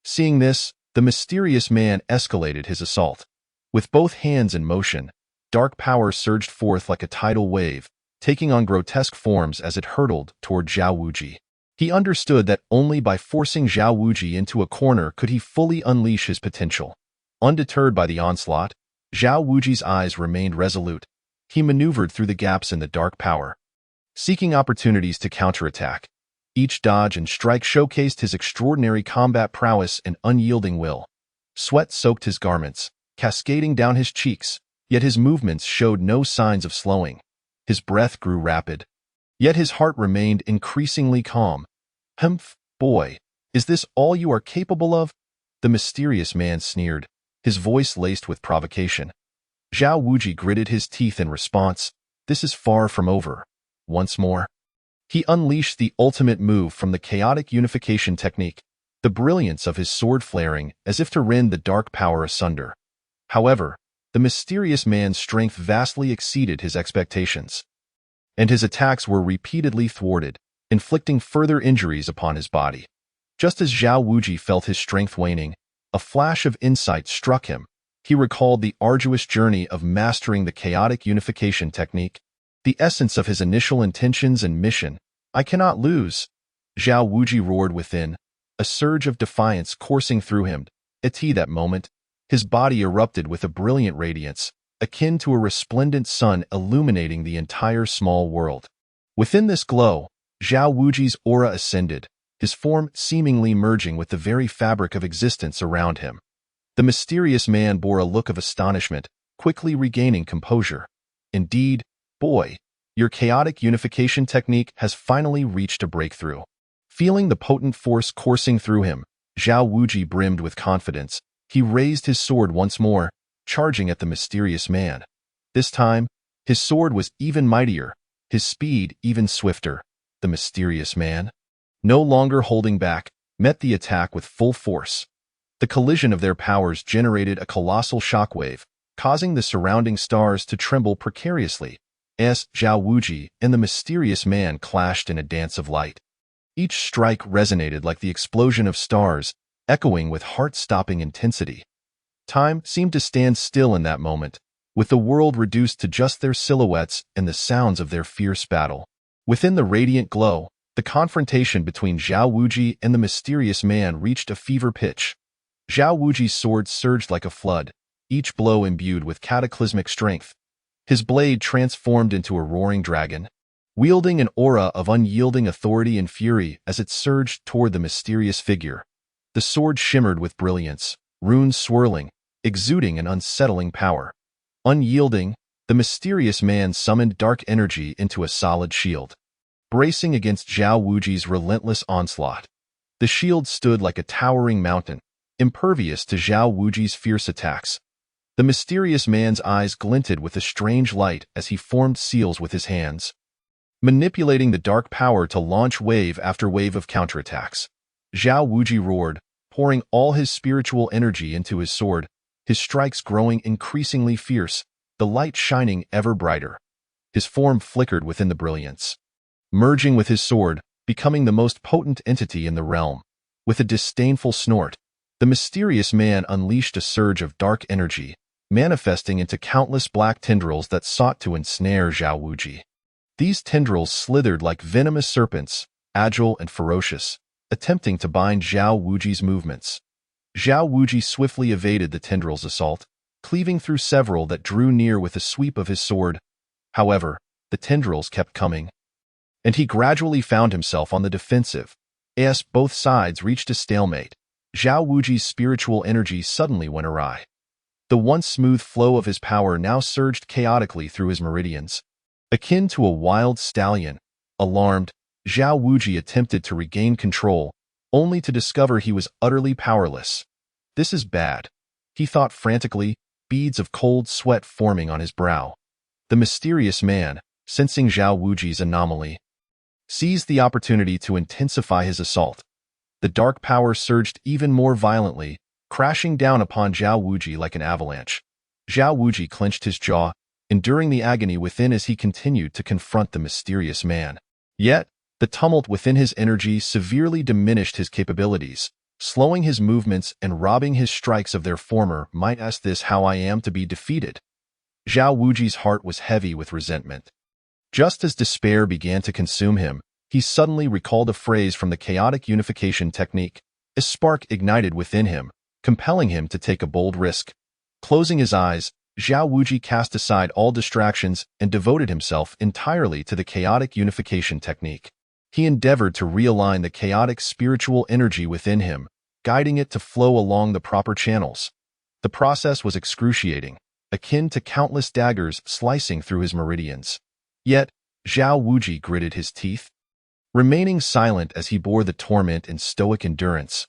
Seeing this, the mysterious man escalated his assault. With both hands in motion, dark power surged forth like a tidal wave, taking on grotesque forms as it hurtled toward Zhao Wuji. He understood that only by forcing Zhao Wuji into a corner could he fully unleash his potential. Undeterred by the onslaught, Zhao Wuji's eyes remained resolute. He maneuvered through the gaps in the dark power, seeking opportunities to counterattack. Each dodge and strike showcased his extraordinary combat prowess and unyielding will. Sweat soaked his garments, cascading down his cheeks, yet his movements showed no signs of slowing. His breath grew rapid, yet his heart remained increasingly calm. "Humph, boy, is this all you are capable of?" the mysterious man sneered, his voice laced with provocation. Zhao Wuji gritted his teeth in response. "This is far from over." Once more, he unleashed the ultimate move from the chaotic unification technique, the brilliance of his sword flaring as if to rend the dark power asunder. However, the mysterious man's strength vastly exceeded his expectations, and his attacks were repeatedly thwarted, inflicting further injuries upon his body. Just as Zhao Wuji felt his strength waning, a flash of insight struck him. He recalled the arduous journey of mastering the chaotic unification technique, the essence of his initial intentions and mission. "I cannot lose," Zhao Wuji roared within, a surge of defiance coursing through him. At that moment, his body erupted with a brilliant radiance, akin to a resplendent sun illuminating the entire small world. Within this glow, Zhao Wuji's aura ascended, his form seemingly merging with the very fabric of existence around him. The mysterious man bore a look of astonishment, quickly regaining composure. "Indeed, boy, your chaotic unification technique has finally reached a breakthrough." Feeling the potent force coursing through him, Zhao Wuji brimmed with confidence. He raised his sword once more, charging at the mysterious man. This time, his sword was even mightier, his speed even swifter. The mysterious man, no longer holding back, met the attack with full force. The collision of their powers generated a colossal shockwave, causing the surrounding stars to tremble precariously. As Zhao Wuji and the mysterious man clashed in a dance of light. Each strike resonated like the explosion of stars, echoing with heart-stopping intensity. Time seemed to stand still in that moment, with the world reduced to just their silhouettes and the sounds of their fierce battle. Within the radiant glow, the confrontation between Zhao Wuji and the mysterious man reached a fever pitch. Zhao Wuji's sword surged like a flood, each blow imbued with cataclysmic strength. His blade transformed into a roaring dragon, wielding an aura of unyielding authority and fury as it surged toward the mysterious figure. The sword shimmered with brilliance, runes swirling, exuding an unsettling power. Unyielding, the mysterious man summoned dark energy into a solid shield, bracing against Zhao Wuji's relentless onslaught. The shield stood like a towering mountain, impervious to Zhao Wuji's fierce attacks. The mysterious man's eyes glinted with a strange light as he formed seals with his hands, manipulating the dark power to launch wave after wave of counterattacks. Zhao Wuji roared, pouring all his spiritual energy into his sword, his strikes growing increasingly fierce, the light shining ever brighter. His form flickered within the brilliance, merging with his sword, becoming the most potent entity in the realm. With a disdainful snort, the mysterious man unleashed a surge of dark energy, manifesting into countless black tendrils that sought to ensnare Zhao Wuji. These tendrils slithered like venomous serpents, agile and ferocious, attempting to bind Zhao Wuji's movements. Zhao Wuji swiftly evaded the tendrils' assault, cleaving through several that drew near with a sweep of his sword. However, the tendrils kept coming, and he gradually found himself on the defensive. As both sides reached a stalemate, Zhao Wuji's spiritual energy suddenly went awry. The once smooth flow of his power now surged chaotically through his meridians. Akin to a wild stallion, alarmed, Zhao Wuji attempted to regain control, only to discover he was utterly powerless. This is bad, he thought frantically, beads of cold sweat forming on his brow. The mysterious man, sensing Zhao Wuji's anomaly, seized the opportunity to intensify his assault. The dark power surged even more violently, crashing down upon Zhao Wuji like an avalanche. Zhao Wuji clenched his jaw, enduring the agony within as he continued to confront the mysterious man. Yet, the tumult within his energy severely diminished his capabilities, slowing his movements and robbing his strikes of their former might. Ask this how I am to be defeated. Zhao Wuji's heart was heavy with resentment. Just as despair began to consume him, he suddenly recalled a phrase from the chaotic unification technique. A spark ignited within him, compelling him to take a bold risk. Closing his eyes, Zhao Wuji cast aside all distractions and devoted himself entirely to the chaotic unification technique. He endeavored to realign the chaotic spiritual energy within him, guiding it to flow along the proper channels. The process was excruciating, akin to countless daggers slicing through his meridians. Yet, Zhao Wuji gritted his teeth, remaining silent as he bore the torment in stoic endurance.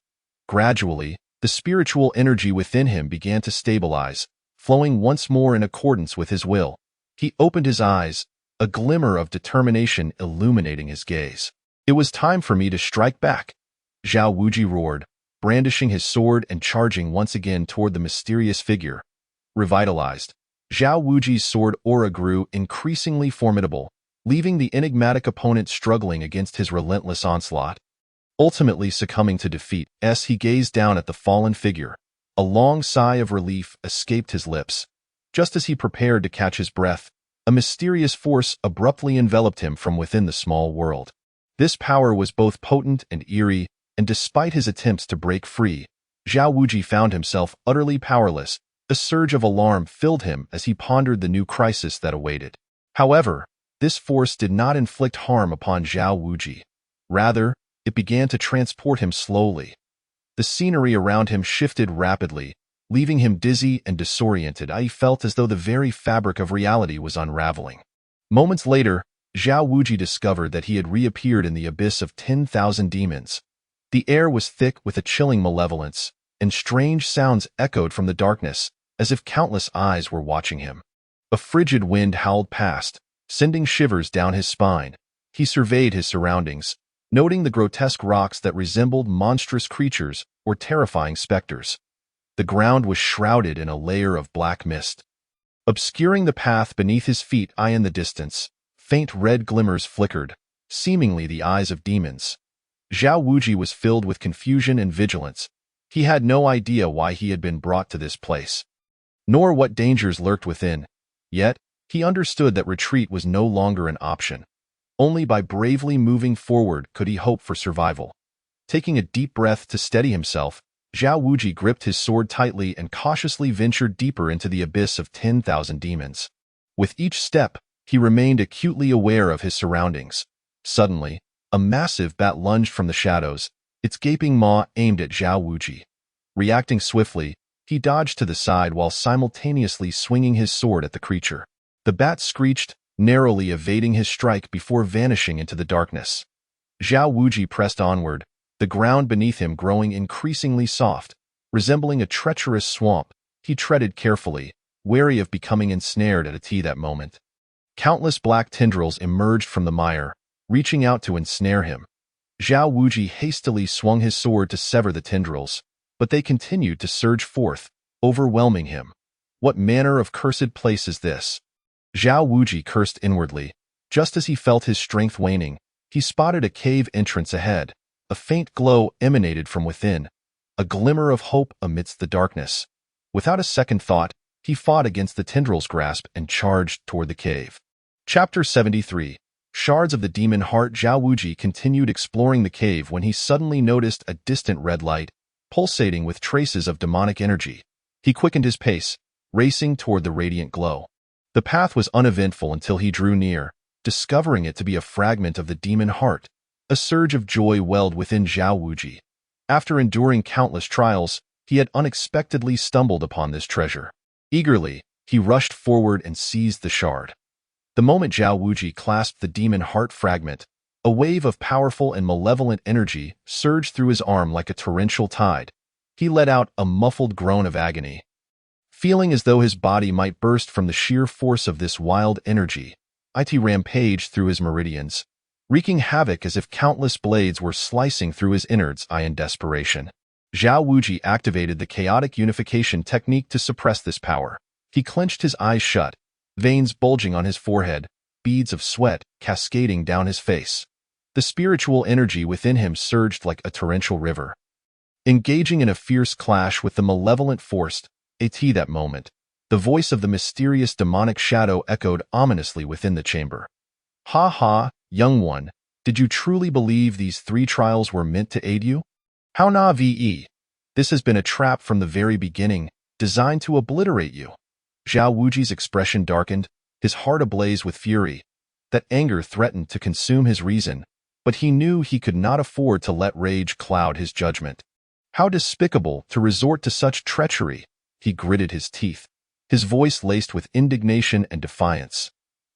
Gradually, the spiritual energy within him began to stabilize, flowing once more in accordance with his will. He opened his eyes, a glimmer of determination illuminating his gaze. It was time for me to strike back, Zhao Wuji roared, brandishing his sword and charging once again toward the mysterious figure. Revitalized, Zhao Wuji's sword aura grew increasingly formidable, leaving the enigmatic opponent struggling against his relentless onslaught. Ultimately succumbing to defeat, as he gazed down at the fallen figure, a long sigh of relief escaped his lips. Just as he prepared to catch his breath, a mysterious force abruptly enveloped him from within the small world. This power was both potent and eerie, and despite his attempts to break free, Zhao Wuji found himself utterly powerless. A surge of alarm filled him as he pondered the new crisis that awaited. However, this force did not inflict harm upon Zhao Wuji. Rather, it began to transport him slowly. The scenery around him shifted rapidly, leaving him dizzy and disoriented. He felt as though the very fabric of reality was unraveling. Moments later, Zhao Wuji discovered that he had reappeared in the abyss of 10,000 demons. The air was thick with a chilling malevolence, and strange sounds echoed from the darkness, as if countless eyes were watching him. A frigid wind howled past, sending shivers down his spine. He surveyed his surroundings, noting the grotesque rocks that resembled monstrous creatures or terrifying specters. The ground was shrouded in a layer of black mist, obscuring the path beneath his feet. In the distance, faint red glimmers flickered, seemingly the eyes of demons. Zhao Wuji was filled with confusion and vigilance. He had no idea why he had been brought to this place, nor what dangers lurked within. Yet, he understood that retreat was no longer an option. Only by bravely moving forward could he hope for survival. Taking a deep breath to steady himself, Zhao Wuji gripped his sword tightly and cautiously ventured deeper into the abyss of 10,000 demons. With each step, he remained acutely aware of his surroundings. Suddenly, a massive bat lunged from the shadows, its gaping maw aimed at Zhao Wuji. Reacting swiftly, he dodged to the side while simultaneously swinging his sword at the creature. The bat screeched, narrowly evading his strike before vanishing into the darkness. Zhao Wuji pressed onward, the ground beneath him growing increasingly soft. Resembling a treacherous swamp, he treaded carefully, wary of becoming ensnared at that moment. Countless black tendrils emerged from the mire, reaching out to ensnare him. Zhao Wuji hastily swung his sword to sever the tendrils, but they continued to surge forth, overwhelming him. What manner of cursed place is this? Zhao Wuji cursed inwardly. Just as he felt his strength waning, he spotted a cave entrance ahead. A faint glow emanated from within, a glimmer of hope amidst the darkness. Without a second thought, he fought against the tendrils' grasp and charged toward the cave. Chapter 73. Shards of the Demon Heart. Zhao Wuji continued exploring the cave when he suddenly noticed a distant red light, pulsating with traces of demonic energy. He quickened his pace, racing toward the radiant glow. The path was uneventful until he drew near, discovering it to be a fragment of the demon heart. A surge of joy welled within Zhao Wuji. After enduring countless trials, he had unexpectedly stumbled upon this treasure. Eagerly, he rushed forward and seized the shard. The moment Zhao Wuji clasped the demon heart fragment, a wave of powerful and malevolent energy surged through his arm like a torrential tide. He let out a muffled groan of agony. Feeling as though his body might burst from the sheer force of this wild energy, it rampaged through his meridians, wreaking havoc as if countless blades were slicing through his innards in desperation. Zhao Wuji activated the chaotic unification technique to suppress this power. He clenched his eyes shut, veins bulging on his forehead, beads of sweat cascading down his face. The spiritual energy within him surged like a torrential river. Engaging in a fierce clash with the malevolent force, that moment, the voice of the mysterious demonic shadow echoed ominously within the chamber. Ha ha, young one, did you truly believe these 3 trials were meant to aid you? How na ve? This has been a trap from the very beginning, designed to obliterate you. Zhao Wuji's expression darkened, his heart ablaze with fury. That anger threatened to consume his reason, but he knew he could not afford to let rage cloud his judgment. How despicable to resort to such treachery! He gritted his teeth, his voice laced with indignation and defiance.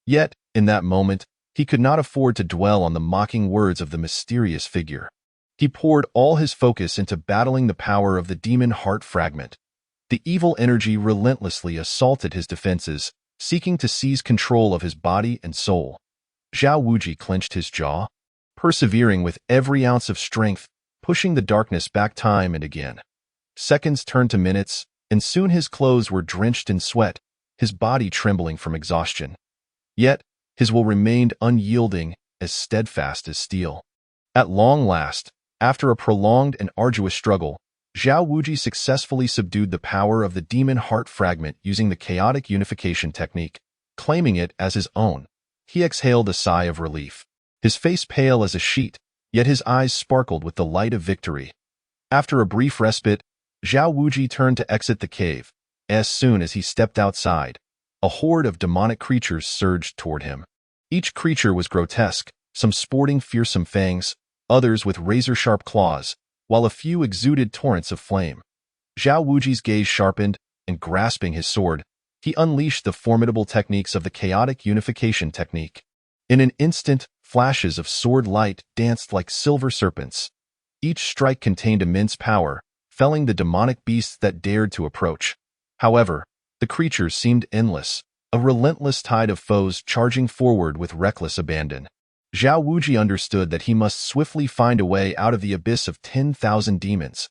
Yet, in that moment, he could not afford to dwell on the mocking words of the mysterious figure. He poured all his focus into battling the power of the demon heart fragment. The evil energy relentlessly assaulted his defenses, seeking to seize control of his body and soul. Zhao Wuji clenched his jaw, persevering with every ounce of strength, pushing the darkness back time and again. Seconds turned to minutes, and soon his clothes were drenched in sweat, his body trembling from exhaustion. Yet, his will remained unyielding, as steadfast as steel. At long last, after a prolonged and arduous struggle, Zhao Wuji successfully subdued the power of the demon heart fragment using the chaotic unification technique, claiming it as his own. He exhaled a sigh of relief, his face pale as a sheet, yet his eyes sparkled with the light of victory. After a brief respite, Zhao Wuji turned to exit the cave. As soon as he stepped outside, a horde of demonic creatures surged toward him. Each creature was grotesque, some sporting fearsome fangs, others with razor-sharp claws, while a few exuded torrents of flame. Zhao Wuji's gaze sharpened, and grasping his sword, he unleashed the formidable techniques of the chaotic unification technique. In an instant, flashes of sword light danced like silver serpents. Each strike contained immense power, felling the demonic beasts that dared to approach. However, the creatures seemed endless, a relentless tide of foes charging forward with reckless abandon. Zhao Wuji understood that he must swiftly find a way out of the abyss of 10,000 demons.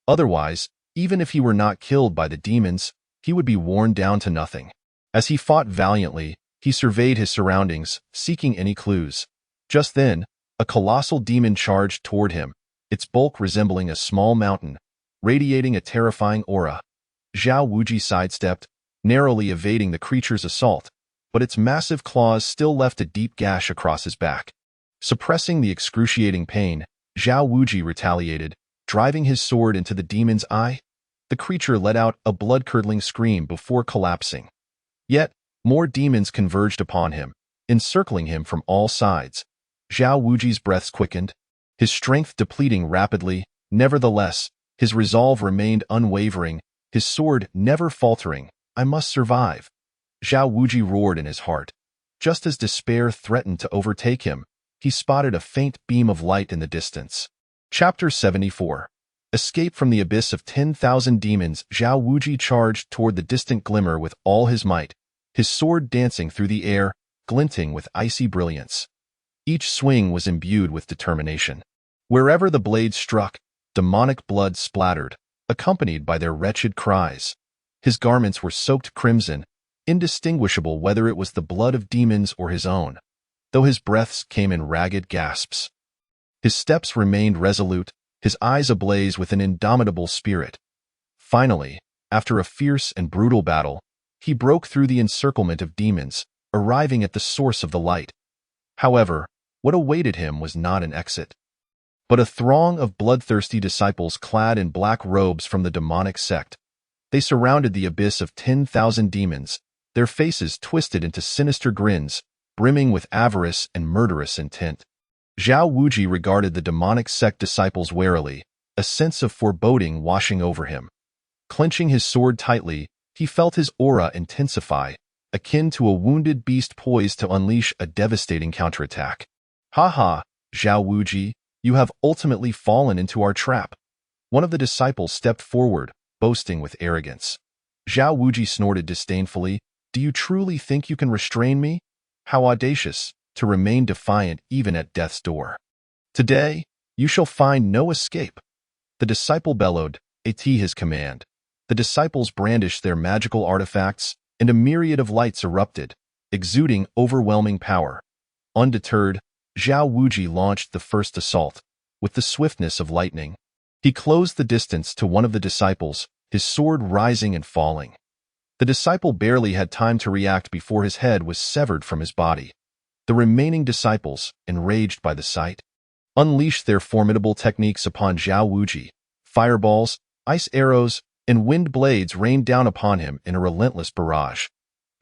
Otherwise, even if he were not killed by the demons, he would be worn down to nothing. As he fought valiantly, he surveyed his surroundings, seeking any clues. Just then, a colossal demon charged toward him, its bulk resembling a small mountain, radiating a terrifying aura. Zhao Wuji sidestepped, narrowly evading the creature's assault, but its massive claws still left a deep gash across his back. Suppressing the excruciating pain, Zhao Wuji retaliated, driving his sword into the demon's eye. The creature let out a blood-curdling scream before collapsing. Yet, more demons converged upon him, encircling him from all sides. Zhao Wuji's breaths quickened, his strength depleting rapidly. Nevertheless, his resolve remained unwavering, his sword never faltering. I must survive, Zhao Wuji roared in his heart. Just as despair threatened to overtake him, he spotted a faint beam of light in the distance. Chapter 74. Escape from the abyss of 10,000 demons. Zhao Wuji charged toward the distant glimmer with all his might, his sword dancing through the air, glinting with icy brilliance. Each swing was imbued with determination. Wherever the blade struck, demonic blood splattered, accompanied by their wretched cries. His garments were soaked crimson, indistinguishable whether it was the blood of demons or his own, though his breaths came in ragged gasps. His steps remained resolute, his eyes ablaze with an indomitable spirit. Finally, after a fierce and brutal battle, he broke through the encirclement of demons, arriving at the source of the light. However, what awaited him was not an exit, but a throng of bloodthirsty disciples clad in black robes from the demonic sect. They surrounded the abyss of 10,000 demons, their faces twisted into sinister grins, brimming with avarice and murderous intent. Zhao Wuji regarded the demonic sect disciples warily, a sense of foreboding washing over him. Clenching his sword tightly, he felt his aura intensify, akin to a wounded beast poised to unleash a devastating counterattack. Ha ha, Zhao Wuji, you have ultimately fallen into our trap. One of the disciples stepped forward, boasting with arrogance. Zhao Wuji snorted disdainfully. Do you truly think you can restrain me? How audacious, to remain defiant even at death's door. Today, you shall find no escape. The disciple bellowed, at his command. The disciples brandished their magical artifacts, and a myriad of lights erupted, exuding overwhelming power. Undeterred, Zhao Wuji launched the first assault. With the swiftness of lightning, he closed the distance to one of the disciples, his sword rising and falling. The disciple barely had time to react before his head was severed from his body. The remaining disciples, enraged by the sight, unleashed their formidable techniques upon Zhao Wuji. Fireballs, ice arrows, and wind blades rained down upon him in a relentless barrage.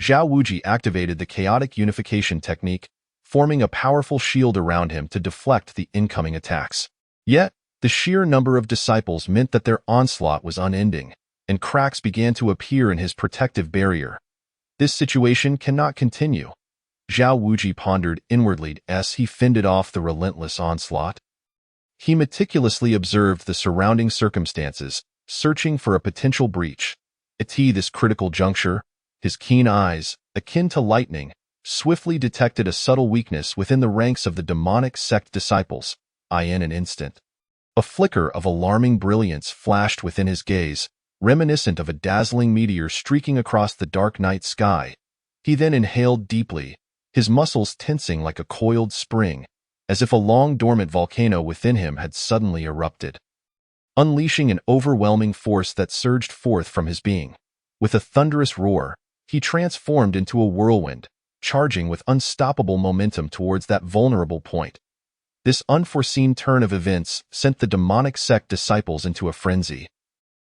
Zhao Wuji activated the chaotic unification technique, forming a powerful shield around him to deflect the incoming attacks. Yet, the sheer number of disciples meant that their onslaught was unending, and cracks began to appear in his protective barrier. This situation cannot continue, Zhao Wuji pondered inwardly as he fended off the relentless onslaught. He meticulously observed the surrounding circumstances, searching for a potential breach. At this critical juncture, his keen eyes, akin to lightning, swiftly detected a subtle weakness within the ranks of the demonic sect disciples. In an instant, a flicker of alarming brilliance flashed within his gaze, reminiscent of a dazzling meteor streaking across the dark night sky. He then inhaled deeply, his muscles tensing like a coiled spring, as if a long-dormant volcano within him had suddenly erupted, unleashing an overwhelming force that surged forth from his being. With a thunderous roar, he transformed into a whirlwind, charging with unstoppable momentum towards that vulnerable point. This unforeseen turn of events sent the demonic sect disciples into a frenzy.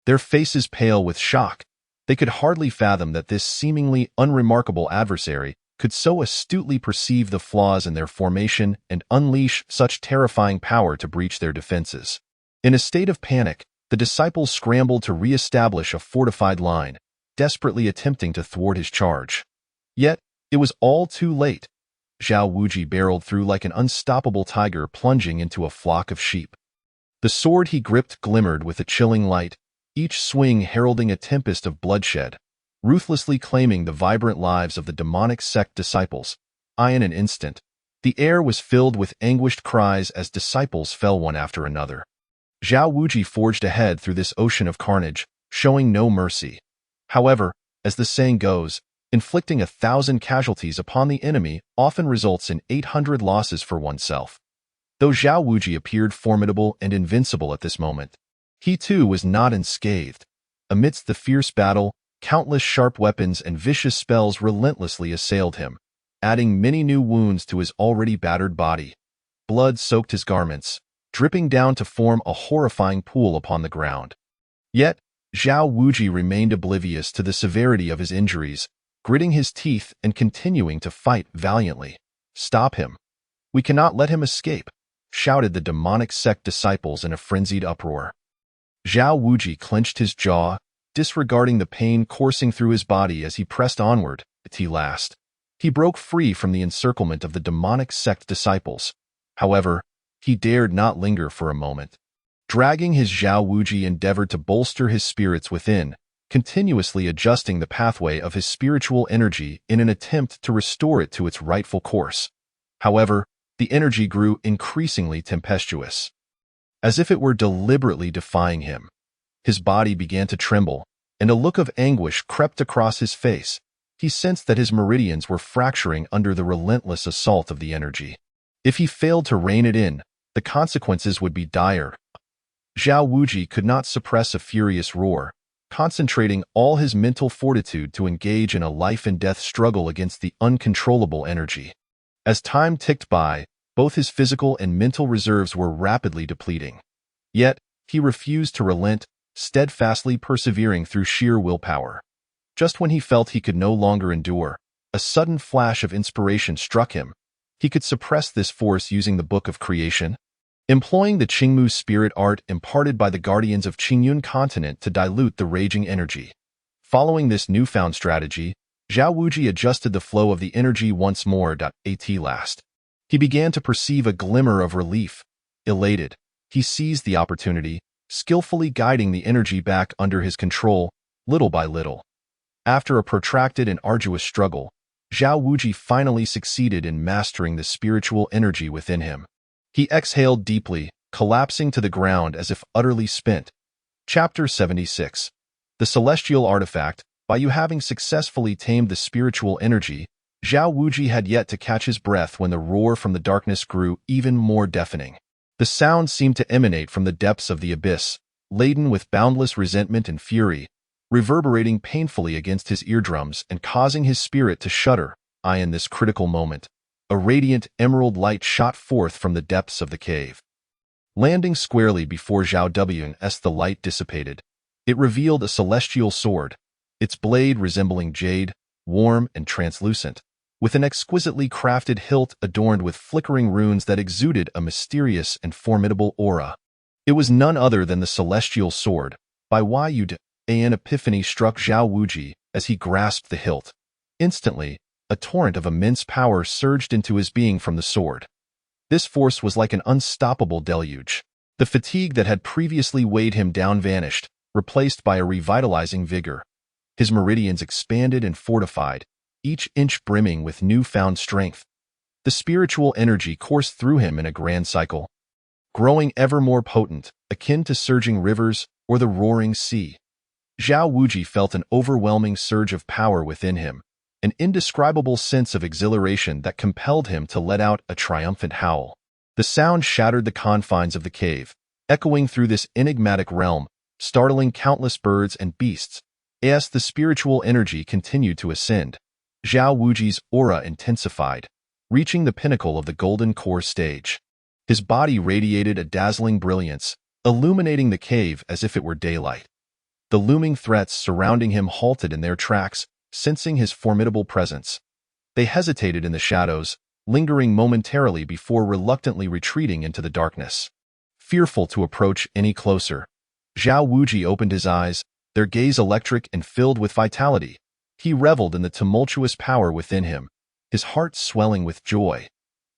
Their faces pale with shock, they could hardly fathom that this seemingly unremarkable adversary could so astutely perceive the flaws in their formation and unleash such terrifying power to breach their defenses. In a state of panic, the disciples scrambled to re-establish a fortified line, desperately attempting to thwart his charge. Yet, it was all too late. Zhao Wuji barreled through like an unstoppable tiger plunging into a flock of sheep. The sword he gripped glimmered with a chilling light, each swing heralding a tempest of bloodshed, ruthlessly claiming the vibrant lives of the demonic sect disciples. In an instant, the air was filled with anguished cries as disciples fell one after another. Zhao Wuji forged ahead through this ocean of carnage, showing no mercy. However, as the saying goes, inflicting 1,000 casualties upon the enemy often results in 800 losses for oneself. Though Zhao Wuji appeared formidable and invincible at this moment, he too was not unscathed. Amidst the fierce battle, countless sharp weapons and vicious spells relentlessly assailed him, adding many new wounds to his already battered body. Blood soaked his garments, dripping down to form a horrifying pool upon the ground. Yet, Zhao Wuji remained oblivious to the severity of his injuries, gritting his teeth and continuing to fight valiantly. Stop him. We cannot let him escape, shouted the demonic sect disciples in a frenzied uproar. Zhao Wuji clenched his jaw, disregarding the pain coursing through his body as he pressed onward. At last, he broke free from the encirclement of the demonic sect disciples. However, he dared not linger for a moment. Dragging his Zhao Wuji endeavored to bolster his spirits within, continuously adjusting the pathway of his spiritual energy in an attempt to restore it to its rightful course. However, the energy grew increasingly tempestuous. As if it were deliberately defying him, his body began to tremble, and a look of anguish crept across his face. He sensed that his meridians were fracturing under the relentless assault of the energy. If he failed to rein it in, the consequences would be dire. Zhao Wuji could not suppress a furious roar, concentrating all his mental fortitude to engage in a life-and-death struggle against the uncontrollable energy. As time ticked by, both his physical and mental reserves were rapidly depleting. Yet, he refused to relent, steadfastly persevering through sheer willpower. Just when he felt he could no longer endure, a sudden flash of inspiration struck him. He could suppress this force using the Book of Creation, employing the Qingmu spirit art imparted by the guardians of Qingyun continent to dilute the raging energy. Following this newfound strategy, Zhao Wuji adjusted the flow of the energy once more. At last, he began to perceive a glimmer of relief. Elated, he seized the opportunity, skillfully guiding the energy back under his control, little by little. After a protracted and arduous struggle, Zhao Wuji finally succeeded in mastering the spiritual energy within him. He exhaled deeply, collapsing to the ground as if utterly spent. Chapter 76. The Celestial Artifact. By you having successfully tamed the spiritual energy, Zhao Wuji had yet to catch his breath when the roar from the darkness grew even more deafening. The sound seemed to emanate from the depths of the abyss, laden with boundless resentment and fury, reverberating painfully against his eardrums and causing his spirit to shudder. In this critical moment, a radiant emerald light shot forth from the depths of the cave. Landing squarely before Zhao W's, the light dissipated. It revealed a celestial sword, its blade resembling jade, warm and translucent, with an exquisitely crafted hilt adorned with flickering runes that exuded a mysterious and formidable aura. It was none other than the celestial sword, by Yud. An epiphany struck Zhao Wuji as he grasped the hilt. Instantly, a torrent of immense power surged into his being from the sword. This force was like an unstoppable deluge. The fatigue that had previously weighed him down vanished, replaced by a revitalizing vigor. His meridians expanded and fortified, each inch brimming with newfound strength. The spiritual energy coursed through him in a grand cycle, growing ever more potent, akin to surging rivers or the roaring sea. Zhao Wuji felt an overwhelming surge of power within him, an indescribable sense of exhilaration that compelled him to let out a triumphant howl. The sound shattered the confines of the cave, echoing through this enigmatic realm, startling countless birds and beasts. As the spiritual energy continued to ascend, Zhao Wuji's aura intensified, reaching the pinnacle of the golden core stage. His body radiated a dazzling brilliance, illuminating the cave as if it were daylight. The looming threats surrounding him halted in their tracks, sensing his formidable presence. They hesitated in the shadows, lingering momentarily before reluctantly retreating into the darkness. Fearful to approach any closer, Zhao Wuji opened his eyes, their gaze electric and filled with vitality. He reveled in the tumultuous power within him, his heart swelling with joy.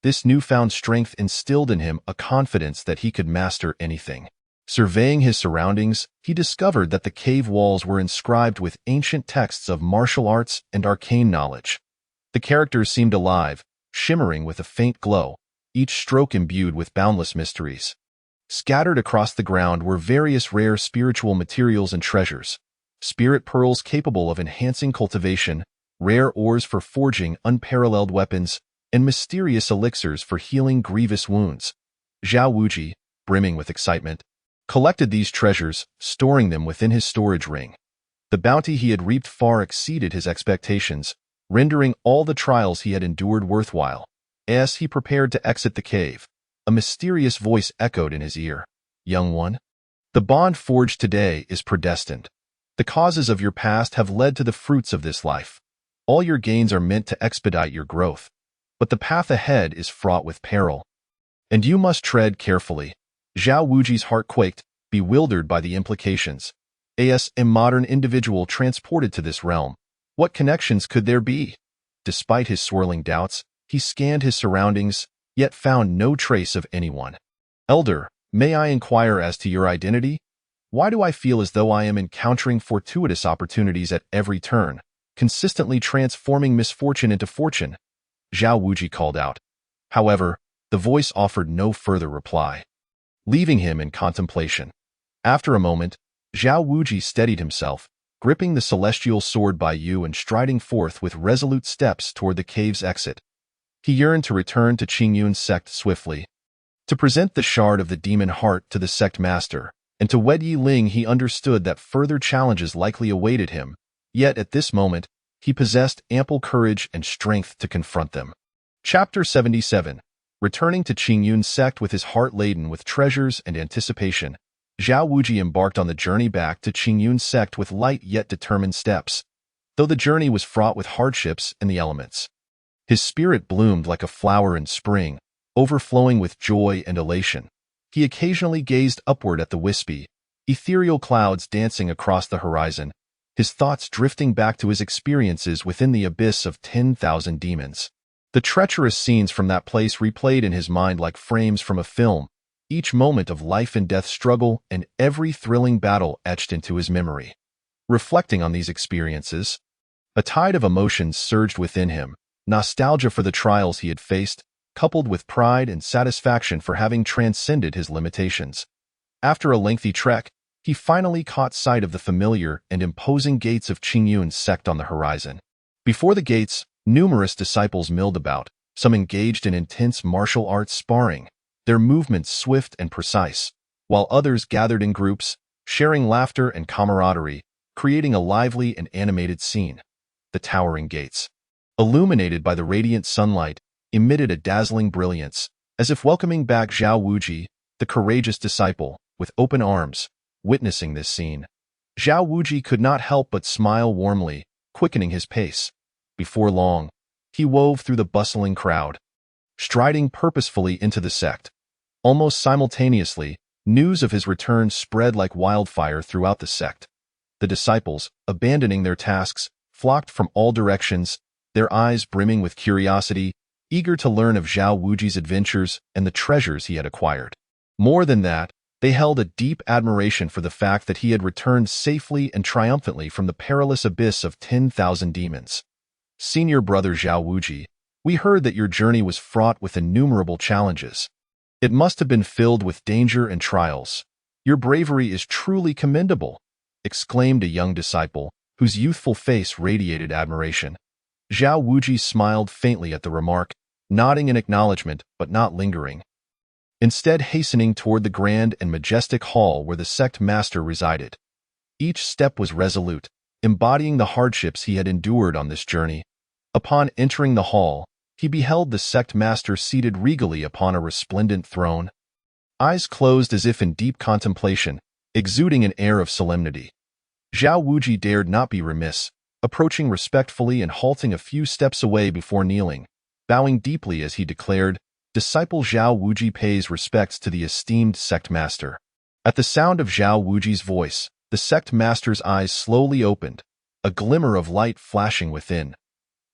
This newfound strength instilled in him a confidence that he could master anything. Surveying his surroundings, he discovered that the cave walls were inscribed with ancient texts of martial arts and arcane knowledge. The characters seemed alive, shimmering with a faint glow, each stroke imbued with boundless mysteries. Scattered across the ground were various rare spiritual materials and treasures, spirit pearls capable of enhancing cultivation, rare ores for forging unparalleled weapons, and mysterious elixirs for healing grievous wounds. Zhao Wuji, brimming with excitement, collected these treasures, storing them within his storage ring. The bounty he had reaped far exceeded his expectations, rendering all the trials he had endured worthwhile. As he prepared to exit the cave, a mysterious voice echoed in his ear. "Young one, the bond forged today is predestined. The causes of your past have led to the fruits of this life. All your gains are meant to expedite your growth, but the path ahead is fraught with peril. And you must tread carefully. Zhao Wuji's heart quaked, bewildered by the implications. As a modern individual transported to this realm, what connections could there be? Despite his swirling doubts, he scanned his surroundings, yet found no trace of anyone. Elder, may I inquire as to your identity? Why do I feel as though I am encountering fortuitous opportunities at every turn, consistently transforming misfortune into fortune? Zhao Wuji called out. However, the voice offered no further reply, leaving him in contemplation. After a moment, Zhao Wuji steadied himself, gripping the celestial sword by Yu and striding forth with resolute steps toward the cave's exit. He yearned to return to Qingyun's sect swiftly, to present the shard of the demon heart to the sect master, and to wed Yi Ling. He understood that further challenges likely awaited him, yet at this moment, he possessed ample courage and strength to confront them. Chapter 77. Returning to Qingyun's sect with his heart laden with treasures and anticipation, Zhao Wuji embarked on the journey back to Qingyun's sect with light yet determined steps. Though the journey was fraught with hardships and the elements, his spirit bloomed like a flower in spring, overflowing with joy and elation. He occasionally gazed upward at the wispy, ethereal clouds dancing across the horizon, his thoughts drifting back to his experiences within the abyss of 10,000 demons. The treacherous scenes from that place replayed in his mind like frames from a film, each moment of life and death struggle and every thrilling battle etched into his memory. Reflecting on these experiences, a tide of emotions surged within him, nostalgia for the trials he had faced, coupled with pride and satisfaction for having transcended his limitations. After a lengthy trek, he finally caught sight of the familiar and imposing gates of Qingyun's sect on the horizon. Before the gates, numerous disciples milled about, some engaged in intense martial arts sparring, their movements swift and precise, while others gathered in groups, sharing laughter and camaraderie, creating a lively and animated scene. The towering gates, illuminated by the radiant sunlight, emitted a dazzling brilliance, as if welcoming back Zhao Wuji, the courageous disciple, with open arms. Witnessing this scene, Zhao Wuji could not help but smile warmly, quickening his pace. Before long, he wove through the bustling crowd, striding purposefully into the sect. Almost simultaneously, news of his return spread like wildfire throughout the sect. The disciples, abandoning their tasks, flocked from all directions, their eyes brimming with curiosity, eager to learn of Zhao Wuji's adventures and the treasures he had acquired. More than that, they held a deep admiration for the fact that he had returned safely and triumphantly from the perilous abyss of 10,000 demons. Senior brother Zhao Wuji, we heard that your journey was fraught with innumerable challenges. It must have been filled with danger and trials. Your bravery is truly commendable, exclaimed a young disciple, whose youthful face radiated admiration. Zhao Wuji smiled faintly at the remark, nodding in acknowledgement but not lingering. Instead hastening toward the grand and majestic hall where the sect master resided. Each step was resolute, embodying the hardships he had endured on this journey. Upon entering the hall, he beheld the sect master seated regally upon a resplendent throne, eyes closed as if in deep contemplation, exuding an air of solemnity. Zhao Wuji dared not be remiss, approaching respectfully and halting a few steps away before kneeling, bowing deeply as he declared, "Disciple Zhao Wuji pays respects to the esteemed sect master." At the sound of Zhao Wuji's voice, the sect master's eyes slowly opened, a glimmer of light flashing within.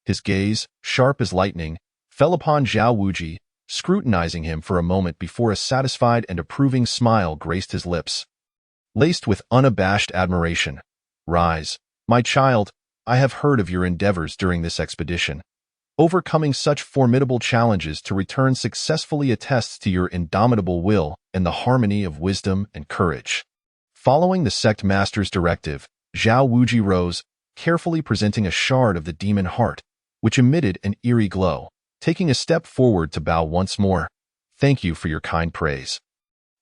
His gaze, sharp as lightning, fell upon Zhao Wuji, scrutinizing him for a moment before a satisfied and approving smile graced his lips. Laced with unabashed admiration, "Rise, my child, I have heard of your endeavors during this expedition. Overcoming such formidable challenges to return successfully attests to your indomitable will and the harmony of wisdom and courage." Following the sect master's directive, Zhao Wuji rose, carefully presenting a shard of the demon heart, which emitted an eerie glow, taking a step forward to bow once more. "Thank you for your kind praise.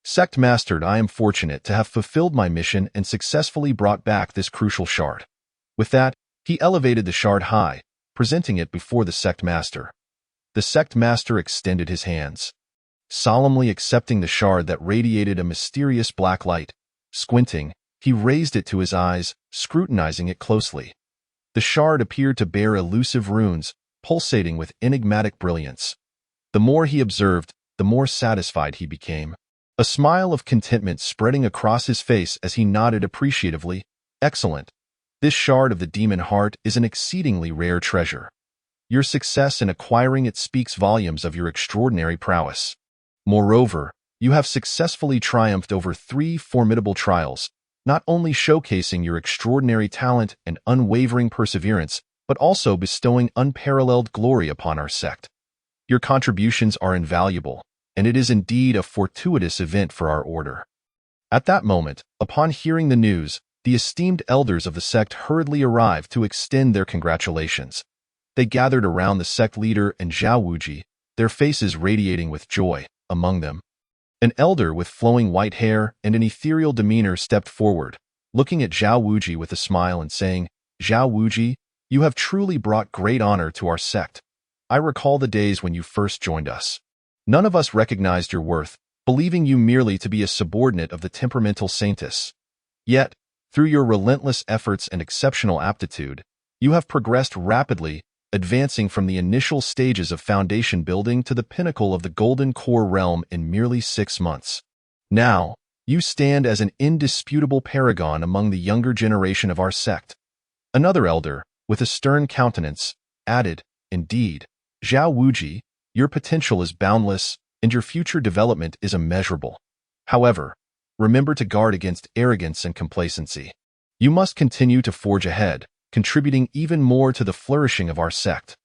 Sect Master, I am fortunate to have fulfilled my mission and successfully brought back this crucial shard." With that, he elevated the shard high, presenting it before the sect master. The sect master extended his hands, solemnly accepting the shard that radiated a mysterious black light. Squinting, he raised it to his eyes, scrutinizing it closely. The shard appeared to bear elusive runes, pulsating with enigmatic brilliance. The more he observed, the more satisfied he became. A smile of contentment spreading across his face as he nodded appreciatively. Excellent. This shard of the demon heart is an exceedingly rare treasure. Your success in acquiring it speaks volumes of your extraordinary prowess. Moreover, you have successfully triumphed over 3 formidable trials, not only showcasing your extraordinary talent and unwavering perseverance, but also bestowing unparalleled glory upon our sect. Your contributions are invaluable, and it is indeed a fortuitous event for our order. At that moment, upon hearing the news, the esteemed elders of the sect hurriedly arrived to extend their congratulations. They gathered around the sect leader and Zhao Wuji, their faces radiating with joy. Among them, an elder with flowing white hair and an ethereal demeanor stepped forward, looking at Zhao Wuji with a smile and saying, "Zhao Wuji, you have truly brought great honor to our sect. I recall the days when you first joined us. None of us recognized your worth, believing you merely to be a subordinate of the temperamental saintess. Yet, through your relentless efforts and exceptional aptitude, you have progressed rapidly, advancing from the initial stages of foundation building to the pinnacle of the Golden Core realm in merely 6 months. Now, you stand as an indisputable paragon among the younger generation of our sect." Another elder, with a stern countenance, added, "Indeed, Zhao Wuji, your potential is boundless, and your future development is immeasurable. However, remember to guard against arrogance and complacency. You must continue to forge ahead, contributing even more to the flourishing of our sect."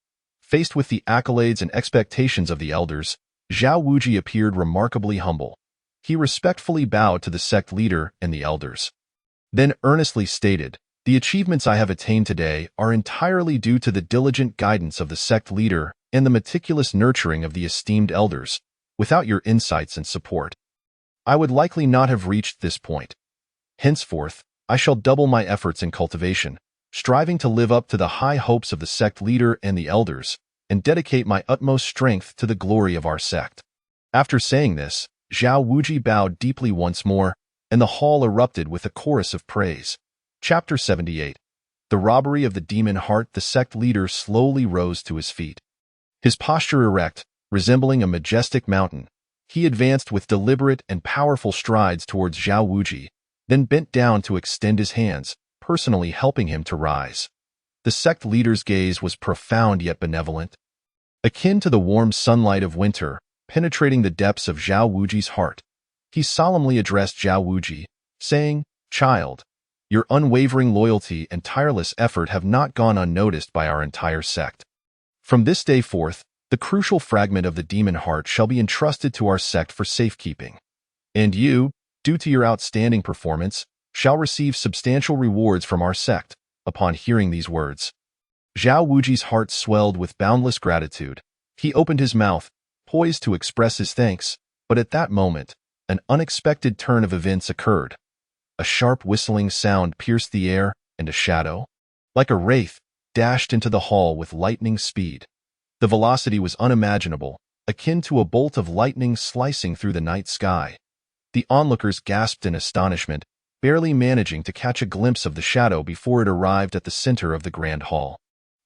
Faced with the accolades and expectations of the elders, Zhao Wuji appeared remarkably humble. He respectfully bowed to the sect leader and the elders. Then earnestly stated, "The achievements I have attained today are entirely due to the diligent guidance of the sect leader and the meticulous nurturing of the esteemed elders. Without your insights and support, I would likely not have reached this point. Henceforth, I shall double my efforts in cultivation, striving to live up to the high hopes of the sect leader and the elders, and dedicate my utmost strength to the glory of our sect." After saying this, Zhao Wuji bowed deeply once more, and the hall erupted with a chorus of praise. Chapter 78. The Robbery of the Demon Heart. The sect leader slowly rose to his feet. His posture erect, resembling a majestic mountain, he advanced with deliberate and powerful strides towards Zhao Wuji, then bent down to extend his hands, personally helping him to rise. The sect leader's gaze was profound yet benevolent, akin to the warm sunlight of winter, penetrating the depths of Zhao Wuji's heart. He solemnly addressed Zhao Wuji, saying, "Child, your unwavering loyalty and tireless effort have not gone unnoticed by our entire sect. From this day forth, the crucial fragment of the demon heart shall be entrusted to our sect for safekeeping. And you, due to your outstanding performance, shall receive substantial rewards from our sect." Upon hearing these words, Zhao Wuji's heart swelled with boundless gratitude. He opened his mouth, poised to express his thanks, but at that moment, an unexpected turn of events occurred. A sharp whistling sound pierced the air, and a shadow, like a wraith, dashed into the hall with lightning speed. The velocity was unimaginable, akin to a bolt of lightning slicing through the night sky. The onlookers gasped in astonishment, barely managing to catch a glimpse of the shadow before it arrived at the center of the grand hall.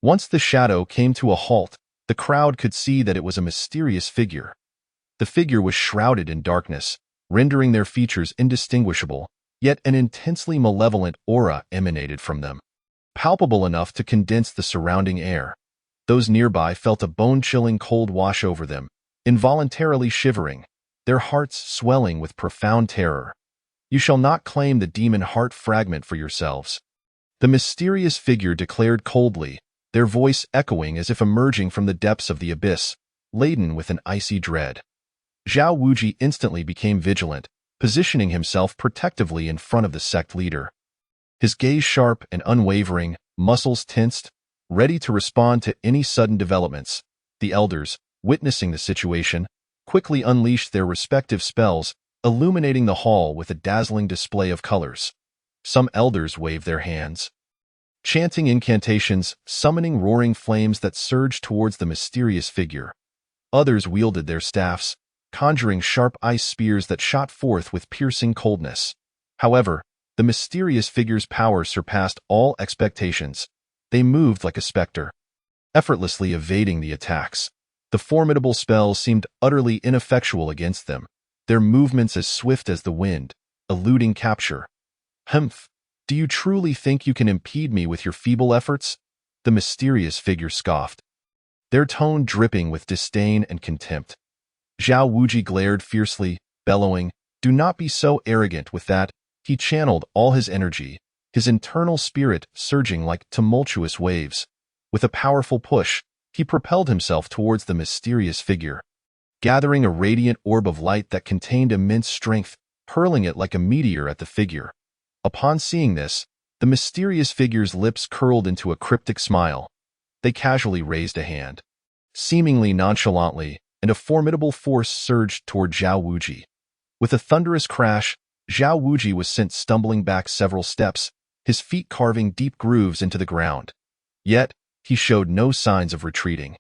Once the shadow came to a halt, the crowd could see that it was a mysterious figure. The figure was shrouded in darkness, rendering their features indistinguishable, yet an intensely malevolent aura emanated from them, palpable enough to condense the surrounding air. Those nearby felt a bone-chilling cold wash over them, involuntarily shivering, their hearts swelling with profound terror. "You shall not claim the demon heart fragment for yourselves," the mysterious figure declared coldly, their voice echoing as if emerging from the depths of the abyss, laden with an icy dread. Zhao Wuji instantly became vigilant, positioning himself protectively in front of the sect leader. His gaze sharp and unwavering, muscles tensed, ready to respond to any sudden developments. The elders, witnessing the situation, quickly unleashed their respective spells, illuminating the hall with a dazzling display of colors. Some elders waved their hands, chanting incantations, summoning roaring flames that surged towards the mysterious figure. Others wielded their staffs, conjuring sharp ice spears that shot forth with piercing coldness. However, the mysterious figure's power surpassed all expectations. They moved like a specter, effortlessly evading the attacks. The formidable spells seemed utterly ineffectual against them, their movements as swift as the wind, eluding capture. "Humph! Do you truly think you can impede me with your feeble efforts?" the mysterious figure scoffed, their tone dripping with disdain and contempt. Zhao Wuji glared fiercely, bellowing, "Do not be so arrogant with that." He channeled all his energy, his internal spirit surging like tumultuous waves. With a powerful push, he propelled himself towards the mysterious figure, gathering a radiant orb of light that contained immense strength, hurling it like a meteor at the figure. Upon seeing this, the mysterious figure's lips curled into a cryptic smile. They casually raised a hand, seemingly nonchalantly, and a formidable force surged toward Zhao Wuji. With a thunderous crash, Zhao Wuji was sent stumbling back several steps, his feet carving deep grooves into the ground. Yet, he showed no signs of retreating.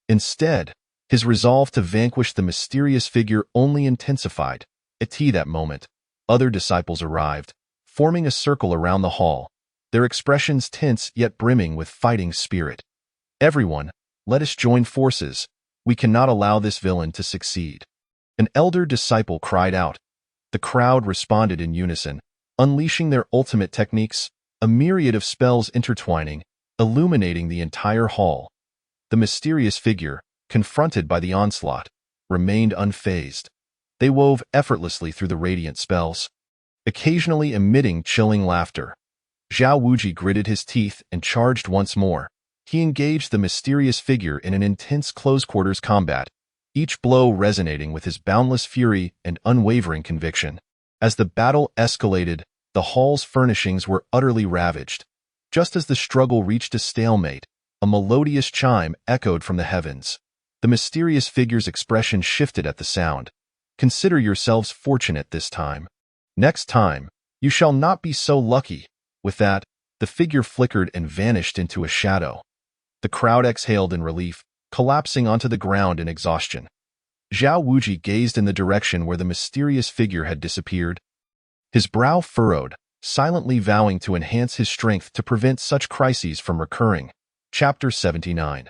Instead, his resolve to vanquish the mysterious figure only intensified. At that moment, other disciples arrived, forming a circle around the hall, their expressions tense yet brimming with fighting spirit. "Everyone, let us join forces. We cannot allow this villain to succeed." An elder disciple cried out. The crowd responded in unison, unleashing their ultimate techniques, a myriad of spells intertwining, illuminating the entire hall. The mysterious figure, confronted by the onslaught, remained unfazed. They wove effortlessly through the radiant spells, occasionally emitting chilling laughter. Zhao Wuji gritted his teeth and charged once more. He engaged the mysterious figure in an intense close-quarters combat, each blow resonating with his boundless fury and unwavering conviction. As the battle escalated, the hall's furnishings were utterly ravaged. Just as the struggle reached a stalemate, a melodious chime echoed from the heavens. The mysterious figure's expression shifted at the sound. "Consider yourselves fortunate this time. Next time, you shall not be so lucky." With that, the figure flickered and vanished into a shadow. The crowd exhaled in relief, collapsing onto the ground in exhaustion. Zhao Wuji gazed in the direction where the mysterious figure had disappeared, his brow furrowed, silently vowing to enhance his strength to prevent such crises from recurring. Chapter 79.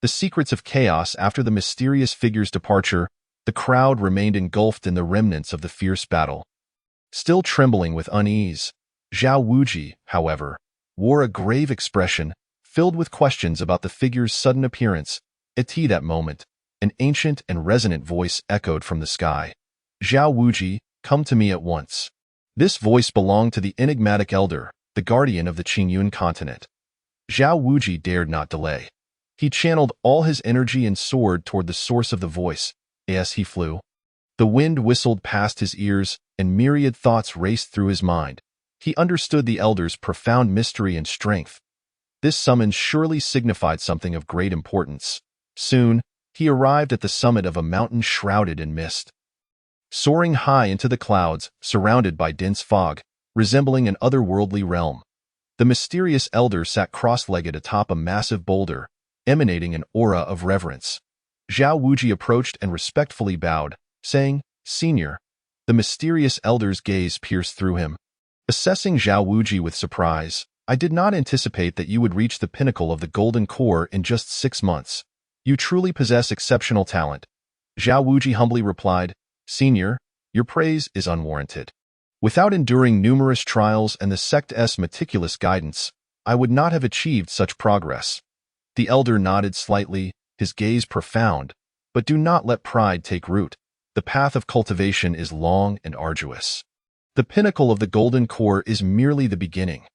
The secrets of chaos. After the mysterious figure's departure, the crowd remained engulfed in the remnants of the fierce battle. Still trembling with unease, Zhao Wuji, however, wore a grave expression, filled with questions about the figure's sudden appearance. At that moment, an ancient and resonant voice echoed from the sky. "Zhao Wuji, come to me at once." This voice belonged to the enigmatic elder, the guardian of the Qingyun continent. Zhao Wuji dared not delay. He channeled all his energy and soared toward the source of the voice. As he flew, the wind whistled past his ears, and myriad thoughts raced through his mind. He understood the elder's profound mystery and strength. This summons surely signified something of great importance. Soon, he arrived at the summit of a mountain shrouded in mist. Soaring high into the clouds, surrounded by dense fog, resembling an otherworldly realm, the mysterious elder sat cross-legged atop a massive boulder, emanating an aura of reverence. Zhao Wuji approached and respectfully bowed, saying, "Senior." The mysterious elder's gaze pierced through him. Assessing Zhao Wuji with surprise, "I did not anticipate that you would reach the pinnacle of the golden core in just 6 months. You truly possess exceptional talent." Zhao Wuji humbly replied, "Senior, your praise is unwarranted. Without enduring numerous trials and the sect's meticulous guidance, I would not have achieved such progress." The elder nodded slightly, his gaze profound. "But do not let pride take root. The path of cultivation is long and arduous. The pinnacle of the golden core is merely the beginning.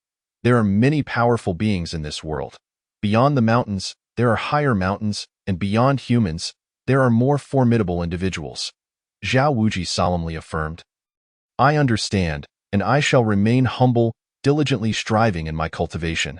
There are many powerful beings in this world. Beyond the mountains, there are higher mountains, and beyond humans, there are more formidable individuals." Zhao Wuji solemnly affirmed. "I understand, and I shall remain humble, diligently striving in my cultivation."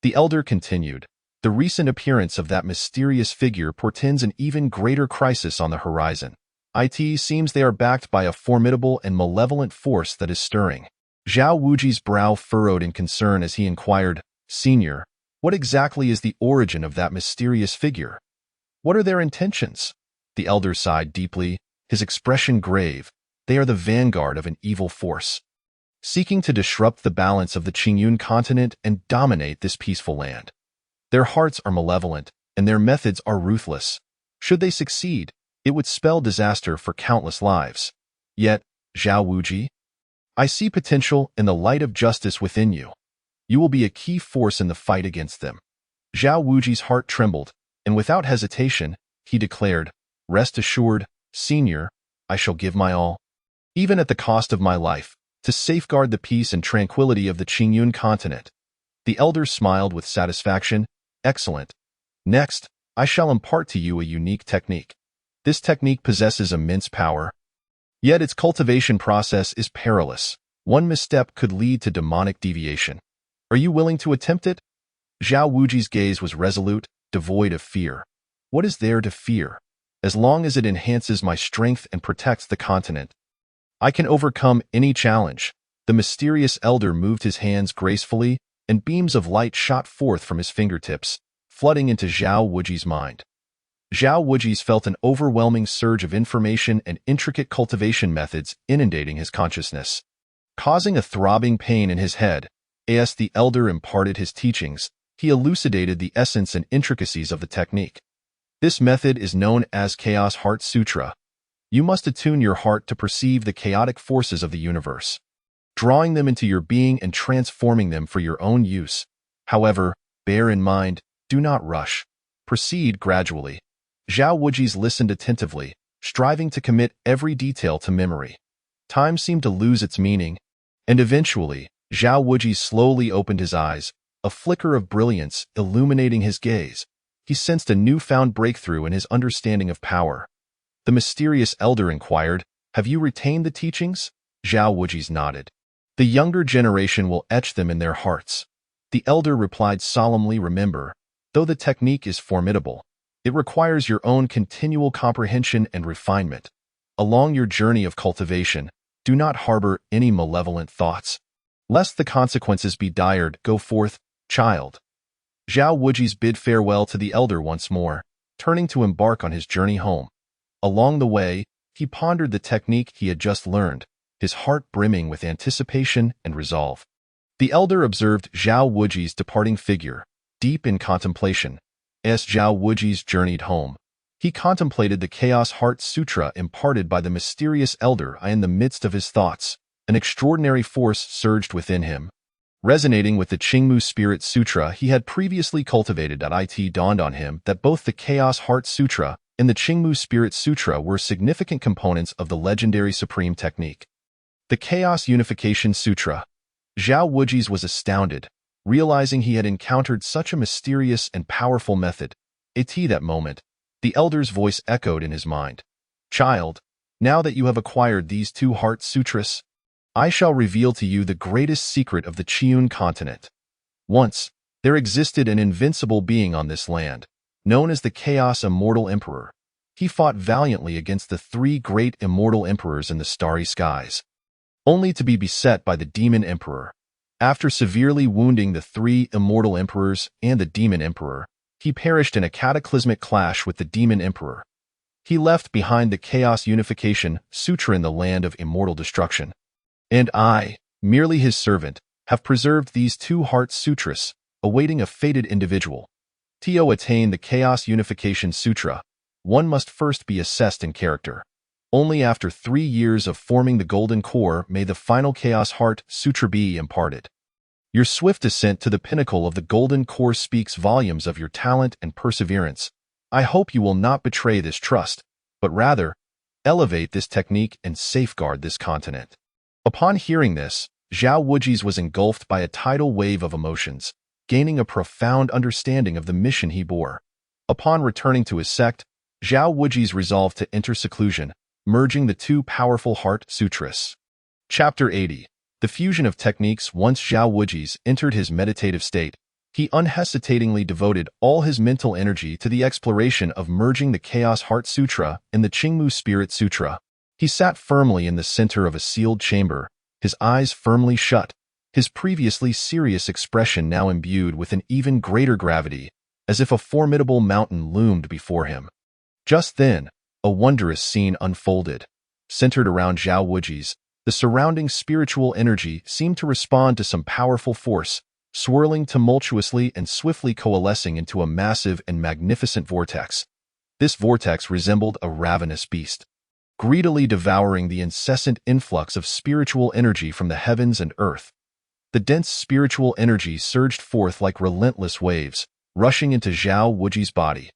The elder continued, "The recent appearance of that mysterious figure portends an even greater crisis on the horizon. It seems they are backed by a formidable and malevolent force that is stirring." Zhao Wuji's brow furrowed in concern as he inquired, "Senior, what exactly is the origin of that mysterious figure? What are their intentions?" The elder sighed deeply, his expression grave. "They are the vanguard of an evil force, seeking to disrupt the balance of the Qingyun continent and dominate this peaceful land. Their hearts are malevolent, and their methods are ruthless. Should they succeed, it would spell disaster for countless lives. Yet, Zhao Wuji, I see potential in the light of justice within you. You will be a key force in the fight against them. Zhao Wuji's heart trembled, and without hesitation, he declared, "Rest assured, Senior, I shall give my all, even at the cost of my life, to safeguard the peace and tranquility of the Qingyun continent." The elder smiled with satisfaction. "Excellent. Next, I shall impart to you a unique technique. This technique possesses immense power, yet its cultivation process is perilous. One misstep could lead to demonic deviation. Are you willing to attempt it?" Zhao Wuji's gaze was resolute, devoid of fear. "What is there to fear? As long as it enhances my strength and protects the continent, I can overcome any challenge." The mysterious elder moved his hands gracefully, and beams of light shot forth from his fingertips, flooding into Zhao Wuji's mind. Zhao Wuji felt an overwhelming surge of information and intricate cultivation methods inundating his consciousness, causing a throbbing pain in his head. As the elder imparted his teachings, he elucidated the essence and intricacies of the technique. This method is known as Chaos Heart Sutra. You must attune your heart to perceive the chaotic forces of the universe, drawing them into your being and transforming them for your own use. However, bear in mind, do not rush. Proceed gradually. Zhao Wuji listened attentively, striving to commit every detail to memory. Time seemed to lose its meaning, and eventually, Zhao Wuji slowly opened his eyes, a flicker of brilliance illuminating his gaze. He sensed a newfound breakthrough in his understanding of power. The mysterious elder inquired, "Have you retained the teachings?" Zhao Wuji nodded. "The younger generation will etch them in their hearts." The elder replied solemnly, "Remember, though the technique is formidable, it requires your own continual comprehension and refinement. Along your journey of cultivation, do not harbor any malevolent thoughts, lest the consequences be dire. Go forth, child." Zhao Wuji bid farewell to the elder once more, turning to embark on his journey home. Along the way, he pondered the technique he had just learned, his heart brimming with anticipation and resolve. The elder observed Zhao Wuji's departing figure, deep in contemplation. As Zhao Wuji journeyed home, he contemplated the Chaos Heart Sutra imparted by the mysterious elder. In the midst of his thoughts, an extraordinary force surged within him. Resonating with the Qingmu Spirit Sutra he had previously cultivated, it dawned on him that both the Chaos Heart Sutra and the Qingmu Spirit Sutra were significant components of the legendary Supreme Technique. The Chaos Unification Sutra. Zhao Wuji was astounded, realizing he had encountered such a mysterious and powerful method. At that moment, the elder's voice echoed in his mind. "Child, now that you have acquired these two heart sutras, I shall reveal to you the greatest secret of the Qiyun continent. Once, there existed an invincible being on this land, known as the Chaos Immortal Emperor. He fought valiantly against the three great immortal emperors in the starry skies, only to be beset by the Demon Emperor. After severely wounding the three immortal emperors and the Demon Emperor, he perished in a cataclysmic clash with the Demon Emperor. He left behind the Chaos Unification Sutra in the land of immortal destruction. And I, merely his servant, have preserved these two heart sutras, awaiting a fated individual. To attain the Chaos Unification Sutra, one must first be assessed in character. Only after 3 years of forming the Golden Core may the final Chaos Heart Sutra be imparted. Your swift ascent to the pinnacle of the Golden Core speaks volumes of your talent and perseverance. I hope you will not betray this trust, but rather, elevate this technique and safeguard this continent." Upon hearing this, Zhao Wuji was engulfed by a tidal wave of emotions, gaining a profound understanding of the mission he bore. Upon returning to his sect, Zhao Wuji resolved to enter seclusion, merging the two powerful heart sutras. Chapter 80. The fusion of techniques. Once Zhao Wuji entered his meditative state, he unhesitatingly devoted all his mental energy to the exploration of merging the Chaos Heart Sutra and the Qingmu Spirit Sutra. He sat firmly in the center of a sealed chamber, his eyes firmly shut, his previously serious expression now imbued with an even greater gravity, as if a formidable mountain loomed before him. Just then, a wondrous scene unfolded. Centered around Zhao Wuji, the surrounding spiritual energy seemed to respond to some powerful force, swirling tumultuously and swiftly coalescing into a massive and magnificent vortex. This vortex resembled a ravenous beast, greedily devouring the incessant influx of spiritual energy from the heavens and earth. The dense spiritual energy surged forth like relentless waves, rushing into Zhao Wuji's body.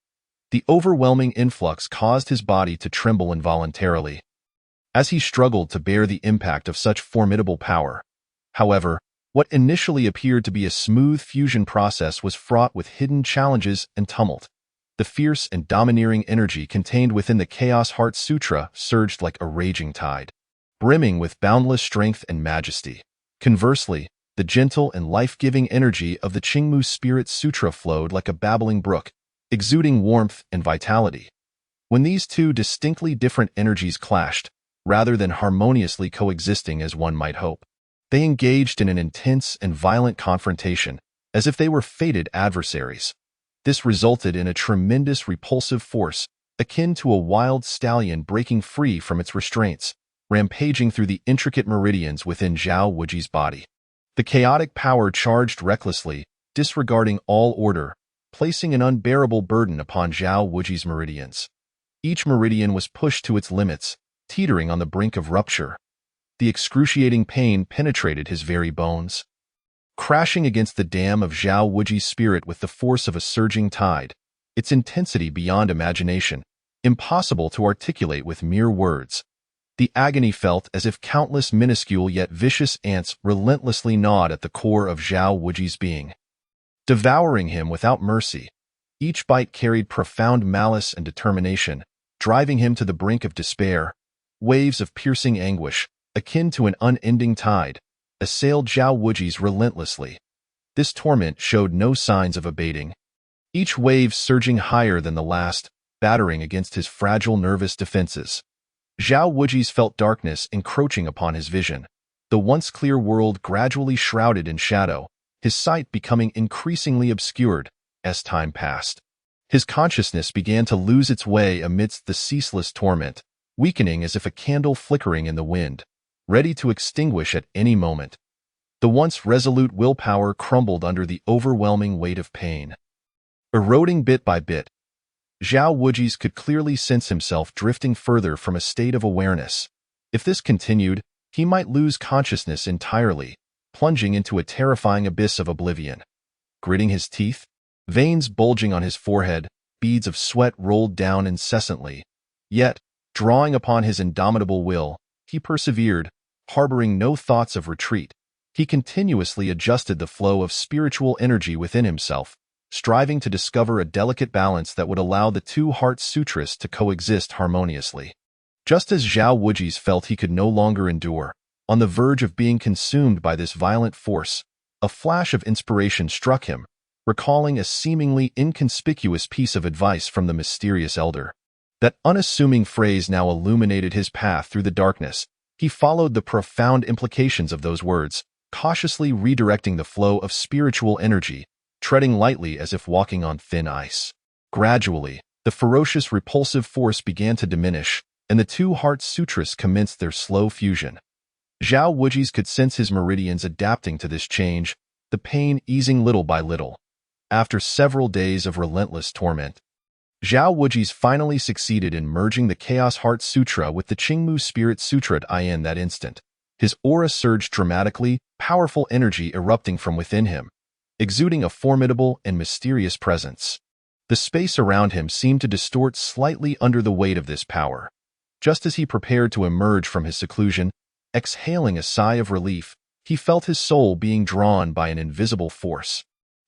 The overwhelming influx caused his body to tremble involuntarily, as he struggled to bear the impact of such formidable power. However, what initially appeared to be a smooth fusion process was fraught with hidden challenges and tumult. The fierce and domineering energy contained within the Chaos Heart Sutra surged like a raging tide, brimming with boundless strength and majesty. Conversely, the gentle and life-giving energy of the Qingmu Spirit Sutra flowed like a babbling brook, exuding warmth and vitality. When these two distinctly different energies clashed, rather than harmoniously coexisting as one might hope, they engaged in an intense and violent confrontation, as if they were fated adversaries. This resulted in a tremendous repulsive force, akin to a wild stallion breaking free from its restraints, rampaging through the intricate meridians within Zhao Wuji's body. The chaotic power charged recklessly, disregarding all order, placing an unbearable burden upon Zhao Wuji's meridians. Each meridian was pushed to its limits, teetering on the brink of rupture. The excruciating pain penetrated his very bones, crashing against the dam of Zhao Wuji's spirit with the force of a surging tide, its intensity beyond imagination, impossible to articulate with mere words. The agony felt as if countless minuscule yet vicious ants relentlessly gnawed at the core of Zhao Wuji's being, devouring him without mercy. Each bite carried profound malice and determination, driving him to the brink of despair. Waves of piercing anguish, akin to an unending tide, assailed Zhao Wuji's relentlessly. This torment showed no signs of abating, each wave surging higher than the last, battering against his fragile nervous defenses. Zhao Wuji's felt darkness encroaching upon his vision, the once clear world gradually shrouded in shadow, his sight becoming increasingly obscured as time passed. His consciousness began to lose its way amidst the ceaseless torment, weakening as if a candle flickering in the wind, ready to extinguish at any moment. The once resolute willpower crumbled under the overwhelming weight of pain. Eroding bit by bit, Zhao Wuji's could clearly sense himself drifting further from a state of awareness. If this continued, he might lose consciousness entirely, plunging into a terrifying abyss of oblivion. Gritting his teeth, veins bulging on his forehead, beads of sweat rolled down incessantly. Yet, drawing upon his indomitable will, he persevered, harboring no thoughts of retreat. He continuously adjusted the flow of spiritual energy within himself, striving to discover a delicate balance that would allow the two heart sutras to coexist harmoniously. Just as Zhao Wuji's felt he could no longer endure, on the verge of being consumed by this violent force, a flash of inspiration struck him, recalling a seemingly inconspicuous piece of advice from the mysterious elder. That unassuming phrase now illuminated his path through the darkness. He followed the profound implications of those words, cautiously redirecting the flow of spiritual energy, treading lightly as if walking on thin ice. Gradually, the ferocious repulsive force began to diminish, and the two heart sutras commenced their slow fusion. Zhao Wuji's could sense his meridians adapting to this change, the pain easing little by little. After several days of relentless torment, Zhao Wuji's finally succeeded in merging the Chaos Heart Sutra with the Qingmu Spirit Sutra in that instant. His aura surged dramatically, powerful energy erupting from within him, exuding a formidable and mysterious presence. The space around him seemed to distort slightly under the weight of this power. Just as he prepared to emerge from his seclusion, exhaling a sigh of relief, he felt his soul being drawn by an invisible force,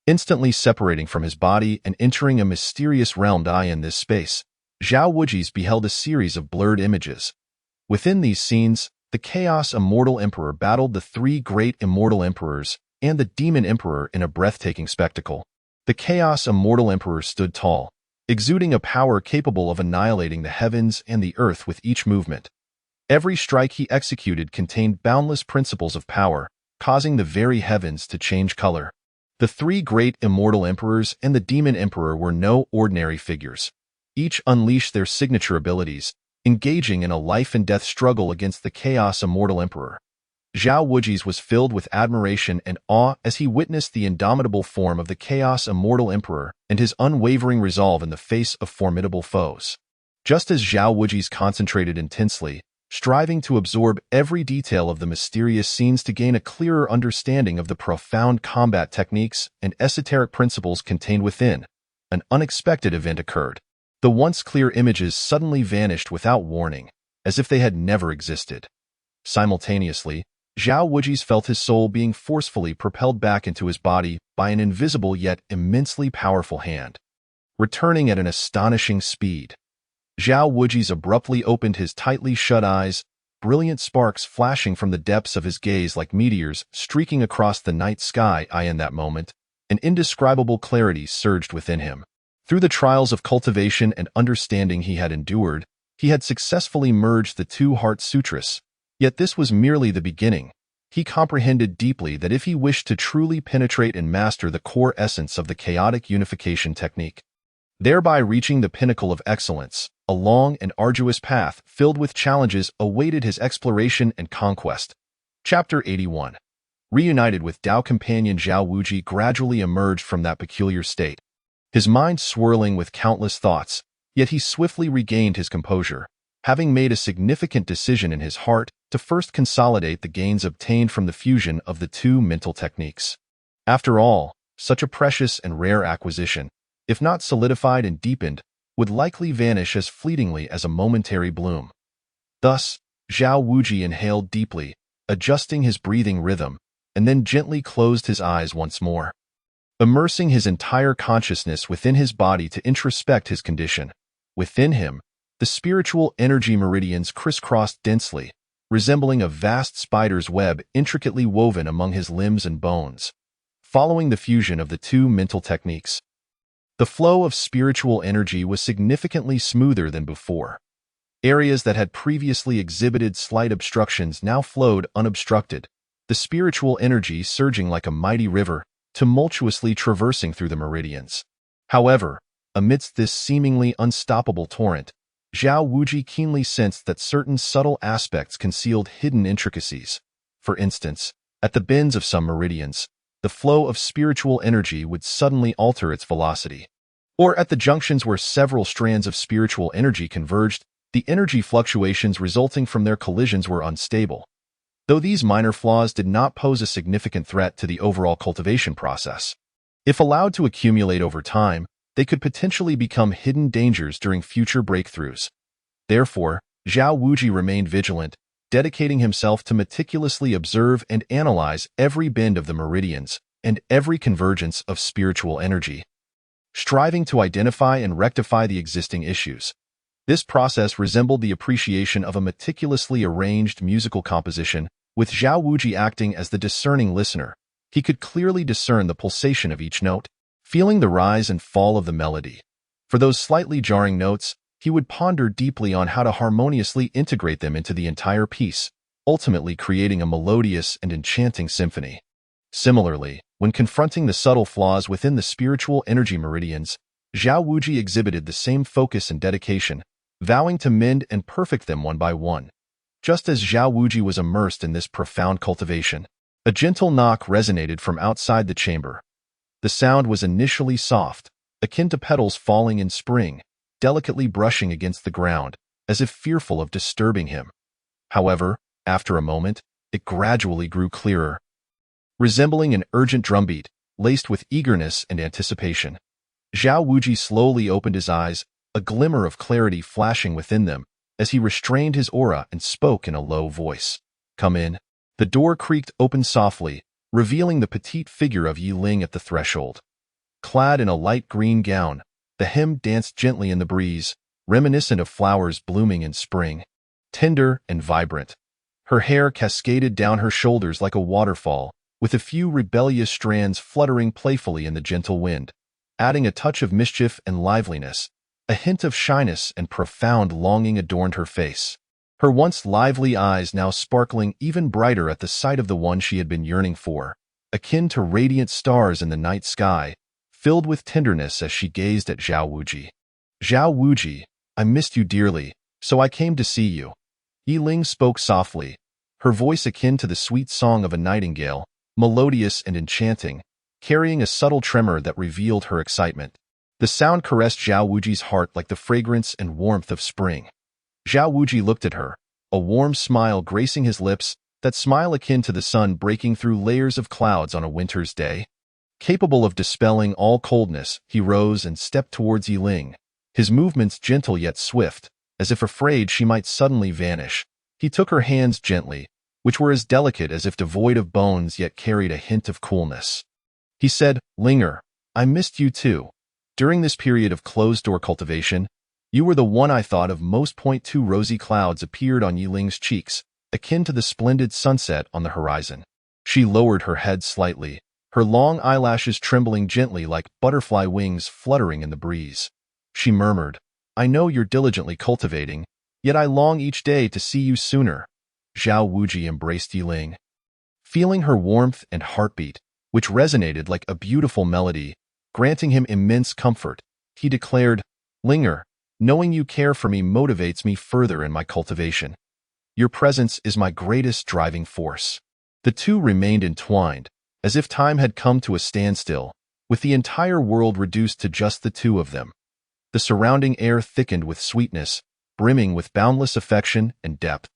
instantly separating from his body and entering a mysterious realm. In this space, Zhao Wuji's beheld a series of blurred images. Within these scenes, the Chaos Immortal Emperor battled the three great Immortal Emperors and the Demon Emperor in a breathtaking spectacle. The Chaos Immortal Emperor stood tall, exuding a power capable of annihilating the heavens and the earth with each movement. Every strike he executed contained boundless principles of power, causing the very heavens to change color. The three great Immortal Emperors and the Demon Emperor were no ordinary figures. Each unleashed their signature abilities, engaging in a life-and-death struggle against the Chaos Immortal Emperor. Zhao Wuji's was filled with admiration and awe as he witnessed the indomitable form of the Chaos Immortal Emperor and his unwavering resolve in the face of formidable foes. Just as Zhao Wuji's concentrated intensely, striving to absorb every detail of the mysterious scenes to gain a clearer understanding of the profound combat techniques and esoteric principles contained within, an unexpected event occurred. The once clear images suddenly vanished without warning, as if they had never existed. Simultaneously, Zhao Wuji's felt his soul being forcefully propelled back into his body by an invisible yet immensely powerful hand. Returning at an astonishing speed, Zhao Wuji's abruptly opened his tightly shut eyes, brilliant sparks flashing from the depths of his gaze like meteors streaking across the night sky. In that moment, an indescribable clarity surged within him. Through the trials of cultivation and understanding he had endured, he had successfully merged the two heart sutras. Yet this was merely the beginning. He comprehended deeply that if he wished to truly penetrate and master the core essence of the chaotic unification technique, thereby reaching the pinnacle of excellence, a long and arduous path filled with challenges awaited his exploration and conquest. Chapter 81. Reunited with Tao companion Zhao Wuji gradually emerged from that peculiar state, his mind swirling with countless thoughts, yet he swiftly regained his composure, having made a significant decision in his heart to first consolidate the gains obtained from the fusion of the two mental techniques. After all, such a precious and rare acquisition, if not solidified and deepened, would likely vanish as fleetingly as a momentary bloom. Thus, Zhao Wuji inhaled deeply, adjusting his breathing rhythm, and then gently closed his eyes once more, immersing his entire consciousness within his body to introspect his condition. Within him, the spiritual energy meridians crisscrossed densely, resembling a vast spider's web intricately woven among his limbs and bones. Following the fusion of the two mental techniques, the flow of spiritual energy was significantly smoother than before. Areas that had previously exhibited slight obstructions now flowed unobstructed, the spiritual energy surging like a mighty river, tumultuously traversing through the meridians. However, amidst this seemingly unstoppable torrent, Zhao Wuji keenly sensed that certain subtle aspects concealed hidden intricacies. For instance, at the bends of some meridians, the flow of spiritual energy would suddenly alter its velocity. Or at the junctions where several strands of spiritual energy converged, the energy fluctuations resulting from their collisions were unstable. Though these minor flaws did not pose a significant threat to the overall cultivation process, if allowed to accumulate over time, they could potentially become hidden dangers during future breakthroughs. Therefore, Zhao Wuji remained vigilant, dedicating himself to meticulously observe and analyze every bend of the meridians and every convergence of spiritual energy, striving to identify and rectify the existing issues. This process resembled the appreciation of a meticulously arranged musical composition, with Zhao Wuji acting as the discerning listener. He could clearly discern the pulsation of each note, feeling the rise and fall of the melody. For those slightly jarring notes, he would ponder deeply on how to harmoniously integrate them into the entire piece, ultimately creating a melodious and enchanting symphony. Similarly, when confronting the subtle flaws within the spiritual energy meridians, Zhao Wuji exhibited the same focus and dedication, vowing to mend and perfect them one by one. Just as Zhao Wuji was immersed in this profound cultivation, a gentle knock resonated from outside the chamber. The sound was initially soft, akin to petals falling in spring, delicately brushing against the ground, as if fearful of disturbing him. However, after a moment, it gradually grew clearer, resembling an urgent drumbeat, laced with eagerness and anticipation. Zhao Wuji slowly opened his eyes, a glimmer of clarity flashing within them, as he restrained his aura and spoke in a low voice. "Come in." The door creaked open softly, revealing the petite figure of Yi Ling at the threshold. Clad in a light green gown, the hem danced gently in the breeze, reminiscent of flowers blooming in spring. Tender and vibrant, her hair cascaded down her shoulders like a waterfall, with a few rebellious strands fluttering playfully in the gentle wind, adding a touch of mischief and liveliness. A hint of shyness and profound longing adorned her face, her once lively eyes now sparkling even brighter at the sight of the one she had been yearning for, akin to radiant stars in the night sky, filled with tenderness as she gazed at Zhao Wuji. "Zhao Wuji, I missed you dearly, so I came to see you." Yi Ling spoke softly, her voice akin to the sweet song of a nightingale, melodious and enchanting, carrying a subtle tremor that revealed her excitement. The sound caressed Zhao Wuji's heart like the fragrance and warmth of spring. Zhao Wuji looked at her, a warm smile gracing his lips, that smile akin to the sun breaking through layers of clouds on a winter's day. Capable of dispelling all coldness, he rose and stepped towards Yiling, his movements gentle yet swift, as if afraid she might suddenly vanish. He took her hands gently, which were as delicate as if devoid of bones yet carried a hint of coolness. He said, "Linger, I missed you too. During this period of closed-door cultivation, you were the one I thought of most. Two rosy clouds appeared on Yiling's cheeks, akin to the splendid sunset on the horizon. She lowered her head slightly, her long eyelashes trembling gently like butterfly wings fluttering in the breeze. She murmured, "I know you're diligently cultivating, yet I long each day to see you sooner." Zhao Wuji embraced Yiling, feeling her warmth and heartbeat, which resonated like a beautiful melody, granting him immense comfort. He declared, "Linger, knowing you care for me motivates me further in my cultivation. Your presence is my greatest driving force." The two remained entwined, as if time had come to a standstill, with the entire world reduced to just the two of them. The surrounding air thickened with sweetness, brimming with boundless affection and depth.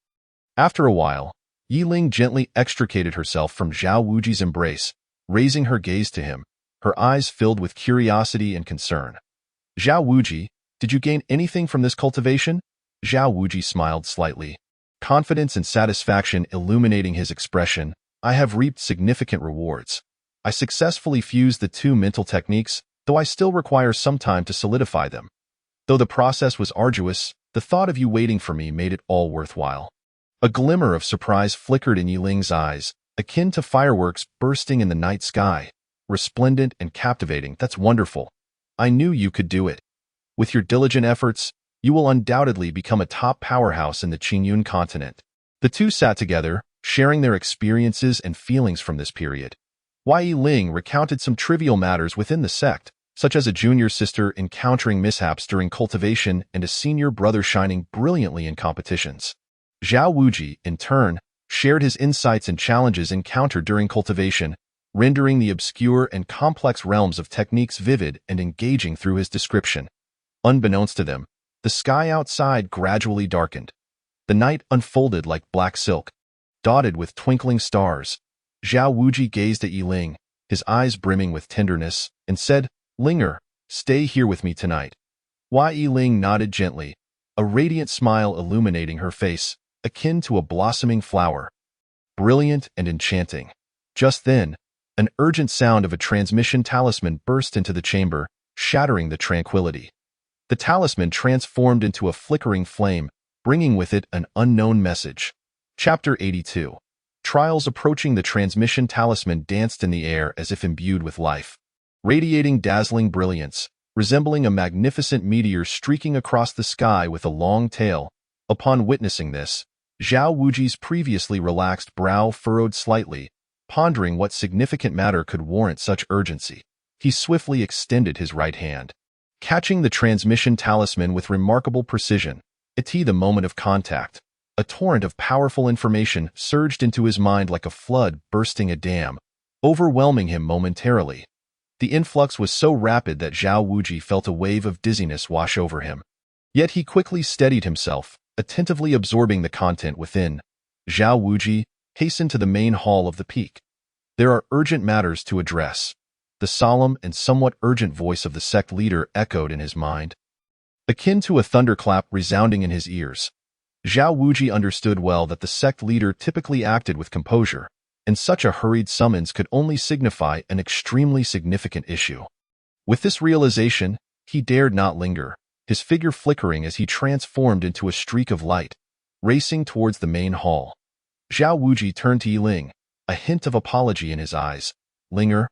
After a while, Yiling gently extricated herself from Zhao Wuji's embrace, raising her gaze to him, her eyes filled with curiosity and concern. "Zhao Wuji, did you gain anything from this cultivation?" Zhao Wuji smiled slightly, confidence and satisfaction illuminating his expression. "I have reaped significant rewards. I successfully fused the two mental techniques, though I still require some time to solidify them. Though the process was arduous, the thought of you waiting for me made it all worthwhile." A glimmer of surprise flickered in Yiling's eyes, akin to fireworks bursting in the night sky. "Resplendent and captivating, that's wonderful. I knew you could do it. With your diligent efforts, you will undoubtedly become a top powerhouse in the Qingyun continent." The two sat together, sharing their experiences and feelings from this period. Yiling recounted some trivial matters within the sect, such as a junior sister encountering mishaps during cultivation and a senior brother shining brilliantly in competitions. Zhao Wuji, in turn, shared his insights and challenges encountered during cultivation, rendering the obscure and complex realms of techniques vivid and engaging through his description. Unbeknownst to them, the sky outside gradually darkened. The night unfolded like black silk, dotted with twinkling stars. Zhao Wuji gazed at Yiling, his eyes brimming with tenderness, and said, "Linger, stay here with me tonight." Yiling nodded gently, a radiant smile illuminating her face, akin to a blossoming flower, brilliant and enchanting. Just then, an urgent sound of a transmission talisman burst into the chamber, shattering the tranquility. The talisman transformed into a flickering flame, bringing with it an unknown message. Chapter 82. Trials approaching. The transmission talisman danced in the air as if imbued with life, radiating dazzling brilliance, resembling a magnificent meteor streaking across the sky with a long tail. Upon witnessing this, Zhao Wuji's previously relaxed brow furrowed slightly, pondering what significant matter could warrant such urgency. He swiftly extended his right hand, catching the transmission talisman with remarkable precision. At the moment of contact, a torrent of powerful information surged into his mind like a flood bursting a dam, overwhelming him momentarily. The influx was so rapid that Zhao Wuji felt a wave of dizziness wash over him. Yet he quickly steadied himself, attentively absorbing the content within. Zhao Wuji hastened to the main hall of the peak. "There are urgent matters to address." The solemn and somewhat urgent voice of the sect leader echoed in his mind, akin to a thunderclap resounding in his ears. Zhao Wuji understood well that the sect leader typically acted with composure, and such a hurried summons could only signify an extremely significant issue. With this realization, he dared not linger, his figure flickering as he transformed into a streak of light, racing towards the main hall. Zhao Wuji turned to Yiling, a hint of apology in his eyes. "Linger?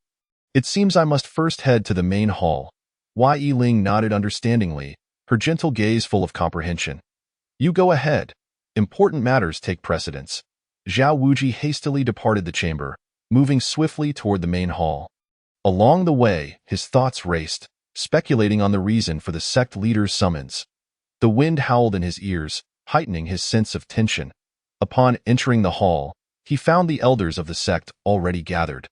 It seems I must first head to the main hall." Yiling nodded understandingly, her gentle gaze full of comprehension. "You go ahead. Important matters take precedence." Zhao Wuji hastily departed the chamber, moving swiftly toward the main hall. Along the way, his thoughts raced, speculating on the reason for the sect leader's summons. The wind howled in his ears, heightening his sense of tension. Upon entering the hall, he found the elders of the sect already gathered.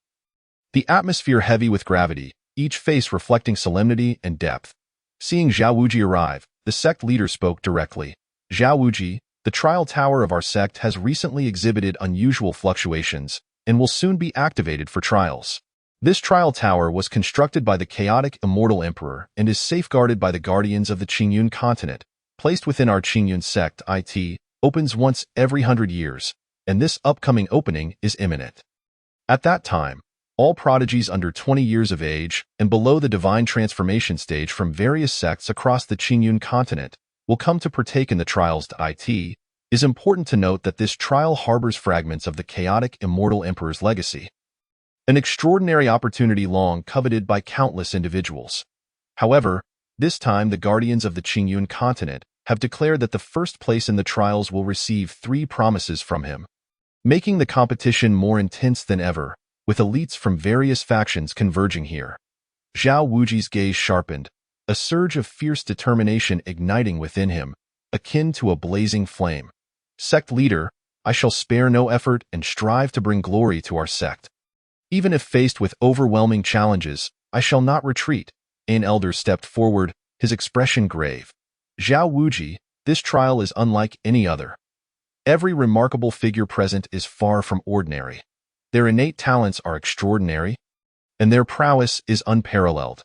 The atmosphere heavy with gravity, each face reflecting solemnity and depth. Seeing Zhao Wuji arrive, the sect leader spoke directly. Zhao Wuji, the trial tower of our sect has recently exhibited unusual fluctuations and will soon be activated for trials. This trial tower was constructed by the chaotic immortal emperor and is safeguarded by the guardians of the Qingyun continent. Placed within our Qingyun sect, it opens once every 100 years, and this upcoming opening is imminent. At that time, all prodigies under 20 years of age and below the divine transformation stage from various sects across the Qingyun continent will come to partake in the trials. It is important to note that this trial harbors fragments of the chaotic immortal emperor's legacy, an extraordinary opportunity long coveted by countless individuals. However, this time the guardians of the Qingyun continent have declared that the first place in the trials will receive 3 promises from him, making the competition more intense than ever, with elites from various factions converging here. Zhao Wuji's gaze sharpened, a surge of fierce determination igniting within him, akin to a blazing flame. Sect leader, I shall spare no effort and strive to bring glory to our sect. Even if faced with overwhelming challenges, I shall not retreat. An elder stepped forward, his expression grave. Zhao Wuji, this trial is unlike any other. Every remarkable figure present is far from ordinary. Their innate talents are extraordinary, and their prowess is unparalleled.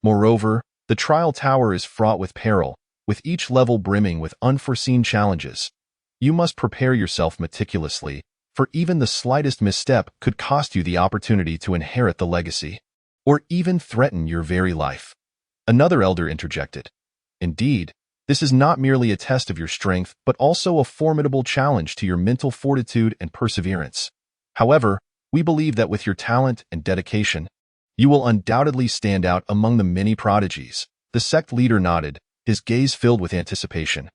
Moreover, the trial tower is fraught with peril, with each level brimming with unforeseen challenges. You must prepare yourself meticulously, for even the slightest misstep could cost you the opportunity to inherit the legacy, or even threaten your very life. Another elder interjected. Indeed, this is not merely a test of your strength, but also a formidable challenge to your mental fortitude and perseverance. However, we believe that with your talent and dedication, you will undoubtedly stand out among the many prodigies. The sect leader nodded, his gaze filled with anticipation.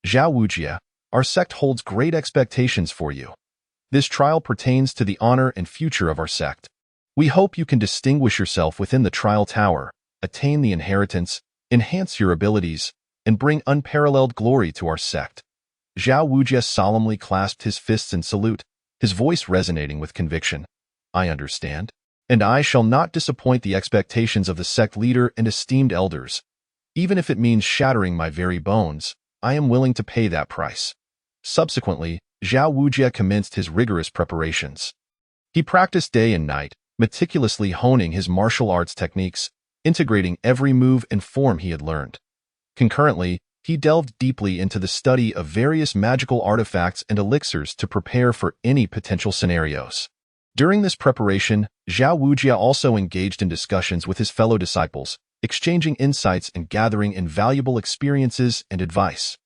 Zhao Wujia, our sect holds great expectations for you. This trial pertains to the honor and future of our sect. We hope you can distinguish yourself within the trial tower, attain the inheritance, enhance your abilities, and bring unparalleled glory to our sect. Zhao Wujia solemnly clasped his fists in salute, his voice resonating with conviction. I understand, and I shall not disappoint the expectations of the sect leader and esteemed elders. Even if it means shattering my very bones, I am willing to pay that price. Subsequently, Zhao Wujia commenced his rigorous preparations. He practiced day and night, meticulously honing his martial arts techniques, integrating every move and form he had learned. Concurrently, he delved deeply into the study of various magical artifacts and elixirs to prepare for any potential scenarios. During this preparation, Zhao Wujia also engaged in discussions with his fellow disciples, exchanging insights and gathering invaluable experiences and advice.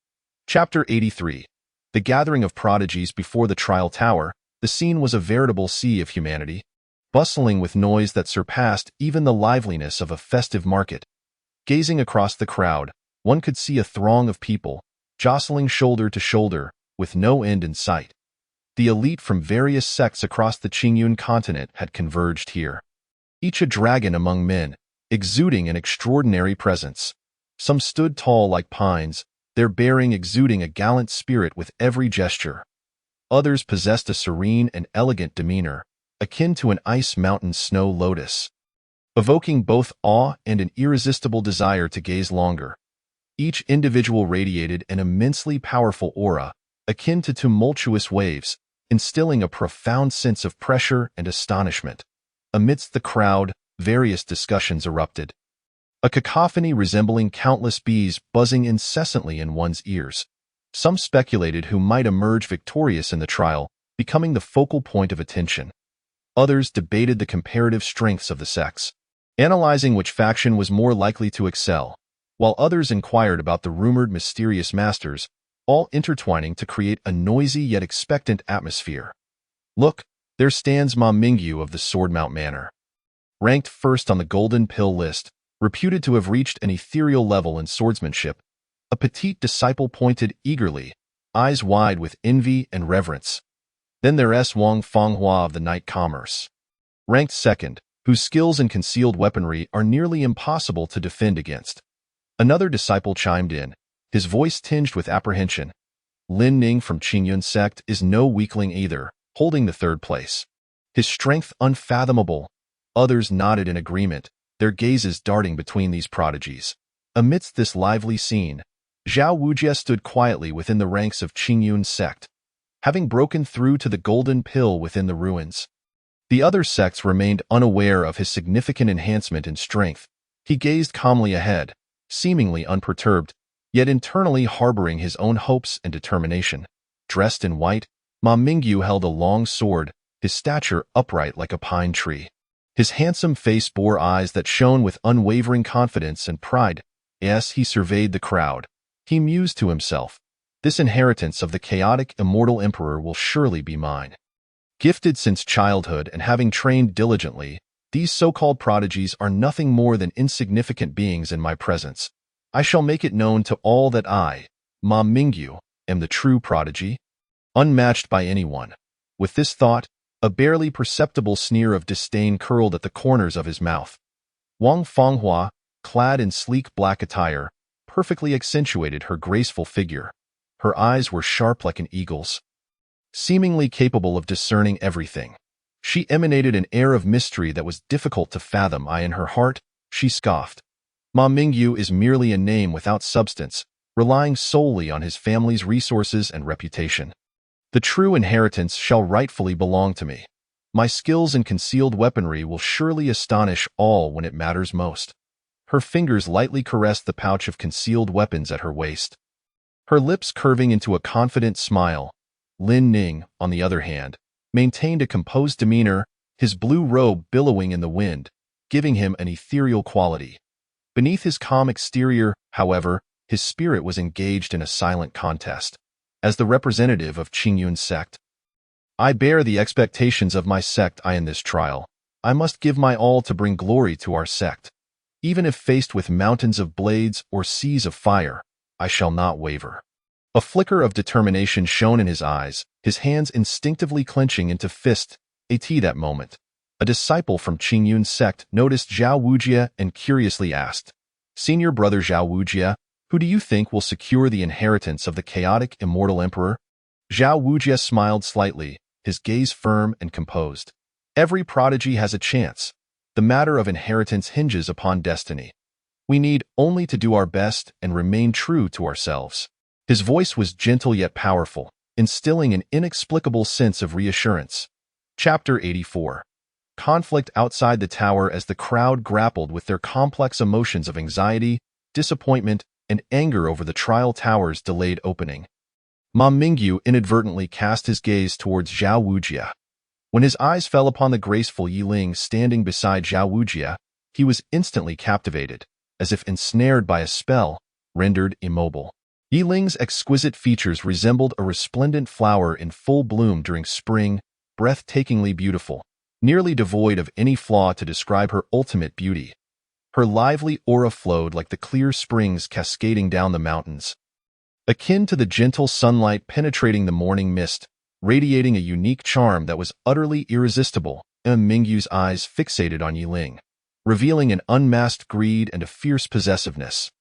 Chapter 83. The Gathering of Prodigies Before the Trial Tower. The scene was a veritable sea of humanity, bustling with noise that surpassed even the liveliness of a festive market. Gazing across the crowd, one could see a throng of people, jostling shoulder to shoulder, with no end in sight. The elite from various sects across the Qingyun continent had converged here, each a dragon among men, exuding an extraordinary presence. Some stood tall like pines, their bearing exuding a gallant spirit with every gesture. Others possessed a serene and elegant demeanor, akin to an ice mountain snow lotus, evoking both awe and an irresistible desire to gaze longer. Each individual radiated an immensely powerful aura, akin to tumultuous waves, instilling a profound sense of pressure and astonishment. Amidst the crowd, various discussions erupted, a cacophony resembling countless bees buzzing incessantly in one's ears. Some speculated who might emerge victorious in the trial, becoming the focal point of attention. Others debated the comparative strengths of the sects, analyzing which faction was more likely to excel, while others inquired about the rumored mysterious masters, all intertwining to create a noisy yet expectant atmosphere. Look, there stands Ma Mingyu of the Swordmount Manor. Ranked first on the Golden Pill list, reputed to have reached an ethereal level in swordsmanship, a petite disciple pointed eagerly, eyes wide with envy and reverence. Then there's Wang Fanghua of the Night Commerce. Ranked second, whose skills in concealed weaponry are nearly impossible to defend against. Another disciple chimed in, his voice tinged with apprehension. Lin Ning from Qingyun sect is no weakling either, holding the third place. His strength unfathomable. Others nodded in agreement, their gazes darting between these prodigies. Amidst this lively scene, Zhao Wujie stood quietly within the ranks of Qingyun sect, having broken through to the golden pill within the ruins. The other sects remained unaware of his significant enhancement in strength. He gazed calmly ahead, seemingly unperturbed, yet internally harboring his own hopes and determination. Dressed in white, Ma Mingyu held a long sword, his stature upright like a pine tree. His handsome face bore eyes that shone with unwavering confidence and pride. As he surveyed the crowd, he mused to himself, "This inheritance of the chaotic immortal emperor will surely be mine." Gifted since childhood and having trained diligently, these so-called prodigies are nothing more than insignificant beings in my presence. I shall make it known to all that I, Ma Mingyu, am the true prodigy, unmatched by anyone. With this thought, a barely perceptible sneer of disdain curled at the corners of his mouth. Wang Fenghua, clad in sleek black attire, perfectly accentuated her graceful figure. Her eyes were sharp like an eagle's, seemingly capable of discerning everything. She emanated an air of mystery that was difficult to fathom. In her heart, she scoffed. Ma Mingyu is merely a name without substance, relying solely on his family's resources and reputation. The true inheritance shall rightfully belong to me. My skills in concealed weaponry will surely astonish all when it matters most. Her fingers lightly caressed the pouch of concealed weapons at her waist, her lips curving into a confident smile. Lin Ning, on the other hand, maintained a composed demeanor, his blue robe billowing in the wind, giving him an ethereal quality. Beneath his calm exterior, however, his spirit was engaged in a silent contest. As the representative of Qingyun sect, I bear the expectations of my sect in this trial. I must give my all to bring glory to our sect. Even if faced with mountains of blades or seas of fire, I shall not waver. A flicker of determination shone in his eyes, his hands instinctively clenching into fist. At that moment, a disciple from Qingyun sect noticed Zhao Wujie and curiously asked, "Senior brother Zhao Wujie, who do you think will secure the inheritance of the chaotic immortal emperor?" Zhao Wujie smiled slightly, his gaze firm and composed. "Every prodigy has a chance. The matter of inheritance hinges upon destiny. We need only to do our best and remain true to ourselves." His voice was gentle yet powerful, instilling an inexplicable sense of reassurance. Chapter 84. Conflict outside the tower. As the crowd grappled with their complex emotions of anxiety, disappointment, and anger over the trial tower's delayed opening, Ma Mingyu inadvertently cast his gaze towards Zhao Wujie. When his eyes fell upon the graceful Yi Ling standing beside Zhao Wujie, he was instantly captivated, as if ensnared by a spell, rendered immobile. Yi Ling's exquisite features resembled a resplendent flower in full bloom during spring, breathtakingly beautiful, nearly devoid of any flaw to describe her ultimate beauty. Her lively aura flowed like the clear springs cascading down the mountains, akin to the gentle sunlight penetrating the morning mist, radiating a unique charm that was utterly irresistible. Mingyu's eyes fixated on Yi Ling, revealing an unmasked greed and a fierce possessiveness.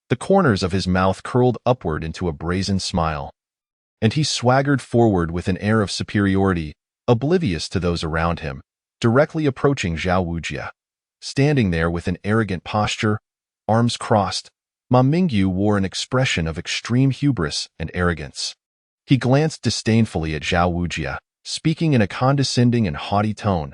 The corners of his mouth curled upward into a brazen smile, and he swaggered forward with an air of superiority, oblivious to those around him, directly approaching Zhao Wujie. Standing there with an arrogant posture, arms crossed, Ma Mingyu wore an expression of extreme hubris and arrogance. He glanced disdainfully at Zhao Wujie, speaking in a condescending and haughty tone.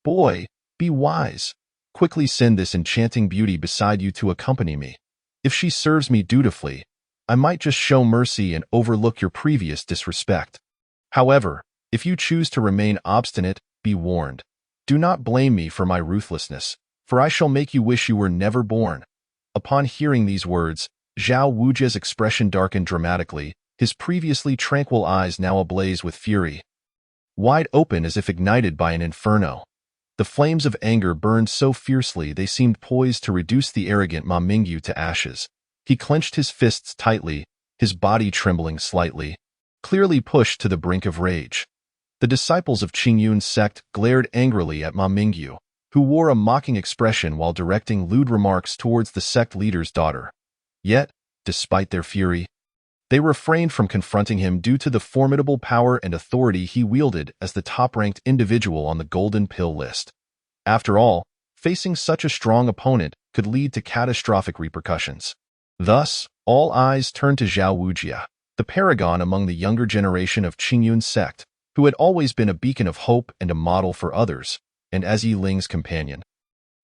"Boy, be wise. Quickly send this enchanting beauty beside you to accompany me. If she serves me dutifully, I might just show mercy and overlook your previous disrespect. However, if you choose to remain obstinate, be warned. Do not blame me for my ruthlessness, for I shall make you wish you were never born." Upon hearing these words, Zhao Wujie's expression darkened dramatically, his previously tranquil eyes now ablaze with fury, wide open as if ignited by an inferno. The flames of anger burned so fiercely they seemed poised to reduce the arrogant Ma Mingyu to ashes. He clenched his fists tightly, his body trembling slightly, clearly pushed to the brink of rage. The disciples of Qingyun's sect glared angrily at Ma Mingyu, who wore a mocking expression while directing lewd remarks towards the sect leader's daughter. Yet, despite their fury, They refrained from confronting him due to the formidable power and authority he wielded as the top-ranked individual on the Golden Pill list. After all, facing such a strong opponent could lead to catastrophic repercussions. Thus, all eyes turned to Zhao Wujia, the paragon among the younger generation of Qingyun's sect, who had always been a beacon of hope and a model for others, and as Yi Ling's companion.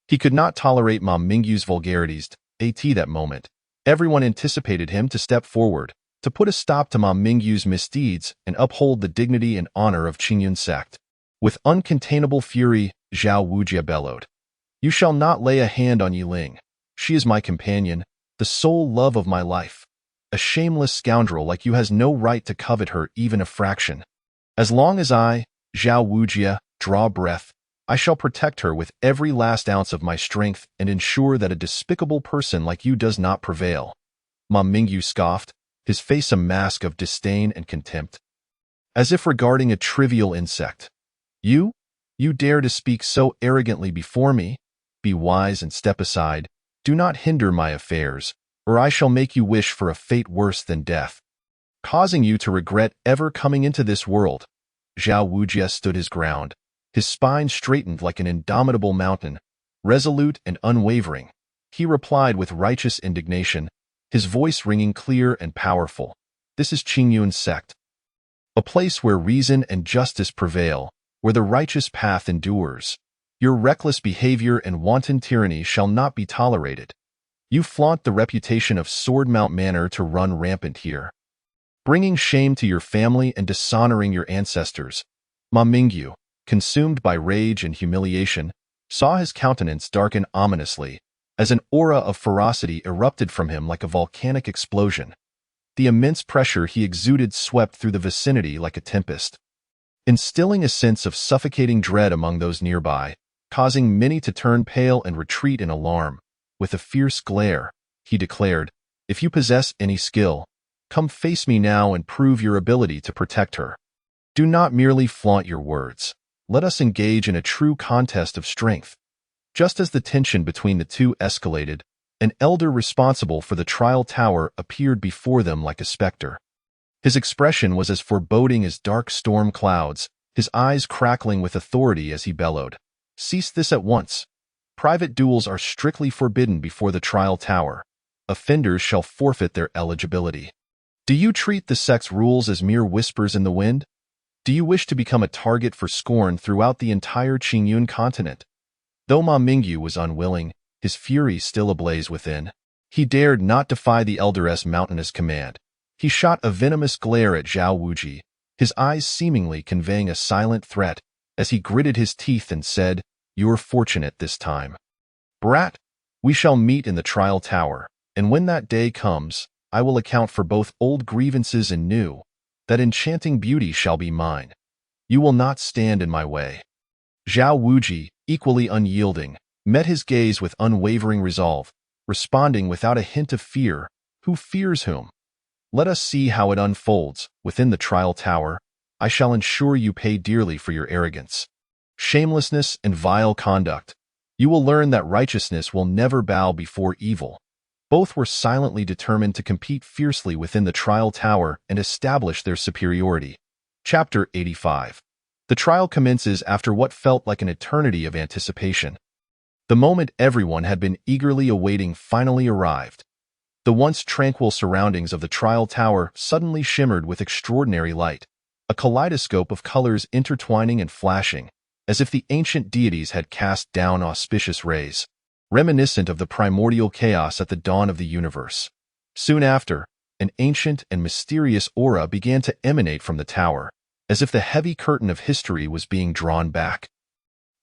He could not tolerate Ma Mingyu's vulgarities. That moment, everyone anticipated him to step forward, to put a stop to Ma Mingyu's misdeeds and uphold the dignity and honor of Qingyun's sect. With uncontainable fury, Zhao Wujia bellowed, "You shall not lay a hand on Yi Ling. She is my companion, the sole love of my life. A shameless scoundrel like you has no right to covet her even a fraction. As long as I, Zhao Wujia, draw breath, I shall protect her with every last ounce of my strength and ensure that a despicable person like you does not prevail." Ma Mingyu scoffed, his face a mask of disdain and contempt. As if regarding a trivial insect. You dare to speak so arrogantly before me? Be wise and step aside. Do not hinder my affairs, or I shall make you wish for a fate worse than death, causing you to regret ever coming into this world. Zhao Wujia stood his ground, his spine straightened like an indomitable mountain, resolute and unwavering. He replied with righteous indignation, his voice ringing clear and powerful. "This is Qingyun's sect, a place where reason and justice prevail, where the righteous path endures. Your reckless behavior and wanton tyranny shall not be tolerated. You flaunt the reputation of Swordmount Manor to run rampant here, bringing shame to your family and dishonoring your ancestors." Ma Mingyu, consumed by rage and humiliation, saw his countenance darken ominously, as an aura of ferocity erupted from him like a volcanic explosion. The immense pressure he exuded swept through the vicinity like a tempest, instilling a sense of suffocating dread among those nearby, causing many to turn pale and retreat in alarm. With a fierce glare, he declared, "If you possess any skill, come face me now and prove your ability to protect her. Do not merely flaunt your words. Let us engage in a true contest of strength." Just as the tension between the two escalated, an elder responsible for the trial tower appeared before them like a specter. His expression was as foreboding as dark storm clouds, his eyes crackling with authority as he bellowed, "Cease this at once. Private duels are strictly forbidden before the trial tower. Offenders shall forfeit their eligibility. Do you treat the sect's rules as mere whispers in the wind? Do you wish to become a target for scorn throughout the entire Qingyun continent?" Though Ma Mingyu was unwilling, his fury still ablaze within. He dared not defy the elder's mountainous command. He shot a venomous glare at Zhao Wuji, his eyes seemingly conveying a silent threat, as he gritted his teeth and said, "You're fortunate this time. Brat, we shall meet in the trial tower, and when that day comes, I will account for both old grievances and new. That enchanting beauty shall be mine. You will not stand in my way." Zhao Wuji, equally unyielding, met his gaze with unwavering resolve, responding without a hint of fear. "Who fears whom? Let us see how it unfolds. Within the trial tower, I shall ensure you pay dearly for your arrogance, shamelessness, and vile conduct. You will learn that righteousness will never bow before evil." Both were silently determined to compete fiercely within the trial tower and establish their superiority. Chapter 85. The trial commences after what felt like an eternity of anticipation. The moment everyone had been eagerly awaiting finally arrived. The once tranquil surroundings of the trial tower suddenly shimmered with extraordinary light, a kaleidoscope of colors intertwining and flashing, as if the ancient deities had cast down auspicious rays, reminiscent of the primordial chaos at the dawn of the universe. Soon after, an ancient and mysterious aura began to emanate from the tower, as if the heavy curtain of history was being drawn back,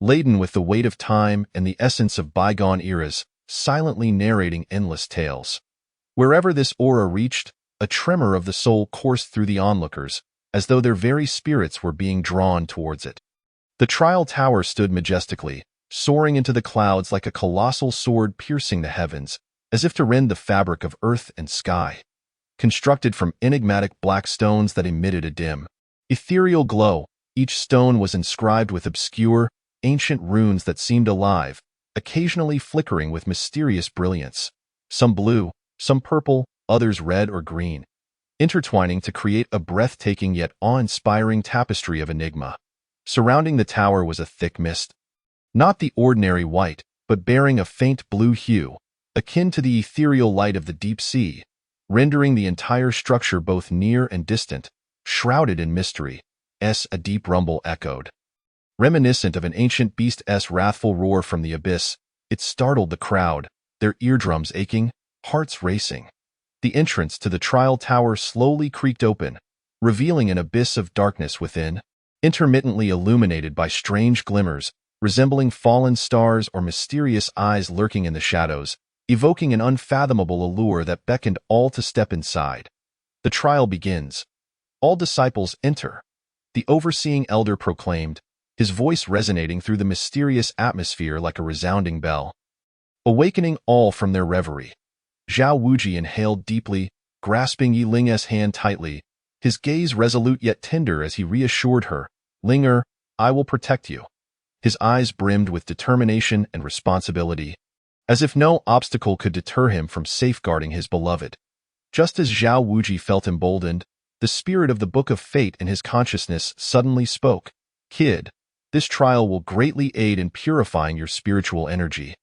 laden with the weight of time and the essence of bygone eras, silently narrating endless tales. Wherever this aura reached, a tremor of the soul coursed through the onlookers, as though their very spirits were being drawn towards it. The trial tower stood majestically, soaring into the clouds like a colossal sword piercing the heavens, as if to rend the fabric of earth and sky. Constructed from enigmatic black stones that emitted a dim, ethereal glow, each stone was inscribed with obscure, ancient runes that seemed alive, occasionally flickering with mysterious brilliance, some blue, some purple, others red or green. intertwining to create a breathtaking yet awe-inspiring tapestry of enigma. Surrounding the tower was a thick mist, not the ordinary white, but bearing a faint blue hue, akin to the ethereal light of the deep sea, rendering the entire structure both near and distant, shrouded in mystery. A deep rumble echoed. Reminiscent of an ancient beast's wrathful roar from the abyss, it startled the crowd, their eardrums aching, hearts racing. The entrance to the trial tower slowly creaked open, revealing an abyss of darkness within, intermittently illuminated by strange glimmers, resembling fallen stars or mysterious eyes lurking in the shadows, evoking an unfathomable allure that beckoned all to step inside. The trial begins. All disciples enter. The overseeing elder proclaimed, his voice resonating through the mysterious atmosphere like a resounding bell, awakening all from their reverie. Zhao Wuji inhaled deeply, grasping Yi Ling's hand tightly, his gaze resolute yet tender as he reassured her, "Linger, I will protect you." His eyes brimmed with determination and responsibility, as if no obstacle could deter him from safeguarding his beloved. Just as Zhao Wuji felt emboldened, the spirit of the Book of Fate in his consciousness suddenly spoke, "Kid, this trial will greatly aid in purifying your spiritual energy,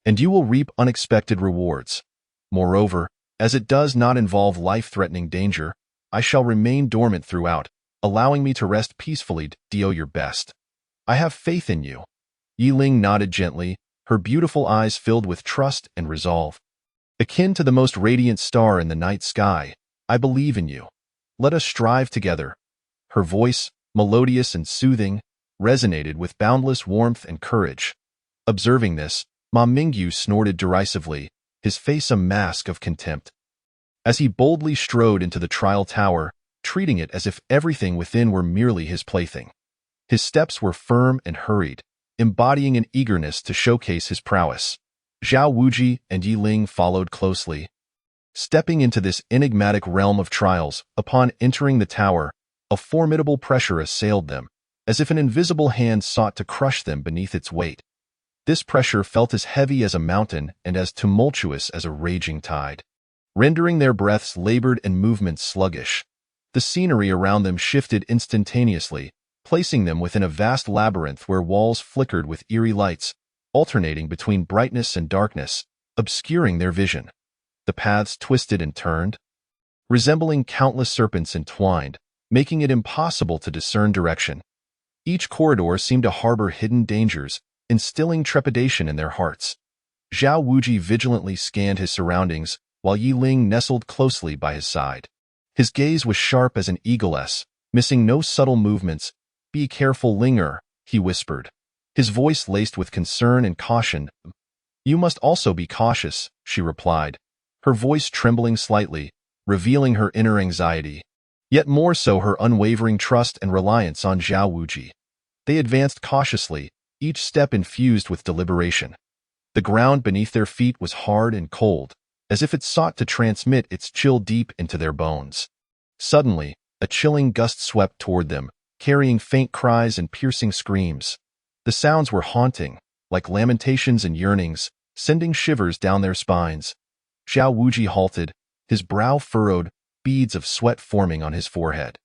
and you will reap unexpected rewards. Moreover, as it does not involve life-threatening danger, I shall remain dormant throughout, allowing me to rest peacefully. Do your best. I have faith in you." Yi Ling nodded gently, her beautiful eyes filled with trust and resolve. "Akin to the most radiant star in the night sky, I believe in you. Let us strive together." Her voice, melodious and soothing, resonated with boundless warmth and courage. Observing this, Ma Mingyu snorted derisively, his face a mask of contempt. As he boldly strode into the trial tower, treating it as if everything within were merely his plaything. His steps were firm and hurried, embodying an eagerness to showcase his prowess. Zhao Wuji and Yi Ling followed closely. Stepping into this enigmatic realm of trials, upon entering the tower, a formidable pressure assailed them, as if an invisible hand sought to crush them beneath its weight. This pressure felt as heavy as a mountain and as tumultuous as a raging tide, rendering their breaths labored and movements sluggish. The scenery around them shifted instantaneously, placing them within a vast labyrinth where walls flickered with eerie lights, alternating between brightness and darkness, obscuring their vision. The paths twisted and turned, resembling countless serpents entwined, making it impossible to discern direction. Each corridor seemed to harbor hidden dangers, instilling trepidation in their hearts. Zhao Wuji vigilantly scanned his surroundings, while Yi Ling nestled closely by his side. His gaze was sharp as an eagle's, missing no subtle movements. "Be careful, Linger," he whispered, his voice laced with concern and caution. "You must also be cautious," she replied, her voice trembling slightly, revealing her inner anxiety, yet more so her unwavering trust and reliance on Zhao Wuji. They advanced cautiously, each step infused with deliberation. The ground beneath their feet was hard and cold, as if it sought to transmit its chill deep into their bones. Suddenly, a chilling gust swept toward them, carrying faint cries and piercing screams. The sounds were haunting, like lamentations and yearnings, sending shivers down their spines. Zhao Wuji halted, his brow furrowed, beads of sweat forming on his forehead.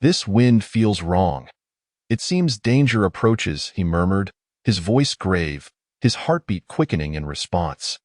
"This wind feels wrong. It seems danger approaches," he murmured, his voice grave, his heartbeat quickening in response.